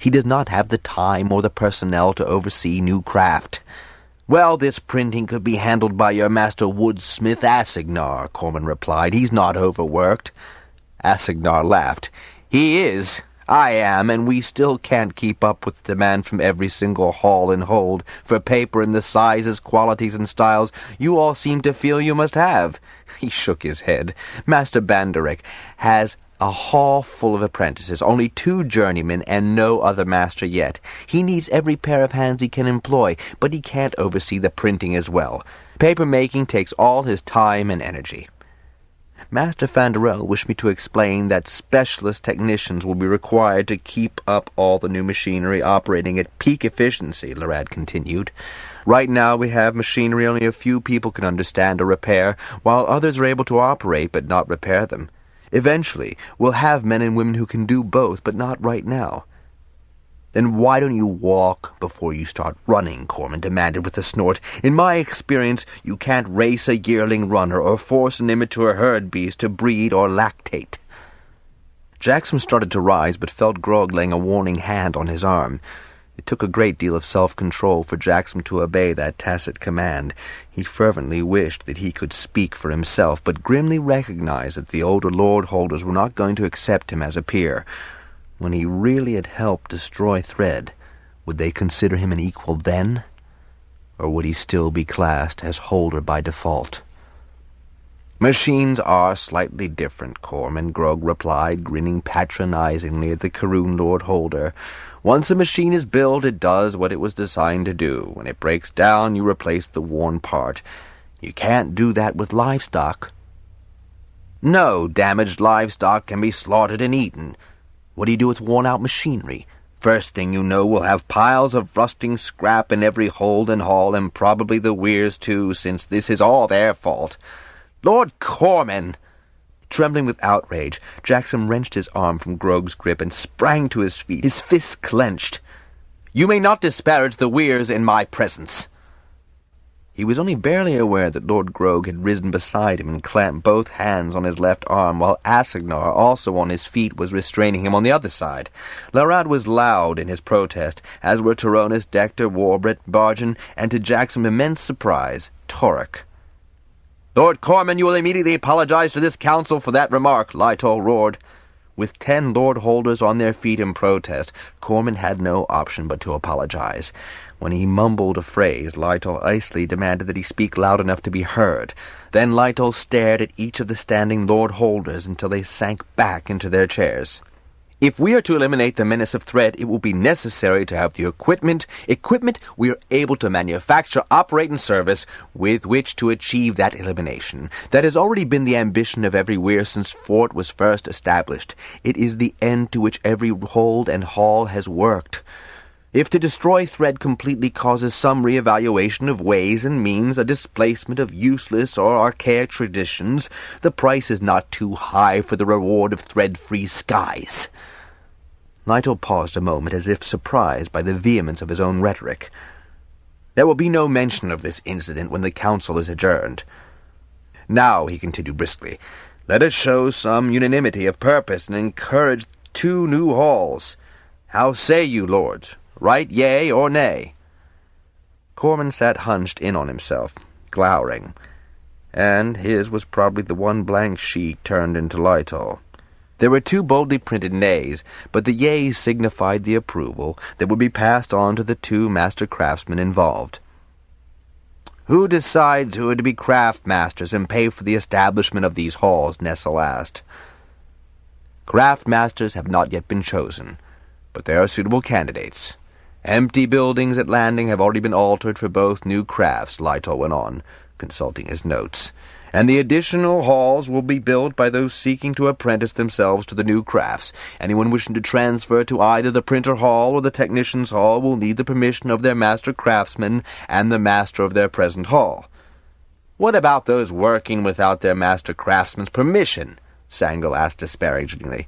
He does not have the time or the personnel to oversee new craft. "Well, this printing could be handled by your master woodsmith Asignar," Corman replied. "He's not overworked." Asignar laughed. "He is. I am, and we still can't keep up with the demand from every single hall and hold for paper in the sizes, qualities, and styles you all seem to feel you must have." He shook his head. "Master Banderick has a hall full of apprentices, only 2 journeymen, and no other master yet. He needs every pair of hands he can employ, but he can't oversee the printing as well. Paper-making takes all his time and energy." Master Fanderel wished me to explain that specialist technicians will be required to keep up all the new machinery operating at peak efficiency, Lorad continued. "Right now we have machinery only a few people can understand or repair, while others are able to operate but not repair them. Eventually, we'll have men and women who can do both, but not right now." "Then why don't you walk before you start running?" Corman demanded with a snort. "In my experience, you can't race a yearling runner or force an immature herd beast to breed or lactate." Jackson started to rise, but felt Grog laying a warning hand on his arm. It took a great deal of self-control for Jackson to obey that tacit command. He fervently wished that he could speak for himself, but grimly recognized that the older lord-holders were not going to accept him as a peer. When he really had helped destroy Thread, would they consider him an equal then? Or would he still be classed as holder by default? "Machines are slightly different, Corman," Grog replied, grinning patronizingly at the Karoon Lord Holder. "Once a machine is built, it does what it was designed to do. When it breaks down, you replace the worn part. You can't do that with livestock." "No, damaged livestock can be slaughtered and eaten. What do you do with worn-out machinery? First thing you know, we'll have piles of rusting scrap in every hold and hall, and probably the Weyrs too, since this is all their fault." "Lord Corman!" Trembling with outrage, Jackson wrenched his arm from Grog's grip and sprang to his feet, his fists clenched. "You may not disparage the Weyrs in my presence." He was only barely aware that Lord Grog had risen beside him and clamped both hands on his left arm, while Asignar, also on his feet, was restraining him on the other side. Lorad was loud in his protest, as were Toronis, Dector, Warbret, Bargen, and, to Jackson's immense surprise, Torek. "Lord Corman, you will immediately apologize to this council for that remark," Lytol roared. With 10 lord-holders on their feet in protest, Corman had no option but to apologize. When he mumbled a phrase, Lytol icily demanded that he speak loud enough to be heard. Then Lytol stared at each of the standing lord-holders until they sank back into their chairs. "If we are to eliminate the menace of Thread, it will be necessary to have the equipment we are able to manufacture, operate, and service with which to achieve that elimination. That has already been the ambition of every Weyr since Fort was first established. It is the end to which every hold and hall has worked. If to destroy Thread completely causes some reevaluation of ways and means, a displacement of useless or archaic traditions, the price is not too high for the reward of thread-free skies." Lytol paused a moment, as if surprised by the vehemence of his own rhetoric. "There will be no mention of this incident when the council is adjourned. Now," he continued briskly, "let us show some unanimity of purpose and encourage 2 new halls. How say you, lords? Right yea or nay?" Corman sat hunched in on himself, glowering, and his was probably the one blank sheet turned into Lytol. There were 2 boldly printed nays, but the yeas signified the approval that would be passed on to the 2 master craftsmen involved. "Who decides who are to be craft masters and pay for the establishment of these halls?" Nessel asked. "Craft masters have not yet been chosen, but there are suitable candidates. Empty buildings at Landing have already been altered for both new crafts," Lytol went on, consulting his notes. "And the additional halls will be built by those seeking to apprentice themselves to the new crafts. Anyone wishing to transfer to either the printer hall or the technician's hall will need the permission of their master craftsman and the master of their present hall." "What about those working without their master craftsman's permission?" Sangle asked disparagingly.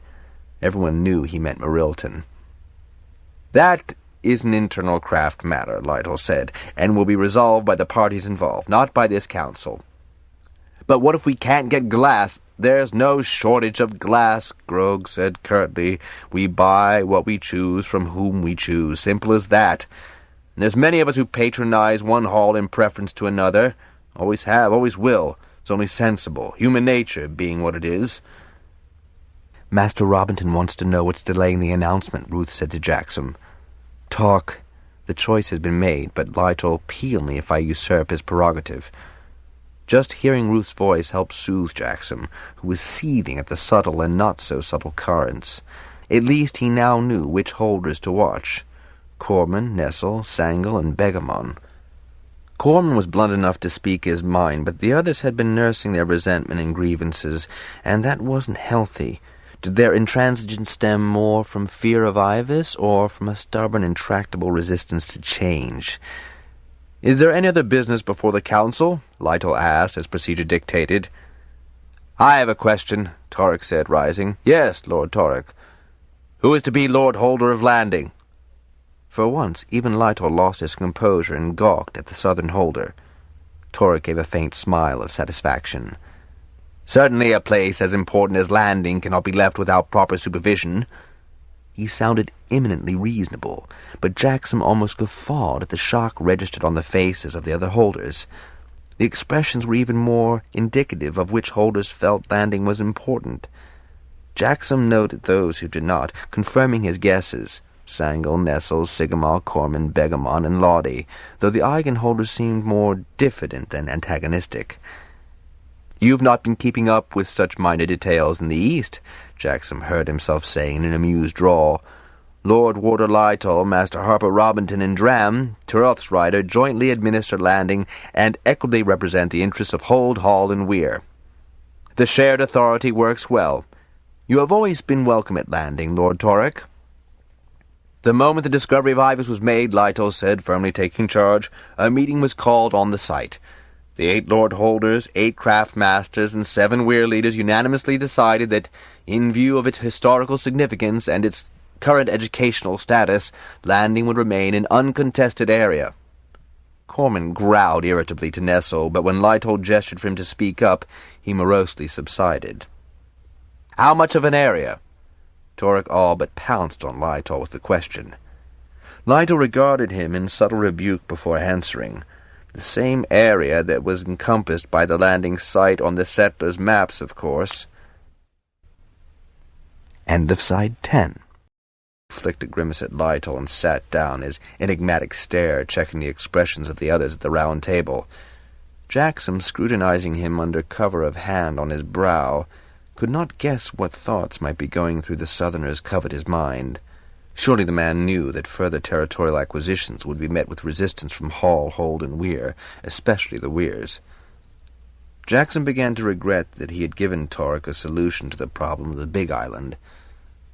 Everyone knew he meant Marilton. "That is an internal craft matter," Lytol said, "and will be resolved by the parties involved, not by this council." "But what if we can't get glass?" there's no shortage of glass, Grog said curtly. We buy what we choose from whom we choose. Simple as that. And there's many of us who patronize one hall in preference to another. Always have, always will. It's only sensible. Human nature being what it is. Master Robinson wants to know what's delaying the announcement, Ruth said to Jackson. Talk. The choice has been made, but Lyt'll peel me if I usurp his prerogative. Just hearing Ruth's voice helped soothe Jackson, who was seething at the subtle and not-so-subtle currents. At least he now knew which holders to watch. Corman, Nessel, Sangle, and Begamon. Corman was blunt enough to speak his mind, but the others had been nursing their resentment and grievances, and that wasn't healthy. Did their intransigence stem more from fear of AIVAS, or from a stubborn, intractable resistance to change? "Is there any other business before the council?" Lytle asked, as procedure dictated. "I have a question," Torek said, rising. "Yes, Lord Torek. Who is to be Lord Holder of Landing?" For once, even Lytle lost his composure and gawked at the southern holder. Torek gave a faint smile of satisfaction. "Certainly a place as important as Landing cannot be left without proper supervision." He sounded eminently reasonable, but Jackson almost guffawed at the shock registered on the faces of the other holders. The expressions were even more indicative of which holders felt Landing was important. Jackson noted those who did not, confirming his guesses. Sangle, Nessel, Sigamal, Corman, Begamon, and Lottie, though the Eigen holders seemed more diffident than antagonistic. "You've not been keeping up with such minor details in the East," Jackson heard himself saying in an amused drawl. "Lord Warder Lytle, Master Harper Robinson, and Dram, Turruth's rider, jointly administer Landing and equitably represent the interests of Hold, Hall, and Weir. The shared authority works well. You have always been welcome at Landing, Lord Torek." The moment the discovery of AIVAS was made, Lytle said, firmly taking charge, a meeting was called on the site. The 8 Lord Holders, 8 Craft Masters, and 7 Weir leaders unanimously decided that, in view of its historical significance and its current educational status, Landing would remain an uncontested area. Corman growled irritably to Nessel, but when Lytle gestured for him to speak up, he morosely subsided. "How much of an area?" Torek all but pounced on Lytle with the question. Lytle regarded him in subtle rebuke before answering. The same area that was encompassed by the landing site on the settlers' maps, of course. End of side 10. Flicked a grimace at Lytle and sat down, his enigmatic stare checking the expressions of the others at the round table. Jackson, scrutinizing him under cover of hand on his brow, could not guess what thoughts might be going through the Southerner's covetous mind. Surely the man knew that further territorial acquisitions would be met with resistance from Hall, Hold, and Weir, especially the Weirs. Jackson began to regret that he had given Torek a solution to the problem of the Big Island.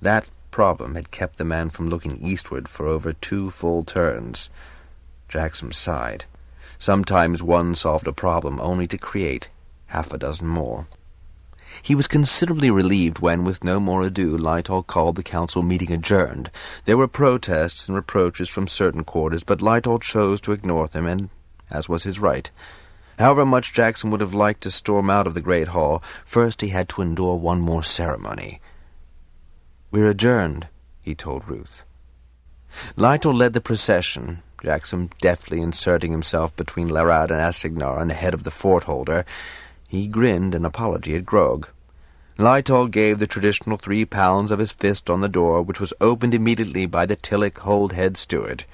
That problem had kept the man from looking eastward for over 2 full turns. Jackson sighed. Sometimes one solved a problem only to create 6 more. He was considerably relieved when, with no more ado, Lytle called the council meeting adjourned. There were protests and reproaches from certain quarters, but Lytle chose to ignore them, and as was his right. However much Jackson would have liked to storm out of the great hall, first he had to endure one more ceremony. "We're adjourned," he told Ruth. Lytle led the procession, Jackson deftly inserting himself between Larad and Assignar and ahead of the fort holder. He grinned an apology at Grog. Lytle gave the traditional 3 pounds of his fist on the door, which was opened immediately by the Tillich hold-head steward.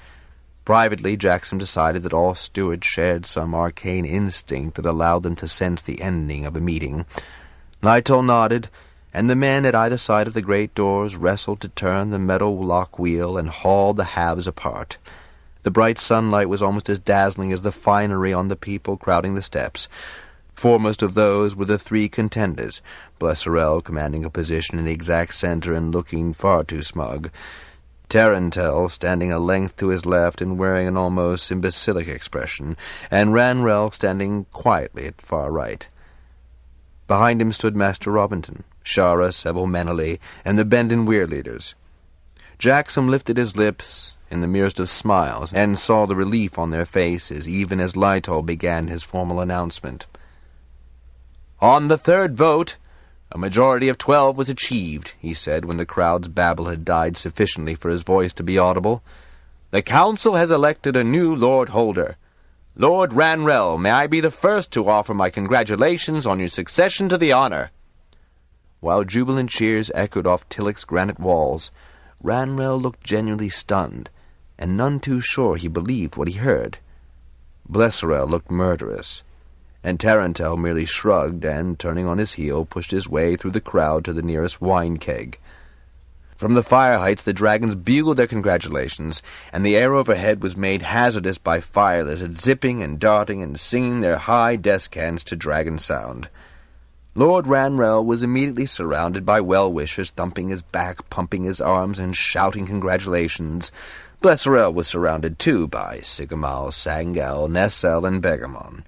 Privately, Jackson decided that all stewards shared some arcane instinct that allowed them to sense the ending of a meeting. Lytle nodded, and the men at either side of the great doors wrestled to turn the metal lock wheel and haul the halves apart. The bright sunlight was almost as dazzling as the finery on the people crowding the steps. Foremost of those were the 3 contenders, Blesserell commanding a position in the exact center and looking far too smug, Tarantel standing a length to his left and wearing an almost imbecilic expression, and Ranrell standing quietly at far right. Behind him stood Master Robinson, Shara, Seville Meneley, and the Bendon Weir leaders. Jackson lifted his lips in the merest of smiles and saw the relief on their faces even as Lytle began his formal announcement. "On the 3rd vote, A majority of 12 was achieved, he said, when the crowd's babble had died sufficiently for his voice to be audible. The council has elected a new Lord Holder. Lord Ranrell, may I be the first to offer my congratulations on your succession to the honor. While jubilant cheers echoed off Tillich's granite walls, Ranrell looked genuinely stunned, and none too sure he believed what he heard. Blesserell looked murderous, and Tarantel merely shrugged and, turning on his heel, pushed his way through the crowd to the nearest wine keg. From the fire heights the dragons bugled their congratulations, and the air overhead was made hazardous by fire lizards zipping and darting and singing their high descants to dragon sound. Lord Ranrell was immediately surrounded by well-wishers, thumping his back, pumping his arms, and shouting congratulations. Blesserell was surrounded, too, by Sigamal, Sangel, Nessel, and Begamon.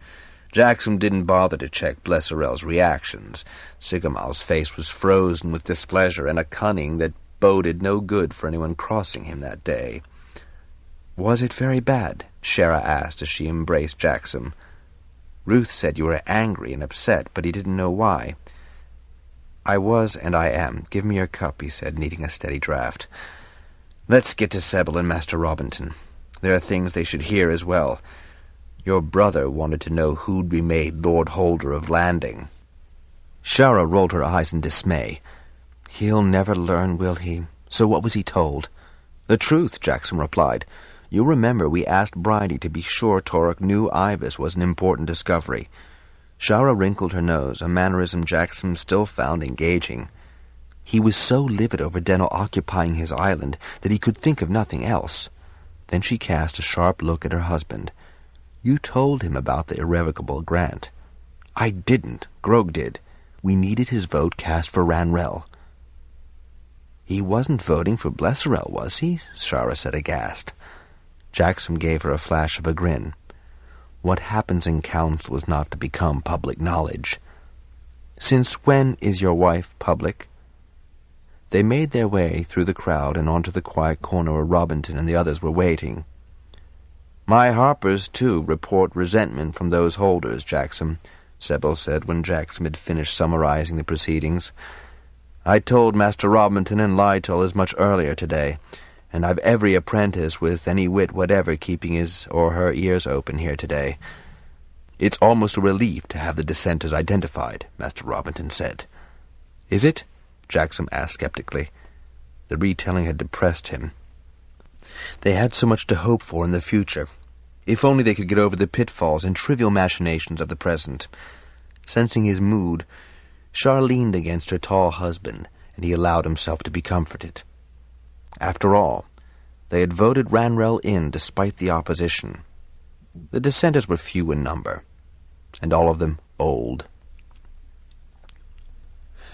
Jackson didn't bother to check Blesserell's reactions. Sigamal's face was frozen with displeasure and a cunning that boded no good for anyone crossing him that day. "Was it very bad?" Shara asked as she embraced Jackson. "Ruth said you were angry and upset, but he didn't know why." "I was, and I am. Give me your cup," he said, needing a steady draught. "Let's get to Sebel and Master Robinson. There are things they should hear as well. Your brother wanted to know who'd be made Lord Holder of Landing." Shara rolled her eyes in dismay. "He'll never learn, will he? So what was he told?" "The truth," Jackson replied. "You'll remember we asked Bridie to be sure Torok knew AIVAS was an important discovery." Shara wrinkled her nose, a mannerism Jackson still found engaging. He was so livid over Denel occupying his island that he could think of nothing else. Then she cast a sharp look at her husband. "You told him about the irrevocable grant." "I didn't. Grog did. We needed his vote cast for Ranrell." "He wasn't voting for Blesserell, was he?" Shara said aghast. Jackson gave her a flash of a grin. "What happens in council is not to become public knowledge." "Since when is your wife public?" They made their way through the crowd and onto the quiet corner where Robinson and the others were waiting. "My harpers, too, report resentment from those holders, Jackson," Sebel said when Jackson had finished summarizing the proceedings. "I told Master Robinson and Lytle as much earlier today, and I've every apprentice with any wit whatever keeping his or her ears open here today." "It's almost a relief to have the dissenters identified," Master Robinson said. "Is it?" Jackson asked skeptically. The retelling had depressed him. They had so much to hope for in the future. If only they could get over the pitfalls and trivial machinations of the present. Sensing his mood, Shar leaned against her tall husband, and he allowed himself to be comforted. After all, they had voted Ranrell in despite the opposition. The dissenters were few in number, and all of them old.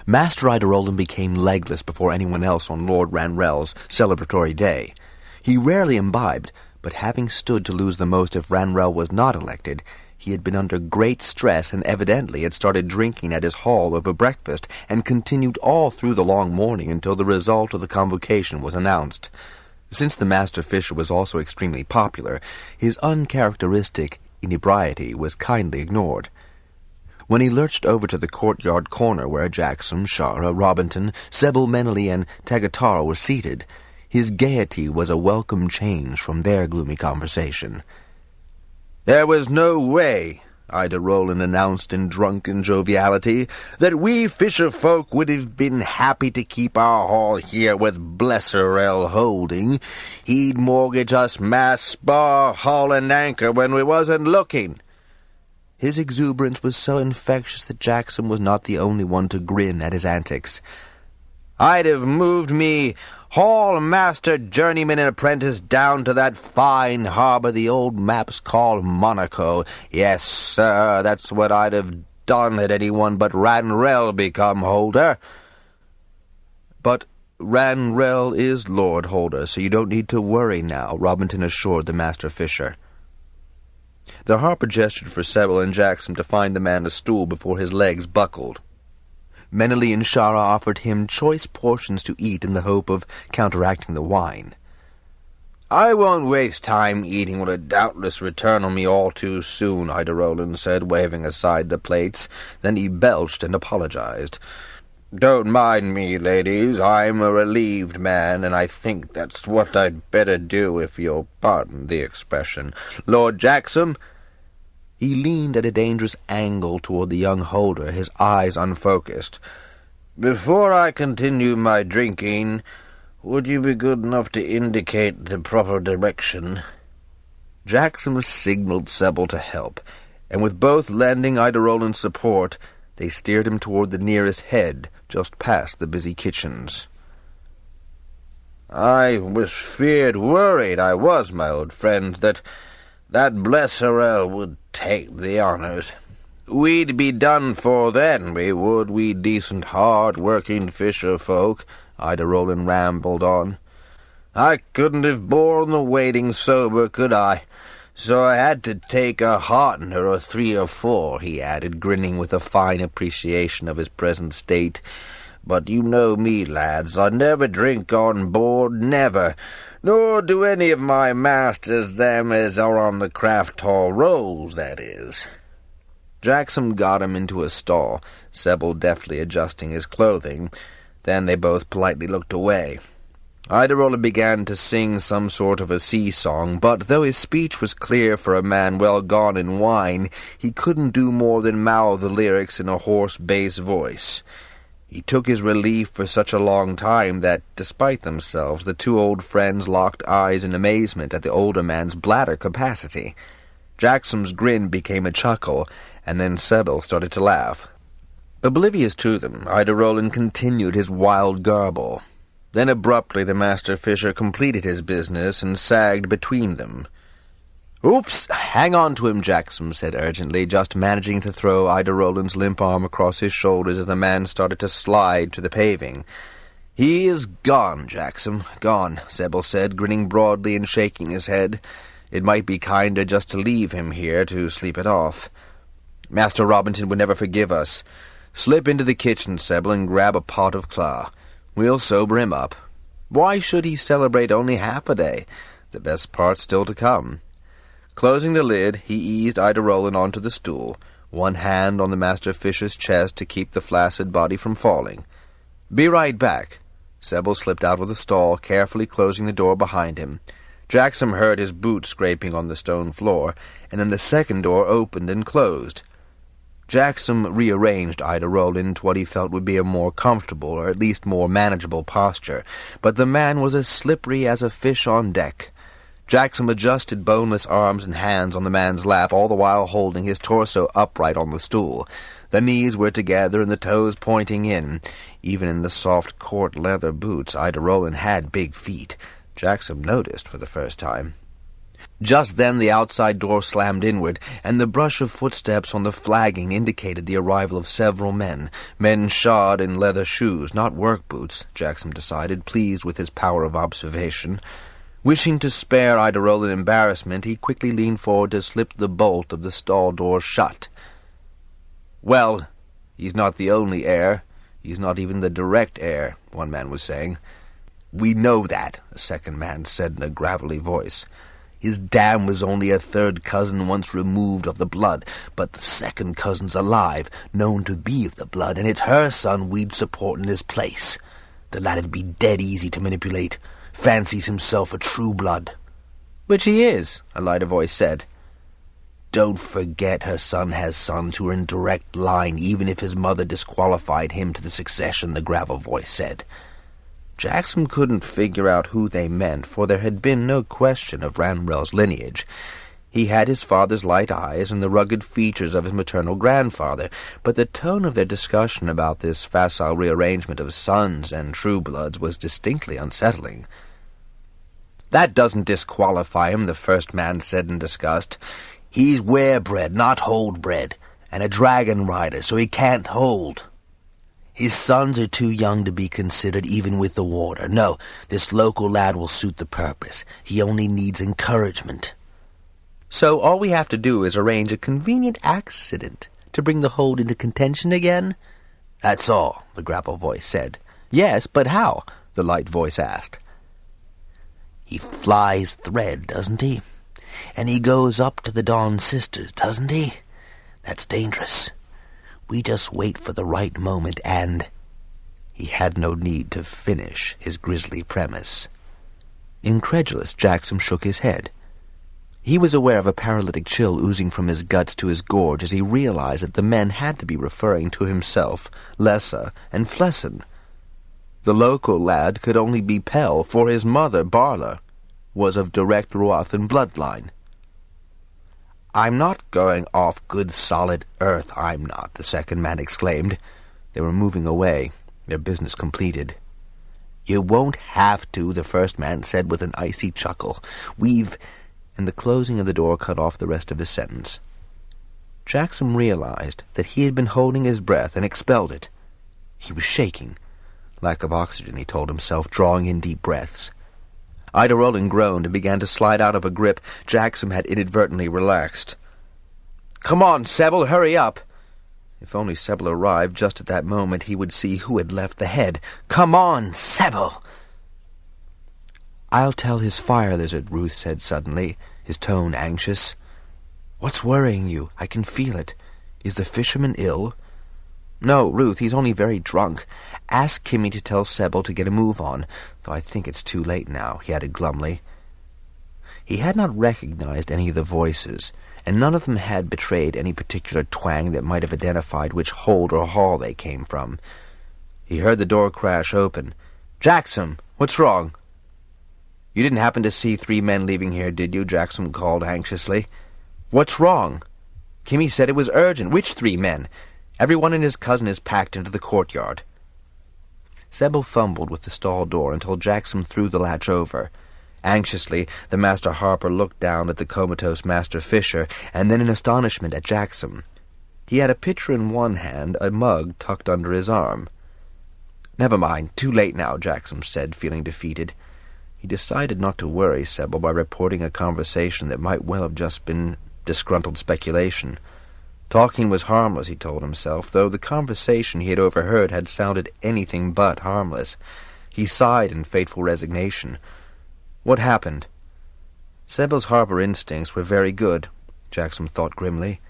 Master Eidorolden became legless before anyone else on Lord Ranrell's celebratory day. He rarely imbibed, but having stood to lose the most if Ranrell was not elected, he had been under great stress and evidently had started drinking at his hall over breakfast and continued all through the long morning until the result of the convocation was announced. Since the Master Fisher was also extremely popular, his uncharacteristic inebriety was kindly ignored. When he lurched over to the courtyard corner where Jackson, Shara, Robinson, Sebel, Menely, and Tagatara were seated, his gaiety was a welcome change from their gloomy conversation. "There was no way," Eidorolden announced in drunken joviality, "that we fisher folk would have been happy to keep our hall here with Blesserell holding. He'd mortgage us mast, spar, hull, and anchor when we wasn't looking." His exuberance was so infectious that Jackson was not the only one to grin at his antics. "I'd have moved me hall master, journeyman, and apprentice down to that fine harbor the old maps call Monaco. Yes, sir, that's what I'd have done had anyone but Ranrell become holder." "But Ranrell is Lord Holder, so you don't need to worry now," Robinson assured the Master Fisher. The harper gestured for Sebel and Jackson to find the man a stool before his legs buckled. Menely and Shara offered him choice portions to eat in the hope of counteracting the wine. "I won't waste time eating what would doubtless return on me all too soon," Eidorolden said, waving aside the plates. Then he belched and apologized. "Don't mind me, ladies. I'm a relieved man, and I think that's what I'd better do, if you'll pardon the expression. Lord Jackson." He leaned at a dangerous angle toward the young holder, his eyes unfocused. "Before I continue my drinking, would you be good enough to indicate the proper direction?" Jackson signaled Sebel to help, and with both lending Ida Roland's support, they steered him toward the nearest head, just past the busy kitchens. "I was worried, I was, my old friend, that Blesserell would take the honours. We'd be done for then, we would, we decent, hard-working fisher folk," Ida Roland rambled on. "I couldn't have borne the waiting sober, could I? So I had to take a hottener or 3 or 4, he added, grinning with a fine appreciation of his present state. "But you know me, lads, I never drink on board, never, nor do any of my masters, them as are on the craft hall rolls, that is." Jackson got him into a stall, Sebel deftly adjusting his clothing. Then they both politely looked away. Ida Roland began to sing some sort of a sea-song, but though his speech was clear for a man well gone in wine, he couldn't do more than mouth the lyrics in a hoarse bass voice. He took his relief for such a long time that, despite themselves, the two old friends locked eyes in amazement at the older man's bladder capacity. Jackson's grin became a chuckle, and then Sebel started to laugh. Oblivious to them, Ida Roland continued his wild garble. Then abruptly the master fisher completed his business and sagged between them. "Oops! Hang on to him," Jackson said urgently, just managing to throw Ida Roland's limp arm across his shoulders as the man started to slide to the paving. "He is gone, Jackson, gone," Sebel said, grinning broadly and shaking his head. "It might be kinder just to leave him here to sleep it off. Master Robinson would never forgive us. Slip into the kitchen, Sebel, and grab a pot of claw. We'll sober him up. Why should he celebrate only half a day? The best part's still to come." Closing the lid, he eased Ida Roland onto the stool, one hand on the master fisher's chest to keep the flaccid body from falling. "Be right back." Sebel slipped out of the stall, carefully closing the door behind him. Jackson heard his boot scraping on the stone floor, and then the second door opened and closed. Jackson rearranged Ida Roland into what he felt would be a more comfortable, or at least more manageable posture, but the man was as slippery as a fish on deck. Jackson adjusted boneless arms and hands on the man's lap, all the while holding his torso upright on the stool. The knees were together and the toes pointing in. Even in the soft court leather boots, Ida Roland had big feet. Jackson noticed for the first time. Just then the outside door slammed inward, and the brush of footsteps on the flagging indicated the arrival of several men shod in leather shoes, not work boots, Jackson decided, pleased with his power of observation. Wishing to spare Ida Roland embarrassment, he quickly leaned forward to slip the bolt of the stall door shut. "Well, he's not the only heir. He's not even the direct heir," one man was saying. "We know that," a second man said in a gravelly voice. "His dam was only a third cousin once removed of the blood, but the second cousin's alive, known to be of the blood, and it's her son we'd support in his place. The lad'd be dead easy to manipulate. Fancies himself a true blood." "Which he is," a lighter voice said. "Don't forget her son has sons who are in direct line, even if his mother disqualified him to the succession," the gravel voice said. Jackson couldn't figure out who they meant, for there had been no question of Ranrell's lineage. He had his father's light eyes and the rugged features of his maternal grandfather, but the tone of their discussion about this facile rearrangement of sons and true-bloods was distinctly unsettling. "That doesn't disqualify him," the first man said in disgust. "He's werebred, not hold-bred, and a Dragonrider, so he can't hold. His sons are too young to be considered even with the water. No, this local lad will suit the purpose. He only needs encouragement. So all we have to do is arrange a convenient accident to bring the hold into contention again?" "That's all," the grapple voice said. "Yes, but how?" the light voice asked. "He flies thread, doesn't he? And he goes up to the Dawn Sisters, doesn't he? That's dangerous. We just wait for the right moment and—" He had no need to finish his grisly premise. Incredulous, Jackson shook his head. He was aware of a paralytic chill oozing from his guts to his gorge as he realized that the men had to be referring to himself, Lessa, and Flesson. The local lad could only be Pell, for his mother, Barla, was of direct Roathan bloodline. "I'm not going off good solid earth, I'm not," the second man exclaimed. They were moving away, their business completed. "You won't have to," the first man said with an icy chuckle. And the closing of the door cut off the rest of his sentence. Jackson realized that he had been holding his breath and expelled it. He was shaking. Lack of oxygen, he told himself, drawing in deep breaths. Ida Roland groaned and began to slide out of a grip Jackson had inadvertently relaxed. "Come on, Sebel, hurry up!" If only Sebel arrived just at that moment, he would see who had left the head. "Come on, Sebel!" "I'll tell his fire lizard," Ruth said suddenly, his tone anxious. "What's worrying you? I can feel it. Is the fisherman ill?" "No, Ruth, he's only very drunk. Ask Kimmy to tell Sebel to get a move on, though I think it's too late now," he added glumly. He had not recognized any of the voices, and none of them had betrayed any particular twang that might have identified which hold or hall they came from. He heard the door crash open. "Jackson, what's wrong?" "You didn't happen to see 3 men leaving here, did you?" Jackson called anxiously. "What's wrong?" "Kimmy said it was urgent." "Which 3 men?" "Everyone and his cousin is packed into the courtyard." Sebel fumbled with the stall door until Jackson threw the latch over. Anxiously, the Master Harper looked down at the comatose Master Fisher, and then in astonishment at Jackson. He had a pitcher in one hand, a mug tucked under his arm. "Never mind, too late now," Jackson said, feeling defeated. He decided not to worry Sebel by reporting a conversation that might well have just been disgruntled speculation. Talking was harmless, he told himself, though the conversation he had overheard had sounded anything but harmless. He sighed in fateful resignation. What happened? Sebel's Harper instincts were very good, Jackson thought grimly.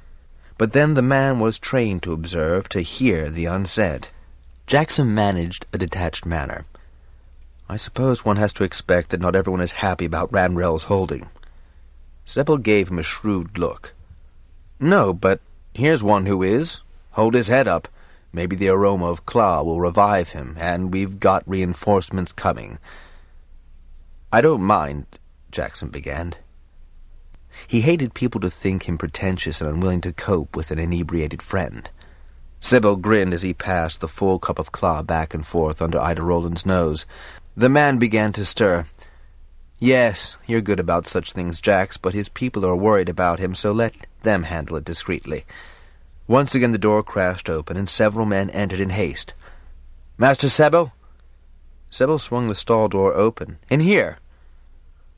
But then the man was trained to observe, to hear the unsaid. Jackson managed a detached manner. "I suppose one has to expect that not everyone is happy about Ranrell's holding." Sebel gave him a shrewd look. "No, but here's one who is. Hold his head up. Maybe the aroma of claw will revive him, and we've got reinforcements coming." "I don't mind," Jackson began. He hated people to think him pretentious and unwilling to cope with an inebriated friend. Sebel grinned as he passed the full cup of claw back and forth under Ida Roland's nose. The man began to stir. "Yes, you're good about such things, Jax, but his people are worried about him, so let them handle it discreetly." Once again the door crashed open, and several men entered in haste. "Master Sebel?" Sebel swung the stall door open. "In here!"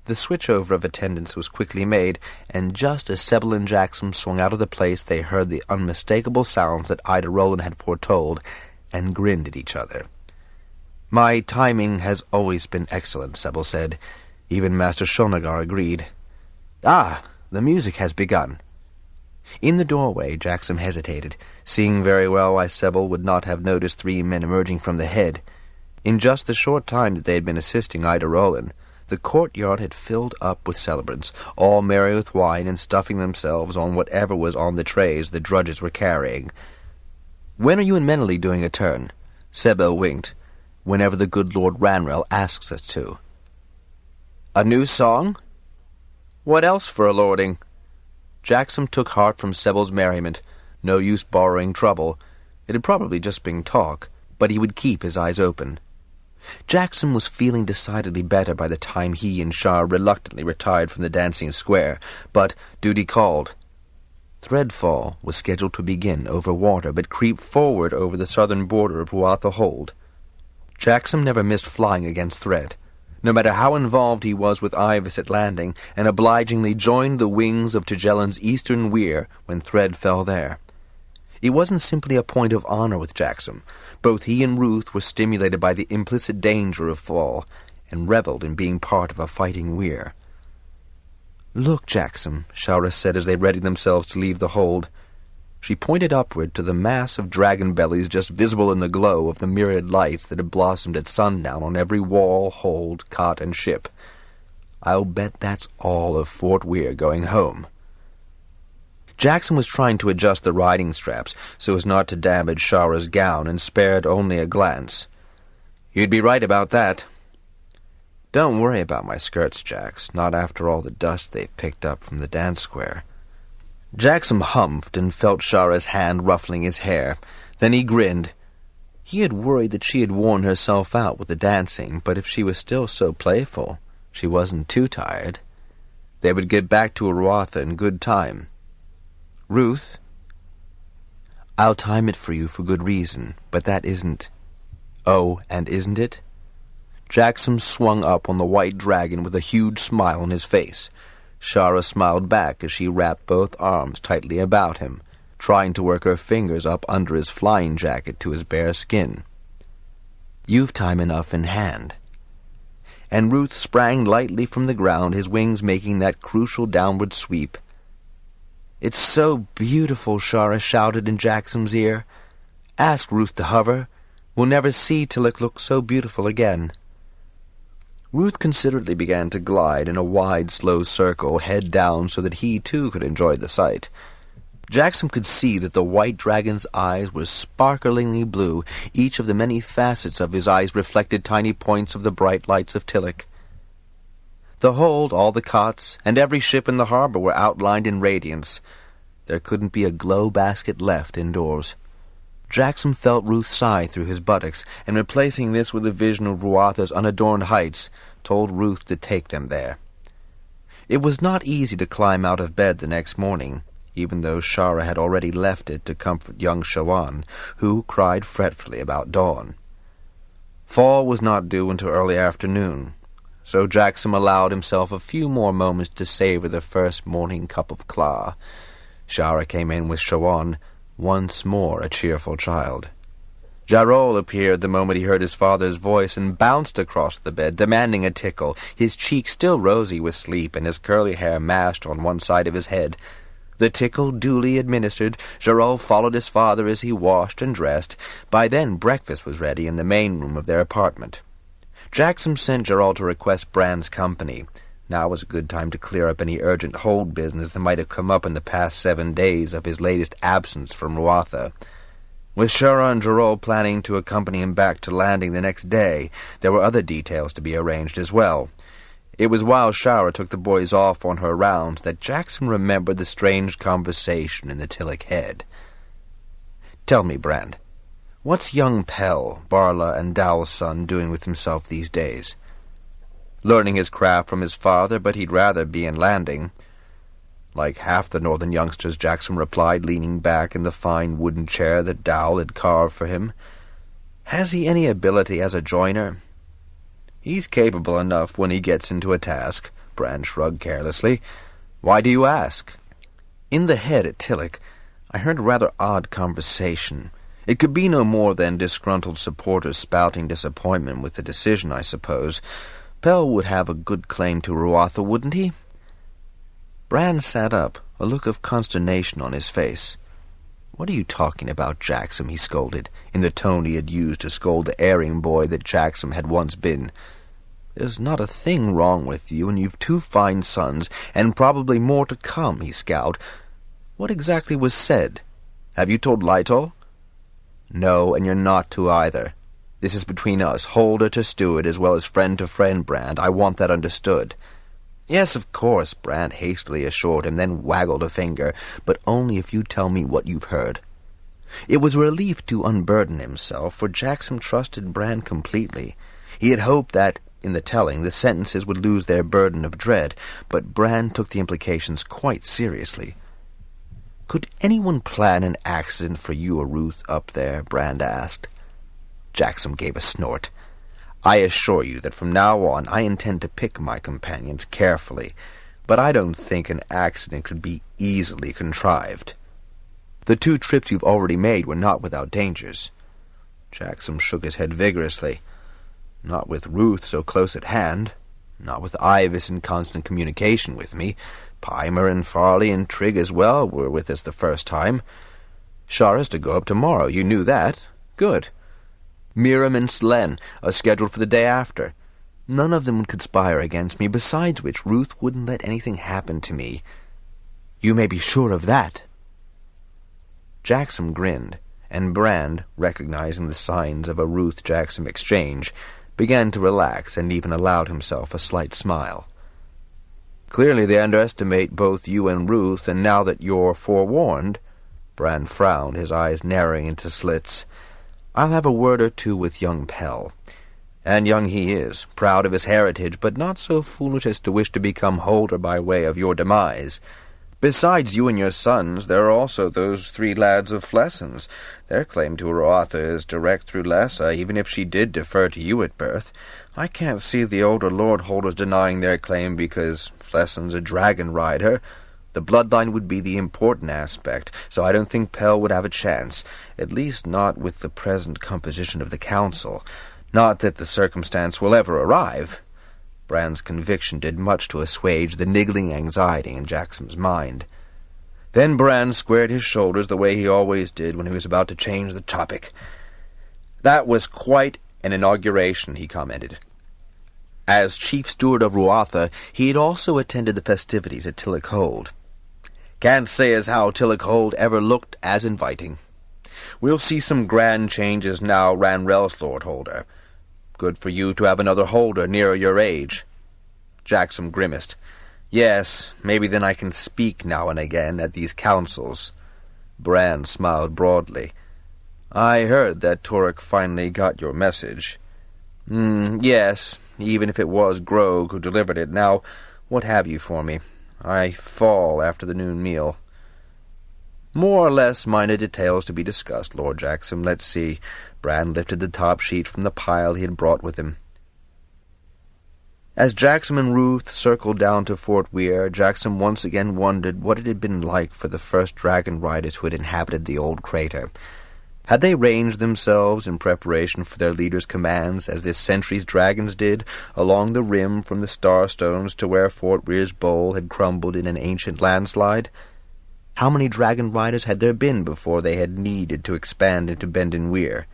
The switchover of attendants was quickly made, and just as Sebel and Jackson swung out of the place, they heard the unmistakable sounds that Ida Roland had foretold, and grinned at each other. "My timing has always been excellent," Sebel said. Even Master Shonagar agreed. "Ah, the music has begun." In the doorway, Jackson hesitated, seeing very well why Sebel would not have noticed 3 men emerging from the head. In just the short time that they had been assisting Ida Roland, the courtyard had filled up with celebrants, all merry with wine and stuffing themselves on whatever was on the trays the drudges were carrying. "When are you and Meneley doing a turn?" Sebel winked. "Whenever the good Lord Ranrell asks us to." "A new song?" "What else for a lording?" Jackson took heart from Sebel's merriment. No use borrowing trouble. It had probably just been talk, but he would keep his eyes open. Jackson was feeling decidedly better by the time he and Shah reluctantly retired from the dancing square, but duty called. Threadfall was scheduled to begin over water, but creep forward over the southern border of Ruatha Hold. Jackson never missed flying against Thread, no matter how involved he was with AIVAS at landing, and obligingly joined the wings of Tigellin's eastern weir when Thread fell there. It wasn't simply a point of honor with Jackson. Both he and Ruth were stimulated by the implicit danger of fall, and reveled in being part of a fighting weir. "Look, Jackson," Shaura said as they readied themselves to leave the hold. She pointed upward to the mass of dragon bellies just visible in the glow of the myriad lights that had blossomed at sundown on every wall, hold, cot, and ship. "I'll bet that's all of Fort Weir going home." Jackson was trying to adjust the riding straps so as not to damage Shara's gown, and spared only a glance. "You'd be right about that." "Don't worry about my skirts, Jax, not after all the dust they've picked up from the dance square." Jackson humphed and felt Shara's hand ruffling his hair. Then he grinned. He had worried that she had worn herself out with the dancing, but if she was still so playful, she wasn't too tired. They would get back to Aruatha in good time. "Ruth, I'll time it for you for good reason, but that isn't—" "Oh, and isn't it?" Jackson swung up on the white dragon with a huge smile on his face. Shara smiled back as she wrapped both arms tightly about him, trying to work her fingers up under his flying jacket to his bare skin. "You've time enough in hand." And Ruth sprang lightly from the ground, his wings making that crucial downward sweep. "It's so beautiful," Shara shouted in Jackson's ear. "Ask Ruth to hover. We'll never see Tillich look so beautiful again." Ruth considerately began to glide in a wide, slow circle, head down, so that he, too, could enjoy the sight. Jackson could see that the white dragon's eyes were sparklingly blue. Each of the many facets of his eyes reflected tiny points of the bright lights of Tillich. The hold, all the cots, and every ship in the harbor were outlined in radiance. There couldn't be a glow basket left indoors. Jackson felt Ruth sigh through his buttocks, and replacing this with a vision of Ruatha's unadorned heights, told Ruth to take them there. It was not easy to climb out of bed the next morning, even though Shara had already left it to comfort young Shawan, who cried fretfully about dawn. Fall was not due until early afternoon, so Jackson allowed himself a few more moments to savor the first morning cup of claw. Shara came in with Shawan, once more a cheerful child. Jarol appeared the moment he heard his father's voice and bounced across the bed, demanding a tickle, his cheeks still rosy with sleep and his curly hair mashed on one side of his head. The tickle duly administered, Jarol followed his father as he washed and dressed. By then breakfast was ready in the main room of their apartment. Jackson sent Jarol to request Bran's company. Now was a good time to clear up any urgent hold business that might have come up in the past 7 days of his latest absence from Ruatha. With Shara and Jarol planning to accompany him back to landing the next day, there were other details to be arranged as well. It was while Shara took the boys off on her rounds that Jackson remembered the strange conversation in the Tillich head. "Tell me, Brand, what's young Pell, Barla and Dowell's son, doing with himself these days?" "Learning his craft from his father, but he'd rather be in landing." "Like half the northern youngsters," Jackson replied, leaning back in the fine wooden chair that Dowell had carved for him. "Has he any ability as a joiner?" "He's capable enough when he gets into a task," Brand shrugged carelessly. "Why do you ask?" "In the head at Tillich, I heard a rather odd conversation. It could be no more than disgruntled supporters spouting disappointment with the decision, I suppose. Pell would have a good claim to Ruatha, wouldn't he?" Brand sat up, a look of consternation on his face. "What are you talking about, Jackson?" he scolded, in the tone he had used to scold the erring boy that Jackson had once been. "There's not a thing wrong with you, and you've 2 fine sons, and probably more to come," he scowled. "What exactly was said? Have you told Lytol?" "No, and you're not to either. This is between us, holder to steward, as well as friend to friend, Brand. I want that understood." "Yes, of course," Brand hastily assured him, then waggled a finger, "but only if you tell me what you've heard." It was a relief to unburden himself, for Jackson trusted Brand completely. He had hoped that, in the telling, the sentences would lose their burden of dread, but Brand took the implications quite seriously. "Could anyone plan an accident for you or Ruth up there?" Brand asked. Jackson gave a snort. "I assure you that from now on I intend to pick my companions carefully, but I don't think an accident could be easily contrived. The 2 trips you've already made were not without dangers." Jackson shook his head vigorously. "Not with Ruth so close at hand, not with AIVAS in constant communication with me. Pimer and Farley and Trigg as well were with us the first time. Shara's to go up tomorrow. You knew that. Good. Miriam and Slen are scheduled for the day after. None of them would conspire against me, besides which Ruth wouldn't let anything happen to me. You may be sure of that. Jackson grinned, and Brand, recognizing the signs of a Ruth-Jackson exchange, began to relax and even allowed himself a slight smile. Clearly they underestimate both you and Ruth, and now that you're forewarned— Brand frowned, his eyes narrowing into slits— I'll have a word or two with young Pell. And young he is, proud of his heritage, but not so foolish as to wish to become holder by way of your demise. Besides you and your sons, there are also those 3 lads of Flessens. Their claim to Rotha is direct through Lessa, even if she did defer to you at birth. I can't see the older lord-holders denying their claim because Flessen's a dragon rider. The bloodline would be the important aspect, so I don't think Pell would have a chance, at least not with the present composition of the council. Not that the circumstance will ever arrive. Brand's conviction did much to assuage the niggling anxiety in Jackson's mind. Then Brand squared his shoulders the way he always did when he was about to change the topic. That was quite an inauguration, he commented. As chief steward of Ruatha, he had also attended the festivities at Tillock Hold. Can't say as how Tillock Hold ever looked as inviting. We'll see some grand changes now Ranrell's lord holder. Good for you to have another holder nearer your age. Jackson grimaced. Yes, maybe then I can speak now and again at these councils. Brand smiled broadly. I heard that Torek finally got your message. Yes, even if it was Grog who delivered it. Now, what have you for me? I fall after the noon meal. More or less minor details to be discussed, Lord Jackson. Let's see. Brand lifted the top sheet from the pile he had brought with him. As Jackson and Ruth circled down to Fort Weir, Jackson once again wondered what it had been like for the first dragon riders who had inhabited the old crater. Had they ranged themselves in preparation for their leader's commands, as this century's dragons did, along the rim from the Starstones to where Fort Weir's bowl had crumbled in an ancient landslide? How many dragon riders had there been before they had needed to expand into Bendon Weir?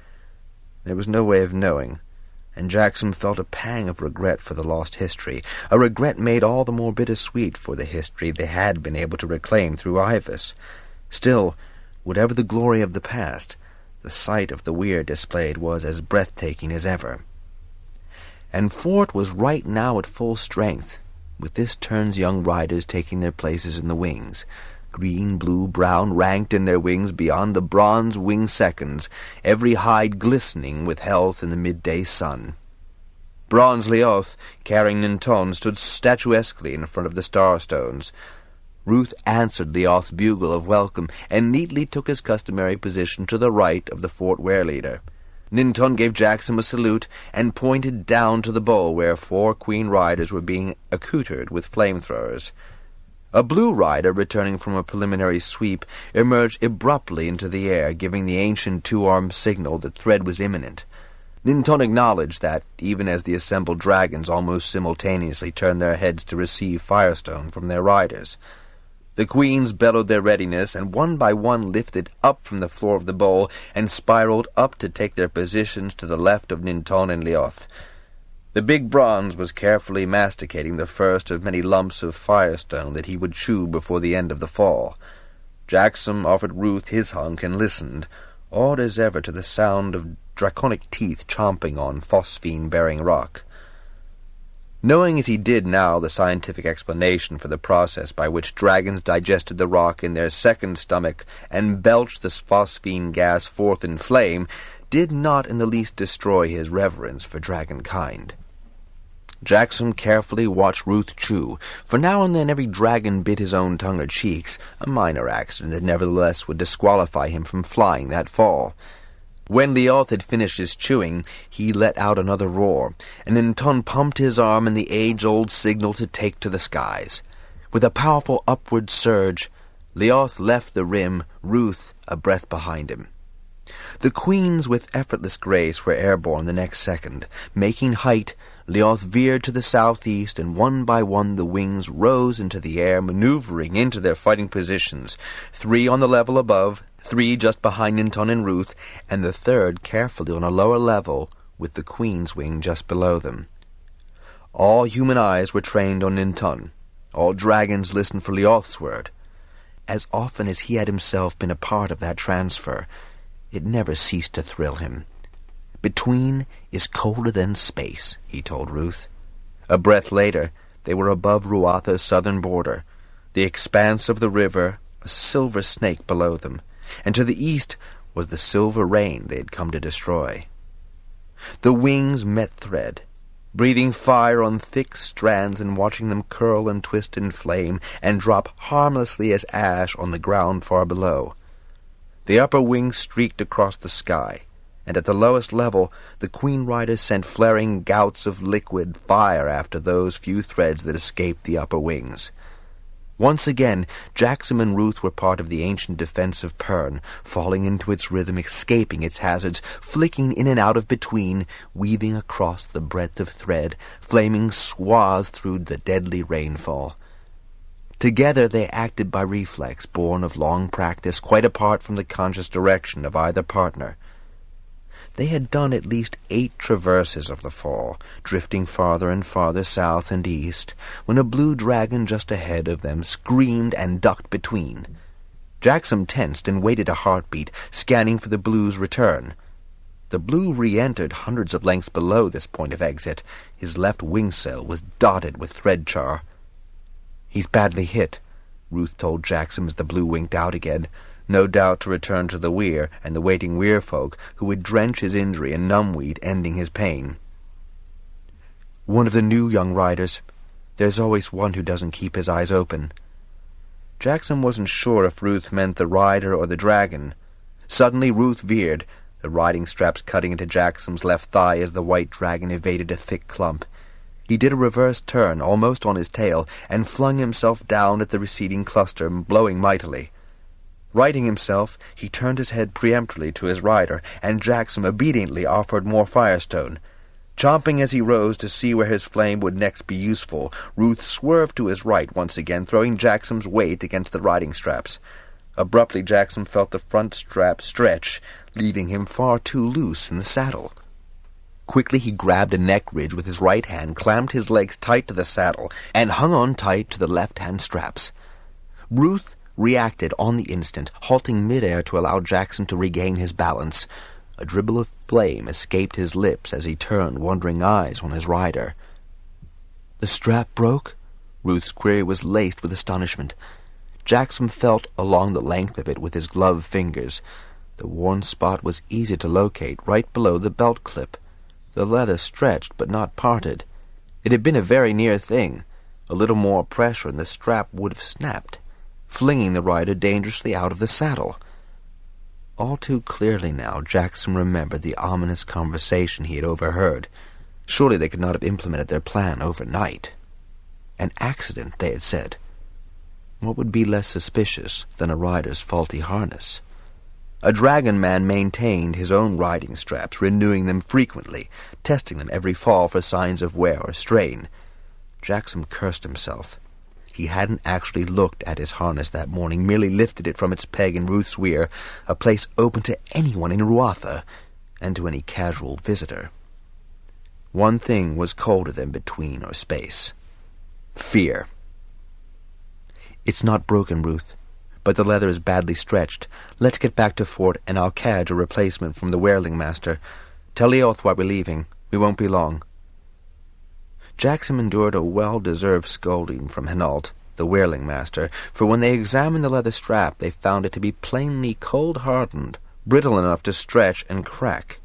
There was no way of knowing, and Jackson felt a pang of regret for the lost history, a regret made all the more bittersweet for the history they had been able to reclaim through AIVAS. Still, whatever the glory of the past, the sight of the Weir displayed was as breathtaking as ever. And Fort was right now at full strength, with this turn's young riders taking their places in the wings. Green, blue, brown, ranked in their wings beyond the bronze wing seconds, every hide glistening with health in the midday sun. Bronze Leoth, carrying Ninton, stood statuesquely in front of the Starstones. Ruth answered Leoth's bugle of welcome, and neatly took his customary position to the right of the Fort Weir leader. Ninton gave Jackson a salute, and pointed down to the bowl where 4 queen riders were being accoutred with flamethrowers. A blue rider, returning from a preliminary sweep, emerged abruptly into the air, giving the ancient 2-armed signal that threat was imminent. Ninton acknowledged that, even as the assembled dragons almost simultaneously turned their heads to receive firestone from their riders. The queens bellowed their readiness, and one by one lifted up from the floor of the bowl and spiraled up to take their positions to the left of Ninton and Leoth. The big bronze was carefully masticating the first of many lumps of firestone that he would chew before the end of the fall. Jackson offered Ruth his hunk and listened, awed as ever to the sound of draconic teeth chomping on phosphine-bearing rock. Knowing as he did now the scientific explanation for the process by which dragons digested the rock in their second stomach and belched the phosphine gas forth in flame, did not in the least destroy his reverence for dragonkind. Jackson carefully watched Ruth chew, for now and then every dragon bit his own tongue or cheeks, a minor accident that nevertheless would disqualify him from flying that fall. When Leoth had finished his chewing, he let out another roar, and Ninton pumped his arm in the age-old signal to take to the skies. With a powerful upward surge, Leoth left the rim, Ruth a breath behind him. The queens with effortless grace were airborne the next second, making height, Leoth veered to the southeast, and one by one the wings rose into the air, maneuvering into their fighting positions, 3 on the level above, 3 just behind Ninton and Ruth, and the third carefully on a lower level, with the Queen's wing just below them. All human eyes were trained on Ninton. All dragons listened for Leoth's word. As often as he had himself been a part of that transfer, it never ceased to thrill him. "Between is colder than space," he told Ruth. A breath later, they were above Ruatha's southern border, the expanse of the river, a silver snake below them, and to the east was the silver rain they had come to destroy. The wings met thread, breathing fire on thick strands and watching them curl and twist in flame and drop harmlessly as ash on the ground far below. The upper wings streaked across the sky, and at the lowest level the Queen Riders sent flaring gouts of liquid fire after those few threads that escaped the upper wings. Once again, Jackson and Ruth were part of the ancient defense of Pern, falling into its rhythm, escaping its hazards, flicking in and out of between, weaving across the breadth of thread, flaming swathes through the deadly rainfall. Together they acted by reflex, born of long practice, quite apart from the conscious direction of either partner. They had done at least 8 traverses of the fall, drifting farther and farther south and east, when a blue dragon just ahead of them screamed and ducked between. Jackson tensed and waited a heartbeat, scanning for the blue's return. The blue re-entered hundreds of lengths below this point of exit. His left wing sail was dotted with thread char. "He's badly hit," Ruth told Jackson as the blue winked out again, no doubt to return to the weir and the waiting weir folk who would drench his injury in numbweed, ending his pain. "One of the new young riders. There's always one who doesn't keep his eyes open." Jackson wasn't sure if Ruth meant the rider or the dragon. Suddenly Ruth veered, the riding straps cutting into Jackson's left thigh as the white dragon evaded a thick clump. He did a reverse turn, almost on his tail, and flung himself down at the receding cluster, blowing mightily. Righting himself, he turned his head peremptorily to his rider, and Jackson obediently offered more firestone. Chomping as he rose to see where his flame would next be useful, Ruth swerved to his right once again, throwing Jackson's weight against the riding straps. Abruptly Jackson felt the front strap stretch, leaving him far too loose in the saddle. Quickly he grabbed a neck ridge with his right hand, clamped his legs tight to the saddle, and hung on tight to the left-hand straps. Ruth reacted on the instant, halting mid-air to allow Jackson to regain his balance. A dribble of flame escaped his lips as he turned wondering eyes on his rider. "The strap broke?" Ruth's query was laced with astonishment. Jackson felt along the length of it with his gloved fingers. The worn spot was easy to locate, right below the belt clip. The leather stretched but not parted. It had been a very near thing. A little more pressure and the strap would have snapped, flinging the rider dangerously out of the saddle. All too clearly now, Jackson remembered the ominous conversation he had overheard. Surely they could not have implemented their plan overnight. An accident, they had said. What would be less suspicious than a rider's faulty harness? A dragon man maintained his own riding straps, renewing them frequently, testing them every fall for signs of wear or strain. Jackson cursed himself. He hadn't actually looked at his harness that morning, merely lifted it from its peg in Ruth's weir, a place open to anyone in Ruatha, and to any casual visitor. One thing was colder than between or space. Fear. "It's not broken, Ruth, but the leather is badly stretched. Let's get back to Fort, and I'll cadge a replacement from the whirling master. Tell Leoth why we're leaving. We won't be long." Jackson endured a well-deserved scolding from Hinault, the whirling master, for when they examined the leather strap they found it to be plainly cold-hardened, brittle enough to stretch and crack.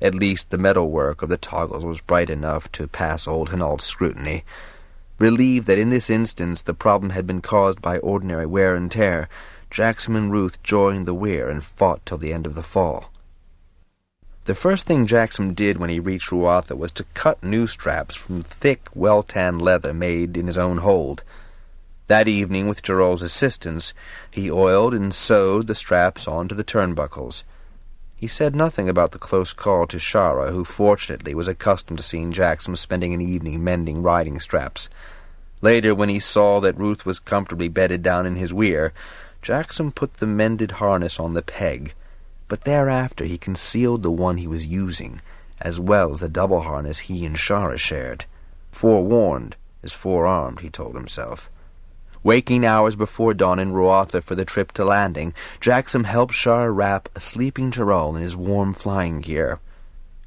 At least the metalwork of the toggles was bright enough to pass old Hinault's scrutiny. Relieved that in this instance the problem had been caused by ordinary wear and tear, Jackson and Ruth joined the weir and fought till the end of the fall. The first thing Jackson did when he reached Ruatha was to cut new straps from thick, well-tanned leather made in his own hold. That evening, with Gerald's assistance, he oiled and sewed the straps onto the turnbuckles. He said nothing about the close call to Shara, who fortunately was accustomed to seeing Jackson spending an evening mending riding straps. Later, when he saw that Ruth was comfortably bedded down in his weir, Jackson put the mended harness on the peg, but thereafter he concealed the one he was using, as well as the double harness he and Shara shared. Forewarned is forearmed, he told himself. Waking hours before dawn in Ruatha for the trip to landing, Jackson helped Shara wrap a sleeping Tyrol in his warm flying gear.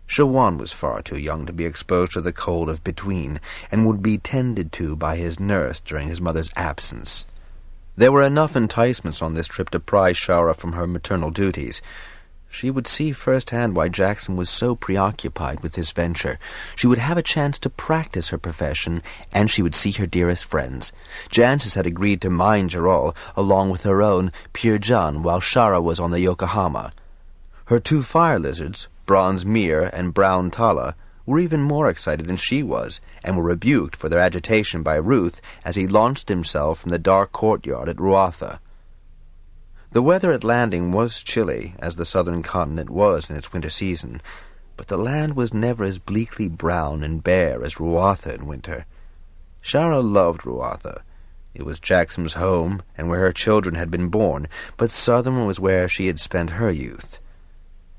Shawan was far too young to be exposed to the cold of between, and would be tended to by his nurse during his mother's absence. There were enough enticements on this trip to pry Shara from her maternal duties. She would see firsthand why Jackson was so preoccupied with this venture. She would have a chance to practice her profession, and she would see her dearest friends. Jancis had agreed to mine Gerol, along with her own Pirjan, while Shara was on the Yokohama. Her two fire lizards, Bronze Mir and Brown Tala, were even more excited than she was, and were rebuked for their agitation by Ruth as he launched himself from the dark courtyard at Ruatha. The weather at landing was chilly, as the southern continent was in its winter season, but the land was never as bleakly brown and bare as Ruatha in winter. Shara loved Ruatha. It was Jackson's home, and where her children had been born, but Southern was where she had spent her youth.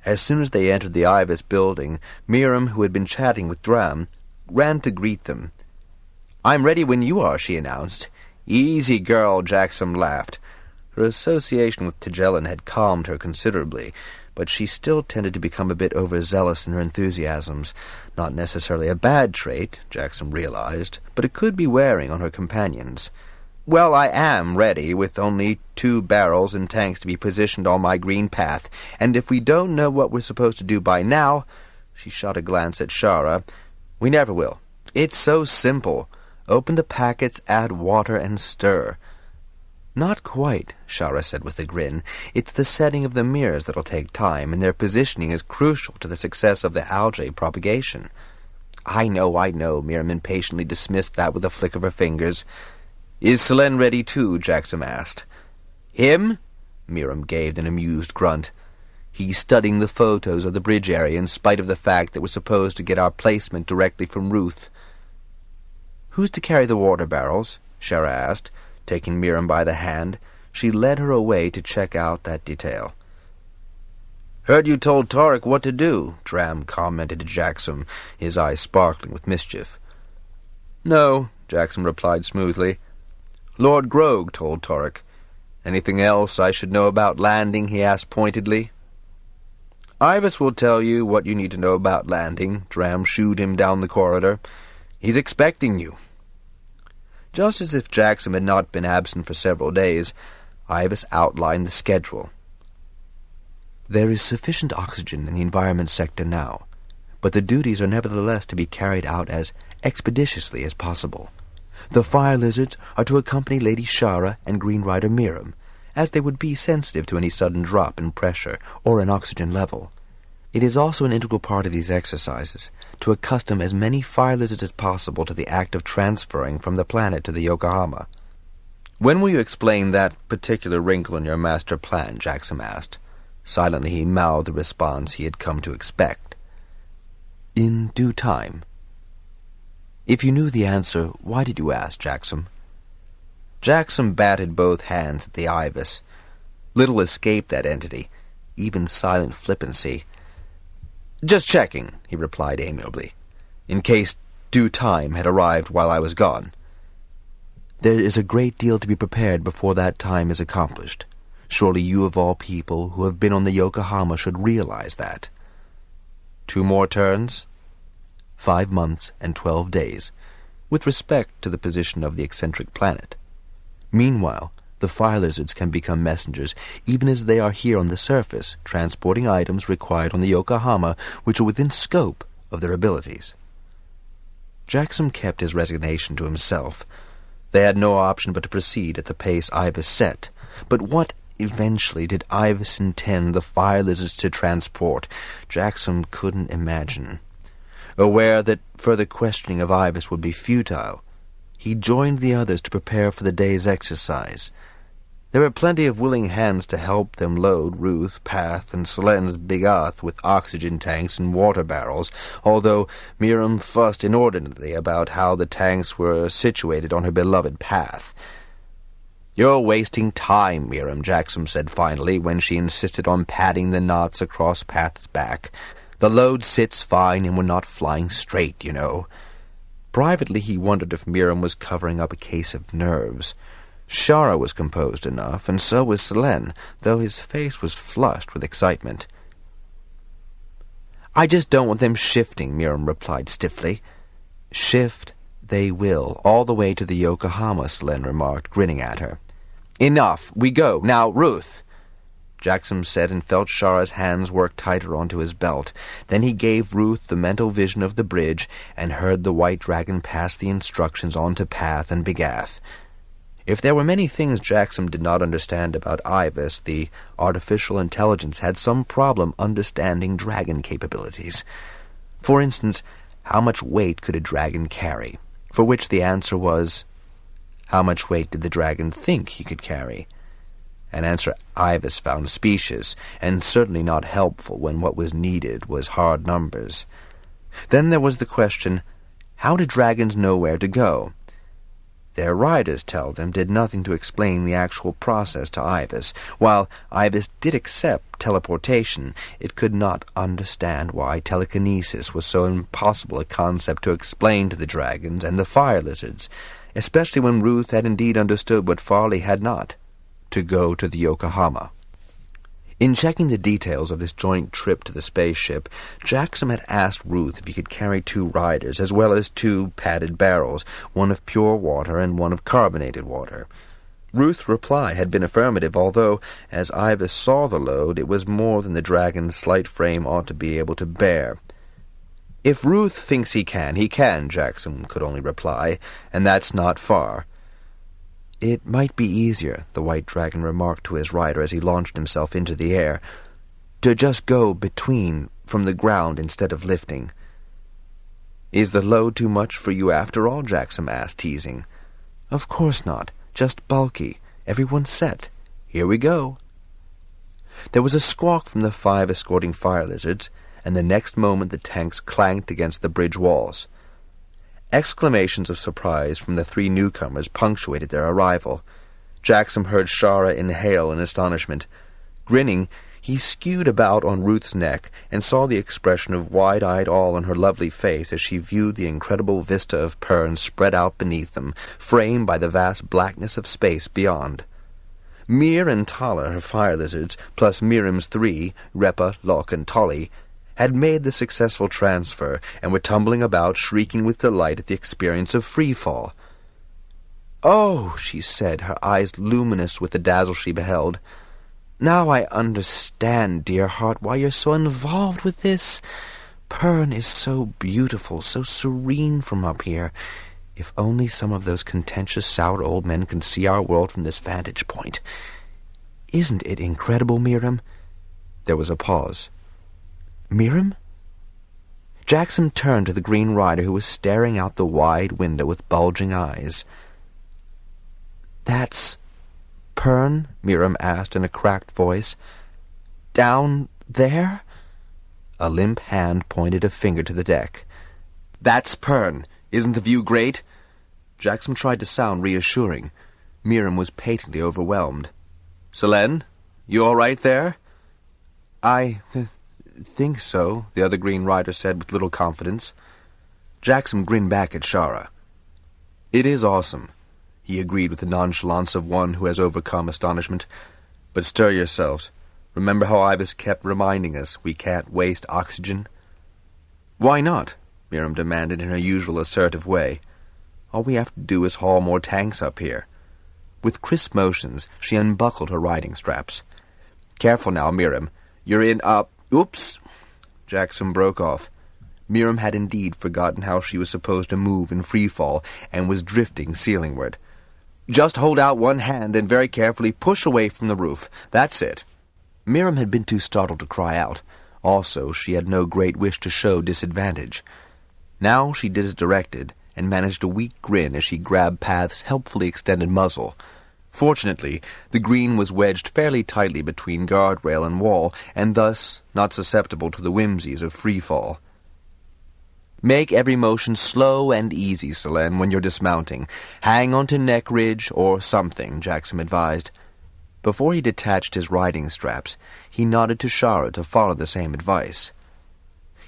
As soon as they entered the AIVAS building, Miriam, who had been chatting with Dram, ran to greet them. "I'm ready when you are," she announced. "Easy, girl," Jackson laughed. Her association with Tigellan had calmed her considerably, but she still tended to become a bit overzealous in her enthusiasms. Not necessarily a bad trait, Jackson realized, but it could be wearing on her companions. "Well, I am ready, with only 2 barrels and tanks to be positioned on my green path, and if we don't know what we're supposed to do by now," she shot a glance at Shara, "we never will. It's so simple. Open the packets, add water, and stir." "Not quite," Shara said with a grin. "It's the setting of the mirrors that'll take time, and their positioning is crucial to the success of the algae propagation." I know, Miriam impatiently dismissed that with a flick of her fingers. "Is Selene ready too?" Jackson asked. "Him?" Miriam gave an amused grunt. "He's studying the photos of the bridge area in spite of the fact that we're supposed to get our placement directly from Ruth." "Who's to carry the water barrels?" Shara asked. Taking Miriam by the hand, she led her away to check out that detail. "Heard you told Tarek what to do," Dram commented to Jackson, his eyes sparkling with mischief. "No," Jackson replied smoothly. "Lord Grog told Tarek. Anything else I should know about landing?" he asked pointedly. "Ivas will tell you what you need to know about landing," Dram shooed him down the corridor. "He's expecting you." Just as if Jackson had not been absent for several days, Ivas outlined the schedule. "There is sufficient oxygen in the environment sector now, but the duties are nevertheless to be carried out as expeditiously as possible. The fire lizards are to accompany Lady Shara and Green Rider Miriam, as they would be sensitive to any sudden drop in pressure or in oxygen level. It is also an integral part of these exercises to accustom as many fire lizards as possible to the act of transferring from the planet to the Yokohama." "When will you explain that particular wrinkle in your master plan?" Jackson asked. Silently he mouthed the response he had come to expect. "In due time." "If you knew the answer, why did you ask, Jackson?" Jackson batted both hands at the AIVAS. Little escaped that entity, even silent flippancy. "Just checking," he replied amiably, "in case due time had arrived while I was gone." "There is a great deal to be prepared before that time is accomplished. Surely you of all people who have been on the Yokohama should realize that." 2 more turns? 5 months and 12 days, with respect to the position of the eccentric planet. Meanwhile, the fire lizards can become messengers, even as they are here on the surface, transporting items required on the Yokohama which are within scope of their abilities. Jackson kept his resignation to himself. They had no option but to proceed at the pace Ivas set. But what eventually did Ivas intend the fire lizards to transport? Jackson couldn't imagine. Aware that further questioning of Ivas would be futile, he joined the others to prepare for the day's exercise. There were plenty of willing hands to help them load Ruth, Path, and Selen's big earth with oxygen tanks and water barrels, although Miriam fussed inordinately about how the tanks were situated on her beloved Path. "You're wasting time, Miriam," Jackson said finally, when she insisted on patting the knots across Path's back. "The load sits fine, and we're not flying straight, you know." Privately, he wondered if Miriam was covering up a case of nerves. Shara was composed enough, and so was Selen, though his face was flushed with excitement. "I just don't want them shifting," Miriam replied stiffly. "Shift they will, all the way to the Yokohama," Selen remarked, grinning at her. "Enough. We go. Now, Ruth," Jackson said, and felt Shara's hands work tighter onto his belt. Then he gave Ruth the mental vision of the bridge and heard the white dragon pass the instructions on to Path and Begath. If there were many things Jackson did not understand about AIVAS, the artificial intelligence had some problem understanding dragon capabilities. For instance, how much weight could a dragon carry? For which the answer was, how much weight did the dragon think he could carry? An answer AIVAS found specious, and certainly not helpful when what was needed was hard numbers. Then there was the question, how do dragons know where to go? Their riders, tell them, did nothing to explain the actual process to AIVAS. While AIVAS did accept teleportation, it could not understand why telekinesis was so impossible a concept to explain to the dragons and the fire lizards, especially when Ruth had indeed understood what Farley had not, to go to the Yokohama. In checking the details of this joint trip to the spaceship, Jackson had asked Ruth if he could carry 2 riders, as well as 2 padded barrels, one of pure water and one of carbonated water. Ruth's reply had been affirmative, although, as AIVAS saw the load, it was more than the dragon's slight frame ought to be able to bear. "If Ruth thinks he can, Jackson could only reply, and that's not far." "It might be easier," the white dragon remarked to his rider as he launched himself into the air, "to just go between from the ground instead of lifting." "Is the load too much for you after all?" Jackson asked, teasing. "Of course not. Just bulky. Everyone's set. Here we go." There was a squawk from the 5 escorting fire lizards, and the next moment the tanks clanked against the bridge walls. Exclamations of surprise from the 3 newcomers punctuated their arrival. Jackson heard Shara inhale in astonishment. Grinning, he skewed about on Ruth's neck and saw the expression of wide-eyed awe on her lovely face as she viewed the incredible vista of Pern spread out beneath them, framed by the vast blackness of space beyond. Mir and Tala, her fire lizards, plus Miriam's 3, Repa, Locke, and Tolly, had made the successful transfer and were tumbling about, shrieking with delight at the experience of free-fall. "Oh," she said, her eyes luminous with the dazzle she beheld. "Now I understand, dear heart, why you're so involved with this. Pern is so beautiful, so serene from up here. If only some of those contentious, sour old men can see our world from this vantage point. Isn't it incredible, Miriam?" There was a pause. "Miriam?" Jackson turned to the green rider who was staring out the wide window with bulging eyes. "That's Pern?" Miriam asked in a cracked voice. "Down there?" A limp hand pointed a finger to the deck. "That's Pern. Isn't the view great?" Jackson tried to sound reassuring. Miriam was patently overwhelmed. "Selen, you all right there?" "I think so," the other green rider said with little confidence. Jackson grinned back at Shara. "It is awesome," he agreed with the nonchalance of one who has overcome astonishment. "But stir yourselves. Remember how AIVAS kept reminding us we can't waste oxygen?" "Why not?" Miriam demanded in her usual assertive way. "All we have to do is haul more tanks up here." With crisp motions, she unbuckled her riding straps. "Careful now, Miriam. You're in up... Oops!" Jackson broke off. Miriam had indeed forgotten how she was supposed to move in free fall and was drifting ceilingward. "Just hold out one hand and very carefully push away from the roof. That's it." Miriam had been too startled to cry out. Also, she had no great wish to show disadvantage. Now she did as directed, and managed a weak grin as she grabbed Path's helpfully extended muzzle. Fortunately, the green was wedged fairly tightly between guardrail and wall, and thus not susceptible to the whimsies of freefall. Make every motion slow and easy, Selene, when you're dismounting. Hang onto neck ridge or something, Jackson advised. Before he detached his riding straps, he nodded to Shara to follow the same advice.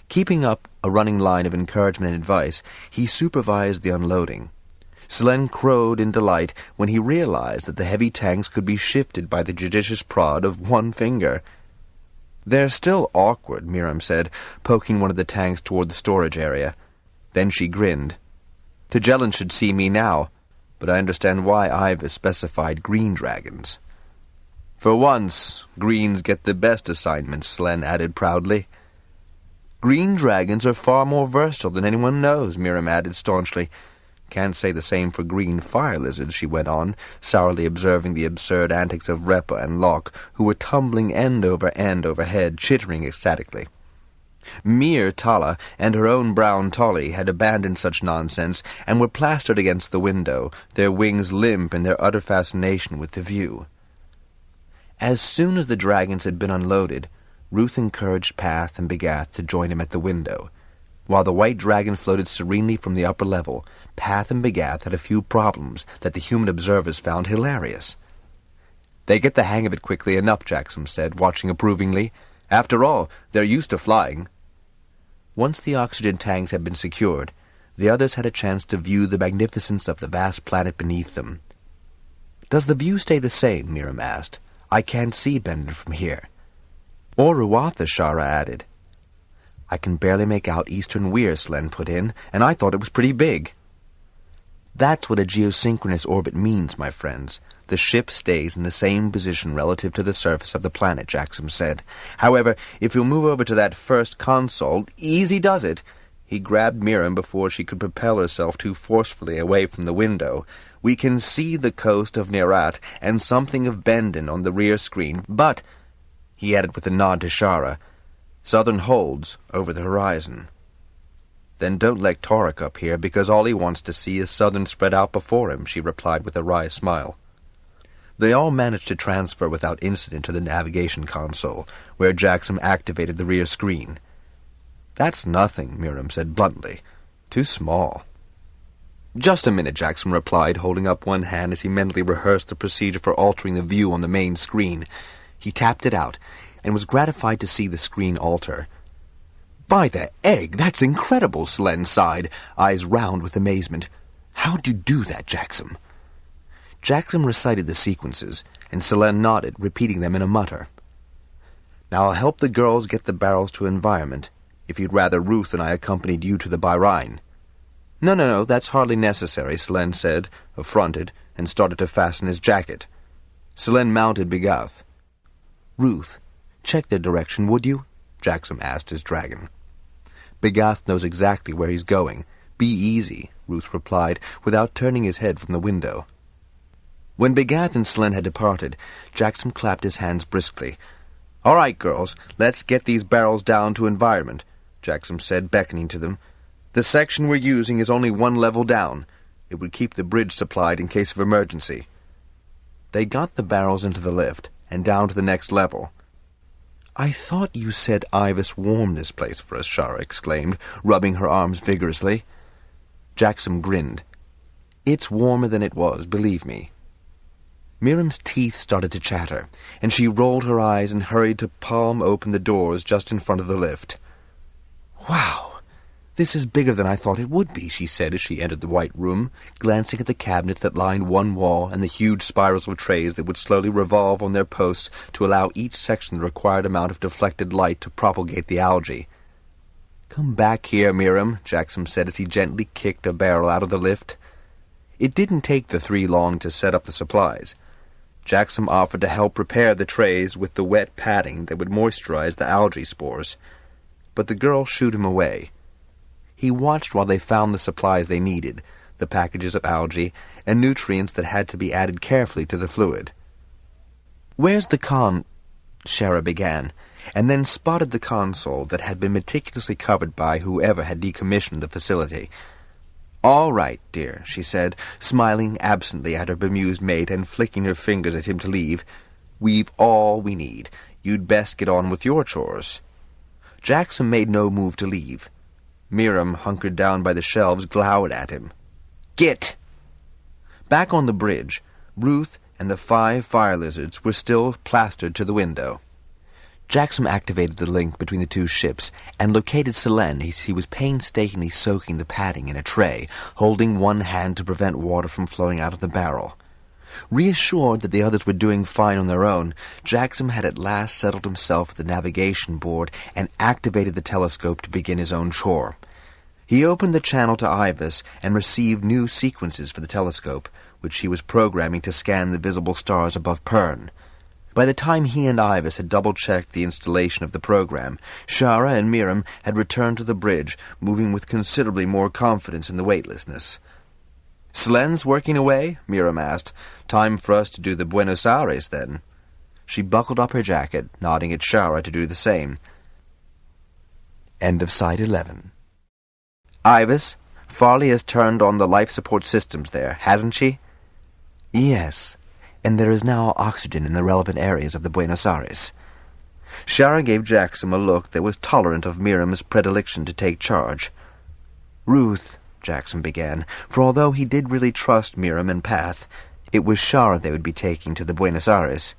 Keeping up a running line of encouragement and advice, he supervised the unloading. Selene crowed in delight when he realized that the heavy tanks could be shifted by the judicious prod of one finger. "They're still awkward," Miriam said, poking one of the tanks toward the storage area. Then she grinned. "Tajellan should see me now, but I understand why AIVAS specified green dragons." "For once, greens get the best assignments," Selene added proudly. "Green dragons are far more versatile than anyone knows," Miriam added staunchly. "Can't say the same for green fire lizards," she went on, sourly observing the absurd antics of Repa and Locke, who were tumbling end over end overhead, chittering ecstatically. Mir Tala and her own brown Tolly had abandoned such nonsense and were plastered against the window, their wings limp in their utter fascination with the view. As soon as the dragons had been unloaded, Ruth encouraged Path and Begath to join him at the window. While the white dragon floated serenely from the upper level, Path and Begath had a few problems that the human observers found hilarious. "They get the hang of it quickly enough," Jackson said, watching approvingly. "After all, they're used to flying." Once the oxygen tanks had been secured, the others had a chance to view the magnificence of the vast planet beneath them. "Does the view stay the same?" Miriam asked. "I can't see Bender from here." "Or Ruatha," Shara added. "I can barely make out Eastern Weir," Selene put in, "and I thought it was pretty big." "That's what a geosynchronous orbit means, my friends. The ship stays in the same position relative to the surface of the planet," Jackson said. "However, if you'll move over to that first console, easy does it." He grabbed Miriam before she could propel herself too forcefully away from the window. "We can see the coast of Nerat and something of Bendon on the rear screen, but," he added with a nod to Shara, "Southern holds over the horizon." "Then don't let Torek up here, because all he wants to see is Southern spread out before him," she replied with a wry smile. They all managed to transfer without incident to the navigation console, where Jackson activated the rear screen. "That's nothing," Miriam said bluntly. "Too small." "Just a minute," Jackson replied, holding up one hand as he mentally rehearsed the procedure for altering the view on the main screen. He tapped it out, and was gratified to see the screen alter. "By the egg, that's incredible," Selene sighed, eyes round with amazement. "How'd you do that, Jackson?" Jackson recited the sequences, and Selene nodded, repeating them in a mutter. "Now I'll help the girls get the barrels to environment, if you'd rather Ruth and I accompanied you to the Byrine." No, that's hardly necessary," Selene said, affronted, and started to fasten his jacket. Selene mounted Begath. "Ruth, check their direction, would you?" Jackson asked his dragon. "Begath knows exactly where he's going. Be easy," Ruth replied, without turning his head from the window. When Begath and Selene had departed, Jackson clapped his hands briskly. "All right, girls, let's get these barrels down to environment," Jackson said, beckoning to them. "The section we're using is only one level down. It would keep the bridge supplied in case of emergency." They got the barrels into the lift and down to the next level. "I thought you said AIVAS warmed this place for us," Shara exclaimed, rubbing her arms vigorously. Jackson grinned. "It's warmer than it was, believe me." Miriam's teeth started to chatter, and she rolled her eyes and hurried to palm open the doors just in front of the lift. "Wow! This is bigger than I thought it would be," she said as she entered the white room, glancing at the cabinets that lined one wall and the huge spirals of trays that would slowly revolve on their posts to allow each section the required amount of deflected light to propagate the algae. "Come back here, Miriam," Jackson said as he gently kicked a barrel out of the lift. It didn't take the three long to set up the supplies. Jackson offered to help prepare the trays with the wet padding that would moisturize the algae spores, but the girl shooed him away. He watched while they found the supplies they needed, the packages of algae, and nutrients that had to be added carefully to the fluid. "Where's the Shara began, and then spotted the console that had been meticulously covered by whoever had decommissioned the facility. "All right, dear," she said, smiling absently at her bemused mate and flicking her fingers at him to leave. "We've all we need. You'd best get on with your chores." Jackson made no move to leave. Miriam, hunkered down by the shelves, glowered at him. "Git!" Back on the bridge, Ruth and the 5 fire lizards were still plastered to the window. Jackson activated the link between the 2 ships and located Selene as he was painstakingly soaking the padding in a tray, holding one hand to prevent water from flowing out of the barrel. Reassured that the others were doing fine on their own, Jackson had at last settled himself at the navigation board and activated the telescope to begin his own chore. He opened the channel to AIVAS and received new sequences for the telescope, which he was programming to scan the visible stars above Pern. By the time he and AIVAS had double-checked the installation of the program, Shara and Miriam had returned to the bridge, moving with considerably more confidence in the weightlessness. "Selene's working away?" Miriam asked. "Time for us to do the Buenos Aires, then." She buckled up her jacket, nodding at Shara to do the same. End of Side 11. "AIVAS, Farley has turned on the life support systems there, hasn't she?" "Yes, and there is now oxygen in the relevant areas of the Buenos Aires." Shara gave Jackson a look that was tolerant of Miriam's predilection to take charge. "Ruth," Jackson began, for although he did really trust Miriam and Path, it was Shara they would be taking to the Buenos Aires.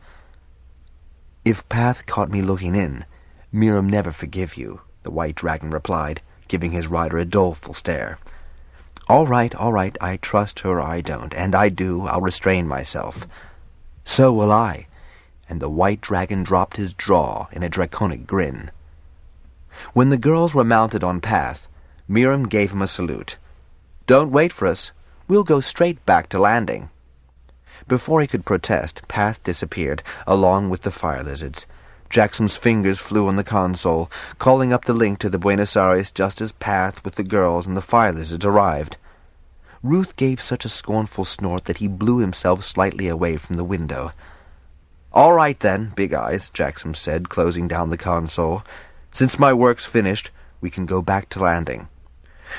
"If Path caught me looking in, Miriam never forgive you," the White Dragon replied, giving his rider a doleful stare. All right, I trust her or I don't, and I do, I'll restrain myself." "So will I," and the White Dragon dropped his jaw in a draconic grin. When the girls were mounted on Path, Miriam gave him a salute. "Don't wait for us. We'll go straight back to landing." Before he could protest, Path disappeared, along with the fire lizards. Jackson's fingers flew on the console, calling up the link to the Buenos Aires just as Path with the girls and the fire lizards arrived. Ruth gave such a scornful snort that he blew himself slightly away from the window. "All right, then, Big Eyes," Jackson said, closing down the console. "Since my work's finished, we can go back to landing."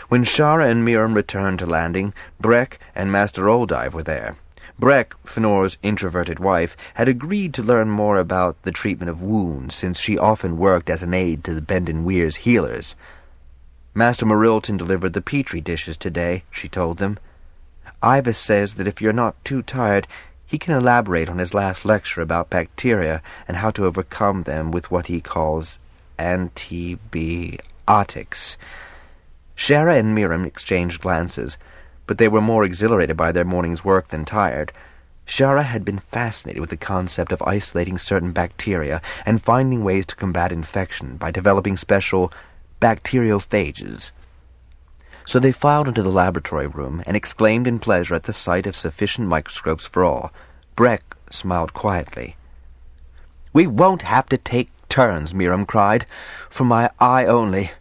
When Shara and Miriam returned to landing, Breck and Master Oldive were there. Breck, Fenor's introverted wife, had agreed to learn more about the treatment of wounds, since she often worked as an aide to the Bendon Weir's healers. "Master Merilton delivered the Petri dishes today," she told them. "AIVAS says that if you're not too tired, he can elaborate on his last lecture about bacteria and how to overcome them with what he calls antibiotics." Shara and Miriam exchanged glances, but they were more exhilarated by their morning's work than tired. Shara had been fascinated with the concept of isolating certain bacteria and finding ways to combat infection by developing special bacteriophages. So they filed into the laboratory room and exclaimed in pleasure at the sight of sufficient microscopes for all. Breck smiled quietly. "We won't have to take turns," Miriam cried. "For my eye only."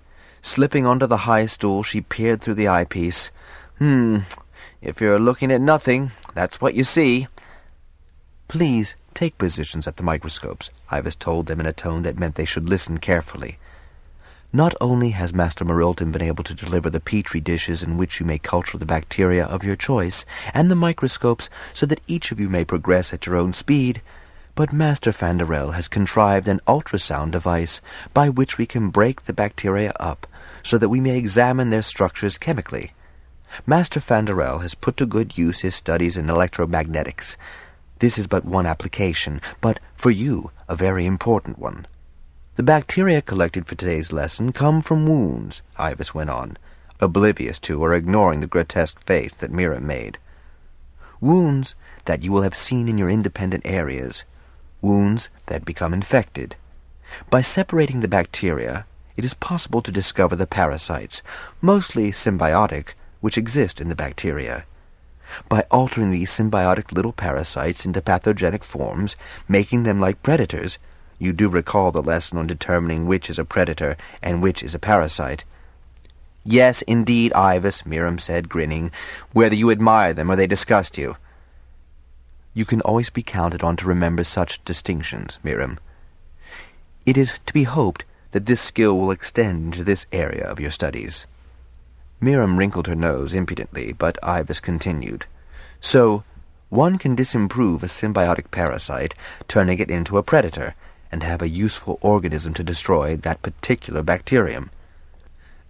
Slipping onto the high stool, she peered through the eyepiece. If you're looking at nothing, that's what you see." "Please, take positions at the microscopes," AIVAS told them in a tone that meant they should listen carefully. "Not only has Master Merilton been able to deliver the Petri dishes in which you may culture the bacteria of your choice, and the microscopes so that each of you may progress at your own speed, but Master Fanderel has contrived an ultrasound device by which we can break the bacteria up so that we may examine their structures chemically. Master Fanderel has put to good use his studies in electromagnetics. This is but one application, but for you, a very important one. The bacteria collected for today's lesson come from wounds," AIVAS went on, oblivious to or ignoring the grotesque face that Miriam made. "Wounds that you will have seen in your independent areas. Wounds that become infected. By separating the bacteria, it is possible to discover the parasites, mostly symbiotic, which exist in the bacteria. By altering these symbiotic little parasites into pathogenic forms, making them like predators— you do recall the lesson on determining which is a predator and which is a parasite." "Yes, indeed, AIVAS," Miriam said, grinning, "whether you admire them or they disgust you." "You can always be counted on to remember such distinctions, Miriam. It is to be hoped that this skill will extend into this area of your studies." Miriam wrinkled her nose impudently, but AIVAS continued. So, one can disimprove a symbiotic parasite, turning it into a predator, and have a useful organism to destroy that particular bacterium.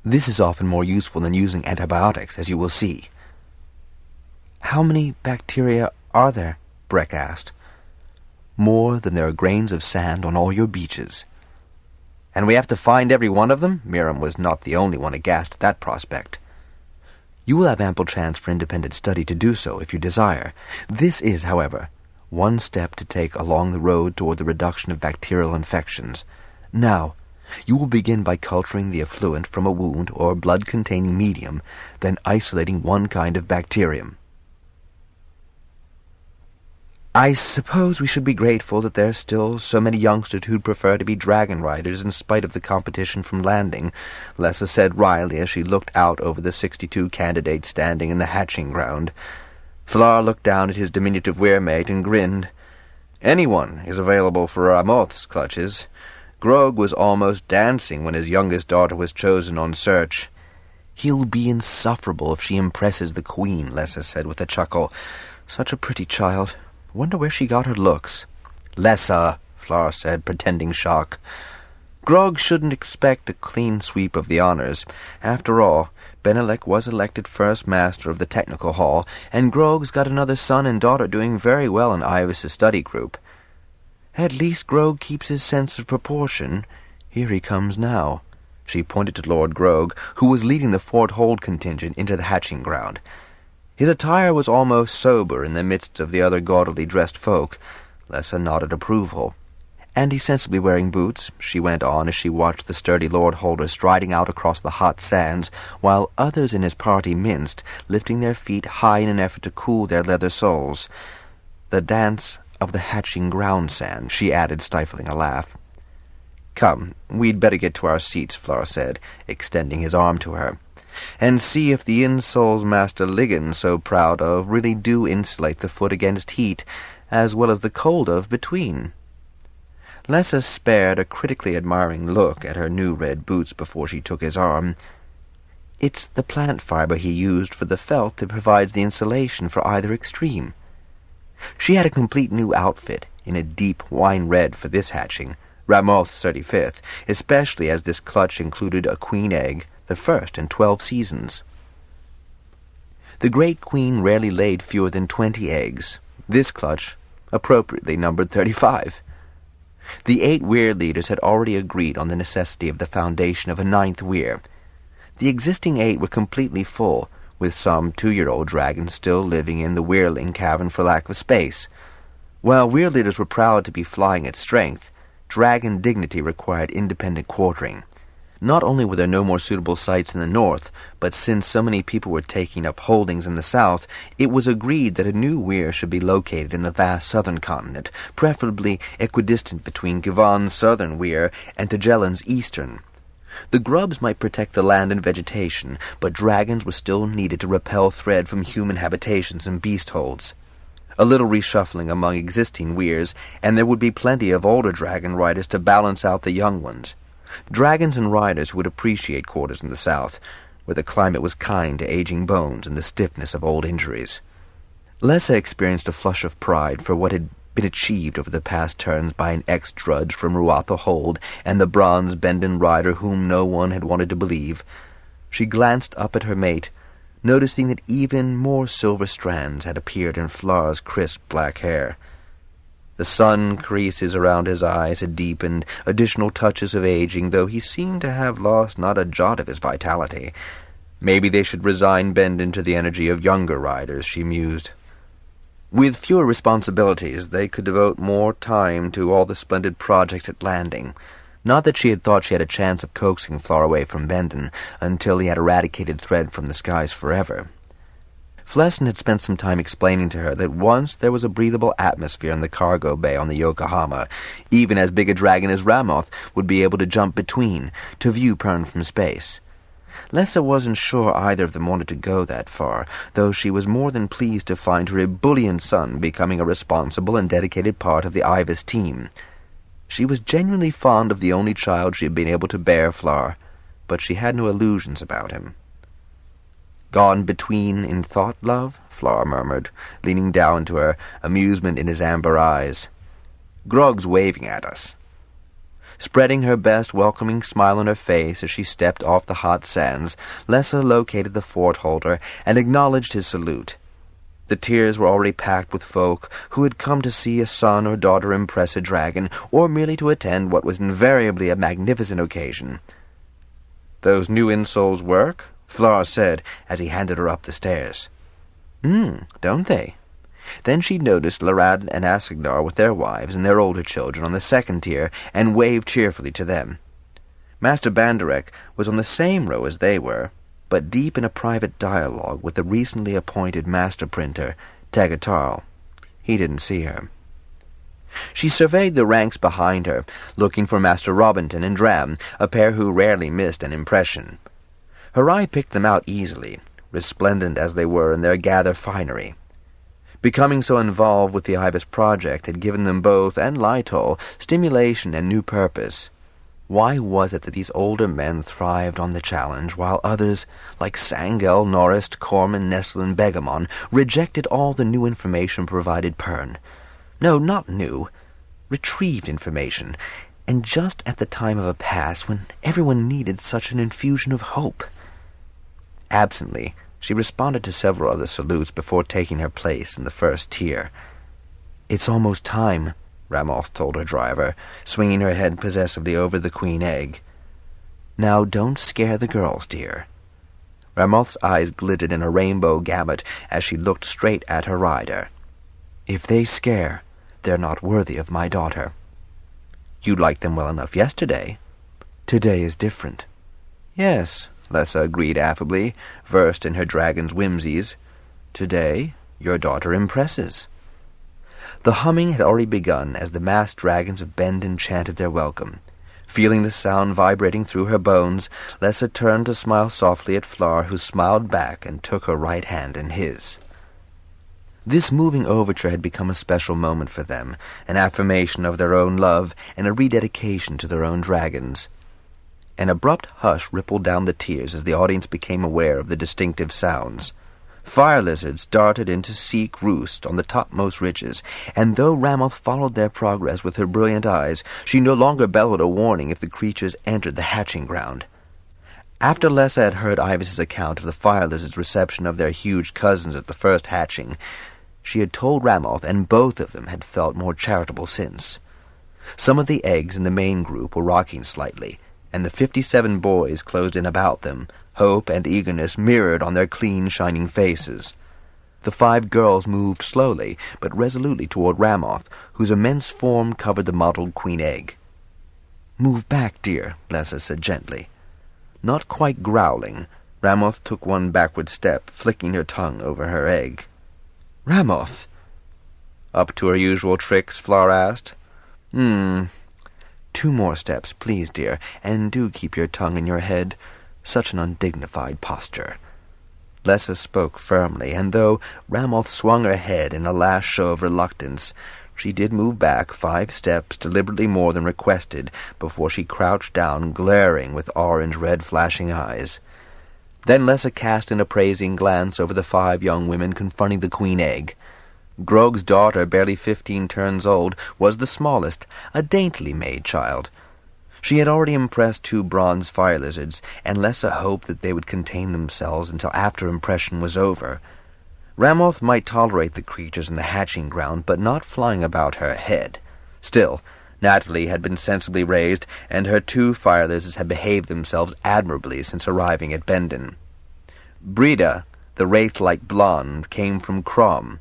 This is often more useful than using antibiotics, as you will see. How many bacteria are there? Breck asked. More than there are grains of sand on all your beaches. And we have to find every one of them? Miriam was not the only one aghast at that prospect. You will have ample chance for independent study to do so if you desire. This is, however, one step to take along the road toward the reduction of bacterial infections. Now, you will begin by culturing the effluent from a wound or blood-containing medium, then isolating one kind of bacterium. I suppose we should be grateful that there are still so many youngsters who'd prefer to be Dragonriders in spite of the competition from landing, Lessa said wryly as she looked out over the 62 candidates standing in the hatching ground. Flar looked down at his diminutive weirmate and grinned. Anyone is available for Ramoth's clutches. Grog was almost dancing when his youngest daughter was chosen on search. He'll be insufferable if she impresses the Queen, Lessa said with a chuckle. Such a pretty child. Wonder where she got her looks. Lessa, Flar said, pretending shock. Grog shouldn't expect a clean sweep of the honors. After all, Benelek was elected first master of the technical hall, and Grog's got another son and daughter doing very well in AIVAS' study group. At least Grog keeps his sense of proportion. Here he comes now. She pointed to Lord Grog, who was leading the Fort Hold contingent into the hatching ground. His attire was almost sober in the midst of the other gaudily dressed folk. Lessa nodded approval. And he's sensibly wearing boots, she went on as she watched the sturdy Lord Holder striding out across the hot sands, while others in his party minced, lifting their feet high in an effort to cool their leather soles. The dance of the hatching ground sand, she added, stifling a laugh. Come, we'd better get to our seats, Flar said, extending his arm to her, and see if the insoles Master Liggin's so proud of really do insulate the foot against heat, as well as the cold of between. Lessa spared a critically admiring look at her new red boots before she took his arm. It's the plant fiber he used for the felt that provides the insulation for either extreme. She had a complete new outfit, in a deep wine red for this hatching, Ramoth's 35th, especially as this clutch included a queen egg, the first in 12 seasons. The great queen rarely laid fewer than 20 eggs. This clutch appropriately numbered 35. The 8 weir leaders had already agreed on the necessity of the foundation of a 9th weir. The existing 8 were completely full, with some 2-year-old dragons still living in the weirling cavern for lack of space. While weir leaders were proud to be flying at strength, dragon dignity required independent quartering. Not only were there no more suitable sites in the north, but since so many people were taking up holdings in the south, it was agreed that a new weir should be located in the vast southern continent, preferably equidistant between Givon's southern weir and Tagellan's eastern. The grubs might protect the land and vegetation, but dragons were still needed to repel threat from human habitations and beast holds. A little reshuffling among existing weirs, and there would be plenty of older dragon riders to balance out the young ones. Dragons and riders would appreciate quarters in the south, where the climate was kind to aging bones and the stiffness of old injuries. Lessa experienced a flush of pride for what had been achieved over the past turns by an ex-drudge from Ruatha Hold and the bronze Bendon rider whom no one had wanted to believe. She glanced up at her mate, noticing that even more silver strands had appeared in Flar's crisp black hair. The sun creases around his eyes had deepened, additional touches of aging, though he seemed to have lost not a jot of his vitality. Maybe they should resign Bendon to the energy of younger riders, she mused. With fewer responsibilities, they could devote more time to all the splendid projects at Landing. Not that she had thought she had a chance of coaxing Flar away from Bendon until he had eradicated threat from the skies forever. Flesson had spent some time explaining to her that once there was a breathable atmosphere in the cargo bay on the Yokohama, even as big a dragon as Ramoth would be able to jump between, to view Pern from space. Lessa wasn't sure either of them wanted to go that far, though she was more than pleased to find her ebullient son becoming a responsible and dedicated part of the AIVAS team. She was genuinely fond of the only child she had been able to bear, Flar, but she had no illusions about him. "Gone between in thought, love?" Flora murmured, leaning down to her, amusement in his amber eyes. "Grog's waving at us." Spreading her best welcoming smile on her face as she stepped off the hot sands, Lessa located the fort holder and acknowledged his salute. The tiers were already packed with folk who had come to see a son or daughter impress a dragon, or merely to attend what was invariably a magnificent occasion. "Those new insoles work?" Flora said as he handed her up the stairs. Don't they?" Then she noticed Larad and Asignar with their wives and their older children on the second tier, and waved cheerfully to them. Master Banderek was on the same row as they were, but deep in a private dialogue with the recently appointed master printer, Tagatarl. He didn't see her. She surveyed the ranks behind her, looking for Master Robinton and Dram, a pair who rarely missed an impression. Her eye picked them out easily, resplendent as they were in their gather finery. Becoming so involved with the AIVAS project had given them both, and Lytol, stimulation and new purpose. Why was it that these older men thrived on the challenge, while others, like Sangel, Norrist, Corman, Nestle, and Begamon, rejected all the new information provided Pern? No, not new. Retrieved information, and just at the time of a pass when everyone needed such an infusion of hope. Absently, she responded to several other salutes before taking her place in the first tier. "It's almost time," Ramoth told her driver, swinging her head possessively over the queen egg. "Now don't scare the girls, dear." Ramoth's eyes glittered in a rainbow gamut as she looked straight at her rider. "If they scare, they're not worthy of my daughter." "You liked them well enough yesterday." "Today is different." "Yes," Lessa agreed affably, versed in her dragon's whimsies. "Today, your daughter impresses." The humming had already begun as the masked dragons of Bendon chanted their welcome. Feeling the sound vibrating through her bones, Lessa turned to smile softly at Flar, who smiled back and took her right hand in his. This moving overture had become a special moment for them, an affirmation of their own love and a rededication to their own dragons. An abrupt hush rippled down the tiers as the audience became aware of the distinctive sounds. Fire lizards darted in to seek roost on the topmost ridges, and though Ramoth followed their progress with her brilliant eyes, she no longer bellowed a warning if the creatures entered the hatching ground. After Lessa had heard Ivas's account of the fire lizards' reception of their huge cousins at the first hatching, she had told Ramoth, and both of them had felt more charitable since. Some of the eggs in the main group were rocking slightly, and the 57 boys closed in about them, hope and eagerness mirrored on their clean, shining faces. The 5 girls moved slowly, but resolutely toward Ramoth, whose immense form covered the mottled queen egg. "Move back, dear," Lessa said gently. Not quite growling, Ramoth took one backward step, flicking her tongue over her egg. "Ramoth!" "Up to her usual tricks?" Flar asked. 2 more steps, please, dear, and do keep your tongue in your head. Such an undignified posture." Lessa spoke firmly, and though Ramoth swung her head in a last show of reluctance, she did move back 5 steps, deliberately more than requested, before she crouched down, glaring with orange-red flashing eyes. Then Lessa cast an appraising glance over the 5 young women confronting the queen egg. Grog's daughter, barely 15 turns old, was the smallest, a daintily made child. She had already impressed 2 bronze fire lizards, and Lessa hoped that they would contain themselves until after impression was over. Ramoth might tolerate the creatures in the hatching ground, but not flying about her head. Still, Natalie had been sensibly raised, and her 2 fire lizards had behaved themselves admirably since arriving at Bendon. Breda, the wraith-like blonde, came from Crom.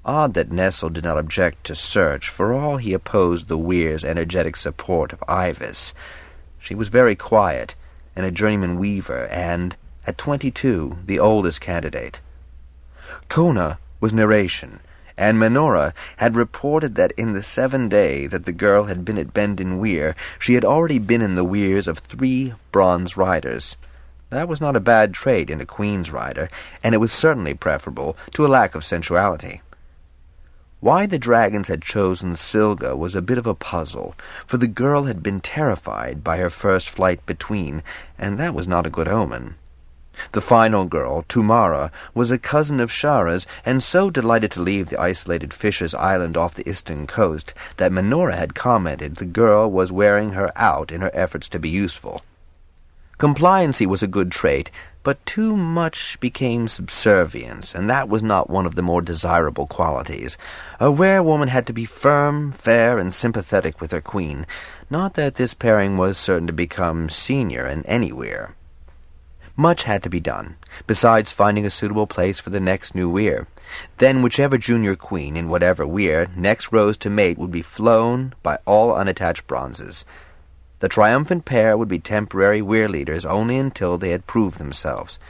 Odd that Nestle did not object to search, for all he opposed the Weyrs' energetic support of AIVAS. She was very quiet, and a journeyman weaver, and, at 22, the oldest candidate. Kona was narration, and Menora had reported that in the 7 day that the girl had been at Bendon Weir, she had already been in the weirs of 3 bronze riders. That was not a bad trait in a queen's rider, and it was certainly preferable to a lack of sensuality. Why the dragons had chosen Silga was a bit of a puzzle, for the girl had been terrified by her first flight between, and that was not a good omen. The final girl, Tumara, was a cousin of Shara's, and so delighted to leave the isolated fisher's island off the eastern coast that Minora had commented the girl was wearing her out in her efforts to be useful. Compliancy was a good trait, but too much became subservience, and that was not one of the more desirable qualities. A werewoman had to be firm, fair, and sympathetic with her queen, not that this pairing was certain to become senior in any weir. Much had to be done, besides finding a suitable place for the next new weir. Then whichever junior queen, in whatever weir, next rose to mate would be flown by all unattached bronzes. The triumphant pair would be temporary weir leaders only until they had proved themselves.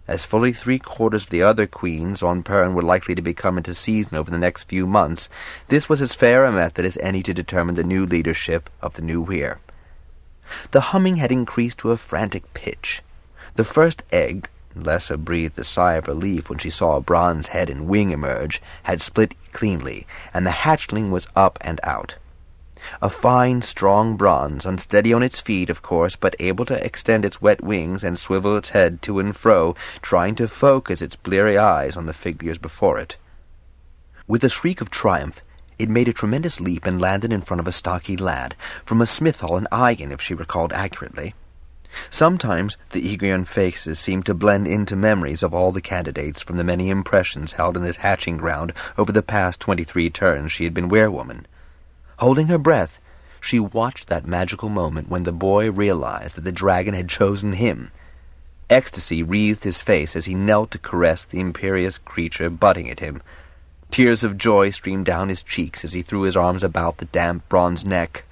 As fully 3/4 of the other queens on Pern were likely to become into season over the next few months, this was as fair a method as any to determine the new leadership of the new weir. The humming had increased to a frantic pitch. The first egg, Lessa breathed a sigh of relief when she saw a bronze head and wing emerge, had split cleanly, and the hatchling was up and out. A fine, strong bronze, unsteady on its feet, of course, but able to extend its wet wings and swivel its head to and fro, trying to focus its bleary eyes on the figures before it. With a shriek of triumph, it made a tremendous leap and landed in front of a stocky lad, from a smith hall in Eigen, if she recalled accurately. Sometimes the eager young faces seemed to blend into memories of all the candidates from the many impressions held in this hatching ground over the past 23 turns she had been werewoman. Holding her breath, she watched that magical moment when the boy realized that the dragon had chosen him. Ecstasy wreathed his face as he knelt to caress the imperious creature butting at him. Tears of joy streamed down his cheeks as he threw his arms about the damp bronze neck.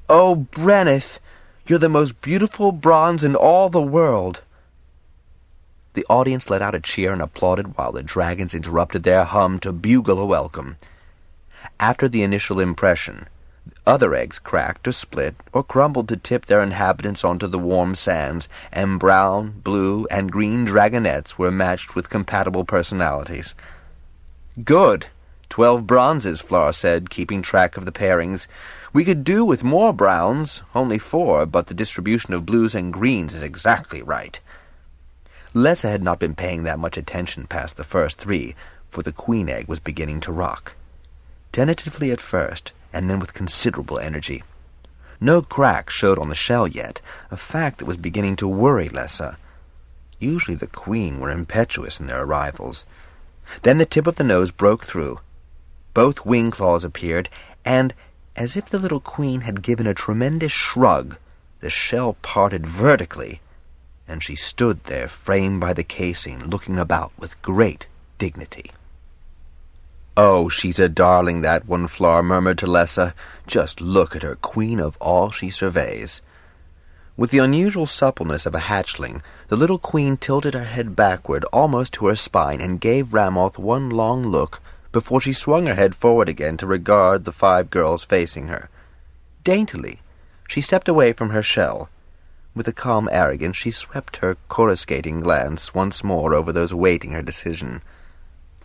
"Oh, Brenneth! You're the most beautiful bronze in all the world!" The audience let out a cheer and applauded while the dragons interrupted their hum to bugle a welcome. After the initial impression, other eggs cracked or split or crumbled to tip their inhabitants onto the warm sands, and brown, blue, and green dragonettes were matched with compatible personalities. "Good. 12 bronzes," Flora said, keeping track of the pairings. "We could do with more browns, only 4, but the distribution of blues and greens is exactly right." Lessa had not been paying that much attention past the first 3, for the queen egg was beginning to rock. Tentatively at first, and then with considerable energy. No crack showed on the shell yet, a fact that was beginning to worry Lessa. Usually the queen were impetuous in their arrivals. Then the tip of the nose broke through. Both wing claws appeared, and, as if the little queen had given a tremendous shrug, the shell parted vertically, and she stood there framed by the casing, looking about with great dignity. "Oh, she's a darling, that one," Flora murmured to Lessa. "Just look at her, queen of all she surveys." With the unusual suppleness of a hatchling, the little queen tilted her head backward almost to her spine and gave Ramoth one long look before she swung her head forward again to regard the 5 girls facing her. Daintily, she stepped away from her shell. With a calm arrogance, she swept her coruscating glance once more over those awaiting her decision.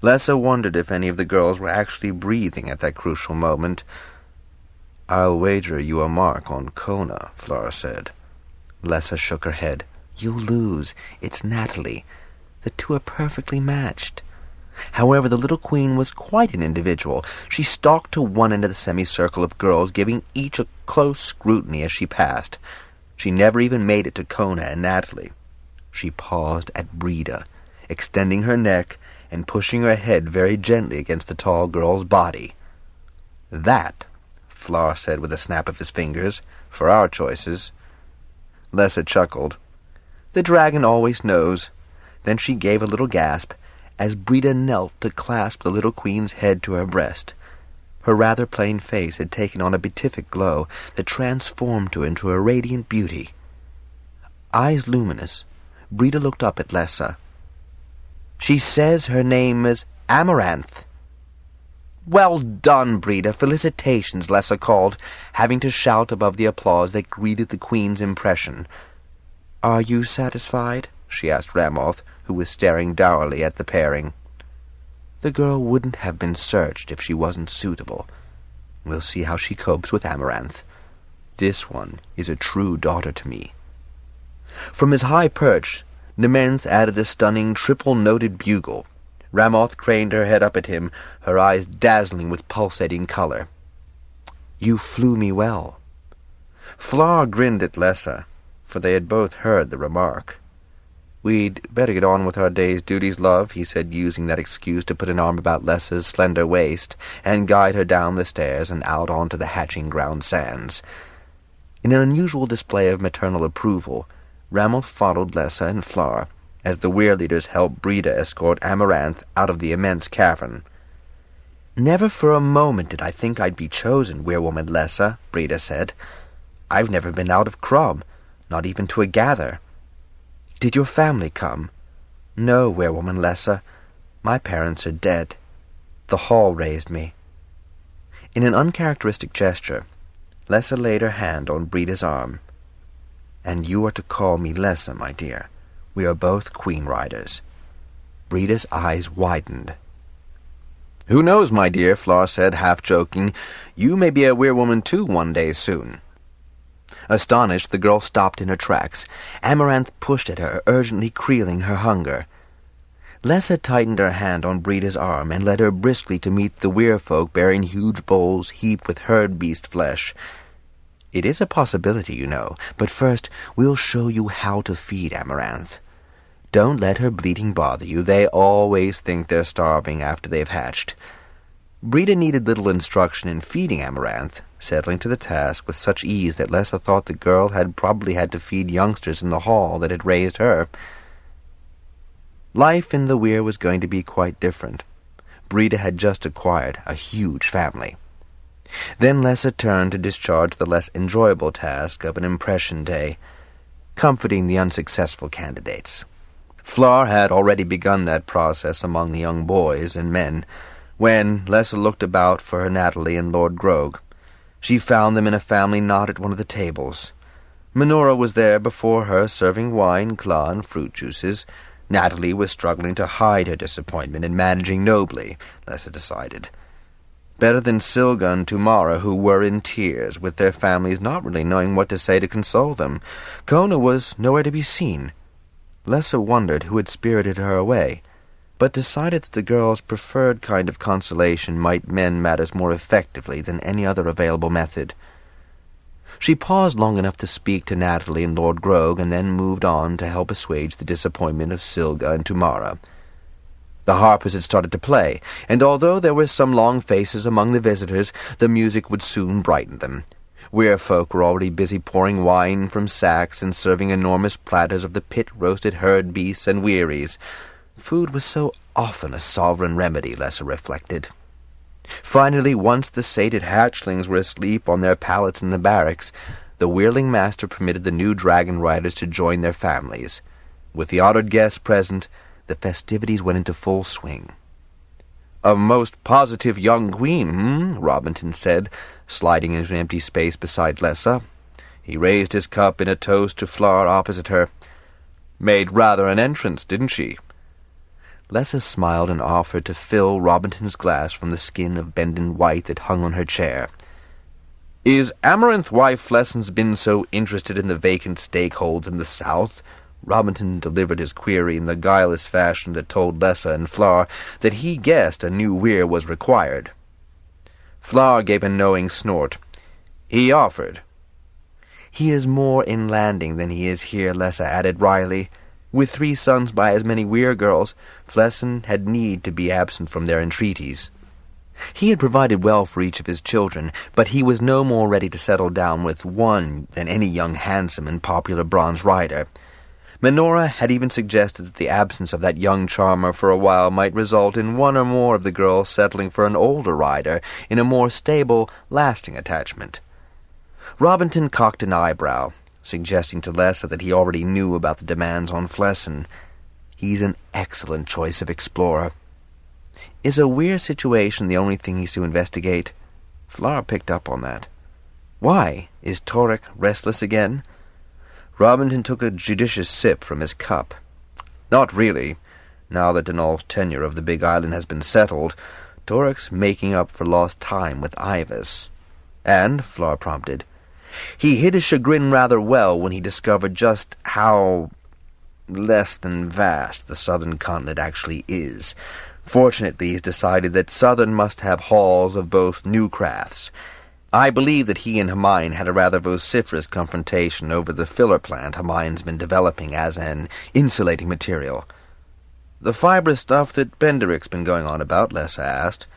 Lessa wondered if any of the girls were actually breathing at that crucial moment. "I'll wager you a mark on Kona," Flora said. Lessa shook her head. "You lose. It's Natalie. The 2 are perfectly matched." However, the little queen was quite an individual. She stalked to one end of the semicircle of girls, giving each a close scrutiny as she passed. She never even made it to Kona and Natalie. She paused at Breda, extending her neck and pushing her head very gently against the tall girl's body. "That," Flora said with a snap of his fingers, "for our choices." Lessa chuckled. "The dragon always knows." Then she gave a little gasp as Breda knelt to clasp the little queen's head to her breast. Her rather plain face had taken on a beatific glow that transformed her into a radiant beauty. Eyes luminous, Breda looked up at Lessa. "She says her name is Amaranth." "Well done, Breda. Felicitations," Lessa called, having to shout above the applause that greeted the queen's impression. "Are you satisfied?" she asked Ramoth, who was staring dourly at the pairing. "The girl wouldn't have been searched if she wasn't suitable. We'll see how she copes with Amaranth. This one is a true daughter to me." From his high perch, Nementh added a stunning triple-noted bugle. Ramoth craned her head up at him, her eyes dazzling with pulsating color. "You flew me well." Flar grinned at Lessa, for they had both heard the remark. "We'd better get on with our day's duties, love," he said, using that excuse to put an arm about Lessa's slender waist and guide her down the stairs and out onto the hatching ground sands. In an unusual display of maternal approval, Ramoth followed Lessa and Flar, as the weir-leaders helped Breda escort Amaranth out of the immense cavern. "Never for a moment did I think I'd be chosen, weirwoman Lessa," Breda said. "I've never been out of Crom, not even to a gather. Did your family come?" "No, weirwoman Lessa. My parents are dead. The Hall raised me." In an uncharacteristic gesture, Lessa laid her hand on Breda's arm. "And you are to call me Lessa, my dear. We are both Queen Riders." Breda's eyes widened. "Who knows, my dear," Flar said, half-joking. "You may be a weirwoman too one day soon." Astonished, the girl stopped in her tracks. Amaranth pushed at her, urgently creeling her hunger. Lessa tightened her hand on Breda's arm and led her briskly to meet the weir-folk bearing huge bowls heaped with herd-beast flesh. "It is a possibility, you know, but first we'll show you how to feed Amaranth. Don't let her bleating bother you. They always think they're starving after they've hatched." Breda needed little instruction in feeding Amaranth, settling to the task with such ease that Lessa thought the girl had probably had to feed youngsters in the hall that had raised her. Life in the weir was going to be quite different. Breda had just acquired a huge family. Then Lessa turned to discharge the less enjoyable task of an impression day, comforting the unsuccessful candidates. Flar had already begun that process among the young boys and men, when Lessa looked about for her Natalie and Lord Grog. She found them in a family knot at one of the tables. Minora was there before her, serving wine, claw, and fruit juices. Natalie was struggling to hide her disappointment and managing nobly, Lessa decided. Better than Silga and Tumara, who were in tears, with their families not really knowing what to say to console them. Kona was nowhere to be seen. Lessa wondered who had spirited her away, but decided that the girl's preferred kind of consolation might mend matters more effectively than any other available method. She paused long enough to speak to Natalie and Lord Grog, and then moved on to help assuage the disappointment of Silga and Tumara. The harpers had started to play, and although there were some long faces among the visitors, the music would soon brighten them. Weir-folk were already busy pouring wine from sacks and serving enormous platters of the pit-roasted herd beasts and wearies. Food was so often a sovereign remedy, Lessa reflected. Finally, once the sated hatchlings were asleep on their pallets in the barracks, the whirling master permitted the new Dragonriders to join their families. With the honored guests present, the festivities went into full swing. "A most positive young queen, Robinson said, sliding into an empty space beside Lessa. He raised his cup in a toast to Flar opposite her. "Made rather an entrance, didn't she?" Lessa smiled and offered to fill Robinson's glass from the skin of Bendon White that hung on her chair. "Is Amaranth why Flesson's been so interested in the vacant stakeholds in the south?" Robinson delivered his query in the guileless fashion that told Lessa and Flar that he guessed a new weir was required. Flar gave a knowing snort. "He offered." "He is more in Landing than he is here," Lessa added wryly. With 3 sons by as many weir girls, Flesson had need to be absent from their entreaties. He had provided well for each of his children, but he was no more ready to settle down with one than any young handsome and popular bronze rider. Minora had even suggested that the absence of that young charmer for a while might result in one or more of the girls settling for an older rider in a more stable, lasting attachment. Robinson cocked an eyebrow, suggesting to Lessa that he already knew about the demands on Flesson. He's an excellent choice of explorer. Is a weir situation the only thing he's to investigate? Flar picked up on that. Why? Is Torek restless again? Robinson took a judicious sip from his cup. Not really. Now that Denal's tenure of the Big Island has been settled, Torek's making up for lost time with AIVAS. And, Flar prompted, he hid his chagrin rather well when he discovered just how less than vast the southern continent actually is. Fortunately, he's decided that southern must have halls of both new crafts. I believe that he and Hermione had a rather vociferous confrontation over the filler plant Hermione's been developing as an insulating material. The fibrous stuff that Benderick's been going on about, Lessa asked.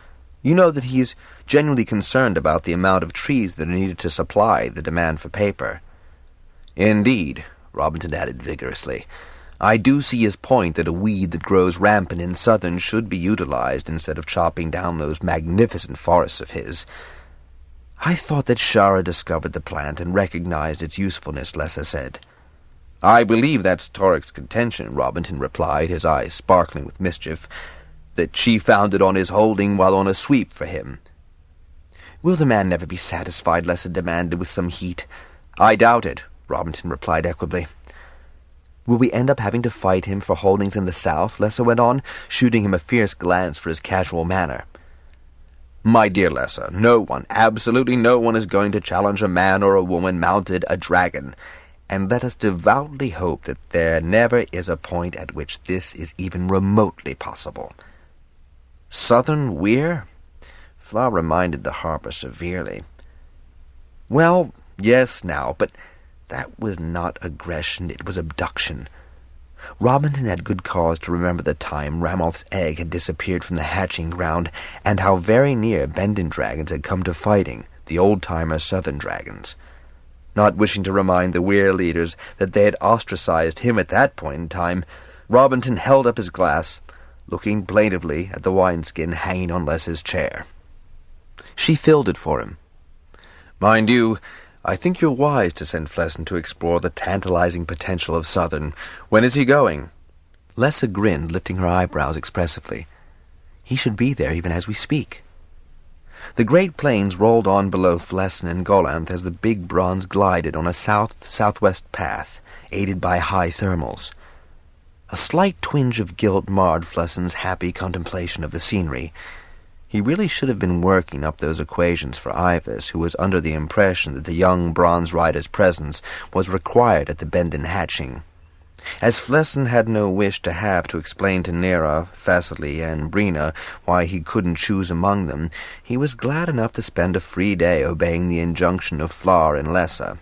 You know that he's genuinely concerned about the amount of trees that are needed to supply the demand for paper. Indeed, Robinson added vigorously. I do see his point that a weed that grows rampant in southern should be utilized instead of chopping down those magnificent forests of his. I thought that Shara discovered the plant and recognized its usefulness, Lessa said. I believe that's Torik's contention, Robinson replied, his eyes sparkling with mischief, that she found it on his holding while on a sweep for him. Will the man never be satisfied, Lessa demanded with some heat. I doubt it, Robinson replied equably. Will we end up having to fight him for holdings in the south? Lessa went on, shooting him a fierce glance for his casual manner. My dear Lessa, no one, absolutely no one is going to challenge a man or a woman mounted a dragon, and let us devoutly hope that there never is a point at which this is even remotely possible. Southern Weir? Fla reminded the harper severely. Well, yes now, but that was not aggression, it was abduction. Robinson had good cause to remember the time Ramoth's egg had disappeared from the hatching ground, and how very near Bendon dragons had come to fighting, the old-timer southern dragons. Not wishing to remind the Weir leaders that they had ostracized him at that point in time, Robinson held up his glass, looking plaintively at the wineskin hanging on Lessa's chair. She filled it for him. Mind you, I think you're wise to send Flesson to explore the tantalizing potential of southern. When is he going? Lessa grinned, lifting her eyebrows expressively. He should be there even as we speak. The great plains rolled on below Flesson and Golanth as the big bronze glided on a south-southwest path, aided by high thermals. A slight twinge of guilt marred Flesson's happy contemplation of the scenery. He really should have been working up those equations for AIVAS, who was under the impression that the young bronze rider's presence was required at the Bendon hatching. As Flesson had no wish to have to explain to Nera, Thessaly, and Brina why he couldn't choose among them, he was glad enough to spend a free day obeying the injunction of Flar and Lessa.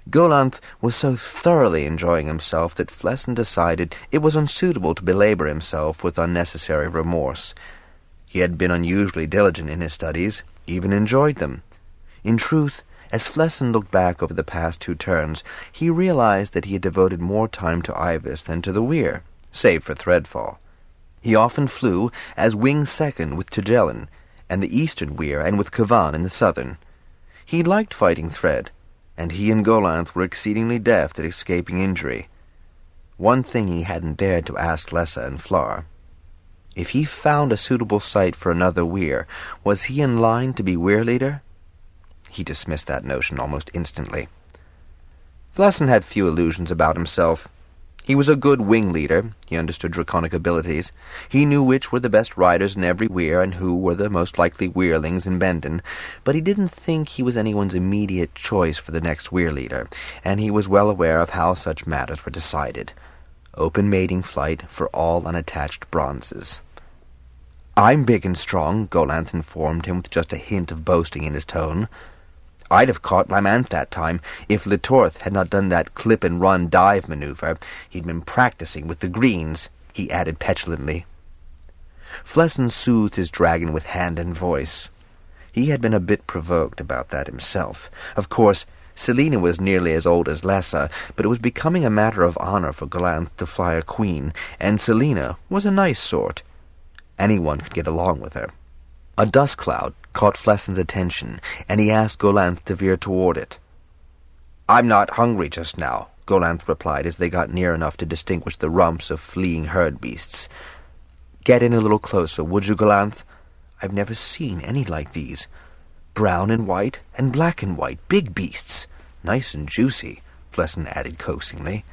Golanth was so thoroughly enjoying himself that Flesson decided it was unsuitable to belabor himself with unnecessary remorse. He had been unusually diligent in his studies, even enjoyed them. In truth, as Flesson looked back over the past 2 turns, he realized that he had devoted more time to AIVAS than to the Weir, save for Threadfall. He often flew as wing second with Tjellen and the eastern Weir and with Kavan in the southern. He liked fighting Thread, and he and Golanth were exceedingly deft at escaping injury. One thing he hadn't dared to ask Lessa and Flar. If he found a suitable site for another Weir, was he in line to be Weir leader? He dismissed that notion almost instantly. Flesson had few illusions about himself. He was a good wing leader. He understood draconic abilities. He knew which were the best riders in every Weir and who were the most likely Weirlings in Bendon, but he didn't think he was anyone's immediate choice for the next Weir leader, and he was well aware of how such matters were decided. Open mating flight for all unattached bronzes. I'm big and strong, Golanth informed him with just a hint of boasting in his tone. I'd have caught Lymanth that time if Litorth had not done that clip-and-run dive maneuver. He'd been practicing with the greens, he added petulantly. Flesson soothed his dragon with hand and voice. He had been a bit provoked about that himself. Of course, Selena was nearly as old as Lessa, but it was becoming a matter of honor for Golanth to fly a queen, and Selena was a nice sort. Anyone could get along with her. A dust cloud caught Flesson's attention, and he asked Golanth to veer toward it. I'm not hungry just now, Golanth replied as they got near enough to distinguish the rumps of fleeing herd beasts. Get in a little closer, would you, Golanth? I've never seen any like these. Brown and white, and black and white, big beasts. Nice and juicy, Flesson added coaxingly.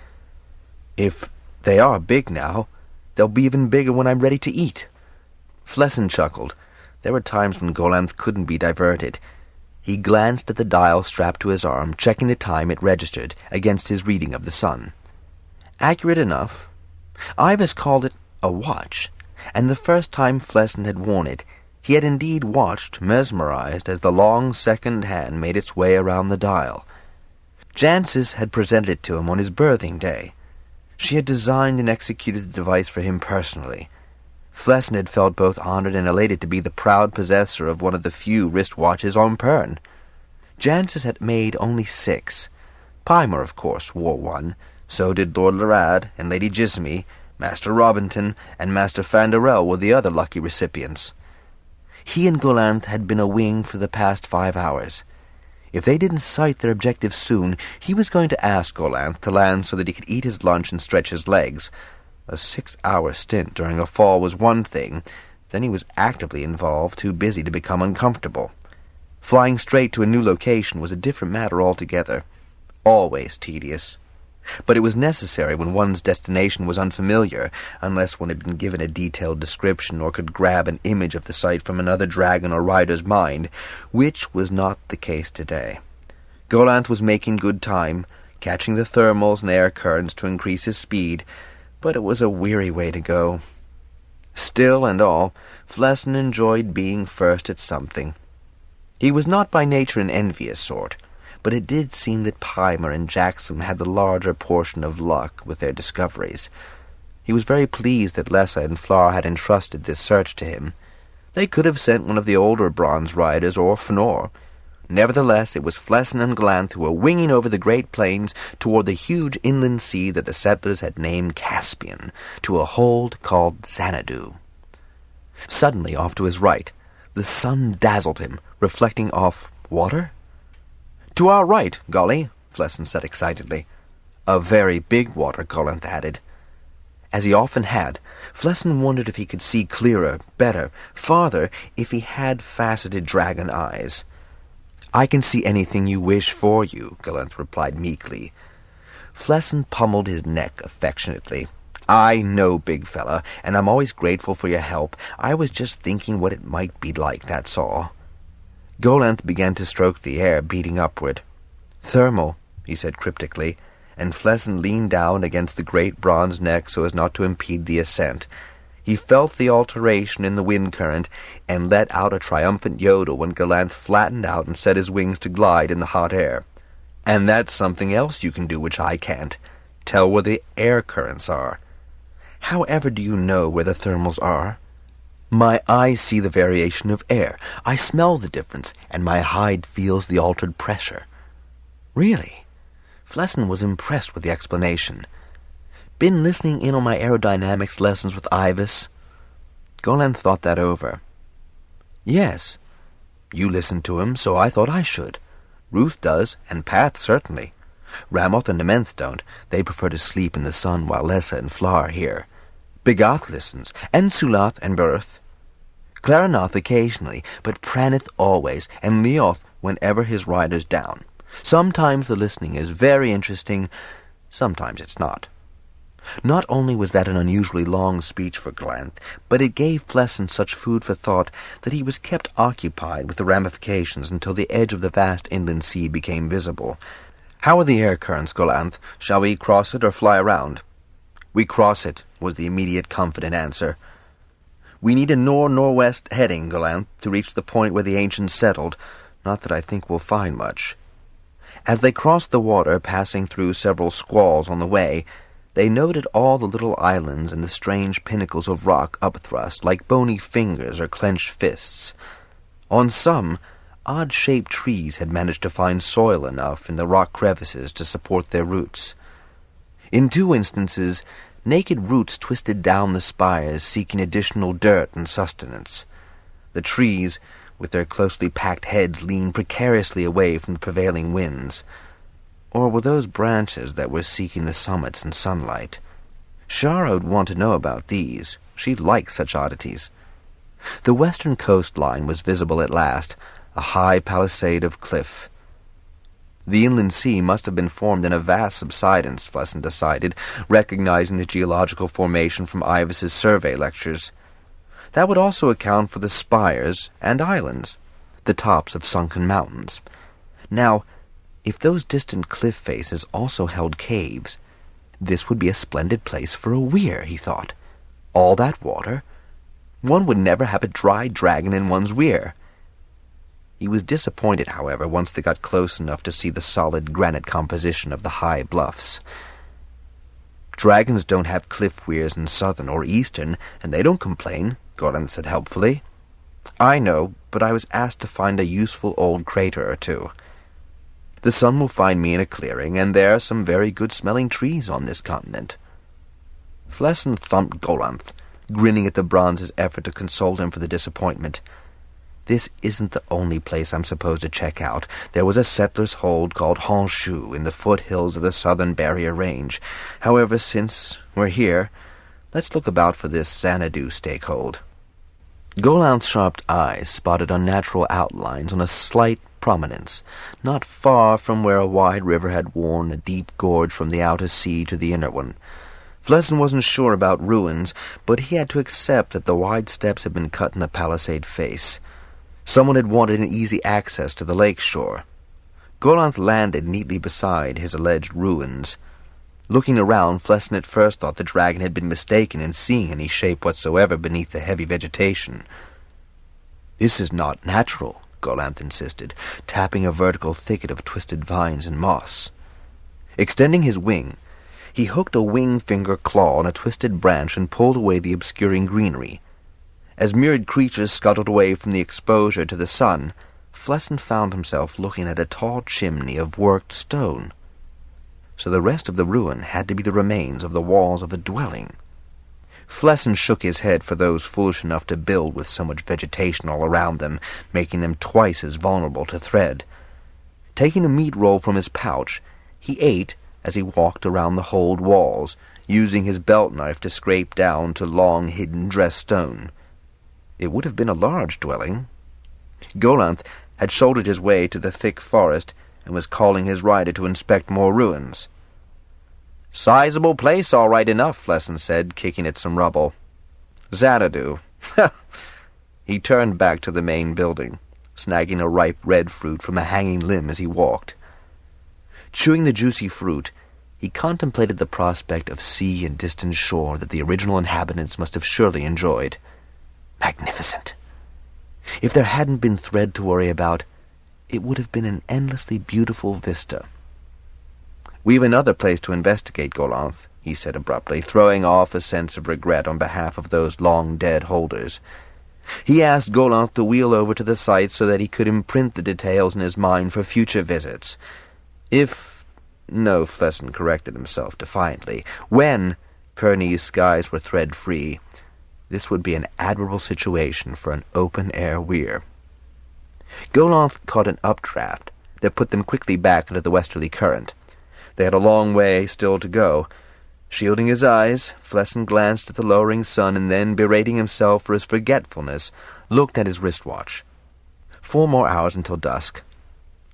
If they are big now, they'll be even bigger when I'm ready to eat. Flesson chuckled. There were times when Golanth couldn't be diverted. He glanced at the dial strapped to his arm, checking the time it registered against his reading of the sun. Accurate enough. AIVAS called it a watch, and the first time Flesson had worn it, he had indeed watched, mesmerized, as the long second hand made its way around the dial. Jancis had presented it to him on his birthing day. She had designed and executed the device for him personally. Flesson had felt both honored and elated to be the proud possessor of one of the few wristwatches on Pern. Jancis had made only 6. Pymer, of course, wore one. So did Lord Lerad and Lady Gismy. Master Robinton and Master Fanderel were the other lucky recipients. He and Golanth had been a wing for the past 5 hours. If they didn't sight their objective soon, he was going to ask Golanth to land so that he could eat his lunch and stretch his legs. A 6-hour stint during a fall was one thing. Then he was actively involved, too busy to become uncomfortable. Flying straight to a new location was a different matter altogether. Always tedious. But it was necessary when one's destination was unfamiliar, unless one had been given a detailed description or could grab an image of the site from another dragon or rider's mind, which was not the case today. Golanth was making good time, catching the thermals and air currents to increase his speed, but it was a weary way to go. Still and all, Flesson enjoyed being first at something. He was not by nature an envious sort, but it did seem that Pymer and Jackson had the larger portion of luck with their discoveries. He was very pleased that Lessa and Flar had entrusted this search to him. They could have sent one of the older bronze riders or Fënor. Nevertheless, it was Flesson and Golanth who were winging over the great plains toward the huge inland sea that the settlers had named Caspian, to a hold called Xanadu. Suddenly, off to his right, the sun dazzled him, reflecting off water. "To our right, golly," Flesson said excitedly. "A very big water," Golanth added. As he often had, Flesson wondered if he could see clearer, better, farther, if he had faceted dragon eyes. "I can see anything you wish for you," Golanth replied meekly. Flesson pummeled his neck affectionately. "I know, big fella, and I'm always grateful for your help. I was just thinking what it might be like, that's all." Golanth began to stroke the air, beating upward. "Thermal," he said cryptically, and Flesson leaned down against the great bronze neck so as not to impede the ascent. He felt the alteration in the wind current, and let out a triumphant yodel when Golanth flattened out and set his wings to glide in the hot air. "And that's something else you can do which I can't. Tell where the air currents are." "However do you know where the thermals are?" "My eyes see the variation of air. I smell the difference, and my hide feels the altered pressure." "Really?" Flesson was impressed with the explanation. "Been listening in on my aerodynamics lessons with AIVAS?" Golanth thought that over. "Yes. You listened to him, so I thought I should. Ruth does, and Path certainly. Ramoth and Nementh don't. They prefer to sleep in the sun while Lessa and Flar are here. Bigoth listens, and Sulath and Berth. Claranoth occasionally, but Pranith always, and Leoth whenever his rider's down. Sometimes the listening is very interesting, sometimes it's not." Not only was that an unusually long speech for Golanth, but it gave Flesson such food for thought that he was kept occupied with the ramifications until the edge of the vast inland sea became visible. "How are the air currents, Golanth? Shall we cross it or fly around?" "We cross it," was the immediate confident answer. "We need a nor-northwest heading, Golanth, to reach the point where the ancients settled. Not that I think we'll find much." As they crossed the water, passing through several squalls on the way, they noted all the little islands and the strange pinnacles of rock upthrust, like bony fingers or clenched fists. On some, odd-shaped trees had managed to find soil enough in the rock crevices to support their roots. In 2 instances, naked roots twisted down the spires, seeking additional dirt and sustenance. The trees, with their closely packed heads, leaned precariously away from the prevailing winds. Or were those branches that were seeking the summits and sunlight? Shara would want to know about these. She liked such oddities. The western coastline was visible at last, a high palisade of cliff. The inland sea must have been formed in a vast subsidence, Flesson decided, recognizing the geological formation from AIVAS's survey lectures. That would also account for the spires and islands, the tops of sunken mountains. Now, if those distant cliff faces also held caves, This would be a splendid place for a weir, he thought. All that water? One would never have a dry dragon in one's weir. He was disappointed, however, once they got close enough to see the solid granite composition of the high bluffs. Dragons don't have cliff weirs in southern or eastern, and they don't complain, Gordon said helpfully. I know, but I was asked to find a useful old crater or two. The sun will find me in a clearing, and there are some very good-smelling trees on this continent. Flessin thumped Golanth, grinning at the bronze's effort to console him for the disappointment. This isn't the only place I'm supposed to check out. There was a settler's hold called Honshu in the foothills of the southern barrier range. However, since we're here, let's look about for this Xanadu stakehold. Golanth's sharp eyes spotted unnatural outlines on a slight prominence, not far from where a wide river had worn a deep gorge from the outer sea to the inner one. Flessin wasn't sure about ruins, but he had to accept that the wide steps had been cut in the palisade face. Someone had wanted an easy access to the lake shore. Golanth landed neatly beside his alleged ruins. Looking around, Flessin at first thought the dragon had been mistaken in seeing any shape whatsoever beneath the heavy vegetation. "This is not natural," Golanth insisted, tapping a vertical thicket of twisted vines and moss. Extending his wing, he hooked a wing-finger claw on a twisted branch and pulled away the obscuring greenery. As myriad creatures scuttled away from the exposure to the sun, Flessin found himself looking at a tall chimney of worked stone. So the rest of the ruin had to be the remains of the walls of a dwelling. Flessin shook his head for those foolish enough to build with so much vegetation all around them, making them twice as vulnerable to threat. Taking a meat roll from his pouch, he ate as he walked around the hold walls, using his belt knife to scrape down to long hidden dressed stone. It would have been a large dwelling. Golanth had shouldered his way to the thick forest and was calling his rider to inspect more ruins. "Sizable place, all right enough," Flessin said, kicking at some rubble. "Xanadu." He turned back to the main building, snagging a ripe red fruit from a hanging limb as he walked. Chewing the juicy fruit, he contemplated the prospect of sea and distant shore that the original inhabitants must have surely enjoyed. Magnificent. If there hadn't been thread to worry about, it would have been an endlessly beautiful vista. "We've another place to investigate, Golanth," he said abruptly, throwing off a sense of regret on behalf of those long-dead holders. He asked Golanth to wheel over to the site so that he could imprint the details in his mind for future visits. No, Flessin corrected himself defiantly. When Pernese skies were thread-free, this would be an admirable situation for an open-air weir. Golanth caught an updraft that put them quickly back into the westerly current. They had a long way still to go. Shielding his eyes, Flessin glanced at the lowering sun and then, berating himself for his forgetfulness, looked at his wristwatch. 4 more hours until dusk.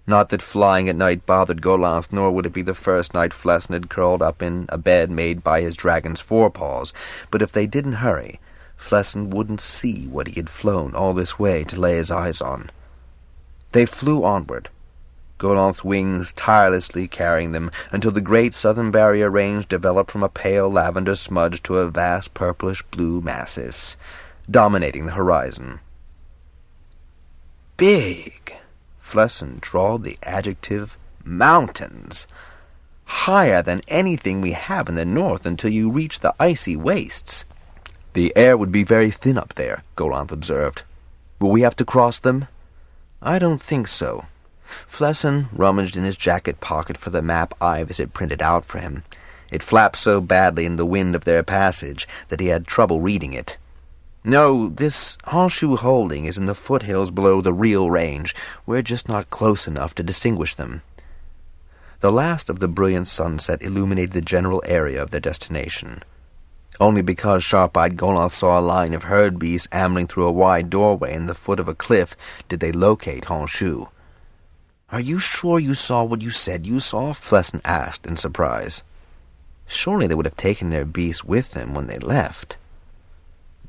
Not that flying at night bothered Golanth, nor would it be the first night Flessin had curled up in a bed made by his dragon's forepaws, but if they didn't hurry, Flessin wouldn't see what he had flown all this way to lay his eyes on. They flew onward, Golanth's wings tirelessly carrying them, until the great southern barrier range developed from a pale lavender smudge to a vast purplish-blue massif, dominating the horizon. Big! Flessin drawled the adjective mountains. Higher than anything we have in the north until you reach the icy wastes. "The air would be very thin up there," Golanth observed. "Will we have to cross them?" "I don't think so." Flessin rummaged in his jacket pocket for the map AIVAS had printed out for him. It flapped so badly in the wind of their passage that he had trouble reading it. "No, this Honshu holding is in the foothills below the real range. We're just not close enough to distinguish them." The last of the brilliant sunset illuminated the general area of their destination. Only because sharp-eyed Golanth saw a line of herd beasts ambling through a wide doorway in the foot of a cliff did they locate Honshu. "Are you sure you saw what you said you saw?" Flessin asked in surprise. Surely they would have taken their beasts with them when they left.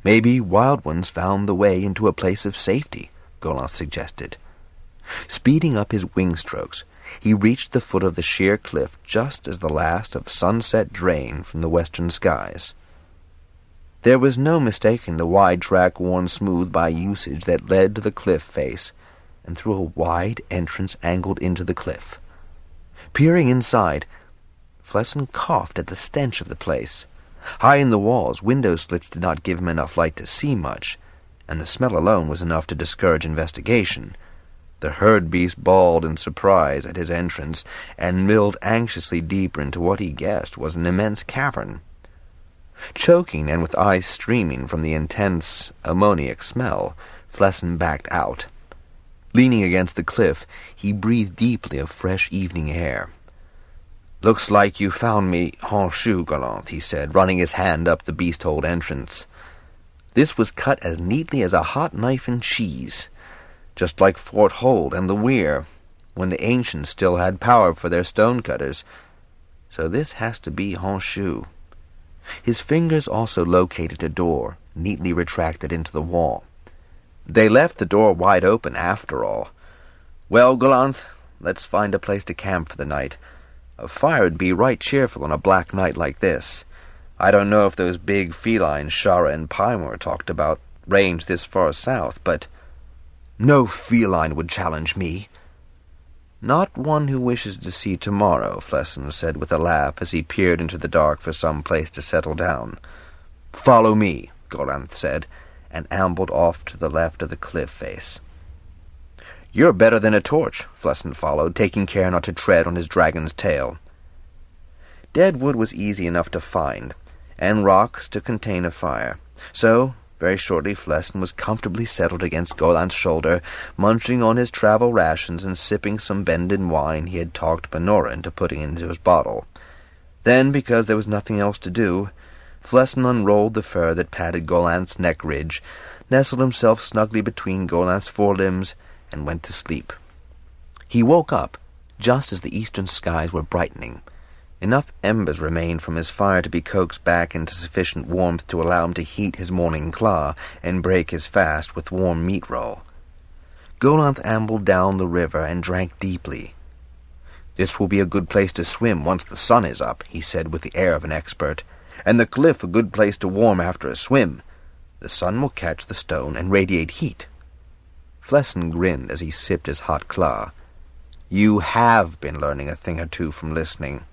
"Maybe wild ones found the way into a place of safety," Golanth suggested. Speeding up his wing strokes, He reached the foot of the sheer cliff just as the last of sunset drained from the western skies. There was no mistaking the wide track worn smooth by usage that led to the cliff face, and through a wide entrance angled into the cliff. Peering inside, Flesson coughed at the stench of the place. High in the walls, window slits did not give him enough light to see much, and the smell alone was enough to discourage investigation. The herd beast bawled in surprise at his entrance, and milled anxiously deeper into what he guessed was an immense cavern. Choking and with eyes streaming from the intense ammoniac smell, Flesson backed out. Leaning against the cliff, he breathed deeply of fresh evening air. "Looks like you found me hors-shoe, Gallant," he said, running his hand up the beast-hole entrance. This was cut as neatly as a hot knife in cheese, just like Fort Hold and the Weir, when the ancients still had power for their stone-cutters. So this has to be hors-shoe. His fingers also located a door, neatly retracted into the wall. They left the door wide open, after all. "Well, Gallant, let's find a place to camp for the night. A fire'd be right cheerful on a black night like this. I don't know if those big felines Shara and Pymor talked about range this far south, but—" "No feline would challenge me." "Not one who wishes to see tomorrow," Flesson said with a laugh as he peered into the dark for some place to settle down. "Follow me," Golanth said, and ambled off to the left of the cliff face. "You're better than a torch," Flesson followed, taking care not to tread on his dragon's tail. Dead wood was easy enough to find, and rocks to contain a fire, so very shortly Flesson was comfortably settled against Golanth's shoulder, munching on his travel rations and sipping some Bendon wine he had talked Benora into putting into his bottle. Then, because there was nothing else to do, Flesson unrolled the fur that padded Golanth's neck ridge, nestled himself snugly between Golanth's forelimbs, and went to sleep. He woke up just as the eastern skies were brightening. Enough embers remained from his fire to be coaxed back into sufficient warmth to allow him to heat his morning claw and break his fast with warm meat roll. Golanth ambled down the river and drank deeply. "This will be a good place to swim once the sun is up," he said with the air of an expert, "and the cliff a good place to warm after a swim. The sun will catch the stone and radiate heat." Flesson grinned as he sipped his hot claw. "You have been learning a thing or two from listening."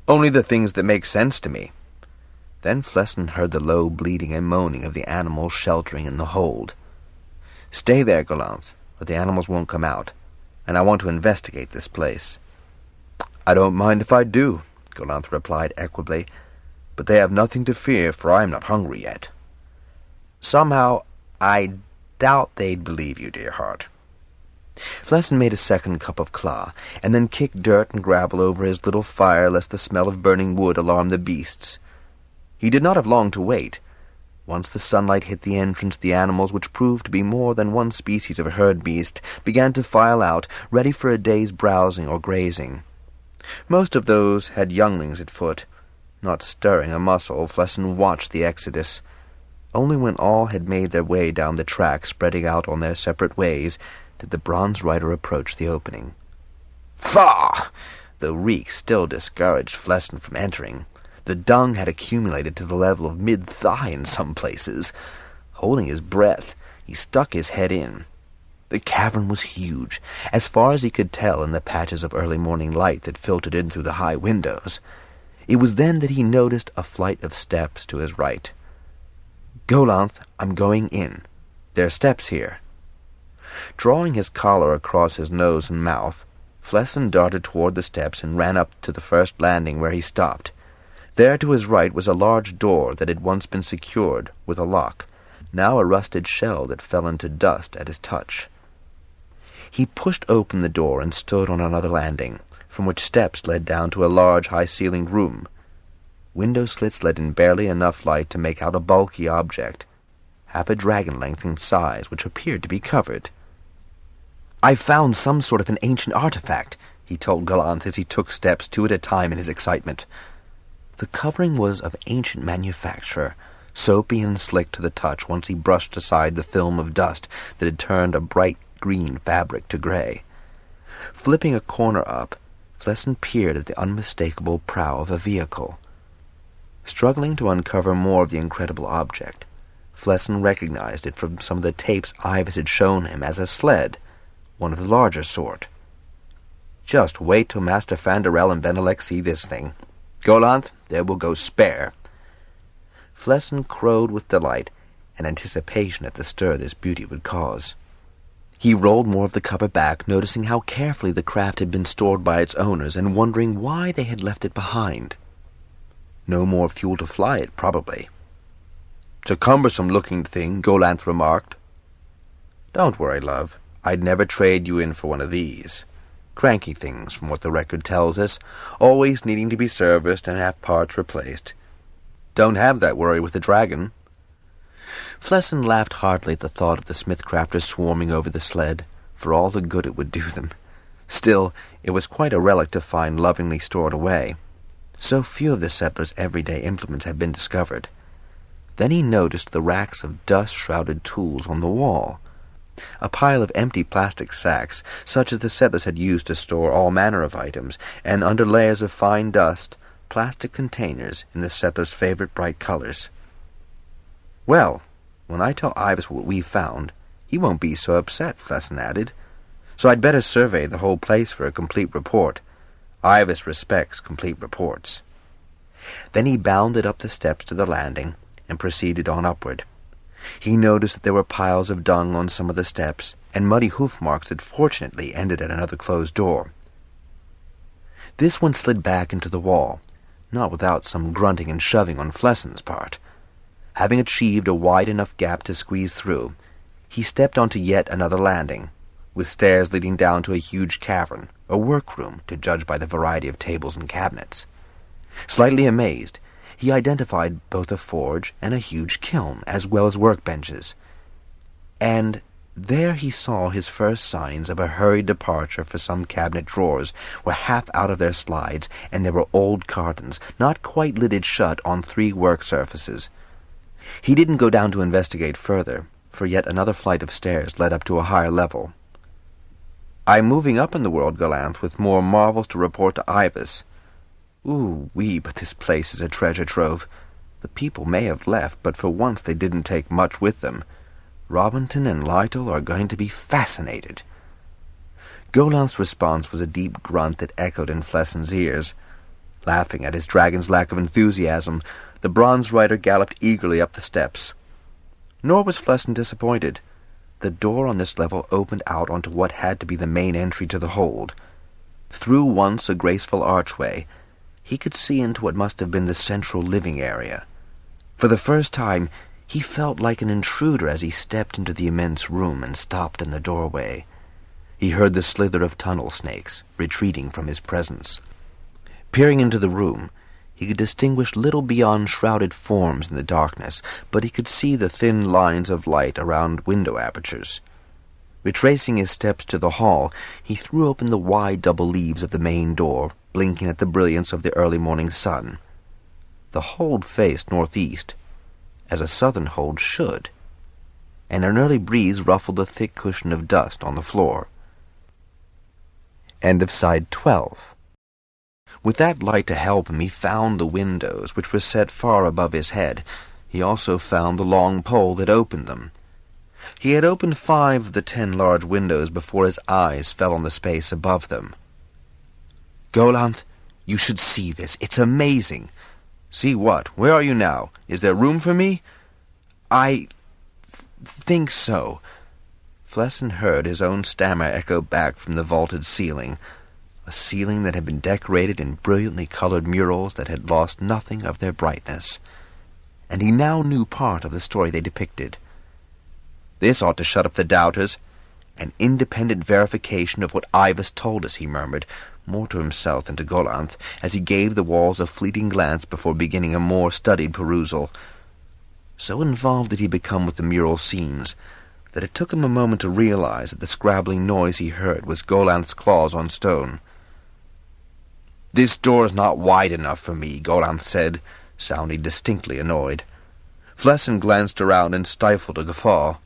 "Only the things that make sense to me." Then Flesson heard the low bleating and moaning of the animals sheltering in the hold. "Stay there, Golanth, or the animals won't come out, and I want to investigate this place." "I don't mind if I do," Golanth replied equably, "but they have nothing to fear, for I am not hungry yet." "Somehow, I doubt they'd believe you, dear heart." Flesson made a second cup of claw, and then kicked dirt and gravel over his little fire lest the smell of burning wood alarm the beasts. He did not have long to wait. Once the sunlight hit the entrance, the animals, which proved to be more than one species of herd beast, began to file out, ready for a day's browsing or grazing. Most of those had younglings at foot. Not stirring a muscle, Flesson watched the exodus. Only when all had made their way down the track, spreading out on their separate ways, did the bronze rider approach the opening. Faugh! The reek still discouraged Flesson from entering. The dung had accumulated to the level of mid-thigh in some places. Holding his breath, he stuck his head in. The cavern was huge, as far as he could tell in the patches of early morning light that filtered in through the high windows. It was then that he noticed a flight of steps to his right. "Golanth, I'm going in. There are steps here." Drawing his collar across his nose and mouth, Flesson darted toward the steps and ran up to the first landing, where he stopped. There to his right was a large door that had once been secured with a lock, now a rusted shell that fell into dust at his touch. He pushed open the door and stood on another landing, from which steps led down to a large, high-ceilinged room. Window slits let in barely enough light to make out a bulky object, half a dragon length in size, which appeared to be covered. "I've found some sort of an ancient artifact," he told Golanth as he took steps 2 at a time in his excitement. The covering was of ancient manufacture, soapy and slick to the touch once he brushed aside the film of dust that had turned a bright green fabric to gray. Flipping a corner up, Flesson peered at the unmistakable prow of a vehicle. Struggling to uncover more of the incredible object, Flesson recognized it from some of the tapes AIVAS had shown him as a sled, one of the larger sort. "Just wait till Master Fanderel and Benelek see this thing. Golanth, there will go spare." Flesson crowed with delight and anticipation at the stir this beauty would cause. He rolled more of the cover back, noticing how carefully the craft had been stored by its owners and wondering why they had left it behind. No more fuel to fly it, probably. "It's a cumbersome-looking thing," Golanth remarked. "Don't worry, love. I'd never trade you in for one of these. Cranky things, from what the record tells us, always needing to be serviced and have parts replaced. Don't have that worry with the Dragon." Flesson laughed heartily at the thought of the Smith-crafters swarming over the sled, for all the good it would do them. Still, it was quite a relic to find lovingly stored away. So few of the settlers' everyday implements had been discovered. Then he noticed the racks of dust-shrouded tools on the wall. A pile of empty plastic sacks, such as the settlers had used to store all manner of items, and under layers of fine dust, plastic containers in the settlers' favorite bright colors. "Well, when I tell AIVAS what we found, he won't be so upset," Flesson added. "So I'd better survey the whole place for a complete report. AIVAS respects complete reports." Then he bounded up the steps to the landing and proceeded on upward. He noticed that there were piles of dung on some of the steps, and muddy hoof marks that fortunately ended at another closed door. This one slid back into the wall, not without some grunting and shoving on Flesson's part. Having achieved a wide enough gap to squeeze through, he stepped onto yet another landing, with stairs leading down to a huge cavern, a workroom to judge by the variety of tables and cabinets. Slightly amazed, he identified both a forge and a huge kiln, as well as workbenches. And there he saw his first signs of a hurried departure, for some cabinet drawers were half out of their slides, and there were old cartons, not quite lidded shut, on 3 work surfaces. He didn't go down to investigate further, for yet another flight of stairs led up to a higher level. "I'm moving up in the world, Golanth, with more marvels to report to AIVAS. Ooh-wee, but this place is a treasure trove. The people may have left, but for once they didn't take much with them. Robinson and Lytle are going to be fascinated." Golanth's response was a deep grunt that echoed in Flesson's ears. Laughing at his dragon's lack of enthusiasm, the bronze rider galloped eagerly up the steps. Nor was Flesson disappointed. The door on this level opened out onto what had to be the main entry to the hold. Through once a graceful archway, he could see into what must have been the central living area. For the first time, he felt like an intruder as he stepped into the immense room and stopped in the doorway. He heard the slither of tunnel snakes, retreating from his presence. Peering into the room, he could distinguish little beyond shrouded forms in the darkness, but he could see the thin lines of light around window apertures. Retracing his steps to the hall, he threw open the wide double leaves of the main door, blinking at the brilliance of the early morning sun. The hold faced northeast, as a southern hold should, and an early breeze ruffled a thick cushion of dust on the floor. End of side 12. With that light to help him, he found the windows, which were set far above his head. He also found the long pole that opened them. He had opened 5 of the 10 large windows before his eyes fell on the space above them. "Golanth, you should see this. It's amazing." "See what? Where are you now? Is there room for me?" "I think so." Flesson heard his own stammer echo back from the vaulted ceiling, a ceiling that had been decorated in brilliantly colored murals that had lost nothing of their brightness. And he now knew part of the story they depicted. "This ought to shut up the doubters. An independent verification of what AIVAS told us," he murmured, more to himself than to Golanth, as he gave the walls a fleeting glance before beginning a more studied perusal. So involved did he become with the mural scenes that it took him a moment to realize that the scrabbling noise he heard was Golanth's claws on stone. "This door's not wide enough for me," Golanth said, sounding distinctly annoyed. Flesson glanced around and stifled a guffaw.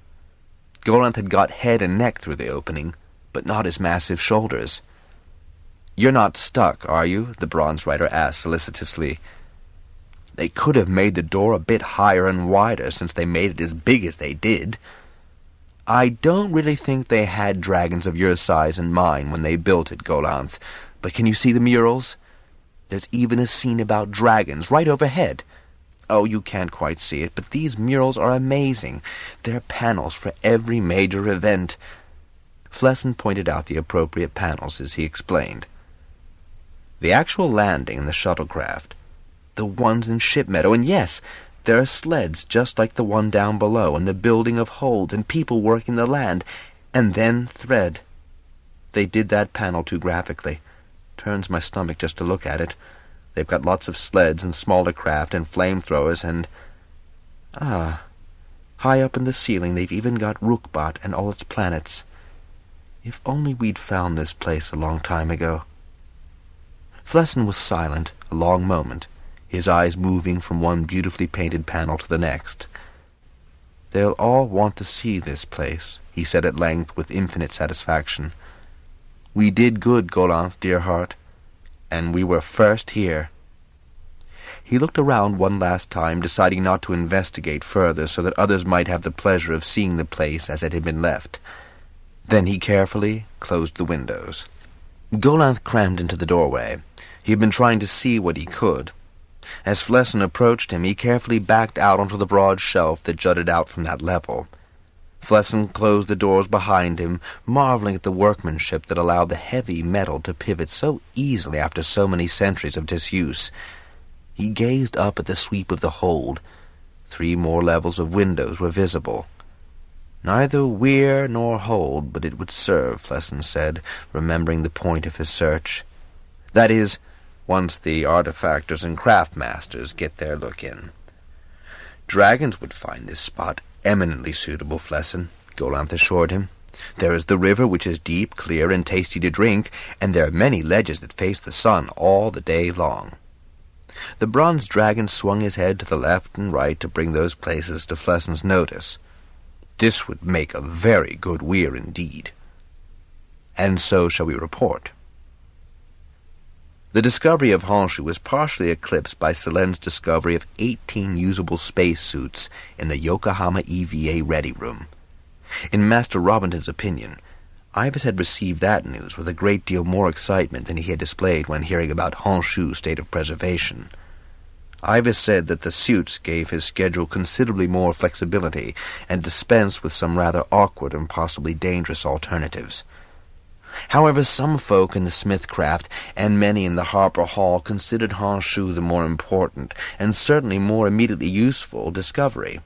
Golanth had got head and neck through the opening, but not his massive shoulders. "You're not stuck, are you?" the bronze rider asked solicitously. "They could have made the door a bit higher and wider, since they made it as big as they did." "I don't really think they had dragons of your size in mind when they built it, Golanth. But can you see the murals? There's even a scene about dragons right overhead. Oh, you can't quite see it, but these murals are amazing. They're panels for every major event." Flesson pointed out the appropriate panels as he explained. The actual landing in the shuttlecraft, the ones in Ship Meadow, and yes, there are sleds just like the one down below, and the building of holds, and people working the land, and then thread. They did that panel too graphically. Turns my stomach just to look at it. They've got lots of sleds and smaller craft and flamethrowers and... high up in the ceiling they've even got Rookbot and all its planets. If only we'd found this place a long time ago. Flesson was silent a long moment, his eyes moving from one beautifully painted panel to the next. "They'll all want to see this place," he said at length with infinite satisfaction. "We did good, Golanth, dear heart, and we were first here." He looked around one last time, deciding not to investigate further so that others might have the pleasure of seeing the place as it had been left. Then he carefully closed the windows. Golanth crammed into the doorway. He had been trying to see what he could. As Flesson approached him, he carefully backed out onto the broad shelf that jutted out from that level. Flesson closed the doors behind him, marveling at the workmanship that allowed the heavy metal to pivot so easily after so many centuries of disuse. He gazed up at the sweep of the hold. 3 more levels of windows were visible. Neither weir nor hold, but it would serve, Flesson said, remembering the point of his search. That is, once the artifactors and craftmasters get their look in. "Dragons would find this spot eminently suitable, Flesson," Golanth assured him. "There is the river, which is deep, clear, and tasty to drink, and there are many ledges that face the sun all the day long." The bronze dragon swung his head to the left and right to bring those places to Flesson's notice. "This would make a very good weir indeed." "And so shall we report." The discovery of Honshu was partially eclipsed by Selen's discovery of 18 usable spacesuits in the Yokohama EVA Ready Room. In Master Robinton's opinion, AIVAS had received that news with a great deal more excitement than he had displayed when hearing about Honshu's state of preservation. AIVAS said that the suits gave his schedule considerably more flexibility and dispensed with some rather awkward and possibly dangerous alternatives. However, some folk in the Smithcraft and many in the Harper Hall considered Honshu the more important, and certainly more immediately useful, discovery.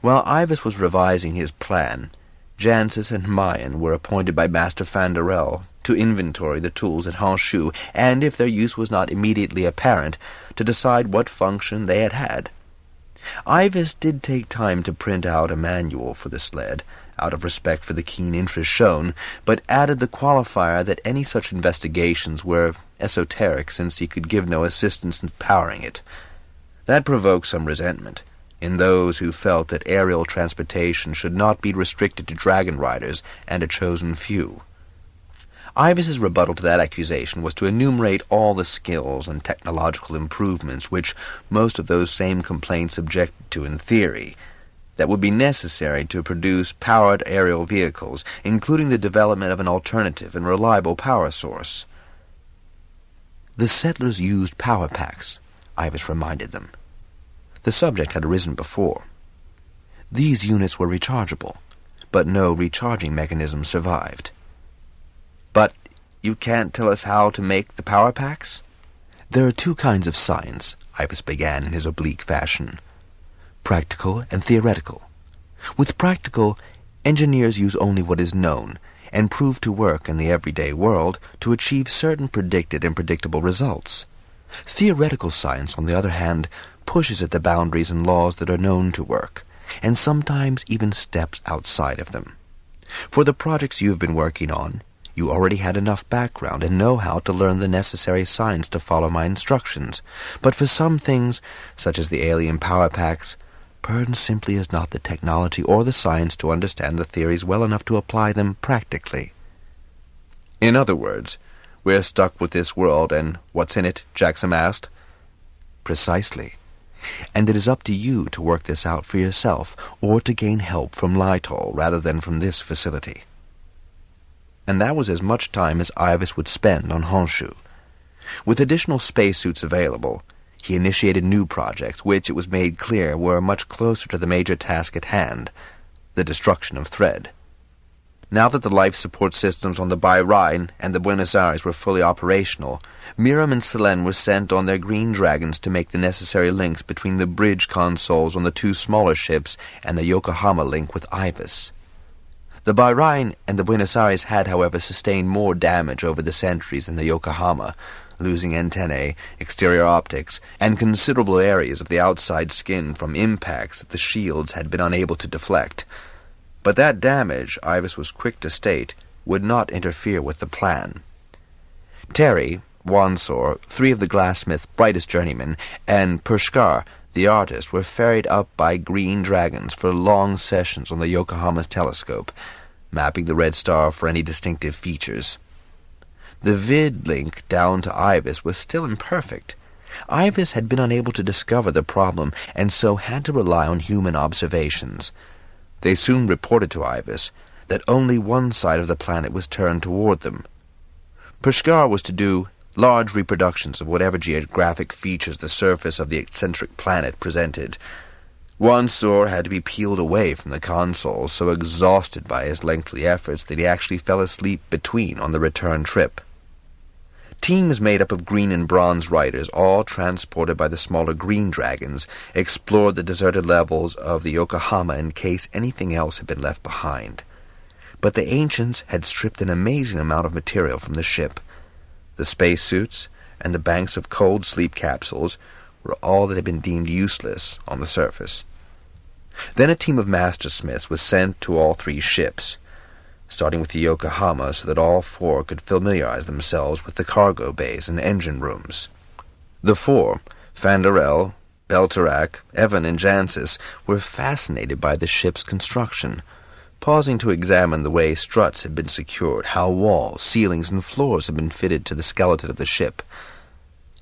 While AIVAS was revising his plan, Jancis and Mayan were appointed by Master Fanderel to inventory the tools at Honshu, and if their use was not immediately apparent, to decide what function they had had. AIVAS did take time to print out a manual for the sled, out of respect for the keen interest shown, but added the qualifier that any such investigations were esoteric, since he could give no assistance in powering it. That provoked some resentment in those who felt that aerial transportation should not be restricted to Dragonriders and a chosen few. AIVAS's rebuttal to that accusation was to enumerate all the skills and technological improvements which most of those same complaints objected to in theory, that would be necessary to produce powered aerial vehicles, including the development of an alternative and reliable power source. The settlers used power packs, AIVAS reminded them. The subject had arisen before. These units were rechargeable, but no recharging mechanism survived. "But you can't tell us how to make the power packs?" "There are 2 kinds of science," AIVAS began in his oblique fashion. "Practical and theoretical. With practical, engineers use only what is known, and prove to work in the everyday world to achieve certain predicted and predictable results. Theoretical science, on the other hand, pushes at the boundaries and laws that are known to work, and sometimes even steps outside of them. For the projects you have been working on, you already had enough background and know-how to learn the necessary science to follow my instructions, but for some things, such as the alien power packs, Pern simply has not the technology or the science to understand the theories well enough to apply them practically." "In other words, We're stuck with this world, and what's in it? Jackson asked. Precisely. And it is up to you to work this out for yourself, or to gain help from Lytol rather than from this facility. And that was as much time as AIVAS would spend on Honshu. With additional spacesuits available, he initiated new projects, which it was made clear were much closer to the major task at hand, the destruction of Thread. Now that the life support systems on the Bahrain and the Buenos Aires were fully operational, Miriam and Selene were sent on their green dragons to make the necessary links between the bridge consoles on the two smaller ships and the Yokohama link with AIVAS. The Bahrain and the Buenos Aires had, however, sustained more damage over the centuries than the Yokohama, losing antennae, exterior optics, and considerable areas of the outside skin from impacts that the shields had been unable to deflect. But that damage, AIVAS was quick to state, would not interfere with the plan. Terry, Wansor, three of the glassmith's brightest journeymen, and Pushkar, the artist, were ferried up by green dragons for long sessions on the Yokohama's telescope, mapping the red star for any distinctive features. The vid link down to AIVAS was still imperfect. AIVAS had been unable to discover the problem, and so had to rely on human observations. They soon reported to AIVAS that only one side of the planet was turned toward them. Pushkar was to do large reproductions of whatever geographic features the surface of the eccentric planet presented. Wansor had to be peeled away from the console, so exhausted by his lengthy efforts that he actually fell asleep between on the return trip. Teams made up of green and bronze riders, all transported by the smaller green dragons, explored the deserted levels of the Yokohama in case anything else had been left behind. But the ancients had stripped an amazing amount of material from the ship. The spacesuits and the banks of cold sleep capsules were all that had been deemed useless on the surface. Then a team of mastersmiths was sent to all three ships, starting with the Yokohama so that all four could familiarize themselves with the cargo bays and engine rooms. The four, Fandarel, Belterac, Evan, and Jancis, were fascinated by the ship's construction, pausing to examine the way struts had been secured, how walls, ceilings, and floors had been fitted to the skeleton of the ship.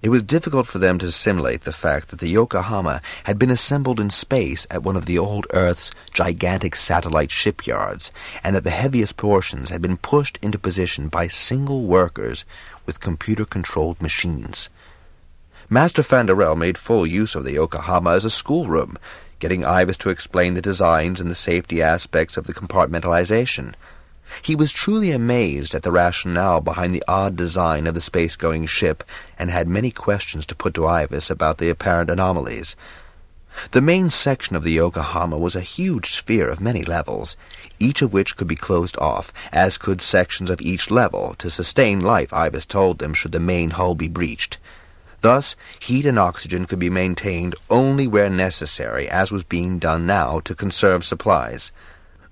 It was difficult for them to assimilate the fact that the Yokohama had been assembled in space at one of the old Earth's gigantic satellite shipyards, and that the heaviest portions had been pushed into position by single workers with computer-controlled machines. Master Fandarel made full use of the Yokohama as a schoolroom, getting AIVAS to explain the designs and the safety aspects of the compartmentalization. He was truly amazed at the rationale behind the odd design of the space-going ship, and had many questions to put to AIVAS about the apparent anomalies. The main section of the Yokohama was a huge sphere of many levels, each of which could be closed off, as could sections of each level, to sustain life, AIVAS told them, should the main hull be breached. Thus, heat and oxygen could be maintained only where necessary, as was being done now, to conserve supplies.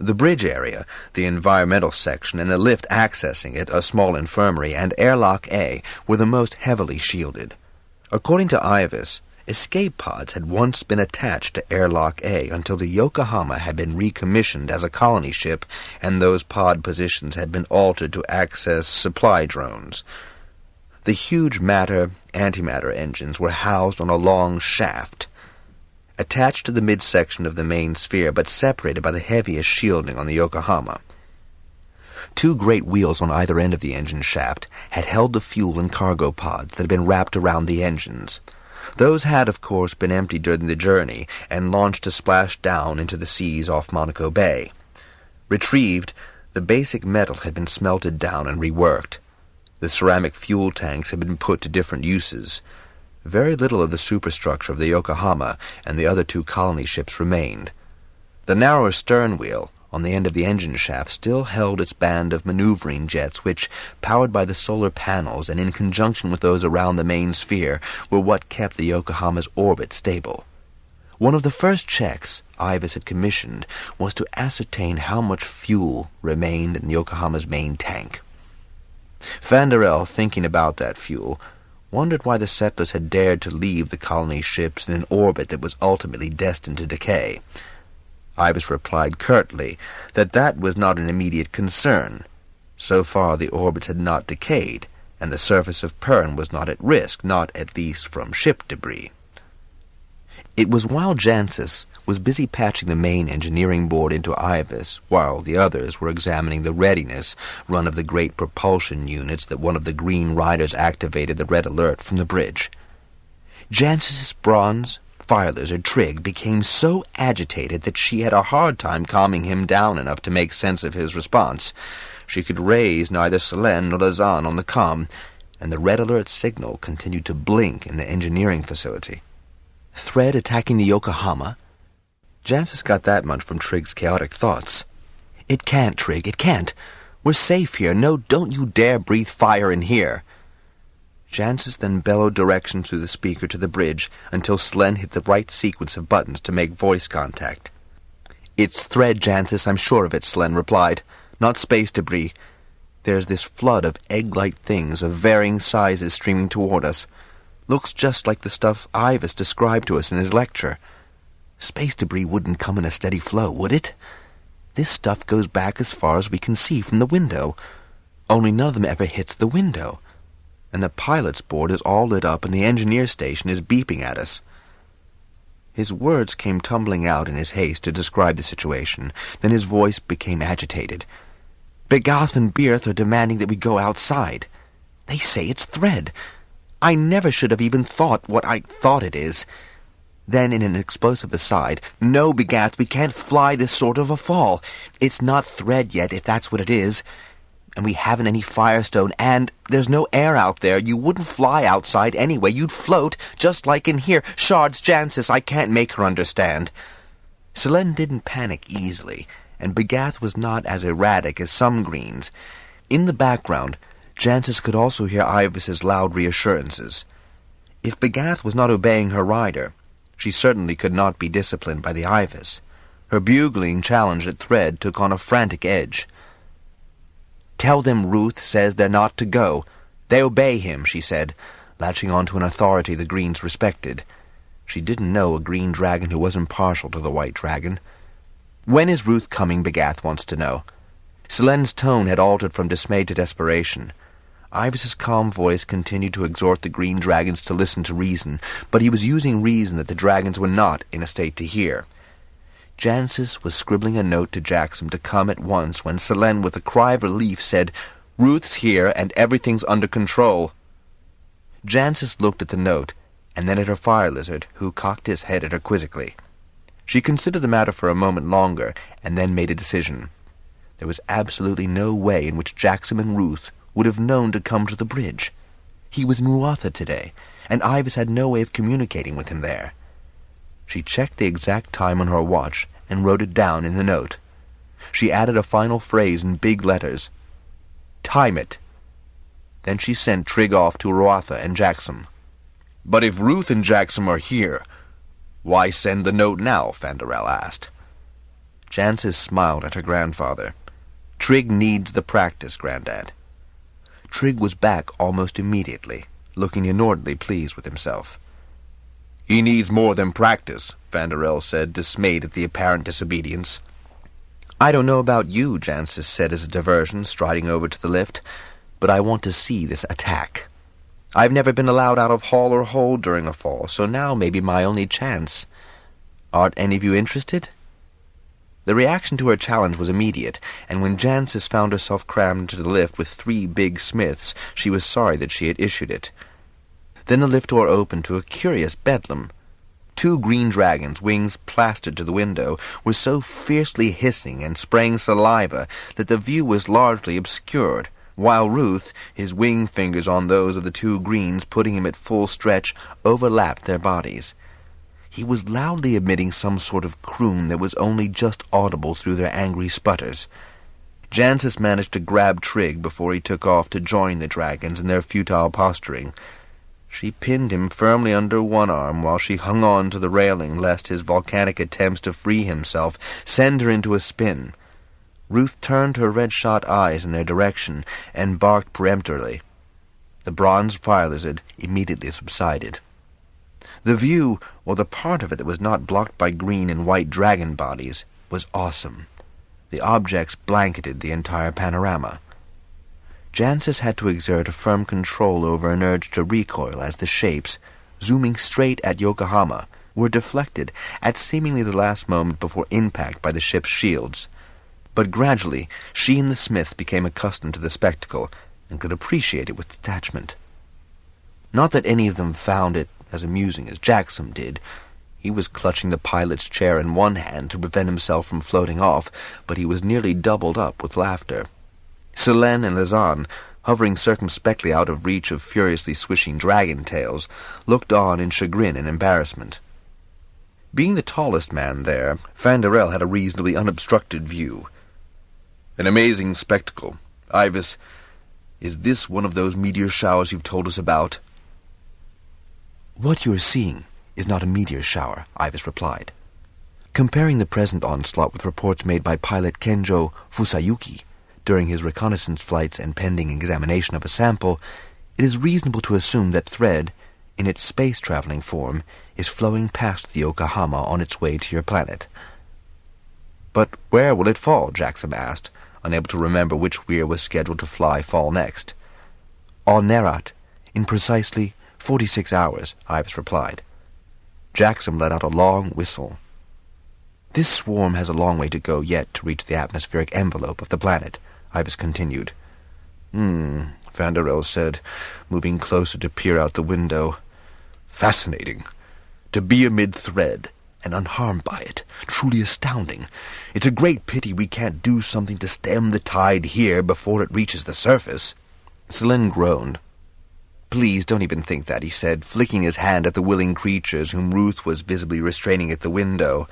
The bridge area, the environmental section, and the lift accessing it, a small infirmary, and Airlock A were the most heavily shielded. According to AIVAS, escape pods had once been attached to Airlock A until the Yokohama had been recommissioned as a colony ship, and those pod positions had been altered to access supply drones. The huge matter-antimatter engines were housed on a long shaft, attached to the midsection of the main sphere, but separated by the heaviest shielding on the Yokohama. Two great wheels on either end of the engine shaft had held the fuel and cargo pods that had been wrapped around the engines. Those had, of course, been emptied during the journey and launched to splash down into the seas off Monaco Bay. Retrieved, the basic metal had been smelted down and reworked. The ceramic fuel tanks had been put to different uses. Very little of the superstructure of the Yokohama and the other two colony ships remained. The narrower stern wheel, on the end of the engine shaft, still held its band of maneuvering jets which, powered by the solar panels and in conjunction with those around the main sphere, were what kept the Yokohama's orbit stable. One of the first checks AIVAS had commissioned was to ascertain how much fuel remained in the Yokohama's main tank. Fandarel, thinking about that fuel, wondered why the settlers had dared to leave the colony ships in an orbit that was ultimately destined to decay. AIVAS replied curtly that that was not an immediate concern. So far the orbits had not decayed, and the surface of Pern was not at risk, not at least from ship debris. It was while Jancis was busy patching the main engineering board into AIVAS, while the others were examining the readiness run of the great propulsion units, that one of the Green Riders activated the red alert from the bridge. Jancis's bronze fire lizard Trig became so agitated that she had a hard time calming him down enough to make sense of his response. She could raise neither Selene nor Lazan on the comm, and the red alert signal continued to blink in the engineering facility. Thread attacking the Yokohama? Jancis got that much from Trig's chaotic thoughts. It can't, Trig, it can't. We're safe here. No, don't you dare breathe fire in here. Jancis then bellowed directions through the speaker to the bridge until Selene hit the right sequence of buttons to make voice contact. It's Thread, Jancis, I'm sure of it, Selene replied. Not space debris. There's this flood of egg-like things of varying sizes streaming toward us. Looks just like the stuff AIVAS described to us in his lecture. Space debris wouldn't come in a steady flow, would it? This stuff goes back as far as we can see from the window. Only none of them ever hits the window. And the pilot's board is all lit up and the engineer station is beeping at us. His words came tumbling out in his haste to describe the situation. Then his voice became agitated. Begath and Beerth are demanding that we go outside. They say it's Thread. I never should have even thought what I thought it is. Then, in an explosive aside, no, Begath, we can't fly this sort of a fall. It's not Thread yet, if that's what it is. And we haven't any firestone, and there's no air out there. You wouldn't fly outside anyway. You'd float, just like in here. Shards, Jancis, I can't make her understand. Selene didn't panic easily, and Begath was not as erratic as some Greens. In the background, Jancis could also hear AIVAS's loud reassurances. If Begath was not obeying her rider, she certainly could not be disciplined by the AIVAS. Her bugling challenge at Thread took on a frantic edge. Tell them Ruth says they're not to go. They obey him, she said, latching on to an authority the Greens respected. She didn't know a green dragon who wasn't partial to the white dragon. When is Ruth coming, Begath wants to know. Selene's tone had altered from dismay to desperation. AIVAS's calm voice continued to exhort the green dragons to listen to reason, but he was using reason that the dragons were not in a state to hear. Jancis was scribbling a note to Jackson to come at once when Selene, with a cry of relief, said, Ruth's here and everything's under control. Jancis looked at the note, and then at her fire lizard, who cocked his head at her quizzically. She considered the matter for a moment longer, and then made a decision. There was absolutely no way in which Jackson and Ruth would have known to come to the bridge. He was in Ruatha today, and AIVAS had no way of communicating with him there. She checked the exact time on her watch and wrote it down in the note. She added a final phrase in big letters. Time it. Then she sent Trig off to Ruatha and Jackson. But if Ruth and Jackson are here, why send the note now? Fanderel asked. Jancis smiled at her grandfather. Trig needs the practice, Grandad. Trig was back almost immediately, looking inordinately pleased with himself. He needs more than practice, Fanderel said, dismayed at the apparent disobedience. I don't know about you, Jancis said as a diversion, striding over to the lift, but I want to see this attack. I've never been allowed out of hall or hold during a fall, so now may be my only chance. Aren't any of you interested? The reaction to her challenge was immediate, and when Jancis found herself crammed into the lift with 3 big Smiths, she was sorry that she had issued it. Then the lift door opened to a curious bedlam. 2 green dragons, wings plastered to the window, were so fiercely hissing and spraying saliva that the view was largely obscured, while Ruth, his wing fingers on those of the 2 greens, putting him at full stretch, overlapped their bodies. He was loudly emitting some sort of croon that was only just audible through their angry sputters. Jancis managed to grab Trig before he took off to join the dragons in their futile posturing. She pinned him firmly under one arm while she hung on to the railing lest his volcanic attempts to free himself send her into a spin. Ruth turned her red-shot eyes in their direction and barked peremptorily. The bronze fire lizard immediately subsided. The view, or the part of it that was not blocked by green and white dragon bodies, was awesome. The objects blanketed the entire panorama. Jancis had to exert a firm control over an urge to recoil as the shapes, zooming straight at Yokohama, were deflected at seemingly the last moment before impact by the ship's shields. But gradually, she and the smith became accustomed to the spectacle and could appreciate it with detachment. Not that any of them found it as amusing as Jackson did. He was clutching the pilot's chair in one hand to prevent himself from floating off, but he was nearly doubled up with laughter. Selene and Lazan, hovering circumspectly out of reach of furiously swishing dragon tails, looked on in chagrin and embarrassment. Being the tallest man there, Fanderel had a reasonably unobstructed view. "An amazing spectacle. Ivas, is this one of those meteor showers you've told us about?" "What you are seeing is not a meteor shower," Ivas replied. Comparing the present onslaught with reports made by pilot Kenjo Fusayuki during his reconnaissance flights and pending examination of a sample, it is reasonable to assume that thread, in its space-traveling form, is flowing past the Yokohama on its way to your planet. "But where will it fall?" Jackson asked, unable to remember which Weir was scheduled to fall next. "On Nerat, in precisely 46 hours, Ivas replied. Jackson let out a long whistle. "This swarm has a long way to go yet to reach the atmospheric envelope of the planet," Ivas continued. Vanderel said, moving closer to peer out the window. "Fascinating. To be amid thread, and unharmed by it. Truly astounding. It's a great pity we can't do something to stem the tide here before it reaches the surface." Selene groaned. "Please don't even think that," he said, flicking his hand at the willing creatures whom Ruth was visibly restraining at the window.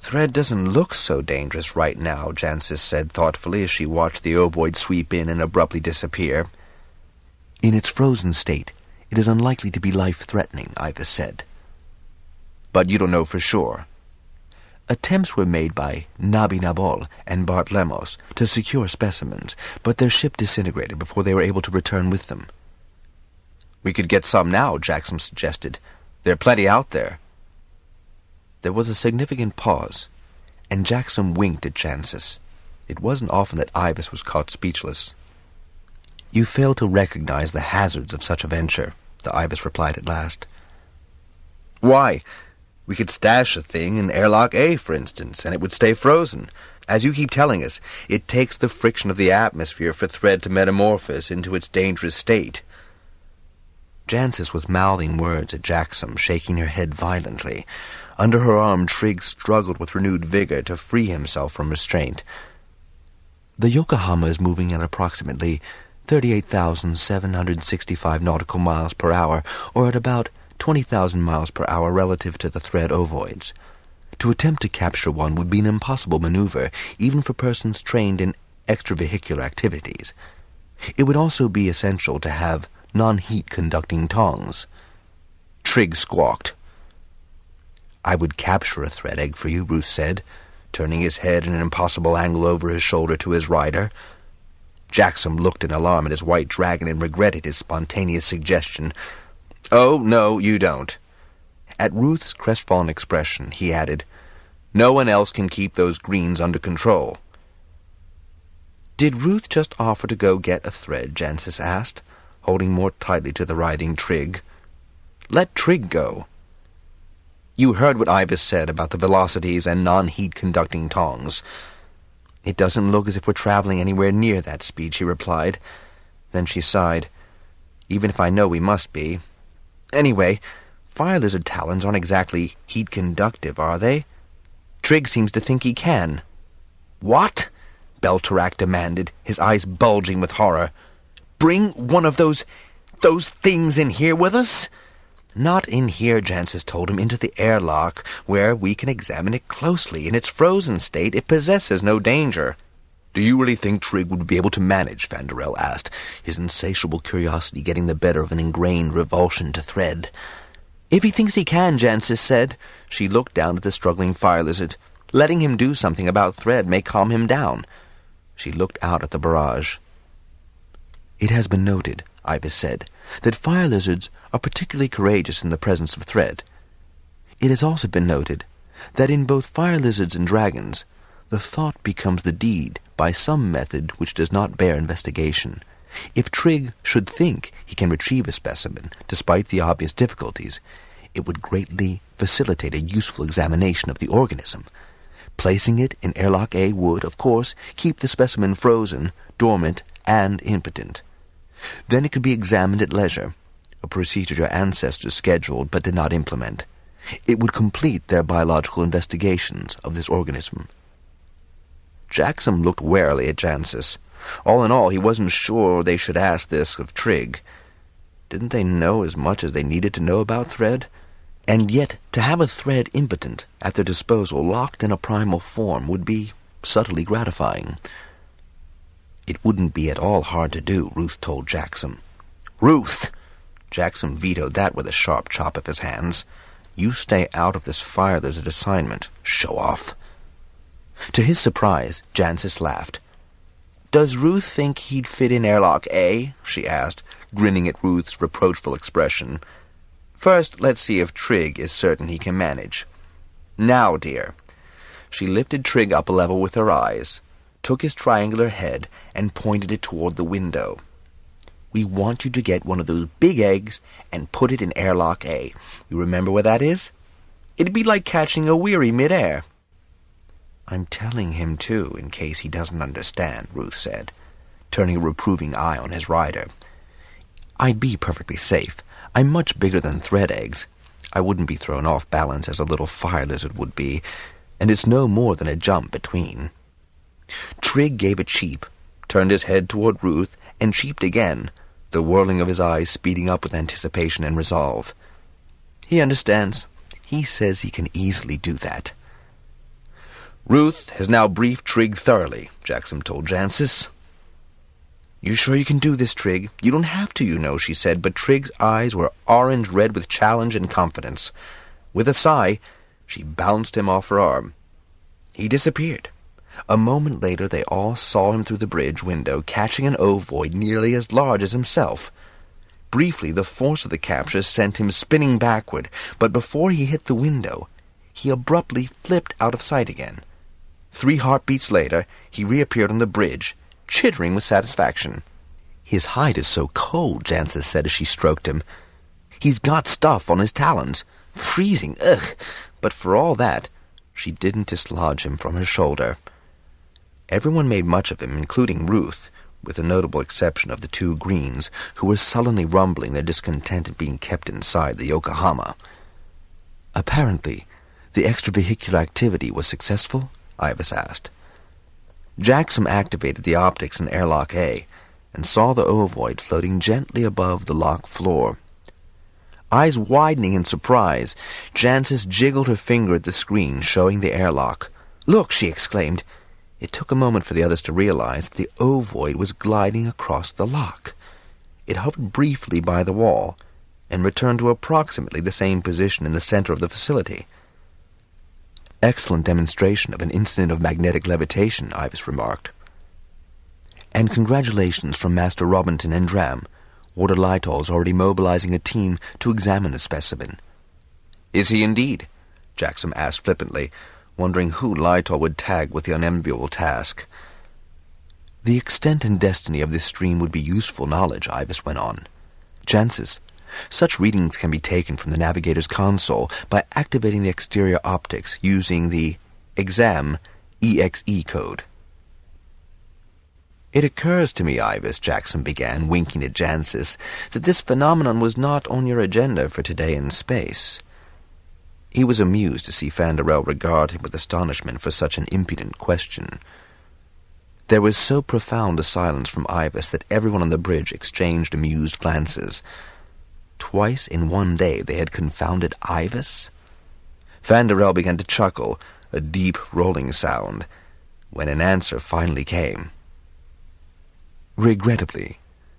"Thread doesn't look so dangerous right now," Jancis said thoughtfully as she watched the ovoid sweep in and abruptly disappear. "In its frozen state, it is unlikely to be life-threatening," Ivas said. "But you don't know for sure." Attempts were made by Nabi Nabol and Bart Lemos to secure specimens, but their ship disintegrated before they were able to return with them. "We could get some now," Jackson suggested. "There are plenty out there." There was a significant pause, and Jackson winked at Jancis. It wasn't often that Ivas was caught speechless. "You fail to recognize the hazards of such a venture," the Ivas replied at last. "Why? We could stash a thing in airlock A, for instance, and it would stay frozen. As you keep telling us, it takes the friction of the atmosphere for thread to metamorphose into its dangerous state." Jancis was mouthing words at Jackson, shaking her head violently. Under her arm, Trigg struggled with renewed vigor to free himself from restraint. "The Yokohama is moving at approximately 38,765 nautical miles per hour, or at about 20,000 miles per hour relative to the thread ovoids. To attempt to capture one would be an impossible maneuver, even for persons trained in extravehicular activities. It would also be essential to have non-heat conducting tongs." Trigg squawked. "I would capture a thread egg for you," Ruth said, turning his head in an impossible angle over his shoulder to his rider. Jackson looked in alarm at his white dragon and regretted his spontaneous suggestion. "Oh, no, you don't." At Ruth's crestfallen expression, he added, "No one else can keep those greens under control." "Did Ruth just offer to go get a thread?" Jancis asked, holding more tightly to the writhing Trigg. "Let Trigg go." "You heard what Ivas said about the velocities and non-heat conducting tongs." "It doesn't look as if we're traveling anywhere near that speed," she replied. Then she sighed. "Even if I know we must be. Anyway, fire lizard talons aren't exactly heat conductive, are they? Trigg seems to think he can." "What?" Belterac demanded, his eyes bulging with horror. "Bring one of those things in here with us?" "Not in here," Jancis told him, "into the airlock, where we can examine it closely. In its frozen state, it possesses no danger." "Do you really think Trigg would be able to manage?" Vanderel asked, his insatiable curiosity getting the better of an ingrained revulsion to thread. "If he thinks he can," Jancis said. She looked down at the struggling fire lizard. "Letting him do something about thread may calm him down." She looked out at the barrage. "It has been noted," Ivas said, "that fire lizards are particularly courageous in the presence of thread. It has also been noted that in both fire lizards and dragons, the thought becomes the deed by some method which does not bear investigation, If Trigg should think he can retrieve a specimen, despite the obvious difficulties, it would greatly facilitate a useful examination of the organism. Placing it in airlock A would, of course, keep the specimen frozen, dormant, and impotent. Then it could be examined at leisure, a procedure your ancestors scheduled but did not implement. It would complete their biological investigations of this organism. Jackson looked warily at Jancis. All in all, he wasn't sure they should ask this of Trigg. Didn't they know as much as they needed to know about Thread? And yet, to have a Thread impotent at their disposal, locked in a primal form, would be subtly gratifying. It wouldn't be at all hard to do, Ruth told Jackson. Ruth! Jackson vetoed that with a sharp chop of his hands. You stay out of this fire, there's an assignment. Show off. To his surprise, Jancis laughed. Does Ruth think he'd fit in airlock A? She asked, grinning at Ruth's reproachful expression. First, let's see if Trigg is certain he can manage. Now, dear. She lifted Trigg up a level with her eyes, took his triangular head, and pointed it toward the window. We want you to get one of those big eggs and put it in airlock A. You remember where that is? It'd be like catching a Weary mid-air. I'm telling him, too, in case he doesn't understand, Ruth said, turning a reproving eye on his rider. I'd be perfectly safe. I'm much bigger than Thread eggs. I wouldn't be thrown off balance as a little fire lizard would be, and it's no more than a jump between. Trigg gave a cheep, turned his head toward Ruth, and cheeped again, the whirling of his eyes speeding up with anticipation and resolve. He understands. He says he can easily do that. Ruth has now briefed Trigg thoroughly, Jackson told Jancis. You sure you can do this, Trigg? You don't have to, you know, she said, but Trigg's eyes were orange-red with challenge and confidence. With a sigh, she bounced him off her arm. He disappeared. A moment later, they all saw him through the bridge window, catching an ovoid nearly as large as himself. Briefly, the force of the capture sent him spinning backward, but before he hit the window, he abruptly flipped out of sight again. 3 heartbeats later, he reappeared on the bridge, chittering with satisfaction. His hide is so cold, Jancis said as she stroked him. He's got stuff on his talons. Freezing, ugh! But for all that, she didn't dislodge him from her shoulder. Everyone made much of him, including Ruth, with the notable exception of the 2 Greens, who were sullenly rumbling their discontent at being kept inside the Yokohama. Apparently, the extravehicular activity was successful? IVAS asked. Jackson activated the optics in airlock A and saw the ovoid floating gently above the lock floor. Eyes widening in surprise, Jancis jiggled her finger at the screen showing the airlock. "Look!" she exclaimed. It took a moment for the others to realize that the ovoid was gliding across the lock. It hovered briefly by the wall and returned to approximately the same position in the center of the facility. "Excellent demonstration of an incident of magnetic levitation," IVAS remarked. "And congratulations from Master Robinson and Dram. Warder Lytall's already mobilizing a team to examine the specimen." "Is he indeed?" Jackson asked flippantly, wondering who Lytall would tag with the unenviable task. "The extent and destiny of this stream would be useful knowledge," IVAS went on. "Jancis, such readings can be taken from the navigator's console by activating the exterior optics using the exam EXE code." "It occurs to me, IVAS," Jackson began, winking at Jancis, "that this phenomenon was not on your agenda for today in space." He was amused to see Fanderel regard him with astonishment for such an impudent question. There was so profound a silence from IVAS that everyone on the bridge exchanged amused glances. Twice in one day they had confounded IVAS? Fanderel began to chuckle, a deep rolling sound, when an answer finally came. "Regrettably,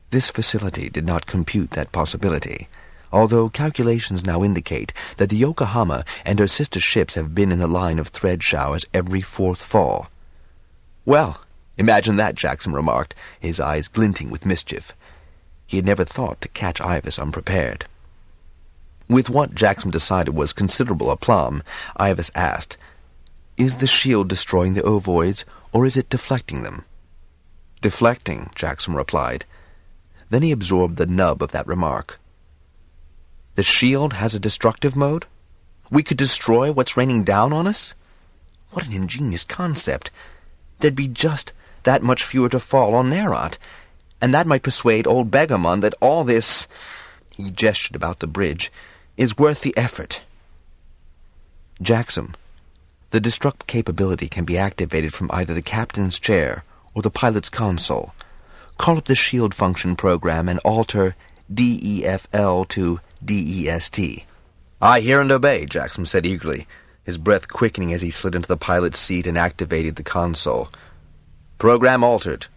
this facility did not compute that possibility, although calculations now indicate that the Yokohama and her sister ships have been in the line of thread showers every 4th fall." "Well, imagine that," Jackson remarked, his eyes glinting with mischief. He had never thought to catch IVAS unprepared. With what Jackson decided was considerable aplomb, IVAS asked, "Is the shield destroying the ovoids, or is it deflecting them?" "Deflecting," Jackson replied. Then he absorbed the nub of that remark. The shield has a destructive mode? We could destroy what's raining down on us? What an ingenious concept. There'd be just that much fewer to fall on Nerot, and that might persuade old Begamon that all this, he gestured about the bridge, is worth the effort. Jackson, the destruct capability can be activated from either the captain's chair or the pilot's console. Call up the shield function program and alter DEFL to DEST. I hear and obey, Jackson said eagerly, his breath quickening as he slid into the pilot's seat and activated the console. Program altered.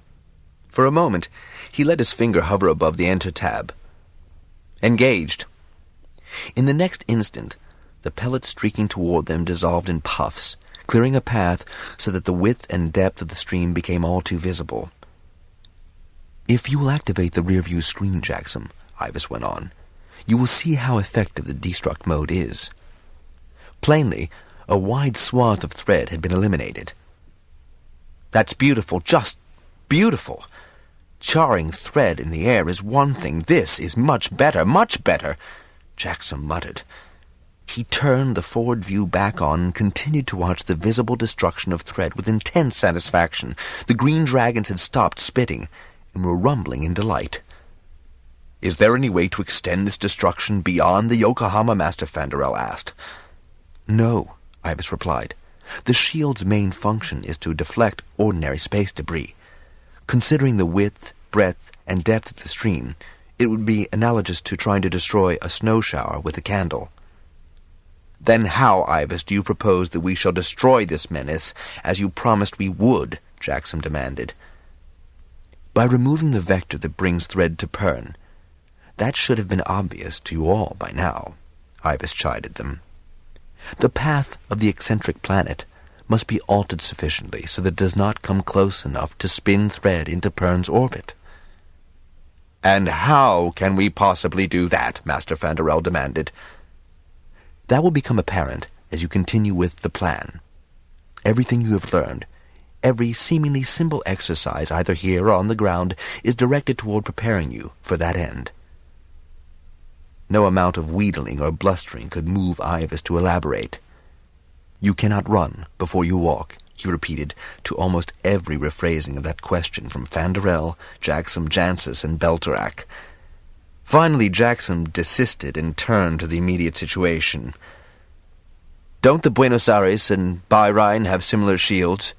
For a moment, he let his finger hover above the Enter tab. Engaged. In the next instant, the pellet streaking toward them dissolved in puffs, clearing a path so that the width and depth of the stream became all too visible. If you will activate the rear-view screen, Jackson, IVAS went on, you will see how effective the destruct mode is. Plainly, a wide swath of thread had been eliminated. That's beautiful, just beautiful. Charring thread in the air is one thing. This is much better, Jackson muttered. He turned the forward view back on and continued to watch the visible destruction of thread with intense satisfaction. The green dragons had stopped spitting and were rumbling in delight. Is there any way to extend this destruction beyond the Yokohama, Master Fanderel asked. No, IVAS replied. The shield's main function is to deflect ordinary space debris. Considering the width, breadth, and depth of the stream, it would be analogous to trying to destroy a snow shower with a candle. Then how, IVAS, do you propose that we shall destroy this menace, as you promised we would? Jackson demanded. By removing the vector that brings thread to Pern. That should have been obvious to you all by now, IVAS chided them. The path of the eccentric planet must be altered sufficiently so that it does not come close enough to spin thread into Pern's orbit. And how can we possibly do that? Master Fanderel demanded. That will become apparent as you continue with the plan. Everything you have learned, every seemingly simple exercise either here or on the ground, is directed toward preparing you for that end. No amount of wheedling or blustering could move IVAS to elaborate. You cannot run before you walk, he repeated to almost every rephrasing of that question from Fanderel, Jackson, Jancis, and Belterac. Finally, Jackson desisted and turned to the immediate situation. Don't the Buenos Aires and Bahrain have similar shields?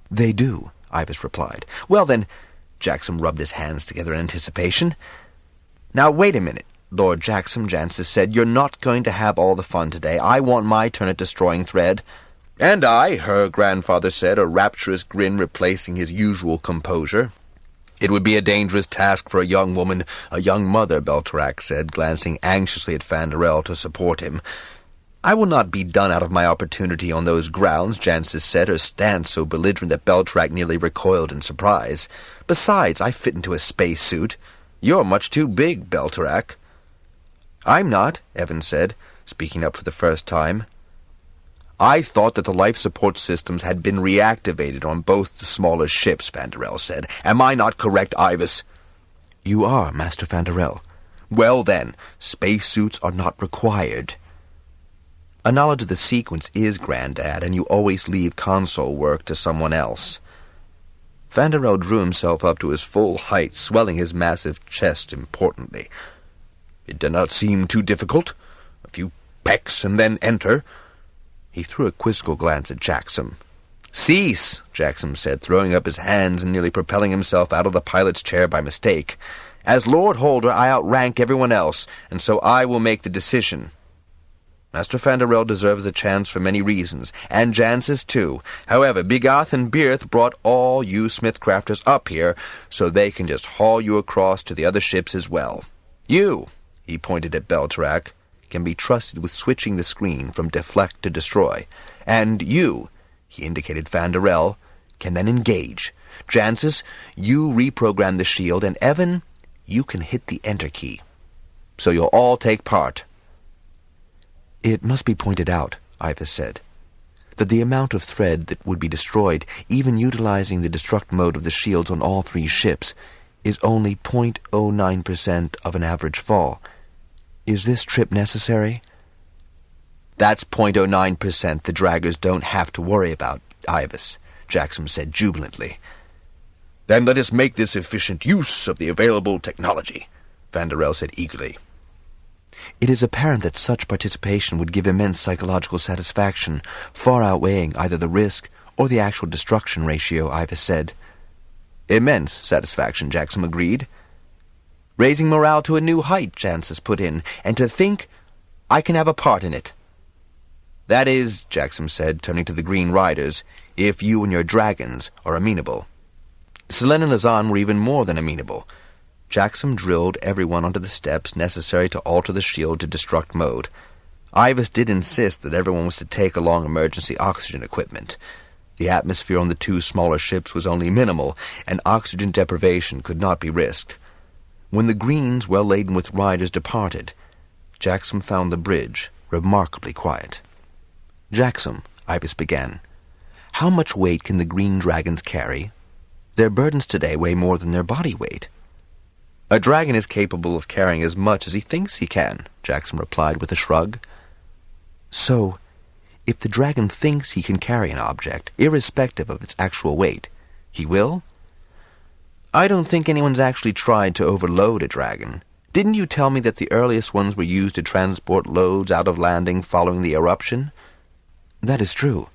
They do, IVAS replied. Well then, Jackson rubbed his hands together in anticipation. Now wait a minute, Lord Jackson, Jancis said. You're not going to have all the fun today. I want my turn at destroying thread. And I, her grandfather said, a rapturous grin replacing his usual composure. It would be a dangerous task for a young woman, a young mother, Belterac said, glancing anxiously at Fanderel to support him. I will not be done out of my opportunity on those grounds, Jancis said, her stance so belligerent that Belterac nearly recoiled in surprise. Besides, I fit into a space suit. You're much too big, Belterac. I'm not, Evan said, speaking up for the first time. I thought that the life support systems had been reactivated on both the smallest ships, Fanderel said. Am I not correct, IVAS? You are, Master Fanderel. Well then, spacesuits are not required. A knowledge of the sequence is, Grandad, and you always leave console work to someone else. Fanderel drew himself up to his full height, swelling his massive chest importantly. It did not seem too difficult. A few pecks and then enter. He threw a quizzical glance at Jackson. Cease, Jackson said, throwing up his hands and nearly propelling himself out of the pilot's chair by mistake. As Lord Holder, I outrank everyone else, and so I will make the decision. Master Fanderel deserves a chance for many reasons, and Jancis too. However, Bigoth and Beerth brought all you Smithcrafters up here, so they can just haul you across to the other ships as well. You, he pointed at Belterac, can be trusted with switching the screen from deflect to destroy. And you, he indicated Fanderel, can then engage. Jancis, you reprogram the shield, and Evan, you can hit the enter key. So you'll all take part. It must be pointed out, IVAS said, that the amount of thread that would be destroyed, even utilizing the destruct mode of the shields on all three ships, is only 0.09% of an average fall. Is this trip necessary? That's 0.09% the draggers don't have to worry about, AIVAS, Jackson said jubilantly. Then let us make this efficient use of the available technology, Vanderel said eagerly. It is apparent that such participation would give immense psychological satisfaction, far outweighing either the risk or the actual destruction ratio, AIVAS said. Immense satisfaction, Jackson agreed. Raising morale to a new height, Jancis put in, and to think I can have a part in it. That is, Jackson said, turning to the Green Riders, if you and your dragons are amenable. Selene and Lazan were even more than amenable. Jackson drilled everyone onto the steps necessary to alter the shield to destruct mode. AIVAS did insist that everyone was to take along emergency oxygen equipment. The atmosphere on the two smaller ships was only minimal, and oxygen deprivation could not be risked. When the Greens, well laden with riders, departed, Jackson found the bridge remarkably quiet. Jackson, AIVAS began, how much weight can the green dragons carry? Their burdens today weigh more than their body weight. A dragon is capable of carrying as much as he thinks he can, Jackson replied with a shrug. So, if the dragon thinks he can carry an object, irrespective of its actual weight, he will? I don't think anyone's actually tried to overload a dragon. Didn't you tell me that the earliest ones were used to transport loads out of landing following the eruption? That is true,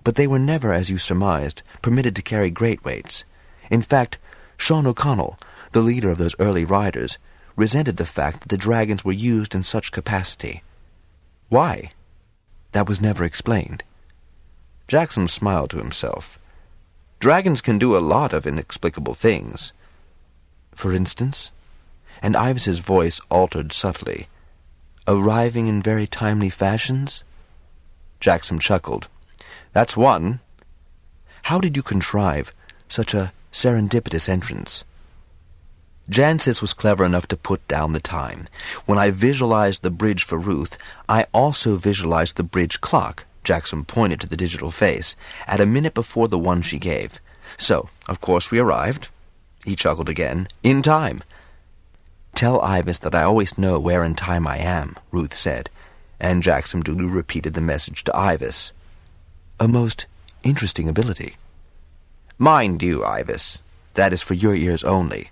but they were never, as you surmised, permitted to carry great weights. In fact, Sean O'Connell, the leader of those early riders, resented the fact that the dragons were used in such capacity. Why? That was never explained. Jackson smiled to himself. Dragons can do a lot of inexplicable things. For instance? And AIVAS's voice altered subtly. Arriving in very timely fashions? Jackson chuckled. That's one. How did you contrive such a serendipitous entrance? Jancis was clever enough to put down the time. When I visualized the bridge for Ruth, I also visualized the bridge clock, Jackson pointed to the digital face, at a minute before the one she gave. So, of course, we arrived. He chuckled again. In time. Tell AIVAS that I always know where in time I am, Ruth said, and Jackson duly repeated the message to AIVAS. A most interesting ability. Mind you, AIVAS, that is for your ears only.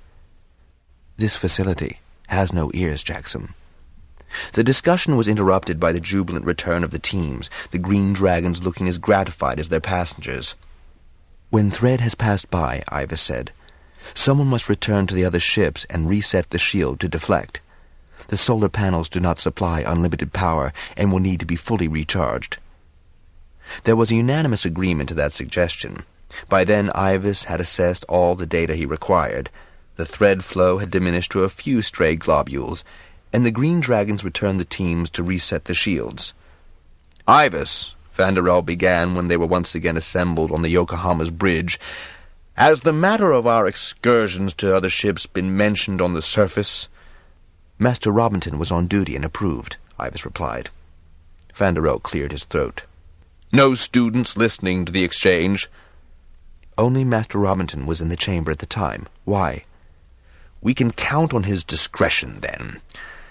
This facility has no ears, Jackson. The discussion was interrupted by the jubilant return of the teams, the green dragons looking as gratified as their passengers. When Thread has passed by, AIVAS said, someone must return to the other ships and reset the shield to deflect. The solar panels do not supply unlimited power and will need to be fully recharged. There was a unanimous agreement to that suggestion. By then, AIVAS had assessed all the data he required. The thread flow had diminished to a few stray globules, and the green dragons returned the teams to reset the shields. AIVAS, Vanderel began when they were once again assembled on the Yokohama's bridge, has the matter of our excursions to other ships been mentioned on the surface? Master Robinson was on duty and approved, AIVAS replied. Vanderel cleared his throat. No students listening to the exchange? Only Master Robinson was in the chamber at the time. Why? We can count on his discretion, then.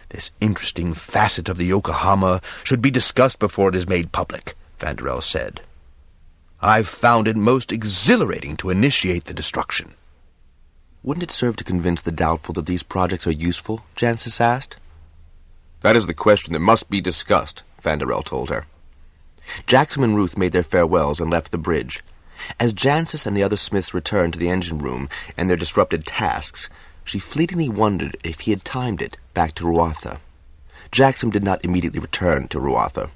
This interesting facet of the Yokohama should be discussed before it is made public, Vanderel said. I've found it most exhilarating to initiate the destruction. Wouldn't it serve to convince the doubtful that these projects are useful? Jancis asked. That is the question that must be discussed, Vanderel told her. Jackson and Ruth made their farewells and left the bridge. As Jancis and the other Smiths returned to the engine room and their disrupted tasks, she fleetingly wondered if he had timed it back to Ruatha. Jackson did not immediately return to Ruatha.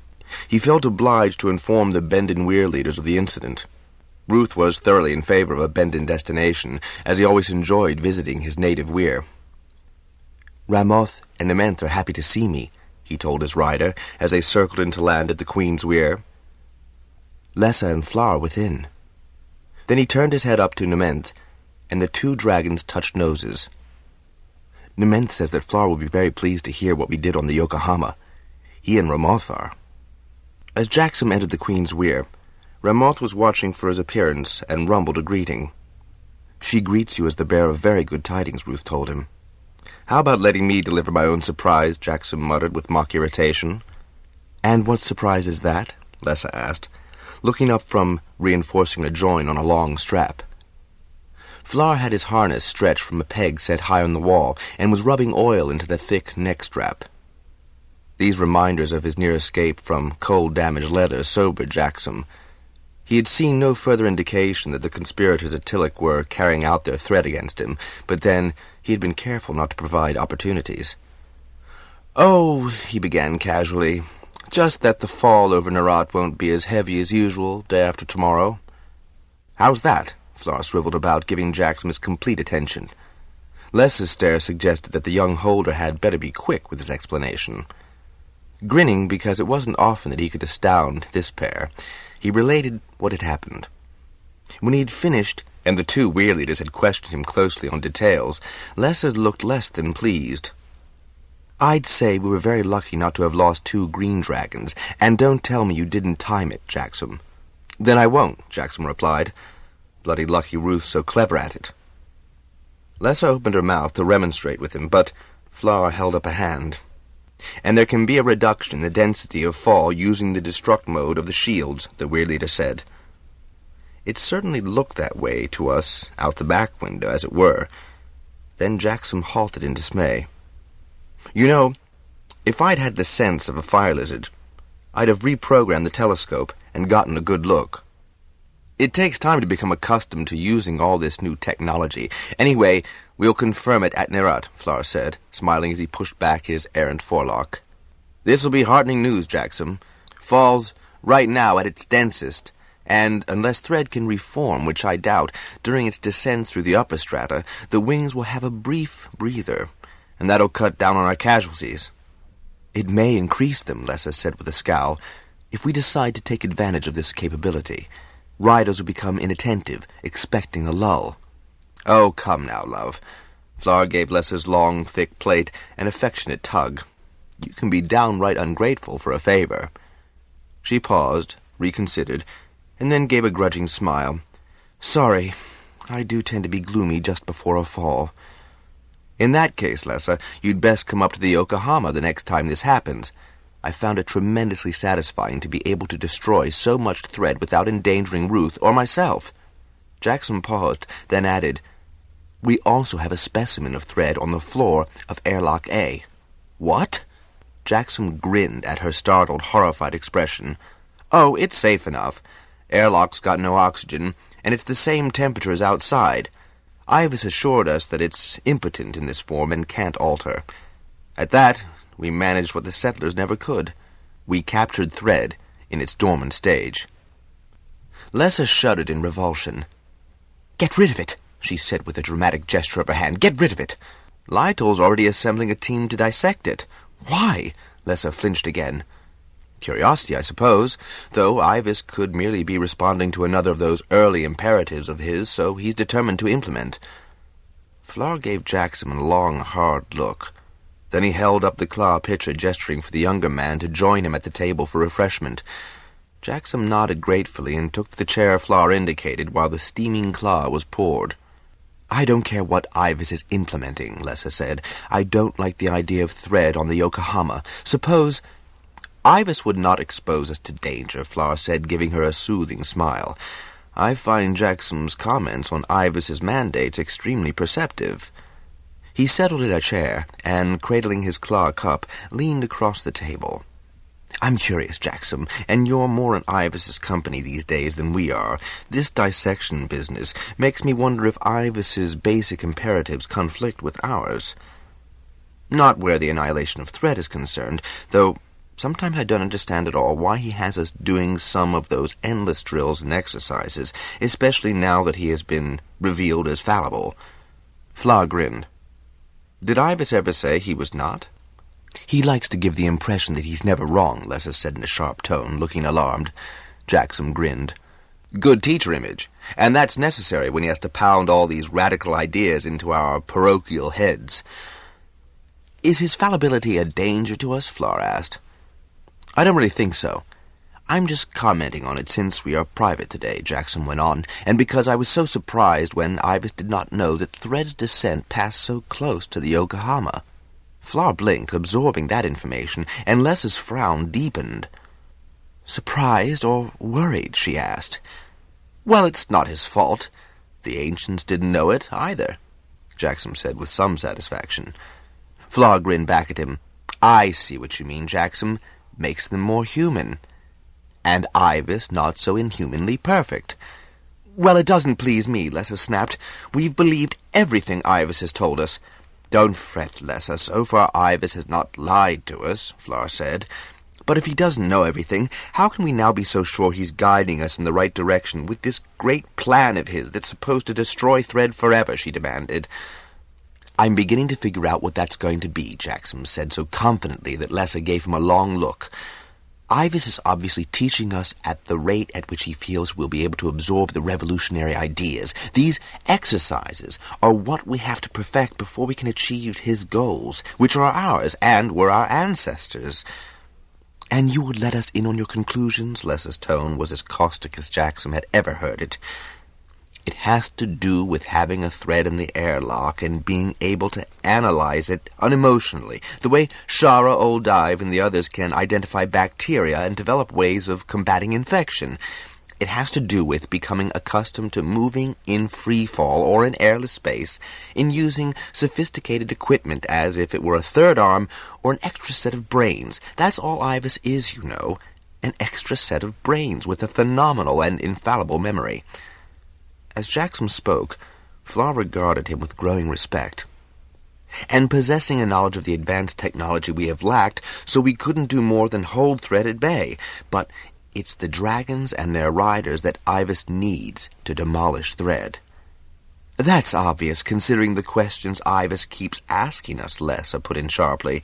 He felt obliged to inform the Bendon Weir leaders of the incident. Ruth was thoroughly in favor of a Bendon destination, as he always enjoyed visiting his native Weir. Ramoth and Nementh are happy to see me, he told his rider, as they circled into land at the Queen's Weir. Lessa and Flower within. Then he turned his head up to Nementh, and the two dragons touched noses. Nementh says that Flower will be very pleased to hear what we did on the Yokohama. He and Ramoth are. As Jackson entered the Queen's Weir, Ramoth was watching for his appearance and rumbled a greeting. She greets you as the bearer of very good tidings, Ruth told him. How about letting me deliver my own surprise, Jackson muttered with mock irritation. And what surprise is that? Lessa asked, looking up from reinforcing a join on a long strap. Flar had his harness stretched from a peg set high on the wall and was rubbing oil into the thick neck strap. These reminders of his near escape from cold-damaged leather sobered Jackson. He had seen no further indication that the conspirators at Tillich were carrying out their threat against him, but then he had been careful not to provide opportunities. "Oh," he began casually, "just that the fall over Nerat won't be as heavy as usual day after tomorrow." "How's that?" Flar swiveled about, giving Jackson his complete attention. Lessa's stare suggested that the young holder had better be quick with his explanation. Grinning because it wasn't often that he could astound this pair, he related what had happened. When he had finished, and the two Weir-leaders had questioned him closely on details, Lessa looked less than pleased. "I'd say we were very lucky not to have lost 2 green dragons, and don't tell me you didn't time it, Jackson." "Then I won't," Jackson replied. "Bloody lucky Ruth's so clever at it." Lessa opened her mouth to remonstrate with him, but Flar held up a hand. "And there can be a reduction in the density of fall using the destruct mode of the shields," the Weir-leader said. It certainly looked that way to us, out the back window, as it were. Then Jackson halted in dismay. "You know, if I'd had the sense of a fire lizard, I'd have reprogrammed the telescope and gotten a good look. It takes time to become accustomed to using all this new technology. Anyway, we'll confirm it at Nerat," Flar said, smiling as he pushed back his errant forelock. "This'll be heartening news, Jackson. Fall's right now at its densest, and unless thread can reform, which I doubt, during its descent through the upper strata, the wings will have a brief breather, and that'll cut down on our casualties." "It may increase them," Lessa said with a scowl, "if we decide to take advantage of this capability. Riders will become inattentive, expecting a lull." "Oh, come now, love." Flar gave Lessa's long, thick plate an affectionate tug. "You can be downright ungrateful for a favor." She paused, reconsidered, and then gave a grudging smile. "Sorry, I do tend to be gloomy just before a fall." "In that case, Lessa, you'd best come up to the Yokohama the next time this happens. I found it tremendously satisfying to be able to destroy so much thread without endangering Ruth or myself." Jackson paused, then added, "We also have a specimen of thread on the floor of airlock A." "What?" Jackson grinned at her startled, horrified expression. "Oh, it's safe enough. Airlock's got no oxygen, and it's the same temperature as outside. AIVAS assured us that it's impotent in this form and can't alter. At that, we managed what the settlers never could. We captured thread in its dormant stage." Lessa shuddered in revulsion. "Get rid of it," she said with a dramatic gesture of her hand. "Get rid of it." "Lytle's already assembling a team to dissect it." "Why?" Lessa flinched again. "Curiosity, I suppose, though AIVAS could merely be responding to another of those early imperatives of his, so he's determined to implement." Flar gave Jackson a long, hard look. Then he held up the claw pitcher, gesturing for the younger man to join him at the table for refreshment. Jackson nodded gratefully and took the chair Flar indicated while the steaming claw was poured. "I don't care what AIVAS is implementing," Lessa said. "I don't like the idea of thread on the Yokohama. Suppose—" "AIVAS would not expose us to danger," Flar said, giving her a soothing smile. "I find Jackson's comments on AIVAS's mandates extremely perceptive." He settled in a chair, and, cradling his claw cup, leaned across the table. "I'm curious, Jackson, and you're more in AIVAS's company these days than we are. This dissection business makes me wonder if AIVAS's basic imperatives conflict with ours. Not where the annihilation of thread is concerned, though sometimes I don't understand at all why he has us doing some of those endless drills and exercises, especially now that he has been revealed as fallible." Flar grinned. "Did AIVAS ever say he was not?" "He likes to give the impression that he's never wrong," Lessa said in a sharp tone, looking alarmed. Jackson grinned. "Good teacher image. And that's necessary when he has to pound all these radical ideas into our parochial heads." "Is his fallibility a danger to us?" Flar asked. "I don't really think so. "I'm just commenting on it since we are private today," Jackson went on, "and because I was so surprised when IVAS did not know that Thread's descent passed so close to the Yokohama." Floor blinked, absorbing that information, and Lessa's frown deepened. "Surprised or worried?" she asked. "Well, it's not his fault. The ancients didn't know it, either," Jackson said with some satisfaction. Floor grinned back at him. "I see what you mean, Jackson. Makes them more human. And IVAS not so inhumanly perfect." "Well, it doesn't please me," Lessa snapped. "We've believed everything IVAS has told us." "Don't fret, Lessa. So far IVAS has not lied to us," Floor said. "But if he doesn't know everything, how can we now be so sure he's guiding us in the right direction with this great plan of his that's supposed to destroy Thread forever?" she demanded. "I'm beginning to figure out what that's going to be," Jackson said so confidently that Lessa gave him a long look. "IVAS is obviously teaching us at the rate at which he feels we'll be able to absorb the revolutionary ideas. These exercises are what we have to perfect before we can achieve his goals, which are ours and were our ancestors." "And you would let us in on your conclusions?" Lessa's tone was as caustic as Jackson had ever heard it. "It has to do with having a thread in the airlock and being able to analyze it unemotionally, the way Shara, Old Dive, and the others can identify bacteria and develop ways of combating infection. It has to do with becoming accustomed to moving in free fall or in airless space, in using sophisticated equipment as if it were a third arm or an extra set of brains. That's all IVAS is, you know, an extra set of brains with a phenomenal and infallible memory." As Jackson spoke, Floor regarded him with growing respect. "And possessing a knowledge of the advanced technology we have lacked, so we couldn't do more than hold Thread at bay. But it's the dragons and their riders that IVAS needs to demolish Thread." "That's obvious, considering the questions IVAS keeps asking us," Lessa put in sharply.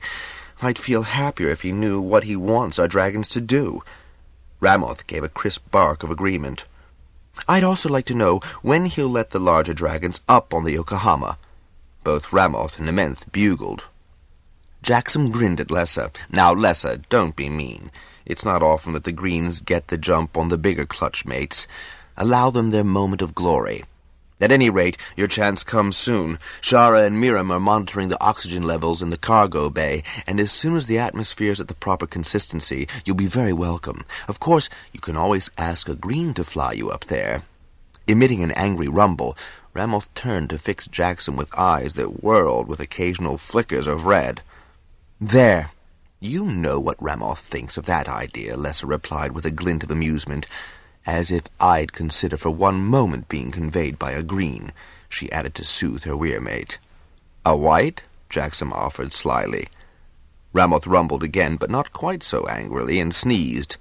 "I'd feel happier if he knew what he wants our dragons to do." Ramoth gave a crisp bark of agreement. "I'd also like to know when he'll let the larger dragons up on the Yokohama." Both Ramoth and Nementh bugled. Jackson grinned at Lessa. "Now, Lessa, don't be mean. It's not often that the Greens get the jump on the bigger clutch mates. Allow them their moment of glory. At any rate, your chance comes soon. Shara and Miriam are monitoring the oxygen levels in the cargo bay, and as soon as the atmosphere's at the proper consistency, you'll be very welcome. Of course, you can always ask a Green to fly you up there." Emitting an angry rumble, Ramoth turned to fix Jackson with eyes that whirled with occasional flickers of red. "There. You know what Ramoth thinks of that idea," Lessa replied with a glint of amusement. "As if I'd consider for one moment being conveyed by a Green," she added to soothe her weir-mate. "A white?" Jackson offered slyly. Ramoth rumbled again, but not quite so angrily, and sneezed.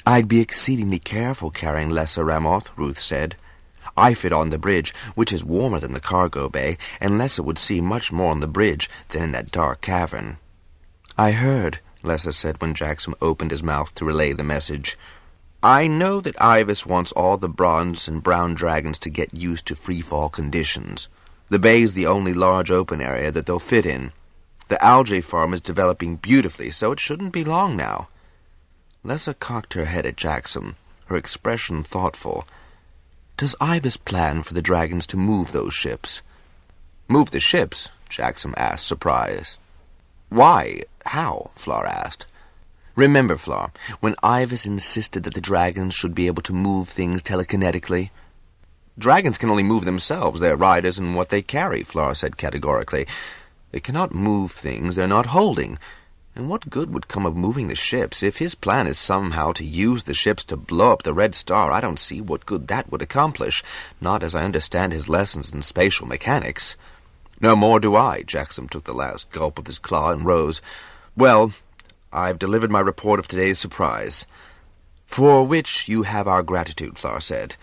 "I'd be exceedingly careful carrying Lessa, Ramoth," Ruth said. "I fit on the bridge, which is warmer than the cargo bay, and Lessa would see much more on the bridge than in that dark cavern." "I heard," Lessa said when Jackson opened his mouth to relay the message. "I know that IVAS wants all the bronze and brown dragons to get used to free-fall conditions. The bay's the only large open area that they'll fit in. The algae farm is developing beautifully, so it shouldn't be long now." Lessa cocked her head at Jackson, her expression thoughtful. "Does IVAS plan for the dragons to move those ships?" "Move the ships?" Jackson asked, surprised. "Why? How?" Floor asked. "Remember, Floor, when IVAS insisted that the dragons should be able to move things telekinetically?" "Dragons can only move themselves, their riders, and what they carry," Floor said categorically. "They cannot move things they're not holding. And what good would come of moving the ships? If his plan is somehow to use the ships to blow up the Red Star, I don't see what good that would accomplish, not as I understand his lessons in spatial mechanics." "No more do I." Jackson took the last gulp of his claw and rose. "Well, I've delivered my report of today's surprise." "For which you have our gratitude," Floor said.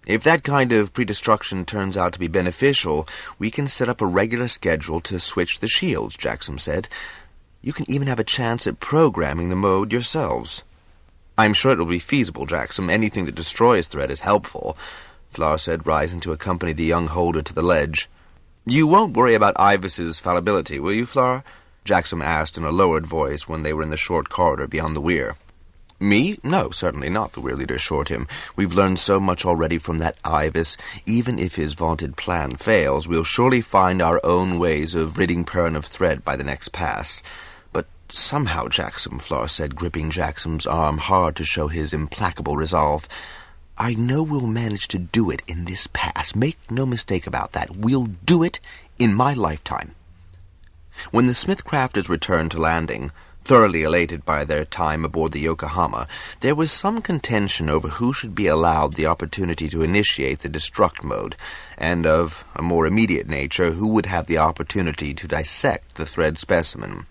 "If that kind of pre-destruction turns out to be beneficial, we can set up a regular schedule to switch the shields," Jackson said. "You can even have a chance at programming the mode yourselves." "I'm sure it will be feasible, Jackson. Anything that destroys Thread is helpful," Floor said, rising to accompany the young holder to the ledge. "You won't worry about IVAS's fallibility, will you, Floor?" Jackson asked in a lowered voice when they were in the short corridor beyond the weir. Me? No, certainly not, the Weir leader assured him. We've learned so much already from that AIVAS. Even if his vaunted plan fails, we'll surely find our own ways of ridding Pern of thread by the next pass. But somehow, Jackson, Flora said, gripping Jackson's arm hard to show his implacable resolve, I know we'll manage to do it in this pass. Make no mistake about that. We'll do it in my lifetime. When the Smith crafters returned to landing, thoroughly elated by their time aboard the Yokohama, there was some contention over who should be allowed the opportunity to initiate the destruct mode, and of a more immediate nature, who would have the opportunity to dissect the thread specimen.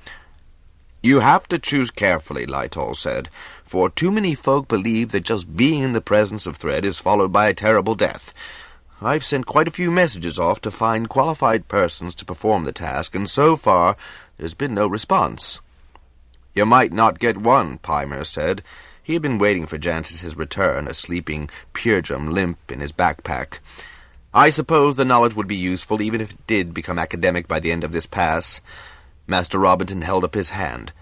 You have to choose carefully, Lytol said, for too many folk believe that just being in the presence of thread is followed by a terrible death. I've sent quite a few messages off to find qualified persons to perform the task, and so far there's been no response. You might not get one, Pymer said. He had been waiting for Jancis's return, a sleeping Purgem limp in his backpack. I suppose the knowledge would be useful, even if it did become academic by the end of this pass. Master Robinson held up his hand.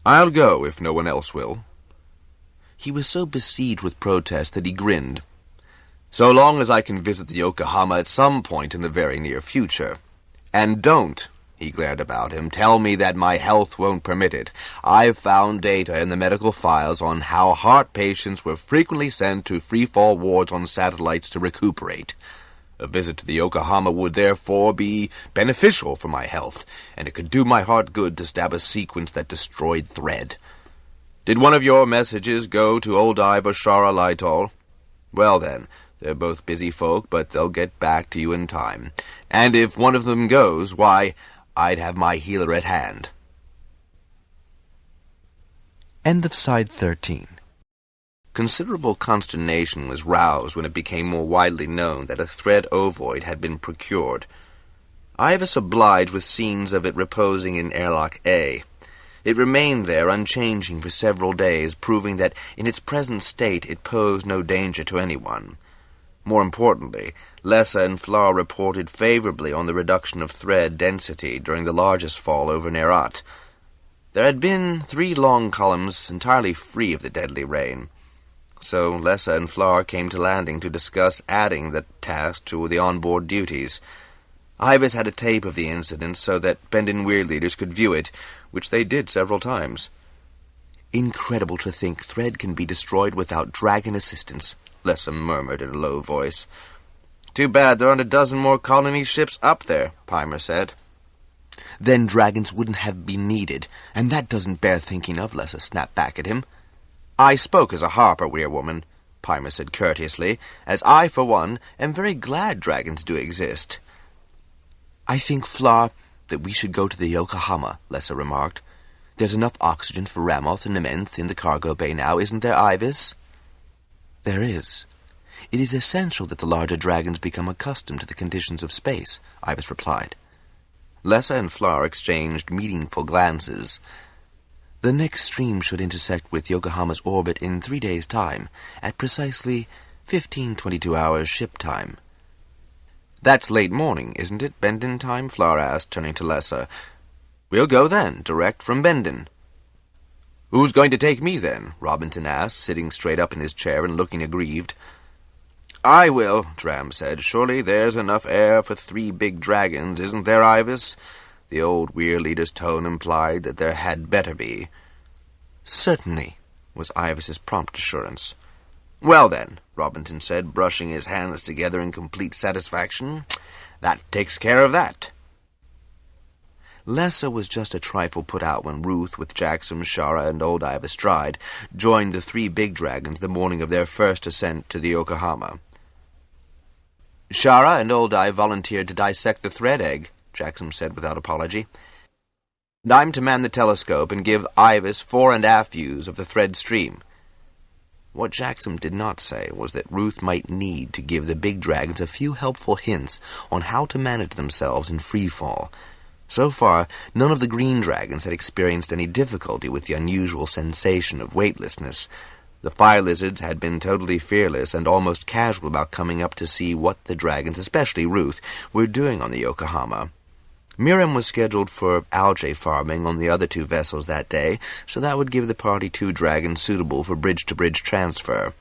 I'll go, if no one else will. He was so besieged with protest that he grinned. So long as I can visit the Yokohama at some point in the very near future. And don't, he glared about him, tell me that my health won't permit it. I've found data in the medical files on how heart patients were frequently sent to free-fall wards on satellites to recuperate. A visit to the Yokohama would therefore be beneficial for my health, and it could do my heart good to stab a sequence that destroyed thread. Did one of your messages go to old Ive or Shara Lytol? Well then, they're both busy folk, but they'll get back to you in time. And if one of them goes, why, I'd have my healer at hand. End of side 13. Considerable consternation was roused when it became more widely known that a thread ovoid had been procured. Ivas obliged with scenes of it reposing in airlock A. It remained there unchanging for several days, proving that in its present state it posed no danger to anyone. More importantly, Lessa and Flar reported favorably on the reduction of thread density during the largest fall over Nerat. There had been 3 long columns entirely free of the deadly rain, so Lessa and Flar came to landing to discuss adding the task to the onboard duties. Ivas had a tape of the incident so that Bendon Weir leaders could view it, which they did several times. Incredible to think thread can be destroyed without dragon assistance, Lessa murmured in a low voice. Too bad there aren't a dozen more colony ships up there, Pymer said. Then dragons wouldn't have been needed, and that doesn't bear thinking of, Lessa snapped back at him. I spoke as a harper, Weirwoman, Pymer said courteously, as I, for one, am very glad dragons do exist. I think, Flar, that we should go to the Yokohama, Lessa remarked. There's enough oxygen for Ramoth and Nementh in the cargo bay now, isn't there, Ivas? There is. It is essential that the larger dragons become accustomed to the conditions of space, Ivas replied. Lessa and Flar exchanged meaningful glances. The next stream should intersect with Yokohama's orbit in 3 days' time, at precisely 15-22 hours ship time. That's late morning, isn't it, Bendon time? Flar asked, turning to Lessa. We'll go then, direct from Bendon. Who's going to take me then? Robinson asked, sitting straight up in his chair and looking aggrieved. I will, Dram said. Surely there's enough air for 3 big dragons, isn't there, Ivas? The old Weir leader's tone implied that there had better be. Certainly, was Ivas's prompt assurance. Well then, Robinson said, brushing his hands together in complete satisfaction, that takes care of that. Lessa was just a trifle put out when Ruth, with Jackson, Shara, and old Ive astride, joined the 3 big dragons the morning of their first ascent to the Yokohama. Shara and old Ive volunteered to dissect the thread egg, Jackson said without apology. I'm to man the telescope and give Ivas fore and aft views of the thread stream. What Jackson did not say was that Ruth might need to give the big dragons a few helpful hints on how to manage themselves in free fall. So far, none of the green dragons had experienced any difficulty with the unusual sensation of weightlessness. The fire lizards had been totally fearless and almost casual about coming up to see what the dragons, especially Ruth, were doing on the Yokohama. Miriam was scheduled for algae farming on the other two vessels that day, so that would give the party 2 dragons suitable for bridge-to-bridge transfer.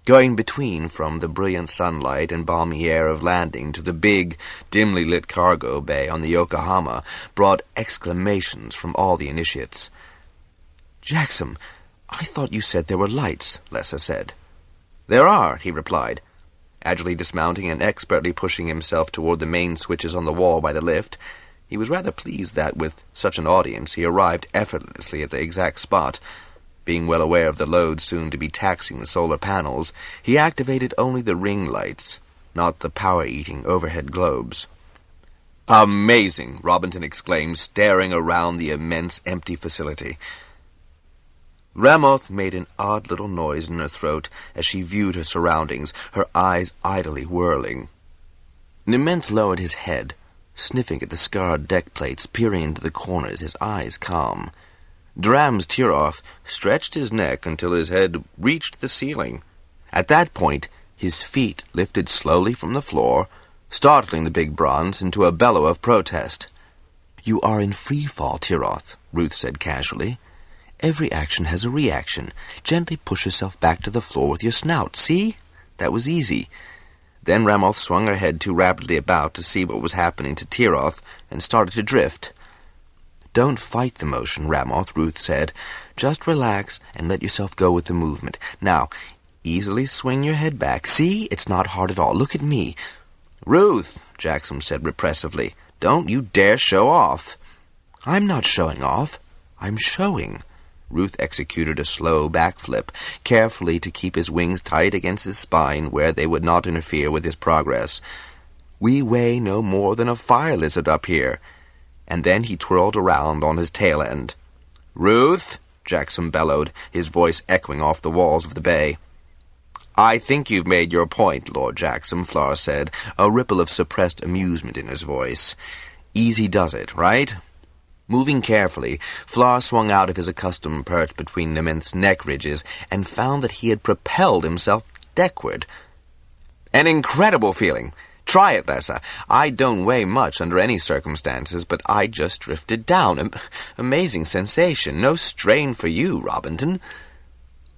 Going between from the brilliant sunlight and balmy air of landing to the big, dimly lit cargo bay on the Yokohama brought exclamations from all the initiates. "Jackson, I thought you said there were lights," Lessa said. "There are," he replied, agilely dismounting and expertly pushing himself toward the main switches on the wall by the lift. He was rather pleased that, with such an audience, he arrived effortlessly at the exact spot. Being well aware of the load soon to be taxing the solar panels, he activated only the ring lights, not the power-eating overhead globes. "Amazing!" Robinson exclaimed, staring around the immense empty facility. Ramoth made an odd little noise in her throat as she viewed her surroundings, her eyes idly whirling. Nementh lowered his head, sniffing at the scarred deck plates, peering into the corners, his eyes calm. Drams Tiroth stretched his neck until his head reached the ceiling. At that point, his feet lifted slowly from the floor, startling the big bronze into a bellow of protest. "You are in free fall, Tiroth," Ruth said casually. "Every action has a reaction. Gently push yourself back to the floor with your snout. See? That was easy." Then Ramoth swung her head too rapidly about to see what was happening to Tiroth and started to drift. "Don't fight the motion, Ramoth," Ruth said. "Just relax and let yourself go with the movement. Now, easily swing your head back. See? It's not hard at all. Look at me." "Ruth," Jackson said repressively, "don't you dare show off." "I'm not showing off. I'm showing." Ruth executed a slow backflip, carefully to keep his wings tight against his spine where they would not interfere with his progress. "We weigh no more than a fire lizard up here." And then he twirled around on his tail end. "Ruth," Jackson bellowed, his voice echoing off the walls of the bay. "I think you've made your point, Lord Jackson," Flar said, a ripple of suppressed amusement in his voice. "Easy does it, right?" Moving carefully, Flar swung out of his accustomed perch between Nementh's neck ridges and found that he had propelled himself deckward. "An incredible feeling! Try it, Lessa. I don't weigh much under any circumstances, but I just drifted down. Amazing sensation. No strain for you, Robinson."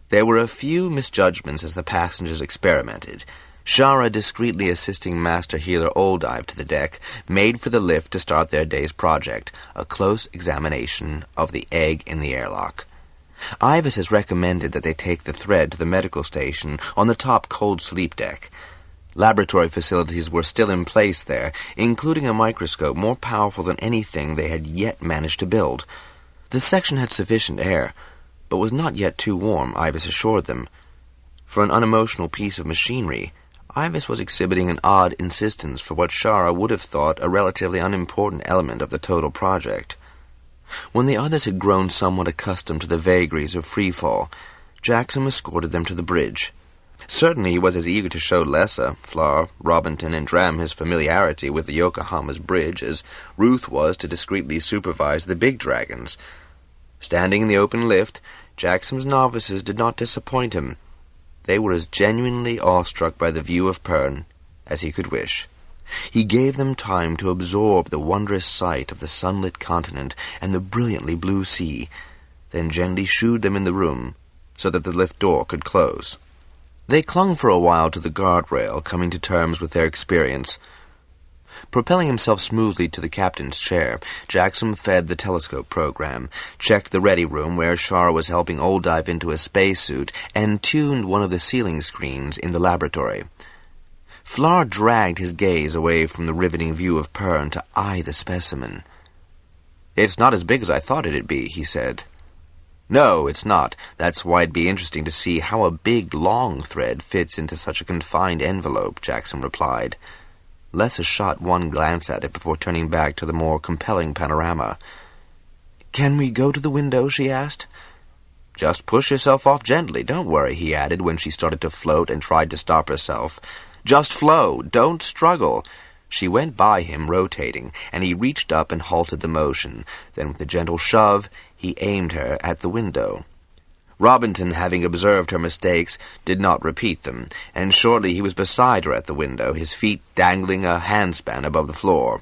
There were a few misjudgments as the passengers experimented. Shara, discreetly assisting Master Healer Oldive to the deck, made for the lift to start their day's project, a close examination of the egg in the airlock. AIVAS has recommended that they take the thread to the medical station on the top cold sleep deck. Laboratory facilities were still in place there, including a microscope more powerful than anything they had yet managed to build. The section had sufficient air, but was not yet too warm, AIVAS assured them. For an unemotional piece of machinery, AIVAS was exhibiting an odd insistence for what Shara would have thought a relatively unimportant element of the total project. When the others had grown somewhat accustomed to the vagaries of freefall, Jackson escorted them to the bridge. Certainly he was as eager to show Lessa, Flar, Robinson, and Dram his familiarity with the Yokohama's bridge as Ruth was to discreetly supervise the big dragons. Standing in the open lift, Jackson's novices did not disappoint him. They were as genuinely awestruck by the view of Pern as he could wish. He gave them time to absorb the wondrous sight of the sunlit continent and the brilliantly blue sea, then gently shooed them in the room so that the lift door could close. They clung for a while to the guardrail, coming to terms with their experience. Propelling himself smoothly to the captain's chair, Jackson fed the telescope program, checked the ready room where Shara was helping Oldive into a spacesuit, and tuned one of the ceiling screens in the laboratory. Flar dragged his gaze away from the riveting view of Pern to eye the specimen. "It's not as big as I thought it'd be," he said. "No, it's not. That's why it'd be interesting to see how a big, long thread fits into such a confined envelope," Jackson replied. Lessa shot one glance at it before turning back to the more compelling panorama. "Can we go to the window?" she asked. "Just push yourself off gently, don't worry," he added when she started to float and tried to stop herself. "Just flow, don't struggle." She went by him, rotating, and he reached up and halted the motion. Then with a gentle shove, he aimed her at the window. Robinson, having observed her mistakes, did not repeat them, and shortly he was beside her at the window, his feet dangling a handspan above the floor.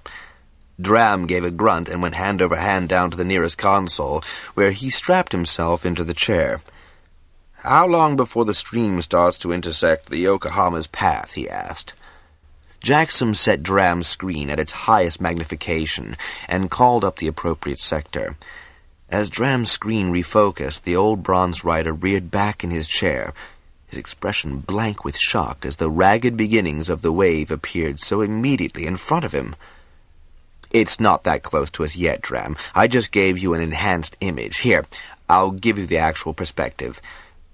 Dram gave a grunt and went hand over hand down to the nearest console, where he strapped himself into the chair. "How long before the stream starts to intersect the Yokohama's path?" he asked. Jackson set Dram's screen at its highest magnification and called up the appropriate sector. As Dram's screen refocused, the old bronze rider reared back in his chair, his expression blank with shock as the ragged beginnings of the wave appeared so immediately in front of him. "It's not that close to us yet, Dram. I just gave you an enhanced image. Here, I'll give you the actual perspective."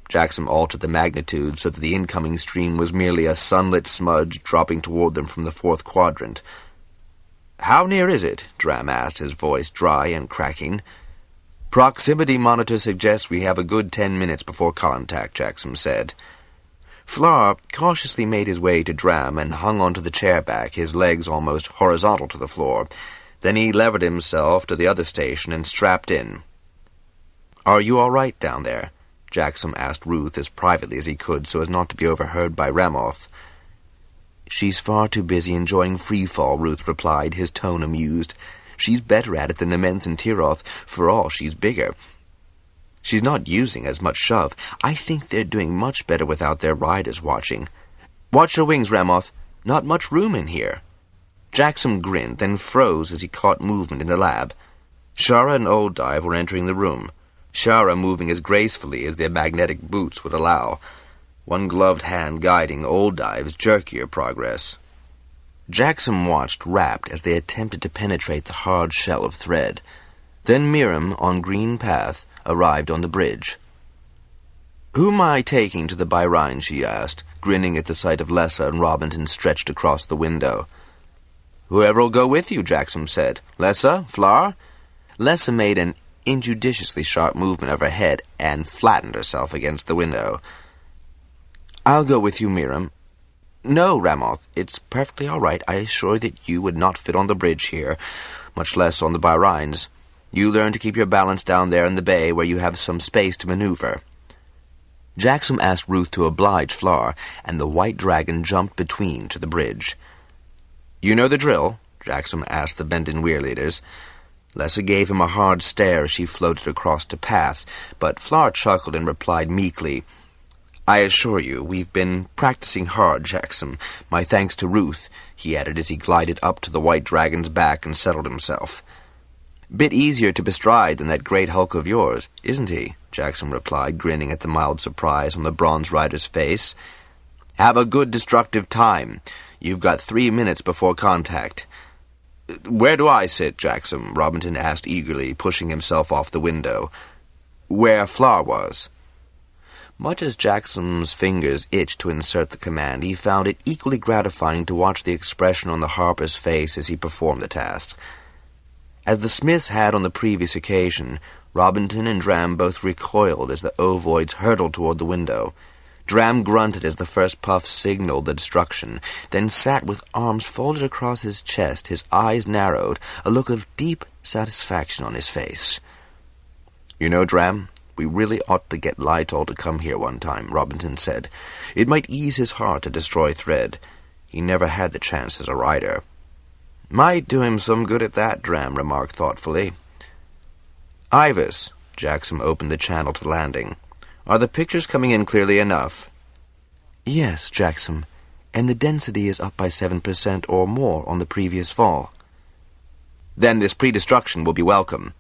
Jackson altered the magnitude so that the incoming stream was merely a sunlit smudge dropping toward them from the fourth quadrant. "How near is it?" Dram asked, his voice dry and cracking. "Proximity monitor suggests we have a good 10 minutes before contact," Jackson said. Flar cautiously made his way to Dram and hung onto the chair back, his legs almost horizontal to the floor. Then he levered himself to the other station and strapped in. "Are you all right down there?" Jackson asked Ruth as privately as he could so as not to be overheard by Ramoth. "She's far too busy enjoying free-fall," Ruth replied, his tone amused. "She's better at it than Nementh and Tiroth, for all she's bigger. She's not using as much shove. I think they're doing much better without their riders watching. Watch your wings, Ramoth. Not much room in here." Jackson grinned, then froze as he caught movement in the lab. Shara and Old Dive were entering the room, Shara moving as gracefully as their magnetic boots would allow, one gloved hand guiding Old Dive's jerkier progress. Jackson watched, rapt, as they attempted to penetrate the hard shell of thread. Then Miriam, on green path, arrived on the bridge. "Who am I taking to the Byrine?" she asked, grinning at the sight of Lessa and Robinson stretched across the window. "Whoever'll go with you," Jackson said. "Lessa? Flar?" Lessa made an injudiciously sharp movement of her head and flattened herself against the window. "I'll go with you, Miriam." "No, Ramoth, it's perfectly all right. I assure you that you would not fit on the bridge here, much less on the Byrines. You learn to keep your balance down there in the bay where you have some space to maneuver." Jackson asked Ruth to oblige Flar, and the white dragon jumped between to the bridge. "You know the drill?" Jackson asked the Bendon Weir leaders. Lessa gave him a hard stare as she floated across the path, but Flar chuckled and replied meekly, "I assure you, we've been practicing hard, Jackson. My thanks to Ruth," he added as he glided up to the white dragon's back and settled himself. "Bit easier to bestride than that great hulk of yours, isn't he?" Jackson replied, grinning at the mild surprise on the bronze rider's face. "Have a good destructive time. You've got 3 minutes before contact." "Where do I sit, Jackson?" Robinson asked eagerly, pushing himself off the window. "Where Flar was." Much as Jackson's fingers itched to insert the command, he found it equally gratifying to watch the expression on the harper's face as he performed the task. As the Smiths had on the previous occasion, Robinson and Dram both recoiled as the ovoids hurtled toward the window. Dram grunted as the first puff signaled the destruction, then sat with arms folded across his chest, his eyes narrowed, a look of deep satisfaction on his face. "You know, Dram, we really ought to get Lytol to come here one time," Robinson said. "It might ease his heart to destroy Thread. He never had the chance as a rider." "Might do him some good at that," Dram remarked thoughtfully. "AIVAS," Jackson opened the channel to landing. "Are the pictures coming in clearly enough?" "Yes, Jackson, and the density is up by 7% or more on the previous fall." "Then this pre-destruction will be welcome."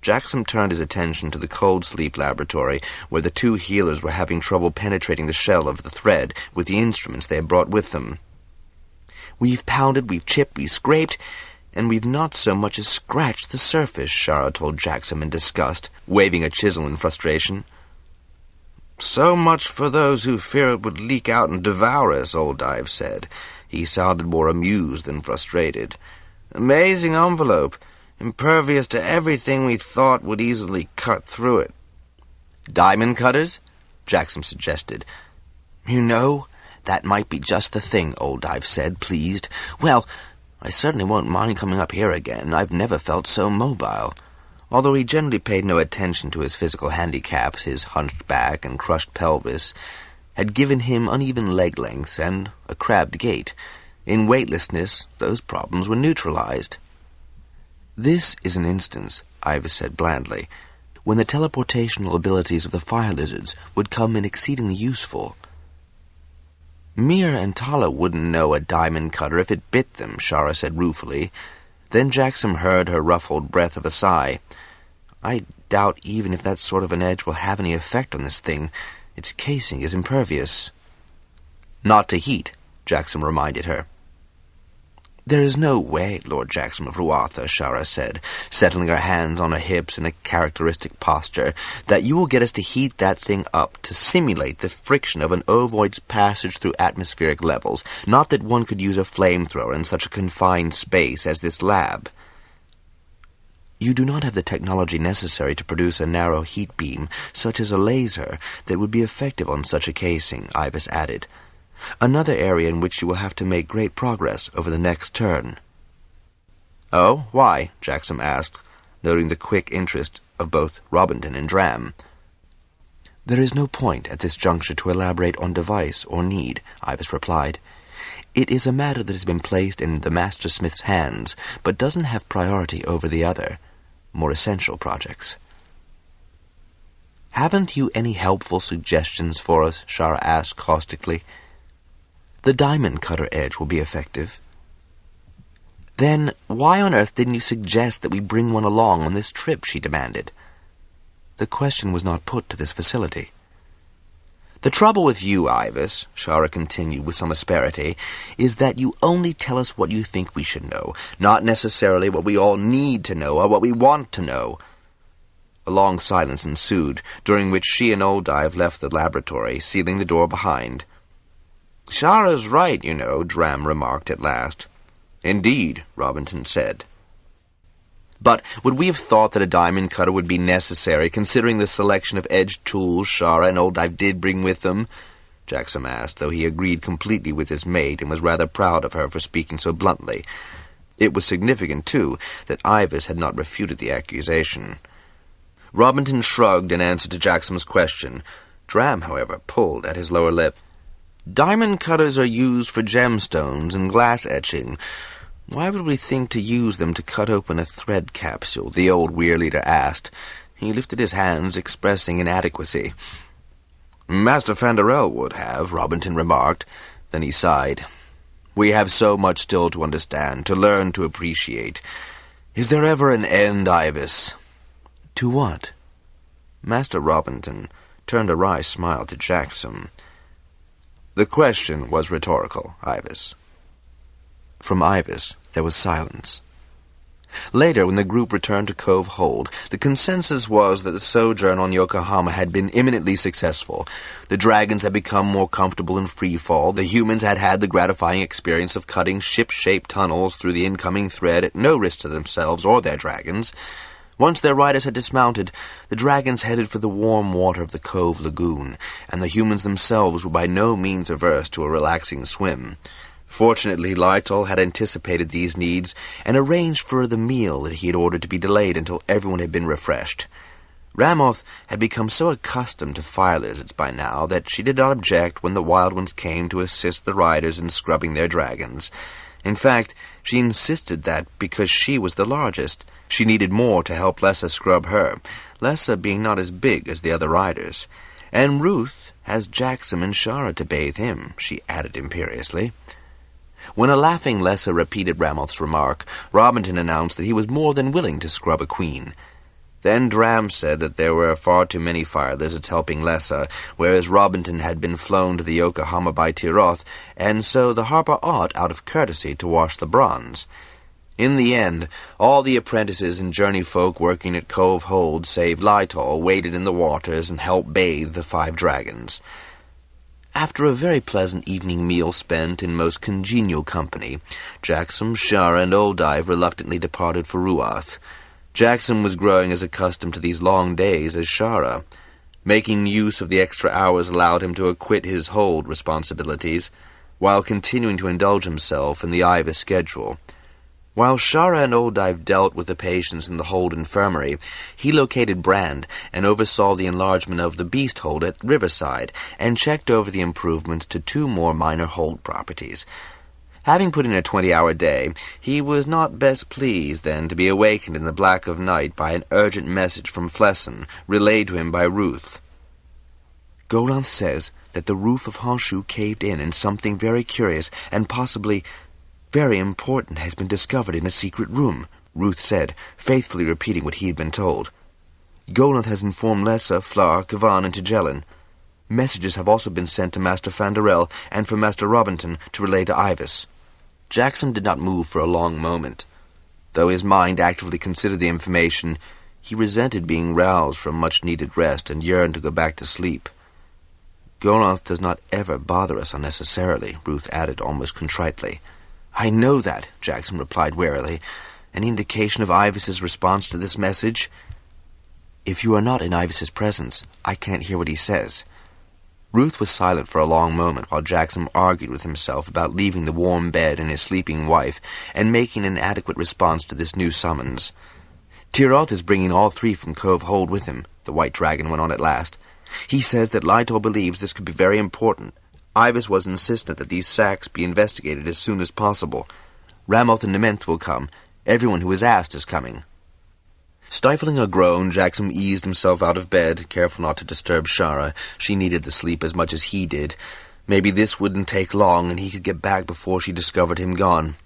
Jackson turned his attention to the cold sleep laboratory, where the two healers were having trouble penetrating the shell of the Thread with the instruments they had brought with them. "We've pounded, we've chipped, we've scraped, and we've not so much as scratched the surface," Shara told Jackson in disgust, waving a chisel in frustration. "So much for those who fear it would leak out and devour us," Old Dive said. He sounded more amused than frustrated. "Amazing envelope, impervious to everything we thought would easily cut through it." "Diamond cutters?" Jackson suggested. "You know, that might be just the thing," Old Dive said, pleased. "Well, I certainly won't mind coming up here again. I've never felt so mobile." Although he generally paid no attention to his physical handicaps, his hunched back and crushed pelvis had given him uneven leg length and a crabbed gait. In weightlessness, those problems were neutralized. "This is an instance," Ivas said blandly, "when the teleportational abilities of the fire lizards would come in exceedingly useful." "Mir and Tala wouldn't know a diamond cutter if it bit them," Shara said ruefully. Then Jackson heard her ruffled breath of a sigh. "I doubt even if that sort of an edge will have any effect on this thing. Its casing is impervious." "Not to heat," Jackson reminded her. "There is no way, Lord Jackson of Ruatha," Shara said, settling her hands on her hips in a characteristic posture, "that you will get us to heat that thing up to simulate the friction of an ovoid's passage through atmospheric levels. Not that one could use a flamethrower in such a confined space as this lab." "You do not have the technology necessary to produce a narrow heat beam, such as a laser, that would be effective on such a casing," Ivas added. "Another area in which you will have to make great progress over the next turn." "Oh, why?" Jackson asked, noting the quick interest of both Robinson and Dram. "There is no point at this juncture to elaborate on device or need," Ivas replied. "It is a matter that has been placed in the Mastersmith's hands, but doesn't have priority over the other, more essential projects." "Haven't you any helpful suggestions for us?" Shara asked caustically. "The diamond cutter edge will be effective." "Then why on earth didn't you suggest that we bring one along on this trip?" she demanded. "The question was not put to this facility." "The trouble with you, Ivas," Shara continued with some asperity, "is that you only tell us what you think we should know, not necessarily what we all need to know or what we want to know." A long silence ensued, during which she and Old Dive left the laboratory, sealing the door behind. "Shara's right, you know," Dram remarked at last. "Indeed," Robinson said. "But would we have thought that a diamond cutter would be necessary, considering the selection of edged tools Shara and Old Dive did bring with them?" Jackson asked, though he agreed completely with his mate and was rather proud of her for speaking so bluntly. It was significant, too, that Ivas had not refuted the accusation. Robinson shrugged in answer to Jackson's question. Dram, however, pulled at his lower lip. "Diamond cutters are used for gemstones and glass etching. Why would we think to use them to cut open a thread capsule?" the old weir leader asked. He lifted his hands, expressing inadequacy. "Master Fanderel would have," Robinson remarked. Then he sighed. "We have so much still to understand, to learn, to appreciate. Is there ever an end, Ivas?" "To what?" Master Robinson turned a wry smile to Jackson. "The question was rhetorical, Ivas." From Ivas there was silence. Later, when the group returned to Cove Hold, the consensus was that the sojourn on Yokohama had been eminently successful. The dragons had become more comfortable in freefall. The humans had had the gratifying experience of cutting ship-shaped tunnels through the incoming thread at no risk to themselves or their dragons. Once their riders had dismounted, the dragons headed for the warm water of the Cove Lagoon, and the humans themselves were by no means averse to a relaxing swim. Fortunately, Lytol had anticipated these needs and arranged for the meal that he had ordered to be delayed until everyone had been refreshed. Ramoth had become so accustomed to fire lizards by now that she did not object when the wild ones came to assist the riders in scrubbing their dragons. In fact, she insisted that, because she was the largest, she needed more to help Lessa scrub her, Lessa being not as big as the other riders. "And Ruth has Jackson and Shara to bathe him," she added imperiously. When a laughing Lessa repeated Ramoth's remark, Robinson announced that he was more than willing to scrub a queen. Then Dram said that there were far too many fire lizards helping Lessa, whereas Robinson had been flown to the Yokohama by Tiroth, and so the harper ought, out of courtesy, to wash the bronze. In the end, all the apprentices and journey folk working at Cove Hold, save Lytol, waded in the waters and helped bathe the 5 dragons. After a very pleasant evening meal spent in most congenial company, Jackson, Shara, and Old Dive reluctantly departed for Ruath. Jackson was growing as accustomed to these long days as Shara. Making use of the extra hours allowed him to acquit his hold responsibilities, while continuing to indulge himself in the AIVAS schedule. While Shara and Old Dive dealt with the patients in the hold infirmary, he located Brand and oversaw the enlargement of the beast hold at Riverside and checked over the improvements to 2 more minor hold properties. Having put in a 20-hour day, he was not best pleased then to be awakened in the black of night by an urgent message from Flesson, relayed to him by Ruth. Golanth says that the roof of Honshu caved in and something very curious and possibly very important has been discovered in a secret room, Ruth said, faithfully repeating what he had been told. Golanth has informed Lessa, Flar, Kavan, and Tjellen. Messages have also been sent to Master Fandarel and from Master Robinton to relay to AIVAS. Jackson did not move for a long moment. Though his mind actively considered the information, he resented being roused from much-needed rest and yearned to go back to sleep. Golanth does not ever bother us unnecessarily, Ruth added almost contritely. I know that, Jackson replied warily. Any indication of AIVAS's response to this message? If you are not in AIVAS's presence, I can't hear what he says. Ruth was silent for a long moment while Jackson argued with himself about leaving the warm bed and his sleeping wife and making an adequate response to this new summons. Tiralth is bringing all three from Cove Hold with him, the White Dragon went on at last. He says that Lytor believes this could be very important. AIVAS was insistent that these sacks be investigated as soon as possible. Ramoth and Nementh will come. Everyone who is asked is coming. Stifling a groan, Jackson eased himself out of bed, careful not to disturb Shara. She needed the sleep as much as he did. Maybe this wouldn't take long, and he could get back before she discovered him gone.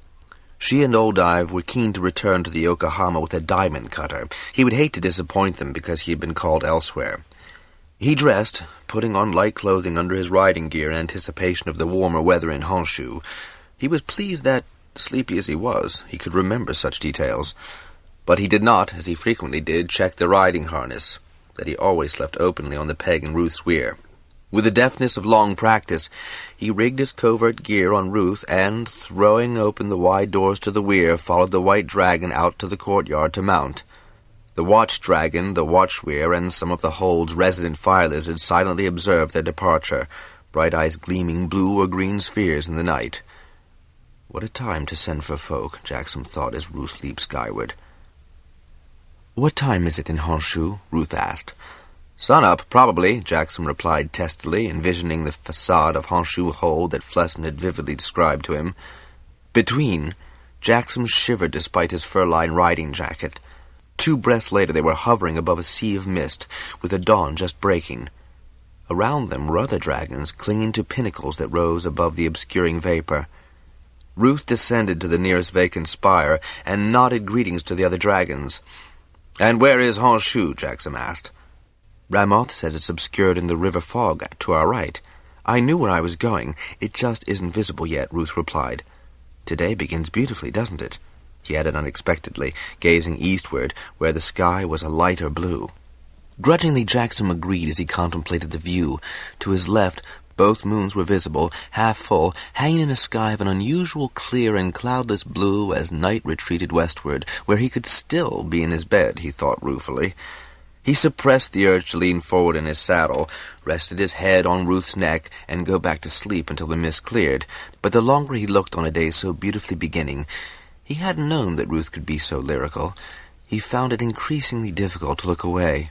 She and Old Ive were keen to return to the Yokohama with a diamond cutter. He would hate to disappoint them because he had been called elsewhere. He dressed, putting on light clothing under his riding gear in anticipation of the warmer weather in Honshu. He was pleased that, sleepy as he was, he could remember such details. But he did not, as he frequently did, check the riding harness, that he always left openly on the peg in Ruth's weir. With the deftness of long practice, he rigged his covert gear on Ruth and, throwing open the wide doors to the weir, followed the White Dragon out to the courtyard to mount. The Watch Dragon, the Watch Weir, and some of the Hold's resident fire lizards silently observed their departure, bright eyes gleaming blue or green spheres in the night. What a time to send for folk, Jackson thought as Ruth leaped skyward. What time is it in Honshu? Ruth asked. Sun-up, probably, Jackson replied testily, envisioning the facade of Honshu Hold that Flesson had vividly described to him. Between, Jackson shivered despite his fur-lined riding jacket. 2 breaths later they were hovering above a sea of mist, with the dawn just breaking. Around them were other dragons, clinging to pinnacles that rose above the obscuring vapor. Ruth descended to the nearest vacant spire and nodded greetings to the other dragons. "And where is Honshu?" Jackson asked. "Ramoth says it's obscured in the river fog to our right. I knew where I was going. It just isn't visible yet," Ruth replied. "Today begins beautifully, doesn't it?" he added unexpectedly, gazing eastward, where the sky was a lighter blue. Grudgingly, Jackson agreed as he contemplated the view. To his left, both moons were visible, half full, hanging in a sky of an unusual clear and cloudless blue as night retreated westward, where he could still be in his bed, he thought ruefully. He suppressed the urge to lean forward in his saddle, rested his head on Ruth's neck, and go back to sleep until the mist cleared. But the longer he looked on a day so beautifully beginning, he hadn't known that Ruth could be so lyrical. He found it increasingly difficult to look away.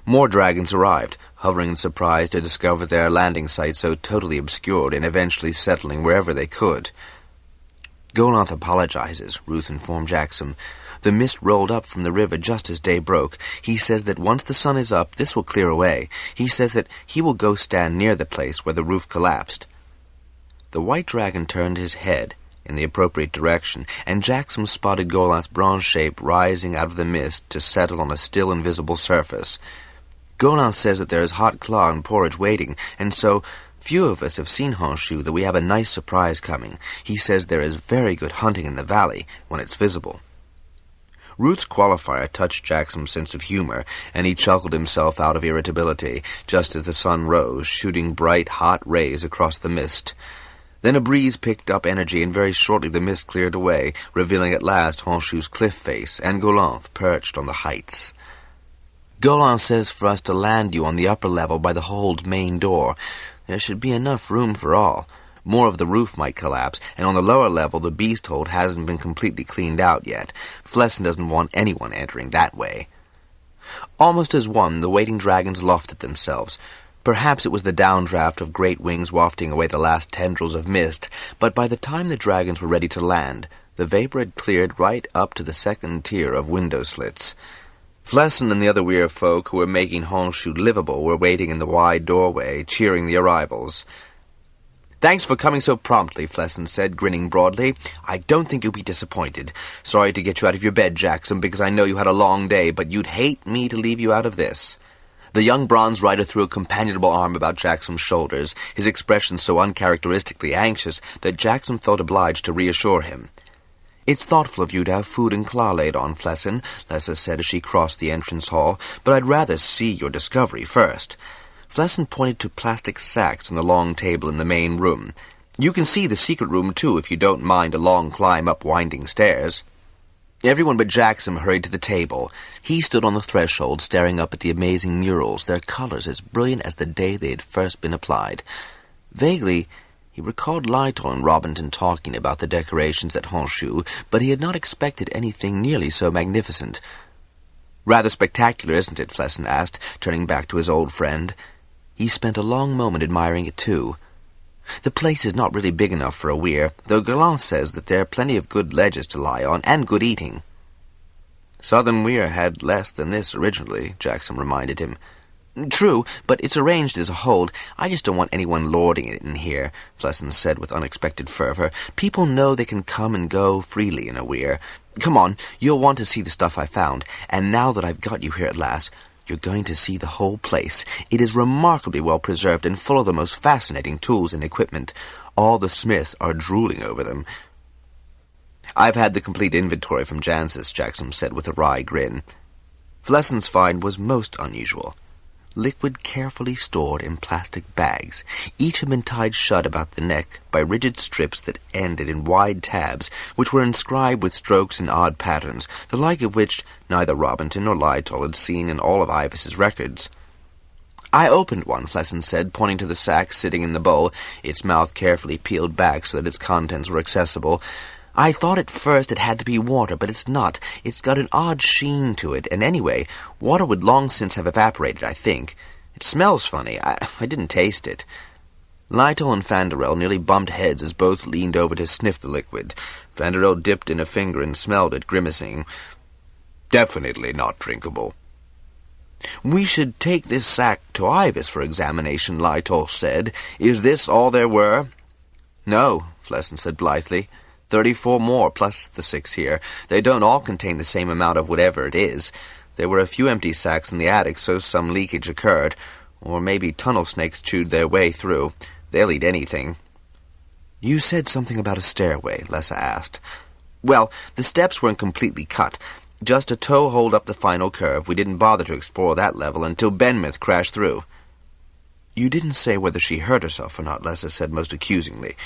More dragons arrived, hovering in surprise to discover their landing site so totally obscured and eventually settling wherever they could. "Golanth apologizes," Ruth informed Jackson. "The mist rolled up from the river just as day broke. He says that once the sun is up, this will clear away. He says that he will go stand near the place where the roof collapsed." The White Dragon turned his head in the appropriate direction, and Jackson spotted Golanth's bronze shape rising out of the mist to settle on a still invisible surface. "Golanth says that there is hot claw and porridge waiting, and so few of us have seen Honshu that we have a nice surprise coming. He says there is very good hunting in the valley when it's visible." Ruth's qualifier touched Jackson's sense of humor, and he chuckled himself out of irritability, just as the sun rose, shooting bright, hot rays across the mist. Then a breeze picked up energy, and very shortly the mist cleared away, revealing at last Honshu's cliff face and Golanth perched on the heights. "Golanth says for us to land you on the upper level by the Hold's main door. There should be enough room for all. More of the roof might collapse, and on the lower level the beast hold hasn't been completely cleaned out yet. Flesson doesn't want anyone entering that way." Almost as one, the waiting dragons laughed at themselves. Perhaps it was the downdraft of great wings wafting away the last tendrils of mist, but by the time the dragons were ready to land, the vapor had cleared right up to the second tier of window slits. Flesson and the other weir folk who were making Honshu livable were waiting in the wide doorway, cheering the arrivals. "Thanks for coming so promptly," Flesson said, grinning broadly. "I don't think you'll be disappointed. Sorry to get you out of your bed, Jackson, because I know you had a long day, but you'd hate me to leave you out of this." The young bronze rider threw a companionable arm about Jackson's shoulders, his expression so uncharacteristically anxious that Jackson felt obliged to reassure him. "It's thoughtful of you to have food and claw laid on, Flesson," Lessa said as she crossed the entrance hall, "but I'd rather see your discovery first." Flesson pointed to plastic sacks on the long table in the main room. "You can see the secret room, too, if you don't mind a long climb up winding stairs." Everyone but Jackson hurried to the table. He stood on the threshold, staring up at the amazing murals, their colors as brilliant as the day they had first been applied. Vaguely, he recalled Lytle and Robinson talking about the decorations at Honshu, but he had not expected anything nearly so magnificent. "Rather spectacular, isn't it?" Flesson asked, turning back to his old friend. He spent a long moment admiring it, too. "The place is not really big enough for a weir, though Gallant says that there are plenty of good ledges to lie on, and good eating." "Southern Weir had less than this originally," Jackson reminded him. "True, but it's arranged as a hold. I just don't want anyone lording it in here," Flesson said with unexpected fervor. "People know they can come and go freely in a weir. Come on, you'll want to see the stuff I found, and now that I've got you here at last, you're going to see the whole place. It is remarkably well preserved and full of the most fascinating tools and equipment. All the smiths are drooling over them." "I've had the complete inventory from Jancis," Jackson said with a wry grin. Flesson's find was most unusual. Liquid carefully stored in plastic bags. Each had been tied shut about the neck by rigid strips that ended in wide tabs, which were inscribed with strokes and odd patterns, the like of which neither Robinson nor Lytle had seen in all of AIVAS's records. "I opened one," Flesson said, pointing to the sack sitting in the bowl, its mouth carefully peeled back so that its contents were accessible. "I thought at first it had to be water, but it's not. It's got an odd sheen to it, and anyway, water would long since have evaporated, I think. It smells funny. I didn't taste it." Lytle and Fanderel nearly bumped heads as both leaned over to sniff the liquid. Fanderel dipped in a finger and smelled it, grimacing. "Definitely not drinkable." "We should take this sack to AIVAS for examination," Lytle said. "Is this all there were?" "No," Flesson said blithely. 34 more, plus the 6 here. They don't all contain the same amount of whatever it is. There were a few empty sacks in the attic, so some leakage occurred. Or maybe tunnel snakes chewed their way through. They'll eat anything." "You said something about a stairway," Lessa asked. "Well, the steps weren't completely cut. Just a toe hold up the final curve. We didn't bother to explore that level until Benmouth crashed through." "You didn't say whether she hurt herself or not," Lessa said most accusingly.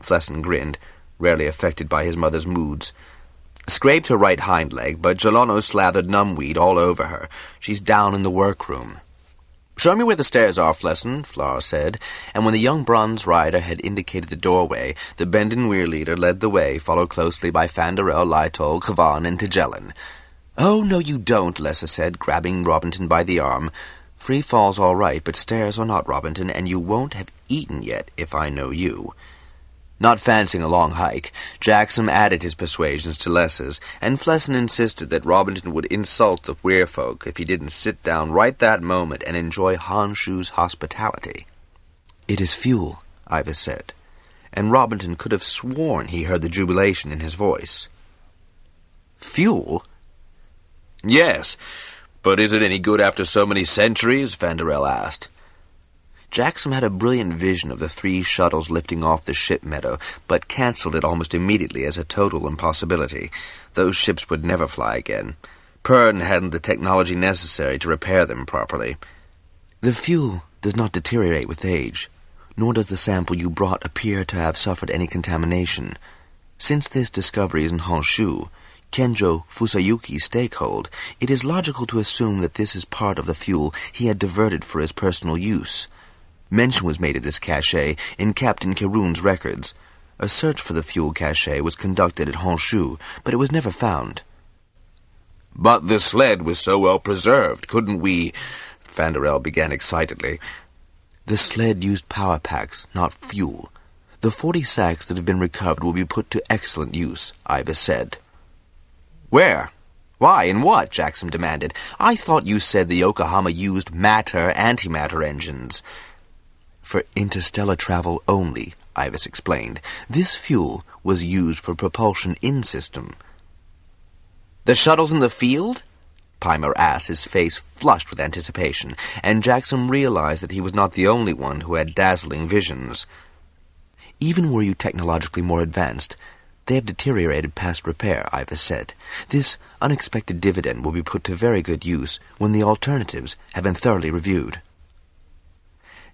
Flesson grinned, rarely affected by his mother's moods. "Scraped her right hind leg, but Gelano slathered numbweed all over her. She's down in the workroom." "Show me where the stairs are, Flesson," Flar said, and when the young bronze rider had indicated the doorway, the Bendon Weir leader led the way, followed closely by Fanderel, Lytle, Kavan, and Tjellen. "Oh, no, you don't," Lessa said, grabbing Robinson by the arm. "Free fall's all right, but stairs are not, Robinson, and you won't have eaten yet, if I know you." Not fancying a long hike, Jackson added his persuasions to Lessa's, and Flesson insisted that Robinson would insult the weir folk if he didn't sit down right that moment and enjoy Honshu's hospitality. "It is fuel," AIVAS said, and Robinson could have sworn he heard the jubilation in his voice. "Fuel?" "Yes, but is it any good after so many centuries?" Fanderel asked. Jackson had a brilliant vision of the 3 shuttles lifting off the ship meadow, but cancelled it almost immediately as a total impossibility. Those ships would never fly again. Pern hadn't the technology necessary to repair them properly. "The fuel does not deteriorate with age, nor does the sample you brought appear to have suffered any contamination. Since this discovery is in Honshu, Kenjo Fusayuki's stakehold, it is logical to assume that this is part of the fuel he had diverted for his personal use. Mention was made of this cache in Captain Keroon's records. A search for the fuel cache was conducted at Honshu, but it was never found." "But the sled was so well preserved, couldn't we—" Fanderel began excitedly. The sled used power packs, not fuel. The 40 sacks that have been recovered will be put to excellent use, AIVAS said. Where? Why and what? Jackson demanded. I thought you said the Yokohama used matter-antimatter engines. For interstellar travel only, AIVAS explained. This fuel was used for propulsion in-system. The shuttles in the field? Peimer asked, his face flushed with anticipation, and Jackson realized that he was not the only one who had dazzling visions. Even were you technologically more advanced, they have deteriorated past repair, AIVAS said. This unexpected dividend will be put to very good use when the alternatives have been thoroughly reviewed.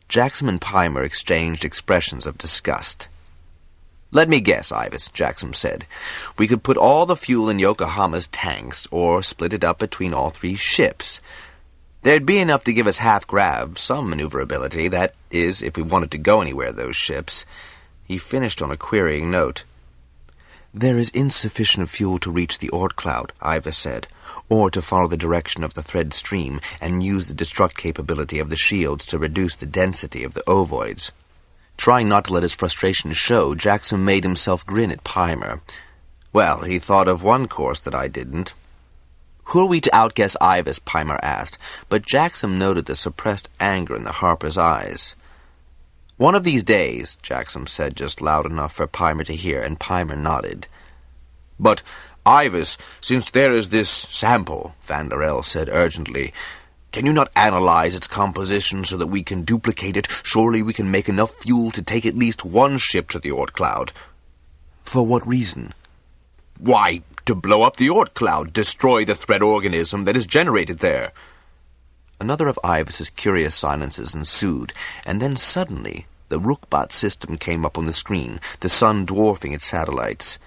Jackson and Peimer exchanged expressions of disgust. Let me guess, AIVAS, Jackson said. We could put all the fuel in Yokohama's tanks, or split it up between all 3 ships. There'd be enough to give us half-grav, some maneuverability, that is, if we wanted to go anywhere, those ships. He finished on a querying note. There is insufficient fuel to reach the Oort cloud, AIVAS said, or to follow the direction of the thread stream and use the destruct capability of the shields to reduce the density of the ovoids. Trying not to let his frustration show, Jackson made himself grin at Peimer. Well, he thought of one course that I didn't. Who are we to outguess AIVAS? Peimer asked, but Jackson noted the suppressed anger in the Harper's eyes. One of these days, Jackson said just loud enough for Peimer to hear, and Peimer nodded. But, AIVAS, since there is this sample, Van der El said urgently, can you not analyze its composition so that we can duplicate it? Surely we can make enough fuel to take at least one ship to the Oort cloud. For what reason? Why, to blow up the Oort cloud, destroy the thread organism that is generated there. Another of AIVAS's curious silences ensued, and then suddenly the Rookbot system came up on the screen, the sun dwarfing its satellites.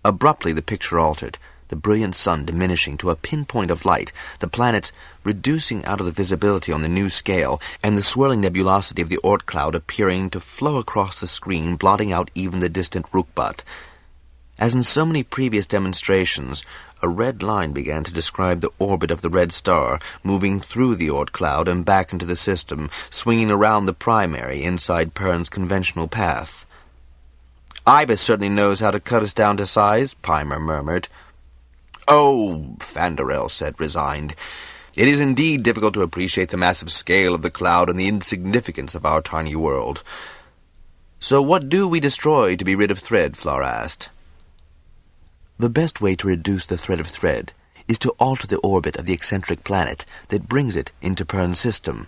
Abruptly the picture altered, the brilliant sun diminishing to a pinpoint of light, the planets reducing out of the visibility on the new scale, and the swirling nebulosity of the Oort cloud appearing to flow across the screen, blotting out even the distant Rookbot. As in so many previous demonstrations, a red line began to describe the orbit of the red star, moving through the Oort cloud and back into the system, swinging around the primary inside Pern's conventional path. AIVAS certainly knows how to cut us down to size, Peimer murmured. Oh, Van der El said, resigned. It is indeed difficult to appreciate the massive scale of the cloud and the insignificance of our tiny world. So what do we destroy to be rid of thread? Flour asked. The best way to reduce the threat of thread is to alter the orbit of the eccentric planet that brings it into Pern's system.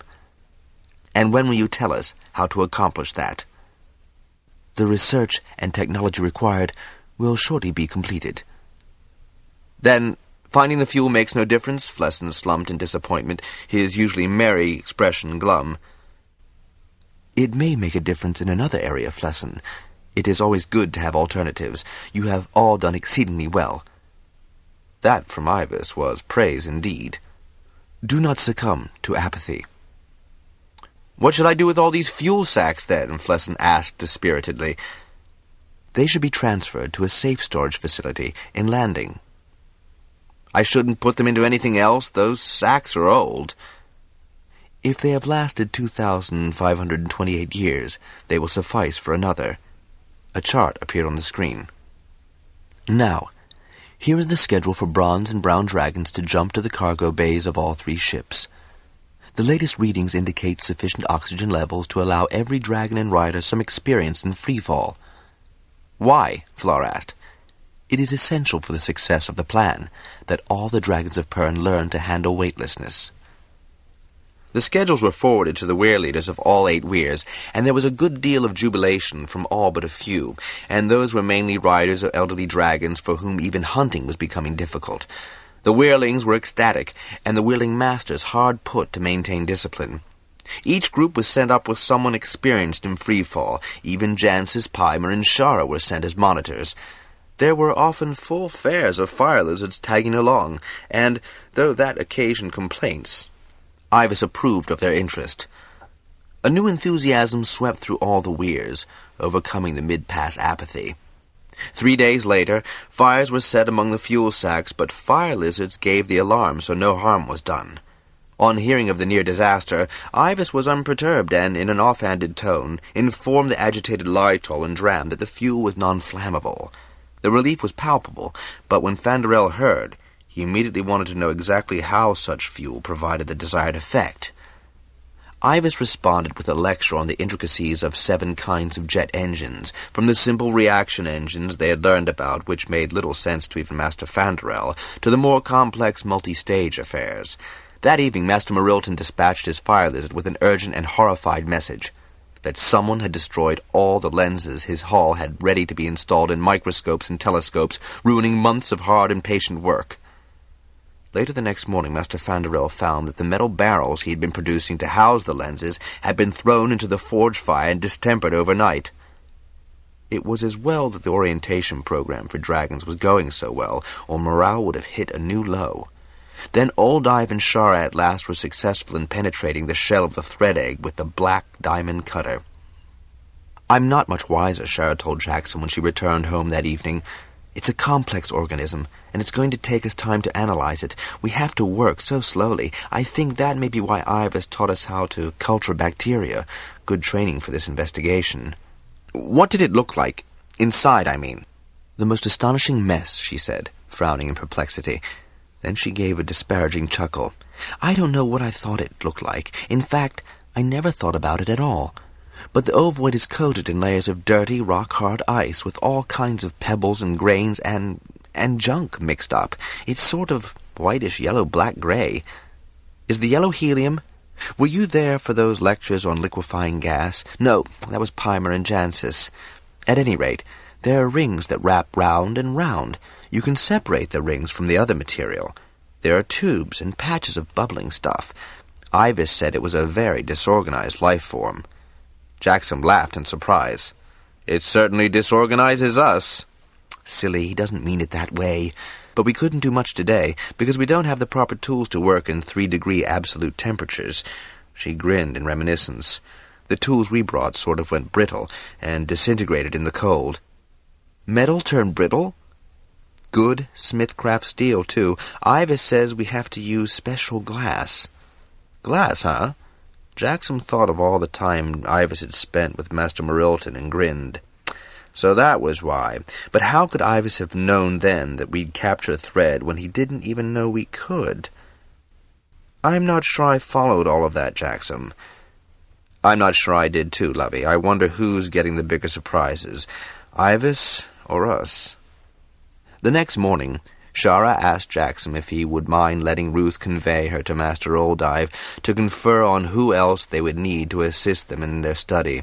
And when will you tell us how to accomplish that? The research and technology required will shortly be completed. Then, finding the fuel makes no difference? Flesson slumped in disappointment, his usually merry expression glum. It may make a difference in another area, Flesson. It is always good to have alternatives. You have all done exceedingly well. That, from AIVAS, was praise indeed. Do not succumb to apathy. What should I do with all these fuel sacks, then? Flesson asked dispiritedly. They should be transferred to a safe storage facility in Landing. I shouldn't put them into anything else. Those sacks are old. If they have lasted 2,528 years, they will suffice for another. A chart appeared on the screen. Now, here is the schedule for bronze and brown dragons to jump to the cargo bays of all 3 ships. The latest readings indicate sufficient oxygen levels to allow every dragon and rider some experience in freefall. Why? Flour asked. It is essential for the success of the plan that all the dragons of Pern learn to handle weightlessness. The schedules were forwarded to the weir leaders of all 8 weirs, and there was a good deal of jubilation from all but a few, and those were mainly riders of elderly dragons for whom even hunting was becoming difficult. The weirlings were ecstatic, and the weirling masters hard put to maintain discipline. Each group was sent up with someone experienced in freefall. Even Jancis, Peimer, and Shara were sent as monitors. There were often full fares of fire lizards tagging along, and, though that occasioned complaints, AIVAS approved of their interest. A new enthusiasm swept through all the weirs, overcoming the mid-pass apathy. 3 days later, fires were set among the fuel sacks, but fire lizards gave the alarm, so no harm was done. On hearing of the near disaster, AIVAS was unperturbed and, in an offhanded tone, informed the agitated Lytol and Dram that the fuel was non-flammable. The relief was palpable, but when Fanderel heard, he immediately wanted to know exactly how such fuel provided the desired effect. AIVAS responded with a lecture on the intricacies of 7 kinds of jet engines, from the simple reaction engines they had learned about, which made little sense to even Master Fanderel, to the more complex multi-stage affairs. That evening, Master Merilton dispatched his fire lizard with an urgent and horrified message that someone had destroyed all the lenses his hall had ready to be installed in microscopes and telescopes, ruining months of hard and patient work. Later the next morning, Master Fanderel found that the metal barrels he had been producing to house the lenses had been thrown into the forge fire and distempered overnight. It was as well that the orientation program for dragons was going so well, or morale would have hit a new low. Then Oldive and Shara at last were successful in penetrating the shell of the thread egg with the black diamond cutter. "I'm not much wiser," Shara told Jackson when she returned home that evening. "It's a complex organism, and it's going to take us time to analyze it. We have to work so slowly. I think that may be why AIVAS taught us how to culture bacteria. Good training for this investigation." "What did it look like? Inside, I mean." "The most astonishing mess," she said, frowning in perplexity. Then she gave a disparaging chuckle. "I don't know what I thought it looked like. In fact, I never thought about it at all. But the ovoid is coated in layers of dirty, rock-hard ice with all kinds of pebbles and grains and junk mixed up. It's sort of whitish, yellow, black-gray. Is the yellow helium? Were you there for those lectures on liquefying gas? No, that was Pimer and Jancis. At any rate, there are rings that wrap round and round. You can separate the rings from the other material. There are tubes and patches of bubbling stuff. AIVAS said it was a very disorganized life form." Jackson laughed in surprise. "It certainly disorganizes us." "Silly, he doesn't mean it that way. But we couldn't do much today, because we don't have the proper tools to work in 3-degree absolute temperatures." She grinned in reminiscence. "The tools we brought sort of went brittle and disintegrated in the cold." "Metal turned brittle?" "Good Smithcraft steel, too. AIVAS says we have to use special glass." "Glass, huh?" Jackson thought of all the time AIVAS had spent with Master Merilton and grinned. So that was why. But how could AIVAS have known then that we'd capture thread when he didn't even know we could? "I'm not sure I followed all of that, Jackson." "I'm not sure I did too, Lovey. I wonder who's getting the bigger surprises, AIVAS or us?" The next morning, Shara asked Jackson if he would mind letting Ruth convey her to Master Oldive to confer on who else they would need to assist them in their study.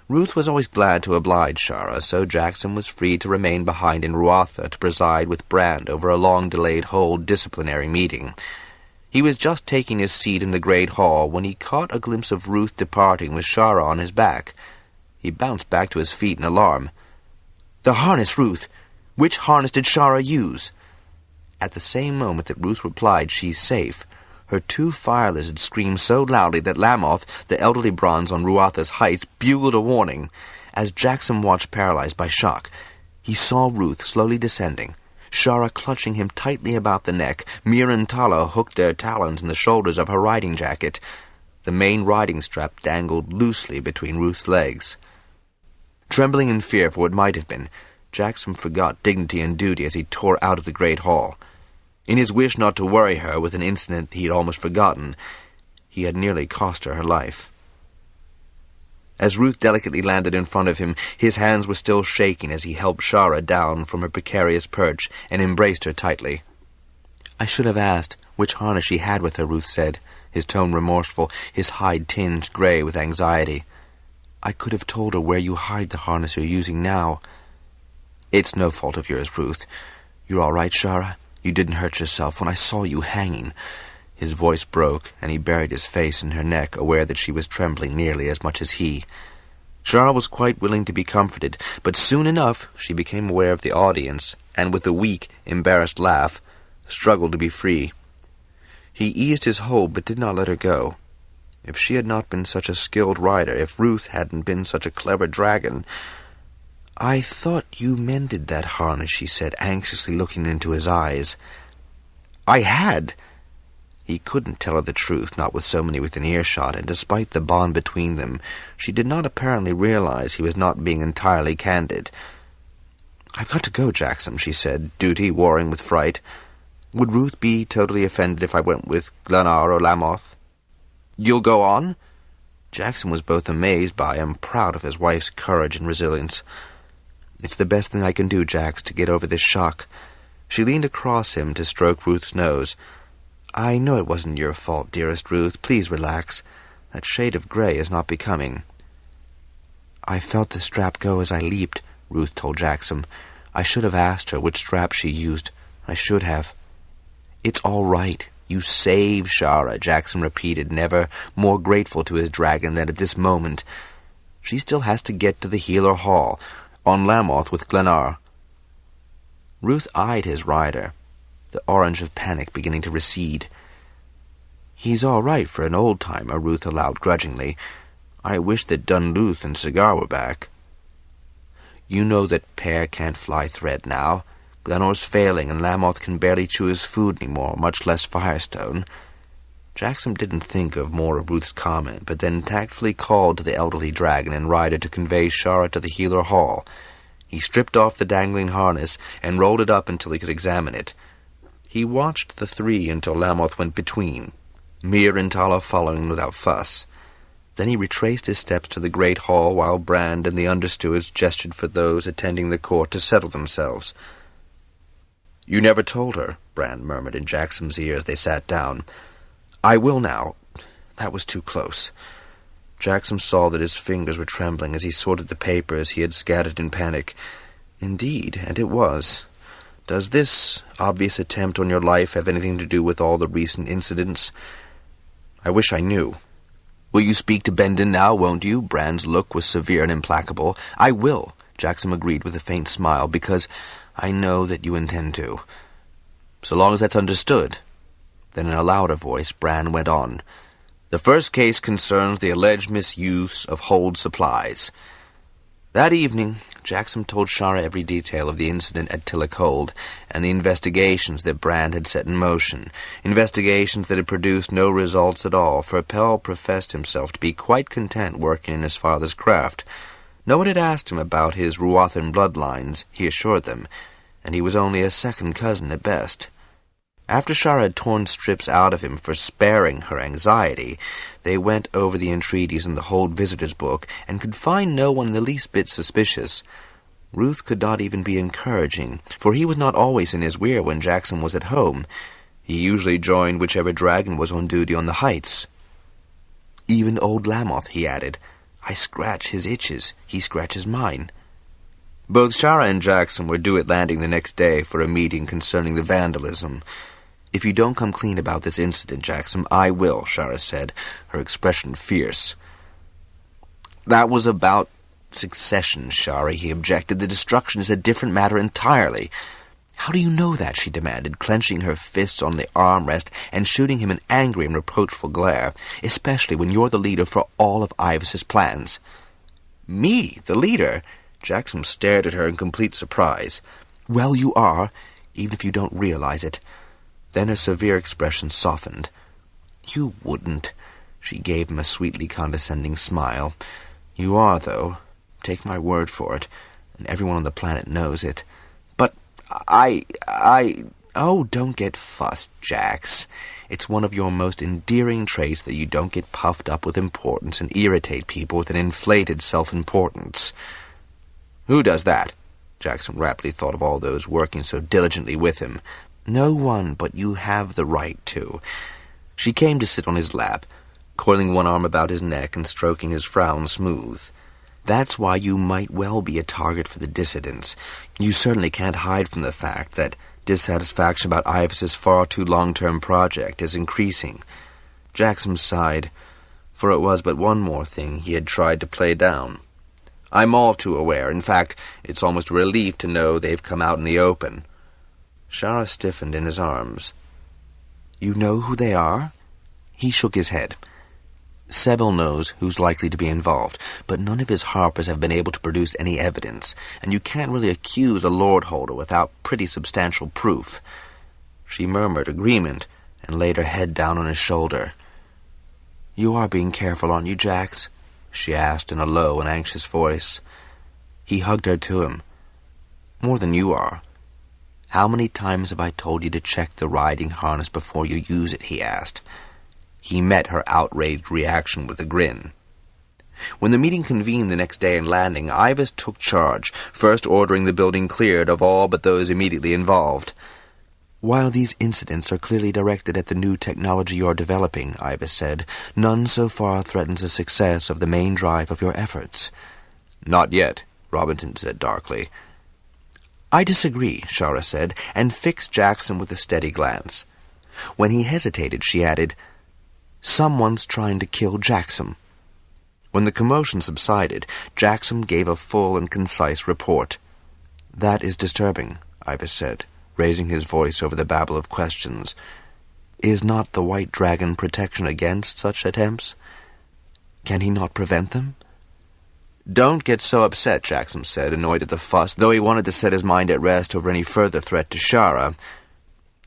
Ruth was always glad to oblige Shara, so Jackson was free to remain behind in Ruatha to preside with Brand over a long-delayed whole disciplinary meeting. He was just taking his seat in the great hall when he caught a glimpse of Ruth departing with Shara on his back. He bounced back to his feet in alarm. "The harness, Ruth! Which harness did Shara use?" At the same moment that Ruth replied, "She's safe," her 2 fire lizards screamed so loudly that Lamoth, the elderly bronze on Ruatha's heights, bugled a warning. As Jackson watched paralyzed by shock, he saw Ruth slowly descending, Shara clutching him tightly about the neck. Mir and Tala hooked their talons in the shoulders of her riding jacket. The main riding strap dangled loosely between Ruth's legs. Trembling in fear for what might have been, Jackson forgot dignity and duty as he tore out of the great hall. In his wish not to worry her with an incident he had almost forgotten, he had nearly cost her life. As Ruth delicately landed in front of him, his hands were still shaking as he helped Shara down from her precarious perch and embraced her tightly. "I should have asked which harness she had with her," Ruth said, his tone remorseful, his hide tinged gray with anxiety. "I could have told her where you hide the harness you're using now." "It's no fault of yours, Ruth. You're all right, Shara? You didn't hurt yourself when I saw you hanging." His voice broke, and he buried his face in her neck, aware that she was trembling nearly as much as he. Shara was quite willing to be comforted, but soon enough she became aware of the audience, and with a weak, embarrassed laugh, struggled to be free. He eased his hold, but did not let her go. If she had not been such a skilled rider, if Ruth hadn't been such a clever dragon— "I thought you mended that harness," she said, anxiously looking into his eyes. "I had." He couldn't tell her the truth, not with so many within earshot, and despite the bond between them, she did not apparently realize he was not being entirely candid. "I've got to go, Jackson," she said, duty warring with fright. "Would Ruth be totally offended if I went with Glennar or Lammoth?" "You'll go on?" Jackson was both amazed by and proud of his wife's courage and resilience. "It's the best thing I can do, Jax, to get over this shock." She leaned across him to stroke Ruth's nose. "I know it wasn't your fault, dearest Ruth. Please relax. That shade of gray is not becoming." "I felt the strap go as I leaped," Ruth told Jackson. "I should have asked her which strap she used. I should have." "It's all right. You saved Shara," Jackson repeated, never more grateful to his dragon than at this moment. "She still has to get to the Healer Hall, on Lammoth with Glennar." Ruth eyed his rider, the orange of panic beginning to recede. "He's all right for an old-timer," Ruth allowed grudgingly. "I wish that Dunluth and Cigar were back." "You know that Pear can't fly thread now. Glenor's failing, and Lammoth can barely chew his food anymore, much less Firestone." Jackson didn't think of more of Ruth's comment, but then tactfully called to the elderly dragon and rider to convey Shara to the Healer Hall. He stripped off the dangling harness and rolled it up until he could examine it. He watched the three until Lammoth went between, Mir and Tala following without fuss. Then he retraced his steps to the great hall while Brand and the understewards gestured for those attending the court to settle themselves. "You never told her," Brand murmured in Jackson's ear as they sat down. "I will now. That was too close." Jackson saw that his fingers were trembling as he sorted the papers he had scattered in panic. Indeed, and it was. "Does this obvious attempt on your life have anything to do with all the recent incidents? I wish I knew." "Will you speak to Bendon now, won't you?" Brand's look was severe and implacable. "I will," Jackson agreed with a faint smile, "because I know that you intend to." "So long as that's understood." Then in a louder voice, Brand went on. "The first case concerns the alleged misuse of hold supplies." That evening, Jackson told Shara every detail of the incident at Tillock Hold and the investigations that Brand had set in motion, investigations that had produced no results at all, for Pell professed himself to be quite content working in his father's craft. No one had asked him about his Ruathan bloodlines, he assured them, and he was only a second cousin at best. After Shara had torn strips out of him for sparing her anxiety, they went over the entreaties in the Hold Visitor's Book and could find no one the least bit suspicious. Ruth could not even be encouraging, for he was not always in his weir when Jackson was at home. He usually joined whichever dragon was on duty on the heights. "Even old Lammoth," he added. "I scratch his itches, he scratches mine." Both Shara and Jackson were due at landing the next day for a meeting concerning the vandalism. "If you don't come clean about this incident, Jackson, I will," Shara said, her expression fierce. "That was about succession, Shara," he objected. "The destruction is a different matter entirely." "How do you know that?" she demanded, clenching her fists on the armrest and shooting him an angry and reproachful glare, "especially when you're the leader for all of AIVAS' plans." "Me, the leader?" Jackson stared at her in complete surprise. "Well, you are, even if you don't realize it." Then her severe expression softened. "You wouldn't." She gave him a sweetly condescending smile. "You are, though. Take my word for it, and everyone on the planet knows it." "But Oh, don't get fussed, Jax. It's one of your most endearing traits that you don't get puffed up with importance and irritate people with an inflated self-importance." "Who does that?" Jackson rapidly thought of all those working so diligently with him. "No one, but you have the right to." She came to sit on his lap, coiling one arm about his neck and stroking his frown smooth. "That's why you might well be a target for the dissidents. You certainly can't hide from the fact that dissatisfaction about AIVAS' far too long-term project is increasing." Jackson sighed, for it was but one more thing he had tried to play down. "I'm all too aware. In fact, it's almost a relief to know they've come out in the open." Shara stiffened in his arms. "You know who they are?" He shook his head. "Sebel knows who's likely to be involved, but none of his harpers have been able to produce any evidence, and you can't really accuse a lord holder without pretty substantial proof." She murmured agreement, and laid her head down on his shoulder. "You are being careful, aren't you, Jax?" she asked in a low and anxious voice. He hugged her to him. "More than you are." "How many times have I told you to check the riding harness before you use it?" he asked. He met her outraged reaction with a grin. When the meeting convened the next day in Landing, AIVAS took charge, first ordering the building cleared of all but those immediately involved. "While these incidents are clearly directed at the new technology you're developing," AIVAS said, "none so far threatens the success of the main drive of your efforts." "Not yet," Robinson said darkly. "I disagree," Shara said, and fixed Jackson with a steady glance. When he hesitated, she added, "Someone's trying to kill Jackson." When the commotion subsided, Jackson gave a full and concise report. "That is disturbing," AIVAS said, raising his voice over the babble of questions. "Is not the White Dragon protection against such attempts? Can he not prevent them?" "Don't get so upset," Jackson said, annoyed at the fuss, though he wanted to set his mind at rest over any further threat to Shara.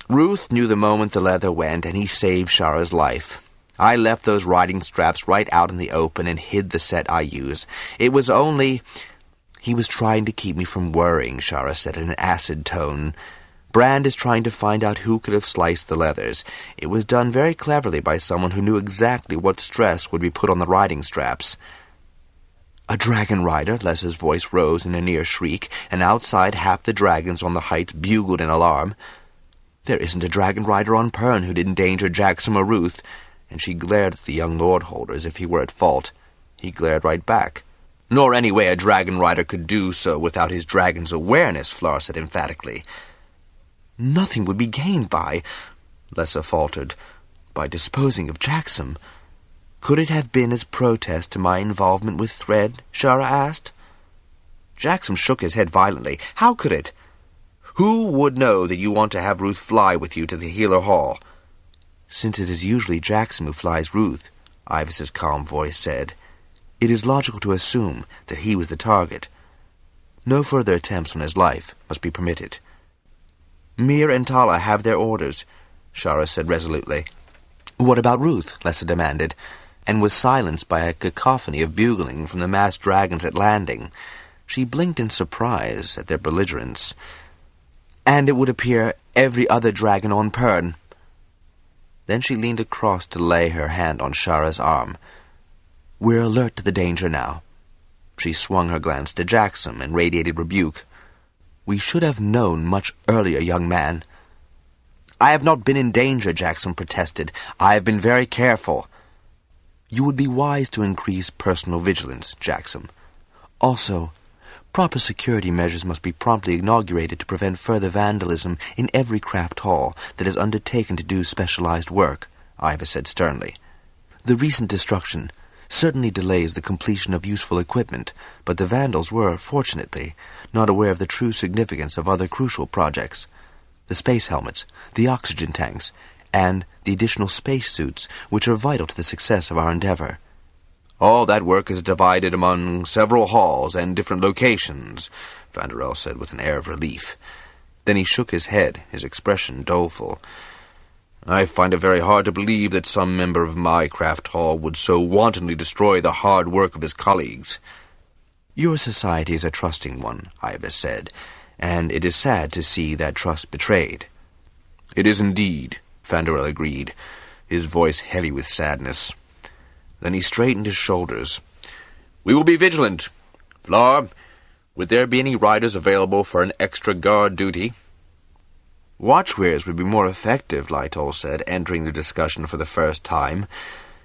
"Ruth knew the moment the leather went, and he saved Shara's life. I left those riding straps right out in the open and hid the set I use. It was only—" "He was trying to keep me from worrying," Shara said in an acid tone. "Brand is trying to find out who could have sliced the leathers. It was done very cleverly by someone who knew exactly what stress would be put on the riding straps." "A dragon rider?" Lessa's voice rose in a near shriek, and outside half the dragons on the heights bugled in alarm. "There isn't a dragon rider on Pern who'd endanger Jackson or Ruth," and she glared at the young lord-holder as if he were at fault. He glared right back. "Nor any way a dragon rider could do so without his dragon's awareness," Flar said emphatically. "Nothing would be gained by," Lessa faltered, "by disposing of Jackson." "Could it have been as protest to my involvement with Thread?" Shara asked. Jackson shook his head violently. "How could it? Who would know that you want to have Ruth fly with you to the Healer Hall?" "Since it is usually Jackson who flies Ruth," AIVAS's calm voice said, "it is logical to assume that he was the target. No further attempts on his life must be permitted." "Mir and Tala have their orders," Shara said resolutely. "What about Ruth?" Lessa demanded, and was silenced by a cacophony of bugling from the masked dragons at Landing. She blinked in surprise at their belligerence. "And it would appear every other dragon on Pern." Then she leaned across to lay her hand on Shara's arm. "We're alert to the danger now." She swung her glance to Jackson and radiated rebuke. "We should have known much earlier, young man." "I have not been in danger," Jackson protested. "I have been very careful." "You would be wise to increase personal vigilance, Jackson. Also, proper security measures must be promptly inaugurated to prevent further vandalism in every craft hall that is undertaken to do specialized work," AIVAS said sternly. "The recent destruction certainly delays the completion of useful equipment, but the vandals were, fortunately, not aware of the true significance of other crucial projects. The space helmets, the oxygen tanks, and the additional spacesuits which are vital to the success of our endeavor." "All that work is divided among several halls and different locations," Vanderel said with an air of relief. Then he shook his head, his expression doleful. "I find it very hard to believe that some member of my craft hall would so wantonly destroy the hard work of his colleagues." "Your society is a trusting one," AIVAS said, "and it is sad to see that trust betrayed." "It is indeed," Vanderel agreed, his voice heavy with sadness. Then he straightened his shoulders. "We will be vigilant. Flar, would there be any riders available for an extra guard duty?" "Watchwares would be more effective," Lytol said, entering the discussion for the first time.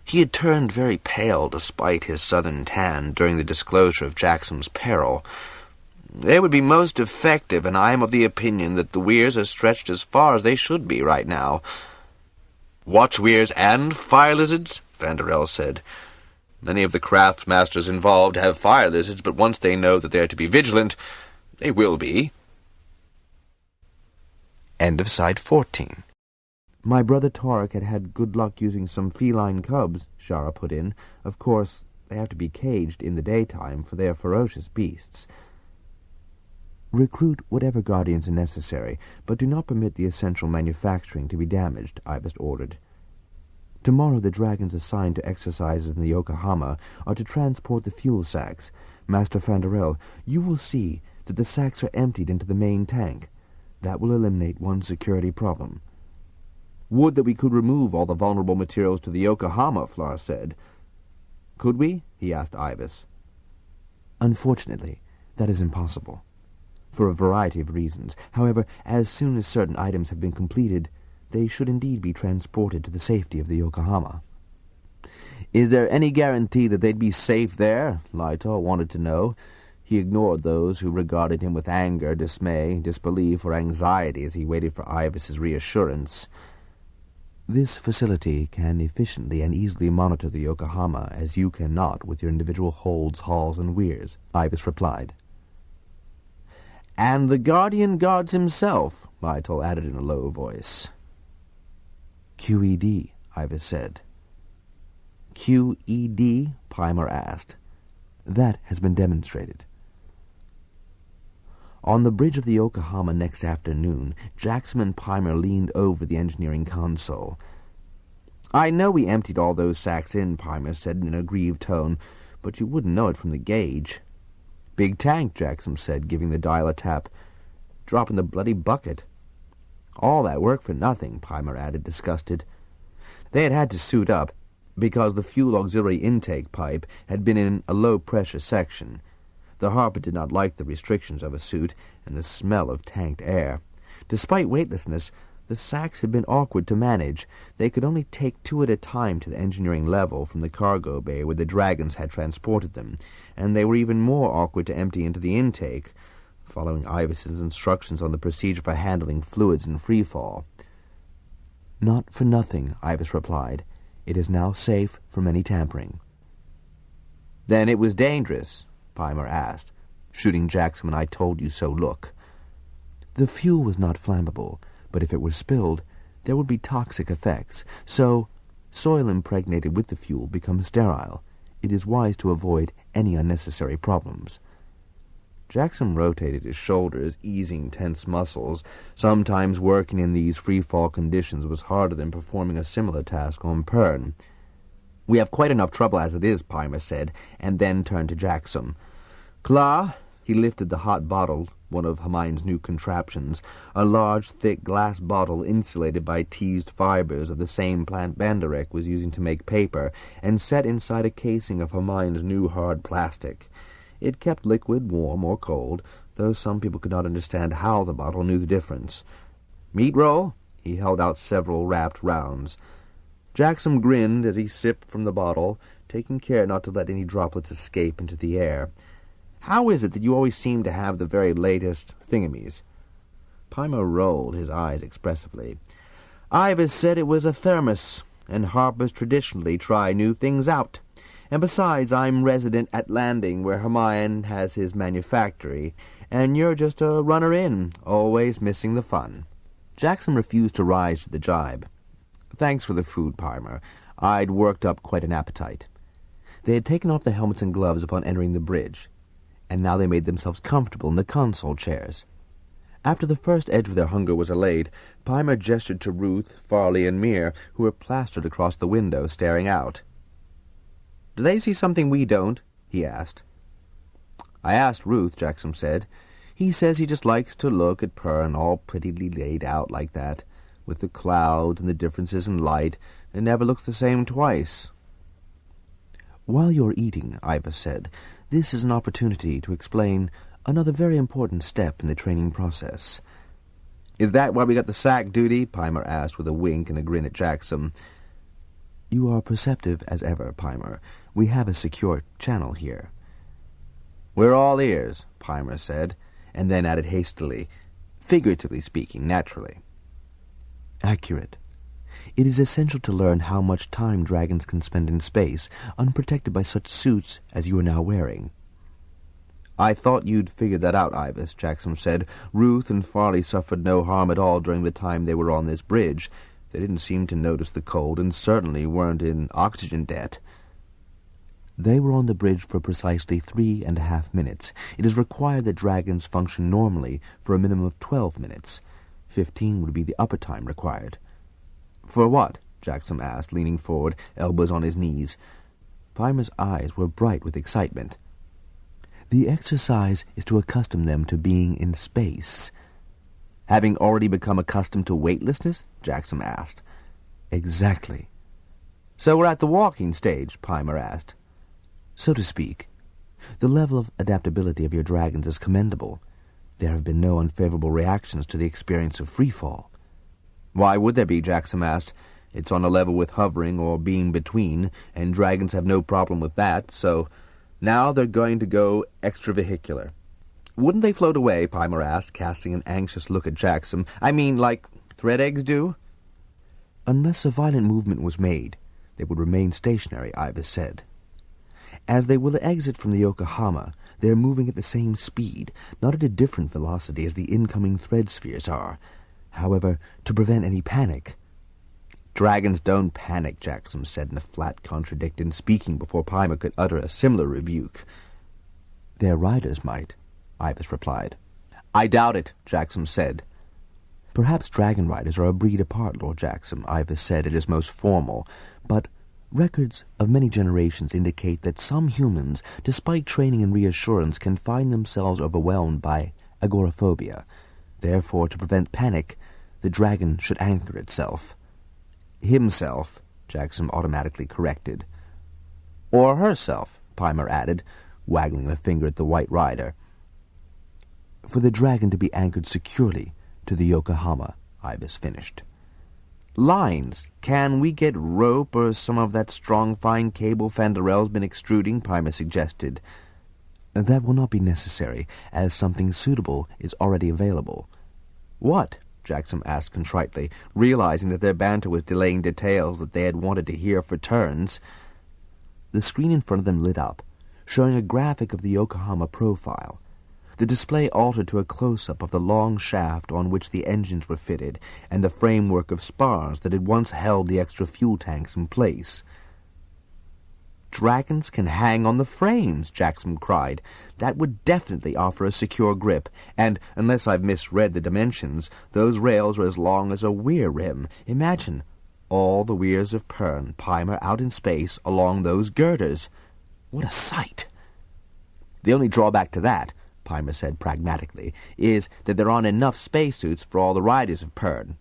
He had turned very pale despite his southern tan during the disclosure of Jackson's peril. "They would be most effective, and I am of the opinion that the weirs are stretched as far as they should be right now." "Watchweirs and fire lizards?" Vanderel said. "Many of the craft masters involved have fire lizards, but once they know that they are to be vigilant, they will be." End of side 14. "My brother Tarek had good luck using some feline cubs," Shara put in. "Of course, they have to be caged in the daytime, for they are ferocious beasts." Recruit whatever guardians are necessary, but do not permit the essential manufacturing to be damaged, IVAS ordered. Tomorrow the dragons assigned to exercises in the Yokohama are to transport the fuel sacks. Master Fanderel, you will see that the sacks are emptied into the main tank. That will eliminate one security problem. Would that we could remove all the vulnerable materials to the Yokohama, Flar said. Could we? He asked IVAS. Unfortunately, that is impossible, for a variety of reasons. However, as soon as certain items have been completed, they should indeed be transported to the safety of the Yokohama. Is there any guarantee that they'd be safe there? Lytol wanted to know. He ignored those who regarded him with anger, dismay, disbelief, or anxiety as he waited for IVAS's reassurance. This facility can efficiently and easily monitor the Yokohama as you cannot with your individual holds, halls, and weirs, IVAS replied. And the Guardian guards himself, Lytol added in a low voice. QED, IVAS said. QED? Peimer asked. That has been demonstrated. On the bridge of the Yokohama next afternoon, Jackson and Peimer leaned over the engineering console. I know we emptied all those sacks in, Peimer said in an aggrieved tone, but you wouldn't know it from the gauge. Big tank, Jackson said, giving the dial a tap. Dropping the bloody bucket. All that work for nothing, Peimer added, disgusted. They had to suit up, because the fuel auxiliary intake pipe had been in a low-pressure section. The Harper did not like the restrictions of a suit and the smell of tanked air. Despite weightlessness, the sacks had been awkward to manage. They could only take 2 at a time to the engineering level from the cargo bay where the dragons had transported them, and they were even more awkward to empty into the intake, following IVAS's instructions on the procedure for handling fluids in freefall. Not for nothing, IVAS replied. It is now safe from any tampering. Then it was dangerous? Peimer asked, shooting Jackson when I told you so look. The fuel was not flammable, but if it were spilled, there would be toxic effects. So, soil impregnated with the fuel becomes sterile. It is wise to avoid any unnecessary problems. Jackson rotated his shoulders, easing tense muscles. Sometimes working in these free-fall conditions was harder than performing a similar task on Pern. We have quite enough trouble as it is, Peimer said, and then turned to Jackson. Cla, he lifted the hot bottle, one of Hermione's new contraptions, a large, thick glass bottle insulated by teased fibers of the same plant Banderek was using to make paper, and set inside a casing of Hermione's new hard plastic. It kept liquid warm or cold, though some people could not understand how the bottle knew the difference. Meat roll? He held out several wrapped rounds. Jackson grinned as he sipped from the bottle, taking care not to let any droplets escape into the air. How is it that you always seem to have the very latest thingamies? Peimer rolled his eyes expressively. IVAS said it was a thermos, and Harpers traditionally try new things out. And besides, I'm resident at Landing, where Hermione has his manufactory, and you're just a runner-in, always missing the fun. Jackson refused to rise to the jibe. Thanks for the food, Peimer. I'd worked up quite an appetite. They had taken off their helmets and gloves upon entering the bridge, and now they made themselves comfortable in the console chairs. After the first edge of their hunger was allayed, Peimer gestured to Ruth, Farley, and Mir, who were plastered across the window, staring out. Do they see something we don't? He asked. I asked Ruth, Jackson said. He says he just likes to look at Pern all prettily laid out like that, with the clouds and the differences in light, and never looks the same twice. While you're eating, IVAS said, this is an opportunity to explain another very important step in the training process. Is that why we got the sack duty? Peimer asked with a wink and a grin at Jackson. You are perceptive as ever, Peimer. We have a secure channel here. We're all ears, Peimer said, and then added hastily, figuratively speaking, naturally. Accurate. It is essential to learn how much time dragons can spend in space, unprotected by such suits as you are now wearing. I thought you'd figured that out, IVAS, Jackson said. Ruth and Farley suffered no harm at all during the time they were on this bridge. They didn't seem to notice the cold, and certainly weren't in oxygen debt. They were on the bridge for precisely 3.5 minutes. It is required that dragons function normally for a minimum of 12 minutes. 15 would be the upper time required. "For what?" Jackson asked, leaning forward, elbows on his knees. Pimer's eyes were bright with excitement. "The exercise is to accustom them to being in space." "Having already become accustomed to weightlessness?" Jackson asked. "Exactly." "So we're at the walking stage?" Pimer asked. "So to speak. The level of adaptability of your dragons is commendable. There have been no unfavorable reactions to the experience of free fall." "Why would there be?" Jackson asked. "It's on a level with hovering or being between, and dragons have no problem with that, so now they're going to go extravehicular." "Wouldn't they float away?" Pimer asked, casting an anxious look at Jackson. "I mean, like thread eggs do?" "Unless a violent movement was made, they would remain stationary," AIVAS said. "As they will exit from the Yokohama, they are moving at the same speed, not at a different velocity as the incoming thread spheres are. However, to prevent any panic—" "Dragons don't panic," Jackson said in a flat contradiction, speaking before Pimer could utter a similar rebuke. "Their riders might," AIVAS replied. "I doubt it," Jackson said. "Perhaps Dragonriders are a breed apart, Lord Jackson," AIVAS said at his most formal, "but records of many generations indicate that some humans, despite training and reassurance, can find themselves overwhelmed by agoraphobia. Therefore, to prevent panic, the dragon should anchor itself." "Himself," Jackson automatically corrected. "Or herself," Pimer added, waggling a finger at the White Rider. "For the dragon to be anchored securely to the Yokohama," AIVAS finished. "Lines. Can we get rope or some of that strong, fine cable Fandarel's been extruding?" Pimer suggested. "That will not be necessary, as something suitable is already available." "What?" Jackson asked contritely, realizing that their banter was delaying details that they had wanted to hear for turns. The screen in front of them lit up, showing a graphic of the Yokohama profile. The display altered to a close-up of the long shaft on which the engines were fitted and the framework of spars that had once held the extra fuel tanks in place. "Dragons can hang on the frames," Jackson cried. "That would definitely offer a secure grip, and, unless I've misread the dimensions, those rails are as long as a weir rim. Imagine all the Weyrs of Pern, Pimer, out in space along those girders. What a sight!" "The only drawback to that," Pimer said pragmatically, "is that there aren't enough spacesuits for all the riders of Pern."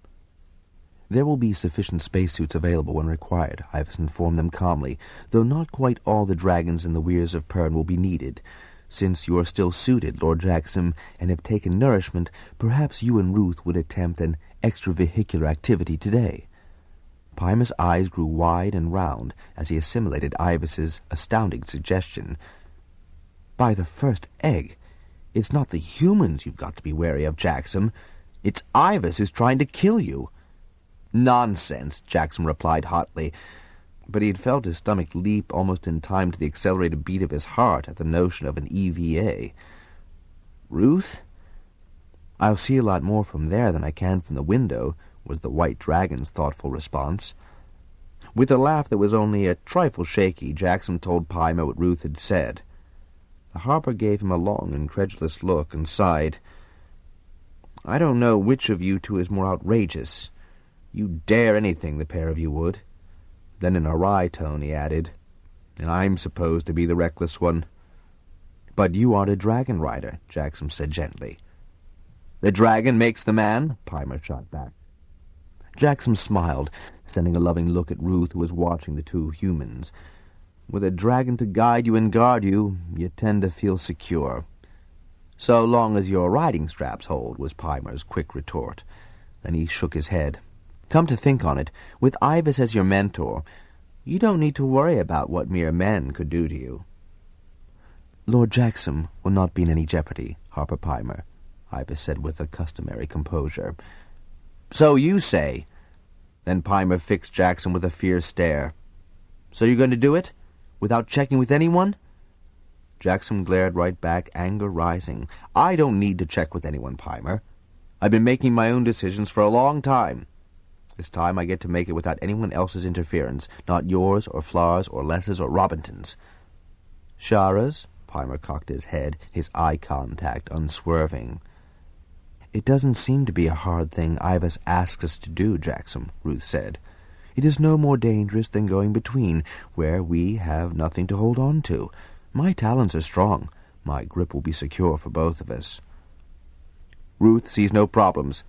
"There will be sufficient spacesuits available when required," AIVAS informed them calmly, "though not quite all the dragons in the Weyrs of Pern will be needed. Since you are still suited, Lord Jackson, and have taken nourishment, perhaps you and Ruth would attempt an extravehicular activity today." Pimer's eyes grew wide and round as he assimilated AIVAS's astounding suggestion. "By the first egg! It's not the humans you've got to be wary of, Jackson. It's AIVAS who's trying to kill you." "Nonsense," Jackson replied hotly, but he had felt his stomach leap almost in time to the accelerated beat of his heart at the notion of an EVA. "Ruth? I'll see a lot more from there than I can from the window," was the White Dragon's thoughtful response. With a laugh that was only a trifle shaky, Jackson told Pimer what Ruth had said. The harper gave him a long, incredulous look and sighed. "I don't know which of you two is more outrageous. You dare anything, the pair of you would." Then in a wry tone he added, "And I'm supposed to be the reckless one." "But you aren't a dragon rider," Jackson said gently. "The dragon makes the man," Pimer shot back. Jackson smiled, sending a loving look at Ruth, who was watching the two humans. "With a dragon to guide you and guard you, you tend to feel secure." "So long as your riding straps hold," was Pimer's quick retort. Then he shook his head. "Come to think on it, with AIVAS as your mentor, you don't need to worry about what mere men could do to you." "Lord Jackson will not be in any jeopardy, Harper Pimer," AIVAS said with the customary composure. "So you say." Then Pimer fixed Jackson with a fierce stare. "So you're going to do it? Without checking with anyone?" Jackson glared right back, anger rising. "I don't need to check with anyone, Pimer. I've been making my own decisions for a long time. This time I get to make it without anyone else's interference, not yours or Flar's or Les's or Robinton's." Shara's? Pimer cocked his head, his eye contact unswerving. It doesn't seem to be a hard thing AIVAS asks us to do, Jackson, Ruth said. It is no more dangerous than going between, where we have nothing to hold on to. My talons are strong. My grip will be secure for both of us. Ruth sees no problems.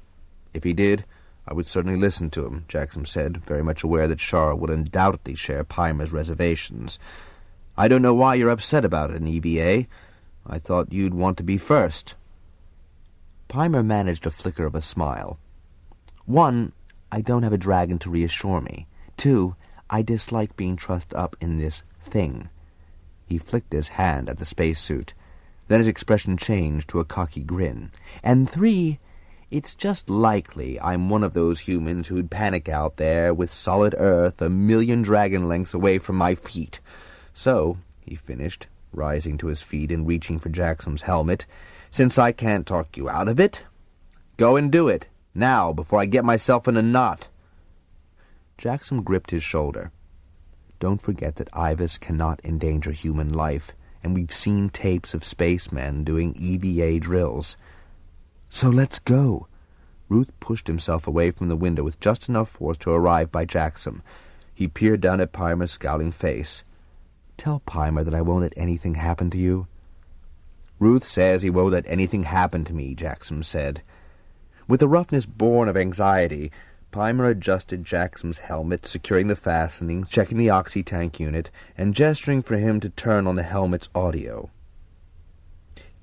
If he did, I would certainly listen to him, Jackson said, very much aware that Shara would undoubtedly share Pimer's reservations. I don't know why you're upset about it, an EVA. I thought you'd want to be first. Pimer managed a flicker of a smile. 1, I don't have a dragon to reassure me. 2, I dislike being trussed up in this thing. He flicked his hand at the spacesuit. Then his expression changed to a cocky grin. And 3, it's just likely I'm one of those humans who'd panic out there with solid Earth 1,000,000 dragon lengths away from my feet. So, he finished, rising to his feet and reaching for Jackson's helmet, since I can't talk you out of it, go and do it, now, before I get myself in a knot. Jackson gripped his shoulder. Don't forget that AIVAS cannot endanger human life, and we've seen tapes of spacemen doing EVA drills. So let's go. Ruth pushed himself away from the window with just enough force to arrive by Jackson. He peered down at Pimer's scowling face. Tell Pimer that I won't let anything happen to you. Ruth says he won't let anything happen to me, Jackson said. With a roughness born of anxiety, Pimer adjusted Jackson's helmet, securing the fastenings, checking the oxy-tank unit, and gesturing for him to turn on the helmet's audio.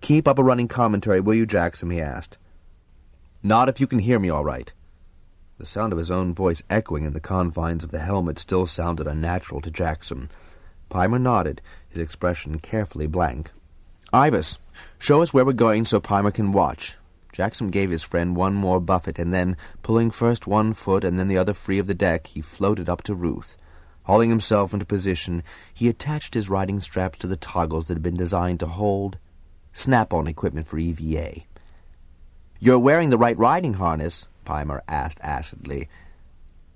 Keep up a running commentary, will you, Jackson? He asked. Not if you can hear me all right. The sound of his own voice echoing in the confines of the helmet still sounded unnatural to Jackson. Pimer nodded, his expression carefully blank. AIVAS, show us where we're going so Pimer can watch. Jackson gave his friend one more buffet, and then, pulling first one foot and then the other free of the deck, he floated up to Ruth. Hauling himself into position, he attached his riding straps to the toggles that had been designed to hold snap-on equipment for EVA. You're wearing the right riding harness, Pimer asked acidly.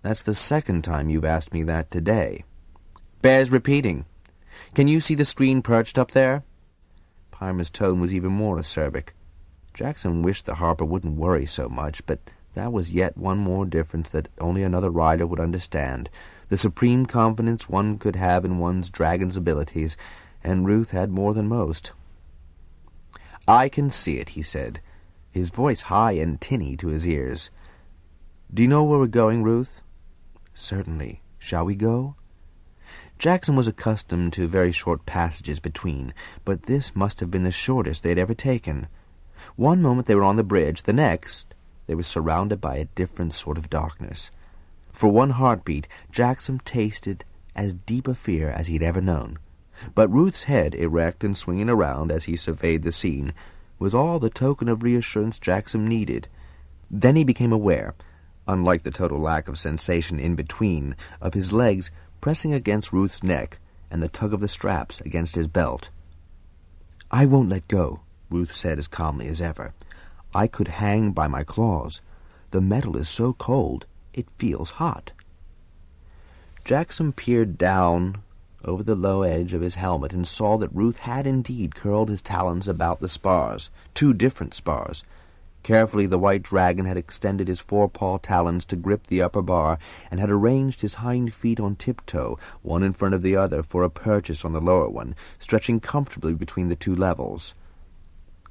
That's the second time you've asked me that today. Bears repeating. Can you see the screen perched up there? Pimer's tone was even more acerbic. Jackson wished the Harper wouldn't worry so much, but that was yet one more difference that only another rider would understand, the supreme confidence one could have in one's dragon's abilities, and Ruth had more than most. I can see it, he said, his voice high and tinny to his ears. Do you know where we're going, Ruth? Certainly. Shall we go? Jackson was accustomed to very short passages between, but this must have been the shortest they had ever taken. One moment they were on the bridge, the next they were surrounded by a different sort of darkness. For one heartbeat, Jackson tasted as deep a fear as he'd ever known. But Ruth's head, erect and swinging around as he surveyed the scene, was all the token of reassurance Jackson needed. Then he became aware, unlike the total lack of sensation in between, of his legs pressing against Ruth's neck and the tug of the straps against his belt. I won't let go, Ruth said as calmly as ever. I could hang by my claws. The metal is so cold, it feels hot. Jackson peered down over the low edge of his helmet and saw that Ruth had indeed curled his talons about the spars, 2 different spars. Carefully the white dragon had extended his forepaw talons to grip the upper bar and had arranged his hind feet on tiptoe, one in front of the other, for a purchase on the lower one, stretching comfortably between the 2 levels.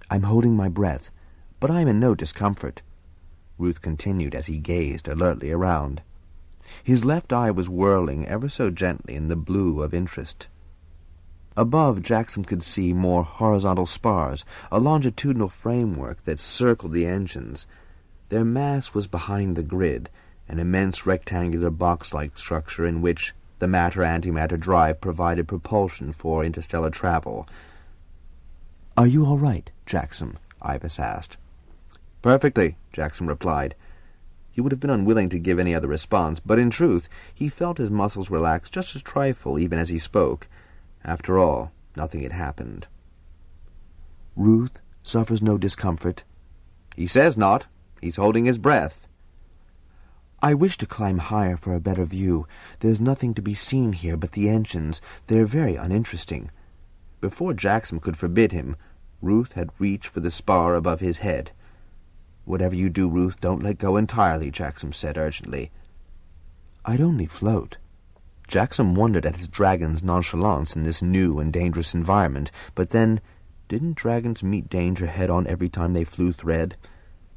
I'm holding my breath, but I am in no discomfort, Ruth continued as he gazed alertly around. His left eye was whirling ever so gently in the blue of interest. Above, Jackson could see more horizontal spars, a longitudinal framework that circled the engines. Their mass was behind the grid, an immense rectangular box-like structure in which the matter-antimatter drive provided propulsion for interstellar travel. Are you all right, Jackson? AIVAS asked. Perfectly, Jackson replied. He would have been unwilling to give any other response, but in truth he felt his muscles relax just a trifle even as he spoke. After all, nothing had happened. Ruth suffers no discomfort. He says not. He's holding his breath. I wish to climb higher for a better view. There's nothing to be seen here but the engines. They're very uninteresting. Before Jackson could forbid him, Ruth had reached for the spar above his head. "Whatever you do, Ruth, don't let go entirely," Jackson said urgently. "I'd only float." Jackson wondered at his dragon's nonchalance in this new and dangerous environment, but then, didn't dragons meet danger head-on every time they flew thread?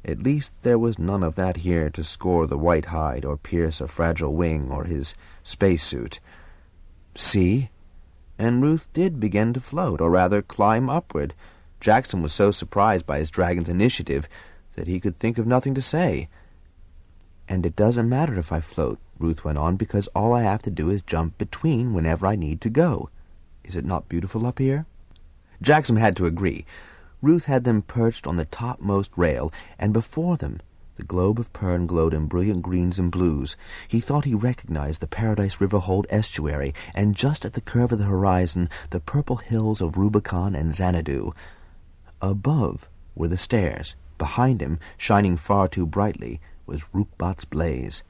At least there was none of that here to score the white hide or pierce a fragile wing or his spacesuit. "See?" And Ruth did begin to float, or rather climb upward. Jackson was so surprised by his dragon's initiative that he could think of nothing to say. "And it doesn't matter if I float," Ruth went on, "because all I have to do is jump between whenever I need to go. Is it not beautiful up here?" Jackson had to agree. Ruth had them perched on the topmost rail, and before them the globe of Pern glowed in brilliant greens and blues. He thought he recognized the Paradise River Hold estuary, and just at the curve of the horizon the purple hills of Rubicon and Xanadu. Above were the stairs. Behind him, shining far too brightly, was Rukbat's blaze.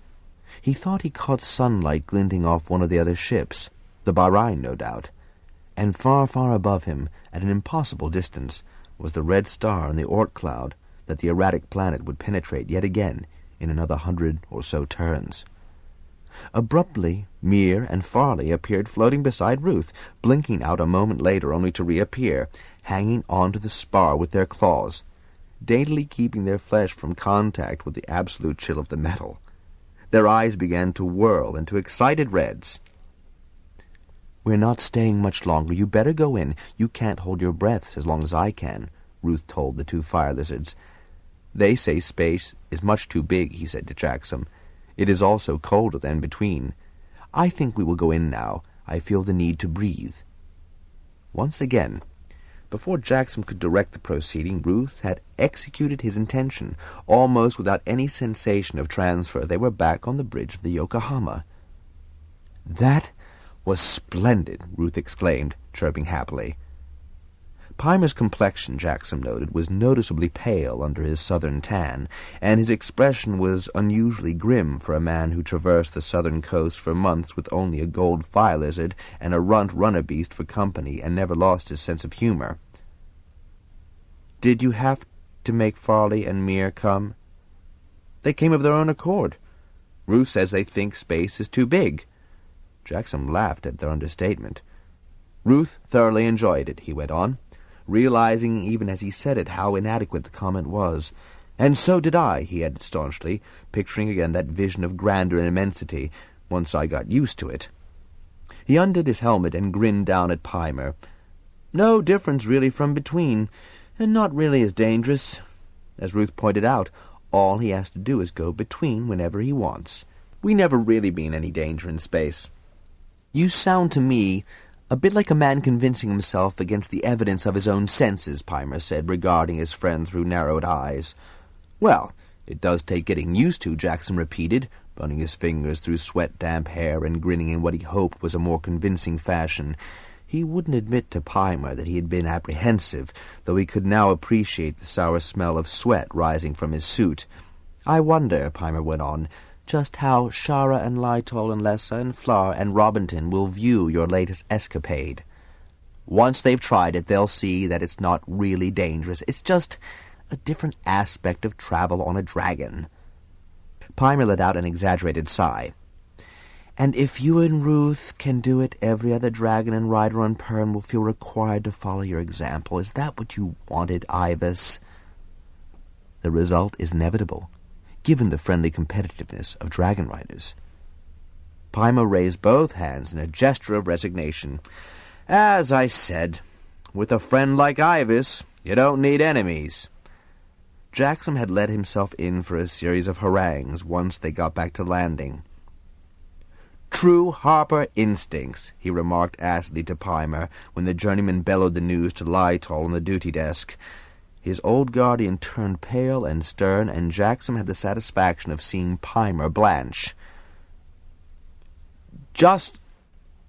He thought he caught sunlight glinting off one of the other ships, the Bahrain, no doubt. And far, far above him, at an impossible distance, was the red star in the Oort cloud that the erratic planet would penetrate yet again in another 100 or so turns. Abruptly, Mir and Farley appeared floating beside Ruth, blinking out a moment later only to reappear, hanging onto the spar with their claws, daintily keeping their flesh from contact with the absolute chill of the metal. Their eyes began to whirl into excited reds. "We're not staying much longer. You better go in. You can't hold your breaths as long as I can," Ruth told the two fire lizards. "They say space is much too big," he said to Jackson. "It is also colder than between. I think we will go in now. I feel the need to breathe." Once again, before Jackson could direct the proceeding, Ruth had executed his intention. Almost without any sensation of transfer, they were back on the bridge of the Yokohama. "That was splendid," Ruth exclaimed, chirping happily. Pimer's complexion, Jackson noted, was noticeably pale under his southern tan, and his expression was unusually grim for a man who traversed the southern coast for months with only a gold fire lizard and a runt runner beast for company and never lost his sense of humor. "Did you have to make Farley and Mir come?" "They came of their own accord. Ruth says they think space is too big." Jackson laughed at their understatement. "Ruth thoroughly enjoyed it," he went on, realizing even as he said it how inadequate the comment was. "And so did I," he added staunchly, picturing again that vision of grandeur and immensity, once I got used to it. He undid his helmet and grinned down at Pimer. "No difference really from between, and not really as dangerous. As Ruth pointed out, all he has to do is go between whenever he wants. We never really be in any danger in space." "You sound to me a bit like a man convincing himself against the evidence of his own senses," Pimer said, regarding his friend through narrowed eyes. "Well, it does take getting used to," Jackson repeated, running his fingers through sweat-damp hair and grinning in what he hoped was a more convincing fashion. He wouldn't admit to Pimer that he had been apprehensive, though he could now appreciate the sour smell of sweat rising from his suit. "I wonder," Pimer went on, "just how Shara and Lytol and Lessa and Flar and Robinton will view your latest escapade. Once they've tried it, they'll see that it's not really dangerous. It's just a different aspect of travel on a dragon." Pimer let out an exaggerated sigh. "And if you and Ruth can do it, every other dragon and rider on Pern will feel required to follow your example. Is that what you wanted, AIVAS?" "The result is inevitable, given the friendly competitiveness of Dragonriders." Pimer raised both hands in a gesture of resignation. "As I said, with a friend like AIVAS, you don't need enemies." Jackson had let himself in for a series of harangues once they got back to landing. "True Harper instincts," he remarked acidly to Pimer when the journeyman bellowed the news to Lytol on the duty desk. His old guardian turned pale and stern, and Jackson had the satisfaction of seeing Pimer blanch. "Just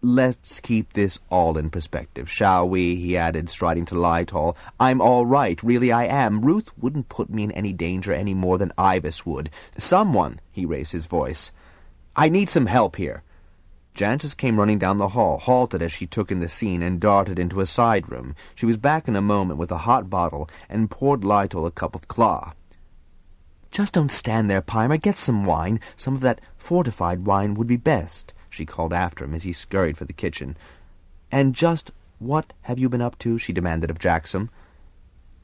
let's keep this all in perspective, shall we?" he added, striding to Lytol. "I'm all right, really I am. Ruth wouldn't put me in any danger any more than AIVAS would. Someone," he raised his voice, "I need some help here. Jancis came running down the hall, halted as she took in the scene, and darted into a side room. She was back in a moment with a hot bottle and poured Lytle a cup of claw. "Just don't stand there, Pimer. Get some wine. Some of that fortified wine would be best," she called after him as he scurried for the kitchen. "And just what have you been up to?" she demanded of Jackson.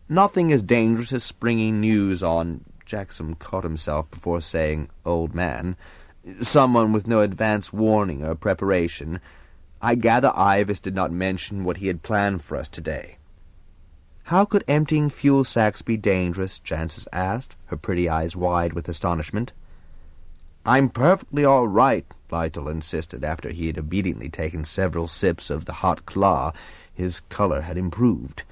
"Nothing as dangerous as springing news on—" Jackson caught himself before saying "old man." "Someone with no advance warning or preparation. I gather AIVAS did not mention what he had planned for us today." "How could emptying fuel sacks be dangerous?" Jancis asked, her pretty eyes wide with astonishment. "I'm perfectly all right," Lytle insisted after he had obediently taken several sips of the hot claw. His color had improved.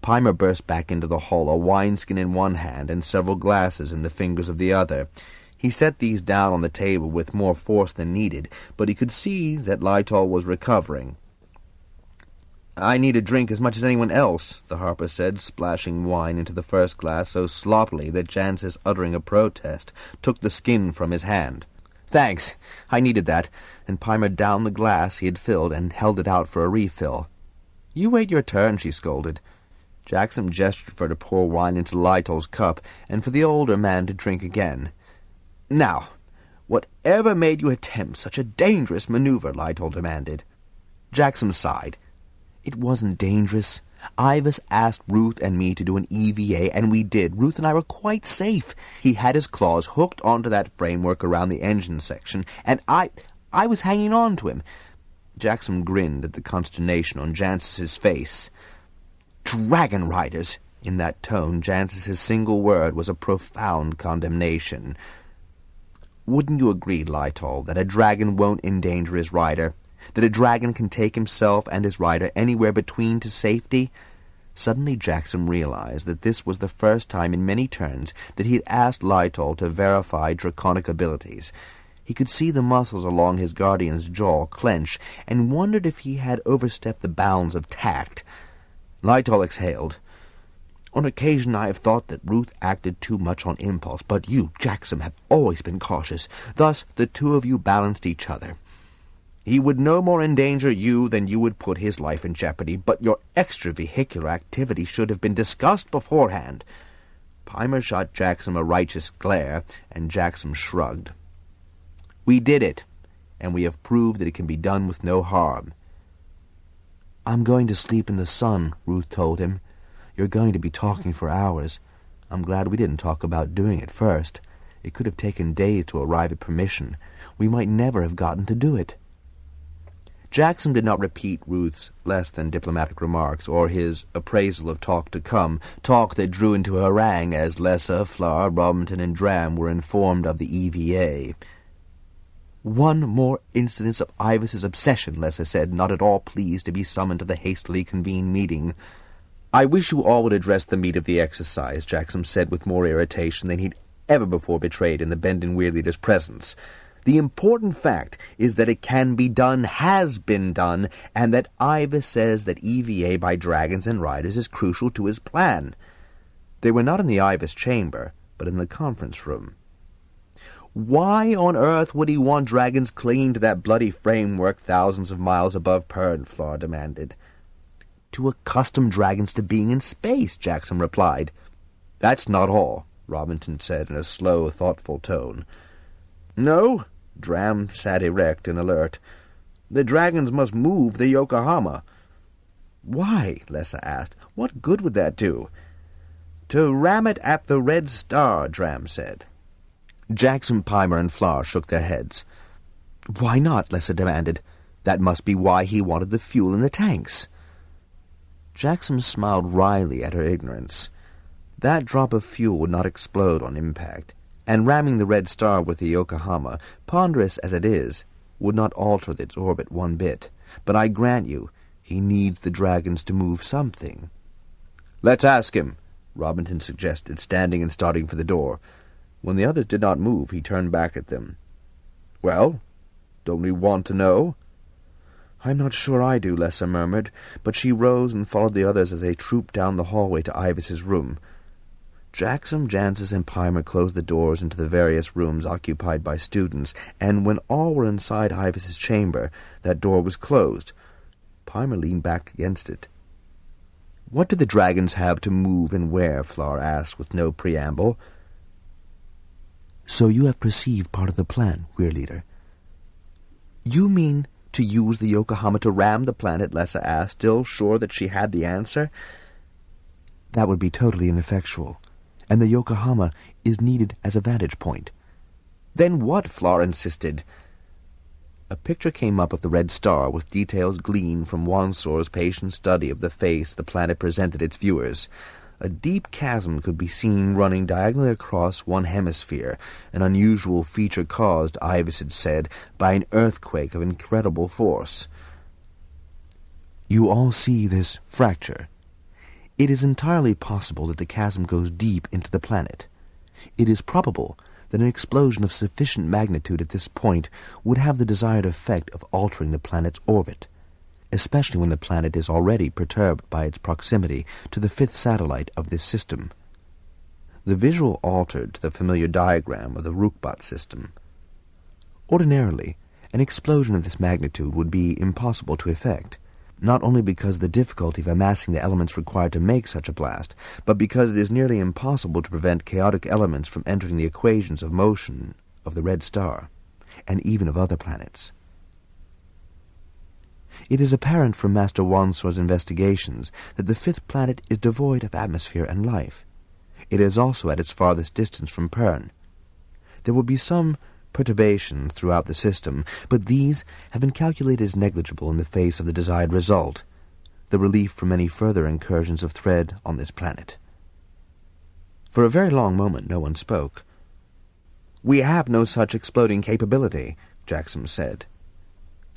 Pimer burst back into the hall, a wineskin in one hand and several glasses in the fingers of the other. He set these down on the table with more force than needed, but he could see that Lytle was recovering. "I need a drink as much as anyone else," the harper said, splashing wine into the first glass so sloppily that Jancis, uttering a protest, took the skin from his hand. "Thanks, I needed that," and Pimer downed the glass he had filled and held it out for a refill. "You wait your turn," she scolded. Jackson gestured for her to pour wine into Lytle's cup, and for the older man to drink again. "Now, whatever made you attempt such a dangerous maneuver?" Lytle demanded. Jackson sighed. "It wasn't dangerous. AIVAS asked Ruth and me to do an EVA, and we did. Ruth and I were quite safe. He had his claws hooked onto that framework around the engine section, and I was hanging on to him." Jackson grinned at the consternation on Jancis's face. "Dragonriders!" In that tone, Jancis's single word was a profound condemnation. "Wouldn't you agree, Lytle, that a dragon won't endanger his rider? That a dragon can take himself and his rider anywhere between to safety?" Suddenly Jackson realized that this was the first time in many turns that he had asked Lytle to verify draconic abilities. He could see the muscles along his guardian's jaw clench, and wondered if he had overstepped the bounds of tact. Lytle exhaled. "On occasion I have thought that Ruth acted too much on impulse, but you, Jackson, have always been cautious. Thus the two of you balanced each other. He would no more endanger you than you would put his life in jeopardy, but your extravehicular activity should have been discussed beforehand." Pimer shot Jackson a righteous glare, and Jackson shrugged. "We did it, and we have proved that it can be done with no harm." "I'm going to sleep in the sun," Ruth told him. "You're going to be talking for hours. I'm glad we didn't talk about doing it first. It could have taken days to arrive at permission. We might never have gotten to do it." Jackson did not repeat Ruth's less-than-diplomatic remarks, or his appraisal of talk to come, talk that drew into a harangue as Lessa, Flower, Robinson, and Dram were informed of the EVA. "One more instance of AIVAS's obsession," Lessa said, not at all pleased to be summoned to the hastily convened meeting. "I wish you all would address the meat of the exercise," Jackson said with more irritation than he'd ever before betrayed in the Bend-and-Weir leader's presence. "The important fact is that it can be done, has been done, and that AIVAS says that EVA by dragons and riders is crucial to his plan." They were not in the AIVAS chamber, but in the conference room. "Why on earth would he want dragons clinging to that bloody framework thousands of miles above Pern?" Flora demanded. "To accustom dragons to being in space," Jackson replied. "That's not all," Robinson said in a slow, thoughtful tone. "No?" Dram sat erect and alert. "The dragons must move the Yokohama." "Why?" Lessa asked. "What good would that do?" "To ram it at the Red Star," Dram said. Jackson, Pimer, and Flower shook their heads. "Why not?" Lessa demanded. "That must be why he wanted the fuel in the tanks." Jackson smiled wryly at her ignorance. That drop of fuel would not explode on impact, and ramming the Red Star with the Yokohama, ponderous as it is, would not alter its orbit one bit. But I grant you, he needs the dragons to move something. "Let's ask him," Robinson suggested, standing and starting for the door. When the others did not move, he turned back at them. "Well, don't we want to know?" "I'm not sure I do," Lessa murmured, but she rose and followed the others as they trooped down the hallway to AIVAS's room. Jackson, Jancis, and Pimer closed the doors into the various rooms occupied by students, and when all were inside IVAS's chamber, that door was closed. Pimer leaned back against it. "What do the dragons have to move and where?" Flour asked with no preamble. "So you have perceived part of the plan, Weir Leader." "You mean to use the Yokohama to ram the planet?" Lessa asked, still sure that she had the answer. "That would be totally ineffectual, and the Yokohama is needed as a vantage point." "Then what?" Flour insisted. A picture came up of the red star, with details gleaned from Wansor's patient study of the face the planet presented its viewers. A deep chasm could be seen running diagonally across one hemisphere, an unusual feature caused, IVAS had said, by an earthquake of incredible force. "You all see this fracture. It is entirely possible that the chasm goes deep into the planet. It is probable that an explosion of sufficient magnitude at this point would have the desired effect of altering the planet's orbit, especially when the planet is already perturbed by its proximity to the fifth satellite of this system." The visual altered to the familiar diagram of the Rukbat system. Ordinarily, an explosion of this magnitude would be impossible to effect, not only because of the difficulty of amassing the elements required to make such a blast, but because it is nearly impossible to prevent chaotic elements from entering the equations of motion of the red star, and even of other planets. It is apparent from Master Wansor's investigations that the fifth planet is devoid of atmosphere and life. It is also at its farthest distance from Pern. There will be some perturbation throughout the system, but these have been calculated as negligible in the face of the desired result, the relief from any further incursions of thread on this planet. For a very long moment no one spoke. "We have no such exploding capability," Jackson said.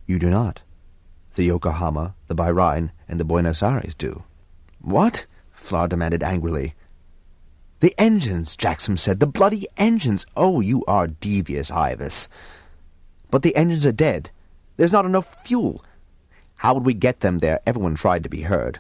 "You do not. The Yokohama, the Bahrain, and the Buenos Aires do." "What?" Flour demanded angrily. "The engines," Jackson said. "The bloody engines! Oh, you are devious, IVAS. But the engines are dead. There's not enough fuel. How would we get them there?" Everyone tried to be heard.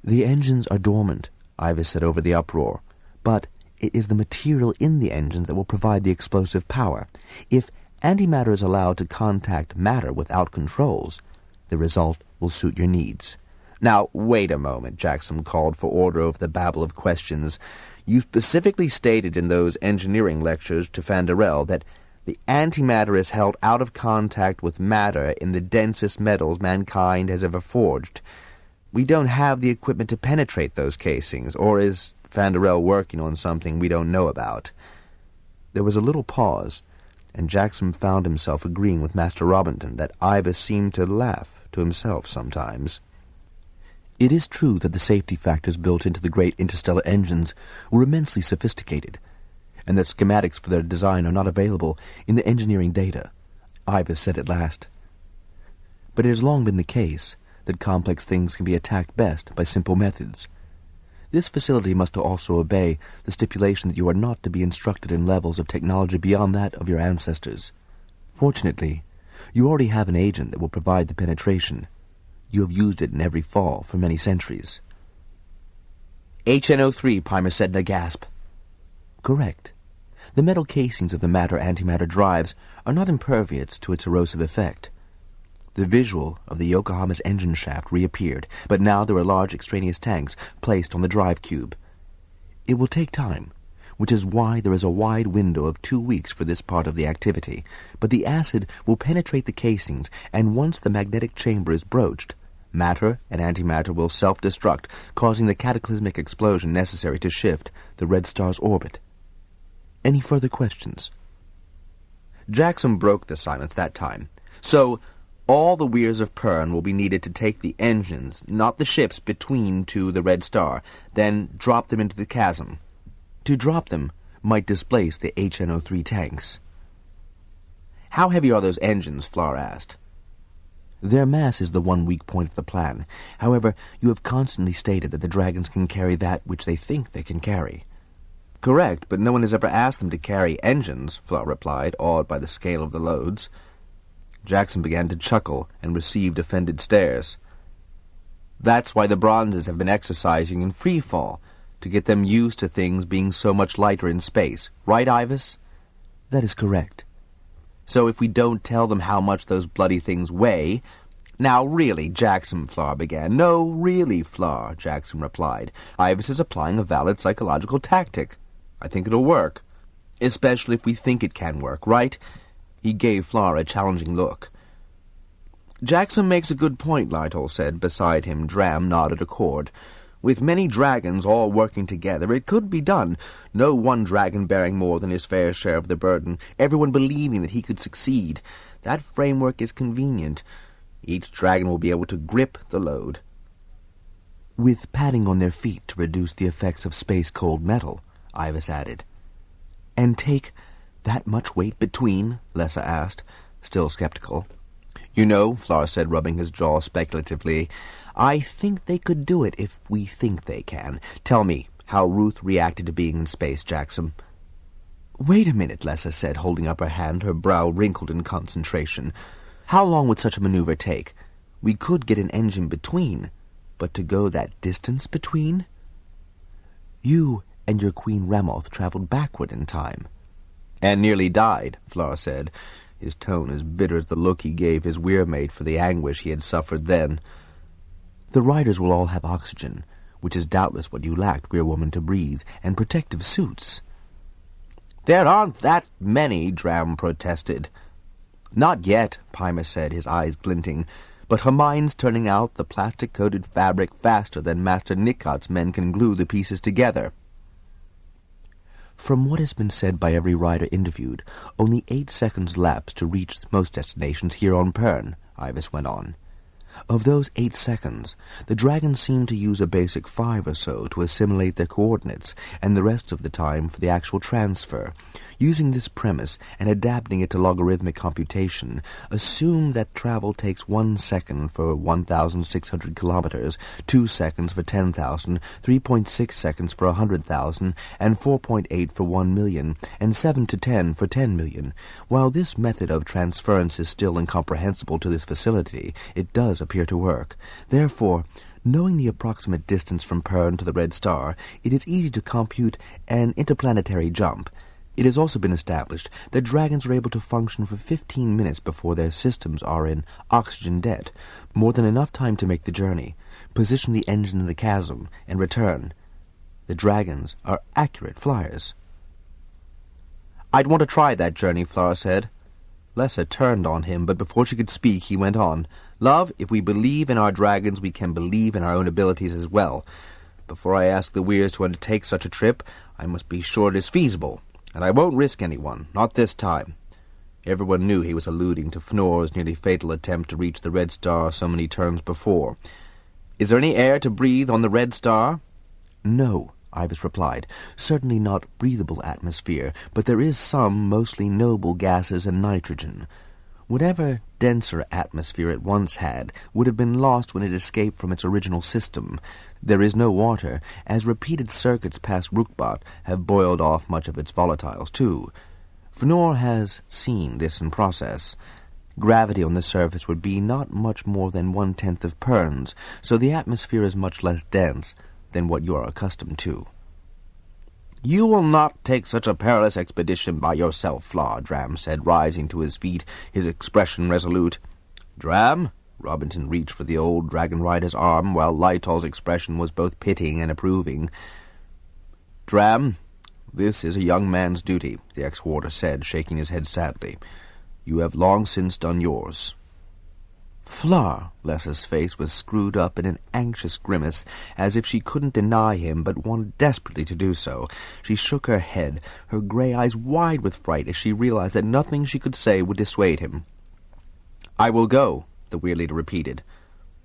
"The engines are dormant," IVAS said over the uproar. "But it is the material in the engines that will provide the explosive power. If antimatter is allowed to contact matter without controls, the result will suit your needs." "Now, wait a moment," Jackson called for order over the babble of questions. "You specifically stated in those engineering lectures to Fanderel that the antimatter is held out of contact with matter in the densest metals mankind has ever forged. We don't have the equipment to penetrate those casings, or is Fanderel working on something we don't know about?" There was a little pause, and Jackson found himself agreeing with Master Robinson that IVAS seemed to laugh to himself sometimes. It is true that the safety factors built into the great interstellar engines were immensely sophisticated, and that schematics for their design are not available in the engineering data, IVAS said at last. But it has long been the case that complex things can be attacked best by simple methods. This facility must also obey the stipulation that you are not to be instructed in levels of technology beyond that of your ancestors. Fortunately, you already have an agent that will provide the penetration. You have used it in every fall for many centuries. HNO3, Pimer said in a gasp. Correct. The metal casings of the matter-antimatter drives are not impervious to its erosive effect. The visual of the Yokohama's engine shaft reappeared, but now there were large extraneous tanks placed on the drive cube. It will take time, which is why there is a wide window of 2 weeks for this part of the activity, but the acid will penetrate the casings, and once the magnetic chamber is broached, matter and antimatter will self-destruct, causing the cataclysmic explosion necessary to shift the red star's orbit. Any further questions? Jackson broke the silence that time. So, all the Weyrs of Pern will be needed to take the engines, not the ships, between to the red star, then drop them into the chasm. To drop them might displace the HNO3 tanks. How heavy are those engines? Flour asked. Their mass is the one weak point of the plan. However, you have constantly stated that the dragons can carry that which they think they can carry. Correct, but no one has ever asked them to carry engines, Flour replied, awed by the scale of the loads. Jackson began to chuckle and received offended stares. That's why the Bronzes have been exercising in free fall, to get them used to things being so much lighter in space. Right, IVAS? That is correct. So if we don't tell them how much those bloody things weigh... Now, really, Jackson, Flar began. No, really, Flar, Jackson replied. IVAS is applying a valid psychological tactic. I think it'll work. Especially if we think it can work, right? He gave Flar a challenging look. Jackson makes a good point, Lytle said. Beside him, Dram nodded accord. With many dragons all working together, it could be done. No one dragon bearing more than his fair share of the burden. Everyone believing that he could succeed. That framework is convenient. Each dragon will be able to grip the load. With padding on their feet to reduce the effects of space-cold metal, IVAS added. And take that much weight between? Lessa asked, still skeptical. You know, Flar said, rubbing his jaw speculatively, I think they could do it if we think they can. Tell me how Ruth reacted to being in space, Jackson. Wait a minute, Lessa said, holding up her hand, her brow wrinkled in concentration. How long would such a maneuver take? We could get an engine between, but to go that distance between? You and your Queen Ramoth traveled backward in time. And nearly died, Flar said, his tone as bitter as the look he gave his weir-mate for the anguish he had suffered then. The riders will all have oxygen, which is doubtless what you lacked, weir-woman, to breathe, and protective suits. There aren't that many, Dram protested. Not yet, Pymus said, his eyes glinting, but Hermine's turning out the plastic-coated fabric faster than Master Nikot's men can glue the pieces together. From what has been said by every rider interviewed, only 8 seconds lapse to reach most destinations here on Pern, IVAS went on. Of those 8 seconds, the dragons seem to use a basic 5 or so to assimilate their coordinates, and the rest of the time for the actual transfer. Using this premise and adapting it to logarithmic computation, assume that travel takes 1 second for 1,600 kilometers, 2 seconds for 10,000, 3.6 seconds for 100,000, and 4.8 for 1 million, and 7 to 10 for 10 million. While this method of transference is still incomprehensible to this facility, it does appear to work. Therefore, knowing the approximate distance from Pern to the Red Star, it is easy to compute an interplanetary jump. It has also been established that dragons are able to function for 15 minutes before their systems are in oxygen debt, more than enough time to make the journey, position the engine in the chasm, and return. The dragons are accurate flyers. I'd want to try that journey, Flar said. Lessa turned on him, but before she could speak, he went on. Love, if we believe in our dragons, we can believe in our own abilities as well. Before I ask the Weyrs to undertake such a trip, I must be sure it is feasible. And I won't risk anyone, not this time. Everyone knew he was alluding to Fnor's nearly fatal attempt to reach the Red Star so many terms before. Is there any air to breathe on the Red Star? No, IVAS replied. Certainly not breathable atmosphere, but there is some mostly noble gases and nitrogen. Whatever denser atmosphere it once had would have been lost when it escaped from its original system. There is no water, as repeated circuits past Rukbat have boiled off much of its volatiles, too. Fnor has seen this in process. Gravity on the surface would be not much more than 1/10 of Pern's, so the atmosphere is much less dense than what you are accustomed to. You will not take such a perilous expedition by yourself, Flar, Dram said, rising to his feet, his expression resolute. Dram? Robinson reached for the old Dragonrider's arm, while Lytol's expression was both pitying and approving. Dram, this is a young man's duty, the ex-warder said, shaking his head sadly. You have long since done yours. Flar, Lessa's face was screwed up in an anxious grimace, as if she couldn't deny him, but wanted desperately to do so. She shook her head, her grey eyes wide with fright, as she realized that nothing she could say would dissuade him. I will go, the Weir leader repeated.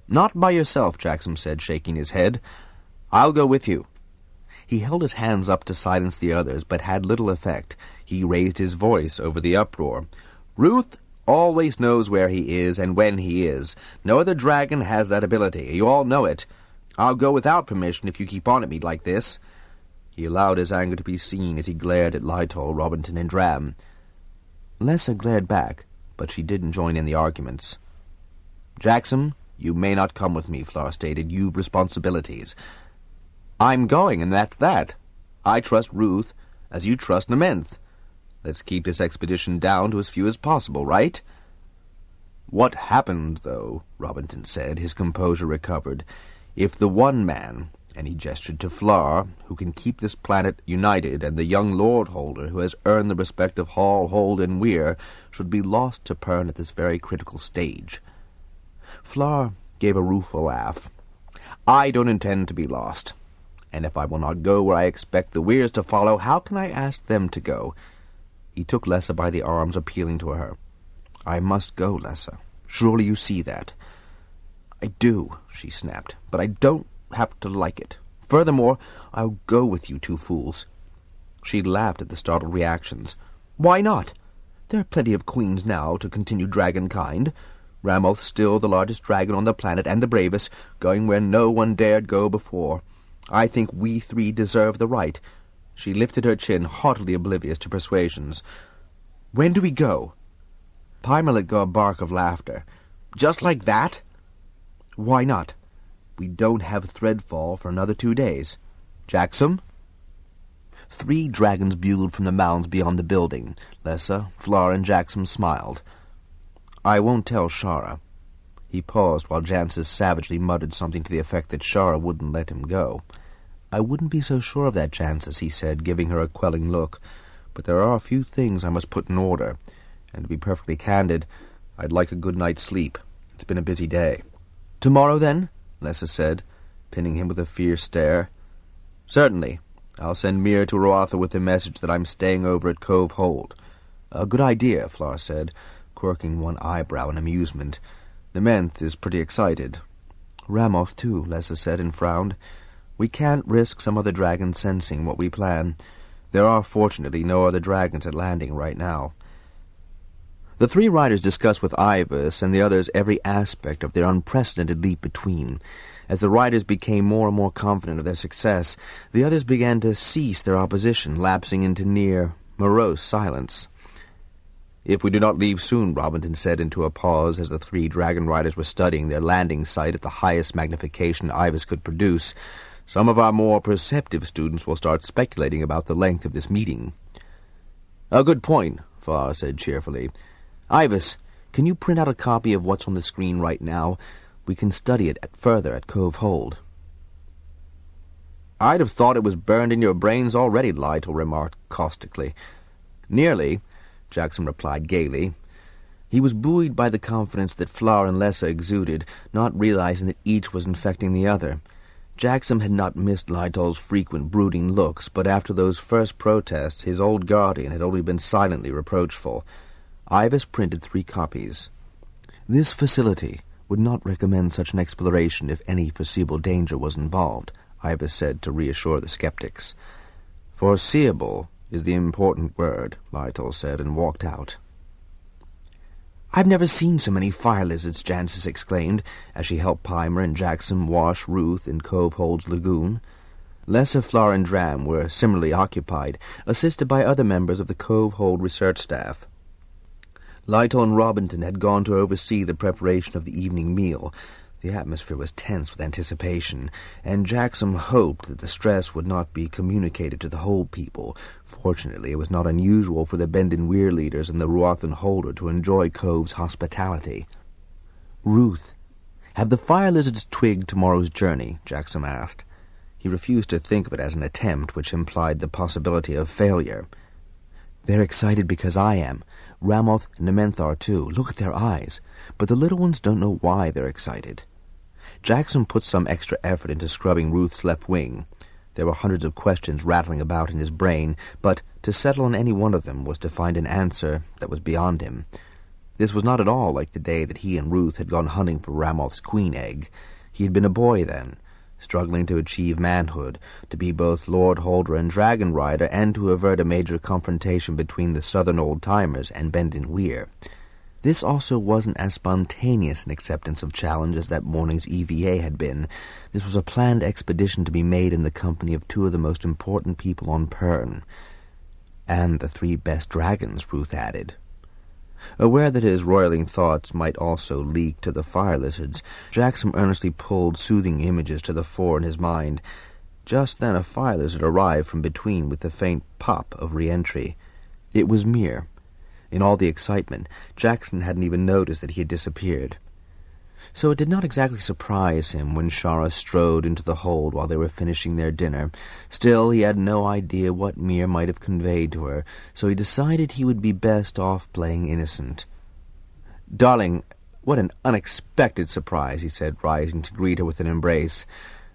Not by yourself, Jackson said, shaking his head. I'll go with you. He held his hands up to silence the others, but had little effect. He raised his voice over the uproar. Ruth always knows where he is and when he is. No other dragon has that ability. You all know it. I'll go without permission if you keep on at me like this. He allowed his anger to be seen as he glared at Lytol, Robinson, and Dram. Lessa glared back, but she didn't join in the arguments. Jackson, you may not come with me, Flar stated. You've responsibilities. I'm going, and that's that. I trust Ruth, as you trust Nementh. Let's keep this expedition down to as few as possible, right? What happened, though, Robinson said, his composure recovered, if the one man, and he gestured to Flar, who can keep this planet united, and the young lord-holder who has earned the respect of Hall, Hold, and Weir, should be lost to Pern at this very critical stage? Flar gave a rueful laugh. I don't intend to be lost. And if I will not go where I expect the Weirs to follow, how can I ask them to go? He took Lessa by the arms, appealing to her. I must go, Lessa. Surely you see that. I do, she snapped, but I don't have to like it. Furthermore, I'll go with you two fools. She laughed at the startled reactions. Why not? There are plenty of queens now to continue dragonkind. Ramoth's still the largest dragon on the planet and the bravest, going where no one dared go before. I think we three deserve the right. She lifted her chin, haughtily oblivious to persuasions. When do we go? Pymer let go a bark of laughter. Just like that? Why not? We don't have Threadfall for another 2 days. Jackson? 3 dragons bugled from the mounds beyond the building. Lessa, Flar, and Jackson smiled. I won't tell Shara. He paused while Jancis savagely muttered something to the effect that Shara wouldn't let him go. I wouldn't be so sure of that, Jancis, he said, giving her a quelling look. But there are a few things I must put in order. And to be perfectly candid, I'd like a good night's sleep. It's been a busy day. Tomorrow, then? Lessa said, pinning him with a fierce stare. Certainly. I'll send Mir to Roatha with a message that I'm staying over at Cove Hold. A good idea, Flar said, quirking one eyebrow in amusement. Nementh is pretty excited. Ramoth, too, Lessa said and frowned. We can't risk some other dragon sensing what we plan. There are, fortunately, no other dragons at landing right now. The 3 riders discussed with AIVAS and the others every aspect of their unprecedented leap between. As the riders became more and more confident of their success, the others began to cease their opposition, lapsing into near morose silence. If we do not leave soon, Robinson said into a pause as the 3 dragon riders were studying their landing site at the highest magnification AIVAS could produce, some of our more perceptive students will start speculating about the length of this meeting. A good point, Flar said cheerfully. AIVAS, can you print out a copy of what's on the screen right now? We can study it further at Cove Hold. I'd have thought it was burned in your brains already, Lytle remarked caustically. Nearly, Jackson replied gaily. He was buoyed by the confidence that Flar and Lessa exuded, not realizing that each was infecting the other. Jackson had not missed Lytle's frequent brooding looks, but after those first protests, his old guardian had only been silently reproachful. AIVAS printed 3 copies. This facility would not recommend such an exploration if any foreseeable danger was involved, AIVAS said to reassure the skeptics. Foreseeable is the important word, Lytle said, and walked out. I've never seen so many fire lizards, Jancis exclaimed, as she helped Pymer and Jackson wash Ruth in Cove Hold's lagoon. Lessa, Flar, and Dram were similarly occupied, assisted by other members of the Cove Hold research staff. Lytle and Robinson had gone to oversee the preparation of the evening meal. The atmosphere was tense with anticipation, and Jackson hoped that the stress would not be communicated to the Hold people. Fortunately, it was not unusual for the Bendon Weir leaders and the Ruathan Holder to enjoy Cove's hospitality. Ruth, have the fire lizards twigged tomorrow's journey? Jackson asked. He refused to think of it as an attempt, which implied the possibility of failure. They're excited because I am. Ramoth and Nementh are too. Look at their eyes. But the little ones don't know why they're excited. Jackson put some extra effort into scrubbing Ruth's left wing. There were hundreds of questions rattling about in his brain, but to settle on any one of them was to find an answer that was beyond him. This was not at all like the day that he and Ruth had gone hunting for Ramoth's queen egg. He had been a boy then, struggling to achieve manhood, to be both Lord Holder and Dragon Rider, and to avert a major confrontation between the Southern Old-Timers and Bendon Weir. This also wasn't as spontaneous an acceptance of challenge as that morning's EVA had been. This was a planned expedition to be made in the company of 2 of the most important people on Pern. And the 3 best dragons, Ruth added. Aware that his roiling thoughts might also leak to the fire lizards, Jackson earnestly pulled soothing images to the fore in his mind. Just then a filer had arrived from between with the faint pop of re-entry. It was Mir. In all the excitement, Jackson hadn't even noticed that he had disappeared. So it did not exactly surprise him when Shara strode into the hold while they were finishing their dinner. Still, he had no idea what Mir might have conveyed to her, so he decided he would be best off playing innocent. "Darling, what an unexpected surprise," he said, rising to greet her with an embrace.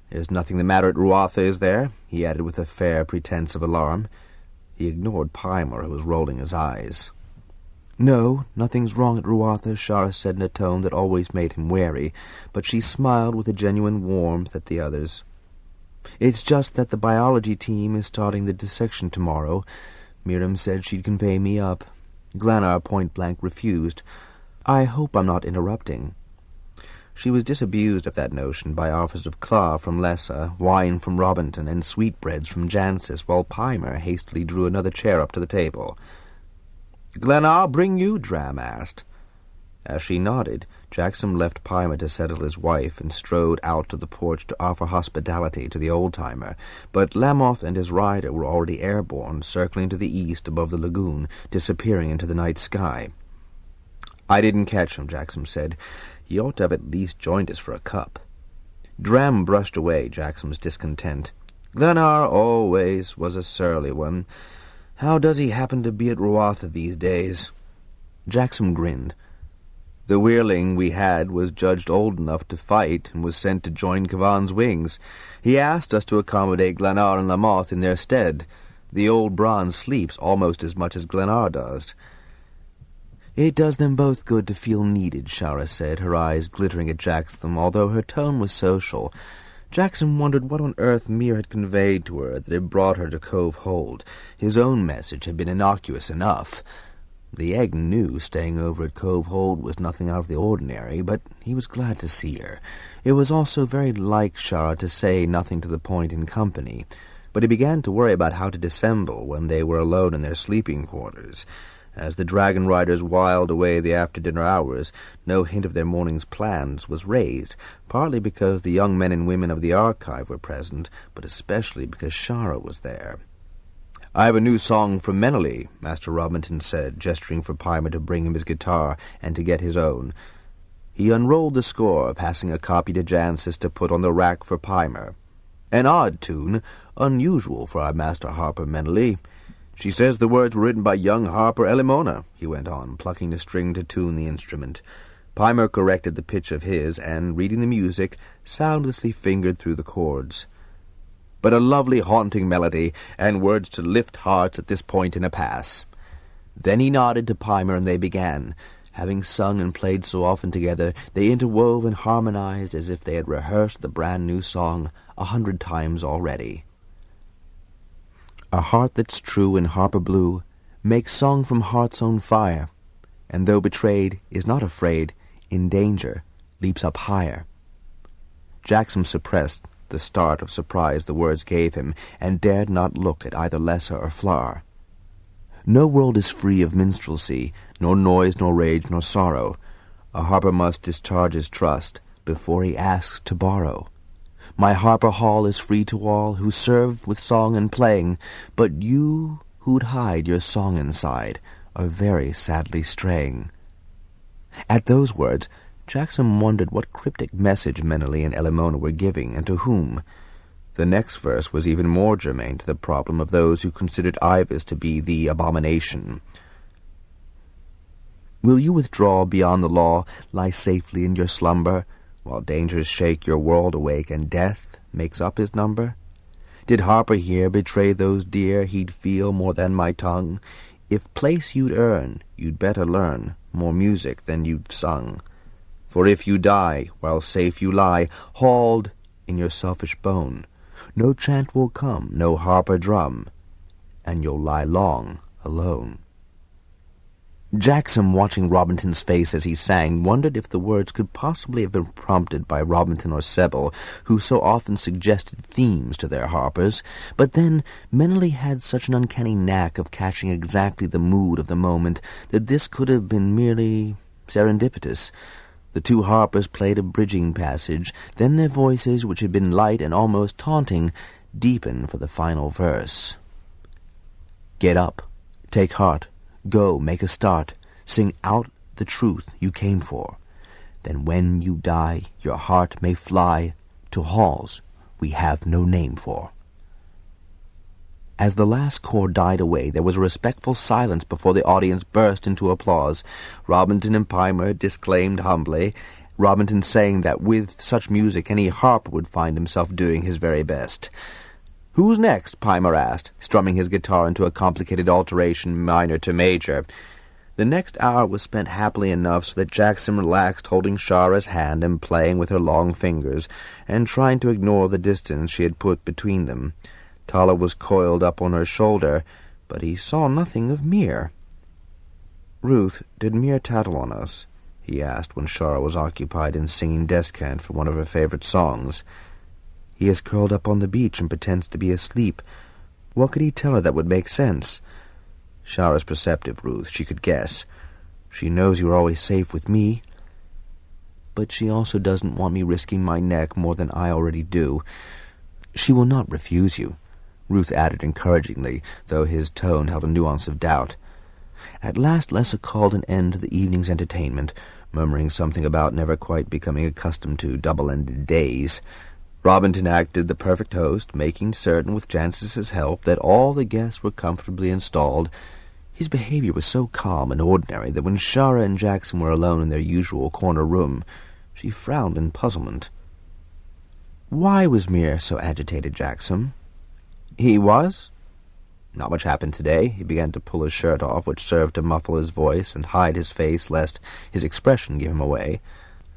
"There's nothing the matter at Ruatha, is there?" he added with a fair pretense of alarm. He ignored Pimer, who was rolling his eyes. "No, nothing's wrong at Ruatha," Shara said in a tone that always made him wary, but she smiled with a genuine warmth at the others. "It's just that the biology team is starting the dissection tomorrow. Miriam said she'd convey me up. Glennar point-blank refused. I hope I'm not interrupting." She was disabused of that notion by offers of claw from Lessa, wine from Robinton, and sweetbreads from Jancis, while Pimer hastily drew another chair up to the table. "Glennar bring you?" Dram asked. As she nodded, Jackson left Pimer to settle his wife and strode out to the porch to offer hospitality to the old-timer, but Lamoth and his rider were already airborne, circling to the east above the lagoon, disappearing into the night sky. "I didn't catch him," Jackson said. "He ought to have at least joined us for a cup." Dram brushed away Jackson's discontent. "Glennar always was a surly one. How does he happen to be at Ruatha these days?" Jackson grinned. "The weirling we had was judged old enough to fight and was sent to join Kavan's wings. He asked us to accommodate Glennar and Lamoth in their stead. The old bronze sleeps almost as much as Glennar does." "It does them both good to feel needed," Shara said, her eyes glittering at Jackson, although her tone was social. Jackson wondered what on earth Mir had conveyed to her that had brought her to Cove Hold. His own message had been innocuous enough. The egg knew staying over at Cove Hold was nothing out of the ordinary, but he was glad to see her. It was also very like Shara to say nothing to the point in company, but he began to worry about how to dissemble when they were alone in their sleeping quarters. As the Dragonriders whiled away the after-dinner hours, no hint of their morning's plans was raised, partly because the young men and women of the archive were present, but especially because Shara was there. "I have a new song from Meneley," Master Robinson said, gesturing for Pimer to bring him his guitar and to get his own. He unrolled the score, passing a copy to Jancis to put on the rack for Pimer. "An odd tune, unusual for our Master Harper Meneley. She says the words were written by young Harper Elimona," he went on, plucking the string to tune the instrument. Pimer corrected the pitch of his, and, reading the music, soundlessly fingered through the chords. "But a lovely haunting melody, and words to lift hearts at this point in a pass." Then he nodded to Pimer, and they began. Having sung and played so often together, they interwove and harmonized as if they had rehearsed the brand-new song 100 times already. "A heart that's true in Harper blue makes song from heart's own fire, and though betrayed is not afraid, in danger leaps up higher." Jackson suppressed the start of surprise the words gave him, and dared not look at either Lessa or Flar. No world is free of minstrelsy, nor noise, nor rage, nor sorrow. A harper must discharge his trust before he asks to borrow. My harper hall is free to all who serve with song and playing, but you who'd hide your song inside are very sadly straying. At those words, Jackson wondered what cryptic message Meneley and Elimona were giving, and to whom. The next verse was even more germane to the problem of those who considered AIVAS to be the abomination. "Will you withdraw beyond the law, lie safely in your slumber, while dangers shake your world awake and death makes up his number? Did Harper here betray those dear he'd feel more than my tongue? If place you'd earn, you'd better learn more music than you've sung. For if you die, while safe you lie, hauled in your selfish bone, no chant will come, no harper drum, and you'll lie long alone." Jackson, watching Robinson's face as he sang, wondered if the words could possibly have been prompted by Robinson or Sebel, who so often suggested themes to their harpers. But then Meneley had such an uncanny knack of catching exactly the mood of the moment that this could have been merely serendipitous. The two harpers played a bridging passage, then their voices, which had been light and almost taunting, deepen for the final verse. Get up, take heart, go, make a start, sing out the truth you came for. Then when you die, your heart may fly to halls we have no name for. As the last chord died away, there was a respectful silence before the audience burst into applause. Robinson and Pimer disclaimed humbly, Robinson saying that with such music any harper would find himself doing his very best. "Who's next?" Pimer asked, strumming his guitar into a complicated alteration minor to major. The next hour was spent happily enough so that Jackson relaxed, holding Shara's hand and playing with her long fingers, and trying to ignore the distance she had put between them. Tala was coiled up on her shoulder, but he saw nothing of Mir. "Ruth, did Mir tattle on us?" he asked when Shara was occupied in singing descant for one of her favorite songs. "He is curled up on the beach and pretends to be asleep. What could he tell her that would make sense?" "Shara's perceptive, Ruth. She could guess. She knows you are always safe with me. But she also doesn't want me risking my neck more than I already do. She will not refuse you," Ruth added encouragingly, though his tone held a nuance of doubt. At last Lessa called an end to the evening's entertainment, murmuring something about never quite becoming accustomed to double-ended days. Robinson acted the perfect host, making certain with Jancis's help that all the guests were comfortably installed. His behavior was so calm and ordinary that when Shara and Jackson were alone in their usual corner room, she frowned in puzzlement. "Why was Mir so agitated, Jackson?" "He was? Not much happened today." He began to pull his shirt off, which served to muffle his voice and hide his face lest his expression give him away.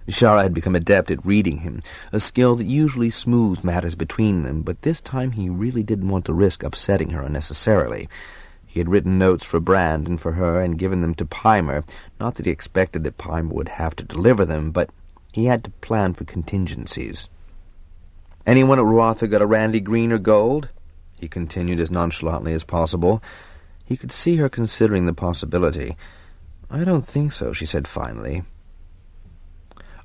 Shara had become adept at reading him, a skill that usually smoothed matters between them, but this time he really didn't want to risk upsetting her unnecessarily. He had written notes for Brand and for her and given them to Pimer, not that he expected that Pimer would have to deliver them, but he had to plan for contingencies. "Anyone at Rotha got a Randy Green or gold?" he continued as nonchalantly as possible. He could see her considering the possibility. "I don't think so," she said finally.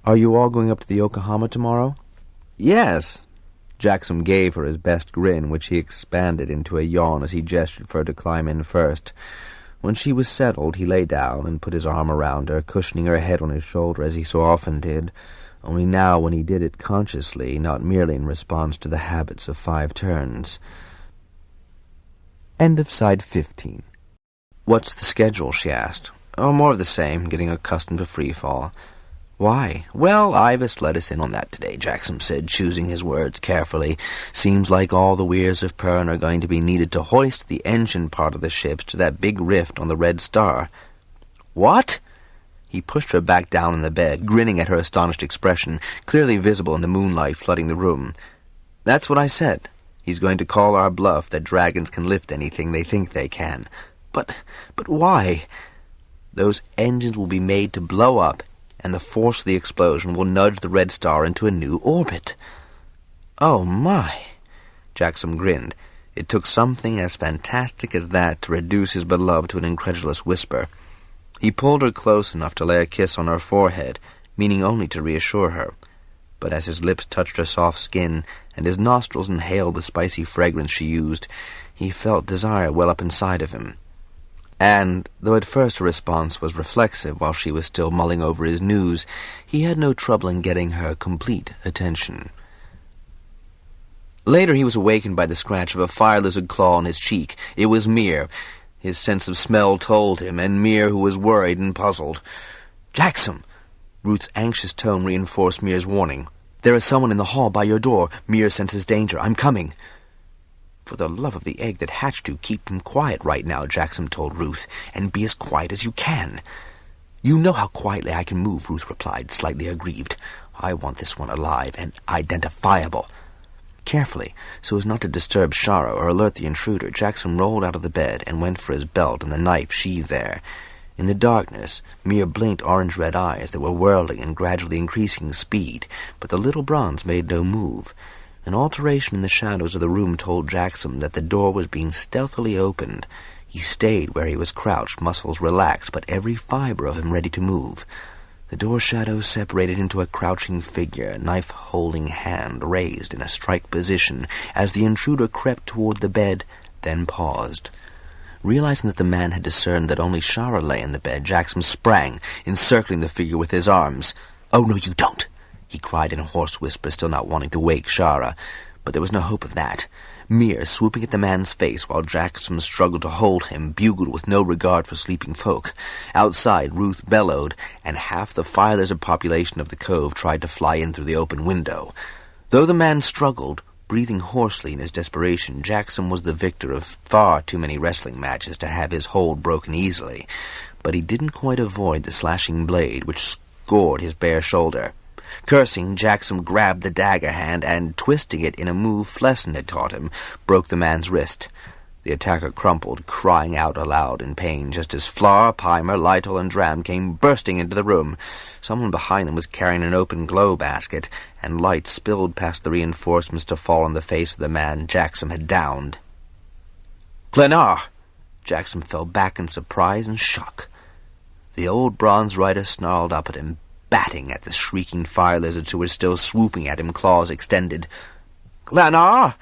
"Are you all going up to the Yokohama tomorrow?" "Yes." Jackson gave her his best grin, which he expanded into a yawn as he gestured for her to climb in first. When she was settled, he lay down and put his arm around her, cushioning her head on his shoulder as he so often did, only now when he did it consciously, not merely in response to the habits of 5 turns. End of side 15. "What's the schedule?" she asked. "Oh, more of the same, getting accustomed to freefall." "Why?" "Well, AIVAS let us in on that today," Jackson said, choosing his words carefully. "Seems like all the Weyrs of Pern are going to be needed to hoist the engine part of the ships to that big rift on the Red Star." "What?" He pushed her back down in the bed, grinning at her astonished expression, clearly visible in the moonlight flooding the room. "That's what I said. He's going to call our bluff that dragons can lift anything they think they can." But why?" "Those engines will be made to blow up, and the force of the explosion will nudge the Red Star into a new orbit." "Oh, my!" Jackson grinned. It took something as fantastic as that to reduce his beloved to an incredulous whisper. He pulled her close enough to lay a kiss on her forehead, meaning only to reassure her. But as his lips touched her soft skin, and his nostrils inhaled the spicy fragrance she used, he felt desire well up inside of him. And, though at first her response was reflexive while she was still mulling over his news, he had no trouble in getting her complete attention. Later he was awakened by the scratch of a fire lizard claw on his cheek. It was Mir. His sense of smell told him, and Mir, who was worried and puzzled. "Jackson!" Ruth's anxious tone reinforced Mir's warning. "There is someone in the hall by your door. Mir senses danger. I'm coming." "For the love of the egg that hatched you, keep him quiet right now," Jackson told Ruth, "and be as quiet as you can." "You know how quietly I can move," Ruth replied, slightly aggrieved. "I want this one alive and identifiable." Carefully, so as not to disturb Shara or alert the intruder, Jackson rolled out of the bed and went for his belt and the knife sheathed there. In the darkness, Mir blinked orange-red eyes that were whirling and gradually increasing speed, but the little bronze made no move. An alteration in the shadows of the room told Jackson that the door was being stealthily opened. He stayed where he was crouched, muscles relaxed, but every fiber of him ready to move. The door shadows separated into a crouching figure, knife-holding hand raised in a strike position as the intruder crept toward the bed, then paused. Realizing that the man had discerned that only Shara lay in the bed, Jackson sprang, encircling the figure with his arms. "Oh, no, you don't!" he cried in a hoarse whisper, still not wanting to wake Shara. But there was no hope of that. Mir, swooping at the man's face while Jackson struggled to hold him, bugled with no regard for sleeping folk. Outside, Ruth bellowed, and half the Filers' population of the cove tried to fly in through the open window. Though the man struggled, breathing hoarsely in his desperation, Jackson was the victor of far too many wrestling matches to have his hold broken easily. But he didn't quite avoid the slashing blade, which scored his bare shoulder. Cursing, Jackson grabbed the dagger hand and, twisting it in a move Flesson had taught him, broke the man's wrist. The attacker crumpled, crying out aloud in pain, just as Flar, Pimer, Lytle, and Dram came bursting into the room. Someone behind them was carrying an open glow basket, and light spilled past the reinforcements to fall on the face of the man Jackson had downed. "Glenar!" Jackson fell back in surprise and shock. The old bronze rider snarled up at him, batting at the shrieking fire lizards who were still swooping at him, claws extended. "Glenar!"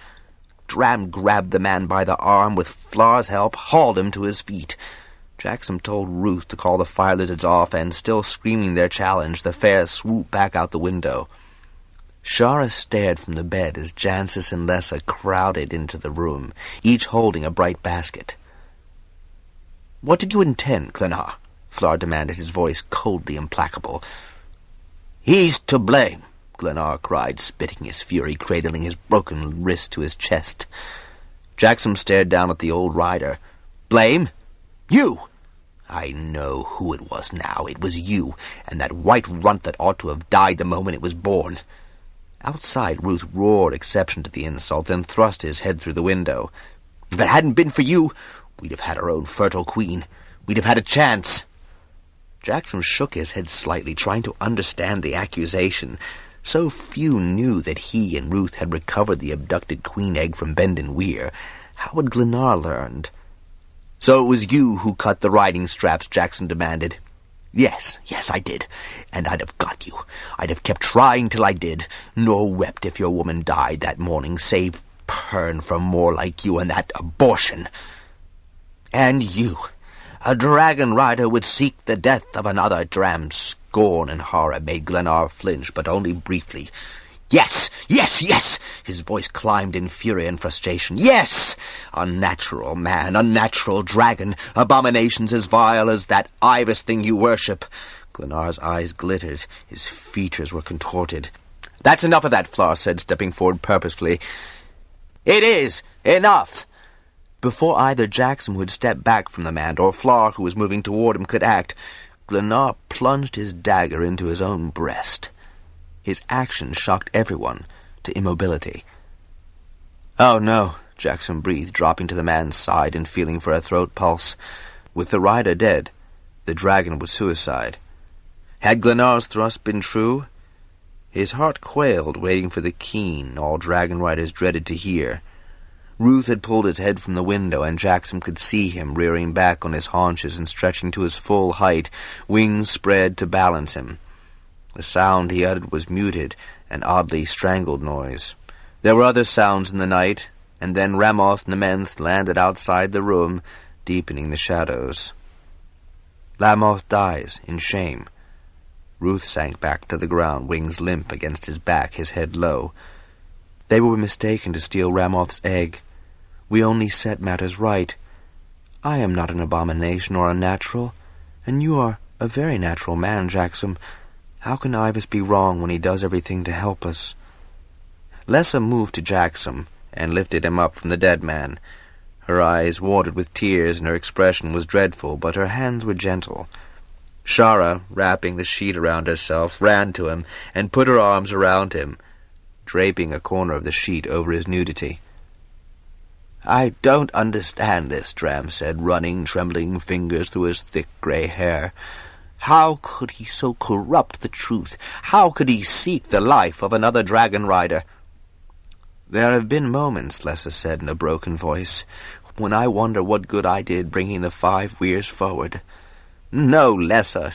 Dram grabbed the man by the arm, with Flar's help, hauled him to his feet. Jackson told Ruth to call the fire lizards off, and still screaming their challenge, the fair swooped back out the window. Shara stared from the bed as Jancis and Lessa crowded into the room, each holding a bright basket. "What did you intend, Glenar?" Flar demanded, his voice coldly implacable. "He's to blame," Glenar cried, spitting his fury, cradling his broken wrist to his chest. Jackson stared down at the old rider. "Blame? You! I know who it was now. It was you, and that white runt that ought to have died the moment it was born." Outside, Ruth roared exception to the insult, then thrust his head through the window. "If it hadn't been for you, we'd have had our own fertile queen. We'd have had a chance." Jackson shook his head slightly, trying to understand the accusation. So few knew that he and Ruth had recovered the abducted queen egg from Bendon Weir. How had Glenar learned? "So it was you who cut the riding straps?" Jackson demanded. Yes, I did. And I'd have got you. I'd have kept trying till I did, nor wept if your woman died that morning, save Pern for more like you and that abortion. And you, a dragon rider, would seek the death of another. Dram's scorn and horror made Glenar flinch, but only briefly. Yes! His voice climbed in fury and frustration. Yes! Unnatural man, unnatural dragon, abominations as vile as that AIVAS thing you worship. Glenar's eyes glittered. His features were contorted. "That's enough of that," Flar said, stepping forward purposefully. "It is! Enough!" Before either Jackson, who had stepped back from the man, or Flar, who was moving toward him, could act, Glenar plunged his dagger into his own breast. His action shocked everyone to immobility. "Oh, no," Jackson breathed, dropping to the man's side and feeling for a throat pulse. With the rider dead, the dragon was suicide. Had Glenar's thrust been true? His heart quailed, waiting for the keen all dragon riders dreaded to hear. Ruth had pulled his head from the window, and Jackson could see him rearing back on his haunches and stretching to his full height, wings spread to balance him. The sound he uttered was muted, an oddly strangled noise. There were other sounds in the night, and then Ramoth Nementh landed outside the room, deepening the shadows. Lamoth dies in shame. Ruth sank back to the ground, wings limp against his back, his head low. They were mistaken to steal Ramoth's egg. We only set matters right. I am not an abomination or unnatural, and you are a very natural man, Jackson. How can AIVAS be wrong when he does everything to help us? Lessa moved to Jackson and lifted him up from the dead man. Her eyes watered with tears, and her expression was dreadful, but her hands were gentle. Shara, wrapping the sheet around herself, ran to him and put her arms around him, draping a corner of the sheet over his nudity. "I don't understand this," Dram said, running trembling fingers through his thick grey hair. "How could he so corrupt the truth? How could he seek the life of another dragon rider?" "There have been moments," Lessa said in a broken voice, "when I wonder what good I did bringing the 5 Weirs forward." "No, Lessa.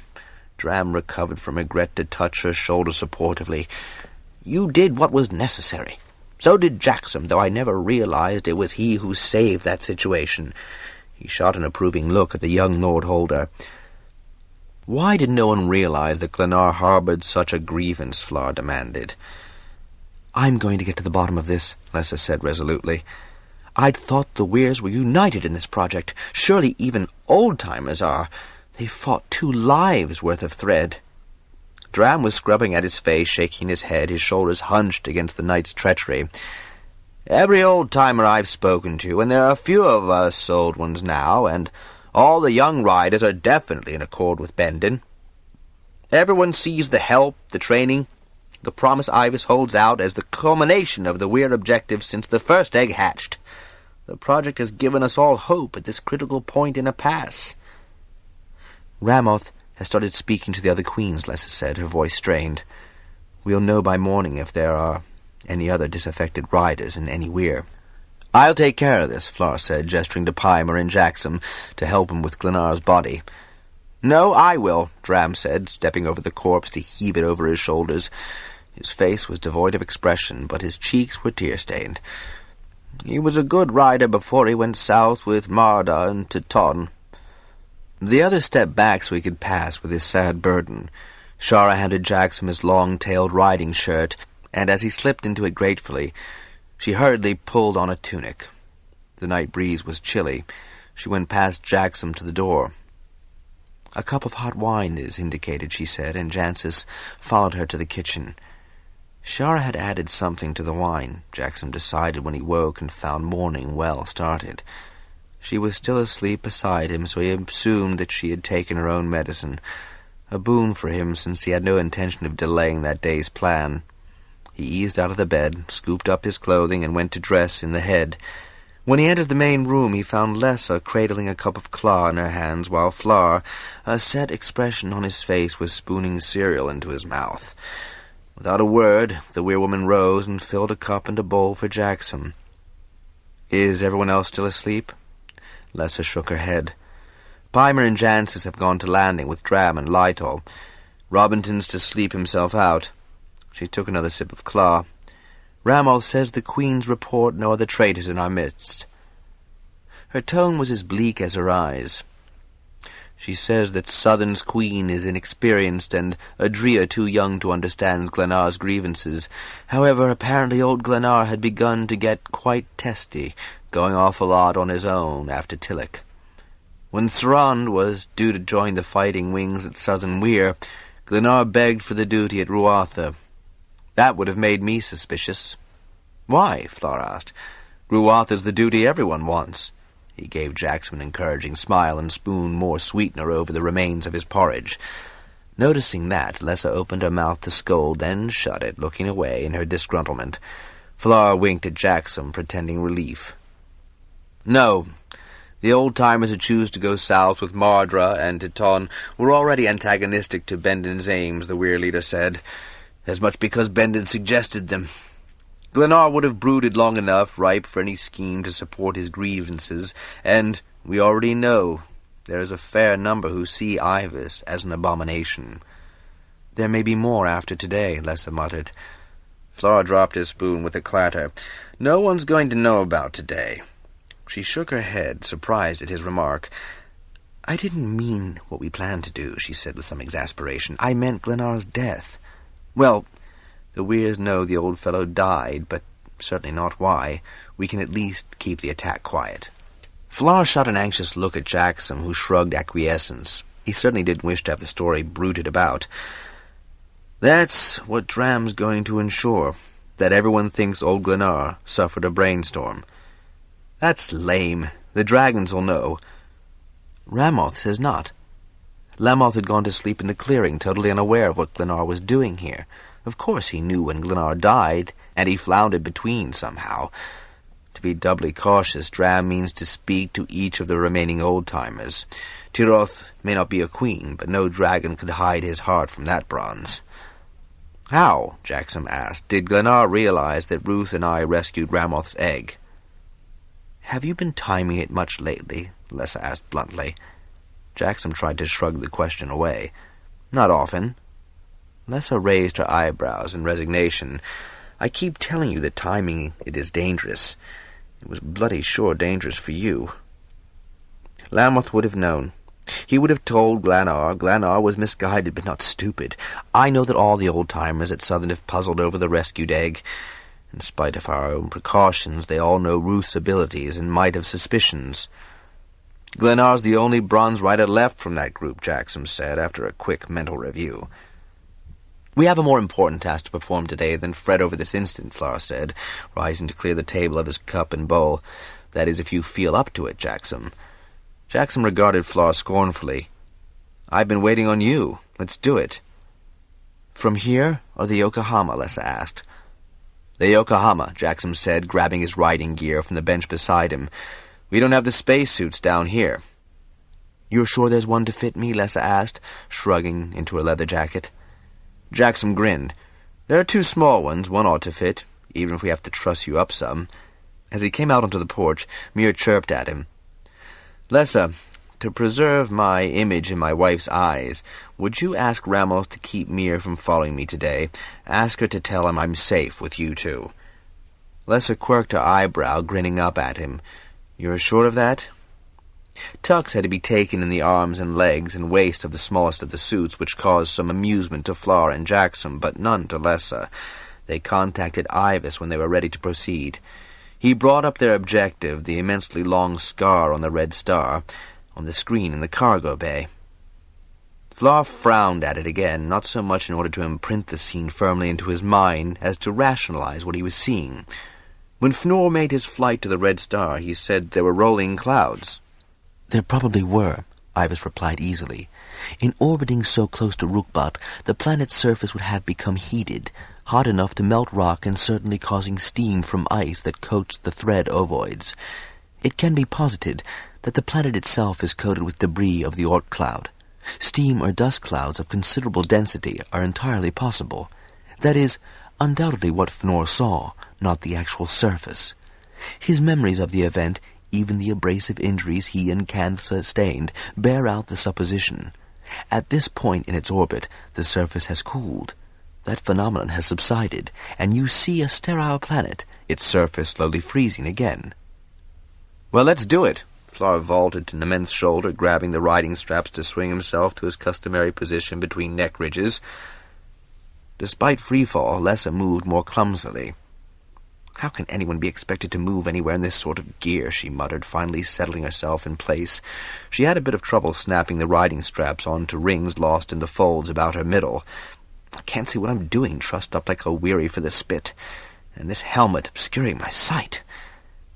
Dram recovered from regret to touch her shoulder supportively. "You did what was necessary. So did Jackson, though I never realized it was he who saved that situation." He shot an approving look at the young Lord Holder. "Why did no one realize that Glennar harbored such a grievance?" Fleur demanded. "I'm going to get to the bottom of this," Lessa said resolutely. "I'd thought the Weyrs were united in this project. Surely even old-timers are. They fought 2 lives' worth of thread." Dram was scrubbing at his face, shaking his head, his shoulders hunched against the knight's treachery. "Every old-timer I've spoken to, and there are a few of us old ones now, and all the young riders are definitely in accord with Bendon. Everyone sees the help, the training, the promise AIVAS holds out as the culmination of the Weir objective since the first egg hatched. The project has given us all hope at this critical point in a pass." "Ramoth has started speaking to the other queens," Lessa said, her voice strained. "We'll know by morning if there are any other disaffected riders in any Weir." "I'll take care of this," Fleur said, gesturing to Pymer and Jackson to help him with Glennar's body. "No, I will," Dram said, stepping over the corpse to heave it over his shoulders. His face was devoid of expression, but his cheeks were tear-stained. "He was a good rider before he went south with Marda and Teton." The other stepped back so he could pass with his sad burden. Shara handed Jackson his long-tailed riding shirt, and as he slipped into it gratefully, she hurriedly pulled on a tunic. The night breeze was chilly. She went past Jackson to the door. "A cup of hot wine is indicated," she said, and Jancis followed her to the kitchen. Shara had added something to the wine, Jackson decided when he woke and found morning well started. She was still asleep beside him, so he assumed that she had taken her own medicine, a boon for him since he had no intention of delaying that day's plan. He eased out of the bed, scooped up his clothing, and went to dress in the head. When he entered the main room, he found Lessa cradling a cup of claw in her hands, while Fleur, a set expression on his face, was spooning cereal into his mouth. Without a word, the weirwoman rose and filled a cup and a bowl for Jackson. "Is everyone else still asleep?" Lessa shook her head. "Pymer and Jancis have gone to landing with Dram and Lytol. Robinton's to sleep himself out." She took another sip of claw. "Ramoth says the Queen's report no other traitors in our midst." Her tone was as bleak as her eyes. "She says that Southern's Queen is inexperienced and Adria too young to understand Glennar's grievances. However, apparently old Glennar had begun to get quite testy, going off a lot on his own after Tillich. When Thrawn was due to join the fighting wings at Southern Weir, Glennar begged for the duty at Ruatha. That would have made me suspicious." "Why?" Fleur asked. "Ruatha's the duty everyone wants." He gave Jackson an encouraging smile and spooned more sweetener over the remains of his porridge. Noticing that, Lessa opened her mouth to scold, then shut it, looking away in her disgruntlement. Fleur winked at Jackson, pretending relief. "No. The old-timers who choose to go south with Mardra and Teton were already antagonistic to Bendon's aims," the Weir leader said, "as much because Bendon suggested them. Glennar would have brooded long enough, ripe for any scheme to support his grievances, and we already know there is a fair number who see AIVAS as an abomination." "There may be more after today," Lessa muttered. Fleur dropped his spoon with a clatter. "No one's going to know about today." She shook her head, surprised at his remark. "I didn't mean what we planned to do," she said with some exasperation. "I meant Glennar's death. Well, the Weirs know the old fellow died, but certainly not why. We can at least keep the attack quiet." Fleur shot an anxious look at Jackson, who shrugged acquiescence. He certainly didn't wish to have the story bruited about. "That's what Dram's going to ensure, that everyone thinks old Glennar suffered a brainstorm." "That's lame. The dragons'll know." "Ramoth says not. Lamoth had gone to sleep in the clearing, totally unaware of what Glennar was doing here. Of course he knew when Glennar died, and he floundered between somehow. To be doubly cautious, Dram means to speak to each of the remaining old-timers. Tiroth may not be a queen, but no dragon could hide his heart from that bronze. "How," Jackson asked, "did Glennar realize that Ruth and I rescued Ramoth's egg?" "Have you been timing it much lately?" Lessa asked bluntly. Jackson tried to shrug the question away. Not often. Lessa raised her eyebrows in resignation. I keep telling you that timing it is dangerous. It was bloody sure dangerous for you. Lammoth would have known. He would have told Glannar. Glannar was misguided, but not stupid. I know that all the old-timers at Southern have puzzled over the rescued egg. In spite of our own precautions, they all know Ruth's abilities and might have suspicions. Glennar's the only bronze rider left from that group, Jackson said, after a quick mental review. We have a more important task to perform today than fret over this instant, Flora said, rising to clear the table of his cup and bowl. That is, if you feel up to it, Jackson. Jackson regarded Flora scornfully. I've been waiting on you. Let's do it. From here, or the Yokohama? Lessa asked. The Yokohama, Jackson said, grabbing his riding gear from the bench beside him. We don't have the spacesuits down here. You're sure there's one to fit me? Lessa asked, shrugging into her leather jacket. Jackson grinned. There are 2 small ones, one ought to fit, even if we have to truss you up some. As he came out onto the porch, Mir chirped at him. Lessa, to preserve my image in my wife's eyes, would you ask Ramos to keep Mir from following me today? Ask her to tell him I'm safe with you two. Lessa quirked her eyebrow, grinning up at him. You're sure of that? Tux had to be taken in the arms and legs and waist of the smallest of the suits, which caused some amusement to Flora and Jackson, but none to Lessa. They contacted AIVAS when they were ready to proceed. He brought up their objective, the immensely long scar on the red star, on the screen in the cargo bay. Flora frowned at it again, not so much in order to imprint the scene firmly into his mind as to rationalize what he was seeing. When Fnor made his flight to the red star, he said there were rolling clouds. There probably were, Ivas replied easily. In orbiting so close to Rukbat, the planet's surface would have become heated, hot enough to melt rock and certainly causing steam from ice that coats the thread ovoids. It can be posited that the planet itself is coated with debris of the Oort cloud. Steam or dust clouds of considerable density are entirely possible. That is, undoubtedly what Fnor saw, not the actual surface. His memories of the event, even the abrasive injuries he and Canth sustained, bear out the supposition. At this point in its orbit, the surface has cooled. That phenomenon has subsided, and you see a sterile planet, its surface slowly freezing again. Well, let's do it. Flora vaulted to Nement's shoulder, grabbing the riding straps to swing himself to his customary position between neck ridges. Despite freefall, Lessa moved more clumsily. How can anyone be expected to move anywhere in this sort of gear, she muttered, finally settling herself in place. She had a bit of trouble snapping the riding straps onto rings lost in the folds about her middle. I can't see what I'm doing, trussed up like a weary for the spit, and this helmet obscuring my sight.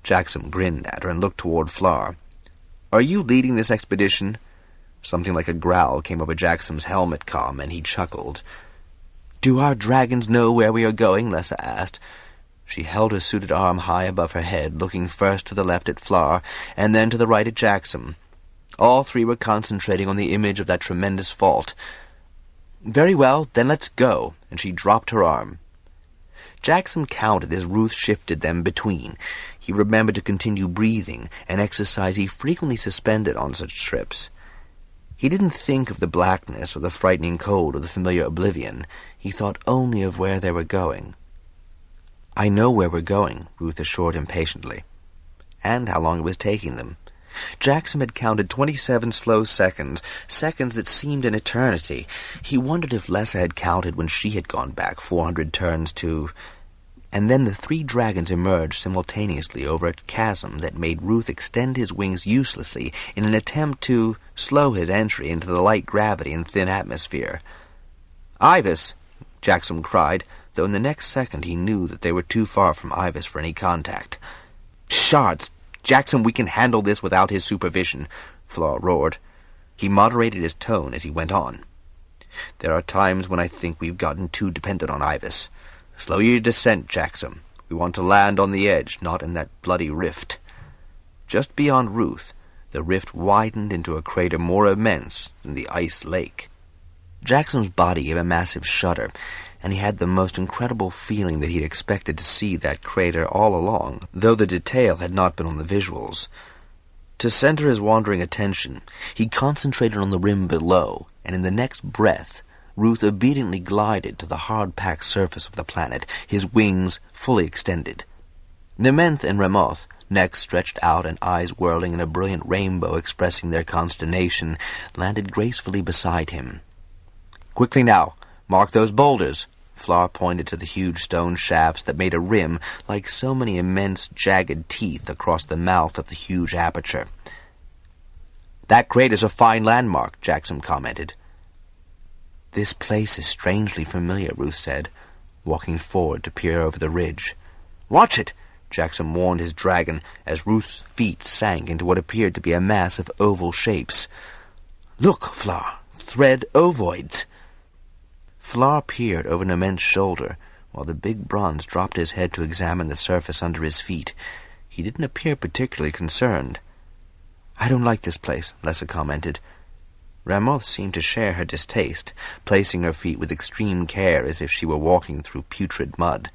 Jackson grinned at her and looked toward Flar. Are you leading this expedition? Something like a growl came over Jackson's helmet comm, and he chuckled. Do our dragons know where we are going? Lessa asked. She held her suited arm high above her head, looking first to the left at Flar, and then to the right at Jackson. All three were concentrating on the image of that tremendous fault. Very well, then let's go, and she dropped her arm. Jackson counted as Ruth shifted them between. He remembered to continue breathing, an exercise he frequently suspended on such trips. He didn't think of the blackness or the frightening cold or the familiar oblivion. He thought only of where they were going. I know where we're going, Ruth assured him patiently, and how long it was taking them. Jackson had counted 27 slow seconds, seconds that seemed an eternity. He wondered if Lessa had counted when she had gone back 400 turns to... And then the three dragons emerged simultaneously over a chasm that made Ruth extend his wings uselessly in an attempt to slow his entry into the light gravity and thin atmosphere. "Ivas!" Jackson cried, though in the next second he knew that they were too far from Ivas for any contact. "Shards! Jackson, we can handle this without his supervision," Flaw roared. He moderated his tone as he went on. "There are times when I think we've gotten too dependent on Ivas. Slow your descent, Jackson. We want to land on the edge, not in that bloody rift." Just beyond Ruth, the rift widened into a crater more immense than the ice lake. Jackson's body gave a massive shudder, and he had the most incredible feeling that he'd expected to see that crater all along, though the detail had not been on the visuals. To center his wandering attention, he concentrated on the rim below, and in the next breath, Ruth obediently glided to the hard-packed surface of the planet, his wings fully extended. Nementh and Ramoth, necks stretched out and eyes whirling in a brilliant rainbow expressing their consternation, landed gracefully beside him. "Quickly now, mark those boulders." Flar pointed to the huge stone shafts that made a rim like so many immense jagged teeth across the mouth of the huge aperture. "That crater's a fine landmark," Jackson commented. "This place is strangely familiar," Ruth said, walking forward to peer over the ridge. "Watch it!" Jackson warned his dragon as Ruth's feet sank into what appeared to be a mass of oval shapes. "Look, Flar, thread ovoids." Flar peered over Nement's shoulder, while the big bronze dropped his head to examine the surface under his feet. He didn't appear particularly concerned. "I don't like this place," Lessa commented. Ramoth seemed to share her distaste, placing her feet with extreme care as if she were walking through putrid mud.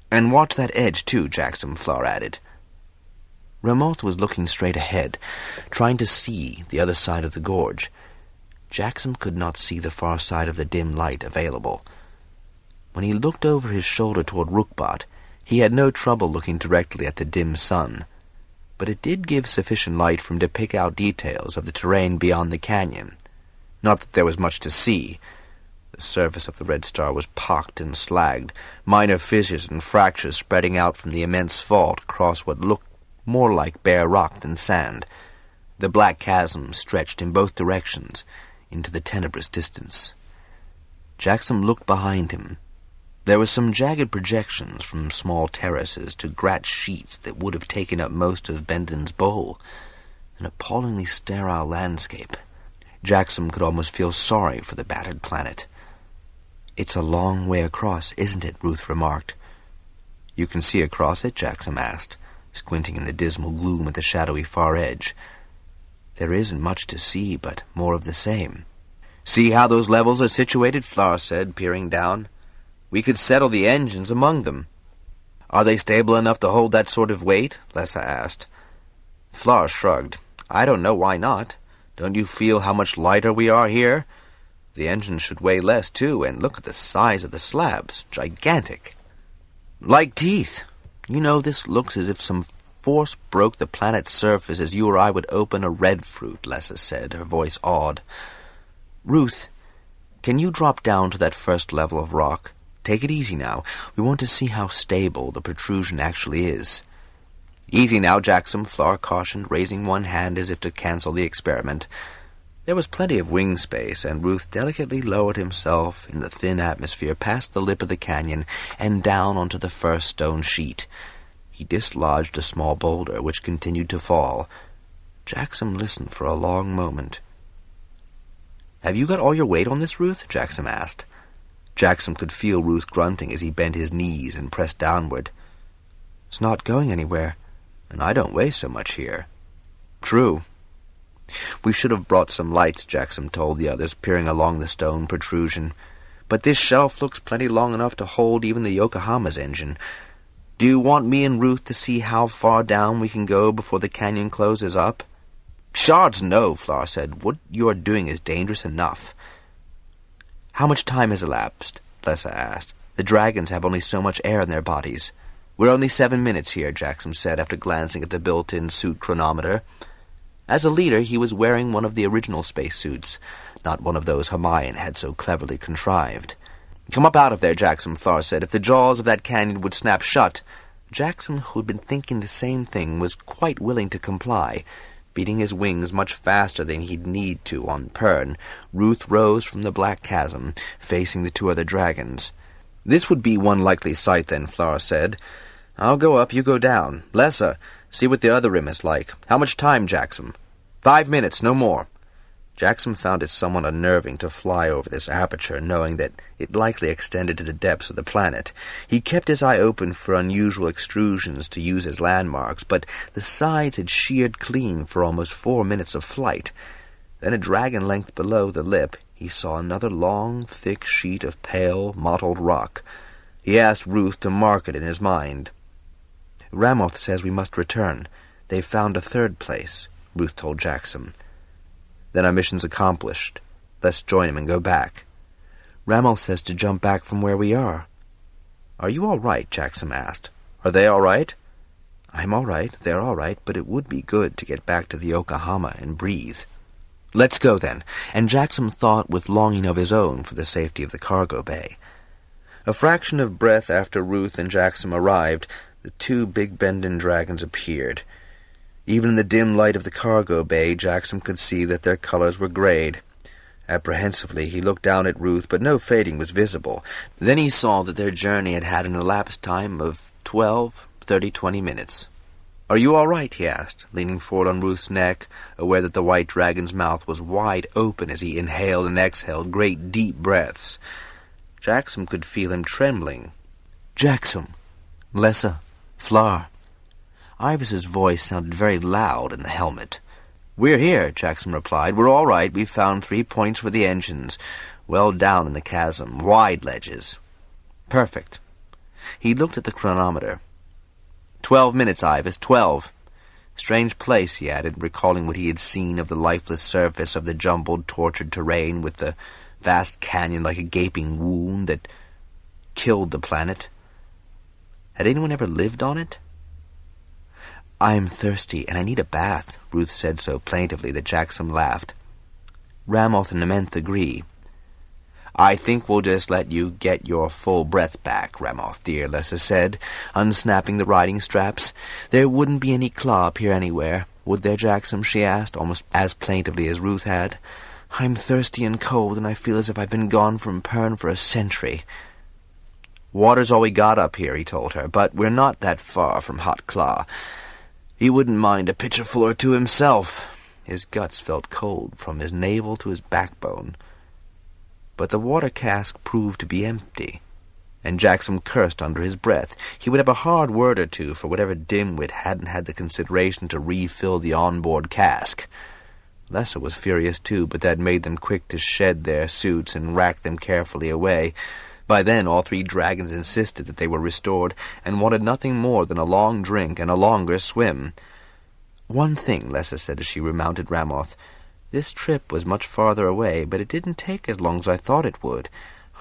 "And watch that edge, too," Jackson, Flar added. Ramoth was looking straight ahead, trying to see the other side of the gorge. Jackson could not see the far side of the dim light available. When he looked over his shoulder toward Rukbat, he had no trouble looking directly at the dim sun, but it did give sufficient light for him to pick out details of the terrain beyond the canyon. Not that there was much to see. The surface of the red star was pocked and slagged, minor fissures and fractures spreading out from the immense fault across what looked more like bare rock than sand. The black chasm stretched in both directions into the tenebrous distance. Jackson looked behind him. There were some jagged projections from small terraces to grat sheets that would have taken up most of Benden's bowl. An appallingly sterile landscape. Jackson could almost feel sorry for the battered planet. "It's a long way across, isn't it?" Ruth remarked. "You can see across it?" Jackson asked, squinting in the dismal gloom at the shadowy far edge. "There isn't much to see, but more of the same." "See how those levels are situated?" Flar said, peering down. "We could settle the engines among them." "Are they stable enough to hold that sort of weight?" Lessa asked. Flar shrugged. "I don't know why not. Don't you feel how much lighter we are here? The engines should weigh less, too, and look at the size of the slabs. Gigantic. Like teeth. You know, this looks as if some force broke the planet's surface as you or I would open a red fruit," Lessa said, her voice awed. "Ruth, can you drop down to that first level of rock? Take it easy now. We want to see how stable the protrusion actually is." "Easy now, Jackson," Flar cautioned, raising one hand as if to cancel the experiment. There was plenty of wing space, and Ruth delicately lowered himself in the thin atmosphere past the lip of the canyon and down onto the first stone sheet. He dislodged a small boulder, which continued to fall. Jackson listened for a long moment. "Have you got all your weight on this, Ruth?" Jackson asked. Jackson could feel Ruth grunting as he bent his knees and pressed downward. "It's not going anywhere, and I don't weigh so much here." "True." "We should have brought some lights," Jackson told the others, peering along the stone protrusion. "But this shelf looks plenty long enough to hold even the Yokohama's engine. Do you want me and Ruth to see how far down we can go before the canyon closes up?" "Shards, no," Flar said. "What you are doing is dangerous enough." "How much time has elapsed?" Lessa asked. "The dragons have only so much air in their bodies." "We're only 7 minutes here," Jackson said after glancing at the built-in suit chronometer. As a leader, he was wearing one of the original spacesuits, not one of those Hermione had so cleverly contrived. "Come up out of there," Jackson, Flar said. "If the jaws of that canyon would snap shut—" Jackson, who'd been thinking the same thing, was quite willing to comply. Beating his wings much faster than he'd need to on Pern, Ruth rose from the black chasm, facing the two other dragons. "This would be one likely sight, then," Flar said. "I'll go up, you go down. Lessa, see what the other rim is like. How much time, Jackson?" 5 minutes, no more." Jackson found it somewhat unnerving to fly over this aperture, knowing that it likely extended to the depths of the planet. He kept his eye open for unusual extrusions to use as landmarks, but the sides had sheared clean for almost 4 minutes of flight. Then, a dragon length below the lip, he saw another long, thick sheet of pale, mottled rock. He asked Ruth to mark it in his mind. "Ramoth says we must return. They've found a third place," Ruth told Jackson. "Then our mission's accomplished. Let's join him and go back." Rammel says to jump back from where we are. Are you all right? Jackson asked. Are they all right? I'm all right, they're all right, but it would be good to get back to the Yokohama and breathe. Let's go, then, and Jackson thought with longing of his own for the safety of the cargo bay. A fraction of breath after Ruth and Jackson arrived, the two big Bendon dragons appeared. Even in the dim light of the cargo bay, Jackson could see that their colors were grayed. Apprehensively, he looked down at Ruth, but no fading was visible. Then he saw that their journey had had an elapsed time of 20 minutes. Are you all right? He asked, leaning forward on Ruth's neck, aware that the white dragon's mouth was wide open as he inhaled and exhaled great deep breaths. Jackson could feel him trembling. Jackson, Lessa, Flar. Ivas's voice sounded very loud in the helmet. We're here, Jackson replied. We're all right. We've found 3 points for the engines, well down in the chasm, wide ledges. Perfect. He looked at the chronometer. 12 minutes, Ivas, 12. Strange place, he added, recalling what he had seen of the lifeless surface of the jumbled, tortured terrain with the vast canyon like a gaping wound that killed the planet. Had anyone ever lived on it? I'm thirsty, and I need a bath, Ruth said so plaintively that Jackson laughed. Ramoth and Amenth agree. I think we'll just let you get your full breath back, Ramoth, dear, Lessa said, unsnapping the riding straps. There wouldn't be any claw up here anywhere, would there, Jackson? She asked, almost as plaintively as Ruth had. I'm thirsty and cold, and I feel as if I've been gone from Pern for a century. Water's all we got up here, he told her, but we're not that far from Hot Claw. He wouldn't mind a pitcherful or two himself. His guts felt cold from his navel to his backbone. But the water cask proved to be empty, and Jackson cursed under his breath. He would have a hard word or two for whatever dimwit hadn't had the consideration to refill the on-board cask. Lessa was furious too, but that made them quick to shed their suits and rack them carefully away. By then all 3 dragons insisted that they were restored, and wanted nothing more than a long drink and a longer swim. One thing, Lessa said as she remounted Ramoth. This trip was much farther away, but it didn't take as long as I thought it would.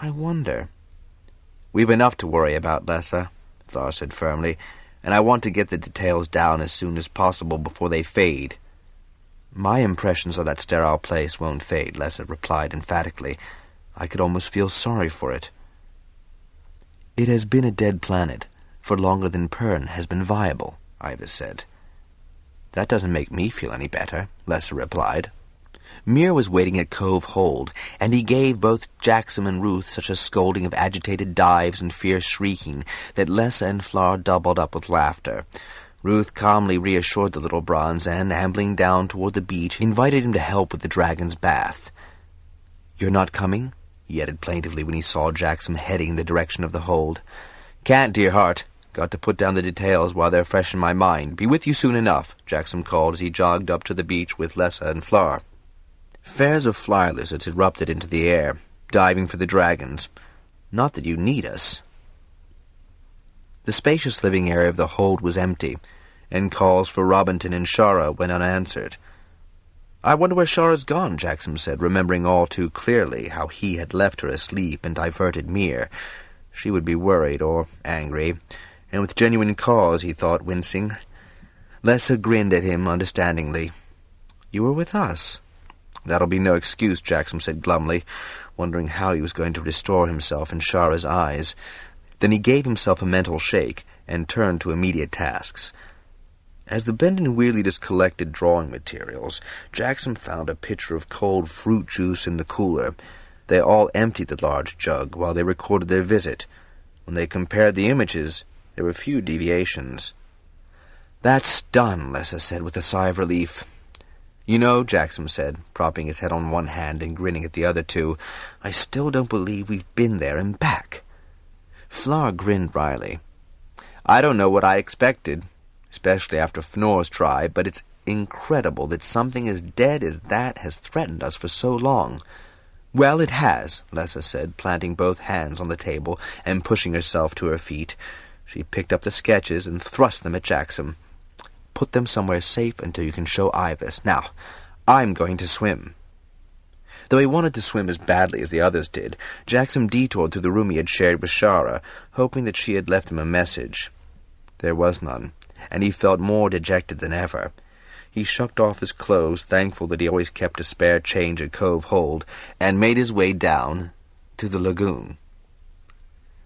I wonder. We've enough to worry about, Lessa, Thar said firmly, and I want to get the details down as soon as possible before they fade. My impressions of that sterile place won't fade, Lessa replied emphatically. I could almost feel sorry for it. It has been a dead planet for longer than Pern has been viable, Ivas said. That doesn't make me feel any better, Lessa replied. Mir was waiting at Cove Hold, and he gave both Jackson and Ruth such a scolding of agitated dives and fierce shrieking that Lessa and Flar doubled up with laughter. Ruth calmly reassured the little bronze and, ambling down toward the beach, invited him to help with the dragon's bath. You're not coming? He added plaintively when he saw Jackson heading in the direction of the hold. Can't, dear heart. Got to put down the details while they're fresh in my mind. Be with you soon enough, Jackson called as he jogged up to the beach with Lessa and Flar. Fares of fly lizards erupted into the air, diving for the dragons. Not that you need us. The spacious living area of the hold was empty, and calls for Robinton and Shara went unanswered. I wonder where Shara's gone, Jackson said, remembering all too clearly how he had left her asleep and diverted Mir. She would be worried or angry, and with genuine cause, he thought, wincing. Lessa grinned at him understandingly. You were with us. That'll be no excuse, Jackson said glumly, wondering how he was going to restore himself in Shara's eyes. Then he gave himself a mental shake and turned to immediate tasks. As the Bendon Wheerleaders collected drawing materials, Jackson found a pitcher of cold fruit juice in the cooler. They all emptied the large jug while they recorded their visit. When they compared the images, there were few deviations. That's done, Lessa said with a sigh of relief. You know, Jackson said, propping his head on one hand and grinning at the other two, I still don't believe we've been there and back. Flar grinned wryly. I don't know what I expected, especially after Fnor's tribe, but it's incredible that something as dead as that has threatened us for so long. Well, it has, Lessa said, planting both hands on the table and pushing herself to her feet. She picked up the sketches and thrust them at Jackson. Put them somewhere safe until you can show Ivas. Now, I'm going to swim. Though he wanted to swim as badly as the others did, Jackson detoured through the room he had shared with Shara, hoping that she had left him a message. There was none, and he felt more dejected than ever. He shucked off his clothes, thankful that he always kept a spare change at Cove Hold, and made his way down to the lagoon.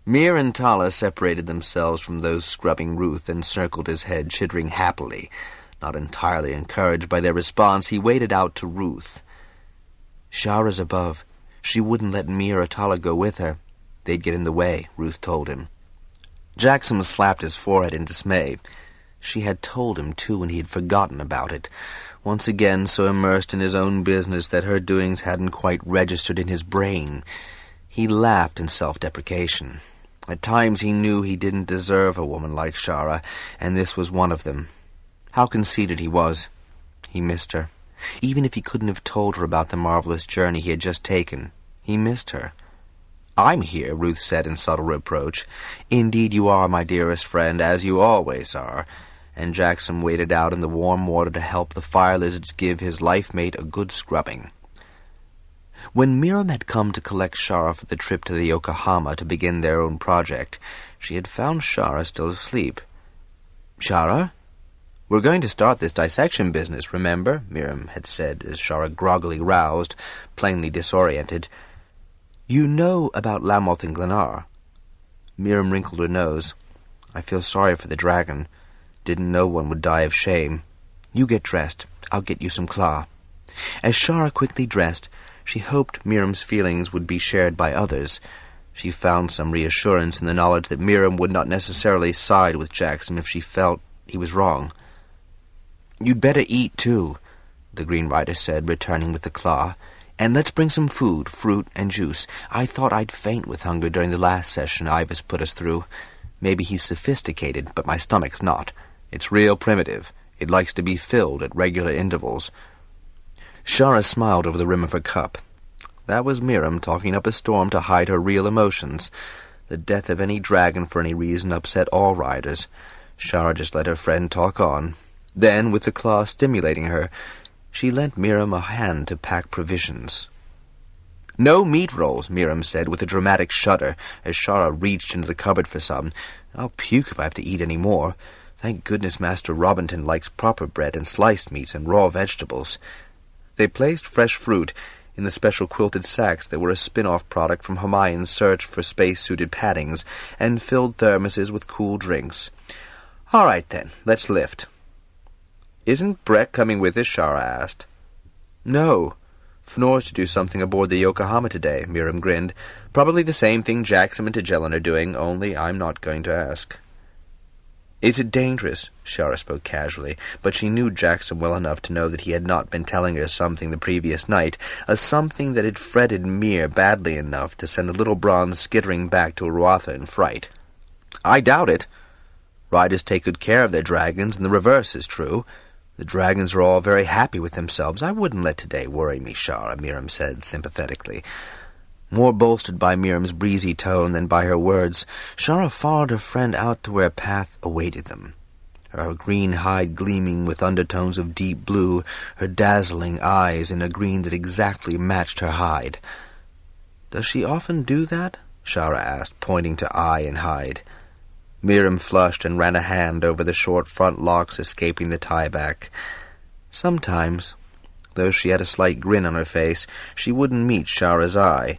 Mir and Tala separated themselves from those scrubbing Ruth and circled his head, chittering happily. Not entirely encouraged by their response, he waded out to Ruth. "Shara's above. She wouldn't let Mir or Tala go with her. They'd get in the way," Ruth told him. Jackson slapped his forehead in dismay. She had told him, too, and he had forgotten about it, once again so immersed in his own business that her doings hadn't quite registered in his brain. He laughed in self-deprecation. At times he knew he didn't deserve a woman like Shara, and this was one of them. How conceited he was. He missed her. Even if he couldn't have told her about the marvelous journey he had just taken, he missed her. "I'm here," Ruth said in subtle reproach. "Indeed you are, my dearest friend, as you always are." And Jackson waded out in the warm water to help the fire lizards give his life-mate a good scrubbing. When Miriam had come to collect Shara for the trip to the Yokohama to begin their own project, she had found Shara still asleep. "Shara? We're going to start this dissection business, remember?" Miriam had said as Shara groggily roused, plainly disoriented. "You know about Lamoth and Glenar?" Miriam wrinkled her nose. "I feel sorry for the dragon. Didn't know one would die of shame. You get dressed. I'll get you some claw." As Shara quickly dressed, she hoped Miriam's feelings would be shared by others. She found some reassurance in the knowledge that Miriam would not necessarily side with Jackson if she felt he was wrong. "You'd better eat, too," the Green Rider said, returning with the claw. "And let's bring some food, fruit, and juice. I thought I'd faint with hunger during the last session AIVAS put us through. Maybe he's sophisticated, but my stomach's not. It's real primitive. It likes to be filled at regular intervals." Shara smiled over the rim of her cup. That was Miriam talking up a storm to hide her real emotions. The death of any dragon for any reason upset all riders. Shara just let her friend talk on. Then, with the claw stimulating her, she lent Miriam a hand to pack provisions. "No meat rolls," Miriam said with a dramatic shudder as Shara reached into the cupboard for some. "I'll puke if I have to eat any more. Thank goodness Master Robinson likes proper bread and sliced meats and raw vegetables." They placed fresh fruit in the special quilted sacks that were a spin-off product from Hermione's search for space-suited paddings, and filled thermoses with cool drinks. "All right, then, let's lift." "Isn't Brett coming with us?" Shara asked. "No. Fnor's to do something aboard the Yokohama today," Miriam grinned. "Probably the same thing Jackson and Tajellan are doing, only I'm not going to ask." "Is it dangerous?" Shara spoke casually, but she knew Jackson well enough to know that he had not been telling her something the previous night, a something that had fretted Mir badly enough to send the little bronze skittering back to Ruatha in fright. "I doubt it. Riders take good care of their dragons, and the reverse is true. The dragons are all very happy with themselves. I wouldn't let today worry me, Shara," Miriam said sympathetically. More bolstered by Miriam's breezy tone than by her words, Shara followed her friend out to where a path awaited them. Her green hide gleaming with undertones of deep blue, her dazzling eyes in a green that exactly matched her hide. "Does she often do that?" Shara asked, pointing to eye and hide. Miriam flushed and ran a hand over the short front locks escaping the tie-back. Sometimes, though she had a slight grin on her face, she wouldn't meet Shara's eye.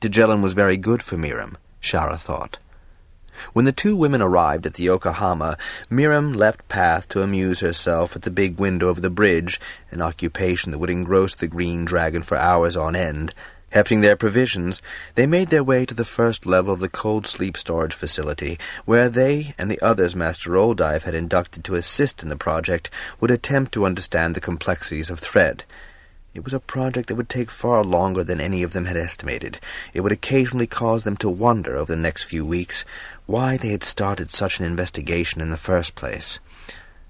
Tajellan was very good for Miriam, Shara thought. When the two women arrived at the Yokohama, Miriam left path to amuse herself at the big window over the bridge, an occupation that would engross the green dragon for hours on end. Hefting their provisions, they made their way to the first level of the cold sleep storage facility, where they and the others Master Oldive had inducted to assist in the project would attempt to understand the complexities of thread. It was a project that would take far longer than any of them had estimated. It would occasionally cause them to wonder over the next few weeks why they had started such an investigation in the first place.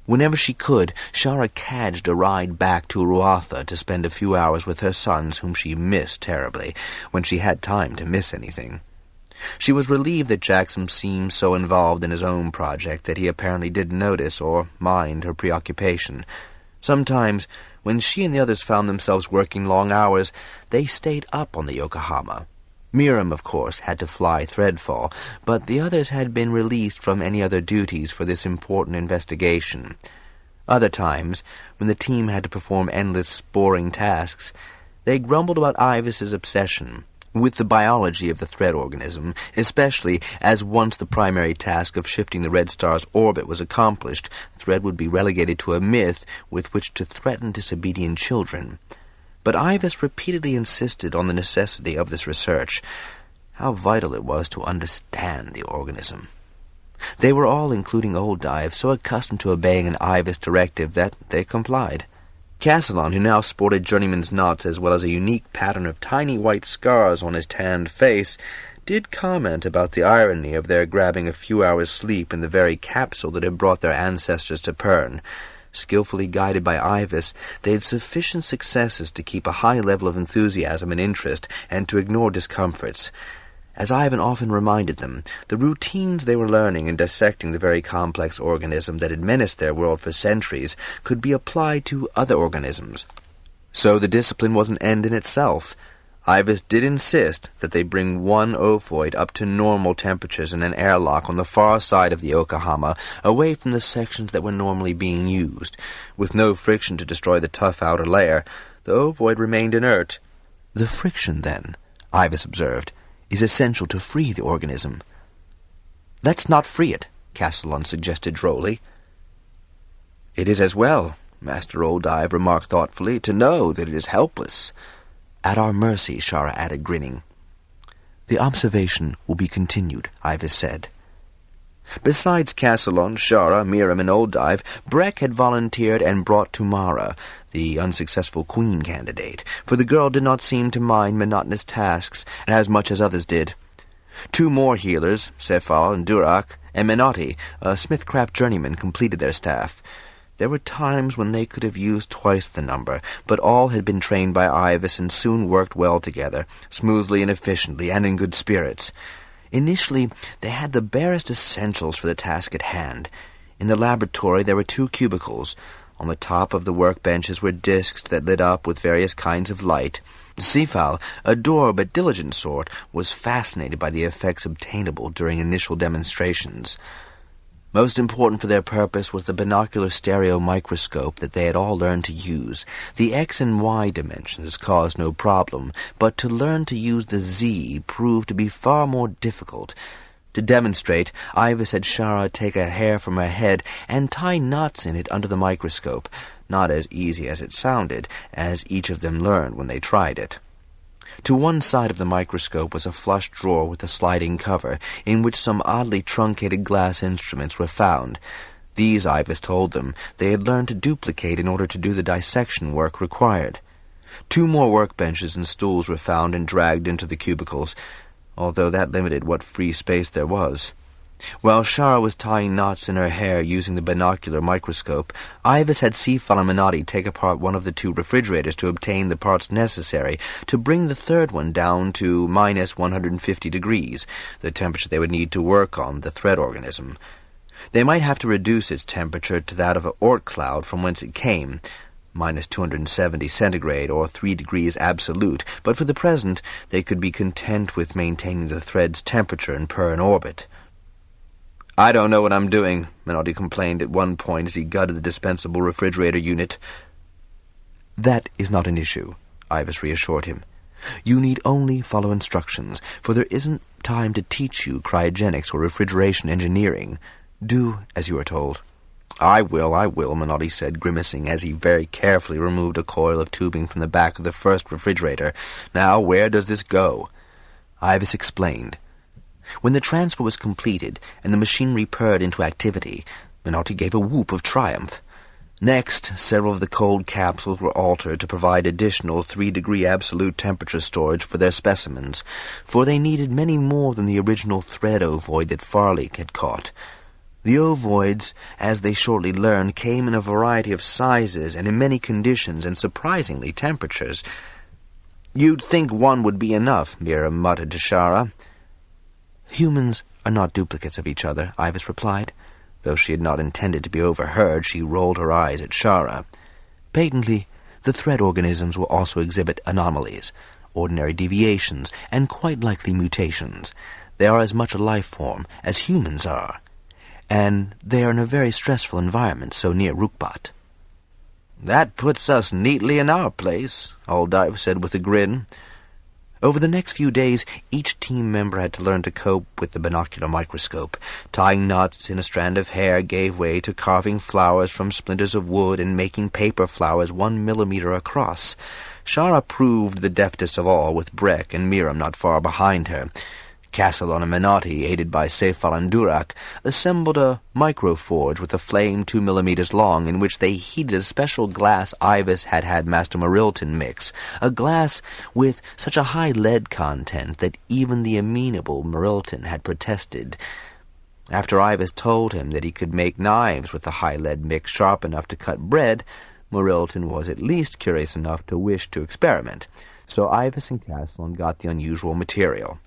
Whenever she could, Shara cadged a ride back to Ruatha to spend a few hours with her sons, whom she missed terribly, when she had time to miss anything. She was relieved that Jackson seemed so involved in his own project that he apparently didn't notice or mind her preoccupation. Sometimes, when she and the others found themselves working long hours, they stayed up on the Yokohama. Miriam, of course, had to fly threadfall, but the others had been released from any other duties for this important investigation. Other times, when the team had to perform endless, boring tasks, they grumbled about AIVAS's obsession with the biology of the thread organism, especially as once the primary task of shifting the red star's orbit was accomplished, the thread would be relegated to a myth with which to threaten disobedient children. But AIVAS repeatedly insisted on the necessity of this research, how vital it was to understand the organism. They were all, including Old Dive, so accustomed to obeying an AIVAS directive that they complied. Castellan, who now sported journeyman's knots as well as a unique pattern of tiny white scars on his tanned face, did comment about the irony of their grabbing a few hours' sleep in the very capsule that had brought their ancestors to Pern. Skillfully guided by AIVAS, they had sufficient successes to keep a high level of enthusiasm and interest, and to ignore discomforts. As Ivan often reminded them, the routines they were learning in dissecting the very complex organism that had menaced their world for centuries could be applied to other organisms. So the discipline was an end in itself. AIVAS did insist that they bring one ovoid up to normal temperatures in an airlock on the far side of the Yokohama, away from the sections that were normally being used. With no friction to destroy the tough outer layer, the ovoid remained inert. The friction, then, AIVAS observed, is essential to free the organism. "Let's not free it," Castellan suggested drolly. "It is as well," Master Oldive remarked thoughtfully, "to know that it is helpless." "At our mercy," Shara added, grinning. "The observation will be continued," AIVAS said. Besides Castellan, Shara, Miriam, and Oldive, Breck had volunteered and brought Tumara, the unsuccessful queen candidate, for the girl did not seem to mind monotonous tasks as much as others did. Two more healers, Cephal and Durak, and Menotti, a smithcraft journeyman, completed their staff. There were times when they could have used twice the number, but all had been trained by AIVAS and soon worked well together, smoothly and efficiently, and in good spirits. Initially, they had the barest essentials for the task at hand. In the laboratory there were 2 cubicles. On the top of the workbenches were discs that lit up with various kinds of light. Cephal, a dour but diligent sort, was fascinated by the effects obtainable during initial demonstrations. Most important for their purpose was the binocular stereo microscope that they had all learned to use. The X and Y dimensions caused no problem, but to learn to use the Z proved to be far more difficult. To demonstrate, AIVAS had Shara take a hair from her head and tie knots in it under the microscope, not as easy as it sounded, as each of them learned when they tried it. To one side of the microscope was a flush drawer with a sliding cover, in which some oddly truncated glass instruments were found. These, AIVAS told them, they had learned to duplicate in order to do the dissection work required. 2 more workbenches and stools were found and dragged into the cubicles, although that limited what free space there was. While Shara was tying knots in her hair using the binocular microscope, AIVAS had Cephal and Menotti take apart one of the 2 refrigerators to obtain the parts necessary to bring the third one down to minus 150 degrees, the temperature they would need to work on the thread organism. They might have to reduce its temperature to that of an Oort cloud from whence it came, minus 270 centigrade or 3 degrees absolute, but for the present they could be content with maintaining the thread's temperature in Pern orbit. "I don't know what I'm doing," Menotti complained at one point as he gutted the dispensable refrigerator unit. "That is not an issue," AIVAS reassured him. "You need only follow instructions, for there isn't time to teach you cryogenics or refrigeration engineering. Do as you are told." I will, Menotti said, grimacing as he very carefully removed a coil of tubing from the back of the first refrigerator. "Now, where does this go?" AIVAS explained. When the transfer was completed and the machinery purred into activity, Menotti gave a whoop of triumph. Next, several of the cold capsules were altered to provide additional 3-degree absolute temperature storage for their specimens, for they needed many more than the original thread ovoid that Farley had caught. The ovoids, as they shortly learned, came in a variety of sizes and in many conditions and surprisingly temperatures. "You'd think one would be enough," Miriam muttered to Shara. "Humans are not duplicates of each other," AIVAS replied. Though she had not intended to be overheard, she rolled her eyes at Shara. Patently, the thread organisms will also exhibit anomalies, ordinary deviations, and quite likely mutations. They are as much a life form as humans are, and they are in a very stressful environment so near Rukbat. "That puts us neatly in our place," Aldive said with a grin. Over the next few days, each team member had to learn to cope with the binocular microscope. Tying knots in a strand of hair gave way to carving flowers from splinters of wood and making paper flowers 1 millimeter across. Shara proved the deftest of all, with Breck and Miriam not far behind her. Castellon and Menotti, aided by Seifal and Durak, assembled a microforge with a flame 2 millimeters long, in which they heated a special glass AIVAS had Master Marilton mix, a glass with such a high lead content that even the amenable Marilton had protested. After AIVAS told him that he could make knives with the high lead mix sharp enough to cut bread, Marilton was at least curious enough to wish to experiment, so AIVAS and Castellon got the unusual material.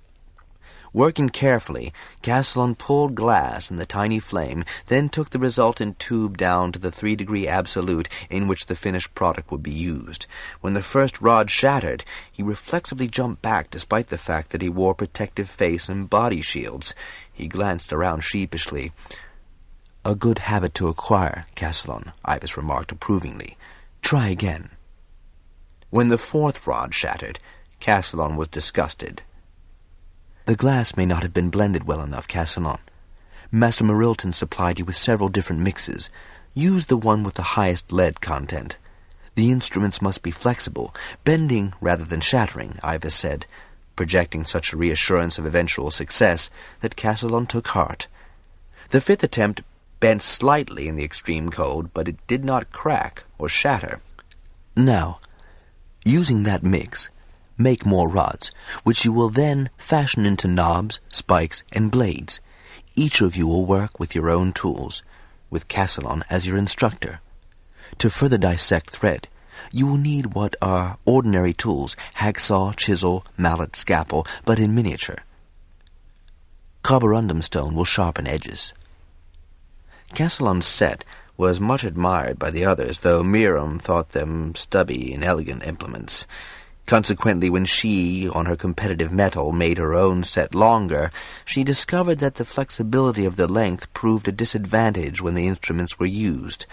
Working carefully, Castellon pulled glass in the tiny flame, then took the resultant tube down to the 3-degree absolute in which the finished product would be used. When the first rod shattered, he reflexively jumped back despite the fact that he wore protective face and body shields. He glanced around sheepishly. "A good habit to acquire, Castellon," AIVAS remarked approvingly. "Try again." When the 4th rod shattered, Castellon was disgusted. "The glass may not have been blended well enough, Castellon. Master Marilton supplied you with several different mixes. Use the one with the highest lead content. The instruments must be flexible, bending rather than shattering," AIVAS said, projecting such a reassurance of eventual success that Castellon took heart. The 5th attempt bent slightly in the extreme cold, but it did not crack or shatter. "Now, using that mix, make more rods, which you will then fashion into knobs, spikes, and blades. Each of you will work with your own tools, with Castellon as your instructor. To further dissect thread, you will need what are ordinary tools, hacksaw, chisel, mallet, scalpel, but in miniature. Carborundum stone will sharpen edges." Castellon's set was much admired by the others, though Miriam thought them stubby and elegant implements. Consequently, when she, on her competitive mettle, made her own set longer, she discovered that the flexibility of the length proved a disadvantage when the instruments were used.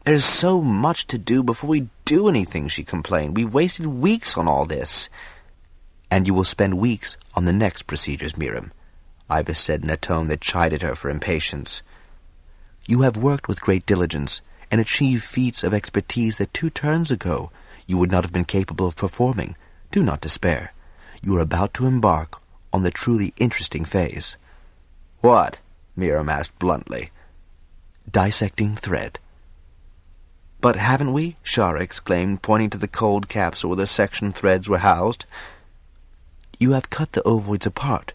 "There's so much to do before we do anything," she complained. "We've wasted weeks on all this." "And you will spend weeks on the next procedures, Miriam," AIVAS said in a tone that chided her for impatience. "You have worked with great diligence and achieved feats of expertise that 2 turns ago you would not have been capable of performing. Do not despair. You are about to embark on the truly interesting phase." "What?" Miriam asked bluntly. "Dissecting thread." "But haven't we?" Shara exclaimed, pointing to the cold capsule where the section threads were housed. "You have cut the ovoids apart,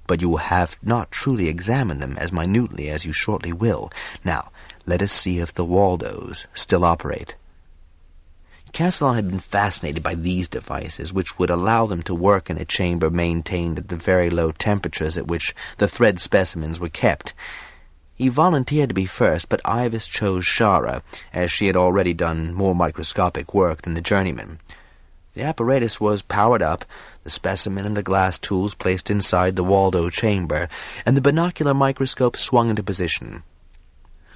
but you will have not truly examined them as minutely as you shortly will. Now, let us see if the Waldos still operate." Castellon had been fascinated by these devices, which would allow them to work in a chamber maintained at the very low temperatures at which the thread specimens were kept. He volunteered to be first, but AIVAS chose Shara, as she had already done more microscopic work than the journeyman. The apparatus was powered up, the specimen and the glass tools placed inside the Waldo chamber, and the binocular microscope swung into position.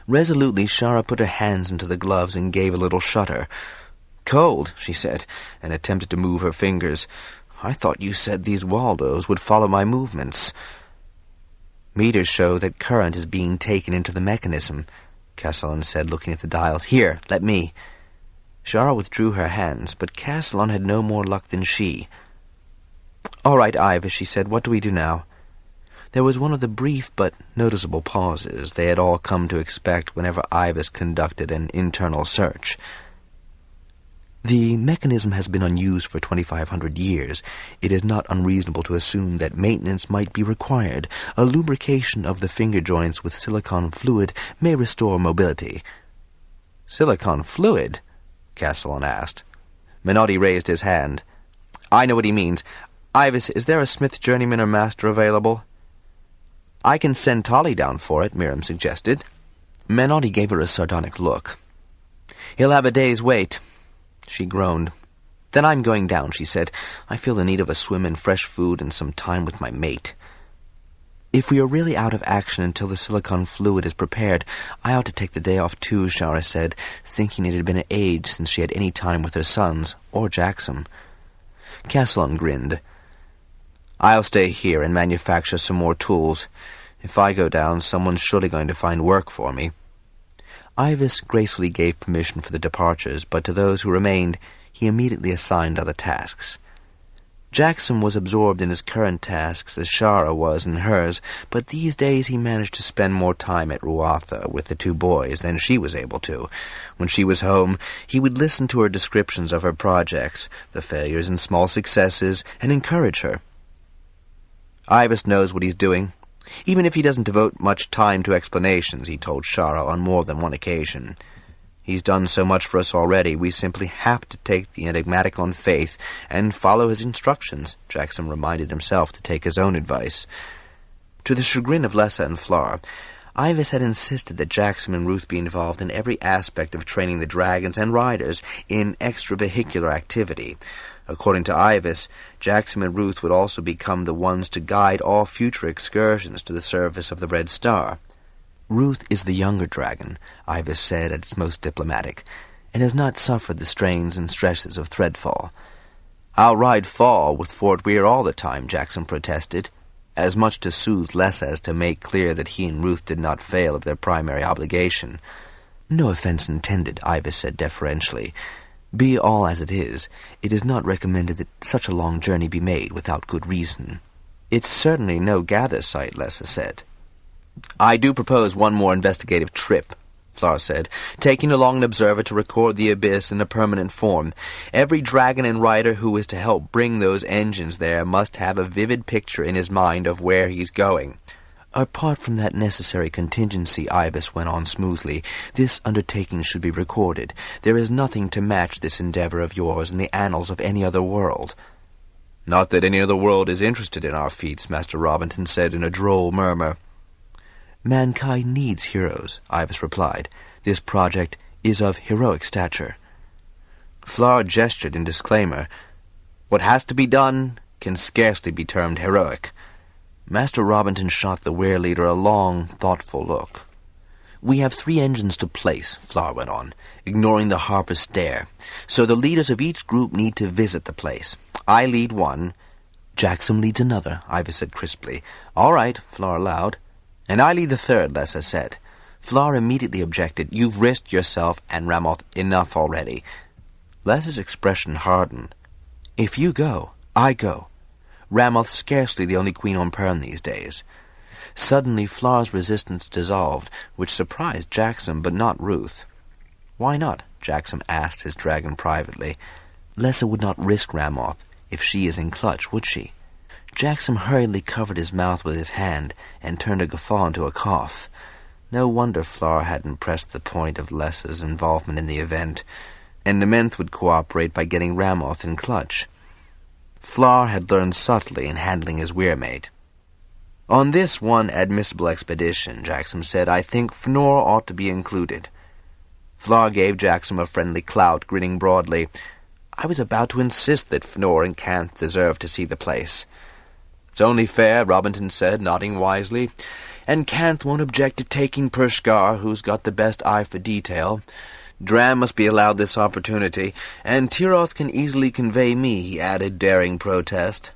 Resolutely, Shara put her hands into the gloves and gave a little shudder. "Cold," she said, and attempted to move her fingers. "I thought you said these Waldos would follow my movements." "Meters show that current is being taken into the mechanism," Castellon said, looking at the dials. "Here, let me." Shara withdrew her hands, but Castellon had no more luck than she. "All right, AIVAS," she said. "What do we do now?" There was one of the brief but noticeable pauses they had all come to expect whenever AIVAS conducted an internal search. "The mechanism has been unused for 2,500 years. It is not unreasonable to assume that maintenance might be required. A lubrication of the finger joints with silicon fluid may restore mobility." "Silicon fluid?" Castellon asked. Menotti raised his hand. "I know what he means. AIVAS, is there a Smith journeyman or master available?" "I can send Tolly down for it," Miriam suggested. Menotti gave her a sardonic look. He'll have a day's wait." She groaned. "Then I'm going down," she said. "I feel the need of a swim and fresh food and some time with my mate." "If we are really out of action until the silicon fluid is prepared, I ought to take the day off too," Shara said, thinking it had been an age since she had any time with her sons, or Jackson. Castellan grinned. "I'll stay here and manufacture some more tools. If I go down, someone's surely going to find work for me." AIVAS gracefully gave permission for the departures, but to those who remained, he immediately assigned other tasks. Jackson was absorbed in his current tasks as Shara was in hers, but these days he managed to spend more time at Ruatha with the two boys than she was able to. When she was home, he would listen to her descriptions of her projects, the failures and small successes, and encourage her. "AIVAS knows what he's doing, even if he doesn't devote much time to explanations," he told Shara on more than one occasion. "He's done so much for us already, we simply have to take the enigmatic on faith and follow his instructions," Jackson reminded himself to take his own advice. To the chagrin of Lessa and Flar, AIVAS had insisted that Jackson and Ruth be involved in every aspect of training the dragons and riders in extravehicular activity. According to AIVAS, Jackson and Ruth would also become the ones to guide all future excursions to the surface of the Red Star. "Ruth is the younger dragon," AIVAS said at its most diplomatic, "and has not suffered the strains and stresses of Threadfall." "I'll ride Fall with Fort Weir all the time," Jackson protested, as much to soothe Lessa as to make clear that he and Ruth did not fail of their primary obligation. "No offense intended," AIVAS said deferentially. "Be all as it is not recommended that such a long journey be made without good reason." "It's certainly no gather site," Lessa said. "I do propose one more investigative trip," Flar said, "taking along an observer to record the abyss in a permanent form. Every dragon and rider who is to help bring those engines there must have a vivid picture in his mind of where he's going." "Apart from that necessary contingency," AIVAS went on smoothly, "this undertaking should be recorded. There is nothing to match this endeavor of yours in the annals of any other world." "Not that any other world is interested in our feats," Master Robinson said in a droll murmur. "Mankind needs heroes," AIVAS replied. "This project is of heroic stature." Flar gestured in disclaimer. "What has to be done can scarcely be termed heroic." Master Robinson shot the Weyr leader a long, thoughtful look. "We have 3 engines to place," Flar went on, ignoring the harper's stare. "So the leaders of each group need to visit the place. I lead one." "Jackson leads another," AIVAS said crisply. "All right," Flar allowed. "And I lead the third," Lessa said. Flar immediately objected. "You've risked yourself and Ramoth enough already." Lessa's expression hardened. "If you go, I go. Ramoth's scarcely the only queen on Pern these days." Suddenly Flar's resistance dissolved, which surprised Jackson, but not Ruth. "Why not?" Jackson asked his dragon privately. "Lessa would not risk Ramoth if she is in clutch, would she?" Jackson hurriedly covered his mouth with his hand and turned a guffaw into a cough. No wonder Flar hadn't pressed the point of Lessa's involvement in the event, and Nementh would cooperate by getting Ramoth in clutch. Flar had learned subtly in handling his weirmate. "On this one admissible expedition," Jackson said, "I think Fnor ought to be included." Flar gave Jackson a friendly clout, grinning broadly. "I was about to insist that Fnor and Canth deserve to see the place." "It's only fair," Robinson said, nodding wisely. "And Canth won't object to taking Pershgar, who's got the best eye for detail. Dram must be allowed this opportunity, and Tiroth can easily convey me," he added, daring protest.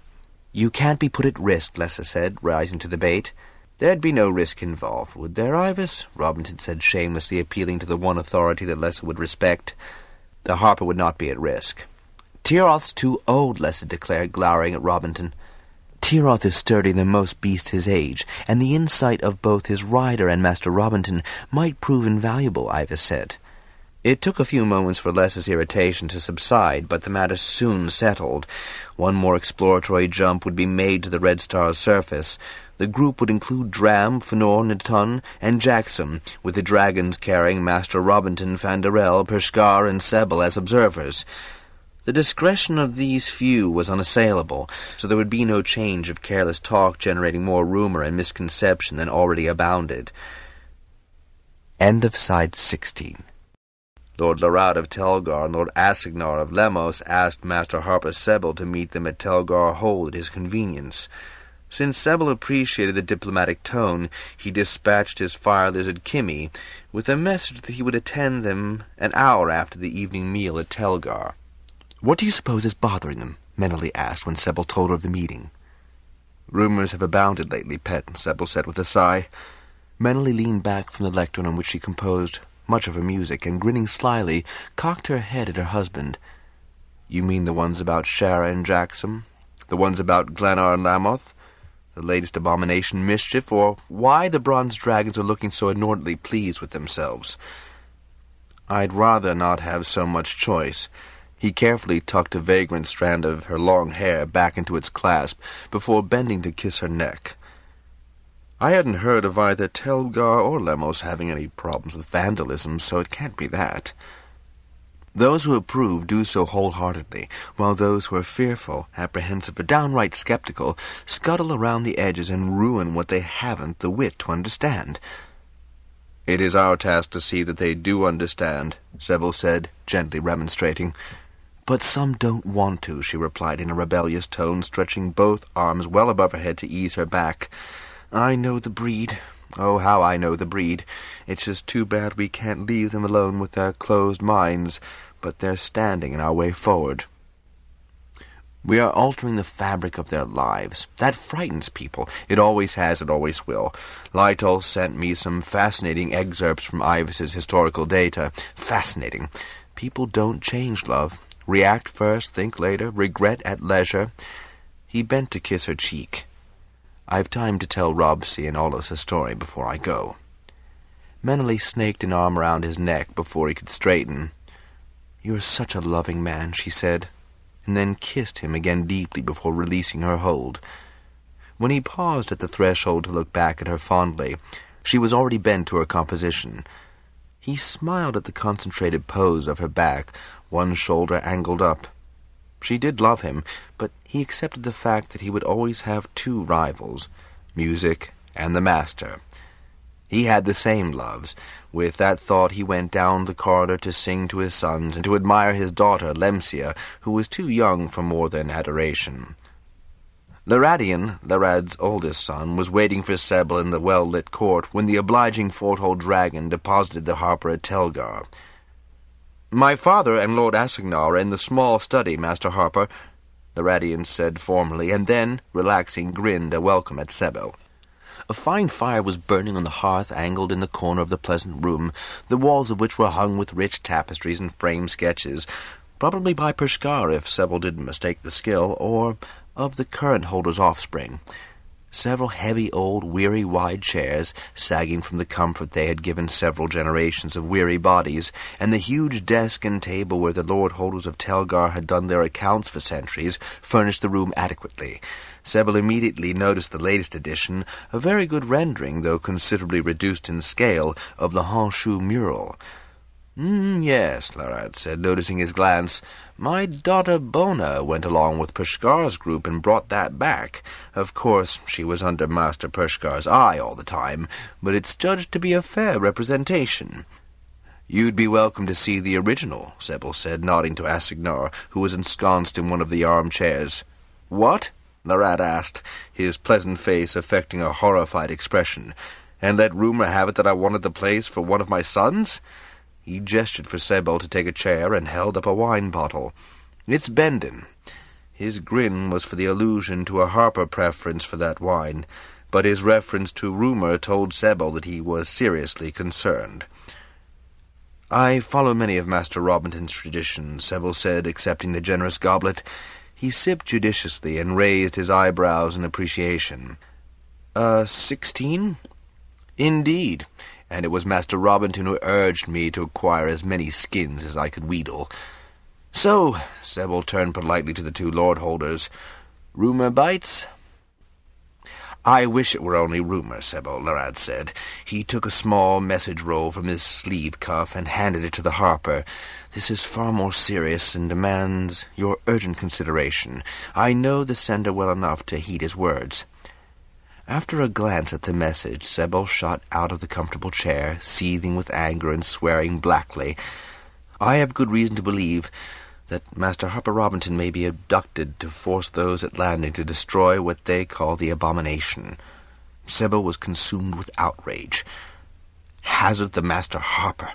"You can't be put at risk," Lessa said, rising to the bait. "There'd be no risk involved, would there, AIVAS?" Robinson said, shamelessly appealing to the one authority that Lessa would respect. "The harper would not be at risk." "Tiroth's too old," Lessa declared, glowering at Robinson. "Tiroth is sturdier than most beasts his age, and the insight of both his rider and Master Robinson might prove invaluable," AIVAS said. It took a few moments for Lessa's irritation to subside, but the matter soon settled. One more exploratory jump would be made to the Red Star's surface. The group would include Dram, Fnor, Natun, and Jackson, with the dragons carrying Master Robinson, Fandarel, Pershgar, and Sebel as observers. The discretion of these few was unassailable, so there would be no change of careless talk generating more rumor and misconception than already abounded. End of Side 16. Lord Larad of Telgar and Lord Asignar of Lemos asked Master Harper Sebel to meet them at Telgar Hold at his convenience. Since Sebel appreciated the diplomatic tone, he dispatched his fire lizard Kimmy with a message that he would attend them an hour after the evening meal at Telgar. "What do you suppose is bothering them?" Meneley asked when Sebel told her of the meeting. "Rumors have abounded lately, pet," Sebel said with a sigh. Meneley leaned back from the lectern on which she composed much of her music, and grinning slyly, cocked her head at her husband. "You mean the ones about Shara and Jackson? The ones about Glennar and Lamoth? The latest abomination mischief, or why the bronze dragons are looking so inordinately pleased with themselves?" "I'd rather not have so much choice." He carefully tucked a vagrant strand of her long hair back into its clasp before bending to kiss her neck. "I hadn't heard of either Telgar or Lemos having any problems with vandalism, so it can't be that." "Those who approve do so wholeheartedly, while those who are fearful, apprehensive, or downright skeptical scuttle around the edges and ruin what they haven't the wit to understand." "It is our task to see that they do understand," Sebel said, gently remonstrating. "But some don't want to," she replied in a rebellious tone, stretching both arms well above her head to ease her back. "I know the breed. Oh, how I know the breed. It's just too bad we can't leave them alone with their closed minds, but they're standing in our way forward. We are altering the fabric of their lives. That frightens people. It always has, it always will. Lytle sent me some fascinating excerpts from AIVAS's historical data. Fascinating. People don't change, love. React first, think later, regret at leisure." He bent to kiss her cheek. "I've time to tell Robsy and Olis a story before I go." Meneley snaked an arm around his neck before he could straighten. "You're such a loving man," she said, and then kissed him again deeply before releasing her hold. When he paused at the threshold to look back at her fondly, she was already bent to her composition. He smiled at the concentrated pose of her back, one shoulder angled up. She did love him, but he accepted the fact that he would always have two rivals, music and the master. He had the same loves. With that thought he went down the corridor to sing to his sons and to admire his daughter, Lemsia, who was too young for more than adoration. Laradian, Larad's oldest son, was waiting for Sebel in the well-lit court when the obliging Forthold dragon deposited the harper at Telgar. "My father and Lord Asignar are in the small study, Master Harper," Laradian said formally, and then, relaxing, grinned a welcome at Sebel. A fine fire was burning on the hearth angled in the corner of the pleasant room, the walls of which were hung with rich tapestries and framed sketches, probably by Pershkar if Sebel didn't mistake the skill, or of the current holder's offspring. Several heavy old weary wide chairs, sagging from the comfort they had given several generations of weary bodies, and the huge desk and table where the lord holders of Telgar had done their accounts for centuries, furnished the room adequately. Sebel immediately noticed the latest edition, a very good rendering, though considerably reduced in scale, of the Honshu mural. Yes," Larad said, noticing his glance. "My daughter Bona went along with Pershkar's group and brought that back. Of course, she was under Master Pershkar's eye all the time, but it's judged to be a fair representation." "You'd be welcome to see the original," Sebel said, nodding to Asignar, who was ensconced in one of the armchairs. "What?" Larad asked, his pleasant face affecting a horrified expression. "And let rumor have it that I wanted the place for one of my sons?" He gestured for Sebel to take a chair and held up a wine bottle. "It's Bendon." His grin was for the allusion to a Harper preference for that wine, but his reference to rumor told Sebel that he was seriously concerned. "I follow many of Master Robinton's traditions," Sebel said, accepting the generous goblet. He sipped judiciously and raised his eyebrows in appreciation. 16? "Indeed. And it was Master Robinton who urged me to acquire as many skins as I could wheedle. So," Sebel turned politely to the two lord-holders, "rumor bites?" "I wish it were only rumor, Sebel," Larad said. He took a small message roll from his sleeve cuff and handed it to the harper. "This is far more serious and demands your urgent consideration. I know the sender well enough to heed his words." After a glance at the message, Sebel shot out of the comfortable chair, seething with anger and swearing blackly. I have good reason to believe that Master Harper Robinson may be abducted to force those at landing to destroy what they call the abomination. Sybil was consumed with outrage. Hazard the Master Harper?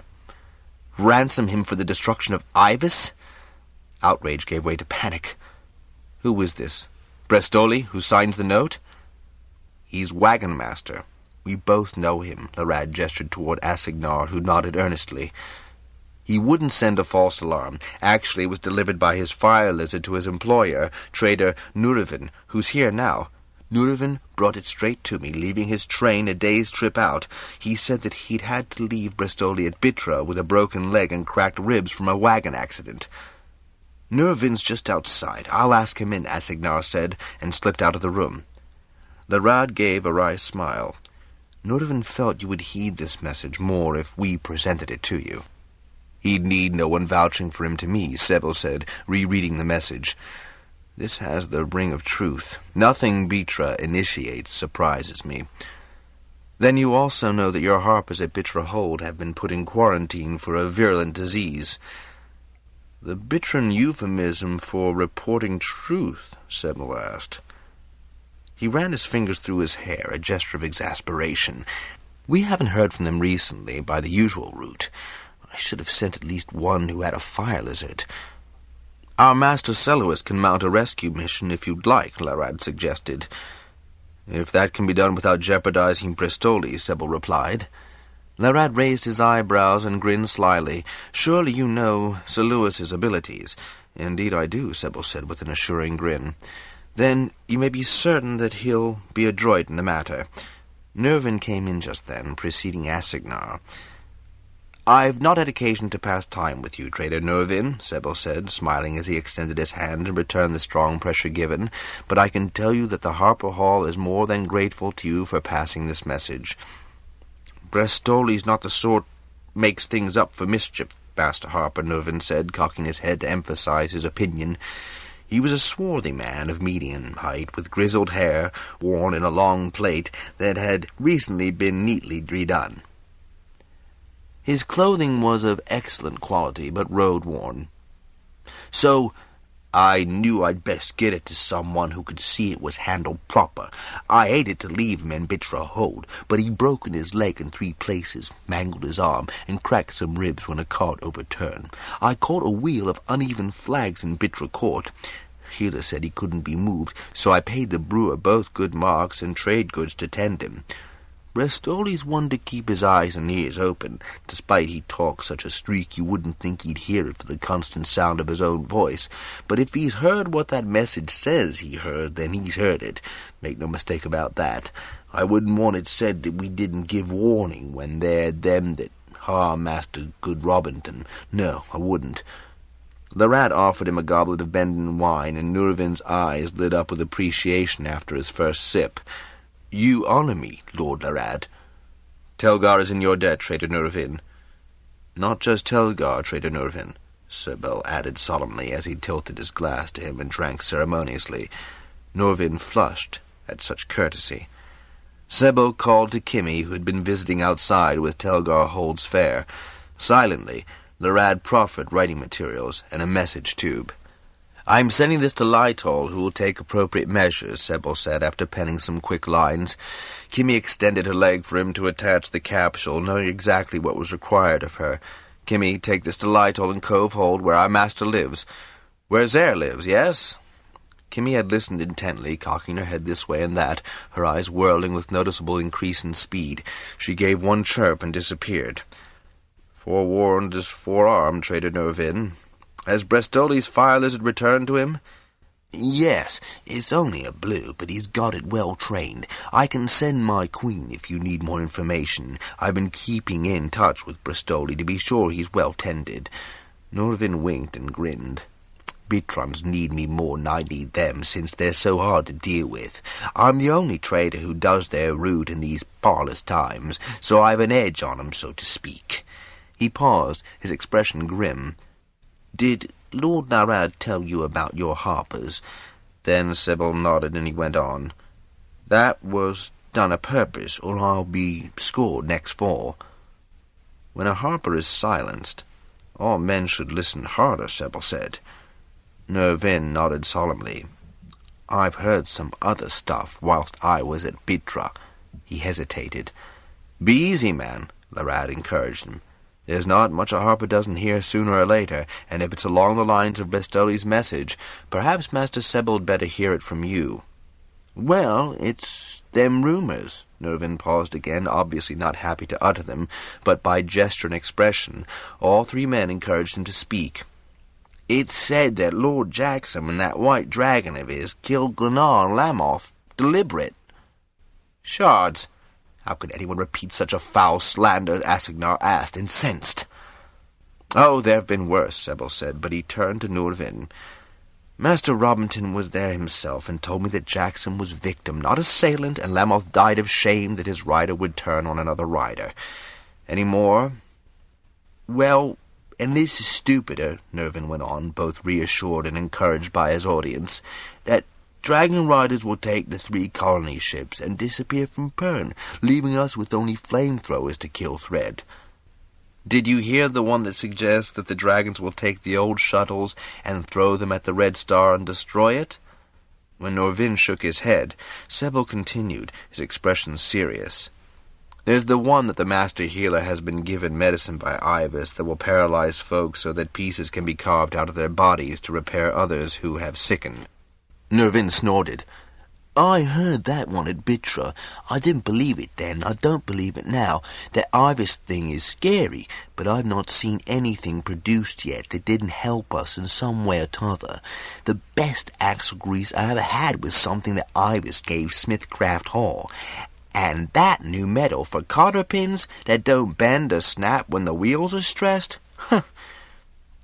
Ransom him for the destruction of AIVAS? Outrage gave way to panic. Who is this? Brestoli, who signs the note? He's wagon master. We both know him. Larad gestured toward Asignar, who nodded earnestly. He wouldn't send a false alarm. Actually, it was delivered by his fire lizard to his employer, trader Nurivin, who's here now. Nurivin brought it straight to me, leaving his train a day's trip out. He said that he'd had to leave Bristoli at Bitra with a broken leg and cracked ribs from a wagon accident. Nurivin's just outside. I'll ask him in, Asignar said, and slipped out of the room. Larad gave a wry smile. Nurivin felt you would heed this message more if we presented it to you. He'd need no one vouching for him to me, Sybil said, rereading the message. This has the ring of truth. Nothing Bitra initiates surprises me. Then you also know that your harpers at Bitra Hold have been put in quarantine for a virulent disease. The Bitran euphemism for reporting truth, Sybil asked. He ran his fingers through his hair, a gesture of exasperation. We haven't heard from them recently by the usual route. I should have sent at least one who had a fire lizard. Our master soloist can mount a rescue mission if you'd like, Larad suggested. If that can be done without jeopardizing Bristoli, Sybil replied. Larad raised his eyebrows and grinned slyly. Surely you know Sir Lewis's abilities. Indeed I do, Sybil said with an assuring grin. Then you may be certain that he'll be adroit in the matter. Nervin came in just then, preceding Asignar. I've not had occasion to pass time with you, Trader Nervin, Sybil said, smiling as he extended his hand and returned the strong pressure given, but I can tell you that the Harper Hall is more than grateful to you for passing this message. Brestoli's not the sort makes things up for mischief, Master Harper, Nervin said, cocking his head to emphasize his opinion. He was a swarthy man of medium height, with grizzled hair worn in a long plait that had recently been neatly redone. His clothing was of excellent quality, but road-worn. So I knew I'd best get it to someone who could see it was handled proper. I hated to leave him in Bitra Hold, but he'd broken his leg in 3 places, mangled his arm, and cracked some ribs when a cart overturned. I caught a wheel of uneven flags in Bitra Court. Sheila said he couldn't be moved, so I paid the brewer both good marks and trade goods to tend him. Brestoli's one to keep his eyes and ears open. Despite he talks such a streak, you wouldn't think he'd hear it for the constant sound of his own voice. But if he's heard what that message says he heard, then he's heard it. Make no mistake about that. I wouldn't want it said that we didn't give warning when they're them that harm Master Good Robinson. No, I wouldn't. Larad offered him a goblet of Bendon wine, and Nurivin's eyes lit up with appreciation after his first sip. You honor me, Lord Larad. Telgar is in your debt, Trader Nurivin. Not just Telgar, Trader Nurivin, Sybil added solemnly as he tilted his glass to him and drank ceremoniously. Nurivin flushed at such courtesy. Sybil called to Kimmy, who had been visiting outside with Telgar Hold's fare. Silently, Larad proffered writing materials and a message tube. I'm sending this to Lytol, who will take appropriate measures, Sybil said after penning some quick lines. Kimmy extended her leg for him to attach the capsule, knowing exactly what was required of her. Kimmy, take this to Lytol in Cove Hold, where our master lives. Where Zare lives, yes? Kimmy had listened intently, cocking her head this way and that, her eyes whirling with noticeable increase in speed. She gave one chirp and disappeared. Forewarned is forearmed, Trader Nervin. Has Brestoli's fire lizard returned to him? Yes, it's only a blue, but he's got it well trained. I can send my queen if you need more information. I've been keeping in touch with Bristoli to be sure he's well tended. Norvin winked and grinned. Bitrons need me more than I need them, since they're so hard to deal with. I'm the only trader who does their route in these parlous times, so I've an edge on 'em, so to speak. He paused, his expression grim. Did Lord Narad tell you about your harpers? Then Sybil nodded and he went on. That was done a purpose, or I'll be scored next fall. When a harper is silenced, All men should listen harder, Sebel said. Nervin nodded solemnly. I've heard some other stuff whilst I was at Bitra. He hesitated. Be easy, man, Larad encouraged him. There's not much a harper doesn't hear sooner or later, and if it's along the lines of Brestoli's message, perhaps Master Sebel'd better hear it from you. Well, it's them rumors. Nervin paused again, obviously not happy to utter them, but by gesture and expression all three men encouraged him to speak. It's said that Lord Jackson and that white dragon of his killed Glenar and Lamoth. Deliberate. Shards! How could anyone repeat such a foul slander? Asignar asked, incensed. Oh, there have been worse, Sebel said, but he turned to Nervin. Master Robinson was there himself and told me that Jackson was victim, not assailant, and Lamoth died of shame that his rider would turn on another rider. Any more? Well, and this is stupider, Nervin went on, both reassured and encouraged by his audience, that Dragonriders will take the 3 colony ships and disappear from Pern, leaving us with only flamethrowers to kill Thread. Did you hear the one that suggests that the dragons will take the old shuttles and throw them at the Red Star and destroy it? When Nervin shook his head, Sebel continued, his expression serious. There's the one that the Master Healer has been given medicine by AIVAS that will paralyze folks so that pieces can be carved out of their bodies to repair others who have sickened. Nervin snorted. I heard that one at Bitra. I didn't believe it then. I don't believe it now. That AIVAS thing is scary, but I've not seen anything produced yet that didn't help us in some way or t'other. The best axle grease I ever had was something that AIVAS gave Smithcraft Hall. And that new metal for cotter pins that don't bend or snap when the wheels are stressed? Huh.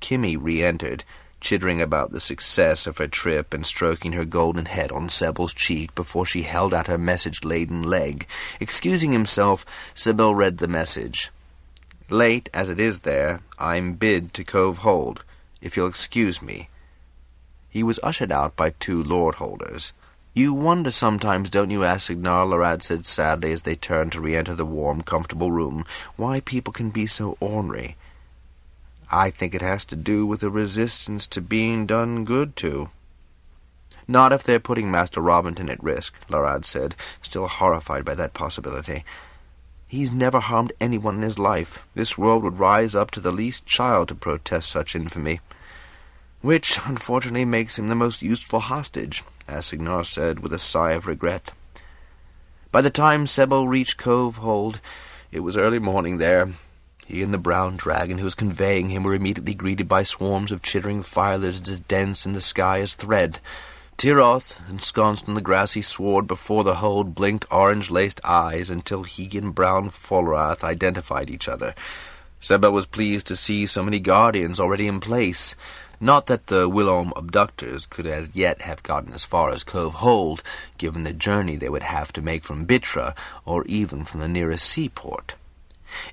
Kimmy re-entered, chittering about the success of her trip and stroking her golden head on Sebel's cheek before she held out her message-laden leg. Excusing himself, Sebel read the message. Late as it is there, I'm bid to Cove Hold, if you'll excuse me. He was ushered out by 2 lord-holders. You wonder sometimes, don't you, Asignar, Larad said sadly as they turned to re-enter the warm, comfortable room, why people can be so ornery. I think it has to do with a resistance to being done good to. Not if they're putting Master Robinson at risk, Larad said, still horrified by that possibility. He's never harmed anyone in his life. This world would rise up to the least child to protest such infamy. Which, unfortunately, makes him the most useful hostage, Asignar said with a sigh of regret. By the time Sebel reached Cove Hold, it was early morning there. He and the brown dragon who was conveying him were immediately greeted by swarms of chittering fire lizards as dense in the sky as thread. Tiroth, ensconced on the grassy sward before the hold, blinked orange-laced eyes until he and brown Folrath identified each other. Sebel was pleased to see so many guardians already in place. Not that the Willom abductors could as yet have gotten as far as Cove Hold, given the journey they would have to make from Bitra, or even from the nearest seaport.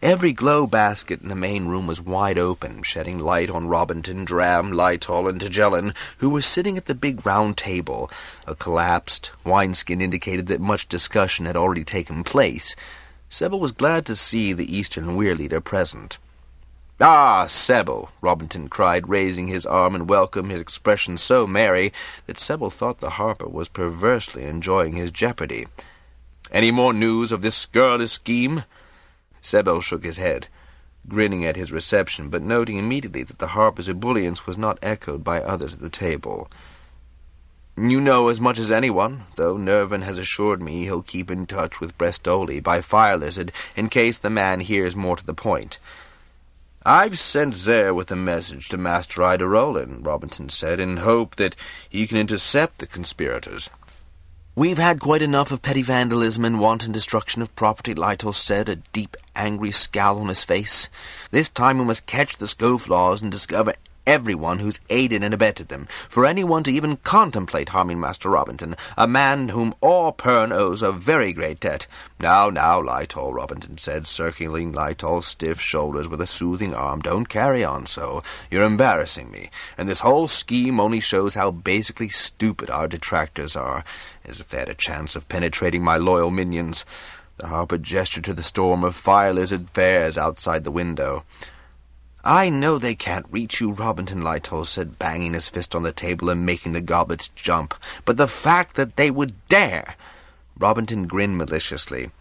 Every glow basket in the main room was wide open, shedding light on Robinson, Dram, Lytol, and Tagellan, who were sitting at the big round table. A collapsed wineskin indicated that much discussion had already taken place. Sebel was glad to see the Eastern Weir leader present. "Ah, Sebel!" Robinson cried, raising his arm in welcome, his expression so merry that Sebel thought the harper was perversely enjoying his jeopardy. "Any more news of this scurrilous scheme?" Sebel shook his head, grinning at his reception, but noting immediately that the harper's ebullience was not echoed by others at the table. "You know as much as anyone, though Nervin has assured me he'll keep in touch with Brestoli by Fire Lizard in case the man hears more to the point." "I've sent Zer with a message to Master Ida Roland," Robinson said, "in hope that he can intercept the conspirators." "We've had quite enough of petty vandalism and wanton destruction of property," Lytle said, a deep, angry scowl on his face. "This time we must catch the scofflaws and discover everyone who's aided and abetted them. For anyone to even contemplate harming Master Robinson, a man whom all Pern owes a very great debt." Now, Lytle," Robinson said, circling Lytle's stiff shoulders with a soothing arm, "don't carry on so. You're embarrassing me, and this whole scheme only shows how basically stupid our detractors are, as if they had a chance of penetrating my loyal minions." The harper gestured to the storm of fire lizard fares outside the window. "I know they can't reach you," Robinson Lightoll said, banging his fist on the table and making the goblets jump. "But the fact that they would dare—" Robinson grinned maliciously.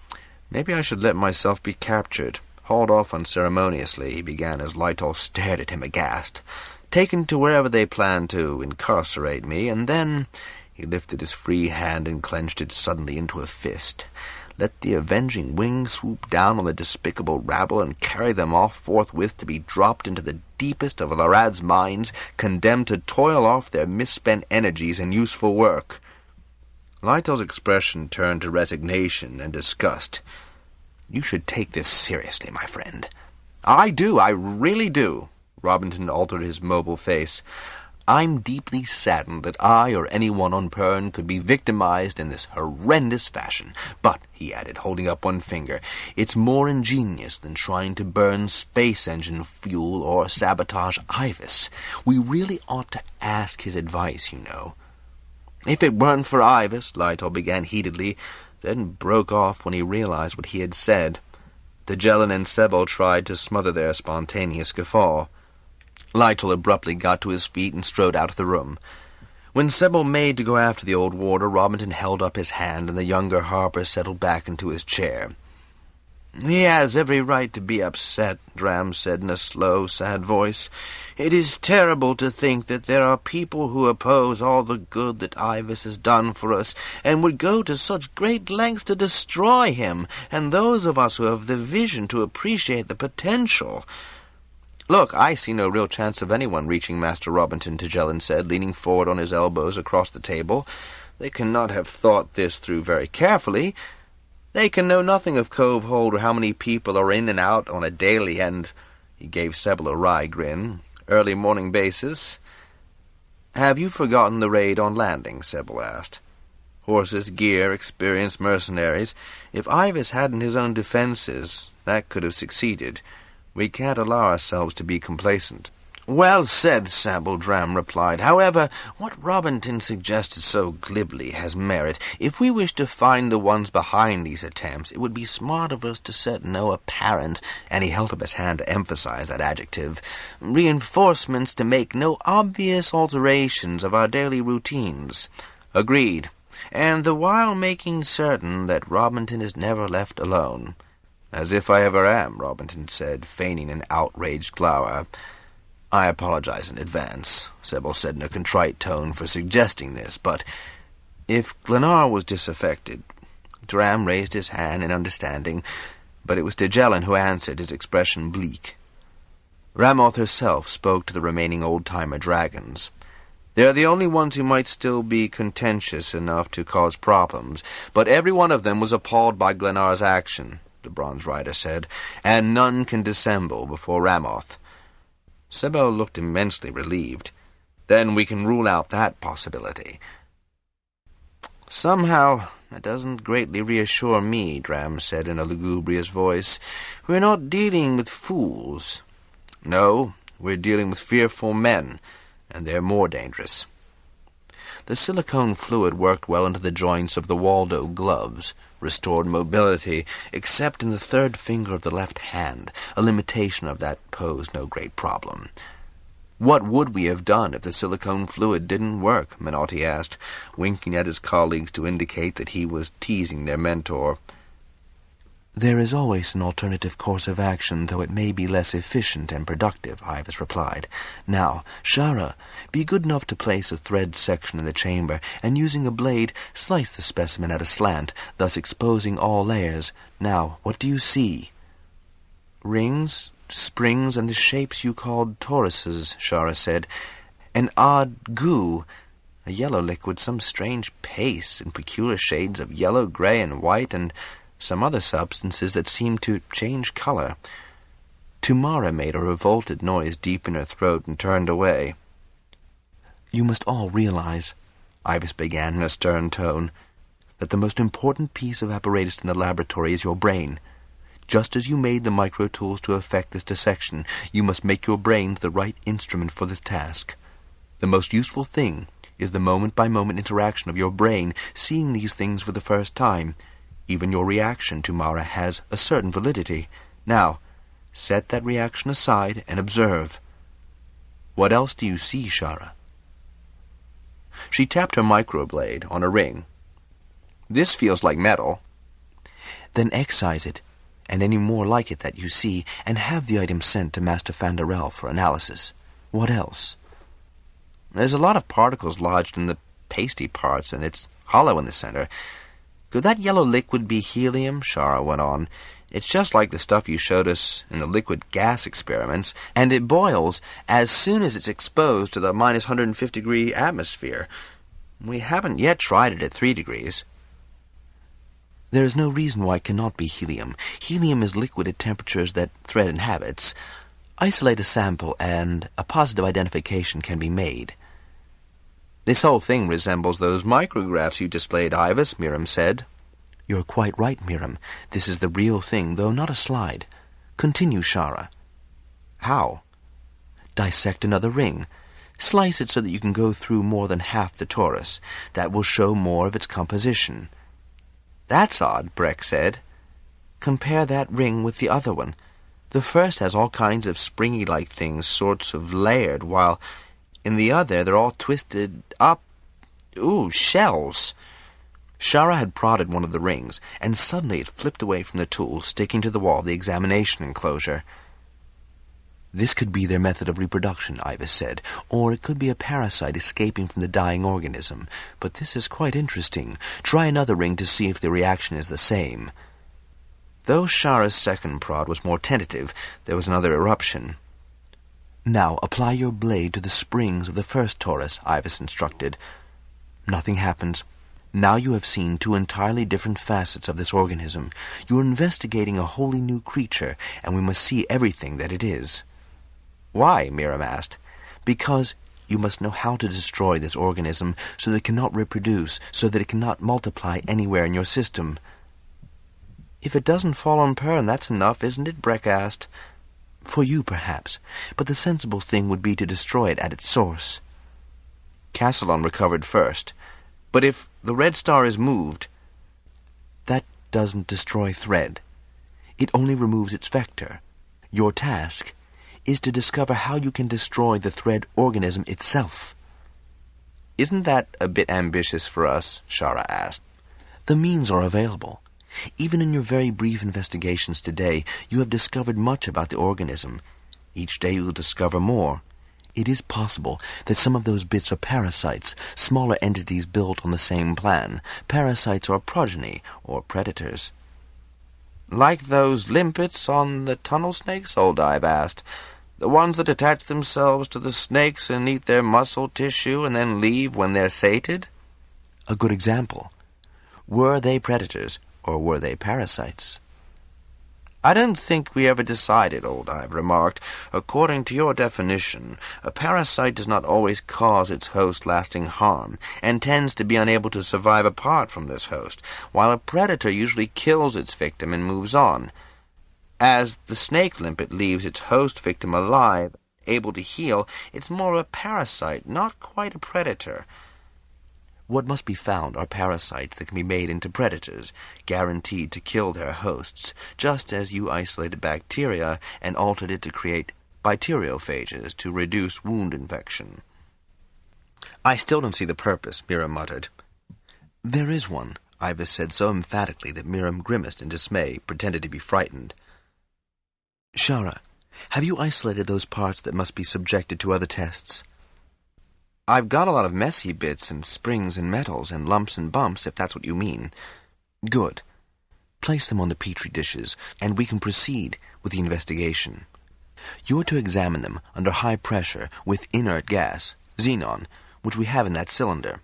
"Maybe I should let myself be captured, hauled off unceremoniously," he began as Lightoll stared at him aghast. "Taken to wherever they plan to incarcerate me, and then—" He lifted his free hand and clenched it suddenly into a fist. "Let the avenging wing swoop down on the despicable rabble and carry them off forthwith to be dropped into the deepest of Larad's mines, condemned to toil off their misspent energies in useful work." Lightoll's expression turned to resignation and disgust. "You should take this seriously, my friend." "I do, I really do." Robinson altered his mobile face. "I'm deeply saddened that I or anyone on Pern could be victimized in this horrendous fashion. But," he added, holding up one finger, "it's more ingenious than trying to burn space engine fuel or sabotage AIVAS. We really ought to ask his advice, you know." "If it weren't for AIVAS," Lightoll began heatedly, then broke off when he realized what he had said. Djellin and Sebel tried to smother their spontaneous guffaw. Lightoll abruptly got to his feet and strode out of the room. When Sebel made to go after the old warder, Robinson held up his hand, and the younger Harper settled back into his chair. "He has every right to be upset," Dram said in a slow, sad voice. "It is terrible to think that there are people who oppose all the good that AIVAS has done for us, and would go to such great lengths to destroy him, and those of us who have the vision to appreciate the potential." "Look, I see no real chance of anyone reaching Master Robinson," Djellin said, leaning forward on his elbows across the table. "They cannot have thought this through very carefully. They can know nothing of Cove Hold or how many people are in and out on a daily and—" he gave Sebel a wry grin— "early morning basis." "Have you forgotten the raid on landing?" Sebel asked. "Horses, gear, experienced mercenaries. If AIVAS hadn't his own defenses, that could have succeeded. We can't allow ourselves to be complacent." "Well said," Sabel Dram replied. "However, what Robinson suggested so glibly has merit. If we wish to find the ones behind these attempts, it would be smart of us to set no apparent," and he held up his hand to emphasize that adjective, "reinforcements, to make no obvious alterations of our daily routines." "Agreed. And the while making certain that Robinson is never left alone." "As if I ever am," Robinson said, feigning an outraged glower. "I apologize in advance," Sebel said in a contrite tone, for suggesting this, but if Glenar was disaffected— Dram raised his hand in understanding, but it was Djellin who answered, his expression bleak. Ramoth herself spoke to the remaining old-timer dragons. "They're the only ones who might still be contentious enough to cause problems, but every one of them was appalled by Glenar's action," the bronze rider said, "and none can dissemble before Ramoth." Sebel looked immensely relieved. "Then we can rule out that possibility." "Somehow that doesn't greatly reassure me," Dram said in a lugubrious voice. "We're not dealing with fools." "No, we're dealing with fearful men, and they're more dangerous." The silicone fluid worked well into the joints of the Waldo gloves, restored mobility, except in the third finger of the left hand. A limitation of that posed no great problem. "What would we have done if the silicone fluid didn't work?" Menotti asked, winking at his colleagues to indicate that he was teasing their mentor. "There is always an alternative course of action, though it may be less efficient and productive," AIVAS replied. "Now, Shara, be good enough to place a thread section in the chamber, and using a blade, slice the specimen at a slant, thus exposing all layers. Now, what do you see?" "Rings, springs, and the shapes you called toruses," Shara said. "An odd goo, a yellow liquid, some strange paste, and peculiar shades of yellow, gray, and white, and some other substances that seem to change color." Tumara made a revolted noise deep in her throat and turned away. "You must all realize," AIVAS began in a stern tone, "that the most important piece of apparatus in the laboratory is your brain. Just as you made the micro-tools to effect this dissection, you must make your brains the right instrument for this task. The most useful thing is the moment-by-moment interaction of your brain seeing these things for the first time. Even your reaction to Mara has a certain validity. Now, Set that reaction aside and observe. What else do you see, Shara? She tapped her microblade on a ring. This feels like metal. Then excise it, and any more like it that you see, and have the item sent to Master Fandarel for analysis. What else? There's a lot of particles lodged in the pasty parts, and it's hollow in the center. Could that yellow liquid be helium? Shara went on. It's just like the stuff you showed us in the liquid gas experiments, and it boils as soon as it's exposed to the minus 150-degree atmosphere. We haven't yet tried it at 3 degrees. There is no reason why it cannot be helium. Helium is liquid at temperatures that thread inhabits. Isolate a sample, and a positive identification can be made. This whole thing resembles those micrographs you displayed, AIVAS, Miriam said. You're quite right, Miriam. This is the real thing, though not a slide. Continue, Shara. How? Dissect another ring. Slice it so that you can go through more than half the torus. That will show more of its composition. That's odd, Breck said. Compare that ring with the other one. The first has all kinds of springy-like things, sorts of layered, while in the other they're all twisted up. Ooh, shells. Shara had prodded one of the rings, and suddenly it flipped away from the tool, sticking to the wall of the examination enclosure. This could be their method of reproduction, AIVAS said, or it could be a parasite escaping from the dying organism. But this is quite interesting. Try another ring to see if the reaction is the same. Though Shara's second prod was more tentative, there was another eruption. Now apply your blade to the springs of the first torus, AIVAS instructed. Nothing happens. Now you have seen 2 entirely different facets of this organism. You are investigating a wholly new creature, and we must see everything that it is. Why? Miriam asked. Because you must know how to destroy this organism so that it cannot reproduce, so that it cannot multiply anywhere in your system. If it doesn't fall on Pern, that's enough, isn't it? Breck asked. For you, perhaps, but the sensible thing would be to destroy it at its source. Castellon recovered first. But if the red star is moved, that doesn't destroy thread. It only removes its vector. Your task is to discover how you can destroy the thread organism itself. Isn't that a bit ambitious for us? Shara asked. The means are available. Even in your very brief investigations today, you have discovered much about the organism. Each day you will discover more. It is possible that some of those bits are parasites, smaller entities built on the same plan. Parasites are progeny, or predators. Like those limpets on the tunnel snakes? Old Ive asked. The ones that attach themselves to the snakes and eat their muscle tissue and then leave when they're sated? A good example. Were they predators, or were they parasites? I don't think we ever decided, Old Ive remarked. According to your definition, a parasite does not always cause its host lasting harm, and tends to be unable to survive apart from this host, while a predator usually kills its victim and moves on. As the snake limpet leaves its host victim alive, able to heal, it's more a parasite, not quite a predator. What must be found are parasites that can be made into predators, guaranteed to kill their hosts, just as you isolated bacteria and altered it to create bacteriophages to reduce wound infection. I still don't see the purpose, Miriam muttered. There is one, AIVAS said so emphatically that Miriam grimaced in dismay, pretended to be frightened. Shara, have you isolated those parts that must be subjected to other tests? I've got a lot of messy bits and springs and metals and lumps and bumps, if that's what you mean. Good. Place them on the petri dishes, and we can proceed with the investigation. You're to examine them under high pressure with inert gas, xenon, which we have in that cylinder,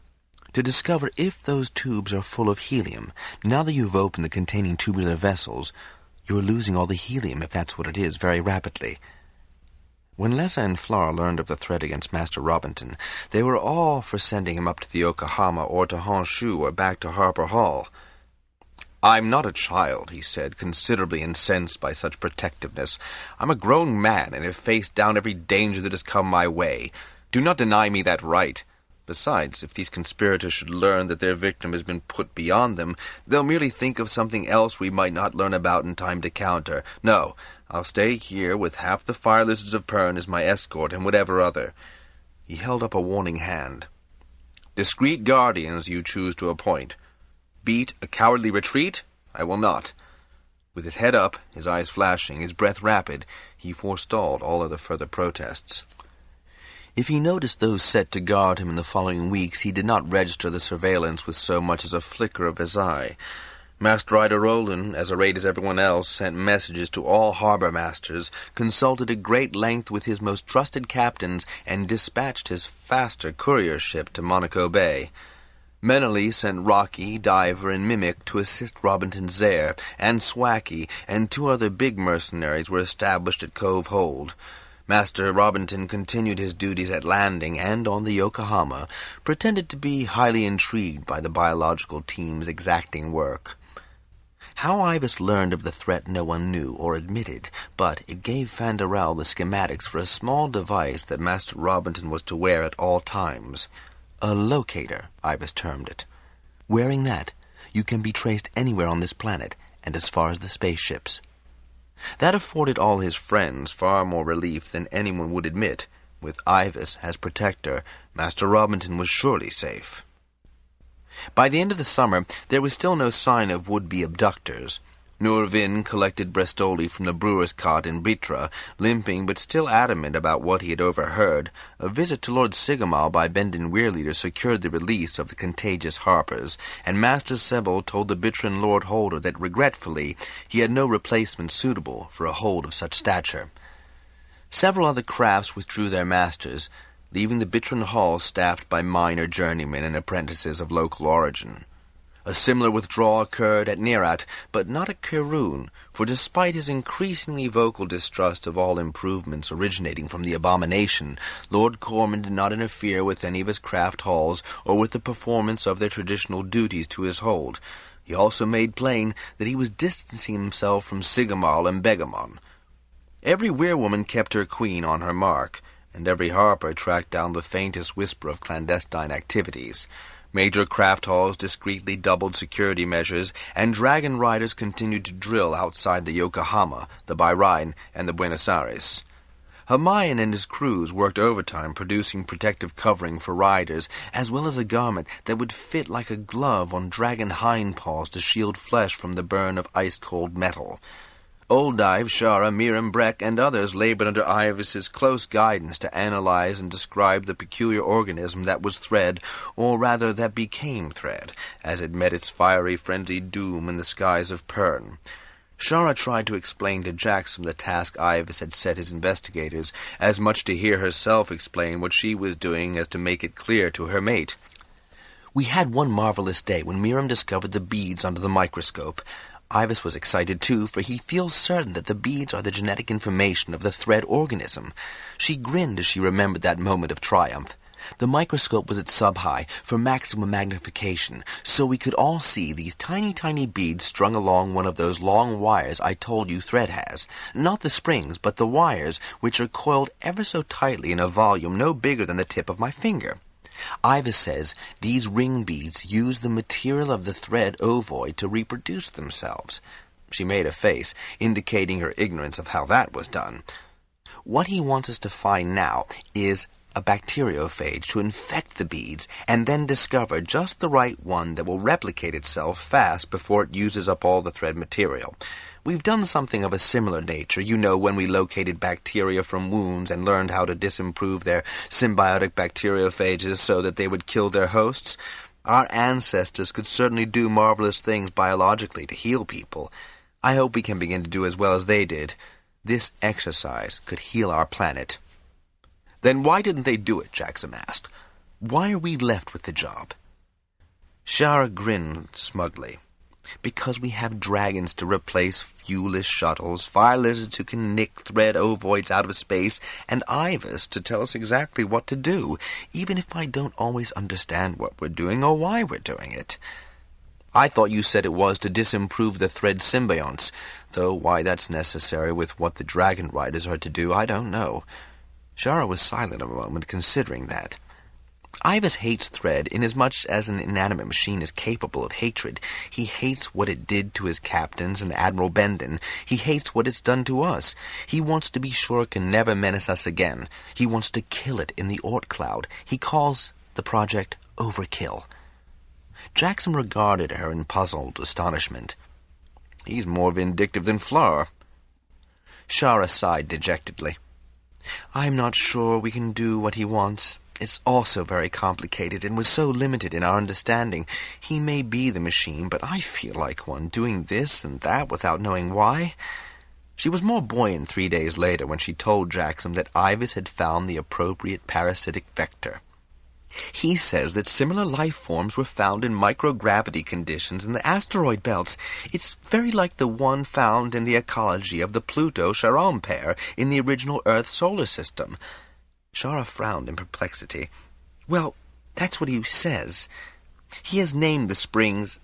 to discover if those tubes are full of helium. Now that you've opened the containing tubular vessels, you're losing all the helium, if that's what it is, very rapidly. When Lessa and Flora learned of the threat against Master Robinson, they were all for sending him up to the Yokohama or to Honshu or back to Harper Hall. I'm not a child, he said, considerably incensed by such protectiveness. I'm a grown man and have faced down every danger that has come my way. Do not deny me that right. Besides, if these conspirators should learn that their victim has been put beyond them, they'll merely think of something else we might not learn about in time to counter. No, I'll stay here with half the fire lizards of Pern as my escort and whatever other. He held up a warning hand. Discreet guardians you choose to appoint. Beat a cowardly retreat? I will not. With his head up, his eyes flashing, his breath rapid, he forestalled all other further protests. If he noticed those set to guard him in the following weeks, he did not register the surveillance with so much as a flicker of his eye. Master Rider Roland, as arrayed as everyone else, sent messages to all harbor masters, consulted at great length with his most trusted captains, and dispatched his faster courier ship to Monaco Bay. Menely sent Rocky, Diver, and Mimic to assist Robinson Zare, and Swacky and 2 other big mercenaries were established at Cove Hold. Master Robinson continued his duties at landing and on the Yokohama, pretended to be highly intrigued by the biological team's exacting work. How IVAS learned of the threat no one knew or admitted, but it gave Fanderel the schematics for a small device that Master Robinson was to wear at all times. A locator, IVAS termed it. Wearing that, you can be traced anywhere on this planet, and as far as the spaceships. That afforded all his friends far more relief than anyone would admit. With IVAS as protector, Master Robinson was surely safe. By the end of the summer, there was still no sign of would-be abductors. Nourvin collected Brestoli from the brewer's cot in Bitra, limping but still adamant about what he had overheard. A visit to Lord Sigamal by Bendon Weirleader secured the release of the contagious harpers, and Master Sebel told the Bitran Lord Holder that, regretfully, he had no replacement suitable for a hold of such stature. Several other crafts withdrew their masters, leaving the Bitran Hall staffed by minor journeymen and apprentices of local origin. A similar withdrawal occurred at Nerat, but not at Kirun, for despite his increasingly vocal distrust of all improvements originating from the abomination, Lord Corman did not interfere with any of his craft halls or with the performance of their traditional duties to his hold. He also made plain that he was distancing himself from Sigamal and Begamon. Every weirwoman kept her queen on her mark, and every harper tracked down the faintest whisper of clandestine activities. Major craft halls discreetly doubled security measures, and Dragonriders continued to drill outside the Yokohama, the Bahrain, and the Buenos Aires. Hamayan and his crews worked overtime producing protective covering for riders, as well as a garment that would fit like a glove on dragon hind paws to shield flesh from the burn of ice-cold metal. Oldive, Shara, Miram, Breck, and others labored under IVAS's close guidance to analyze and describe the peculiar organism that was Thread, or rather that became Thread, as it met its fiery, frenzied doom in the skies of Pern. Shara tried to explain to Jackson the task IVAS had set his investigators, as much to hear herself explain what she was doing as to make it clear to her mate. We had one marvelous day when Miram discovered the beads under the microscope. IVAS was excited, too, for he feels certain that the beads are the genetic information of the Thread organism. She grinned as she remembered that moment of triumph. The microscope was at sub-high for maximum magnification, so we could all see these tiny, tiny beads strung along one of those long wires I told you Thread has. Not the springs, but the wires, which are coiled ever so tightly in a volume no bigger than the tip of my finger. IVAS says these ring beads use the material of the thread ovoid to reproduce themselves. She made a face, indicating her ignorance of how that was done. What he wants us to find now is a bacteriophage to infect the beads and then discover just the right one that will replicate itself fast before it uses up all the thread material. We've done something of a similar nature, when we located bacteria from wounds and learned how to disimprove their symbiotic bacteriophages so that they would kill their hosts. Our ancestors could certainly do marvelous things biologically to heal people. I hope we can begin to do as well as they did. This exercise could heal our planet. Then why didn't they do it? Jackson asked. Why are we left with the job? Shara grinned smugly. Because we have dragons to replace fuelless shuttles, fire lizards who can nick thread ovoids out of space, and IVAS to tell us exactly what to do, even if I don't always understand what we're doing or why we're doing it. I thought you said it was to disimprove the thread symbionts, though why that's necessary with what the Dragonriders are to do, I don't know. Shara was silent a moment, considering that. IVAS hates Thread inasmuch as an inanimate machine is capable of hatred. He hates what it did to his captains and Admiral Bendon. He hates what it's done to us. He wants to be sure it can never menace us again. He wants to kill it in the Oort cloud. He calls the project Overkill. Jackson regarded her in puzzled astonishment. He's more vindictive than Fleur. Shara sighed dejectedly. I'm not sure we can do what he wants. It's also very complicated, and we're so limited in our understanding. He may be the machine, but I feel like one, doing this and that without knowing why. She was more buoyant 3 days later when she told Jackson that IVAS had found the appropriate parasitic vector. He says that similar life forms were found in microgravity conditions in the asteroid belts. It's very like the one found in the ecology of the Pluto-Charon pair in the original Earth solar system. Shara frowned in perplexity. Well, that's what he says. He has named the springs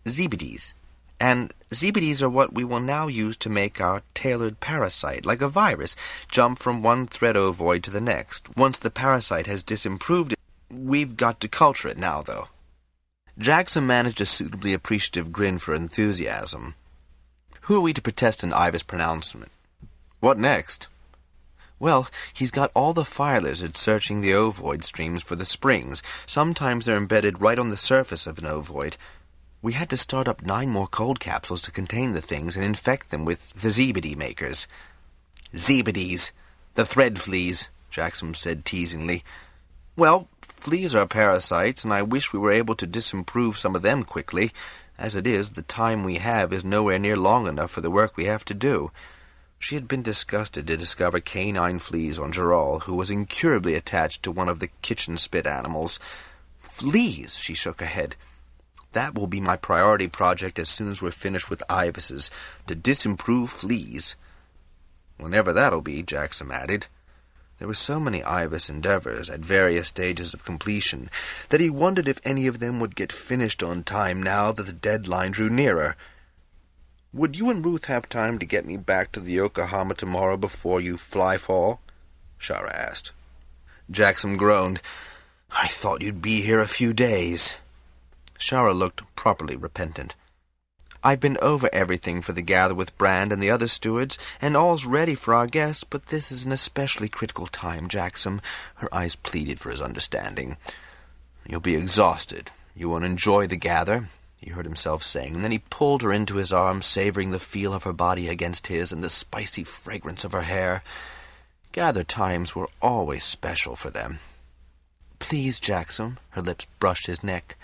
Zebides, and Zebides are what we will now use to make our tailored parasite, like a virus, jump from one thread ovoid to the next. Once the parasite has disimproved it, we've got to culture it now, though. Jackson managed a suitably appreciative grin for enthusiasm. Who are we to protest an IVAS pronouncement? What next? Well, he's got all the fire lizards searching the ovoid streams for the springs. Sometimes they're embedded right on the surface of an ovoid. We had to start up 9 more cold capsules to contain the things and infect them with the Zebedee makers. Zebedees, the thread fleas, Jackson said teasingly. Well, fleas are parasites, and I wish we were able to disimprove some of them quickly. As it is, the time we have is nowhere near long enough for the work we have to do. She had been disgusted to discover canine fleas on Gerald, who was incurably attached to one of the kitchen spit animals. Fleas, she shook her head. That will be my priority project as soon as we're finished with IVAS's, to disimprove fleas. Whenever that'll be, Jackson added. There were so many IVAS endeavors at various stages of completion that he wondered if any of them would get finished on time now that the deadline drew nearer. Would you and Ruth have time to get me back to the Yokohama tomorrow before you fly fall? Shara asked. Jackson groaned. I thought you'd be here a few days. Shara looked properly repentant. I've been over everything for the gather with Brand and the other stewards, and all's ready for our guests, but this is an especially critical time, Jackson. Her eyes pleaded for his understanding. You'll be exhausted. You won't enjoy the gather, he heard himself saying, and then he pulled her into his arms, savoring the feel of her body against his and the spicy fragrance of her hair. Gather times were always special for them. Please, Jackson, her lips brushed his neck.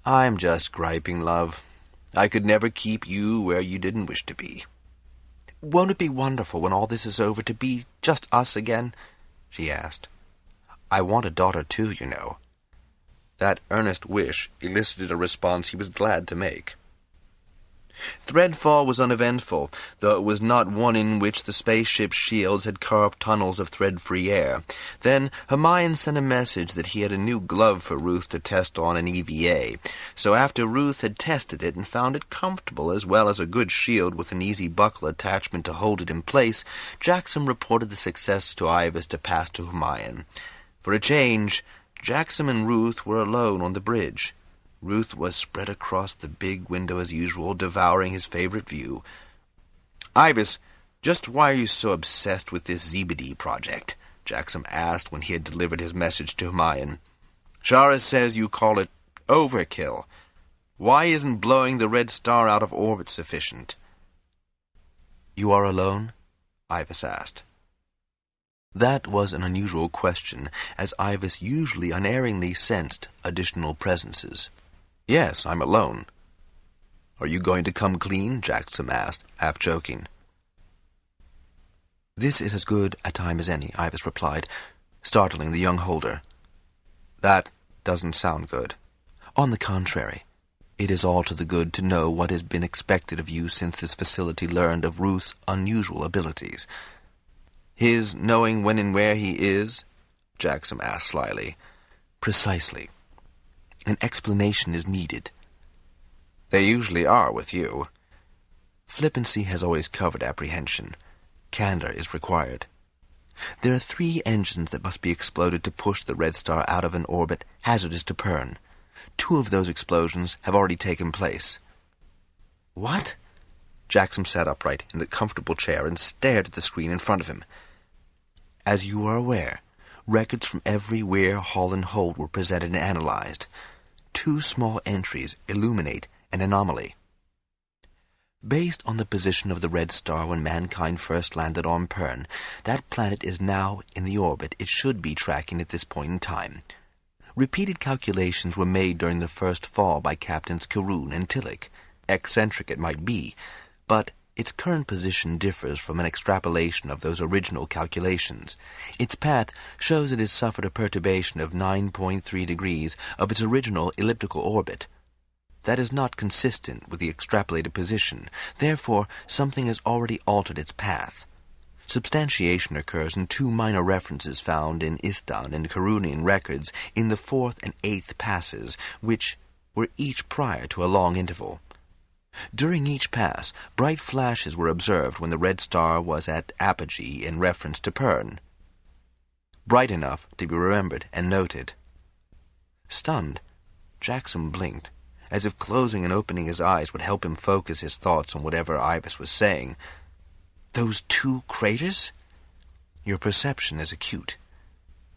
I'm just griping, love. I could never keep you where you didn't wish to be. Won't it be wonderful when all this is over to be just us again? She asked. I want a daughter too, you know. That earnest wish elicited a response he was glad to make. Threadfall was uneventful, though it was not one in which the spaceship's shields had carved tunnels of thread-free air. Then Hermione sent a message that he had a new glove for Ruth to test on an EVA. So after Ruth had tested it and found it comfortable as well as a good shield with an easy buckle attachment to hold it in place, Jackson reported the success to IVAS to pass to Hermione. For a change, Jackson and Ruth were alone on the bridge. Ruth was spread across the big window as usual, devouring his favorite view. IVAS, just why are you so obsessed with this Zebedee project? Jackson asked when he had delivered his message to Hermione. Shara says you call it overkill. Why isn't blowing the red star out of orbit sufficient? You are alone? IVAS asked. That was an unusual question, as IVAS usually unerringly sensed additional presences. Yes, I'm alone. Are you going to come clean? Jackson asked, half joking. This is as good a time as any, IVAS replied, startling the young holder. That doesn't sound good. On the contrary, it is all to the good to know what has been expected of you since this facility learned of Ruth's unusual abilities. His knowing when and where he is? Jackson asked slyly. Precisely. An explanation is needed. They usually are with you. Flippancy has always covered apprehension. Candor is required. There are 3 engines that must be exploded to push the red star out of an orbit hazardous to Pern. 2 of those explosions have already taken place. What? Jackson sat upright in the comfortable chair and stared at the screen in front of him. As you are aware, records from every weir, haul, and hold were presented and analyzed. 2 small entries illuminate an anomaly. Based on the position of the red star when mankind first landed on Pern, that planet is now in the orbit it should be tracking at this point in time. Repeated calculations were made during the first fall by Captains Caroon and Tillich. Eccentric it might be, but its current position differs from an extrapolation of those original calculations. Its path shows it has suffered a perturbation of 9.3 degrees of its original elliptical orbit. That is not consistent with the extrapolated position. Therefore, something has already altered its path. Substantiation occurs in 2 minor references found in Istan and Caroonian records in the 4th and 8th passes, which were each prior to a long interval. During each pass, bright flashes were observed when the red star was at apogee in reference to Pern. Bright enough to be remembered and noted. Stunned, Jackson blinked, as if closing and opening his eyes would help him focus his thoughts on whatever AIVAS was saying. Those 2 craters? Your perception is acute.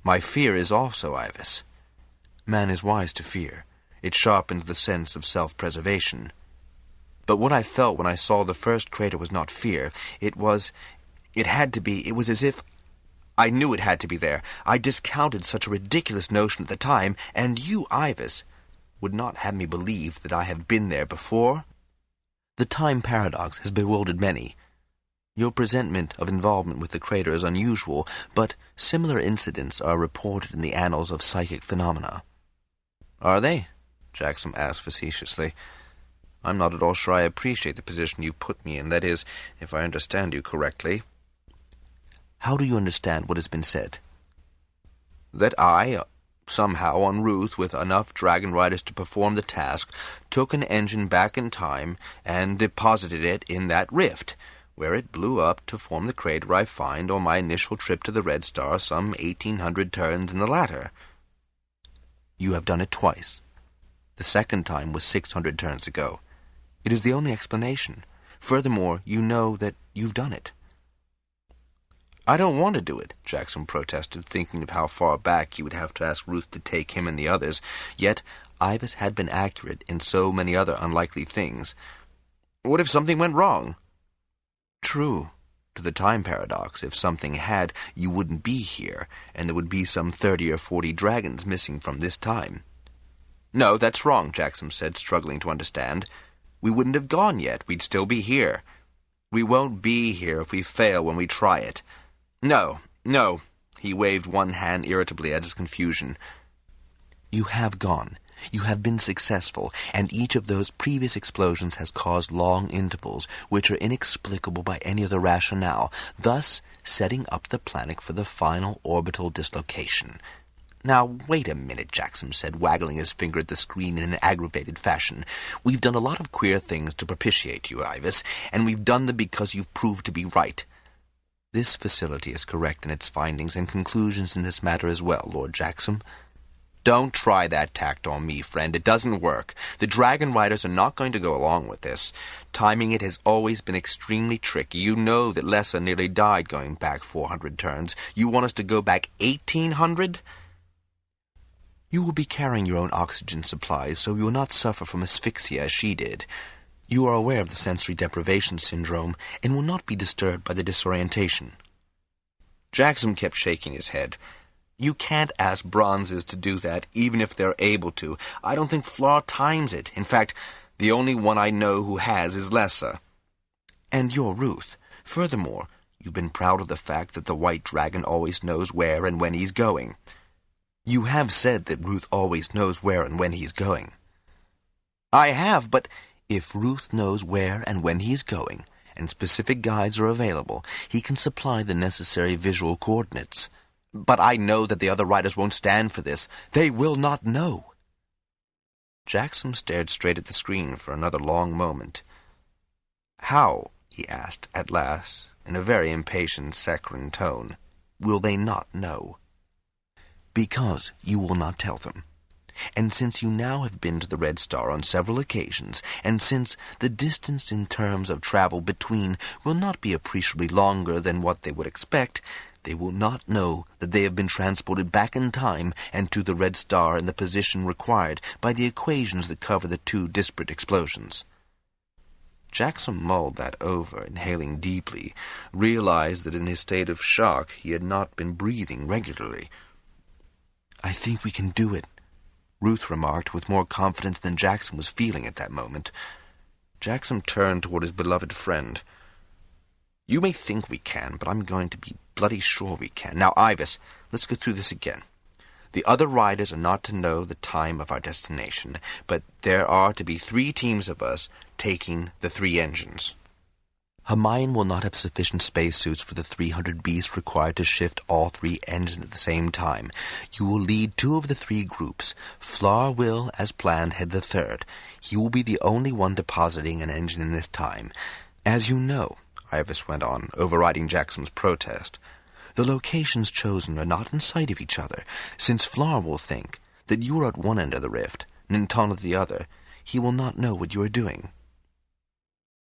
My fear is also AIVAS. Man is wise to fear. It sharpens the sense of self-preservation. But what I felt when I saw the first crater was not fear. It was as if I knew it had to be there. I discounted such a ridiculous notion at the time, and you, AIVAS, would not have me believe that I have been there before? The time paradox has bewildered many. Your presentment of involvement with the crater is unusual, but similar incidents are reported in the annals of psychic phenomena. Are they? Jackson asked facetiously. I'm not at all sure I appreciate the position you put me in, that is, if I understand you correctly. How do you understand what has been said? That I, somehow en route with enough Dragonriders to perform the task, took an engine back in time and deposited it in that rift, where it blew up to form the crater I find on my initial trip to the Red Star some 1,800 turns in the latter. You have done it twice. The second time was 600 turns ago. It is the only explanation. Furthermore, you know that you've done it. I don't want to do it, Jackson protested, thinking of how far back he would have to ask Ruth to take him and the others. Yet AIVAS had been accurate in so many other unlikely things. What if something went wrong? True. To the time paradox, if something had, you wouldn't be here, and there would be some 30 or 40 dragons missing from this time. No, that's wrong, Jackson said, struggling to understand. We wouldn't have gone yet. We'd still be here. We won't be here if we fail when we try it. No. He waved one hand irritably at his confusion. You have gone. You have been successful, and each of those previous explosions has caused long intervals, which are inexplicable by any other rationale, thus setting up the planet for the final orbital dislocation. Now, wait a minute, Jackson said, waggling his finger at the screen in an aggravated fashion. We've done a lot of queer things to propitiate you, AIVAS, and we've done them because you've proved to be right. This facility is correct in its findings and conclusions in this matter as well, Lord Jackson. Don't try that tact on me, friend. It doesn't work. The Dragonriders are not going to go along with this. Timing it has always been extremely tricky. You know that Lessa nearly died going back 400 turns. You want us to go back 1,800? You will be carrying your own oxygen supplies, so you will not suffer from asphyxia as she did. You are aware of the sensory deprivation syndrome and will not be disturbed by the disorientation. Jackson kept shaking his head. You can't ask bronzes to do that, even if they're able to. I don't think Flaw times it. In fact, the only one I know who has is Lessa. And you're Ruth. Furthermore, you've been proud of the fact that the White Dragon always knows where and when he's going. You have said that Ruth always knows where and when he's going. I have, but if Ruth knows where and when he's going, and specific guides are available, he can supply the necessary visual coordinates. But I know that the other riders won't stand for this. They will not know. Jackson stared straight at the screen for another long moment. How, he asked at last, in a very impatient, saccharine tone, will they not know? Because you will not tell them. And since you now have been to the Red Star on several occasions, and since the distance in terms of travel between will not be appreciably longer than what they would expect, they will not know that they have been transported back in time and to the Red Star in the position required by the equations that cover the two disparate explosions. Jackson mulled that over, inhaling deeply, realized that in his state of shock he had not been breathing regularly. "I think we can do it," Ruth remarked with more confidence than Jackson was feeling at that moment. Jackson turned toward his beloved friend. "You may think we can, but I'm going to be bloody sure we can. Now, Ivas, let's go through this again. The other riders are not to know the time of our destination, but there are to be 3 teams of us taking the 3 engines. Hermione will not have sufficient spacesuits for the 300 beasts required to shift all 3 engines at the same time. You will lead 2 of the 3 groups. Fleur will, as planned, head the 3rd. He will be the only one depositing an engine in this time. As you know," Ivas went on, overriding Jackson's protest, "the locations chosen are not in sight of each other. Since Fleur will think that you are at one end of the rift, and Nton at the other, he will not know what you are doing."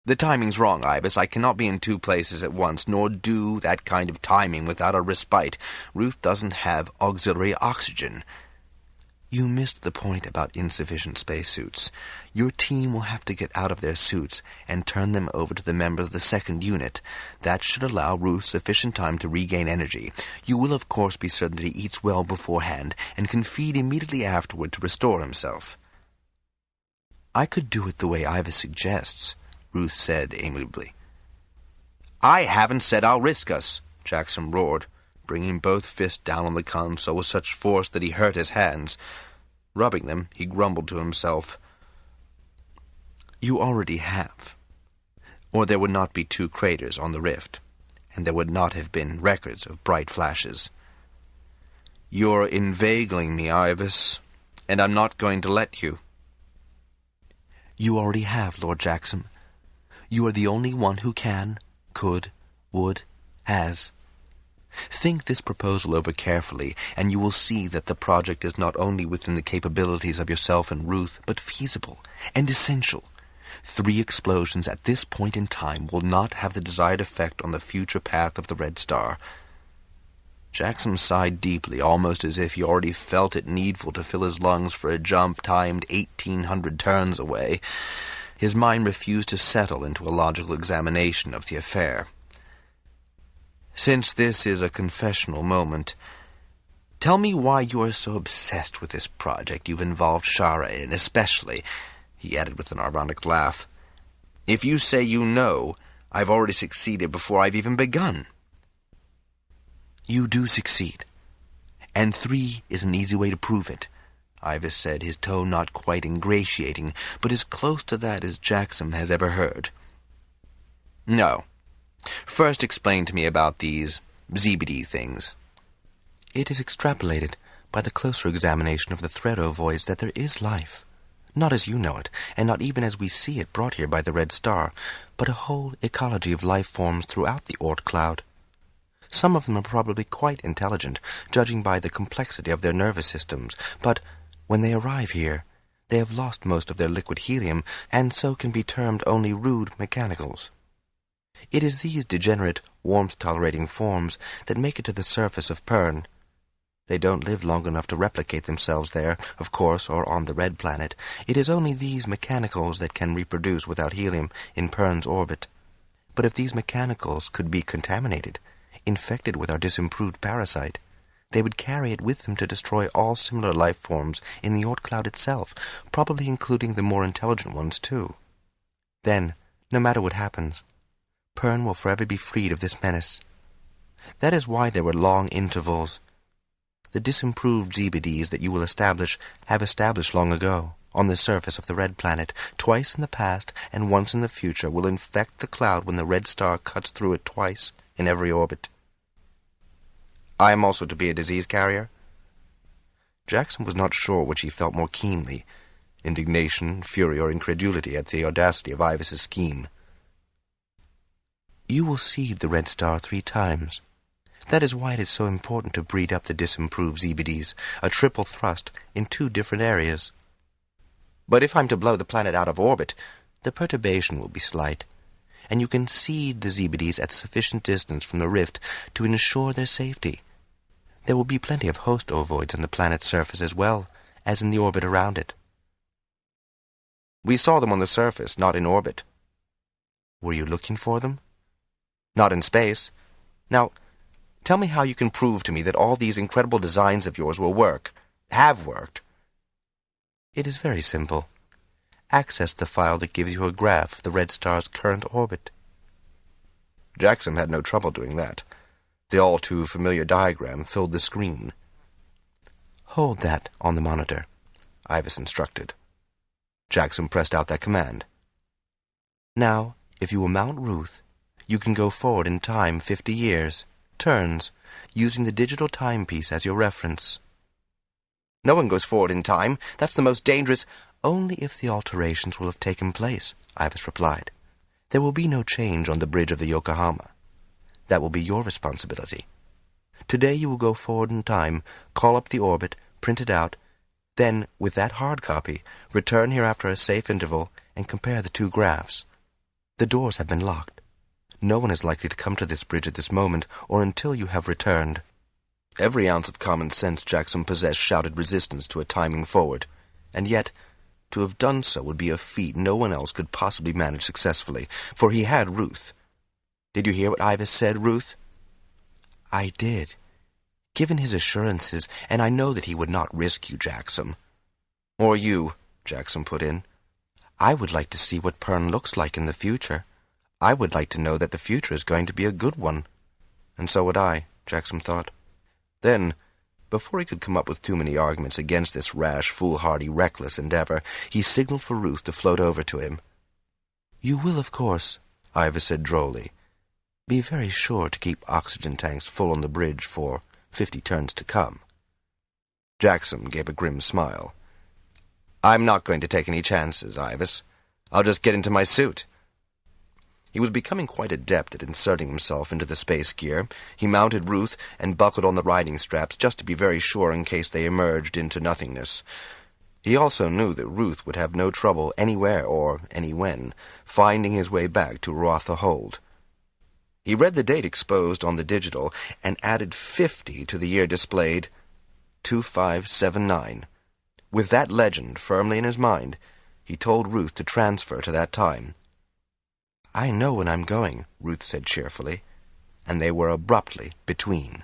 "The timing's wrong, Ivas. I cannot be in 2 places at once, nor do that kind of timing without a respite. Ruth doesn't have auxiliary oxygen." "You missed the point about insufficient spacesuits. Your team will have to get out of their suits and turn them over to the members of the 2nd unit. That should allow Ruth sufficient time to regain energy. You will, of course, be certain that he eats well beforehand and can feed immediately afterward to restore himself." "I could do it the way Ivas suggests," Ruth said amiably. "I haven't said I'll risk us," Jackson roared, bringing both fists down on the console with such force that he hurt his hands. Rubbing them, he grumbled to himself, "You already have. Or there would not be 2 craters on the rift, and there would not have been records of bright flashes." "You're inveigling me, Ivas, and I'm not going to let you." "You already have, Lord Jackson. You are the only one who can, could, would, has. Think this proposal over carefully, and you will see that the project is not only within the capabilities of yourself and Ruth, but feasible and essential. 3 explosions at this point in time will not have the desired effect on the future path of the Red Star." Jackson sighed deeply, almost as if he already felt it needful to fill his lungs for a jump timed 1,800 turns away. His mind refused to settle into a logical examination of the affair. "Since this is a confessional moment, tell me why you are so obsessed with this project you've involved Shara in, especially," he added with an ironic laugh. "If you say you know, I've already succeeded before I've even begun." "You do succeed, and 3 is an easy way to prove it," Ivas said, his tone not quite ingratiating, but as close to that as Jackson has ever heard. "No. First explain to me about these ZBD things." "It is extrapolated by the closer examination of the thread ovoids that there is life, not as you know it, and not even as we see it brought here by the Red Star, but a whole ecology of life forms throughout the Oort cloud. Some of them are probably quite intelligent, judging by the complexity of their nervous systems, but when they arrive here, they have lost most of their liquid helium, and so can be termed only rude mechanicals. It is these degenerate, warmth-tolerating forms that make it to the surface of Pern. They don't live long enough to replicate themselves there, of course, or on the Red Planet. It is only these mechanicals that can reproduce without helium in Pern's orbit. But if these mechanicals could be contaminated, infected with our disimproved parasite, they would carry it with them to destroy all similar life forms in the Oort cloud itself, probably including the more intelligent ones, too. Then, no matter what happens, Pern will forever be freed of this menace. That is why there were long intervals. The disimproved ZBDs that you will establish have established long ago, on the surface of the Red Planet, twice in the past and once in the future, will infect the cloud when the Red Star cuts through it twice in every orbit. I am also to be a disease carrier? Jackson was not sure which he felt more keenly, indignation, fury, or incredulity at the audacity of Ivas's scheme. You will seed the Red Star 3 times. That is why it is so important to breed up the disimproved ZBDs, a triple thrust, in 2 different areas. But if I'm to blow the planet out of orbit, the perturbation will be slight, and you can seed the ZBDs at sufficient distance from the rift to ensure their safety. There will be plenty of host ovoids on the planet's surface as well as in the orbit around it. We saw them on the surface, not in orbit. Were you looking for them? Not in space. Now, tell me how you can prove to me that all these incredible designs of yours will work, have worked. It is very simple. Access the file that gives you a graph of the red star's current orbit. Jackson had no trouble doing that. The all-too-familiar diagram filled the screen. Hold that on the monitor, IVAS instructed. Jackson pressed out that command. Now, if you will mount Ruth, you can go forward in time 50 years, turns, using the digital timepiece as your reference. No one goes forward in time. That's the most dangerous. Only if the alterations will have taken place, IVAS replied. There will be no change on the bridge of the Yokohama. That will be your responsibility. Today you will go forward in time, call up the orbit, print it out, then, with that hard copy, return here after a safe interval and compare the 2 graphs. The doors have been locked. No one is likely to come to this bridge at this moment or until you have returned. Every ounce of common sense Jackson possessed shouted resistance to a timing forward, and yet to have done so would be a feat no one else could possibly manage successfully, for he had Ruth. Did you hear what IVAS said, Ruth? I did. Given his assurances, and I know that he would not risk you, Jackson. Or you, Jackson put in. I would like to see what Pern looks like in the future. I would like to know that the future is going to be a good one. And so would I, Jackson thought. Then, before he could come up with too many arguments against this rash, foolhardy, reckless endeavor, he signaled for Ruth to float over to him. You will, of course, IVAS said drolly, be very sure to keep oxygen tanks full on the bridge for 50 turns to come. Jackson gave a grim smile. I'm not going to take any chances, IVAS. I'll just get into my suit. He was becoming quite adept at inserting himself into the space gear. He mounted Ruth and buckled on the riding straps just to be very sure in case they emerged into nothingness. He also knew that Ruth would have no trouble anywhere or anywhen finding his way back to Rotha Hold. He read the date exposed on the digital and added 50 to the year displayed, 2579. With that legend firmly in his mind, he told Ruth to transfer to that time. I know when I'm going, Ruth said cheerfully, and they were abruptly between.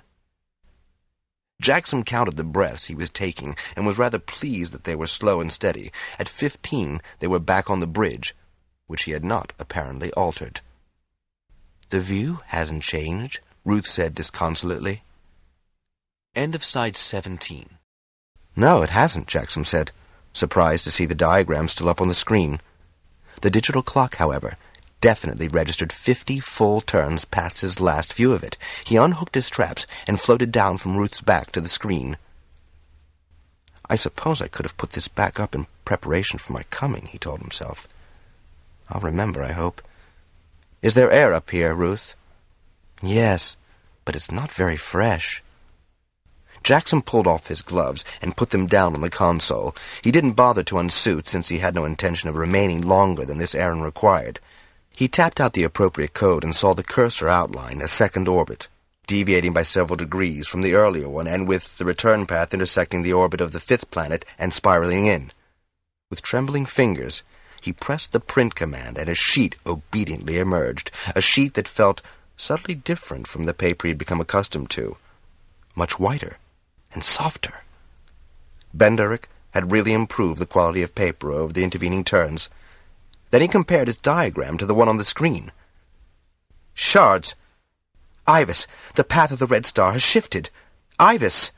Jackson counted the breaths he was taking and was rather pleased that they were slow and steady. At 15, they were back on the bridge, which he had not apparently altered. The view hasn't changed, Ruth said disconsolately. End of side 17. No, it hasn't, Jackson said, surprised to see the diagram still up on the screen. The digital clock, however, definitely registered 50 full turns past his last view of it. He unhooked his straps and floated down from Ruth's back to the screen. I suppose I could have put this back up in preparation for my coming, he told himself. I'll remember, I hope. Is there air up here, Ruth? Yes, but it's not very fresh. Jackson pulled off his gloves and put them down on the console. He didn't bother to unsuit since he had no intention of remaining longer than this errand required. He tapped out the appropriate code and saw the cursor outline a second orbit, deviating by several degrees from the earlier one and with the return path intersecting the orbit of the 5th planet and spiraling in. With trembling fingers, he pressed the print command and a sheet obediently emerged, a sheet that felt subtly different from the paper he'd become accustomed to, much whiter and softer. Benderick had really improved the quality of paper over the intervening turns. Then he compared his diagram to the one on the screen. Shards! IVAS, the path of the red star has shifted. IVAS!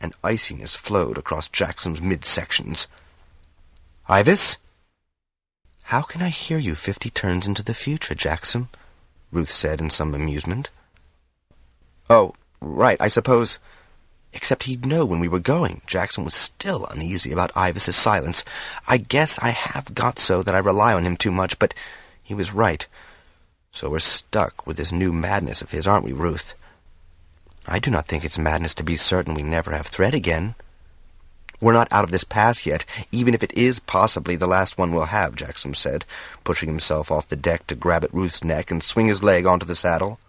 And iciness flowed across Jackson's midsections. IVAS? How can I hear you 50 turns into the future, Jackson? Ruth said in some amusement. Oh, right, I suppose. Except he'd know when we were going. Jackson was still uneasy about IVAS's silence. I guess I have got so that I rely on him too much, but he was right. So we're stuck with this new madness of his, aren't we, Ruth? I do not think it's madness to be certain we never have thread again. We're not out of this pass yet, even if it is possibly the last one we'll have, Jackson said, pushing himself off the deck to grab at Ruth's neck and swing his leg onto the saddle.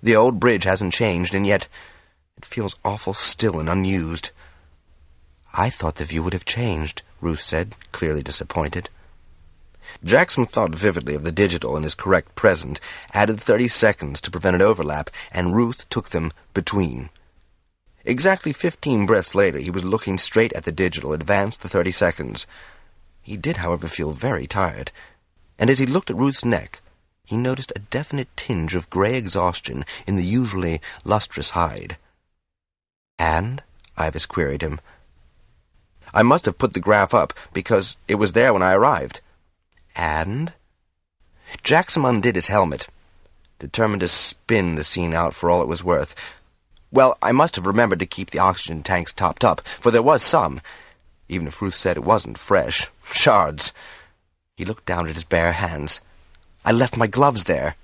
The old bridge hasn't changed, and yet it feels awful still and unused. I thought the view would have changed, Ruth said, clearly disappointed. Jackson thought vividly of the digital in his correct present, added 30 seconds to prevent an overlap, and Ruth took them between. Exactly 15 breaths later, he was looking straight at the digital, advanced the 30 seconds. He did, however, feel very tired, and as he looked at Ruth's neck, he noticed a definite tinge of gray exhaustion in the usually lustrous hide. "And?" Ivas queried him. "I must have put the graph up, because it was there when I arrived." "And?" Jackson undid his helmet, determined to spin the scene out for all it was worth. "Well, I must have remembered to keep the oxygen tanks topped up, for there was some, even if Ruth said it wasn't fresh. Shards." He looked down at his bare hands. "I left my gloves there."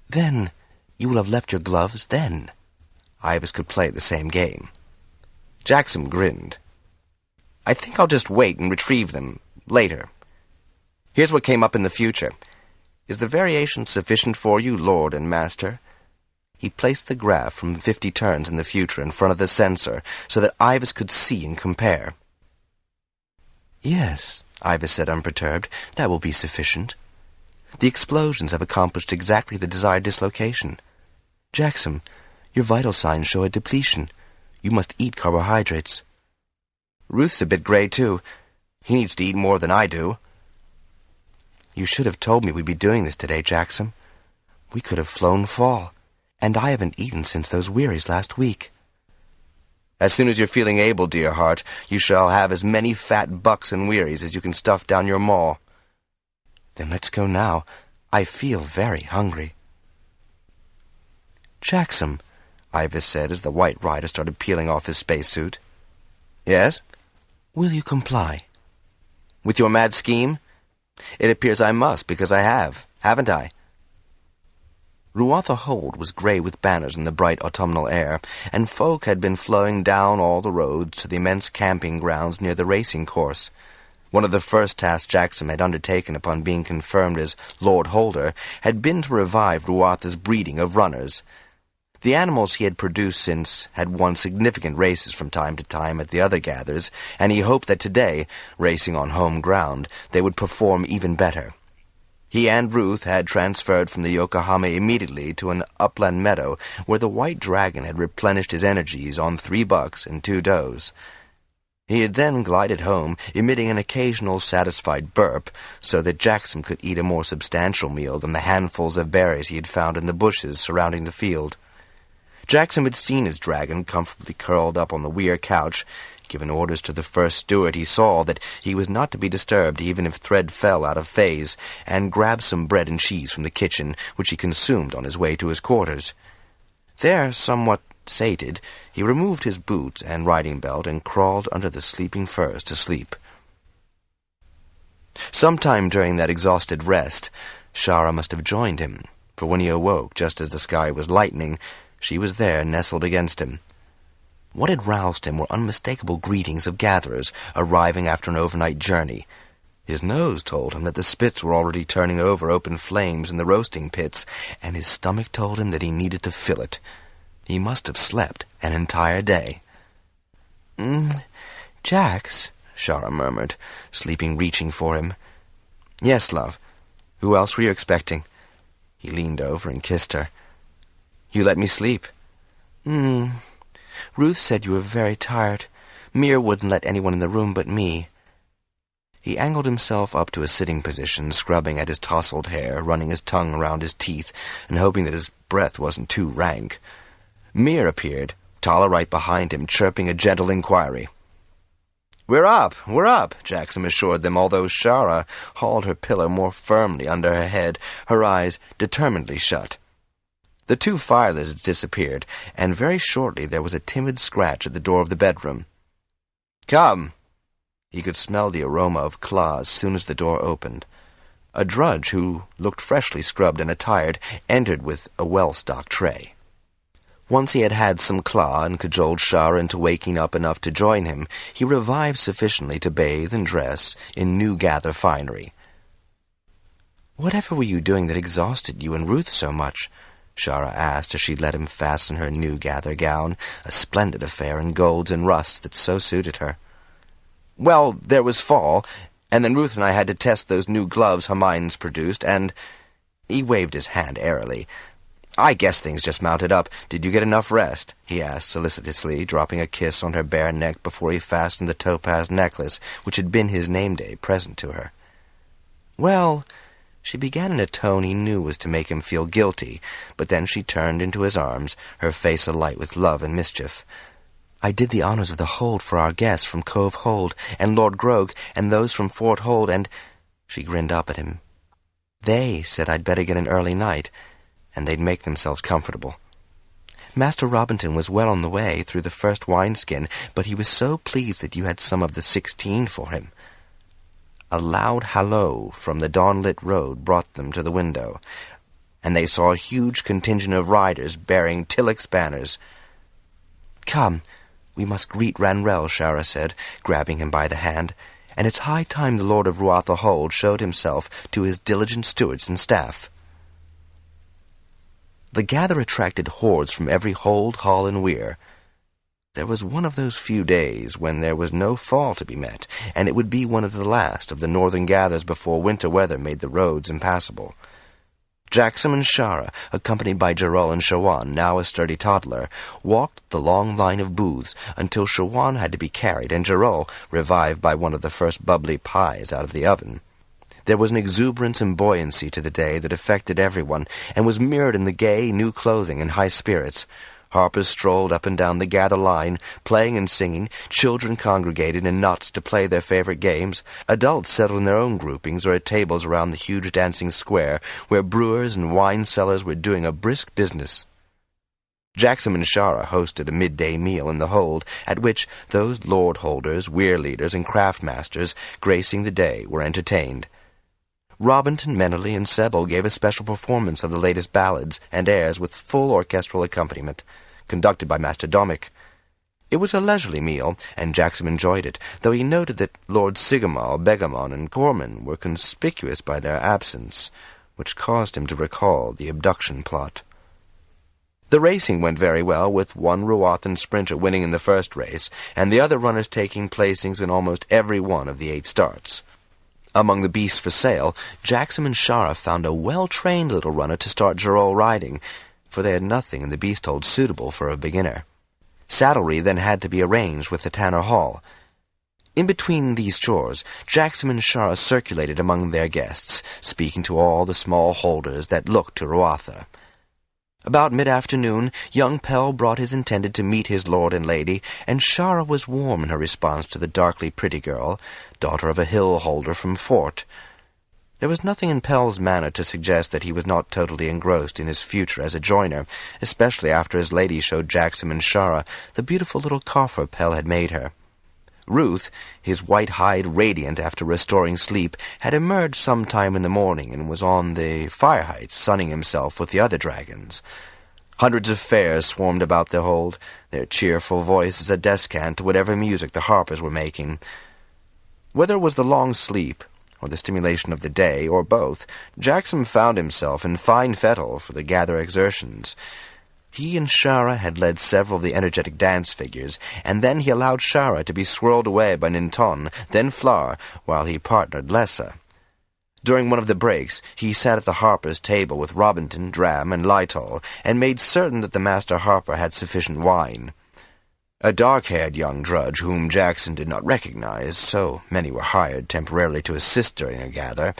"Then you will have left your gloves then." Ivas could play the same game. Jackson grinned. "I think I'll just wait and retrieve them later. Here's what came up in the future. Is the variation sufficient for you, Lord and Master?" He placed the graph from 50 turns in the future in front of the sensor so that Ivas could see and compare. "Yes," Ivas said unperturbed, "that will be sufficient. The explosions have accomplished exactly the desired dislocation. Jackson, your vital signs show a depletion. You must eat carbohydrates." "Ruth's a bit gray, too. He needs to eat more than I do." "You should have told me we'd be doing this today, Jackson. We could have flown fall, and I haven't eaten since those Weyrs last week." "As soon as you're feeling able, dear heart, you shall have as many fat bucks and Weyrs as you can stuff down your maw." "Then let's go now. I feel very hungry." "Jackson," Ivas said as the White Rider started peeling off his spacesuit. "Yes?" "Will you comply?" "With your mad scheme? It appears I must, because I have, haven't I?" Ruatha Hold was grey with banners in the bright autumnal air, and folk had been flowing down all the roads to the immense camping grounds near the racing course. One of the first tasks Jackson had undertaken upon being confirmed as Lord Holder had been to revive Ruatha's breeding of runners. The animals he had produced since had won significant races from time to time at the other gathers, and he hoped that today, racing on home ground, they would perform even better. He and Ruth had transferred from the Yokohama immediately to an upland meadow where the White Dragon had replenished his energies on 3 bucks and 2 does. He had then glided home, emitting an occasional satisfied burp, so that Jackson could eat a more substantial meal than the handfuls of berries he had found in the bushes surrounding the field. Jackson had seen his dragon comfortably curled up on the weir couch, given orders to the first steward he saw that he was not to be disturbed even if thread fell out of phase, and grabbed some bread and cheese from the kitchen, which he consumed on his way to his quarters. There, somewhat sated, he removed his boots and riding belt and crawled under the sleeping firs to sleep. Sometime during that exhausted rest, Shara must have joined him, for when he awoke, just as the sky was lightening, she was there, nestled against him. What had roused him were unmistakable greetings of gatherers arriving after an overnight journey. His nose told him that the spits were already turning over open flames in the roasting pits, and his stomach told him that he needed to fill it. He must have slept an entire day. "Jax," Shara murmured, sleeping reaching for him. "Yes, love. Who else were you expecting?" He leaned over and kissed her. "You let me sleep." Ruth said you were very tired. Mir wouldn't let anyone in the room but me." He angled himself up to a sitting position, scrubbing at his tousled hair, running his tongue around his teeth, and hoping that his breath wasn't too rank. Mir appeared, Tala right behind him, chirping a gentle inquiry. We're up," Jackson assured them, although Shara hauled her pillow more firmly under her head, her eyes determinedly shut. The 2 fire lizards disappeared, and very shortly there was a timid scratch at the door of the bedroom. "Come." He could smell the aroma of claws as soon as the door opened. A drudge who looked freshly scrubbed and attired entered with a well-stocked tray. Once he had had some claw and cajoled Shara into waking up enough to join him, he revived sufficiently to bathe and dress in new-gather finery. "Whatever were you doing that exhausted you and Ruth so much?" Shara asked as she let him fasten her new-gather gown, a splendid affair in golds and rusts that so suited her. "Well, there was fall, and then Ruth and I had to test those new gloves Hermione's produced, and—" He waved his hand airily. "I guess things just mounted up. Did you get enough rest?" he asked solicitously, dropping a kiss on her bare neck before he fastened the topaz necklace which had been his name-day present to her. "Well," she began in a tone he knew was to make him feel guilty, but then she turned into his arms, her face alight with love and mischief. "I did the honors of the hold for our guests from Cove Hold, and Lord Grog, and those from Fort Hold, and—" She grinned up at him. "They said I'd better get an early night, and they'd make themselves comfortable. Master Robinson was well on the way through the first wineskin, but he was so pleased that you had some of the 16 for him." A loud hallo from the dawn-lit road brought them to the window, and they saw a huge contingent of riders bearing Tillich's banners. "Come, we must greet Ranrell," Shara said, grabbing him by the hand, "and it's high time the Lord of Ruatha Hold showed himself to his diligent stewards and staff." The gather attracted hordes from every hold, hall, and weir. There was one of those few days when there was no fall to be met, and it would be one of the last of the northern gathers before winter weather made the roads impassable. Jackson and Shara, accompanied by Gerald and Shawan, now a sturdy toddler, walked the long line of booths until Shawan had to be carried and Gerald revived by one of the first bubbly pies out of the oven. There was an exuberance and buoyancy to the day that affected everyone, and was mirrored in the gay, new clothing and high spirits. Harpers strolled up and down the gather line, playing and singing, children congregated in knots to play their favorite games, adults settled in their own groupings or at tables around the huge dancing square, where brewers and wine sellers were doing a brisk business. Jackson and Shara hosted a midday meal in the hold, at which those lord-holders, weir-leaders, and craft-masters gracing the day were entertained. Robinson, Meneley, and Sebel gave a special performance of the latest ballads and airs with full orchestral accompaniment, conducted by Master Domick. It was a leisurely meal, and Jackson enjoyed it, though he noted that Lords Sigamal, Begamon, and Corman were conspicuous by their absence, which caused him to recall the abduction plot. The racing went very well, with one Ruathan sprinter winning in the first race, and the other runners taking placings in almost every one of the 8 starts. Among the beasts for sale, Jackson and Shara found a well-trained little runner to start Gerald riding, for they had nothing in the beast hold suitable for a beginner. Saddlery then had to be arranged with the Tanner Hall. In between these chores, Jackson and Shara circulated among their guests, speaking to all the small holders that looked to Ruatha. About mid-afternoon, young Pell brought his intended to meet his lord and lady, and Shara was warm in her response to the darkly pretty girl, daughter of a hill-holder from Fort. There was nothing in Pell's manner to suggest that he was not totally engrossed in his future as a joiner, especially after his lady showed Jackson and Shara the beautiful little coffer Pell had made her. Ruth, his white hide radiant after restoring sleep, had emerged some time in the morning and was on the fire heights sunning himself with the other dragons. Hundreds of fares swarmed about the hold, their cheerful voices a descant to whatever music the harpers were making. Whether it was the long sleep, or the stimulation of the day, or both, Jackson found himself in fine fettle for the gather exertions. He and Shara had led several of the energetic dance figures, and then he allowed Shara to be swirled away by Ninton, then Flar, while he partnered Lessa. During one of the breaks, he sat at the harper's table with Robinson, Dram, and Lytol, and made certain that the master harper had sufficient wine. A dark-haired young drudge whom Jackson did not recognize, so many were hired temporarily to assist during a gather,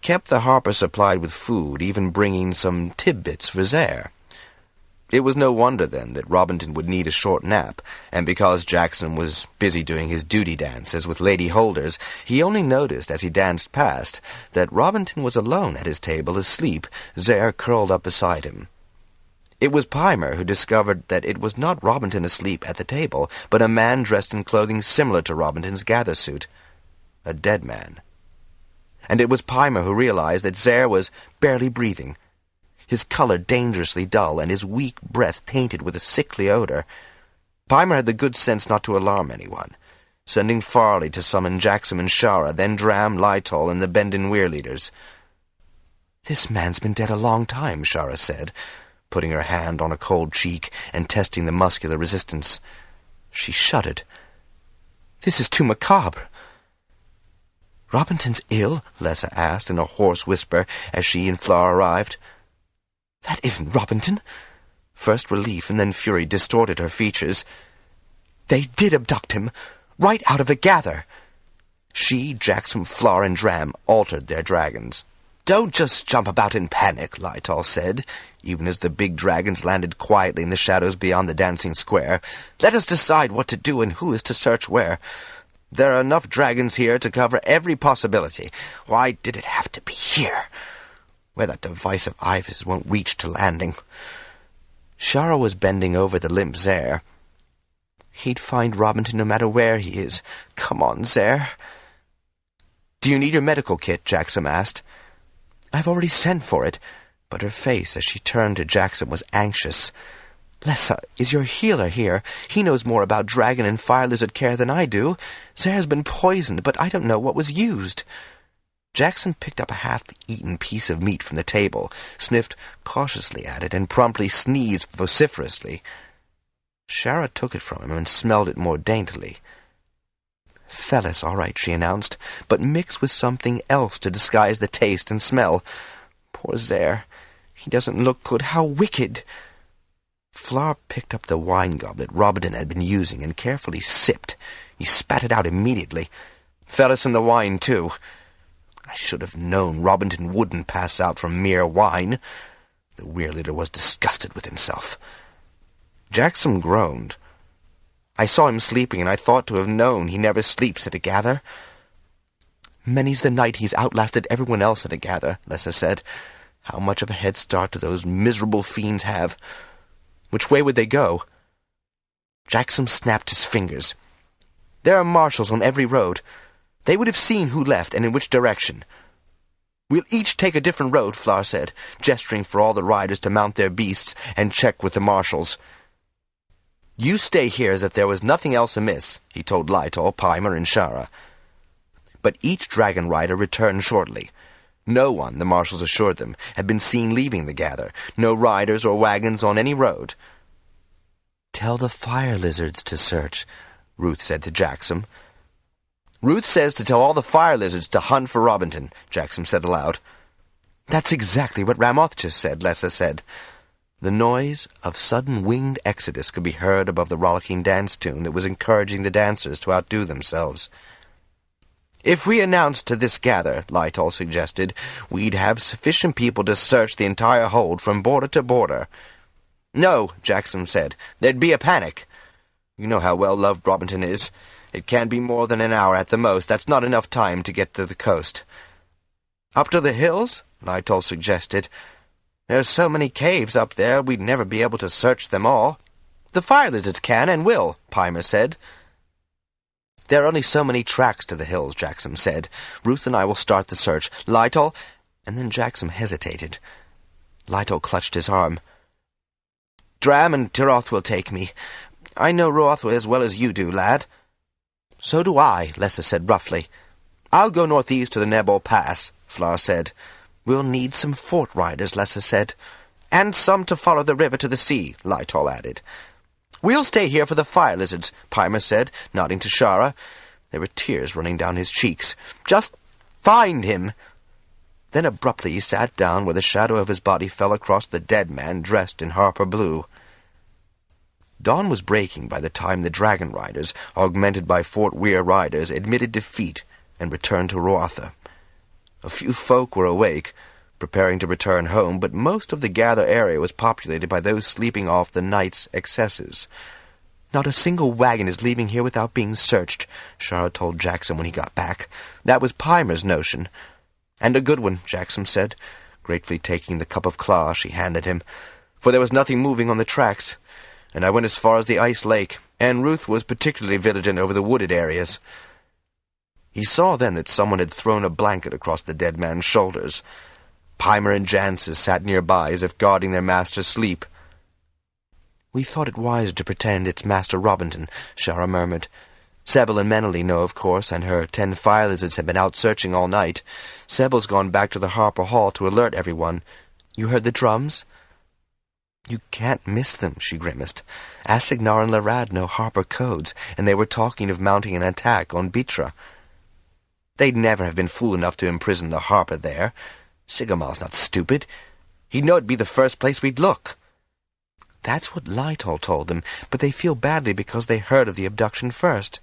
kept the harper supplied with food, even bringing some tidbits for Zare. It was no wonder, then, that Robinson would need a short nap, and because Jackson was busy doing his duty dances with lady holders, he only noticed as he danced past that Robinson was alone at his table asleep, Zare curled up beside him. It was Pimer who discovered that it was not Robinson asleep at the table, but a man dressed in clothing similar to Robinson's gather suit. A dead man. And it was Pimer who realized that Zare was barely breathing. his color dangerously dull and his weak breath tainted with a sickly odor. Peimer had the good sense not to alarm anyone, sending Farley to summon Jackson and Shara, then Dram, Lytol, and the Bendon Weir leaders. "This man's been dead a long time," Shara said, putting her hand on a cold cheek and testing the muscular resistance. She shuddered. "This is too macabre." "Robinton's ill?" Lessa asked in a hoarse whisper as she and Flora arrived. "That isn't Robinton." First relief and then fury distorted her features. "They did abduct him, right out of a gather." She, Jackson, Flora, and Dram altered their dragons. "Don't just jump about in panic," Lytol said, even as the big dragons landed quietly in the shadows beyond the dancing square. "Let us decide what to do and who is to search where. There are enough dragons here to cover every possibility. Why did it have to be here, where that device of AIVAS won't reach to landing?" Shara was bending over the limp Zare. "He'd find Robinton no matter where he is. Come on, Zare." "Do you need your medical kit?" Jackson asked. "I've already sent for it," but her face as she turned to Jackson was anxious. "Lessa, is your healer here? He knows more about dragon and fire lizard care than I do. Zare's been poisoned, but I don't know what was used." Jackson picked up a half-eaten piece of meat from the table, sniffed cautiously at it, and promptly sneezed vociferously. Shara took it from him and smelled it more daintily. "Fellas, all right," she announced, "but mixed with something else to disguise the taste and smell. Poor Zare. He doesn't look good. How wicked!" Fleur picked up the wine goblet Robinson had been using and carefully sipped. He spat it out immediately. "Fellas, and the wine, too. I should have known Robinson wouldn't pass out from mere wine." The Weir leader was disgusted with himself. Jackson groaned. "I saw him sleeping, and I thought to have known he never sleeps at a gather." "Many's the night he's outlasted everyone else at a gather," Lessa said. "How much of a head start do those miserable fiends have? Which way would they go?" Jackson snapped his fingers. "There are marshals on every road. They would have seen who left and in which direction." "We'll each take a different road," Fleur said, gesturing for all the riders to mount their beasts and check with the marshals. "You stay here as if there was nothing else amiss," he told Lytol, Peimer, and Shara. But each dragon rider returned shortly. No one, the marshals assured them, had been seen leaving the gather, no riders or wagons on any road. "Tell the fire lizards to search," Ruth said to Jackson. "Ruth says to tell all the fire lizards to hunt for Robinson," Jackson said aloud. "That's exactly what Ramoth just said," Lessa said. The noise of sudden winged exodus could be heard above the rollicking dance tune that was encouraging the dancers to outdo themselves. "If we announced to this gather," Lytol suggested, "we'd have sufficient people to search the entire hold from border to border." "No," Jackson said. "There'd be a panic. You know how well loved Robinson is. It can't be more than an hour at the most. That's not enough time to get to the coast." "Up to the hills?" Lytol suggested. "There's so many caves up there, we'd never be able to search them all." "The fire lizards can and will," Peimer said. "There are only so many tracks to the hills," Jackson said. "Ruth and I will start the search. Lytol—" And then Jackson hesitated. Lytol clutched his arm. "Dram and Tiroth will take me. I know Roathwa as well as you do, lad." "So do I," Lessa said roughly. "I'll go northeast to the Nebel Pass," Fleur said. "We'll need some fort riders," Lessa said. "And some to follow the river to the sea," Lytol added. "We'll stay here for the fire lizards," Peimer said, nodding to Shara. There were tears running down his cheeks. "Just find him." Then abruptly he sat down where the shadow of his body fell across the dead man dressed in Harper blue. Dawn was breaking by the time the Dragonriders, augmented by Fort Weir riders, admitted defeat and returned to Roatha. A few folk were awake, preparing to return home, but most of the gather area was populated by those sleeping off the night's excesses. "Not a single wagon is leaving here without being searched," Shara told Jackson when he got back. "That was Peimer's notion." "And a good one," Jackson said, gratefully taking the cup of claw she handed him, "for there was nothing moving on the tracks, and I went as far as the ice lake, and Ruth was particularly vigilant over the wooded areas." He saw then that someone had thrown a blanket across the dead man's shoulders. Pimer and Jancis sat nearby as if guarding their master's sleep. "We thought it wiser to pretend it's Master Robinson," Shara murmured. "Sebel and Meneley know, of course, and her 10 fire lizards have been out searching all night. Sebel's gone back to the Harper Hall to alert everyone. You heard the drums?" "You can't miss them," she grimaced. "Asignar and Larad know Harper codes, and they were talking of mounting an attack on Bitra. They'd never have been fool enough to imprison the Harper there. Sigamal's not stupid. He'd know it'd be the first place we'd look." "That's what Lytol told them, but they feel badly because they heard of the abduction first.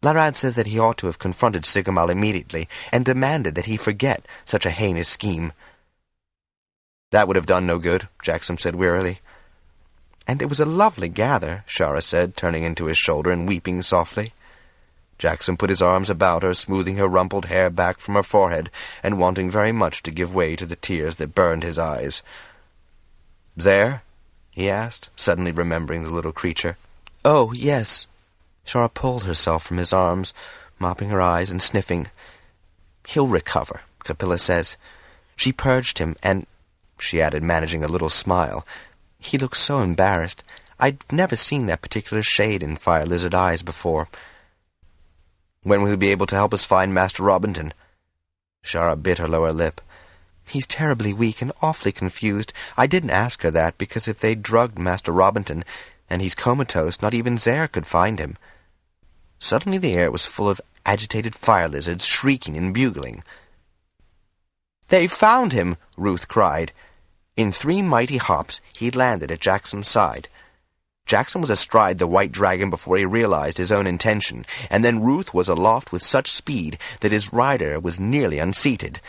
Larad says that he ought to have confronted Sigamal immediately and demanded that he forget such a heinous scheme." "That would have done no good," Jackson said wearily. "And it was a lovely gather," Shara said, turning into his shoulder and weeping softly. Jackson put his arms about her, smoothing her rumpled hair back from her forehead and wanting very much to give way to the tears that burned his eyes. "There?" he asked, suddenly remembering the little creature. "Oh, yes." Shara pulled herself from his arms, mopping her eyes and sniffing. "He'll recover, Capilla says. She purged him, and," she added, managing a little smile, "he looks so embarrassed. I'd never seen that particular shade in Fire Lizard eyes before." "When will he be able to help us find Master Robinson?" Shara bit her lower lip. "He's terribly weak and awfully confused. I didn't ask her that, because if they'd drugged Master Robinson, and he's comatose, not even Zare could find him." Suddenly the air was full of agitated fire lizards, shrieking and bugling. "They've found him!" Ruth cried. In 3 mighty hops, he'd landed at Jackson's side. Jackson was astride the white dragon before he realized his own intention, and then Ruth was aloft with such speed that his rider was nearly unseated.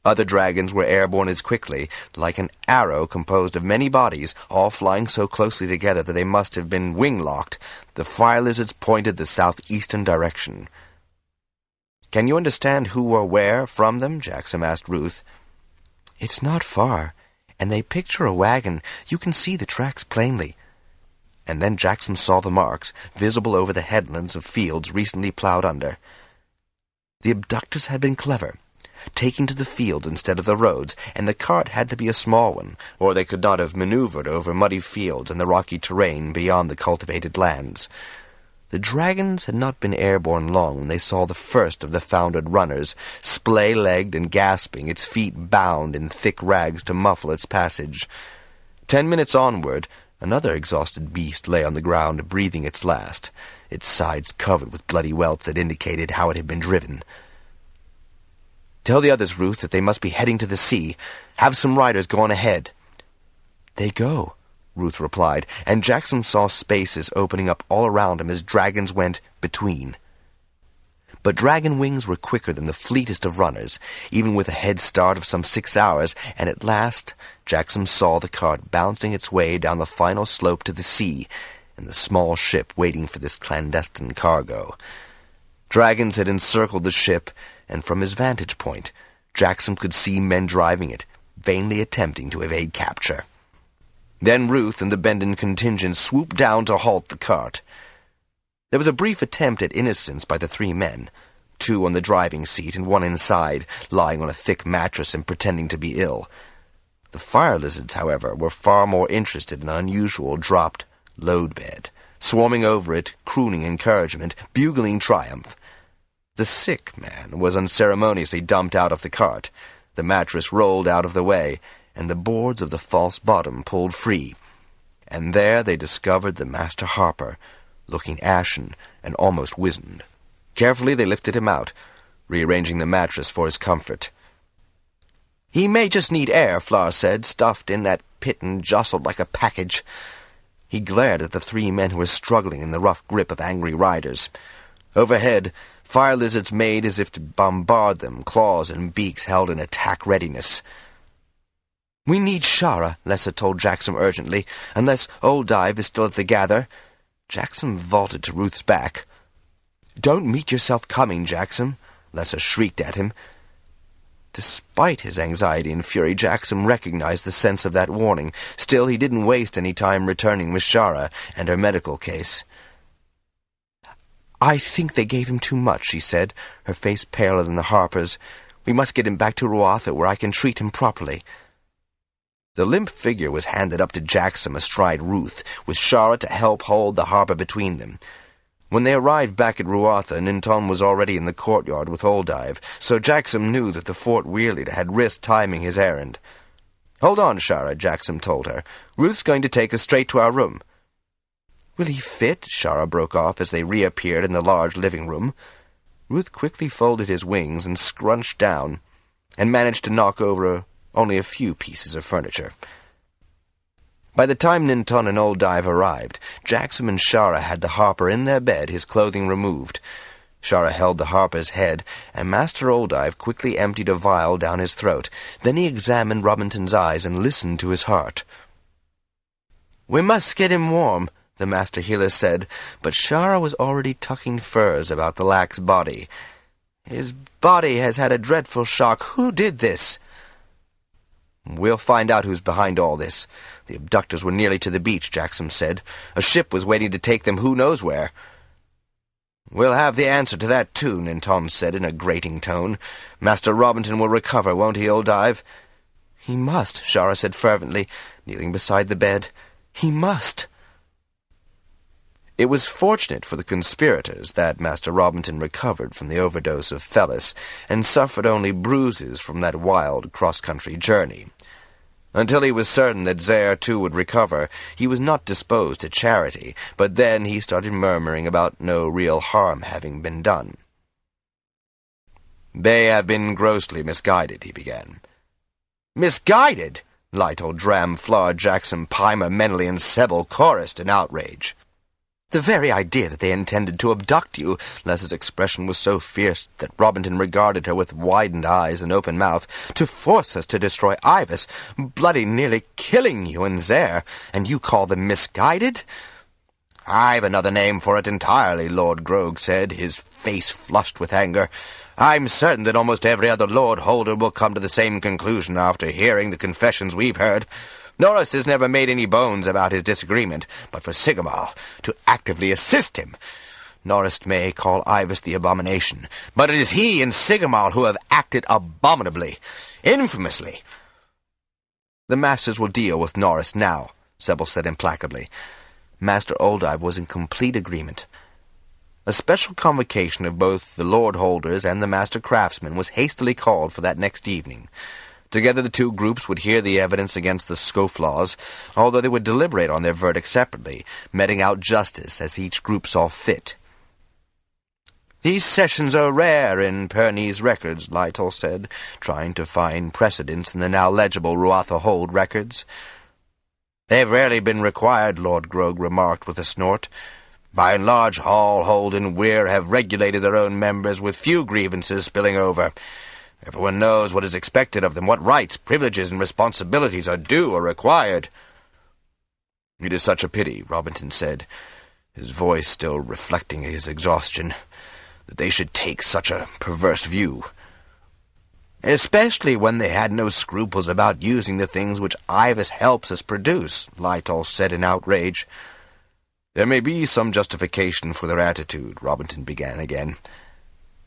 Other dragons were airborne as quickly, like an arrow composed of many bodies, all flying so closely together that they must have been wing-locked. The fire lizards pointed the southeastern direction. "Can you understand who or where from them?" Jackson asked Ruth. "It's not far, and they picture a wagon. You can see the tracks plainly." And then Jackson saw the marks, visible over the headlands of fields recently plowed under. The abductors had been clever, taking to the fields instead of the roads, and the cart had to be a small one, or they could not have maneuvered over muddy fields and the rocky terrain beyond the cultivated lands. The dragons had not been airborne long when they saw the first of the foundered runners, splay-legged and gasping, its feet bound in thick rags to muffle its passage. 10 minutes onward, another exhausted beast lay on the ground, breathing its last, its sides covered with bloody welts that indicated how it had been driven. "Tell the others, Ruth, that they must be heading to the sea. Have some riders go on ahead." "They go," Ruth replied, and Jackson saw spaces opening up all around him as dragons went between. But dragon wings were quicker than the fleetest of runners, even with a head start of some 6 hours, and at last Jackson saw the cart bouncing its way down the final slope to the sea, and the small ship waiting for this clandestine cargo. Dragons had encircled the ship, and from his vantage point, Jackson could see men driving it, vainly attempting to evade capture. Then Ruth and the Bendon contingent swooped down to halt the cart. There was a brief attempt at innocence by the 3 men, 2 on the driving seat and 1 inside, lying on a thick mattress and pretending to be ill. The fire lizards, however, were far more interested in the unusual dropped load bed, swarming over it, crooning encouragement, bugling triumph. The sick man was unceremoniously dumped out of the cart, the mattress rolled out of the way, and the boards of the false bottom pulled free. And there they discovered the Master Harper, looking ashen and almost wizened. Carefully they lifted him out, rearranging the mattress for his comfort. "He may just need air," Flar said, stuffed in that pit and jostled like a package. He glared at the 3 men who were struggling in the rough grip of angry riders. Overhead, fire lizards made as if to bombard them, claws and beaks held in attack readiness. "We need Shara," Lesser told Jackson urgently, "unless Old Dive is still at the gather." Jackson vaulted to Ruth's back. "Don't meet yourself coming, Jackson," Lesser shrieked at him. Despite his anxiety and fury, Jackson recognized the sense of that warning. Still, he didn't waste any time returning with Shara and her medical case. "I think they gave him too much," she said, her face paler than the Harper's. We must get him back to Ruatha, where I can treat him properly." The limp figure was handed up to Jackson astride Ruth, with Shara to help hold the harper between them. When they arrived back at Ruatha, Ninton was already in the courtyard with Oldive, so Jackson knew that the Fort Weirleader had risked timing his errand. "Hold on, Shara," Jackson told her. "Ruth's going to take us straight to our room." "Will he fit?" Shara broke off as they reappeared in the large living room. Ruth quickly folded his wings and scrunched down, and managed to knock over only a few pieces of furniture. By the time Ninton and Oldive arrived, Jackson and Shara had the harper in their bed, his clothing removed. Shara held the harper's head, and Master Oldive quickly emptied a vial down his throat. Then he examined Robinton's eyes and listened to his heart. "We must get him warm," the Master Healer said, but Shara was already tucking furs about the lax body. "His body has had a dreadful shock. Who did this?" "We'll find out who's behind all this. The abductors were nearly to the beach," Jackson said. "A ship was waiting to take them who knows where." "We'll have the answer to that, too," Ninton said in a grating tone. "Master Robinton will recover, won't he, Oldive?" "He must," Shara said fervently, kneeling beside the bed. "He must." It was fortunate for the conspirators that Master Robinton recovered from the overdose of Fellis and suffered only bruises from that wild cross-country journey. Until he was certain that Zaire too would recover, he was not disposed to charity, but then he started murmuring about no real harm having been done. "They have been grossly misguided," he began. "Misguided?" Lytle, Dram, Fleur, Jackson, Pimer, Meneley, and Sebel chorused in outrage. "The very idea that they intended to abduct you," Les's expression was so fierce that Robinton regarded her with widened eyes and open mouth, "to force us to destroy AIVAS, bloody nearly killing you and Zaire, and you call them misguided?" "I've another name for it entirely," Lord Grog said, his face flushed with anger. "I'm certain that almost every other Lord Holder will come to the same conclusion after hearing the confessions we've heard. Norris has never made any bones about his disagreement, but for Sigamal to actively assist him. Norris may call AIVAS the abomination, but it is he and Sigamal who have acted abominably, infamously." "The masters will deal with Norris now," Sebel said implacably. Master Oldive was in complete agreement. A special convocation of both the Lord Holders and the Master Craftsmen was hastily called for that next evening. Together the two groups would hear the evidence against the Scofflaws, although they would deliberate on their verdict separately, meting out justice as each group saw fit. "These sessions are rare in Pernese records," Lytle said, trying to find precedents in the now legible Ruatha Hold records. "They've rarely been required," Lord Grog remarked with a snort. "By and large, Hall, Hold, and Weir have regulated their own members with few grievances spilling over. Everyone knows what is expected of them, what rights, privileges, and responsibilities are due or required." "It is such a pity," Robinton said, his voice still reflecting his exhaustion, "that they should take such a perverse view." "Especially when they had no scruples about using the things which AIVAS helps us produce," Lytle said in outrage. "There may be some justification for their attitude," Robinton began again.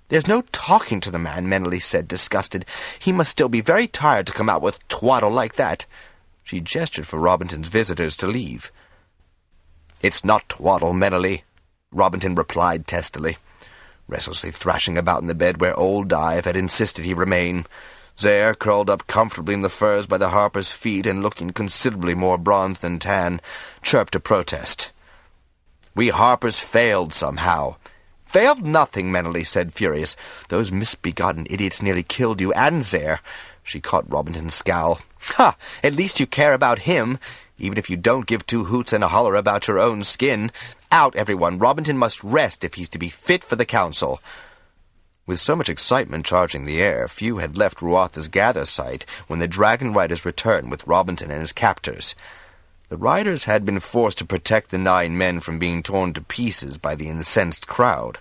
"There's no talking to the man," Meneley said, disgusted. "He must still be very tired to come out with twaddle like that." She gestured for Robinton's visitors to leave. "It's not twaddle, Meneley," Robinton replied testily, restlessly thrashing about in the bed where Oldive had insisted he remain. Zaire, curled up comfortably in the furs by the harper's feet and looking considerably more bronzed than tan, chirped a protest. "We harpers failed somehow." "Failed nothing," Meneley said, furious. "Those misbegotten idiots nearly killed you and Zaire." She caught Robinton's scowl. "Ha! At least you care about him, even if you don't give two hoots and a holler about your own skin. Out, everyone. Robinton must rest if he's to be fit for the council." With so much excitement charging the air, few had left Ruatha's gather site when the Dragonriders returned with Robinton and his captors. The riders had been forced to protect the 9 men from being torn to pieces by the incensed crowd.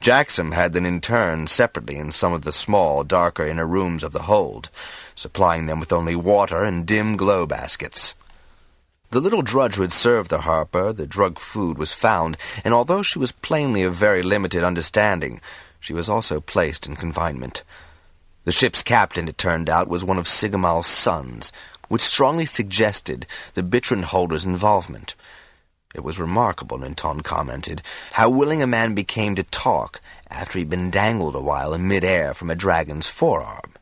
Jackson had them interned separately in some of the small, darker inner rooms of the hold, supplying them with only water and dim glow baskets. The little drudge who had served the harper, the drugged food, was found, and although she was plainly of very limited understanding, she was also placed in confinement. The ship's captain, it turned out, was one of Sigamal's sons, which strongly suggested the Bitron holder's involvement. It was remarkable, Ninton commented, how willing a man became to talk after he'd been dangled a while in mid-air from a dragon's forearm.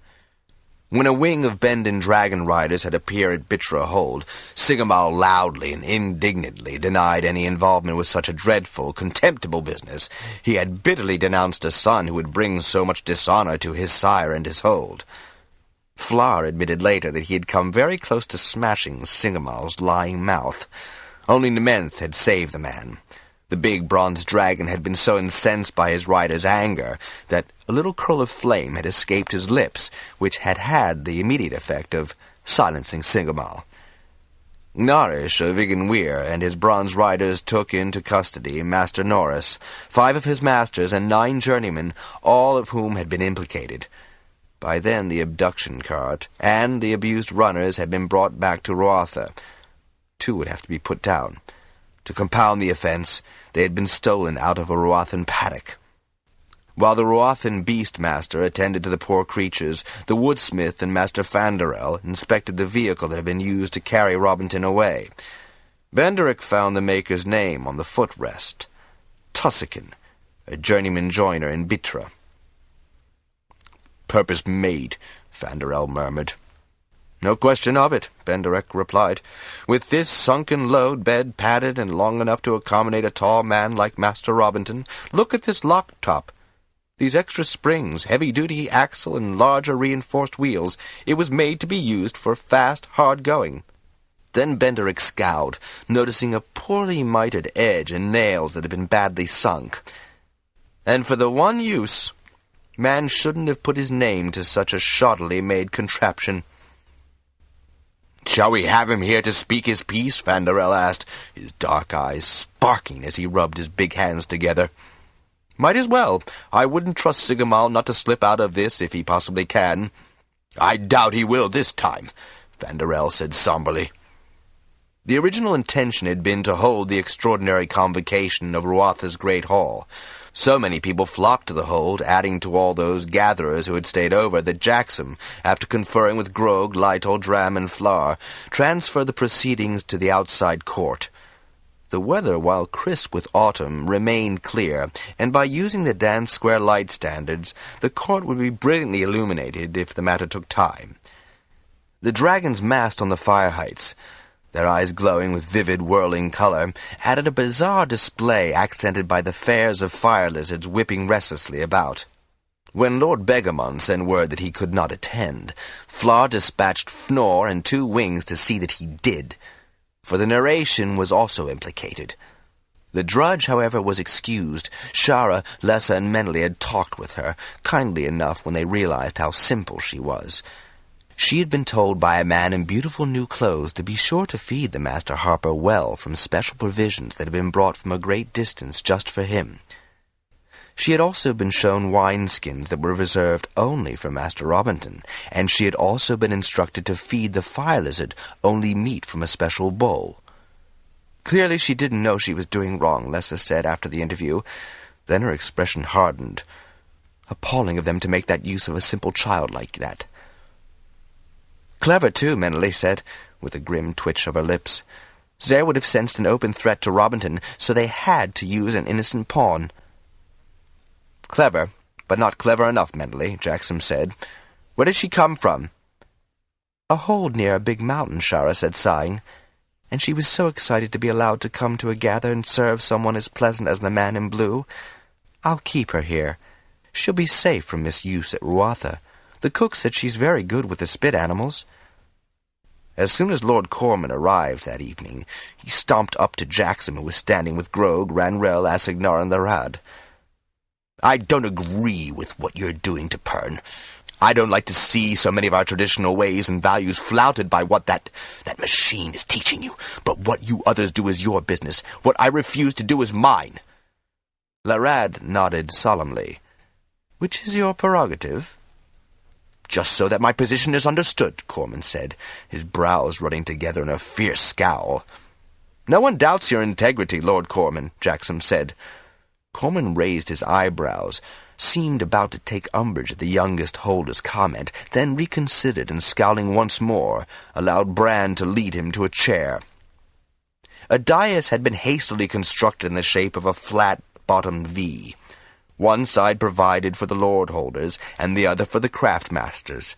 When a wing of Bendon Dragonriders had appeared at Bitra Hold, Sigamal loudly and indignantly denied any involvement with such a dreadful, contemptible business. He had bitterly denounced a son who would bring so much dishonor to his sire and his hold. Flar admitted later that he had come very close to smashing Sigamal's lying mouth. Only Nementh had saved the man. The big bronze dragon had been so incensed by his rider's anger that a little curl of flame had escaped his lips, which had had the immediate effect of silencing Sigamal. Narish of Igan and his bronze riders took into custody Master Norris, 5 of his masters, and 9 journeymen, all of whom had been implicated. By then the abduction cart and the abused runners had been brought back to Roatha. 2 would have to be put down. To compound the offense, they had been stolen out of a Roathan paddock. While the Roathan beast-master attended to the poor creatures, the woodsmith and Master Fanderel inspected the vehicle that had been used to carry Robinton away. Benderick found the maker's name on the footrest. Tussakin, a journeyman joiner in Bitra. "Purpose made," Fanderel murmured. "No question of it," Benderick replied. "With this sunken load, bed padded and long enough to accommodate a tall man like Master Robinton, look at this lock top. These extra springs, heavy-duty axle, and larger reinforced wheels, it was made to be used for fast, hard going." Then Benderick scowled, noticing a poorly mitered edge and nails that had been badly sunk. "And for the one use, man shouldn't have put his name to such a shoddily made contraption." "Shall we have him here to speak his piece?" Fanderel asked, his dark eyes sparking as he rubbed his big hands together. "Might as well. I wouldn't trust Sigamal not to slip out of this if he possibly can." "I doubt he will this time," Fanderel said somberly. The original intention had been to hold the extraordinary convocation of Roatha's Great Hall. So many people flocked to the hold, adding to all those gatherers who had stayed over, that Jackson, after conferring with Grog, Lytle, Dram, and Flar, transferred the proceedings to the outside court. The weather, while crisp with autumn, remained clear, and by using the dance square light standards, the court would be brilliantly illuminated if the matter took time. The dragons massed on the fire heights, their eyes glowing with vivid, whirling color, added a bizarre display accented by the fares of fire lizards whipping restlessly about. When Lord Begamon sent word that he could not attend, Flar dispatched Fnor and 2 wings to see that he did, for the narration was also implicated. The drudge, however, was excused. Shara, Lessa, and Meneley had talked with her, kindly enough when they realized how simple she was. She had been told by a man in beautiful new clothes to be sure to feed the Master Harper well from special provisions that had been brought from a great distance just for him. She had also been shown wineskins that were reserved only for Master Robinton, and she had also been instructed to feed the fire lizard only meat from a special bowl. Clearly she didn't know she was doing wrong, Lessa said after the interview. Then her expression hardened. Appalling of them to make that use of a simple child like that. "Clever, too," Meneley said, with a grim twitch of her lips. "Zare would have sensed an open threat to Robinton, so they had to use an innocent pawn." "Clever, but not clever enough, Meneley," Jackson said. "Where did she come from?" "A hold near a big mountain," Shara said, sighing. "And she was so excited to be allowed to come to a gather and serve someone as pleasant as the man in blue. I'll keep her here. She'll be safe from misuse at Roatha. The cook said she's very good with the spit animals." As soon as Lord Corman arrived that evening, he stomped up to Jackson, who was standing with Grog, Ranrel, Assignar, and Larad. "I don't agree with what you're doing to Pern. I don't like to see so many of our traditional ways and values flouted by what that machine is teaching you. But what you others do is your business. What I refuse to do is mine." Larad nodded solemnly. "Which is your prerogative?" "Just so that my position is understood," Corman said, his brows running together in a fierce scowl. "No one doubts your integrity, Lord Corman," Jackson said. Corman raised his eyebrows, seemed about to take umbrage at the youngest holder's comment, then reconsidered and, scowling once more, allowed Bran to lead him to a chair. A dais had been hastily constructed in the shape of a flat-bottomed V. One side provided for the lord holders, and the other for the craft masters.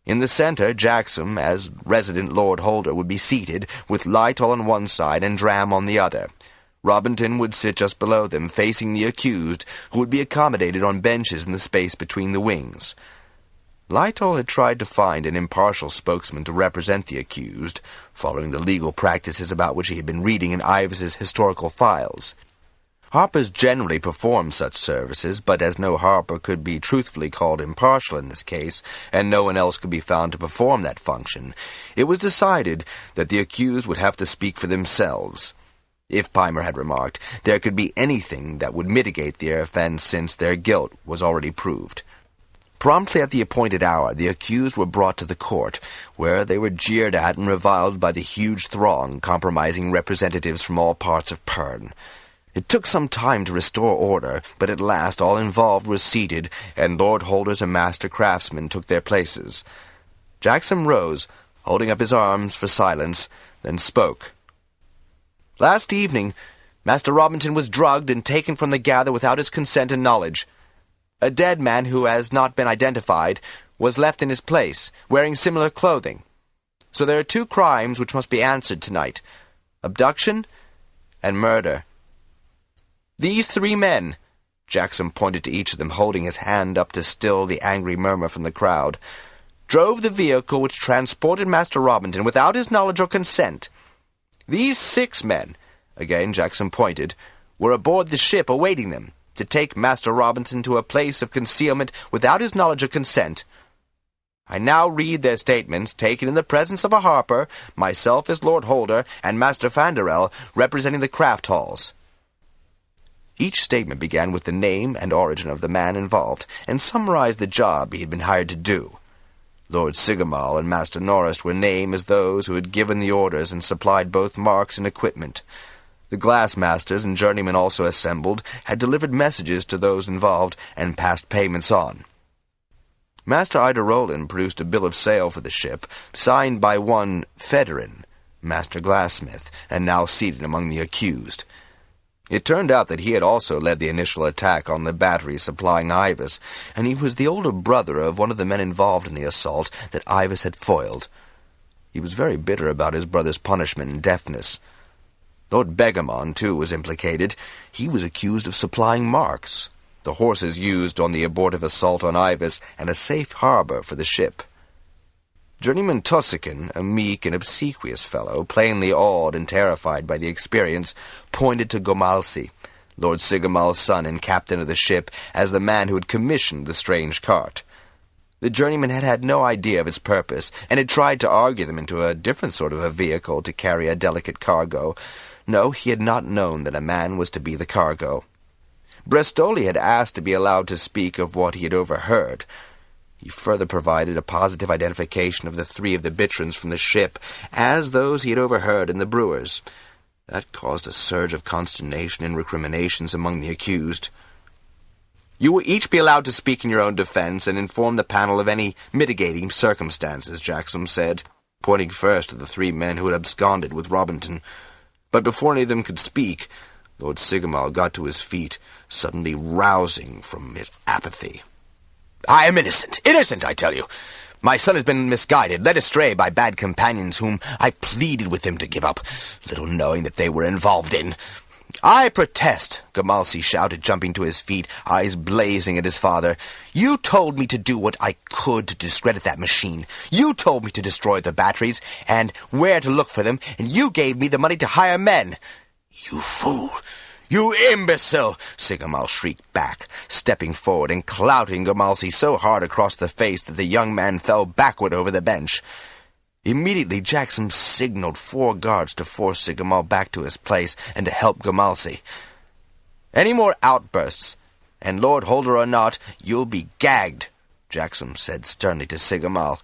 In the center, Jackson, as resident lord holder, would be seated, with Lytle on one side and Dram on the other. Robinson would sit just below them, facing the accused, who would be accommodated on benches in the space between the wings. Lytle had tried to find an impartial spokesman to represent the accused, following the legal practices about which he had been reading in AIVAS' historical files. Harpers generally performed such services, but as no harper could be truthfully called impartial in this case, and no one else could be found to perform that function, it was decided that the accused would have to speak for themselves. If, Pimer had remarked, there could be anything that would mitigate their offense since their guilt was already proved. Promptly at the appointed hour, the accused were brought to the court, where they were jeered at and reviled by the huge throng comprising representatives from all parts of Pern. It took some time to restore order, but at last all involved were seated, and lord holders and master craftsmen took their places. Jackson rose, holding up his arms for silence, then spoke. "Last evening, Master Robinson was drugged and taken from the gather without his consent and knowledge. A dead man who has not been identified was left in his place, wearing similar clothing. So there are two crimes which must be answered tonight: abduction and murder. These three men," Jackson pointed to each of them, holding his hand up to still the angry murmur from the crowd, "drove the vehicle which transported Master Robinson without his knowledge or consent. These 6 men," again Jackson pointed, "were aboard the ship awaiting them, to take Master Robinson to a place of concealment without his knowledge or consent. I now read their statements, taken in the presence of a harper, myself as Lord Holder, and Master Fanderel, representing the craft halls." Each statement began with the name and origin of the man involved, and summarized the job he had been hired to do. Lord Sigamal and Master Norris were named as those who had given the orders and supplied both marks and equipment. The glass masters and journeymen also assembled, had delivered messages to those involved, and passed payments on. Master Ida Rowland produced a bill of sale for the ship, signed by one Federin, Master Glassmith, and now seated among the accused. It turned out that he had also led the initial attack on the battery supplying AIVAS, and he was the older brother of one of the men involved in the assault that AIVAS had foiled. He was very bitter about his brother's punishment and deafness. Lord Begamon, too, was implicated. He was accused of supplying marks, the horses used on the abortive assault on AIVAS, and a safe harbor for the ship. Journeyman Tussican, a meek and obsequious fellow, plainly awed and terrified by the experience, pointed to Gomalsi, Lord Sigamal's son and captain of the ship, as the man who had commissioned the strange cart. The journeyman had had no idea of its purpose, and had tried to argue them into a different sort of a vehicle to carry a delicate cargo. No, he had not known that a man was to be the cargo. Brestoli had asked to be allowed to speak of what he had overheard. He further provided a positive identification of the 3 of the Bitrons from the ship as those he had overheard in the brewers. That caused a surge of consternation and recriminations among the accused. "You will each be allowed to speak in your own defense and inform the panel of any mitigating circumstances," Jackson said, pointing first to the 3 men who had absconded with Robinson. But before any of them could speak, Lord Sigamal got to his feet, suddenly rousing from his apathy. "I am innocent, I tell you. My son has been misguided, led astray by bad companions whom I pleaded with him to give up, little knowing that they were involved in." "I protest," Gamalsi shouted, jumping to his feet, eyes blazing at his father. "You told me to do what I could to discredit that machine. You told me to destroy the batteries, and where to look for them, and you gave me the money to hire men." "You fool! You imbecile!" Sigamal shrieked back, stepping forward and clouting Gamalsi so hard across the face that the young man fell backward over the bench. Immediately Jackson signaled 4 guards to force Sigamal back to his place and to help Gamalsi. "Any more outbursts, and Lord Holder or not, you'll be gagged," Jackson said sternly to Sigamal.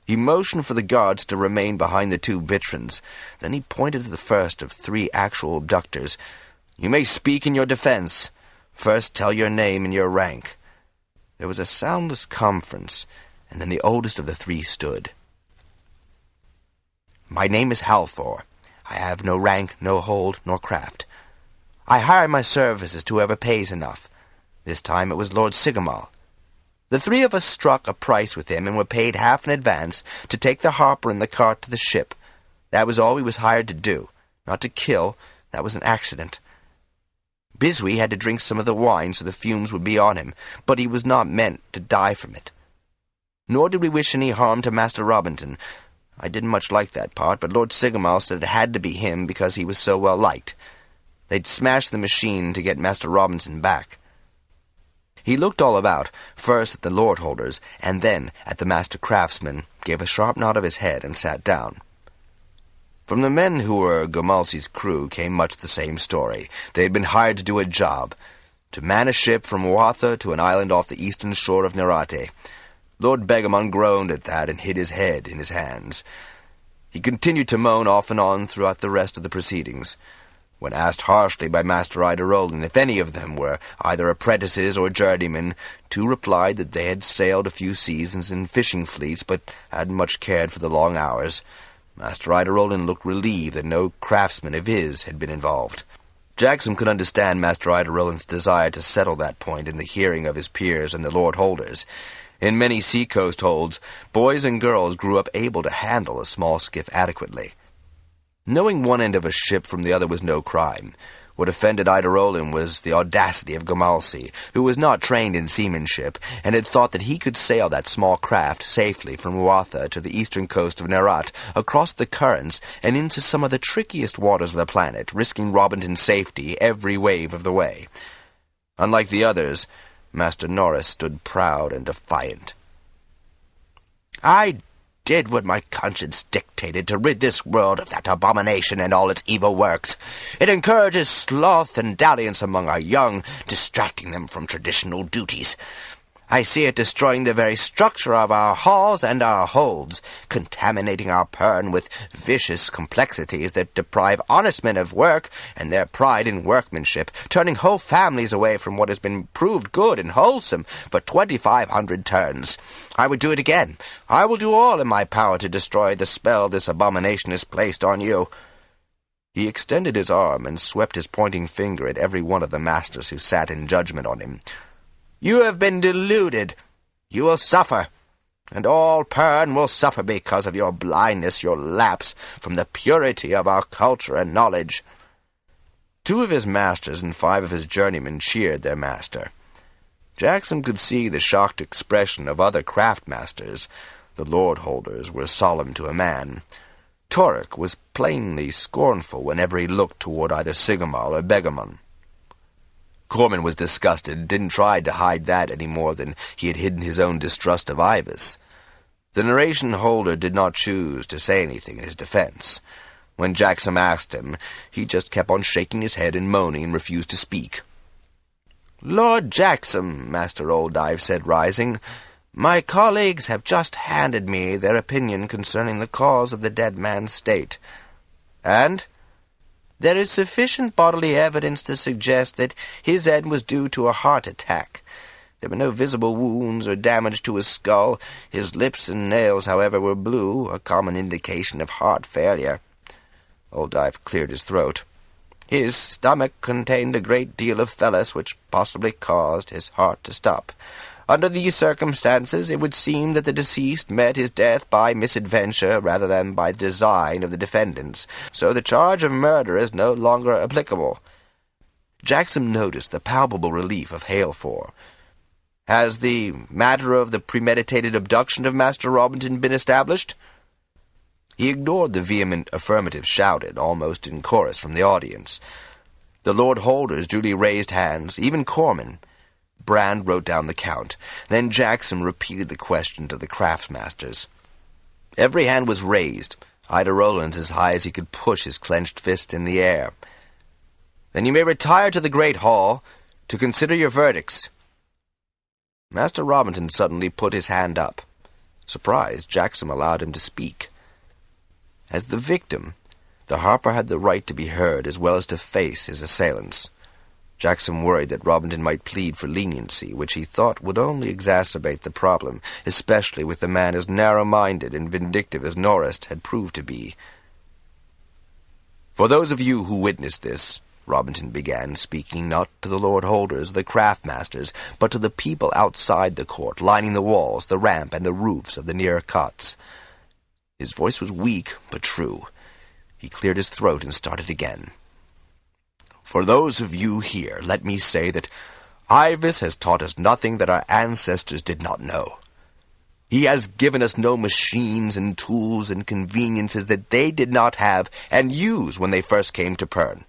He motioned for the guards to remain behind the 2 Bitrons. Then he pointed to the first of 3 actual abductors. "You may speak in your defense, First tell your name and your rank." There was a soundless conference, and then the oldest of the three stood. "My name is Halfor. I have no rank, no hold, nor craft. I hire my services to whoever pays enough. This time it was Lord Sigamal. The three of us struck a price with him and were paid half in advance to take the harper and the cart to the ship. That was all he was hired to do, not to kill. That was an accident. Biswee had to drink some of the wine so the fumes would be on him, but he was not meant to die from it. Nor did we wish any harm to Master Robinson. I didn't much like that part, but Lord Sigamal said it had to be him because he was so well liked. They'd smash the machine to get Master Robinson back." He looked all about, first at the lord holders, and then at the master craftsman, gave a sharp nod of his head, and sat down. From the men who were Gamalsi's crew came much the same story. They had been hired to do a job, to man a ship from Watha to an island off the eastern shore of Nerate. Lord Begamon groaned at that and hid his head in his hands. He continued to moan off and on throughout the rest of the proceedings. When asked harshly by Master Ida Roland if any of them were either apprentices or journeymen, two replied that they had sailed a few seasons in fishing fleets, but hadn't much cared for the long hours. Master Ida Roland looked relieved that no craftsman of his had been involved. Jackson could understand Master Ida Roland's desire to settle that point in the hearing of his peers and the lord holders. In many sea-coast holds, boys and girls grew up able to handle a small skiff adequately. Knowing one end of a ship from the other was no crime. What offended Ida Roland was the audacity of Gamalsi, who was not trained in seamanship, and had thought that he could sail that small craft safely from Watha to the eastern coast of Nerat, across the currents, and into some of the trickiest waters of the planet, risking Robinton's safety every wave of the way. Unlike the others, Master Norris stood proud and defiant. "I did what my conscience dictated to rid this world of that abomination and all its evil works. It encourages sloth and dalliance among our young, distracting them from traditional duties. I see it destroying the very structure of our halls and our holds, contaminating our Pern with vicious complexities that deprive honest men of work and their pride in workmanship, turning whole families away from what has been proved good and wholesome for 2,500 turns. I would do it again. I will do all in my power to destroy the spell this abomination has placed on you." He extended his arm and swept his pointing finger at every one of the masters who sat in judgment on him. "You have been deluded. You will suffer, and all Pern will suffer because of your blindness, your lapse from the purity of our culture and knowledge." 2 of his masters and 5 of his journeymen cheered their master. Jackson could see the shocked expression of other craft-masters. The lord-holders were solemn to a man. Torek was plainly scornful whenever he looked toward either Sigamal or Begamon. Corman was disgusted and didn't try to hide that any more than he had hidden his own distrust of AIVAS. The narration holder did not choose to say anything in his defense. When Jackson asked him, he just kept on shaking his head and moaning and refused to speak. "Lord Jackson," Master Olddive said, rising, "my colleagues have just handed me their opinion concerning the cause of the dead man's state. And there is sufficient bodily evidence to suggest that his end was due to a heart attack. There were no visible wounds or damage to his skull. His lips and nails, however, were blue, a common indication of heart failure." Olddive cleared his throat. "His stomach contained a great deal of pellus, which possibly caused his heart to stop. Under these circumstances, it would seem that the deceased met his death by misadventure rather than by design of the defendants, so the charge of murder is no longer applicable." Jackson noticed the palpable relief of Halfor. "Has the matter of the premeditated abduction of Master Robinson been established?" He ignored the vehement affirmative shouted, almost in chorus, from the audience. The lord holders duly raised hands, even Corman. Brand wrote down the count. Then Jackson repeated the question to the craftsmasters. Every hand was raised, Ida Roland's as high as he could push his clenched fist in the air. "Then you may retire to the great hall to consider your verdicts." Master Robinson suddenly put his hand up. Surprised, Jackson allowed him to speak. As the victim, the harper had the right to be heard as well as to face his assailants. Jackson worried that Robinson might plead for leniency, which he thought would only exacerbate the problem, especially with a man as narrow-minded and vindictive as Norris had proved to be. "For those of you who witnessed this," Robinson began, speaking not to the Lord Holders, the craft-masters, but to the people outside the court, lining the walls, the ramp, and the roofs of the nearer cots. His voice was weak, but true. He cleared his throat and started again. "For those of you here, let me say that AIVAS has taught us nothing that our ancestors did not know. He has given us no machines and tools and conveniences that they did not have and use when they first came to Pern.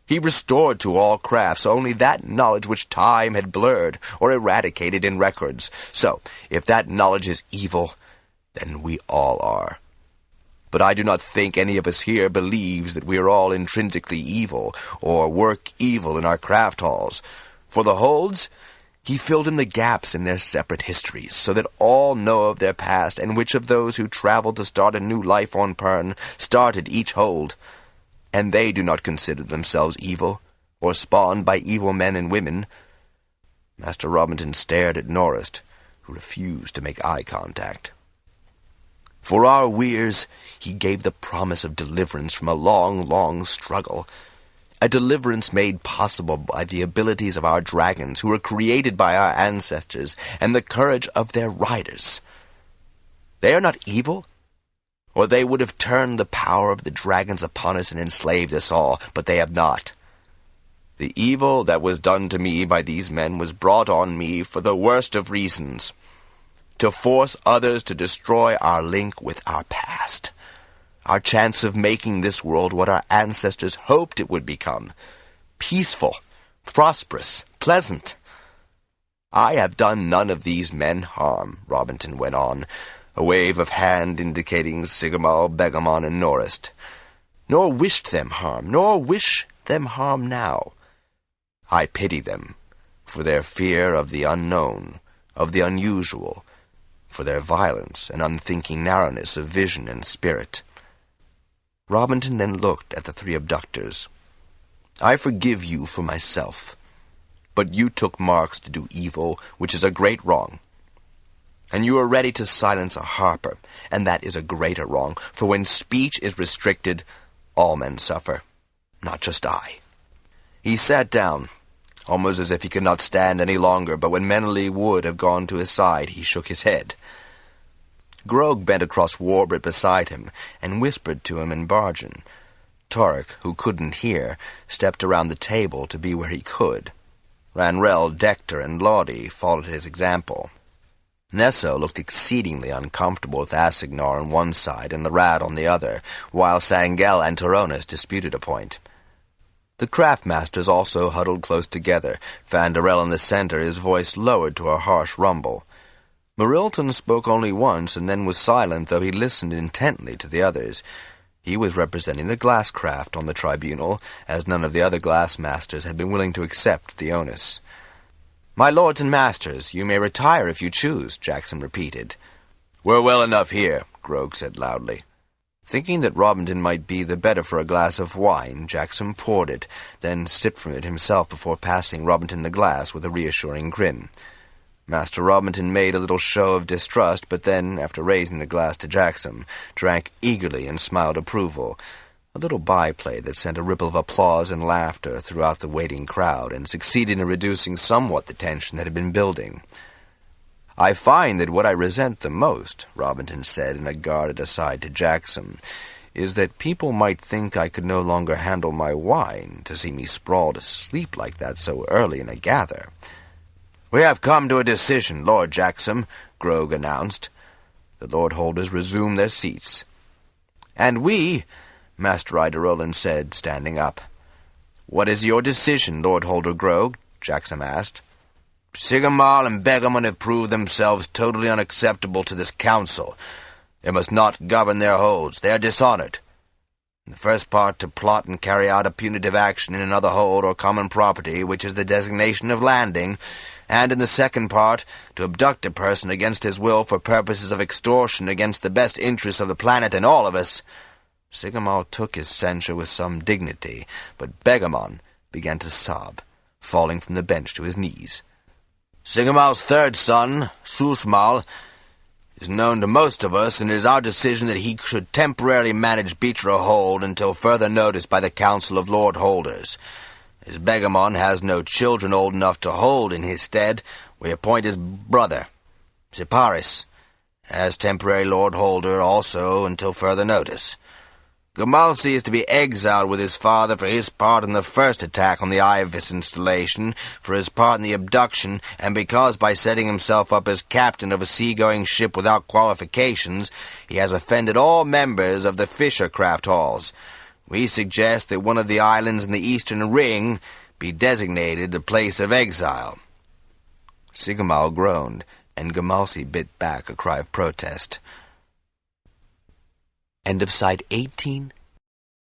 He restored to all crafts only that knowledge which time had blurred or eradicated in records. So, if that knowledge is evil, then we all are. But I do not think any of us here believes that we are all intrinsically evil, or work evil in our craft halls. For the Holds, he filled in the gaps in their separate histories, so that all know of their past, and which of those who traveled to start a new life on Pern started each Hold. And they do not consider themselves evil, or spawned by evil men and women." Master Robinson stared at Norris, who refused to make eye contact. "For our Weyrs, he gave the promise of deliverance from a long, long struggle. A deliverance made possible by the abilities of our dragons, who were created by our ancestors, and the courage of their riders. They are not evil, or they would have turned the power of the dragons upon us and enslaved us all, but they have not. The evil that was done to me by these men was brought on me for the worst of reasons, to force others to destroy our link with our past, our chance of making this world what our ancestors hoped it would become, peaceful, prosperous, pleasant. I have done none of these men harm," Robinson went on, a wave of hand indicating Sigamal, Begamon, and Norris, "nor wished them harm, nor wish them harm now. I pity them for their fear of the unknown, of the unusual, for their violence and unthinking narrowness of vision and spirit." Robinson then looked at the three abductors. "I forgive you for myself, but you took marks to do evil, which is a great wrong. And you are ready to silence a harper, and that is a greater wrong, for when speech is restricted, all men suffer, not just I." He sat down, almost as if he could not stand any longer, but when Meneley would have gone to his side, he shook his head. Grog bent across Warbert beside him, and whispered to him in Bargain. Torek, who couldn't hear, stepped around the table to be where he could. Ranrell, Dector, and Lawdy followed his example. Nesso looked exceedingly uncomfortable with Asignar on one side and the Rat on the other, while Sangel and Toronis disputed a point. The craft-masters also huddled close together, Fandarel in the center, his voice lowered to a harsh rumble. Marilton spoke only once and then was silent, though he listened intently to the others. He was representing the glass-craft on the tribunal, as none of the other glass-masters had been willing to accept the onus. "My lords and masters, you may retire if you choose," Jackson repeated. "We're well enough here," Grog said loudly. Thinking that Robinson might be the better for a glass of wine, Jackson poured it, then sipped from it himself before passing Robinson the glass with a reassuring grin. Master Robinson made a little show of distrust, but then, after raising the glass to Jackson, drank eagerly and smiled approval, a little byplay that sent a ripple of applause and laughter throughout the waiting crowd and succeeded in reducing somewhat the tension that had been building. "I find that what I resent the most," Robinson said in a guarded aside to Jackson, "is that people might think I could no longer handle my wine to see me sprawled asleep like that so early in a gather." "We have come to a decision, Lord Jackson," Grog announced. The Lord Holders resumed their seats. "And we," Master Ryder said, standing up. "What is your decision, Lord Holder Grog?" Jackson asked. "Sigamal and Begamon have proved themselves totally unacceptable to this council. They must not govern their holds. They are dishonored. In the first part, to plot and carry out a punitive action in another hold or common property, which is the designation of landing, and in the second part, to abduct a person against his will for purposes of extortion against the best interests of the planet and all of us." Sigamal took his censure with some dignity, but Begamon began to sob. falling from the bench to his knees. Sigamal's third son, Susmal, is known to most of us, and it is our decision that he should temporarily manage Beechra Hold until further notice by the Council of Lord Holders. As Begamon has no children old enough to hold in his stead, we appoint his brother, Siparis, as temporary Lord Holder also until further notice. Gamalsi is to be exiled with his father for his part in the first attack on the AIVAS installation, for his part in the abduction, and because by setting himself up as captain of a sea-going ship without qualifications, he has offended all members of the Fisher Craft Halls. We suggest that one of the islands in the Eastern Ring be designated a place of exile. Sigamal groaned, and Gamalsi bit back a cry of protest. End of side 18.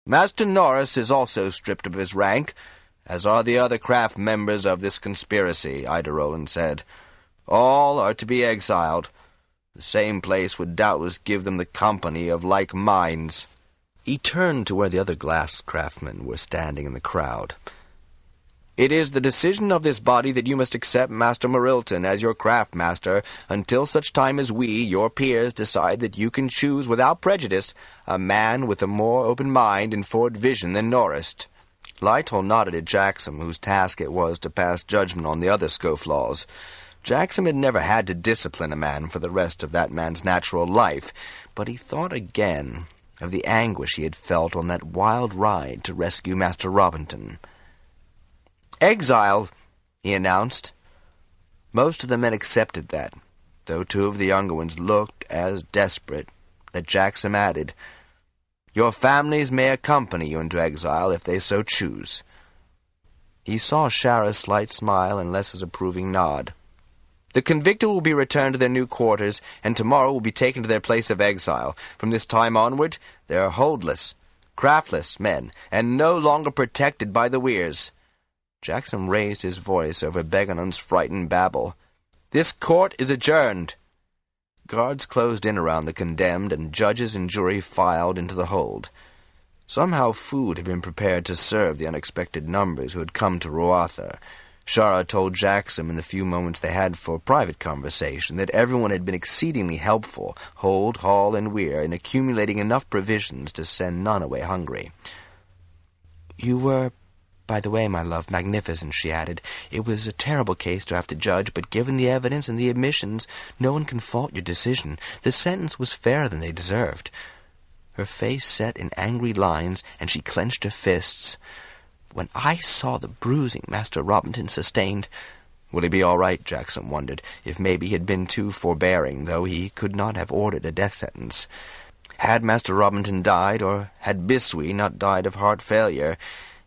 Master Norris is also stripped of his rank, as are the other craft members of this conspiracy, Ida Rowland said. All are to be exiled. The same place would doubtless give them the company of like minds. He turned to where the other glass craftsmen were standing in the crowd. It is the decision of this body that you must accept Master Morilton as your craft master until such time as we, your peers, decide that you can choose without prejudice a man with a more open mind and forward vision than Norris. Lytle nodded at Jackson, whose task it was to pass judgment on the other scofflaws. Jackson had never had to discipline a man for the rest of that man's natural life, but he thought again of the anguish he had felt on that wild ride to rescue Master Robinson. "Exile," he announced. Most of the men accepted that, though two of the younger ones looked as desperate that Jackson added, "Your families may accompany you into exile if they so choose." He saw Shara's slight smile and Les's approving nod. "The convicted will be returned to their new quarters, and tomorrow will be taken to their place of exile. From this time onward, they are holdless, craftless men, and no longer protected by the Weyrs." Jackson raised his voice over Beganon's frightened babble. "This court is adjourned." Guards closed in around the condemned, and judges and jury filed into the hold. Somehow food had been prepared to serve the unexpected numbers who had come to Roatha. Shara told Jackson in the few moments they had for private conversation that everyone had been exceedingly helpful, Hold, Hall, and Weir, in accumulating enough provisions to send none away hungry. "You were, by the way, my love, magnificent," she added. "It was a terrible case to have to judge, but given the evidence and the admissions, no one can fault your decision. The sentence was fairer than they deserved." Her face set in angry lines, and she clenched her fists. "When I saw the bruising Master Robinson sustained—" Would he be all right, Jackson wondered, if maybe he had been too forbearing, though he could not have ordered a death sentence. Had Master Robinson died, or had Biswee not died of heart failure,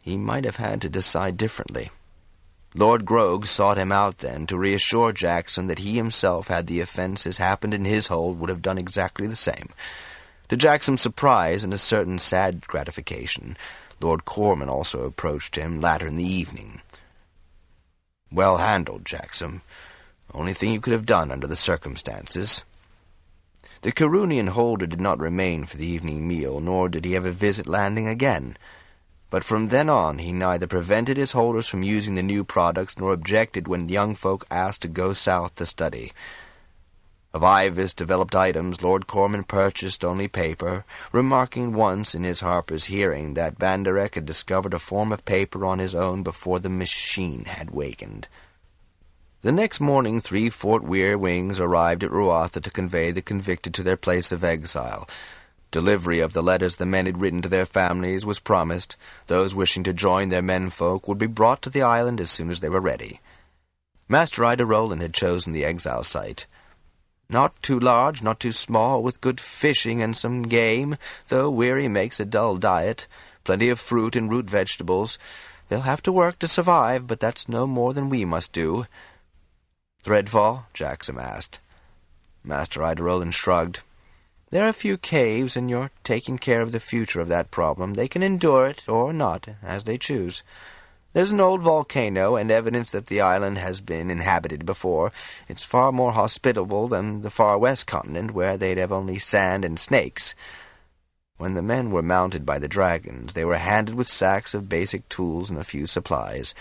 he might have had to decide differently. Lord Grogue sought him out then to reassure Jackson that he himself, had the offences happened in his hold, would have done exactly the same. To Jackson's surprise and a certain sad gratification, Lord Corman also approached him later in the evening. "Well handled, Jackson. Only thing you could have done under the circumstances." The Carunian holder did not remain for the evening meal, nor did he ever visit Landing again. But from then on he neither prevented his holders from using the new products nor objected when young folk asked to go south to study. Of AIVAS-developed items, Lord Corman purchased only paper, remarking once in his Harper's hearing that Van der Eyck had discovered a form of paper on his own before the machine had wakened. The next morning 3 Fort Weir wings arrived at Roatha to convey the convicted to their place of exile. Delivery of the letters the men had written to their families was promised. Those wishing to join their menfolk would be brought to the island as soon as they were ready. Master Ida Rowland had chosen the exile site. "Not too large, not too small, with good fishing and some game, though weary makes a dull diet. Plenty of fruit and root vegetables. They'll have to work to survive, but that's no more than we must do." "Threadfall?" Jackson asked. Master Ida Rowland shrugged. "There are a few caves, and you're taking care of the future of that problem. They can endure it, or not, as they choose. There's an old volcano, and evidence that the island has been inhabited before. It's far more hospitable than the far west continent, where they'd have only sand and snakes." When the men were mounted by the dragons, they were handed with sacks of basic tools and a few supplies.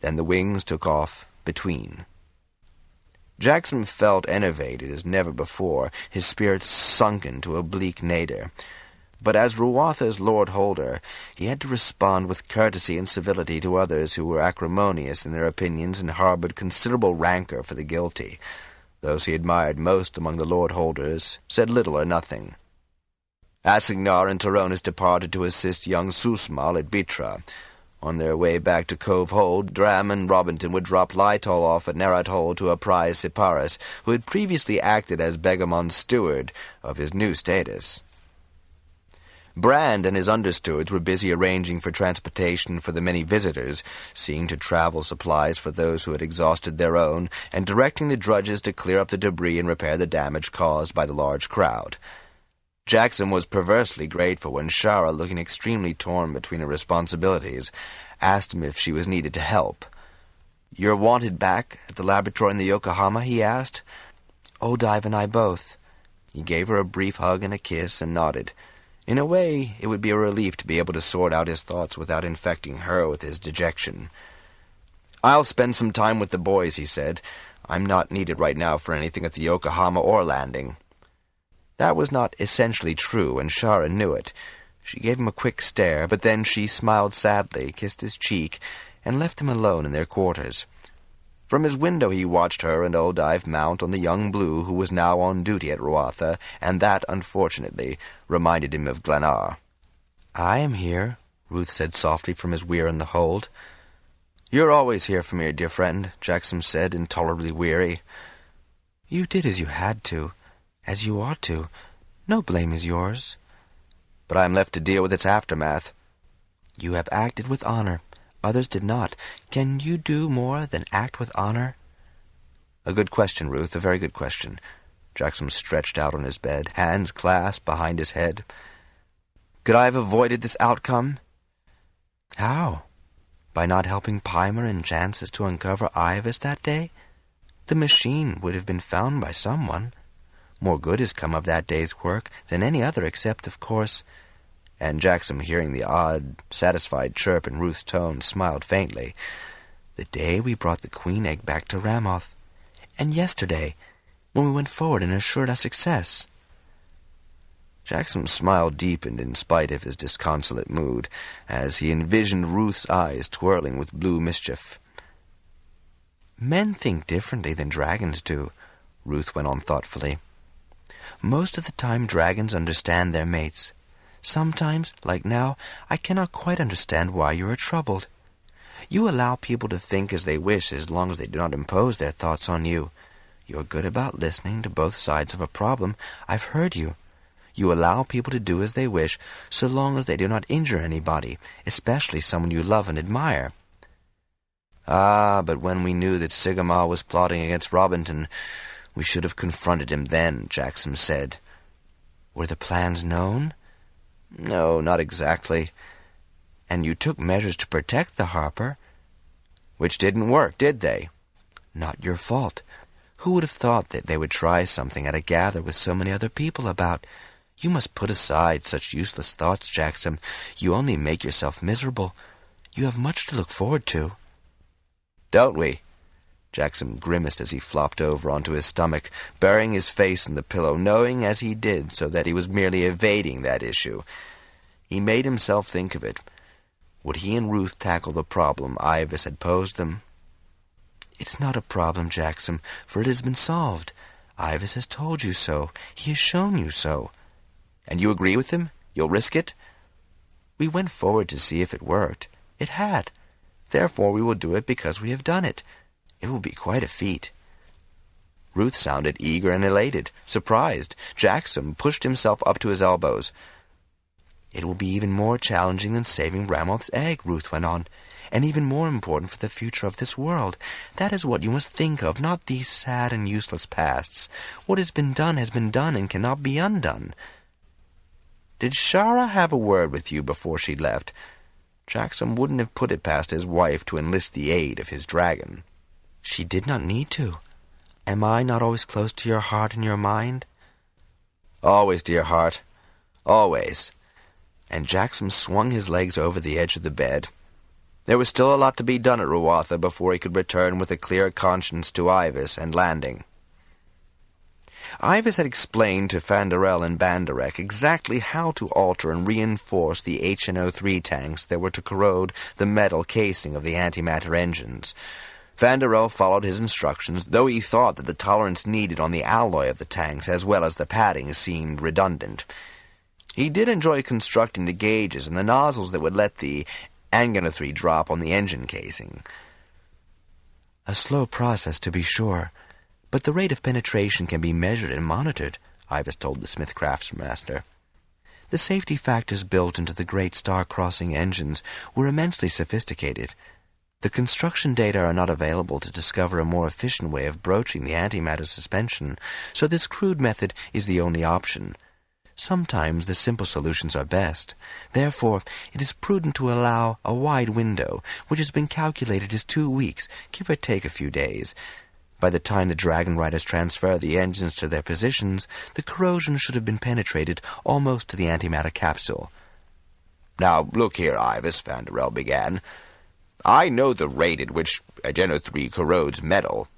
Then the wings took off between. Jackson felt enervated as never before, his spirits sunken to a bleak nadir. But as Ruatha's Lord Holder, he had to respond with courtesy and civility to others who were acrimonious in their opinions and harbored considerable rancor for the guilty. Those he admired most among the Lord Holders said little or nothing. Asignar and Toronis departed to assist young Susmal at Bitra. On their way back to Cove Hold, Dram and Robinton would drop Lytol off at Nerat Hold to apprise Siparis, who had previously acted as Begamon's steward, of his new status. Brand and his understewards were busy arranging for transportation for the many visitors, seeing to travel supplies for those who had exhausted their own, and directing the drudges to clear up the debris and repair the damage caused by the large crowd. Jackson was perversely grateful when Shara, looking extremely torn between her responsibilities, asked him if she was needed to help. "You're wanted back at the laboratory in the Yokohama?" he asked. "Odive and I both." He gave her a brief hug and a kiss and nodded. In a way, it would be a relief to be able to sort out his thoughts without infecting her with his dejection. "I'll spend some time with the boys," he said. "I'm not needed right now for anything at the Yokohama or landing." That was not essentially true, and Shara knew it. She gave him a quick stare, but then she smiled sadly, kissed his cheek, and left him alone in their quarters. From his window he watched her and Odive mount on the young Blue, who was now on duty at Ruatha, and that, unfortunately, reminded him of Glenar. "I am here," Ruth said softly from his weir in the hold. "You're always here for me, dear friend," Jackson said, intolerably weary. "You did as you had to, as you ought to. No blame is yours." "But I am left to deal with its aftermath." "You have acted with honor. Others did not. Can you do more than act with honor?" "A good question, Ruth, a very good question." Jackson stretched out on his bed, hands clasped behind his head. "Could I have avoided this outcome?" "How? By not helping Pimer and Jancis to uncover AIVAS that day? The machine would have been found by someone. More good has come of that day's work than any other, except, of course—" And Jackson, hearing the odd, satisfied chirp in Ruth's tone, smiled faintly. "The day we brought the queen egg back to Ramoth. And yesterday, when we went forward and assured our success." Jackson's smile deepened in spite of his disconsolate mood, as he envisioned Ruth's eyes twirling with blue mischief. "Men think differently than dragons do," Ruth went on thoughtfully. "Most of the time dragons understand their mates. Sometimes, like now, I cannot quite understand why you are troubled. You allow people to think as they wish as long as they do not impose their thoughts on you. You're good about listening to both sides of a problem. I've heard you. You allow people to do as they wish so long as they do not injure anybody, especially someone you love and admire." "Ah, but when we knew that Sigma was plotting against Robinton, we should have confronted him then," Jackson said. "Were the plans known?" "No, not exactly." "And you took measures to protect the Harper?" "Which didn't work, did they?" "Not your fault. Who would have thought that they would try something at a gather with so many other people about? You must put aside such useless thoughts, Jackson. You only make yourself miserable. You have much to look forward to." "Don't we?" Jackson grimaced as he flopped over onto his stomach, burying his face in the pillow, knowing as he did so that he was merely evading that issue. He made himself think of it. Would he and Ruth tackle the problem AIVAS had posed them? "It's not a problem, Jackson, for it has been solved. AIVAS has told you so. He has shown you so." "And you agree with him? You'll risk it?" "We went forward to see if it worked. It had. Therefore we will do it because we have done it. It will be quite a feat." Ruth sounded eager and elated, surprised. Jackson pushed himself up to his elbows. "It will be even more challenging than saving Ramoth's egg," Ruth went on, "and even more important for the future of this world. That is what you must think of, not these sad and useless pasts. What has been done and cannot be undone." "Did Shara have a word with you before she left?" Jackson wouldn't have put it past his wife to enlist the aid of his dragon. "She did not need to. Am I not always close to your heart and your mind?" "Always, dear heart. Always." And Jackson swung his legs over the edge of the bed. There was still a lot to be done at Ruatha before he could return with a clear conscience to AIVAS and landing. AIVAS had explained to Fanderel and Banderek exactly how to alter and reinforce the HNO3 tanks that were to corrode the metal casing of the antimatter engines. Fanderel followed his instructions, though he thought that the tolerance needed on the alloy of the tanks as well as the padding seemed redundant. He did enjoy constructing the gauges and the nozzles that would let the Angano3 drop on the engine casing. A slow process, to be sure, but the rate of penetration can be measured and monitored, AIVAS told the Smith craftsmaster. The safety factors built into the great star-crossing engines were immensely sophisticated. The construction data are not available to discover a more efficient way of broaching the antimatter suspension, so this crude method is the only option. Sometimes the simple solutions are best. Therefore, it is prudent to allow a wide window, which has been calculated as 2 weeks, give or take a few days. By the time the Dragonriders transfer the engines to their positions, the corrosion should have been penetrated almost to the antimatter capsule. "Now, look here, AIVAS," Fanderel began. "I know the rate at which Ageno3 corrodes metal."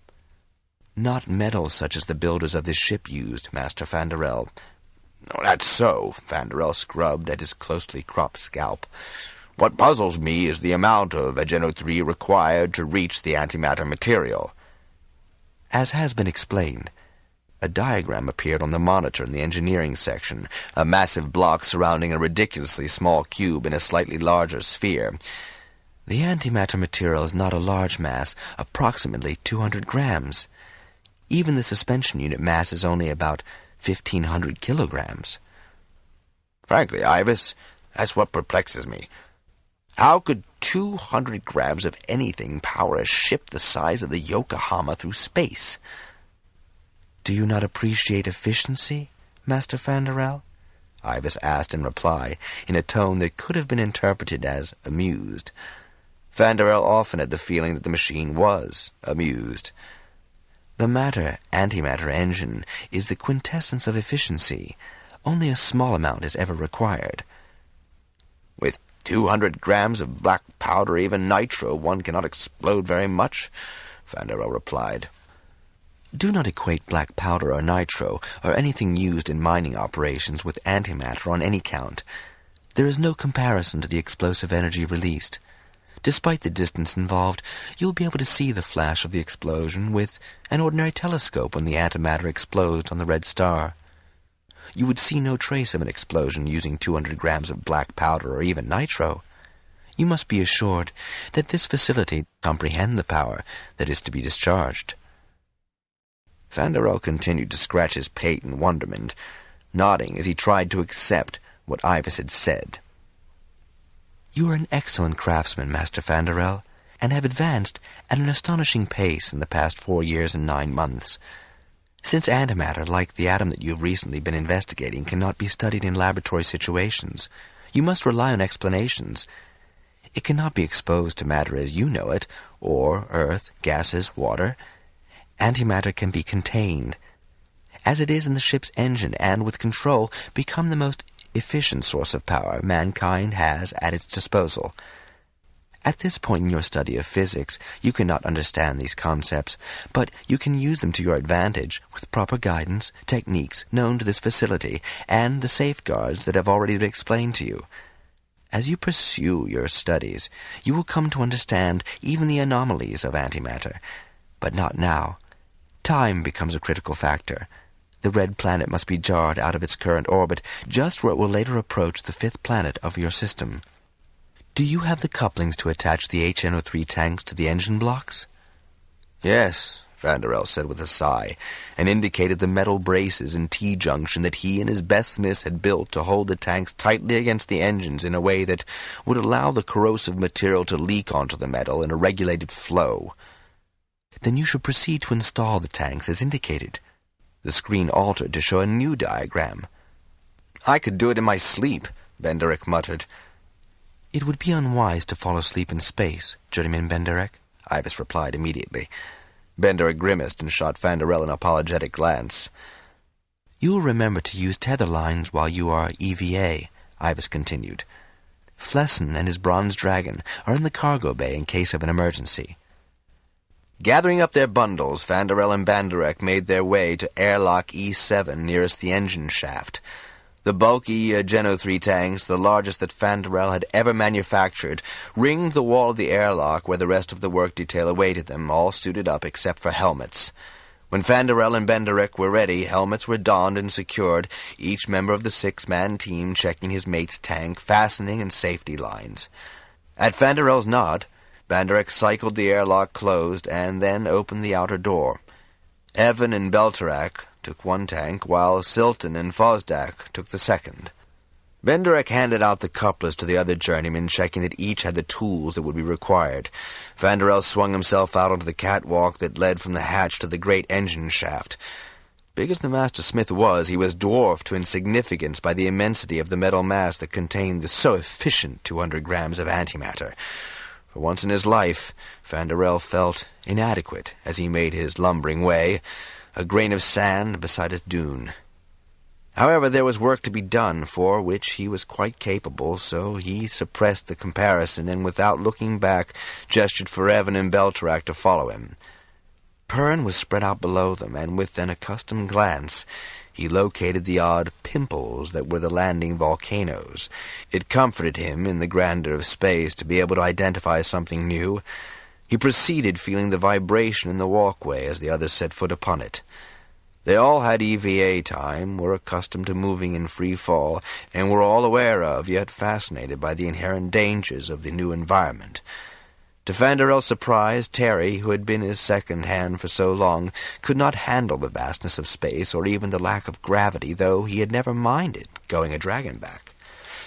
"Not metal such as the builders of this ship used, Master Fanderel." "That's so." Fanderel scrubbed at his closely cropped scalp. "What puzzles me is the amount of Ageno3 required to reach the antimatter material." As has been explained, a diagram appeared on the monitor in the engineering section, a massive block surrounding a ridiculously small cube in a slightly larger sphere. The antimatter material is not a large mass, approximately 200 grams. Even the suspension unit mass is only about 1,500 kilograms. Frankly, AIVAS, that's what perplexes me. How could 200 grams of anything power a ship the size of the Yokohama through space? "Do you not appreciate efficiency, Master Fanderel?" AIVAS asked in reply, in a tone that could have been interpreted as amused. Fanderel often had the feeling that the machine was amused. The matter-antimatter engine is the quintessence of efficiency. Only a small amount is ever required. "With 200 grams of black powder, even nitro, one cannot explode very much," Fanderel replied. Do not equate black powder or nitro or anything used in mining operations with antimatter on any count. There is no comparison to the explosive energy released. Despite the distance involved, you'll be able to see the flash of the explosion with an ordinary telescope when the antimatter explodes on the red star. You would see no trace of an explosion using 200 grams of black powder or even nitro. You must be assured that this facility comprehends the power that is to be discharged. Fanderel continued to scratch his pate in wonderment, nodding as he tried to accept what AIVAS had said. You are an excellent craftsman, Master Fanderel, and have advanced at an astonishing pace in the past 4 years and 9 months. Since antimatter, like the atom that you have recently been investigating, cannot be studied in laboratory situations, you must rely on explanations. It cannot be exposed to matter as you know it, or earth, gases, water. Antimatter can be contained, as it is in the ship's engine, and with control become the most efficient source of power mankind has at its disposal. At this point in your study of physics, you cannot understand these concepts, but you can use them to your advantage with proper guidance, techniques known to this facility, and the safeguards that have already been explained to you. As you pursue your studies, you will come to understand even the anomalies of antimatter, but not now. Time becomes a critical factor. The red planet must be jarred out of its current orbit, just where it will later approach the 5th planet of your system. Do you have the couplings to attach the HNO3 tanks to the engine blocks? "Yes," Fanderel said with a sigh, and indicated the metal braces and T-junction that he and his best smiths had built to hold the tanks tightly against the engines in a way that would allow the corrosive material to leak onto the metal in a regulated flow. Then you should proceed to install the tanks as indicated. The screen altered to show a new diagram. "I could do it in my sleep," Benderek muttered. It would be unwise to fall asleep in space, Journeyman Benderek, AIVAS replied immediately. Benderek grimaced and shot Fanderel an apologetic glance. You will remember to use tether lines while you are EVA, AIVAS continued. Flesson and his bronze dragon are in the cargo bay in case of an emergency. Gathering up their bundles, Vanderel and Banderek made their way to airlock E7 nearest the engine shaft. The bulky Geno 3 tanks, the largest that Vanderel had ever manufactured, ringed the wall of the airlock where the rest of the work detail awaited them, all suited up except for helmets. When Vanderel and Banderek were ready, helmets were donned and secured, each member of the 6-man team checking his mate's tank, fastening, and safety lines. At Vanderel's nod, Banderek cycled the airlock closed and then opened the outer door. Evan and Belterak took one tank, while Silton and Fosdak took the second. Banderek handed out the couplers to the other journeymen, checking that each had the tools that would be required. Vanderel swung himself out onto the catwalk that led from the hatch to the great engine shaft. Big as the master smith was, he was dwarfed to insignificance by the immensity of the metal mass that contained the so efficient 200 grams of antimatter. For once in his life, Vanderel felt inadequate as he made his lumbering way, a grain of sand beside his dune. However, there was work to be done, for which he was quite capable, so he suppressed the comparison and, without looking back, gestured for Evan and Belterak to follow him. Pern was spread out below them, and with an accustomed glance, he located the odd pimples that were the landing volcanoes. It comforted him, in the grandeur of space, to be able to identify something new. He proceeded, feeling the vibration in the walkway as the others set foot upon it. They all had EVA time, were accustomed to moving in free fall, and were all aware of, yet fascinated by the inherent dangers of the new environment. To Vanderel's surprise, Terry, who had been his second hand for so long, could not handle the vastness of space or even the lack of gravity, though he had never minded going a dragonback.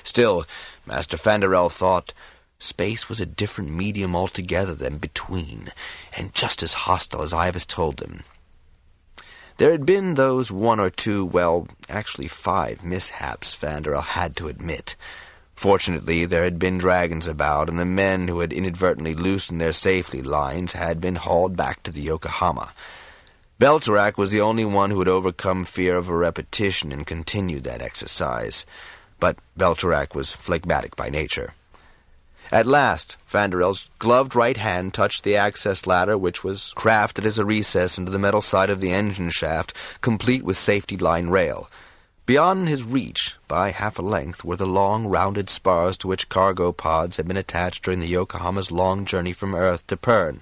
Still, Master Vanderel thought space was a different medium altogether than between, and just as hostile as AIVAS told him. There had been those 1 or 2, well, actually 5 mishaps, Vanderel had to admit. Fortunately, there had been dragons about, and the men who had inadvertently loosened their safety lines had been hauled back to the Yokohama. Belterak was the only one who had overcome fear of a repetition and continued that exercise. But Belterak was phlegmatic by nature. At last, Vanderel's gloved right hand touched the access ladder, which was crafted as a recess into the metal side of the engine shaft, complete with safety line rail. Beyond his reach, by half a length, were the long, rounded spars to which cargo pods had been attached during the Yokohama's long journey from Earth to Pern.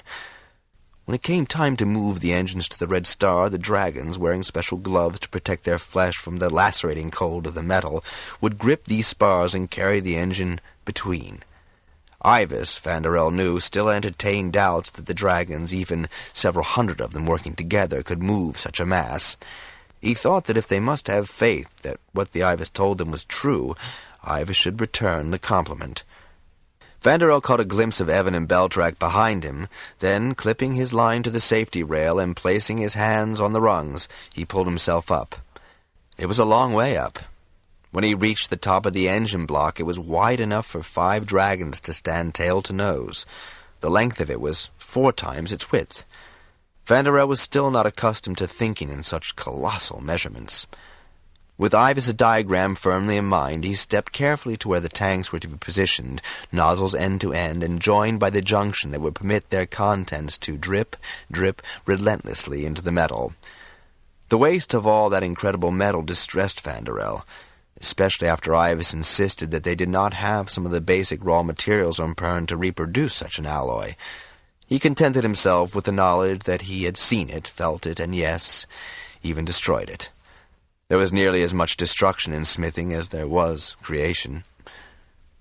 When it came time to move the engines to the Red Star, the dragons, wearing special gloves to protect their flesh from the lacerating cold of the metal, would grip these spars and carry the engine between. AIVAS, Vanderel knew, still entertained doubts that the dragons, even several hundred of them working together, could move such a mass. He thought that if they must have faith that what the AIVAS told them was true, AIVAS should return the compliment. Vanderel caught a glimpse of Evan and Belterak behind him, then, clipping his line to the safety rail and placing his hands on the rungs, he pulled himself up. It was a long way up. When he reached the top of the engine block, it was wide enough for 5 dragons to stand tail to nose. The length of it was 4 times its width. Vanderel was still not accustomed to thinking in such colossal measurements. With AIVAS' diagram firmly in mind, he stepped carefully to where the tanks were to be positioned, nozzles end to end, and joined by the junction that would permit their contents to drip, drip relentlessly into the metal. The waste of all that incredible metal distressed Vanderel, especially after AIVAS insisted that they did not have some of the basic raw materials on Pern to reproduce such an alloy. He contented himself with the knowledge that he had seen it, felt it, and yes, even destroyed it. There was nearly as much destruction in smithing as there was creation.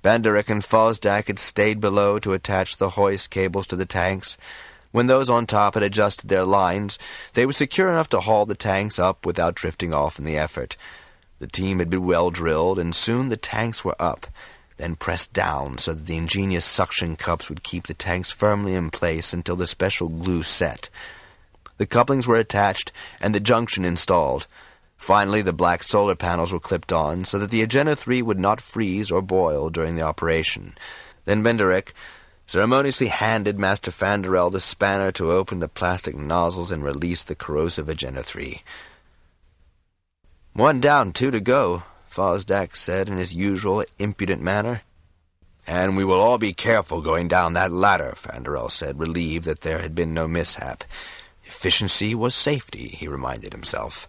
Banderek and Fosdak had stayed below to attach the hoist cables to the tanks. When those on top had adjusted their lines, they were secure enough to haul the tanks up without drifting off in the effort. The team had been well drilled, and soon the tanks were up, then pressed down so that the ingenious suction cups would keep the tanks firmly in place until the special glue set. The couplings were attached, and the junction installed. Finally, the black solar panels were clipped on, so that the Agena 3 would not freeze or boil during the operation. Then Banderek ceremoniously handed Master Vanderel the spanner to open the plastic nozzles and release the corrosive Agena 3. 1 down, 2 to go, Fosdak said in his usual impudent manner. "And we will all be careful going down that ladder," Fanderel said, relieved that there had been no mishap. Efficiency was safety, he reminded himself.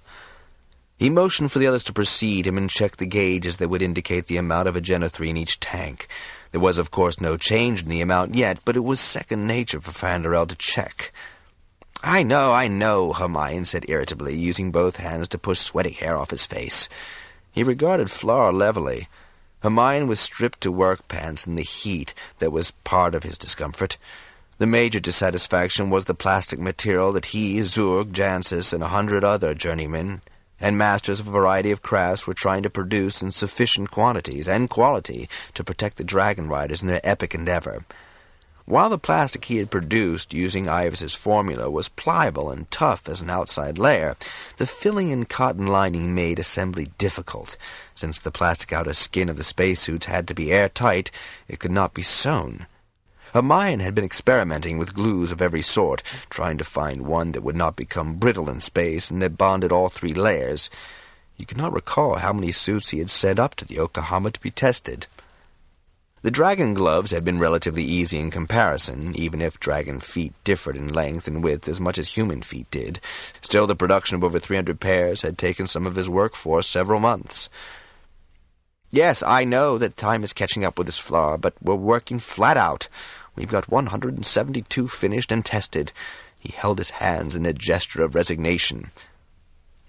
He motioned for the others to precede him and check the gauges that would indicate the amount of agenothree in each tank. There was, of course, no change in the amount yet, but it was second nature for Fanderel to check. I know, Hermione said irritably, using both hands to push sweaty hair off his face. He regarded Fleur levelly. Hermione was stripped to work pants in the heat that was part of his discomfort. The major dissatisfaction was the plastic material that he, Zurg, Jancis, and 100 other journeymen and masters of a variety of crafts were trying to produce in sufficient quantities and quality to protect the Dragonriders in their epic endeavor. While the plastic he had produced using AIVAS' formula was pliable and tough as an outside layer, the filling and cotton lining made assembly difficult. Since the plastic outer skin of the spacesuits had to be airtight, it could not be sewn. Hermione had been experimenting with glues of every sort, trying to find one that would not become brittle in space and that bonded all 3 layers. He could not recall how many suits he had sent up to the Yokohama to be tested. The dragon gloves had been relatively easy in comparison, even if dragon feet differed in length and width as much as human feet did. Still, the production of over 300 pairs had taken some of his work for several months. Yes, I know that time is catching up with us, Fleur, but we're working flat out. We've got 172 finished and tested. He held his hands in a gesture of resignation.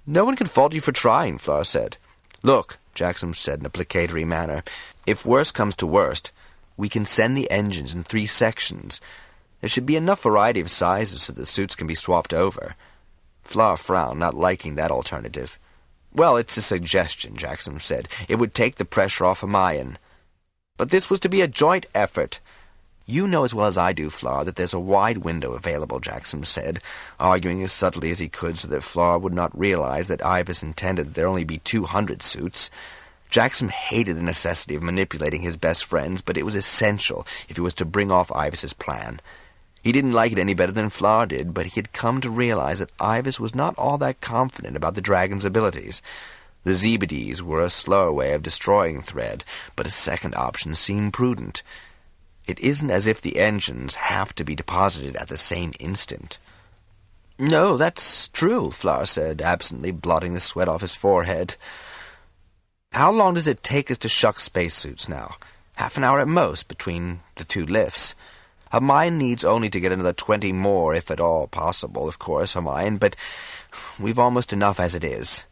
No one can fault you for trying, Fleur said. Look, Jackson said in a placatory manner, if worst comes to worst, we can send the engines in 3 sections. There should be enough variety of sizes so the suits can be swapped over. Fleur frowned, not liking that alternative. Well, it's a suggestion, Jackson said. It would take the pressure off Hermione. But this was to be a joint effort. You know as well as I do, Fleur, that there's a wide window available, Jackson said, arguing as subtly as he could so that Fleur would not realize that AIVAS intended that there only be 200 suits. Jackson hated the necessity of manipulating his best friends, but it was essential if he was to bring off AIVAS' plan. He didn't like it any better than Fleur did, but he had come to realize that AIVAS was not all that confident about the dragon's abilities. The Zebedees were a slower way of destroying Thread, but a second option seemed prudent. It isn't as if the engines have to be deposited at the same instant. No, that's true, Fleur said, absently blotting the sweat off his forehead. How long does it take us to shuck spacesuits now? Half an hour at most, between the 2 lifts. Hermione needs only to get another 20 more, if at all possible, of course, Hermione, but we've almost enough as it is.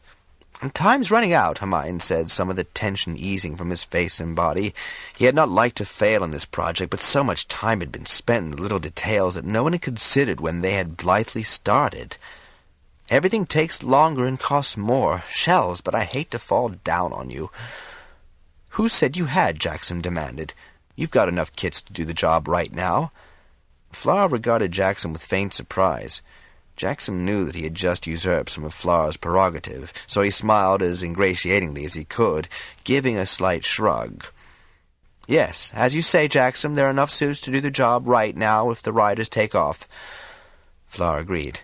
Time's running out, Hermione said, some of the tension easing from his face and body. He had not liked to fail in this project, but so much time had been spent in the little details that no one had considered when they had blithely started. Everything takes longer and costs more. Shells, but I hate to fall down on you. Who said you had? Jackson demanded. You've got enough kits to do the job right now. Fleur regarded Jackson with faint surprise. Jackson knew that he had just usurped some of Fleur's prerogative, so he smiled as ingratiatingly as he could, giving a slight shrug. Yes, as you say, Jackson, there are enough suits to do the job right now if the riders take off. Fleur agreed.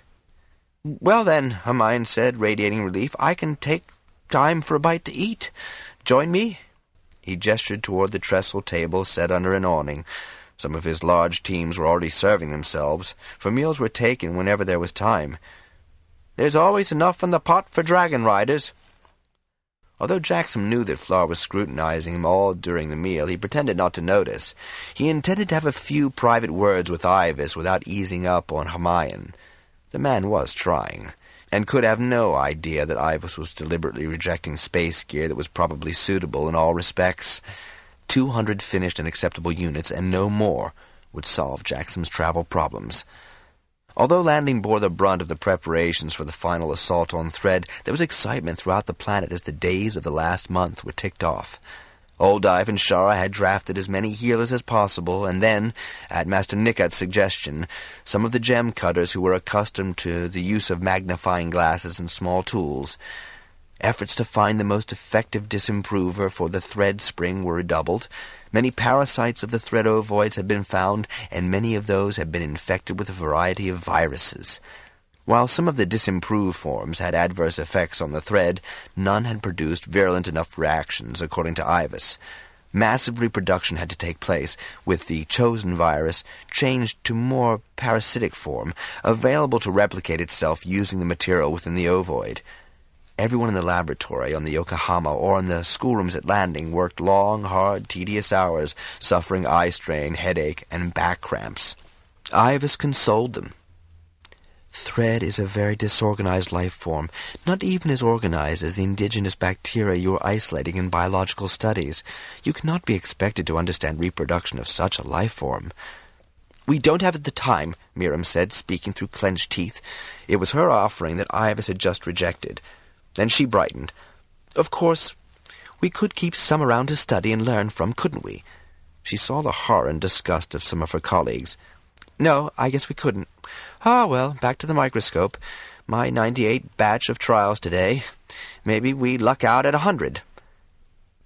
Well then, Hermione said, radiating relief, I can take time for a bite to eat. Join me? He gestured toward the trestle table set under an awning. Some of his large teams were already serving themselves, for meals were taken whenever there was time. There's always enough in the pot for Dragonriders. Although Jackson knew that Fleur was scrutinizing him all during the meal, he pretended not to notice. He intended to have a few private words with AIVAS without easing up on Hermione. The man was trying, and could have no idea that AIVAS was deliberately rejecting space gear that was probably suitable in all respects. 200 finished and acceptable units, and no more, would solve Jackson's travel problems. Although landing bore the brunt of the preparations for the final assault on Thread, there was excitement throughout the planet as the days of the last month were ticked off. Old Ive and Shara had drafted as many healers as possible, and then, at Master Nickat's suggestion, some of the gem cutters who were accustomed to the use of magnifying glasses and small tools. Efforts to find the most effective disimprover for the thread spring were redoubled. Many parasites of the thread ovoids had been found, and many of those had been infected with a variety of viruses. While some of the disimproved forms had adverse effects on the thread, none had produced virulent enough reactions, according to AIVAS. Massive reproduction had to take place, with the chosen virus changed to more parasitic form, available to replicate itself using the material within the ovoid. Everyone in the laboratory on the Yokohama or in the schoolrooms at landing worked long, hard, tedious hours, suffering eye strain, headache, and back cramps. AIVAS consoled them. Thread is a very disorganized life form, not even as organized as the indigenous bacteria you are isolating in biological studies. You cannot be expected to understand reproduction of such a life form. "We don't have the time," Miriam said, speaking through clenched teeth. It was her offering that AIVAS had just rejected. Then she brightened. "Of course, we could keep some around to study and learn from, couldn't we?" She saw the horror and disgust of some of her colleagues. "No, I guess we couldn't. Ah, well, back to the microscope. My 98 batch of trials today. Maybe we luck out at 100.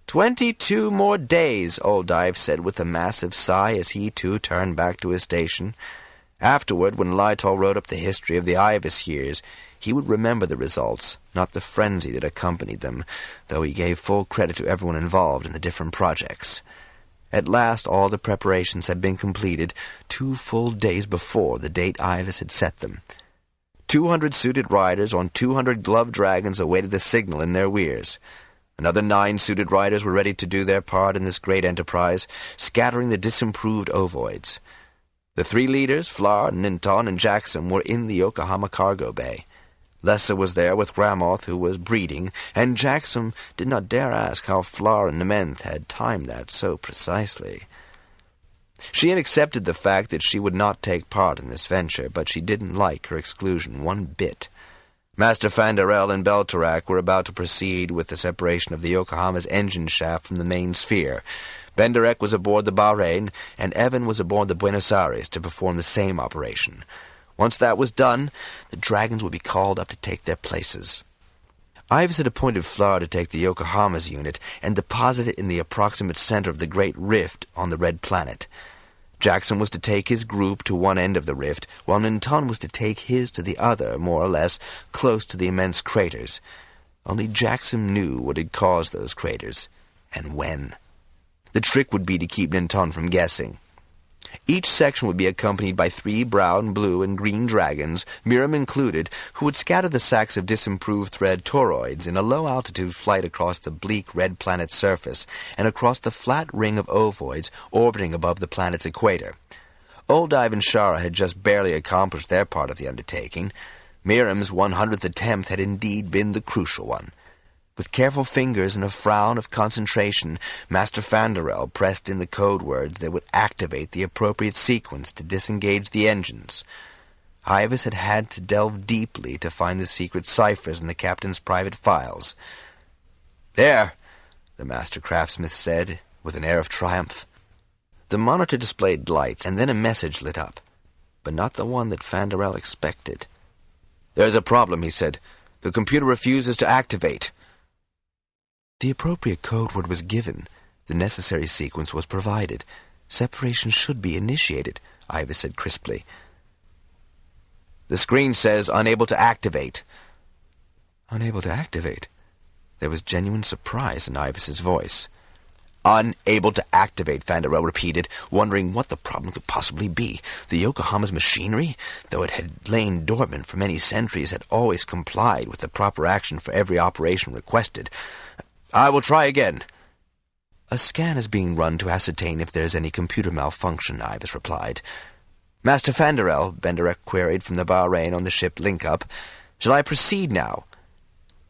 22 more days, Old Dive said with a massive sigh as he, too, turned back to his station. Afterward, when Lytol wrote up the history of the AIVAS years, he would remember the results, not the frenzy that accompanied them, though he gave full credit to everyone involved in the different projects. At last all the preparations had been completed 2 full days before the date AIVAS had set them. 200 suited riders on 200 gloved dragons awaited the signal in their weirs. Another 9 suited riders were ready to do their part in this great enterprise, scattering the disimproved ovoids. The 3 leaders, Flar, Ninton, and Jackson, were in the Yokohama cargo bay. Lessa was there with Ramoth, who was breeding, and Jackson did not dare ask how Flar and Nementh had timed that so precisely. She had accepted the fact that she would not take part in this venture, but she didn't like her exclusion one bit. Master Fandarel and Beltorak were about to proceed with the separation of the Yokohama's engine shaft from the main sphere. Benderek was aboard the Bahrain, and Evan was aboard the Buenos Aires to perform the same operation. Once that was done, the dragons would be called up to take their places. AIVAS had appointed Flar to take the Yokohama's unit and deposit it in the approximate center of the Great Rift on the Red Planet. Jackson was to take his group to one end of the rift, while Ninton was to take his to the other, more or less, close to the immense craters. Only Jackson knew what had caused those craters, and when. The trick would be to keep Ninton from guessing. Each section would be accompanied by 3 brown, blue, and green dragons, Miriam included, who would scatter the sacks of disimproved thread toroids in a low-altitude flight across the bleak red planet's surface and across the flat ring of ovoids orbiting above the planet's equator. Old Dive and Shara had just barely accomplished their part of the undertaking. Miriam's 100th attempt had indeed been the crucial one. With careful fingers and a frown of concentration, Master Fandarel pressed in the code words that would activate the appropriate sequence to disengage the engines. AIVAS had had to delve deeply to find the secret ciphers in the captain's private files. "There," the master craftsmith said, with an air of triumph. The monitor displayed lights, and then a message lit up, but not the one that Fandarel expected. "There's a problem," he said. "The computer refuses to activate." The appropriate code word was given. The necessary sequence was provided. Separation should be initiated, AIVAS said crisply. "The screen says unable to activate." Unable to activate? There was genuine surprise in AIVAS's voice. "Unable to activate," Fandarel repeated, wondering what the problem could possibly be. The Yokohama's machinery, though it had lain dormant for many centuries, had always complied with the proper action for every operation requested. "I will try again." "A scan is being run to ascertain if there is any computer malfunction," AIVAS replied. "Master Fandarel," Benderek queried from the Bahrain on the ship link-up, "shall I proceed now?"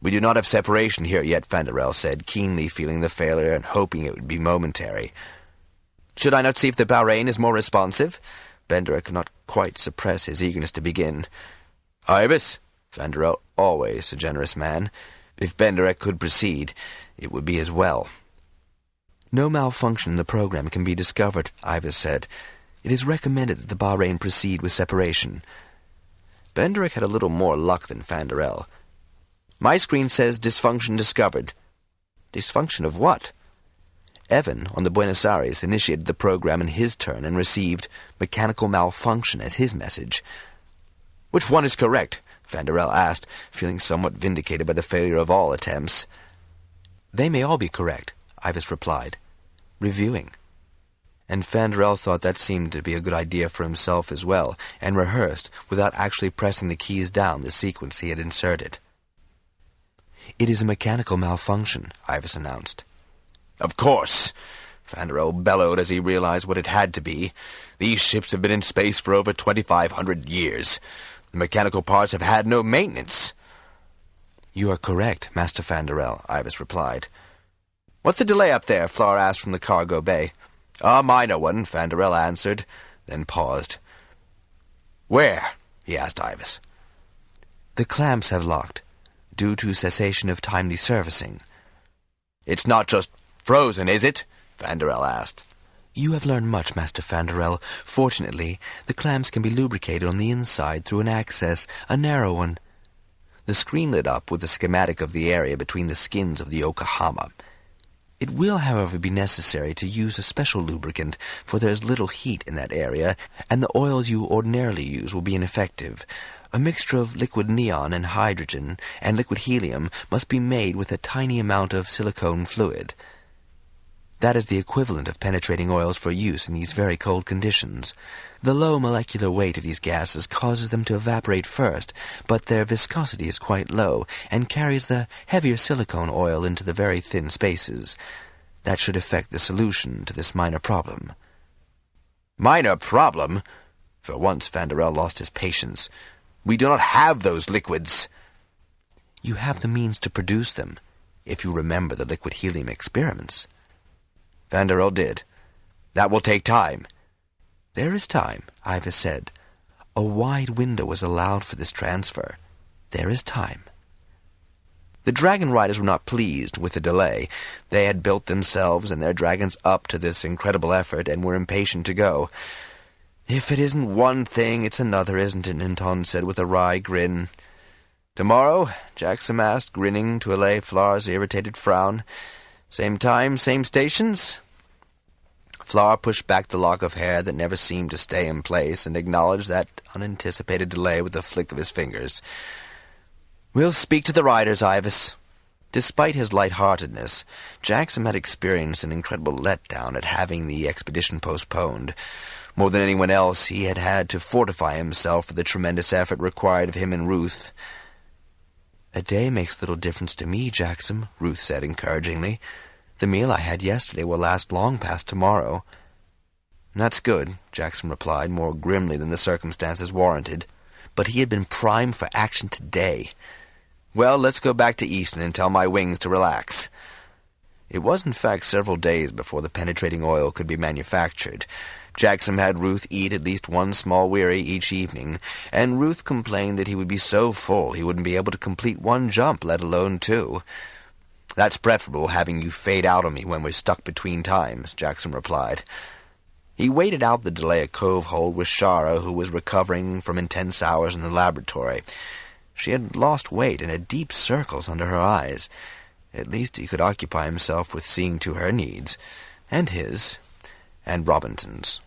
"We do not have separation here yet," Fandarel said, keenly feeling the failure and hoping it would be momentary. "Should I not see if the Bahrain is more responsive?" Benderek could not quite suppress his eagerness to begin. "AIVAS," Fandarel, always a generous man. If Benderek could proceed, it would be as well. "No malfunction in the program can be discovered," AIVAS said. "It is recommended that the Bahrain proceed with separation." Benderek had a little more luck than Fandarel. "My screen says dysfunction discovered." "Dysfunction of what?" Evan, on the Buenos Aires, initiated the program in his turn and received mechanical malfunction as his message. "Which one is correct?" Fandarel asked, feeling somewhat vindicated by the failure of all attempts. "They may all be correct," AIVAS replied. reviewing. And Fanderel thought that seemed to be a good idea for himself as well, and rehearsed, without actually pressing the keys down, the sequence he had inserted. "It is a mechanical malfunction," IVAS announced. "Of course," Fanderel bellowed as he realized what it had to be. "These ships have been in space for over 2,500 years. The mechanical parts have had no maintenance." "You are correct, Master Fanderel," IVAS replied. "What's the delay up there?" Flar asked from the cargo bay. "A minor one," Fanderel answered, then paused. "Where?" he asked IVAS. "The clamps have locked, due to cessation of timely servicing." "It's not just frozen, is it?" Fanderel asked. "You have learned much, Master Fanderel. Fortunately, the clamps can be lubricated on the inside through an access, a narrow one." The screen lit up with a schematic of the area between the skins of the Yokohama. "It will, however, be necessary to use a special lubricant, for there is little heat in that area, and the oils you ordinarily use will be ineffective. A mixture of liquid neon and hydrogen and liquid helium must be made with a tiny amount of silicone fluid. That is the equivalent of penetrating oils for use in these very cold conditions. The low molecular weight of these gases causes them to evaporate first, but their viscosity is quite low, and carries the heavier silicone oil into the very thin spaces. That should affect the solution to this minor problem." "Minor problem?" For once Fanderel lost his patience. "We do not have those liquids." "You have the means to produce them, if you remember the liquid helium experiments." Fanderel did. "That will take time." "There is time," IVAS said. "A wide window was allowed for this transfer. There is time." The Dragonriders were not pleased with the delay. They had built themselves and their dragons up to this incredible effort and were impatient to go. "If it isn't one thing, it's another, isn't it?" Ninton said with a wry grin. "Tomorrow?" Jackson asked, grinning to allay Flar's irritated frown. "Same time, same stations?" Flar pushed back the lock of hair that never seemed to stay in place and acknowledged that unanticipated delay with a flick of his fingers. "We'll speak to the riders, IVAS." Despite his light-heartedness, Jackson had experienced an incredible letdown at having the expedition postponed. More than anyone else, he had had to fortify himself for the tremendous effort required of him and Ruth. "A day makes little difference to me, Jackson," Ruth said encouragingly. "The meal I had yesterday will last long past tomorrow." "That's good," Jackson replied, more grimly than the circumstances warranted. But he had been primed for action today. "Well, let's go back to Easton and tell my wings to relax." It was, in fact, several days before the penetrating oil could be manufactured. Jackson had Ruth eat at least one small wherry each evening, and Ruth complained that he would be so full he wouldn't be able to complete one jump, let alone two. "That's preferable, having you fade out on me when we're stuck between times," Jackson replied. He waited out the delay at Cove Hold with Shara, who was recovering from intense hours in the laboratory. She had lost weight and had deep circles under her eyes. At least he could occupy himself with seeing to her needs, and his, and Robinson's.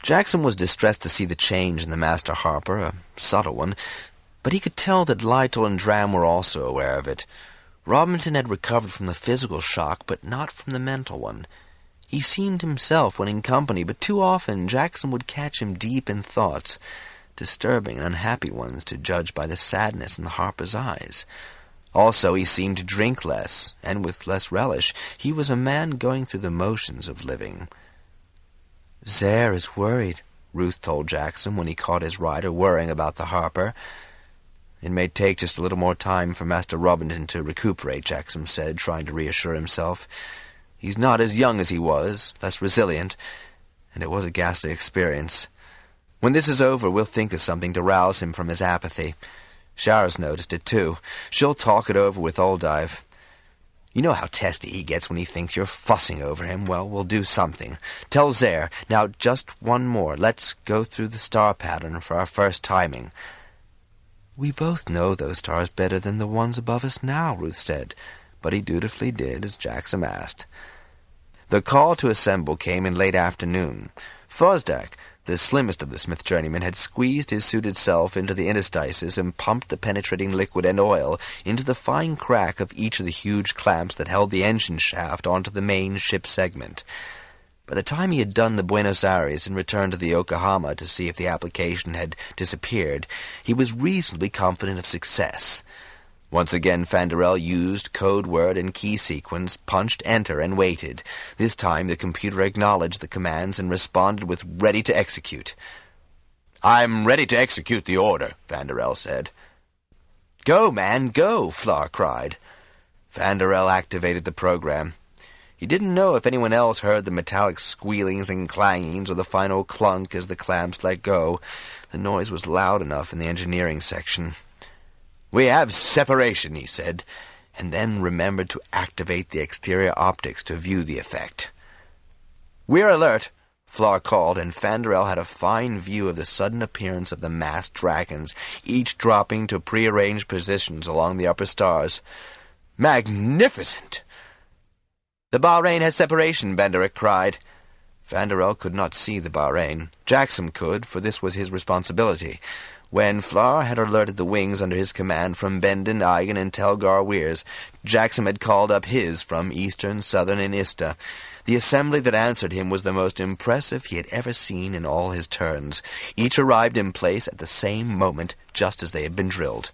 Jackson was distressed to see the change in the Master Harper, a subtle one, but he could tell that Lytle and Dram were also aware of it. Robinson had recovered from the physical shock, but not from the mental one. He seemed himself when in company, but too often Jackson would catch him deep in thoughts, disturbing and unhappy ones to judge by the sadness in the Harper's eyes. Also, he seemed to drink less, and with less relish. He was a man going through the motions of living. "Zare is worried," Ruth told Jackson when he caught his rider worrying about the Harper. "It may take just a little more time for Master Robinson to recuperate," Jackson said, trying to reassure himself. "He's not as young as he was, less resilient, and it was a ghastly experience. When this is over, we'll think of something to rouse him from his apathy. Shara's noticed it, too. She'll talk it over with Oldive. You know how testy he gets when he thinks you're fussing over him. Well, we'll do something. Tell Zare. Now, just one more. Let's go through the star pattern for our first timing." "We both know those stars better than the ones above us now," Ruth said, but he dutifully did as Jackson asked. The call to assemble came in late afternoon. Fosdak, The slimmest of the Smith journeymen had squeezed his suited self into the interstices and pumped the penetrating liquid and oil into the fine crack of each of the huge clamps that held the engine shaft onto the main ship segment. By the time he had done the Buenos Aires and returned to the Yokohama to see if the application had disappeared, he was reasonably confident of success. Once again, Fanderel used code word and key sequence, punched enter, and waited. This time the computer acknowledged the commands and responded with ready to execute. "I'm ready to execute the order," Fanderel said. "Go, man, go," Flar cried. Fanderel activated the program. He didn't know if anyone else heard the metallic squealings and clangings or the final clunk as the clamps let go. The noise was loud enough in the engineering section. "We have separation," he said, and then remembered to activate the exterior optics to view the effect. "We're alert," Flar called, and Fanderel had a fine view of the sudden appearance of the massed dragons, each dropping to prearranged positions along the upper stars. "Magnificent!" "The Bahrain has separation," Benderick cried. Fanderel could not see the Bahrain. Jackson could, for this was his responsibility. When Flar had alerted the wings under his command from Benden, Eigen, and Telgar Weyrs, Jackson had called up his from Eastern, Southern, and Ista. The assembly that answered him was the most impressive he had ever seen in all his turns. Each arrived in place at the same moment, just as they had been drilled.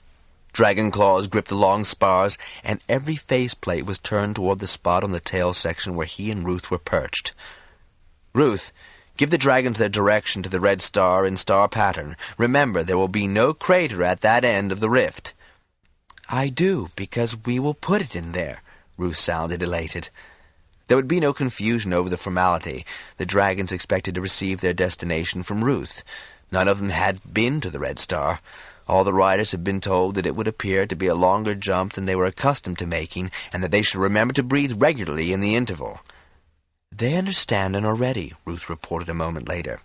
Dragon claws gripped the long spars, and every faceplate was turned toward the spot on the tail section where he and Ruth were perched. "Ruth, give the dragons their direction to the red star in star pattern. Remember, there will be no crater at that end of the rift." "I do, because we will put it in there," Ruth sounded elated. There would be no confusion over the formality. The dragons expected to receive their destination from Ruth. None of them had been to the red star. All the riders had been told that it would appear to be a longer jump than they were accustomed to making, and that they should remember to breathe regularly in the interval. "They understand and are ready," Ruth reported a moment later.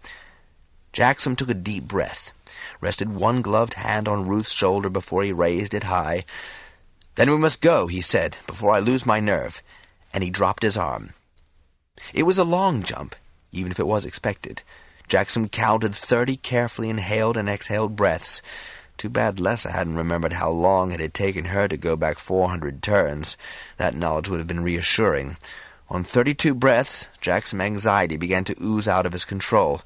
Jackson took a deep breath, rested one gloved hand on Ruth's shoulder before he raised it high. "Then we must go," he said, "before I lose my nerve," and he dropped his arm. It was a long jump, even if it was expected. Jackson counted 30 carefully inhaled and exhaled breaths. Too bad Lessa hadn't remembered how long it had taken her to go back 400 turns. That knowledge would have been reassuring. On 32 breaths, Jackson's anxiety began to ooze out of his control.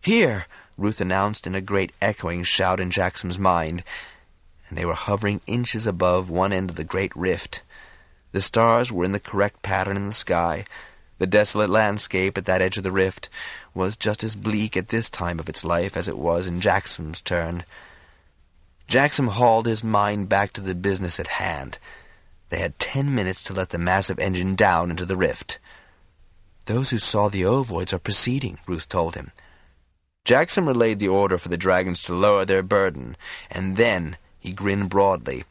"Here!" Ruth announced in a great echoing shout in Jackson's mind, and they were hovering inches above one end of the great rift. The stars were in the correct pattern in the sky. The desolate landscape at that edge of the rift was just as bleak at this time of its life as it was in Jackson's turn. Jackson hauled his mind back to the business at hand. They had 10 minutes to let the massive engine down into the rift. "Those who saw the ovoids are proceeding," Ruth told him. Jackson relayed the order for the dragons to lower their burden, and then he grinned broadly.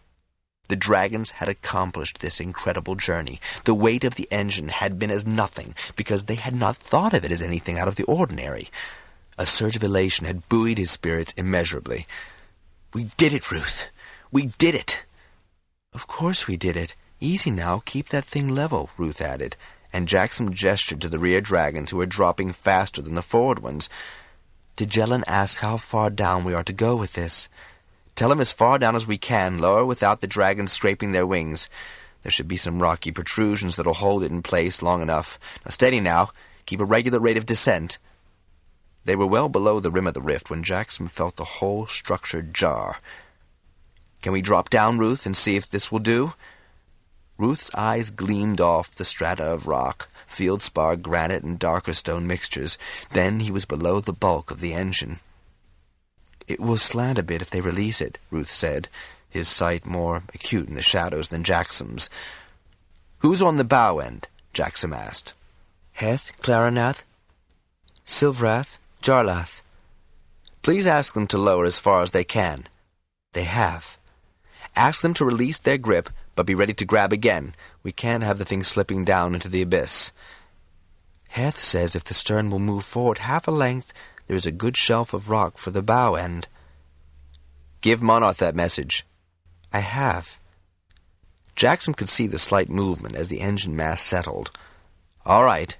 The dragons had accomplished this incredible journey. The weight of the engine had been as nothing, because they had not thought of it as anything out of the ordinary. A surge of elation had buoyed his spirits immeasurably. "We did it, Ruth! We did it!" "Of course we did it. Easy now, keep that thing level," Ruth added, and Jackson gestured to the rear dragons who were dropping faster than the forward ones. "Did Jelen ask how far down we are to go with this?" "Tell him as far down as we can, lower without the dragons scraping their wings. There should be some rocky protrusions that'll hold it in place long enough. Now steady now. Keep a regular rate of descent." They were well below the rim of the rift when Jackson felt the whole structure jar. "Can we drop down, Ruth, and see if this will do?" Ruth's eyes gleamed off the strata of rock, fieldspar, granite, and darker stone mixtures. Then he was below the bulk of the engine. "It will slant a bit if they release it," Ruth said, his sight more acute in the shadows than Jackson's. "Who's on the bow end?" Jackson asked. "Heth, Claranath, Silvrath, Jarlath." "Please ask them to lower as far as they can." "They have." "Ask them to release their grip, but be ready to grab again. We can't have the thing slipping down into the abyss." "Heth says if the stern will move forward half a length, there is a good shelf of rock for the bow end." "Give Monoth that message." "I have." Jackson could see the slight movement as the engine mass settled. "All right."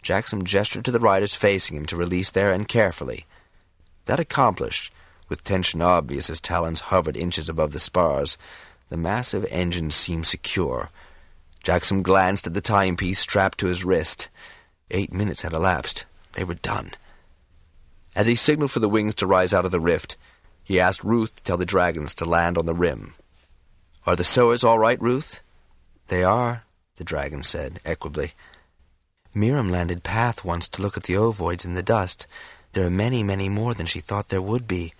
Jackson gestured to the riders facing him to release their end carefully. That accomplished, with tension obvious as talons hovered inches above the spars, the massive engine seemed secure. Jackson glanced at the timepiece strapped to his wrist. 8 minutes had elapsed. They were done. As he signaled for the wings to rise out of the rift, he asked Ruth to tell the dragons to land on the rim. "Are the sowers all right, Ruth?" "They are," the dragon said, equably. "Miriam landed Path once to look at the ovoids in the dust. There are many, many more than she thought there would be."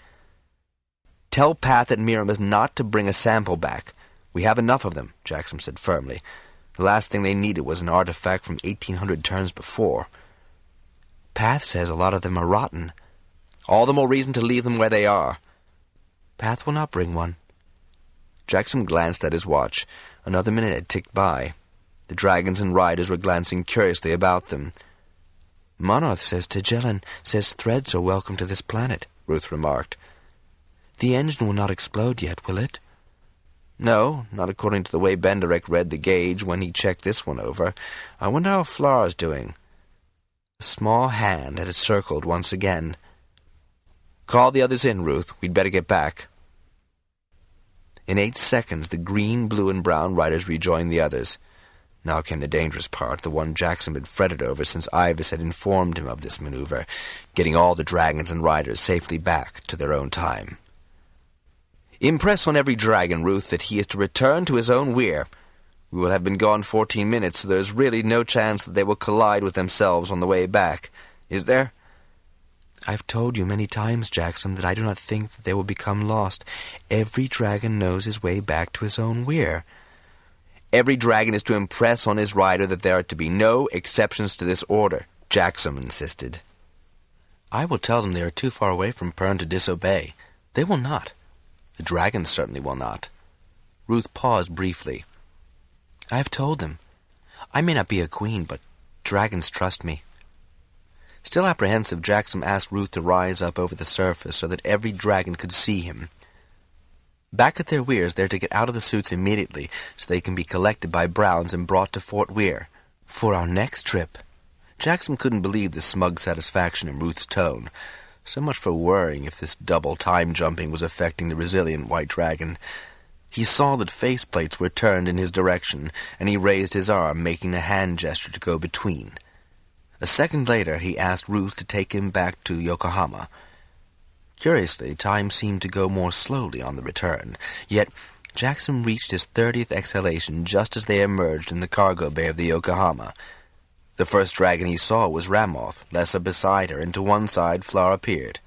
"Tell Path that Miriam is not to bring a sample back. We have enough of them," Jackson said firmly. "The last thing they needed was an artifact from 1800 turns before." "Path says a lot of them are rotten." "All the more reason to leave them where they are." "Path will not bring one." Jackson glanced at his watch. Another minute had ticked by. The dragons and riders were glancing curiously about them. "Monoth says Tajellan says threads are welcome to this planet," Ruth remarked. "The engine will not explode yet, will it?" "No, not according to the way Benderek read the gauge when he checked this one over. I wonder how Flar's doing." A small hand had circled once again. "Call the others in, Ruth. We'd better get back." In 8 seconds, the green, blue, and brown riders rejoined the others. Now came the dangerous part, the one Jackson had fretted over since AIVAS had informed him of this maneuver, getting all the dragons and riders safely back to their own time. "Impress on every dragon, Ruth, that he is to return to his own weir. We will have been gone 14 minutes, so there is really no chance that they will collide with themselves on the way back. Is there?" "I've told you many times, Jackson, that I do not think that they will become lost. Every dragon knows his way back to his own weir." "Every dragon is to impress on his rider that there are to be no exceptions to this order," Jackson insisted. "I will tell them they are too far away from Pern to disobey. They will not. The dragons certainly will not." Ruth paused briefly. "I have told them. I may not be a queen, but dragons trust me." Still apprehensive, Jackson asked Ruth to rise up over the surface so that every dragon could see him. Back at their weirs, they're to get out of the suits immediately so they can be collected by Browns and brought to Fort Weir for our next trip. Jackson couldn't believe the smug satisfaction in Ruth's tone. So much for worrying if this double time-jumping was affecting the resilient white dragon. He saw that faceplates were turned in his direction, and he raised his arm, making a hand gesture to go between. A second later, he asked Ruth to take him back to Yokohama. Curiously, time seemed to go more slowly on the return, yet Jackson reached his 30th exhalation just as they emerged in the cargo bay of the Yokohama. The first dragon he saw was Ramoth, Lessa beside her, and to one side Flar appeared.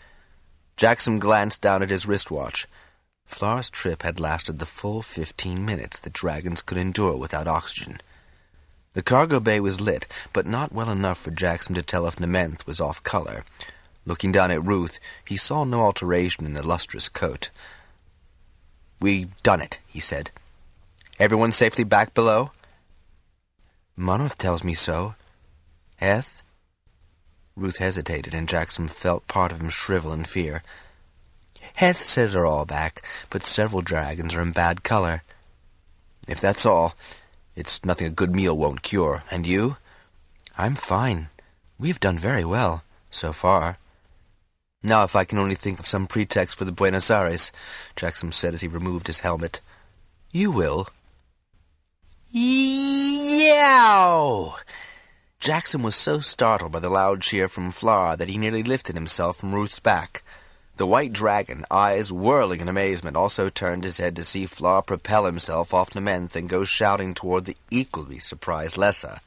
Jackson glanced down at his wristwatch. Flar's trip had lasted the full 15 minutes that dragons could endure without oxygen. The cargo bay was lit, but not well enough for Jackson to tell if Nementh was off color. Looking down at Ruth, he saw no alteration in the lustrous coat. "We've done it," he said. "Everyone safely back below?" "Monoth tells me so." "Heth?" Ruth hesitated, and Jackson felt part of him shrivel in fear. "Heth says they're all back, but several dragons are in bad color." "If that's all, it's nothing a good meal won't cure. And you?" "I'm fine. We've done very well, so far." "Now if I can only think of some pretext for the Buenos Aires," Jackson said as he removed his helmet. "You will." Yow! Jackson was so startled by the loud cheer from Flar that he nearly lifted himself from Ruth's back. The white dragon, eyes whirling in amazement, also turned his head to see Flar propel himself off Nementh and go shouting toward the equally surprised Lessa.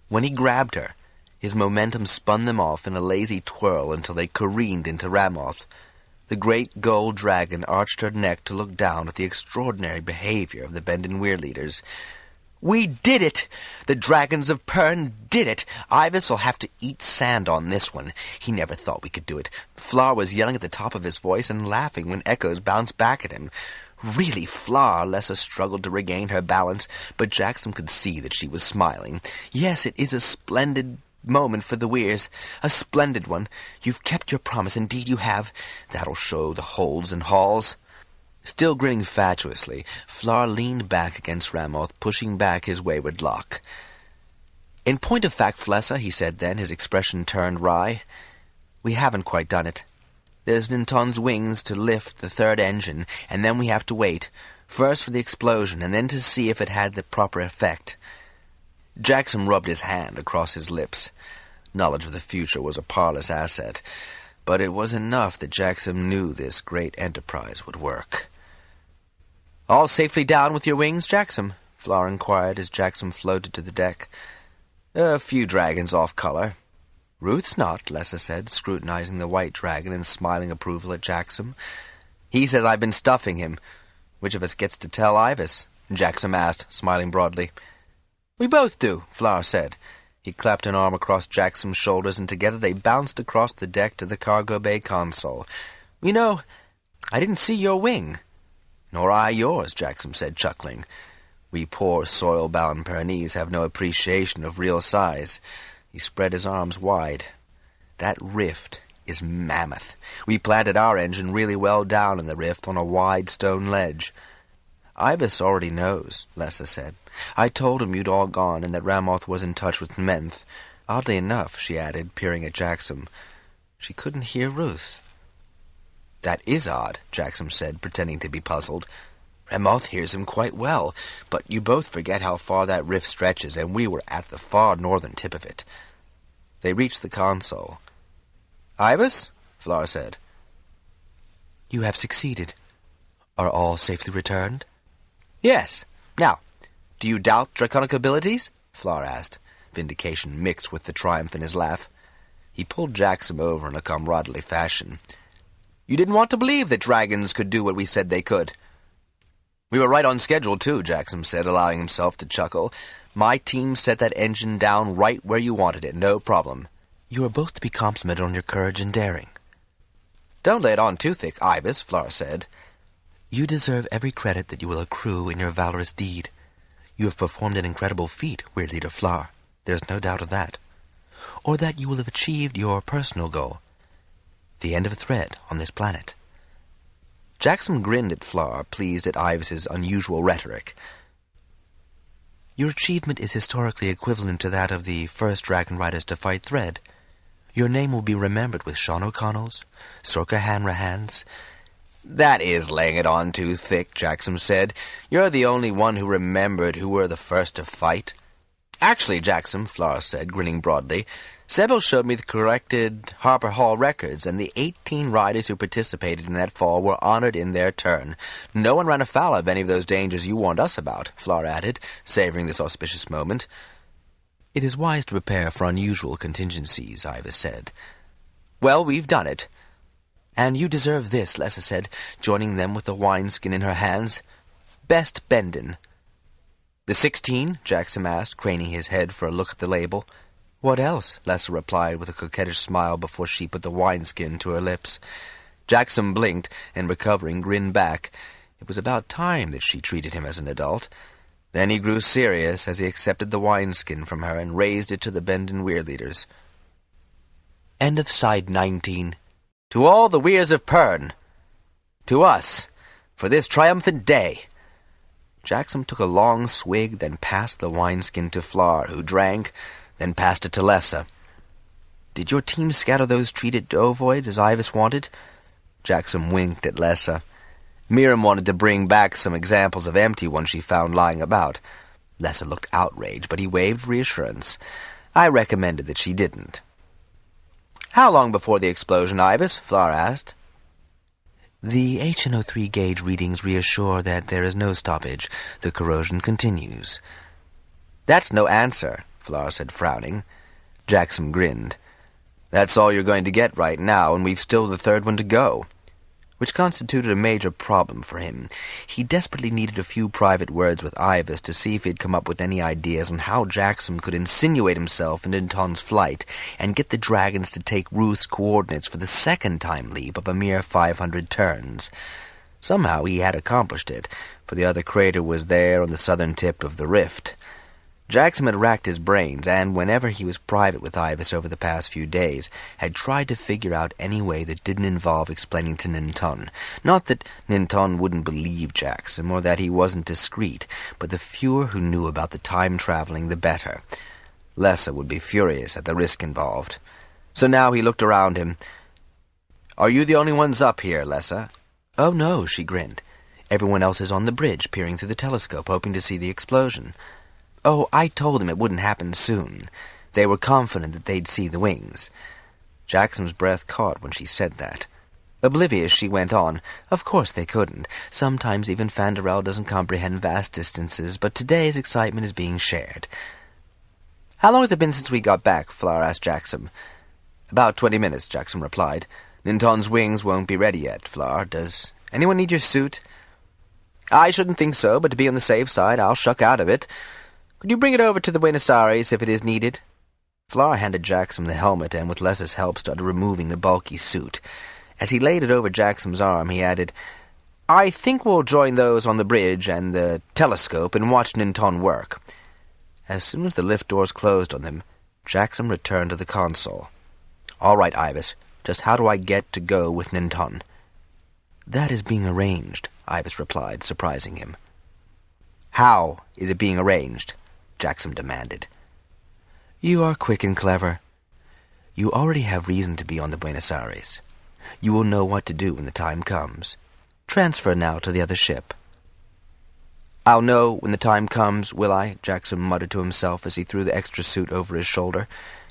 When he grabbed her, his momentum spun them off in a lazy twirl until they careened into Ramoth. The great gold dragon arched her neck to look down at the extraordinary behavior of the Bend and Weir leaders. "We did it! The dragons of Pern did it! AIVAS will have to eat sand on this one. He never thought we could do it." Flar was yelling at the top of his voice and laughing when echoes bounced back at him. "Really, Flar," Lessa struggled to regain her balance, but Jackson could see that she was smiling. "Yes, it is a splendid moment for the Weirs. A splendid one. You've kept your promise, indeed you have. That'll show the holds and halls." Still grinning fatuously, Flar leaned back against Ramoth, pushing back his wayward lock. "In point of fact, Flessa," he said then, his expression turned wry, "we haven't quite done it. There's Ninton's wings to lift the third engine, and then we have to wait, first for the explosion, and then to see if it had the proper effect." Jackson rubbed his hand across his lips. Knowledge of the future was a parlous asset, but it was enough that Jackson knew this great enterprise would work. "All safely down with your wings, Jackson?" Flower inquired as Jackson floated to the deck. "A few dragons off color." "Ruth's not," Lessa said, scrutinizing the white dragon and smiling approval at Jackson. "He says I've been stuffing him. Which of us gets to tell AIVAS?" Jackson asked, smiling broadly. "We both do," Flower said. He clapped an arm across Jackson's shoulders, and together they bounced across the deck to the cargo bay console. "You know, I didn't see your wing." "Nor I yours," Jackson said, chuckling. "We poor soil-bound Pernese have no appreciation of real size." He spread his arms wide. "That rift is mammoth. We planted our engine really well down in the rift on a wide stone ledge." "AIVAS already knows," Lessa said. "I told him you'd all gone and that Ramoth was in touch with Menth. Oddly enough," she added, peering at Jackson, "she couldn't hear Ruth." "That is odd," Jackson said, pretending to be puzzled. "Ramoth hears him quite well, but you both forget how far that rift stretches, and we were at the far northern tip of it." They reached the console. "AIVAS?" Flower said. "You have succeeded. Are all safely returned?" "Yes. Now, do you doubt draconic abilities?" Flower asked, vindication mixed with the triumph in his laugh. He pulled Jackson over in a comradely fashion. "You didn't want to believe that dragons could do what we said they could." "We were right on schedule, too," Jackson said, allowing himself to chuckle. "My team set that engine down right where you wanted it, no problem." "You are both to be complimented on your courage and daring." "Don't lay it on too thick, AIVAS," Flower said. "You deserve every credit that you will accrue in your valorous deed. You have performed an incredible feat, Weird Leader Flower. There is no doubt of that. Or that you will have achieved your personal goal, the end of a thread on this planet." Jackson grinned at Flower, pleased at AIVAS's unusual rhetoric. "Your achievement is historically equivalent to that of the first Dragonriders to fight Thread. Your name will be remembered with Sean O'Connell's, Sorka Hanrahan's." "That is laying it on too thick," Jackson said. "You're the only one who remembered who were the first to fight." "Actually, Jackson," Flower said, grinning broadly, "Sebel showed me the corrected Harper Hall records, and the 18 riders who participated in that fall were honored in their turn. No one ran afoul of any of those dangers you warned us about," Flower added, savoring this auspicious moment. "It is wise to prepare for unusual contingencies," AIVAS said. "Well, we've done it." "And you deserve this," Lessa said, joining them with the wineskin in her hands. "Best Bendin." "The 16?" Jackson asked, craning his head for a look at the label. "What else?" Lessa replied with a coquettish smile before she put the wineskin to her lips. Jackson blinked, and recovering, grinned back. It was about time that she treated him as an adult. Then he grew serious as he accepted the wineskin from her and raised it to the Bendin Weir leaders. End of side 19. To all the Weyrs of Pern. To us, for this triumphant day. Jackson took a long swig, then passed the wineskin to Flower, who drank, then passed it to Lessa. "Did your team scatter those treated ovoids as AIVAS wanted?" Jackson winked at Lessa. Miriam wanted to bring back some examples of empty ones she found lying about. Lessa looked outraged, but he waved reassurance. I recommended that she didn't. "How long before the explosion, AIVAS?" Flower asked. "The HNO3 gauge readings reassure that there is no stoppage. The corrosion continues." "That's no answer," Flower said, frowning. Jackson grinned. "That's all you're going to get right now, and we've still the third one to go." Which constituted a major problem for him. He desperately needed a few private words with AIVAS to see if he'd come up with any ideas on how Jackson could insinuate himself into Ninton's flight and get the dragons to take Ruth's coordinates for the second time leap of a mere 500 turns. Somehow he had accomplished it, for the other crater was there on the southern tip of the rift. Jackson had racked his brains, and whenever he was private with AIVAS over the past few days, had tried to figure out any way that didn't involve explaining to Ninton. Not that Ninton wouldn't believe Jackson, or that he wasn't discreet, but the fewer who knew about the time-traveling, the better. Lessa would be furious at the risk involved. So now he looked around him. "Are you the only ones up here, Lessa?" "Oh, no," she grinned. "Everyone else is on the bridge, peering through the telescope, hoping to see the explosion. Oh, I told them it wouldn't happen soon. They were confident that they'd see the wings." Jackson's breath caught when she said that. Oblivious, she went on. "Of course they couldn't. Sometimes even Fanderel doesn't comprehend vast distances, but today's excitement is being shared." "How long has it been since we got back?" Flower asked Jackson. "About 20 minutes," Jackson replied. "Ninton's wings won't be ready yet, Flower. Does anyone need your suit?" "I shouldn't think so, but to be on the safe side, I'll shuck out of it. Could you bring it over to the Buenos Aires if it is needed?" Flower handed Jackson the helmet and with Lessa's help started removing the bulky suit. As he laid it over Jackson's arm, he added, "I think we'll join those on the bridge and the telescope and watch Ninton work." As soon as the lift doors closed on them, Jackson returned to the console. "All right, Ivas, just how do I get to go with Ninton?" "That is being arranged," Ivas replied, surprising him. "How is it being arranged?" Jackson demanded. "You are quick and clever. You already have reason to be on the Buenos Aires. You will know what to do when the time comes. Transfer now to the other ship." "I'll know when the time comes, will I?" Jackson muttered to himself as he threw the extra suit over his shoulder.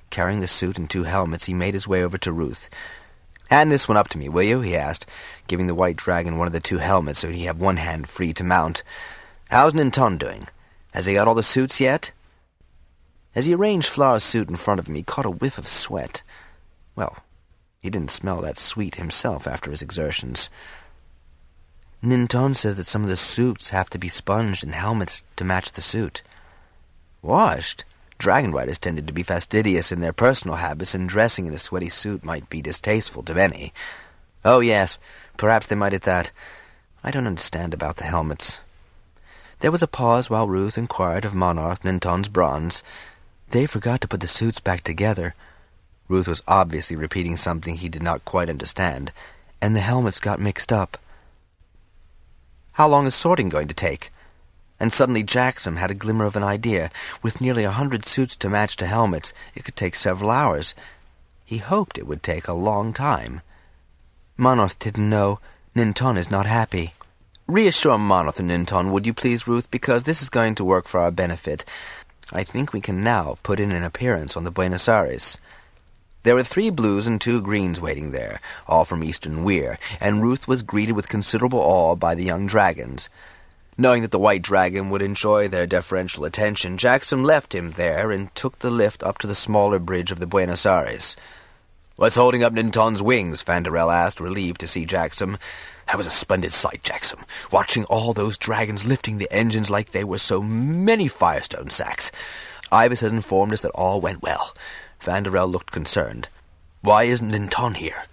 Carrying the suit and 2 helmets, he made his way over to Ruth. "Hand this one up to me, will you?" he asked, giving the white dragon one of the 2 helmets so he'd have one hand free to mount. "How's Ninton doing? Has he got all the suits yet?" As he arranged Flower's suit in front of him, he caught a whiff of sweat. Well, he didn't smell that sweet himself after his exertions. "Ninton says that some of the suits have to be sponged and helmets to match the suit." "Washed?" Dragonriders tended to be fastidious in their personal habits, and dressing in a sweaty suit might be distasteful to many. "Oh, yes, perhaps they might at that. I don't understand about the helmets." There was a pause while Ruth inquired of Monarch Ninton's bronze. "They forgot to put the suits back together." Ruth was obviously repeating something he did not quite understand. "And the helmets got mixed up." "How long is sorting going to take?" And suddenly Jackson had a glimmer of an idea. With nearly 100 suits to match to helmets, it could take several hours. He hoped it would take a long time. "Monoth didn't know. Ninton is not happy." "Reassure Monoth and Ninton, would you please, Ruth, because this is going to work for our benefit. I think we can now put in an appearance on the Buenos Aires." There were 3 blues and 2 greens waiting there, all from Eastern Weir, and Ruth was greeted with considerable awe by the young dragons. Knowing that the white dragon would enjoy their deferential attention, Jackson left him there and took the lift up to the smaller bridge of the Buenos Aires. "What's holding up Ninton's wings?" Fanderel asked, relieved to see Jackson. "That was a splendid sight, Jackson, watching all those dragons lifting the engines like they were so many Firestone sacks. Ivas had informed us that all went well." Fanderel looked concerned. "Why isn't Ninton here?"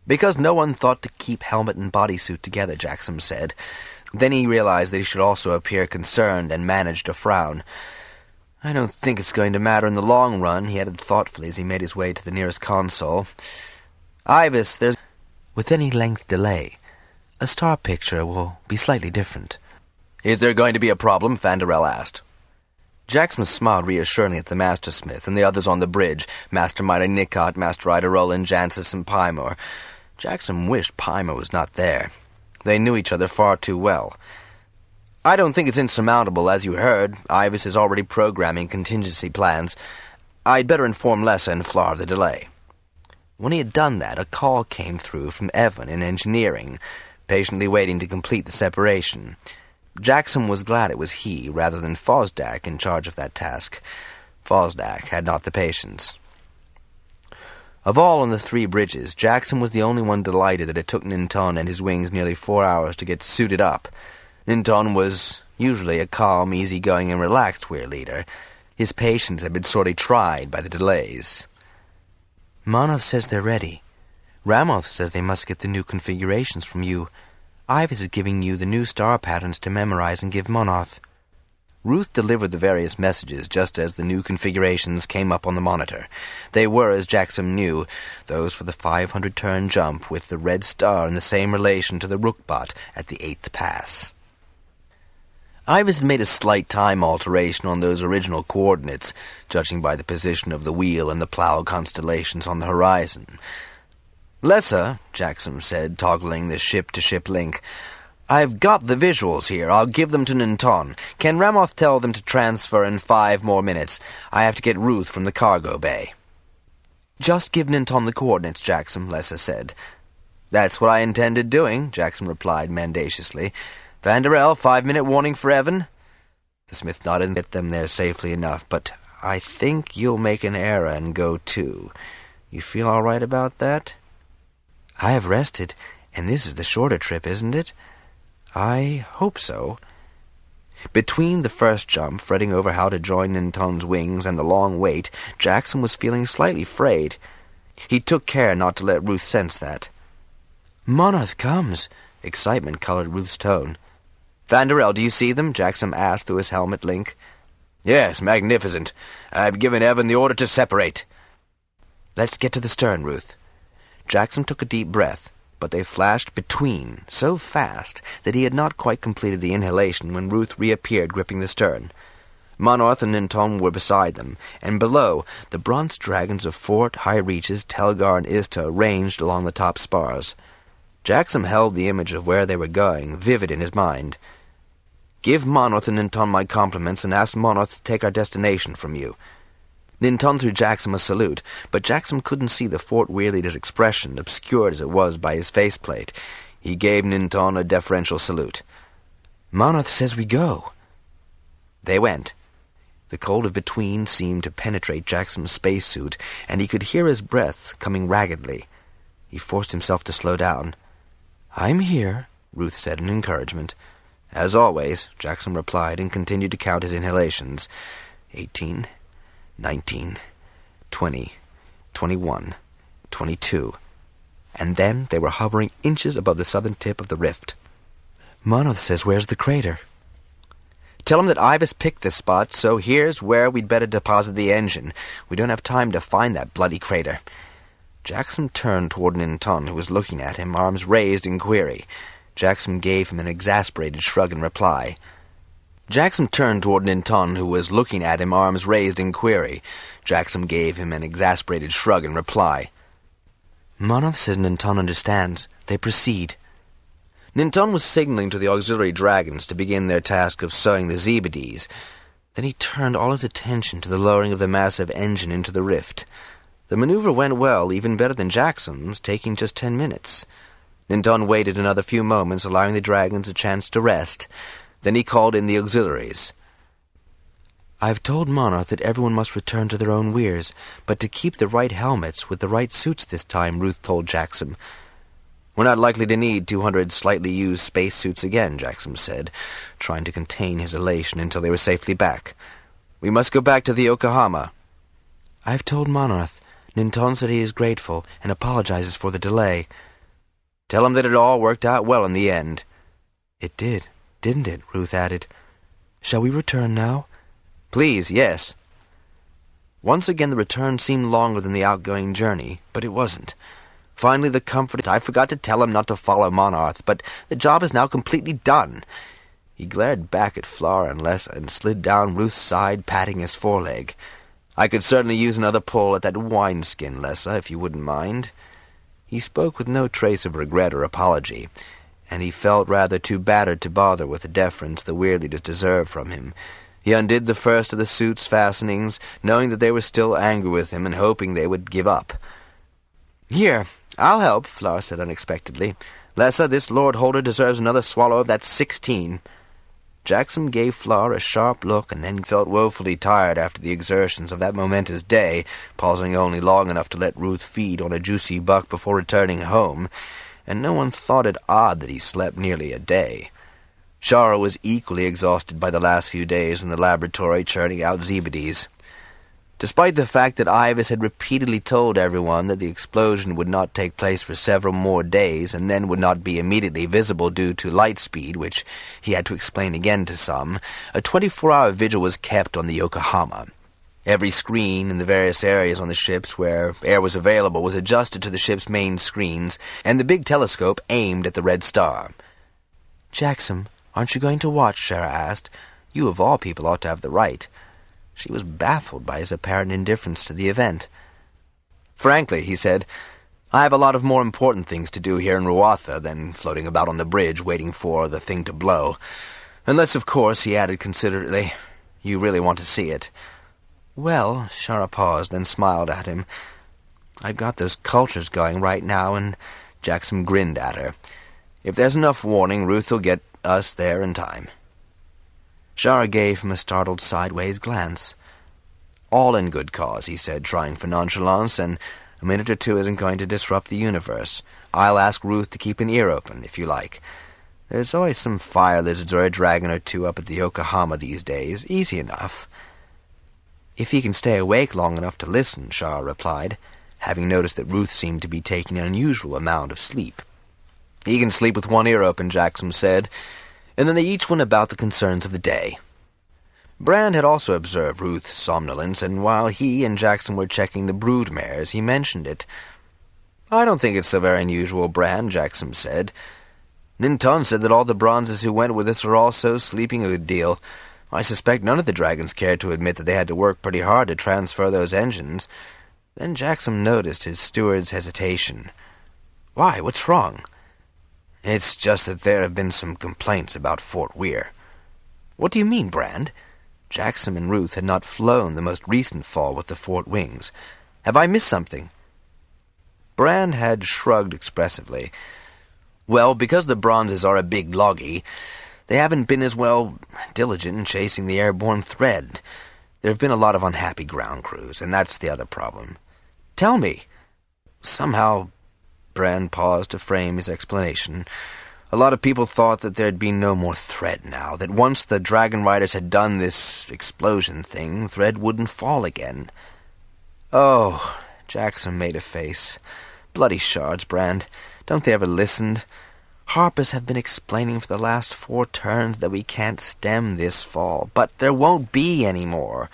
"Because no one thought to keep helmet and bodysuit together," Jackson said. Then he realized that he should also appear concerned and managed a frown. "I don't think it's going to matter in the long run," he added thoughtfully as he made his way to the nearest console. "Ivas, there's—" "With any length delay, a star picture will be slightly different." "Is there going to be a problem?" Fanderel asked. Jackson smiled reassuringly at the Mastersmith and the others on the bridge, Masterminder Nicot, Masterrider Roland, Jancis, and Pymor. Jackson wished Pymor was not there. They knew each other far too well. "I don't think it's insurmountable, as you heard. Ivas is already programming contingency plans. I'd better inform Lessa and Flower of the delay." When he had done that, a call came through from Evan in engineering, patiently waiting to complete the separation. Jackson was glad it was he, rather than Fosdak, in charge of that task. Fosdak had not the patience. Of all on the 3 bridges, Jackson was the only one delighted that it took Ninton and his wings nearly 4 hours to get suited up. Ninton was usually a calm, easygoing, and relaxed Weir leader. His patience had been sorely tried by the delays. "Monoth says they're ready. Ramoth says they must get the new configurations from you. Ivas is giving you the new star patterns to memorize and give Monoth." Ruth delivered the various messages just as the new configurations came up on the monitor. They were, as Jackson knew, those for the 500-turn jump, with the red star in the same relation to the Rookbot at the 8th pass. IVAS had made a slight time alteration on those original coordinates, judging by the position of the wheel and the plough constellations on the horizon. "Lessa," Jackson said, toggling the ship-to-ship link, "I've got the visuals here. I'll give them to Ninton. Can Ramoth tell them to transfer in 5 more minutes? I have to get Ruth from the cargo bay." "Just give Ninton the coordinates, Jackson," Lessa said. "That's what I intended doing," Jackson replied mendaciously. "Vanderell, 5-minute warning for Evan?" The smith nodded and get them there safely enough, "But I think you'll make an error and go too. You feel all right about that?" "I have rested, and this is the shorter trip, isn't it?" "I hope so." Between the first jump, fretting over how to join Ninton's wings, and the long wait, Jackson was feeling slightly frayed. He took care not to let Ruth sense that. "Monarch comes!" Excitement colored Ruth's tone. "Vanderell, do you see them?" Jackson asked through his helmet link. "Yes, magnificent. I've given Evan the order to separate." "Let's get to the stern, Ruth." Jackson took a deep breath, but they flashed between so fast that he had not quite completed the inhalation when Ruth reappeared gripping the stern. Monarch and Ninton were beside them, and below, the bronze dragons of Fort, High Reaches, Telgar, and Ista ranged along the top spars. Jackson held the image of where they were going, vivid in his mind. "Give Monarch and Ninton my compliments, and ask Monarch to take our destination from you." Ninton threw Jackson a salute, but Jackson couldn't see the Fort Weirleader's expression, obscured as it was by his faceplate. He gave Ninton a deferential salute. "Monarch says we go." They went. The cold of between seemed to penetrate Jackson's spacesuit, and he could hear his breath coming raggedly. He forced himself to slow down. "I'm here," Ruth said in encouragement. "As always," Jackson replied, and continued to count his inhalations. 18, 19, 20, 21, 22. And then they were hovering inches above the southern tip of the rift. "Monarch says where's the crater?" "Tell him that IVAS picked this spot, so here's where we'd better deposit the engine. We don't have time to find that bloody crater." Jackson turned toward Ninton, who was looking at him, arms raised in query. Jackson gave him an exasperated shrug in reply. Jackson turned toward Ninton, who was looking at him, arms raised in query. Jackson gave him an exasperated shrug in reply. "Monarch says Ninton understands. They proceed." Ninton was signaling to the auxiliary dragons to begin their task of sowing the Zebedees. Then he turned all his attention to the lowering of the massive engine into the rift. The maneuver went well, even better than Jackson's, taking just 10 minutes. Ninton waited another few moments, allowing the dragons a chance to rest. Then he called in the auxiliaries. "I've told Monarch that everyone must return to their own weirs, but to keep the right helmets with the right suits this time," Ruth told Jackson. "We're not likely to need 200 slightly used spacesuits again," Jackson said, trying to contain his elation until they were safely back. "We must go back to the Yokohama." "I've told Monarch. Ninton said he is grateful and apologizes for the delay." "Tell him that it all worked out well in the end." "It did, didn't it?" Ruth added. "Shall we return now?" "Please, yes." Once again the return seemed longer than the outgoing journey, but it wasn't. Finally the comfort, "I forgot to tell him not to follow Monarch, but the job is now completely done." He glared back at Flora and Lessa and slid down Ruth's side, patting his foreleg. "I could certainly use another pull at that wineskin, Lessa, if you wouldn't mind." He spoke with no trace of regret or apology, and he felt rather too battered to bother with the deference the Weirleaders deserved from him. He undid the first of the suit's fastenings, knowing that they were still angry with him and hoping they would give up. "Here, I'll help," Flora said unexpectedly. "Lessa, this Lord Holder deserves another swallow of that 16. Jackson gave Flora a sharp look and then felt woefully tired after the exertions of that momentous day, pausing only long enough to let Ruth feed on a juicy buck before returning home, and no one thought it odd that he slept nearly a day. Shara was equally exhausted by the last few days in the laboratory churning out Zebedees. Despite the fact that IVAS had repeatedly told everyone that the explosion would not take place for several more days and then would not be immediately visible due to light speed, which he had to explain again to some, a 24-hour vigil was kept on the Yokohama. Every screen in the various areas on the ships where air was available was adjusted to the ship's main screens, and the big telescope aimed at the red star. "Jackson, "Aren't you going to watch?" Shara asked. "You of all people ought to have the right." She was baffled by his apparent indifference to the event. "Frankly," he said, "I have a lot of more important things to do here in Ruatha than floating about on the bridge waiting for the thing to blow. Unless, of course," he added considerately, "you really want to see it." "Well," Shara paused, then smiled at him, "I've got those cultures going right now, and—" Jackson grinned at her. "If there's enough warning, Ruth will get us there in time." Shara gave him a startled sideways glance. "All in good cause," he said, trying for nonchalance, "and a minute or two isn't going to disrupt the universe. I'll ask Ruth to keep an ear open, if you like. There's always some fire lizards or a dragon or two up at the Yokohama these days. Easy enough." "If he can stay awake long enough to listen," Shara replied, having noticed that Ruth seemed to be taking an unusual amount of sleep. "He can sleep with one ear open," Jackson said, and then they each went about the concerns of the day. Brand had also observed Ruth's somnolence, and while he and Jackson were checking the brood mares, he mentioned it. "I don't think it's so very unusual, Brand," Jackson said. "Ninton said that all the bronzes who went with us are also sleeping a good deal. I suspect none of the dragons cared to admit that they had to work pretty hard to transfer those engines." Then Jackson noticed his steward's hesitation. "Why, what's wrong?" "It's just that there have been some complaints about Fort Weir." "What do you mean, Brand?" Jackson and Ruth had not flown the most recent fall with the Fort Wings. "Have I missed something?" Brand had shrugged expressively. "Well, because the bronzes are a big loggy, they haven't been as diligent in chasing the airborne thread. There have been a lot of unhappy ground crews, and that's the other problem." "Tell me." "Somehow," Brand paused to frame his explanation, "a lot of people thought that there'd be no more thread now, that once the Dragonriders had done this explosion thing, thread wouldn't fall again." "Oh," Jackson made a face. "Bloody shards, Brand. Don't they ever listen? Harpers have been explaining for the last 4 turns that we can't stem this fall, but there won't be any more."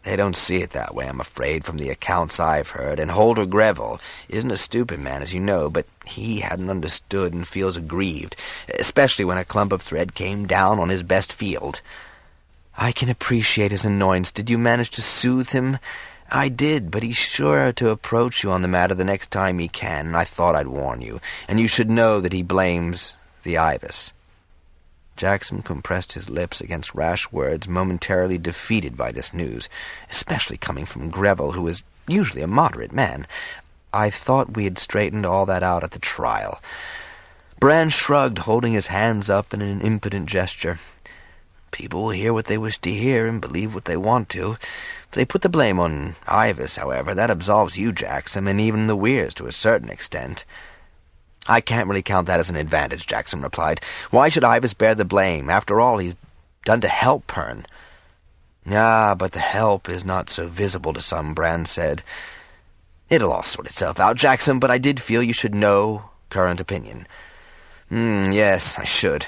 "They don't see it that way, I'm afraid, from the accounts I've heard, and Holder Greville isn't a stupid man, as you know, but he hadn't understood and feels aggrieved, especially when a clump of thread came down on his best field." "I can appreciate his annoyance. Did you manage to soothe him?" "I did, but he's sure to approach you on the matter the next time he can, and I thought I'd warn you, and you should know that he blames the AIVAS." Jackson compressed his lips against rash words, momentarily defeated by this news, especially coming from Greville, who was usually a moderate man. "I thought we had straightened all that out at the trial." Brand shrugged, holding his hands up in an impotent gesture. "People will hear what they wish to hear and believe what they want to. If they put the blame on AIVAS, however, that absolves you, Jackson, and even the Weirs to a certain extent." "I can't really count that as an advantage," Jackson replied. "Why should AIVAS bear the blame? After all he's done to help Pern." "Ah, but the help is not so visible to some," Brand said. "It'll all sort itself out, Jackson, but I did feel you should know current opinion." Yes, I should.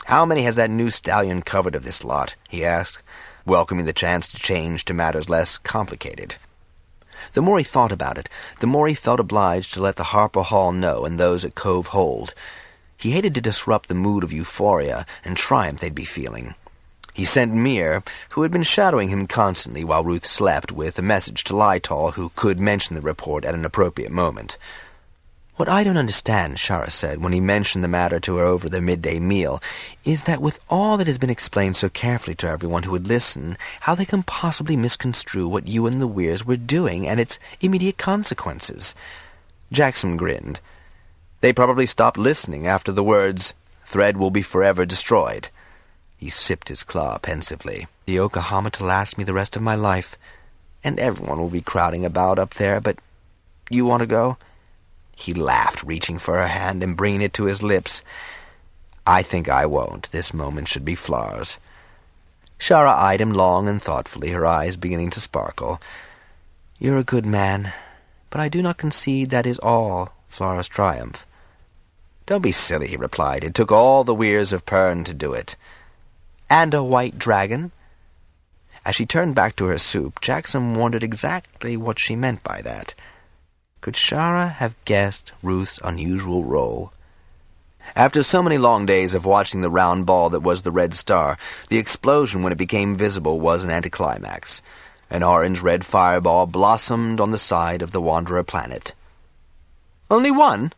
How many has that new stallion covered of this lot?" he asked, welcoming the chance to change to matters less complicated. The more he thought about it, the more he felt obliged to let the Harper Hall know and those at Cove Hold. He hated to disrupt the mood of euphoria and triumph they'd be feeling. He sent Mir, who had been shadowing him constantly while Ruth slept, with a message to Lytall, who could mention the report at an appropriate moment. "What I don't understand," Shara said, when he mentioned the matter to her over their midday meal, "is that with all that has been explained so carefully to everyone who would listen, how they can possibly misconstrue what you and the Weirs were doing and its immediate consequences." Jackson grinned. "They probably stopped listening after the words, 'Thread will be forever destroyed.'" He sipped his claw pensively. "The Yokohama to last me the rest of my life, and everyone will be crowding about up there, but you want to go?" He laughed, reaching for her hand and bringing it to his lips. "I think I won't. This moment should be Flar's." Shara eyed him long and thoughtfully, her eyes beginning to sparkle. "You're a good man, but I do not concede that is all Flar's triumph." "Don't be silly," he replied. "It took all the Weyrs of Pern to do it." "And a white dragon?" As she turned back to her soup, Jackson wondered exactly what she meant by that. Could Shara have guessed Ruth's unusual role? After so many long days of watching the round ball that was the Red Star, the explosion when it became visible was an anticlimax. An orange-red fireball blossomed on the side of the Wanderer planet. "Only one?"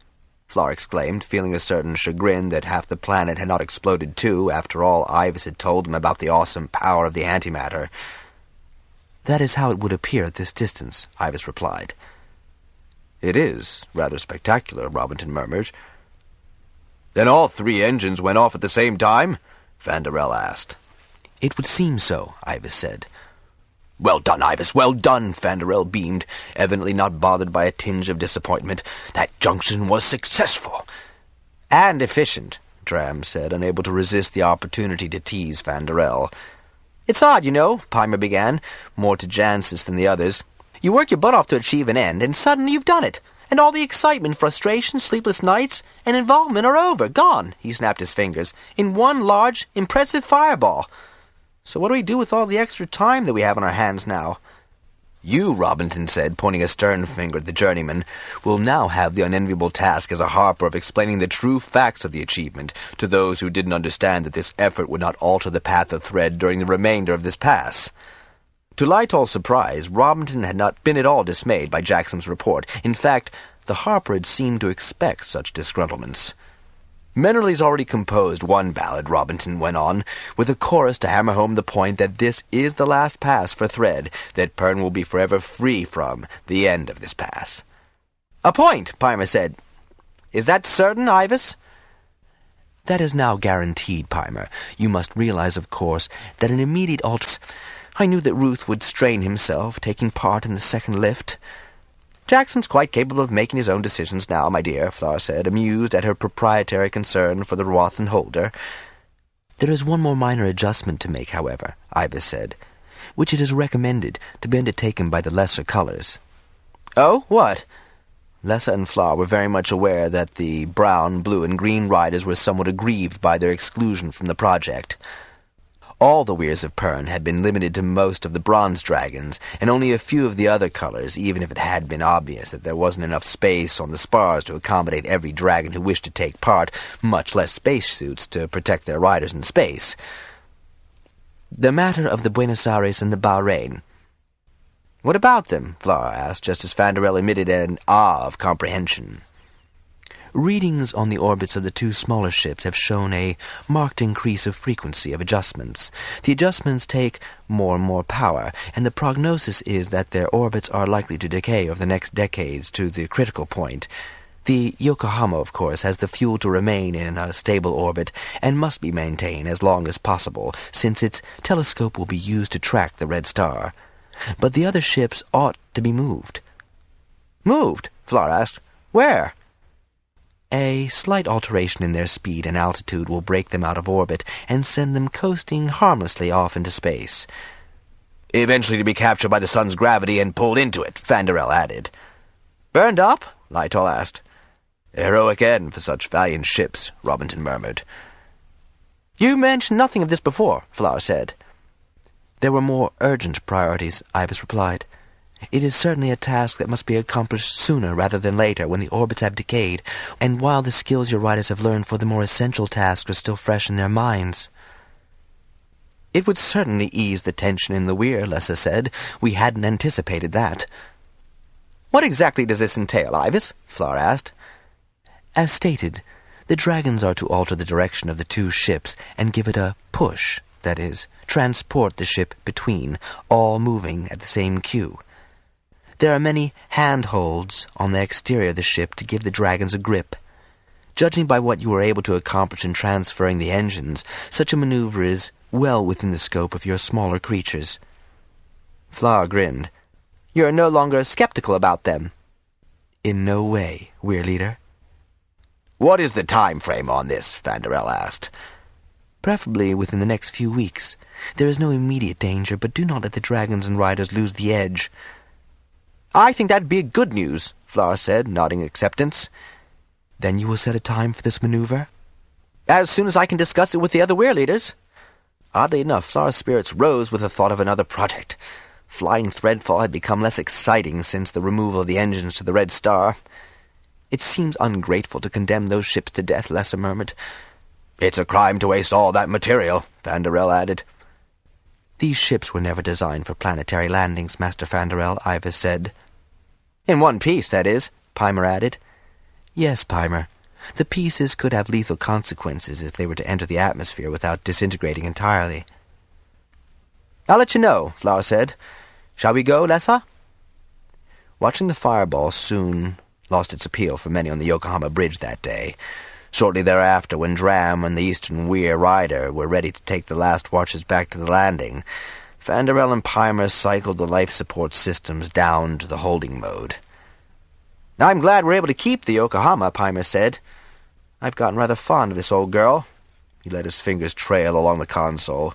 Flar exclaimed, feeling a certain chagrin that half the planet had not exploded too. After all, AIVAS had told them about the awesome power of the antimatter. "That is how it would appear at this distance," AIVAS replied. "It is rather spectacular," Robinson murmured. "Then all 3 engines went off at the same time?" Vanderel asked. "It would seem so," AIVAS said. "Well done, AIVAS, well done," Vanderel beamed, evidently not bothered by a tinge of disappointment. "That junction was successful." "And efficient," Dram said, unable to resist the opportunity to tease Vanderel. "It's odd, you know," Pimer began, more to Jancis than the others. "You work your butt off to achieve an end, and suddenly you've done it. And all the excitement, frustration, sleepless nights, and involvement are over, gone," he snapped his fingers, "in one large, impressive fireball. So what do we do with all the extra time that we have on our hands now?" "You," Robinson said, pointing a stern finger at the journeyman, "will now have the unenviable task as a harper of explaining the true facts of the achievement to those who didn't understand that this effort would not alter the path of thread during the remainder of this pass." To Lytol's surprise, Robinson had not been at all dismayed by Jackson's report. In fact, the harper had seemed to expect such disgruntlements. "Mennerly's already composed one ballad," Robinson went on, "with a chorus to hammer home the point that this is the last pass for thread, that Pern will be forever free from the end of this pass." "A point," Pimer said. "Is that certain, AIVAS?" "That is now guaranteed, Pimer. You must realize, of course, that an immediate I knew that Ruth would strain himself, taking part in the second lift." "Jackson's quite capable of making his own decisions now, my dear," Flar said, amused at her proprietary concern for the Rothan holder. "There is one more minor adjustment to make, however," AIVAS said, "which it is recommended to be undertaken by the lesser colors." "Oh, what?" Lessa and Flar were very much aware that the brown, blue, and green riders were somewhat aggrieved by their exclusion from the project. All the Weyrs of Pern had been limited to most of the bronze dragons, and only a few of the other colors, even if it had been obvious that there wasn't enough space on the spars to accommodate every dragon who wished to take part, much less spacesuits to protect their riders in space. "The matter of the Buenos Aires and the Bahrain." "What about them?" Flar asked, just as Vanderel emitted an ah of comprehension. "Readings on the orbits of the 2 smaller ships have shown a marked increase of frequency of adjustments. The adjustments take more and more power, and the prognosis is that their orbits are likely to decay over the next decades to the critical point. The Yokohama, of course, has the fuel to remain in a stable orbit and must be maintained as long as possible, since its telescope will be used to track the Red Star. But the other ships ought to be moved." "Moved?" Flar asked. "Where?" "A slight alteration in their speed and altitude will break them out of orbit and send them coasting harmlessly off into space." "Eventually to be captured by the sun's gravity and pulled into it," Vanderel added. "Burned up?" Lytol asked. "A heroic end for such valiant ships," Robinson murmured. "You mentioned nothing of this before," Flar said. "There were more urgent priorities," AIVAS replied. "It is certainly a task that must be accomplished sooner rather than later, when the orbits have decayed, and while the skills your riders have learned for the more essential tasks are still fresh in their minds." "It would certainly ease the tension in the weir," Lessa said. "We hadn't anticipated that." "What exactly does this entail, AIVAS?" Flar asked. "As stated, the dragons are to alter the direction of the 2 ships and give it a push, that is, transport the ship between, all moving at the same cue. There are many handholds on the exterior of the ship to give the dragons a grip. Judging by what you were able to accomplish in transferring the engines, such a maneuver is well within the scope of your smaller creatures." Flar grinned. "You're no longer skeptical about them?" "In no way, Weir Leader." "What is the time frame on this?" Vanderel asked. "Preferably within the next few weeks. There is no immediate danger, but do not let the dragons and riders lose the edge." "I think that'd be good news," Flar said, nodding acceptance. "Then you will set a time for this maneuver?" "As soon as I can discuss it with the other Weir leaders." Oddly enough, Flar's spirits rose with the thought of another project. Flying Threadfall had become less exciting since the removal of the engines to the Red Star. It seems ungrateful to condemn those ships to death, Lesser murmured. It's a crime to waste all that material, Fanderel added. These ships were never designed for planetary landings, Master Fanderel, AIVAS said. In one piece, that is, Pimer added. Yes, Pimer. The pieces could have lethal consequences if they were to enter the atmosphere without disintegrating entirely. I'll let you know, Flower said. Shall we go, Lessa? Watching the fireball soon lost its appeal for many on the Yokohama Bridge that day. Shortly thereafter, when Dram and the Eastern Weir Rider were ready to take the last watches back to the landing, Fanderel and Pimer cycled the life support systems down to the holding mode. I'm glad we're able to keep the Yokohama, Pimer said. I've gotten rather fond of this old girl. He let his fingers trail along the console.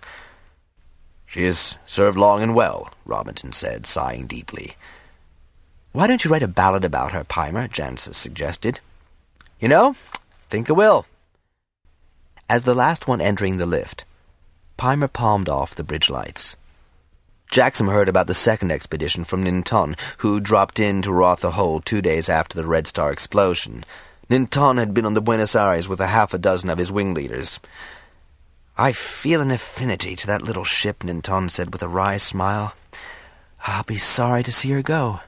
She has served long and well, Robinson said, sighing deeply. Why don't you write a ballad about her, Pimer? Jancis suggested. You know, think I will. As the last one entering the lift, Pimer palmed off the bridge lights. Jackson heard about the second expedition from Ninton, who dropped into Rotha Hole 2 days after the Red Star explosion. Ninton had been on the Buenos Aires with 6 of his wing leaders. I feel an affinity to that little ship, Ninton said with a wry smile. I'll be sorry to see her go.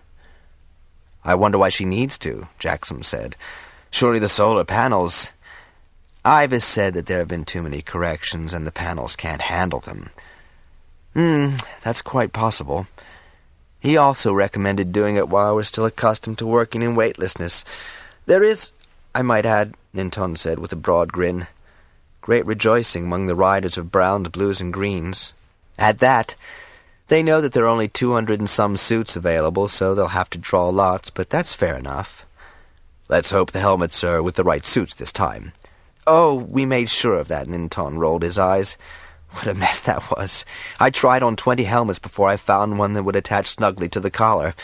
I wonder why she needs to, Jackson said. Surely the solar panels... AIVAS said that there have been too many corrections and the panels can't handle them. That's quite possible. He also recommended doing it while we're still accustomed to working in weightlessness. There is, I might add, Ninton said with a broad grin, great rejoicing among the riders of browns, blues, and greens. At that, they know that there are only 200 and some suits available, so they'll have to draw lots, but that's fair enough. Let's hope the helmets are with the right suits this time. Oh, we made sure of that, Ninton rolled his eyes. What a mess that was. I tried on 20 helmets before I found one that would attach snugly to the collar.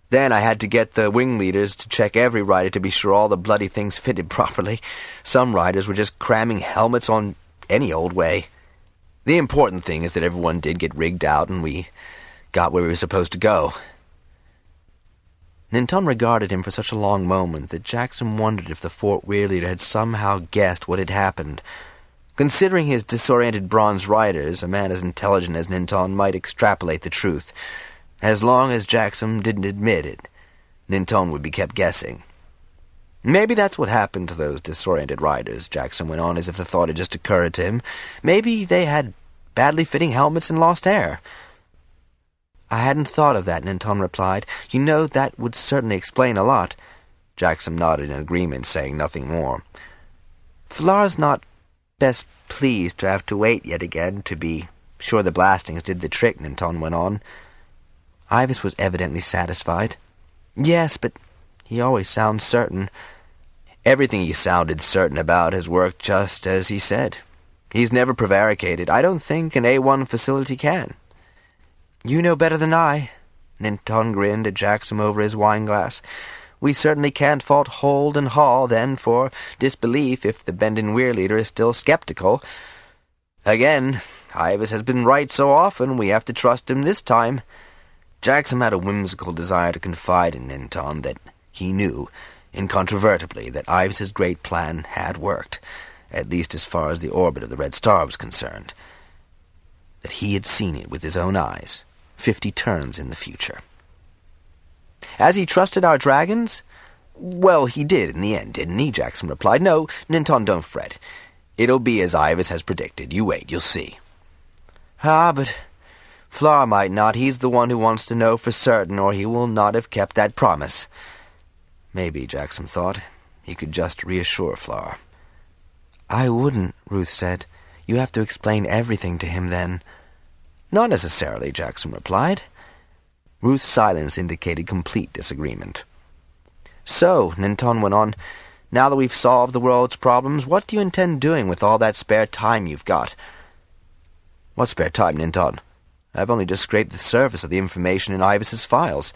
Then I had to get the wing leaders to check every rider to be sure all the bloody things fitted properly. Some riders were just cramming helmets on any old way. The important thing is that everyone did get rigged out and we got where we were supposed to go. Ninton regarded him for such a long moment that Jackson wondered if the Fort Weir leader had somehow guessed what had happened. Considering his disoriented bronze riders, a man as intelligent as Ninton might extrapolate the truth. As long as Jackson didn't admit it, Ninton would be kept guessing. Maybe that's what happened to those disoriented riders, Jackson went on as if the thought had just occurred to him. Maybe they had badly fitting helmets and lost air. I hadn't thought of that, Ninton replied. You know, that would certainly explain a lot. Jackson nodded in agreement, saying nothing more. Flar's not best pleased to have to wait yet again to be sure the blastings did the trick, Ninton went on. AIVAS was evidently satisfied. Yes, but he always sounds certain. Everything he sounded certain about has worked just as he said. He's never prevaricated. I don't think an A1 facility can. You know better than I. Ninton grinned at Jackson over his wineglass. We certainly can't fault Hold and Hall, then, for disbelief if the Bendon Weir leader is still skeptical. Again, AIVAS has been right so often, we have to trust him this time. Jackson had a whimsical desire to confide in Ninton that he knew, incontrovertibly, that AIVAS's great plan had worked, at least as far as the orbit of the Red Star was concerned. That he had seen it with his own eyes, 50 turns in the future. As he trusted our dragons? Well, he did in the end, didn't he? Jackson replied. No, Ninton, don't fret. It'll be as AIVAS has predicted. You wait, you'll see. Ah, but Flar might not. He's the one who wants to know for certain, or he will not have kept that promise. Maybe, Jackson thought, he could just reassure Flar. I wouldn't, Ruth said. You have to explain everything to him, then. Not necessarily, Jackson replied. Ruth's silence indicated complete disagreement. So, Ninton went on, now that we've solved the world's problems, what do you intend doing with all that spare time you've got? What spare time, Ninton? I've only just scraped the surface of the information in AIVAS's files.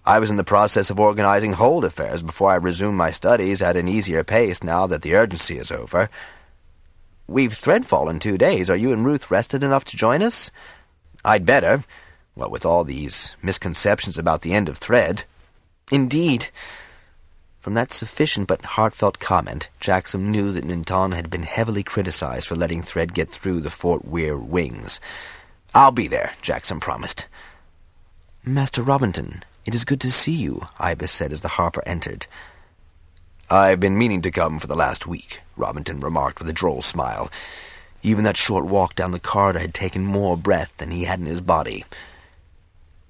I was in the process of organizing Hold affairs before I resumed my studies at an easier pace now that the urgency is over. We've threadfall in 2 days. Are you and Ruth rested enough to join us? I'd better. What with all these misconceptions about the end of thread. Indeed. From that sufficient but heartfelt comment, Jackson knew that Ninton had been heavily criticized for letting Thread get through the Fort Weir wings. "I'll be there," Jackson promised. "Master Robinson, it is good to see you," IVAS said as the harper entered. "I've been meaning to come for the last week," Robinson remarked with a droll smile. Even that short walk down the corridor had taken more breath than he had in his body.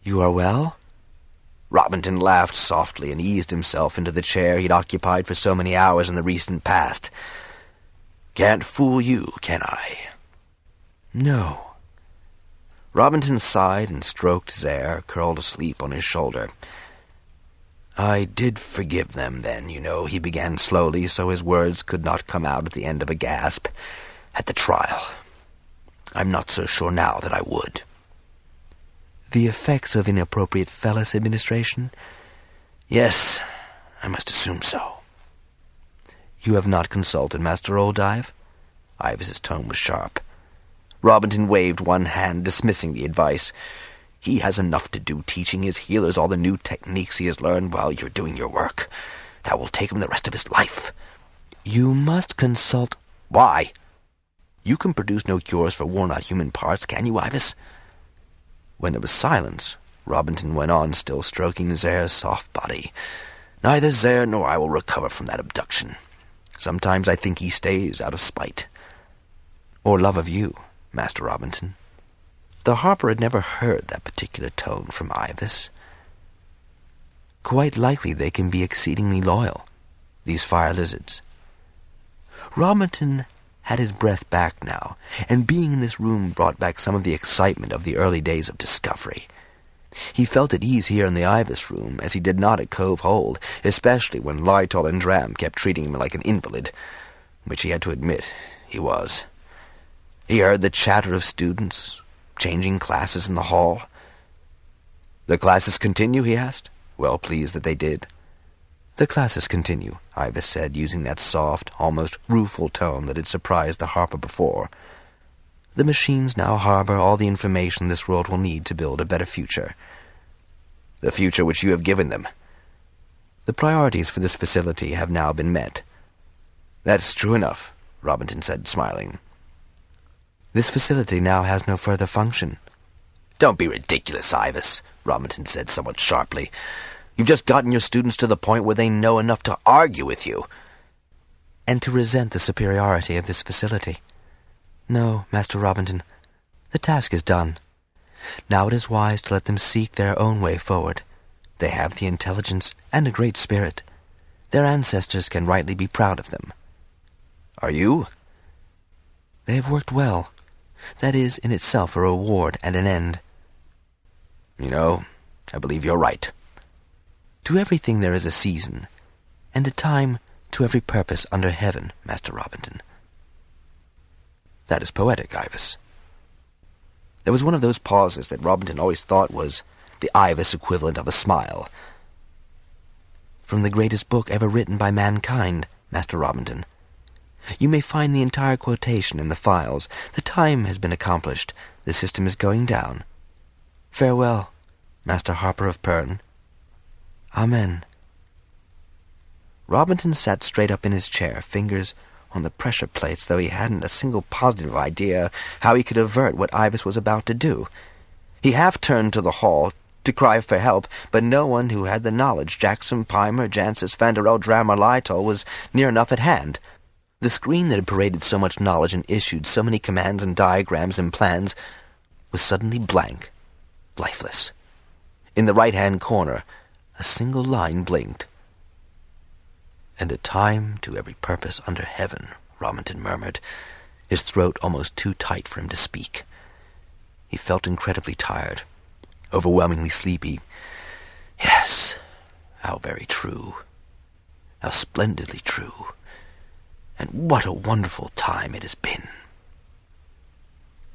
"You are well?" Robinson laughed softly and eased himself into the chair he'd occupied for so many hours in the recent past. "Can't fool you, can I?" "No." Robinson sighed and stroked Zare, curled asleep on his shoulder. "I did forgive them then, you know," he began slowly, so his words could not come out at the end of a gasp. "At the trial. I'm not so sure now that I would." "The effects of inappropriate phallus administration?" "Yes, I must assume so." "You have not consulted Master Oldive?" Ivas's tone was sharp. Robinson waved one hand, dismissing the advice. "He has enough to do teaching his healers all the new techniques he has learned while you're doing your work. That will take him the rest of his life." "You must consult—" "Why? You can produce no cures for worn-out human parts, can you, Ivas?" When there was silence, Robinson went on, still stroking Zare's soft body. "Neither Zare nor I will recover from that abduction. Sometimes I think he stays out of spite." "Or love of you, Master Robinson." The harper had never heard that particular tone from Ivas. "Quite likely they can be exceedingly loyal, these fire lizards." Robinson had his breath back now, and being in this room brought back some of the excitement of the early days of discovery. He felt at ease here in the Ivas room, as he did not at Cove Hold, especially when Lytol and Dram kept treating him like an invalid, which he had to admit he was. He heard the chatter of students, changing classes in the hall. "The classes continue?" he asked, well pleased that they did. "The classes continue," Ivas said, using that soft, almost rueful tone that had surprised the harper before. "The machines now harbor all the information this world will need to build a better future." "The future which you have given them?" "The priorities for this facility have now been met." "That's true enough," Robinson said, smiling. "This facility now has no further function." "Don't be ridiculous, Ivas," Robinson said somewhat sharply. "You've just gotten your students to the point where they know enough to argue with you." "And to resent the superiority of this facility. No, Master Robinson, the task is done. Now it is wise to let them seek their own way forward. They have the intelligence and a great spirit. Their ancestors can rightly be proud of them." "Are you?" "They have worked well. That is in itself a reward and an end." "You know, I believe you're right." "To everything there is a season, and a time to every purpose under heaven, Master Robinson." "That is poetic, Ivas." There was one of those pauses that Robinson always thought was the Ivas equivalent of a smile. "From the greatest book ever written by mankind, Master Robinson. You may find the entire quotation in the files. The time has been accomplished. The system is going down. Farewell, Master Harper of Pern. Amen." Robinson sat straight up in his chair, fingers on the pressure plates, though he hadn't a single positive idea how he could avert what Ivas was about to do. He half turned to the hall to cry for help, but no one who had the knowledge, Jackson, Pimer, Jancis, Vanderel, Dram, or Lytol, was near enough at hand. The screen that had paraded so much knowledge and issued so many commands and diagrams and plans was suddenly blank, lifeless. In the right-hand corner, a single line blinked. "And a time to every purpose under heaven," Robinson murmured, his throat almost too tight for him to speak. He felt incredibly tired, overwhelmingly sleepy. Yes, how very true. How splendidly true. And what a wonderful time it has been.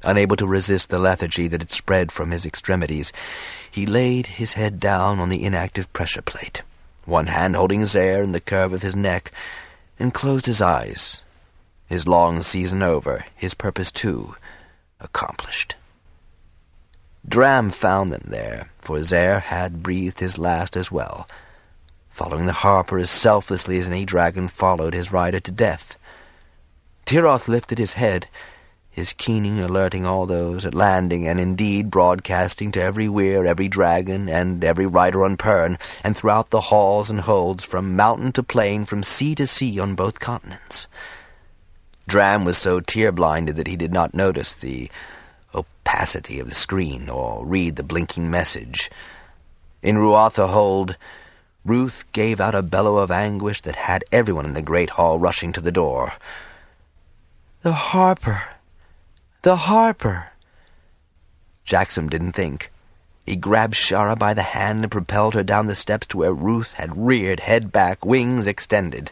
Unable to resist the lethargy that had spread from his extremities, he laid his head down on the inactive pressure plate, one hand holding his air in the curve of his neck, and closed his eyes. His long season over, his purpose, too, accomplished. Dram found them there, for Zare had breathed his last as well. following the harper as selflessly as any dragon followed his rider to death. Tiroth lifted his head, his keening alerting all those at landing, and indeed broadcasting to every weir, every dragon, and every rider on Pern, and throughout the halls and holds, from mountain to plain, from sea to sea on both continents. Dram was so tear-blinded that he did not notice the opacity of the screen or read the blinking message. In Ruatha Hold, Ruth gave out a bellow of anguish that had everyone in the great hall rushing to the door. "The harper! The harper!" Jackson didn't think. He grabbed Shara by the hand and propelled her down the steps to where Ruth had reared, head back, wings extended.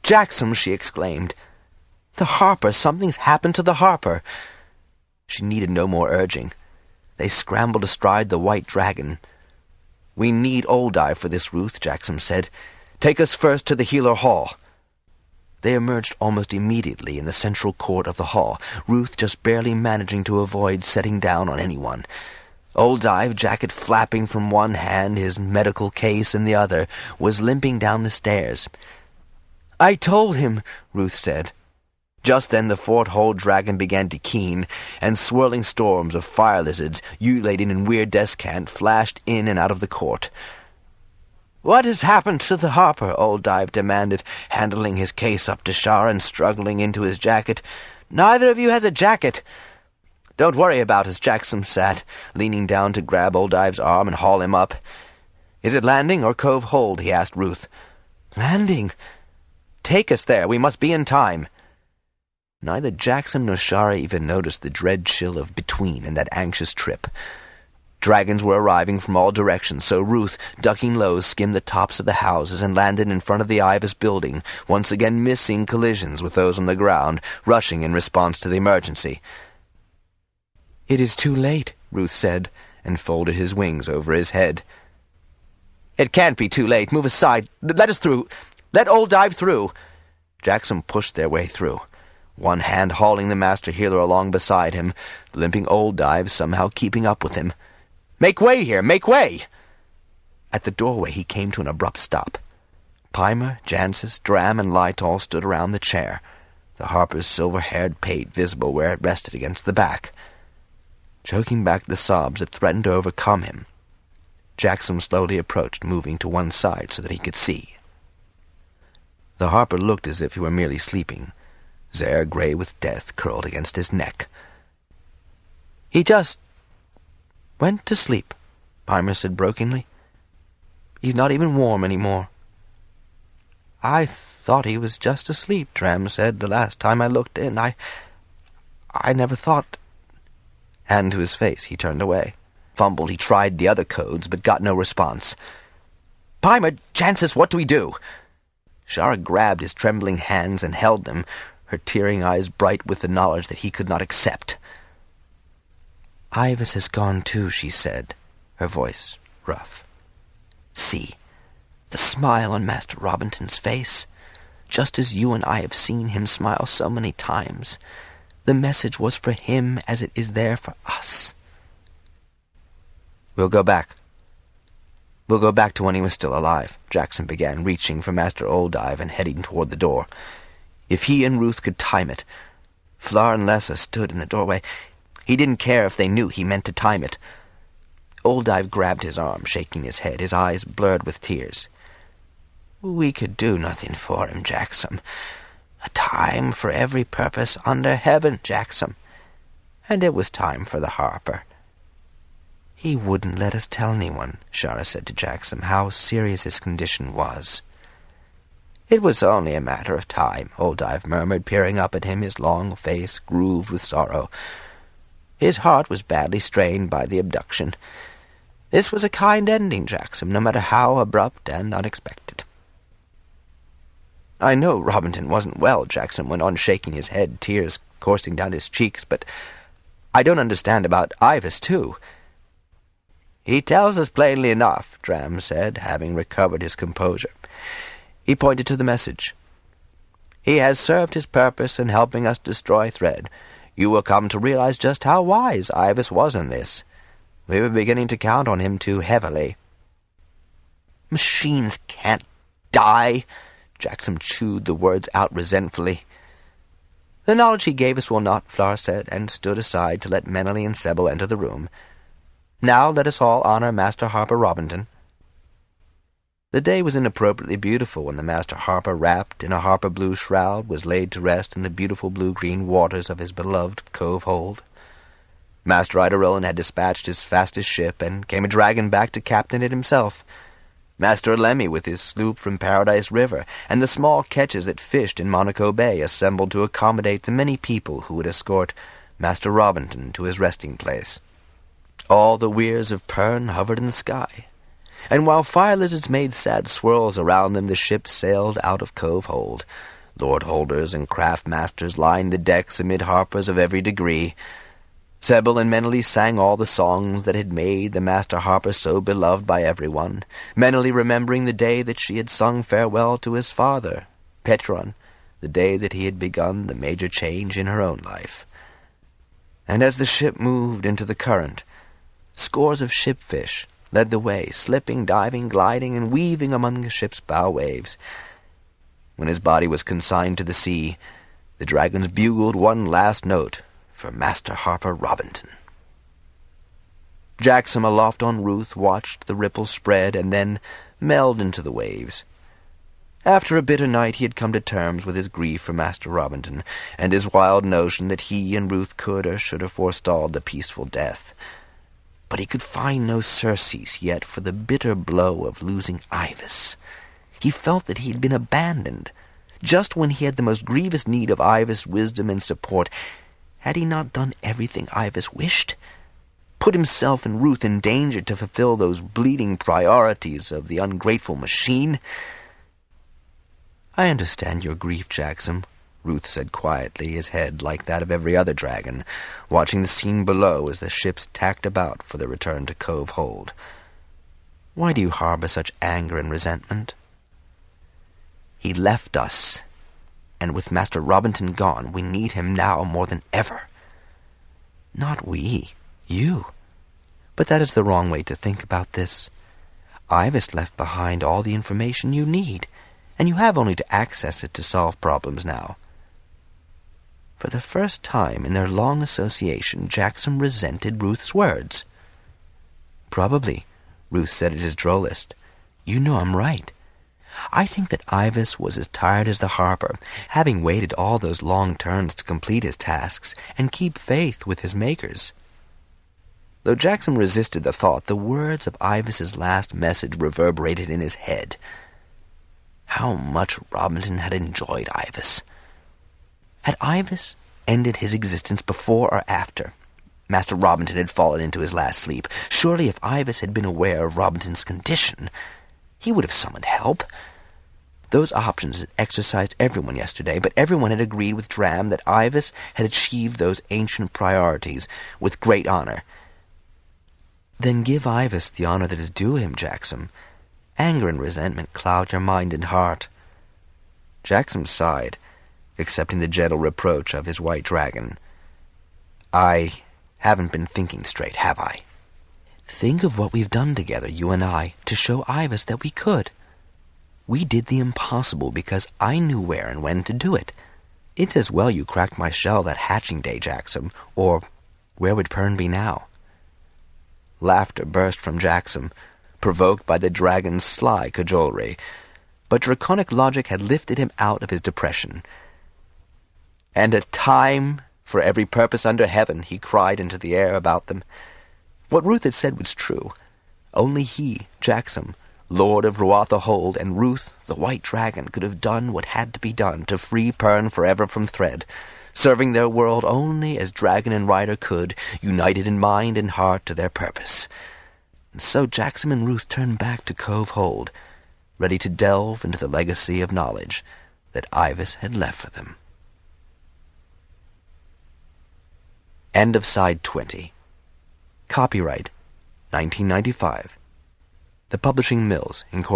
"Jackson!" she exclaimed. "The harper! Something's happened to the harper!" She needed no more urging. They scrambled astride the white dragon. "We need Oldive for this, Ruth," Jackson said. "Take us first to the Healer Hall." They emerged almost immediately in the central court of the hall, Ruth just barely managing to avoid setting down on anyone. Oldive, jacket flapping from one hand, his medical case in the other, was limping down the stairs. "I told him," Ruth said. Just then the Fort Hold dragon began to keen, and swirling storms of fire lizards, ululating in weird descant, flashed in and out of the court. "What has happened to the harper?" Oldive demanded, handling his case up to Shara and struggling into his jacket. "Neither of you has a jacket." "Don't worry about us," Jackson sat, leaning down to grab Oldive's arm and haul him up. "Is it landing or Cove Hold?" he asked Ruth. "Landing." "Take us there. We must be in time." Neither Jackson nor Shara even noticed the dread chill of between and that anxious trip. Dragons were arriving from all directions, so Ruth, ducking low, skimmed the tops of the houses and landed in front of the AIVAS building, once again missing collisions with those on the ground, rushing in response to the emergency. "It is too late," Ruth said, and folded his wings over his head. "It can't be too late. Move aside. Let us through. Let Oldive through." Jackson pushed their way through, one hand hauling the master healer along beside him, limping Oldive somehow keeping up with him. "Make way here! Make way!" At the doorway he came to an abrupt stop. Pimer, Jancis, Dram, and Lytol stood around the chair, the harper's silver-haired pate visible where it rested against the back. Choking back the sobs that threatened to overcome him, Jackson slowly approached, moving to one side so that he could see. The harper looked as if he were merely sleeping, his hair gray with death curled against his neck. "He just went to sleep," Pimer said brokenly. "He's not even warm anymore." "I thought he was just asleep," Dram said, "the last time I looked in. I never thought—" Hand to his face, he turned away. Fumbled, he tried the other codes, but got no response. "Pimer, Jancis, what do we do?" Shara grabbed his trembling hands and held them, her tearing eyes bright with the knowledge that he could not accept. "AIVAS has gone too," she said, her voice rough. "See, the smile on Master Robinton's face, just as you and I have seen him smile so many times. The message was for him as it is there for us." We'll go back to when he was still alive," Jackson began, reaching for Master Oldive and heading toward the door. If he and Ruth could time it. Flar and Lessa stood in the doorway. He didn't care if they knew he meant to time it. Oldive grabbed his arm, shaking his head, his eyes blurred with tears. "We could do nothing for him, Jackson. A time for every purpose under heaven, Jackson. And it was time for the harper." "He wouldn't let us tell anyone," Shara said to Jackson, how serious his condition was. "It was only a matter of time," Oldive murmured, peering up at him, his long face grooved with sorrow. "His heart was badly strained by the abduction. This was a kind ending, Jackson, no matter how abrupt and unexpected." "I know Robinton wasn't well," Jackson went on, shaking his head, tears coursing down his cheeks, "but I don't understand about AIVAS, too." "He tells us plainly enough," Dram said, having recovered his composure. He pointed to the message. "He has served his purpose in helping us destroy Thread. You will come to realize just how wise AIVAS was in this. We were beginning to count on him too heavily." Machines can't die. Jackson chewed the words out resentfully. The knowledge he gave us will not, Flar said, and stood aside to let Meneley and Sebel enter the room. Now let us all honor Master Harper Robinson. The day was inappropriately beautiful when the Master Harper, wrapped in a harper blue shroud, was laid to rest in the beautiful blue-green waters of his beloved Cove Hold. Master Idarolan had dispatched his fastest ship, and came a dragon back to captain it himself. Master Lemmy with his sloop from Paradise River, and the small ketches that fished in Monaco Bay assembled to accommodate the many people who would escort Master Robinson to his resting place. All the Weyrs of Pern hovered in the sky, and while fire lizards made sad swirls around them, the ship sailed out of Cove Hold. Lord holders and craft masters lined the decks amid harpers of every degree. Sebel and Meneley sang all the songs that had made the Master Harper so beloved by everyone, Meneley remembering the day that she had sung farewell to his father, Petron, the day that he had begun the major change in her own life. And as the ship moved into the current, scores of shipfish led the way, slipping, diving, gliding, and weaving among the ship's bow waves. When his body was consigned to the sea, the dragons bugled one last note for Master Harper Robinson. Jackson, aloft on Ruth, watched the ripples spread and then meld into the waves. After a bitter night, he had come to terms with his grief for Master Robinson, and his wild notion that he and Ruth could or should have forestalled the peaceful death. But he could find no surcease yet for the bitter blow of losing AIVAS. He felt that he had been abandoned, just when he had the most grievous need of AIVAS' wisdom and support. Had he not done everything AIVAS wished? Put himself and Ruth in danger to fulfill those bleeding priorities of the ungrateful machine? "I understand your grief, Jackson," Ruth said quietly, his head like that of every other dragon, watching the scene below as the ships tacked about for their return to Cove Hold. "Why do you harbor such anger and resentment?" "He left us, and with Master Robinson gone, we need him now more than ever." "Not we, you. But that is the wrong way to think about this. AIVAS left behind all the information you need, and you have only to access it to solve problems now." For the first time in their long association, Jackson resented Ruth's words. "Probably," Ruth said at his drollest. "You know I'm right. I think that AIVAS was as tired as the Harper, having waited all those long turns to complete his tasks and keep faith with his makers." Though Jackson resisted the thought, the words of AIVAS's last message reverberated in his head. How much Robinson had enjoyed AIVAS. Had AIVAS ended his existence before or after Master Robinson had fallen into his last sleep? Surely if AIVAS had been aware of Robinson's condition, he would have summoned help. Those options had exercised everyone yesterday, but everyone had agreed with Dram that AIVAS had achieved those ancient priorities with great honor. Then give AIVAS the honor that is due him, Jackson. Anger and resentment cloud your mind and heart. Jackson sighed, accepting the gentle reproach of his white dragon. "I haven't been thinking straight, have I?" "Think of what we've done together, you and I, to show AIVAS that we could. We did the impossible because I knew where and when to do it. It's as well you cracked my shell that hatching day, Jackson, or where would Pern be now?" Laughter burst from Jackson, provoked by the dragon's sly cajolery, but draconic logic had lifted him out of his depression. "And a time for every purpose under heaven," he cried into the air about them. What Ruth had said was true. Only he, Jackson, Lord of Ruatha Hold, and Ruth, the White Dragon, could have done what had to be done to free Pern forever from thread, serving their world only as dragon and rider could, united in mind and heart to their purpose. And so Jackson and Ruth turned back to Cove Hold, ready to delve into the legacy of knowledge that AIVAS had left for them. End of Side 20. Copyright 1995. The Publishing Mills, Incorporated.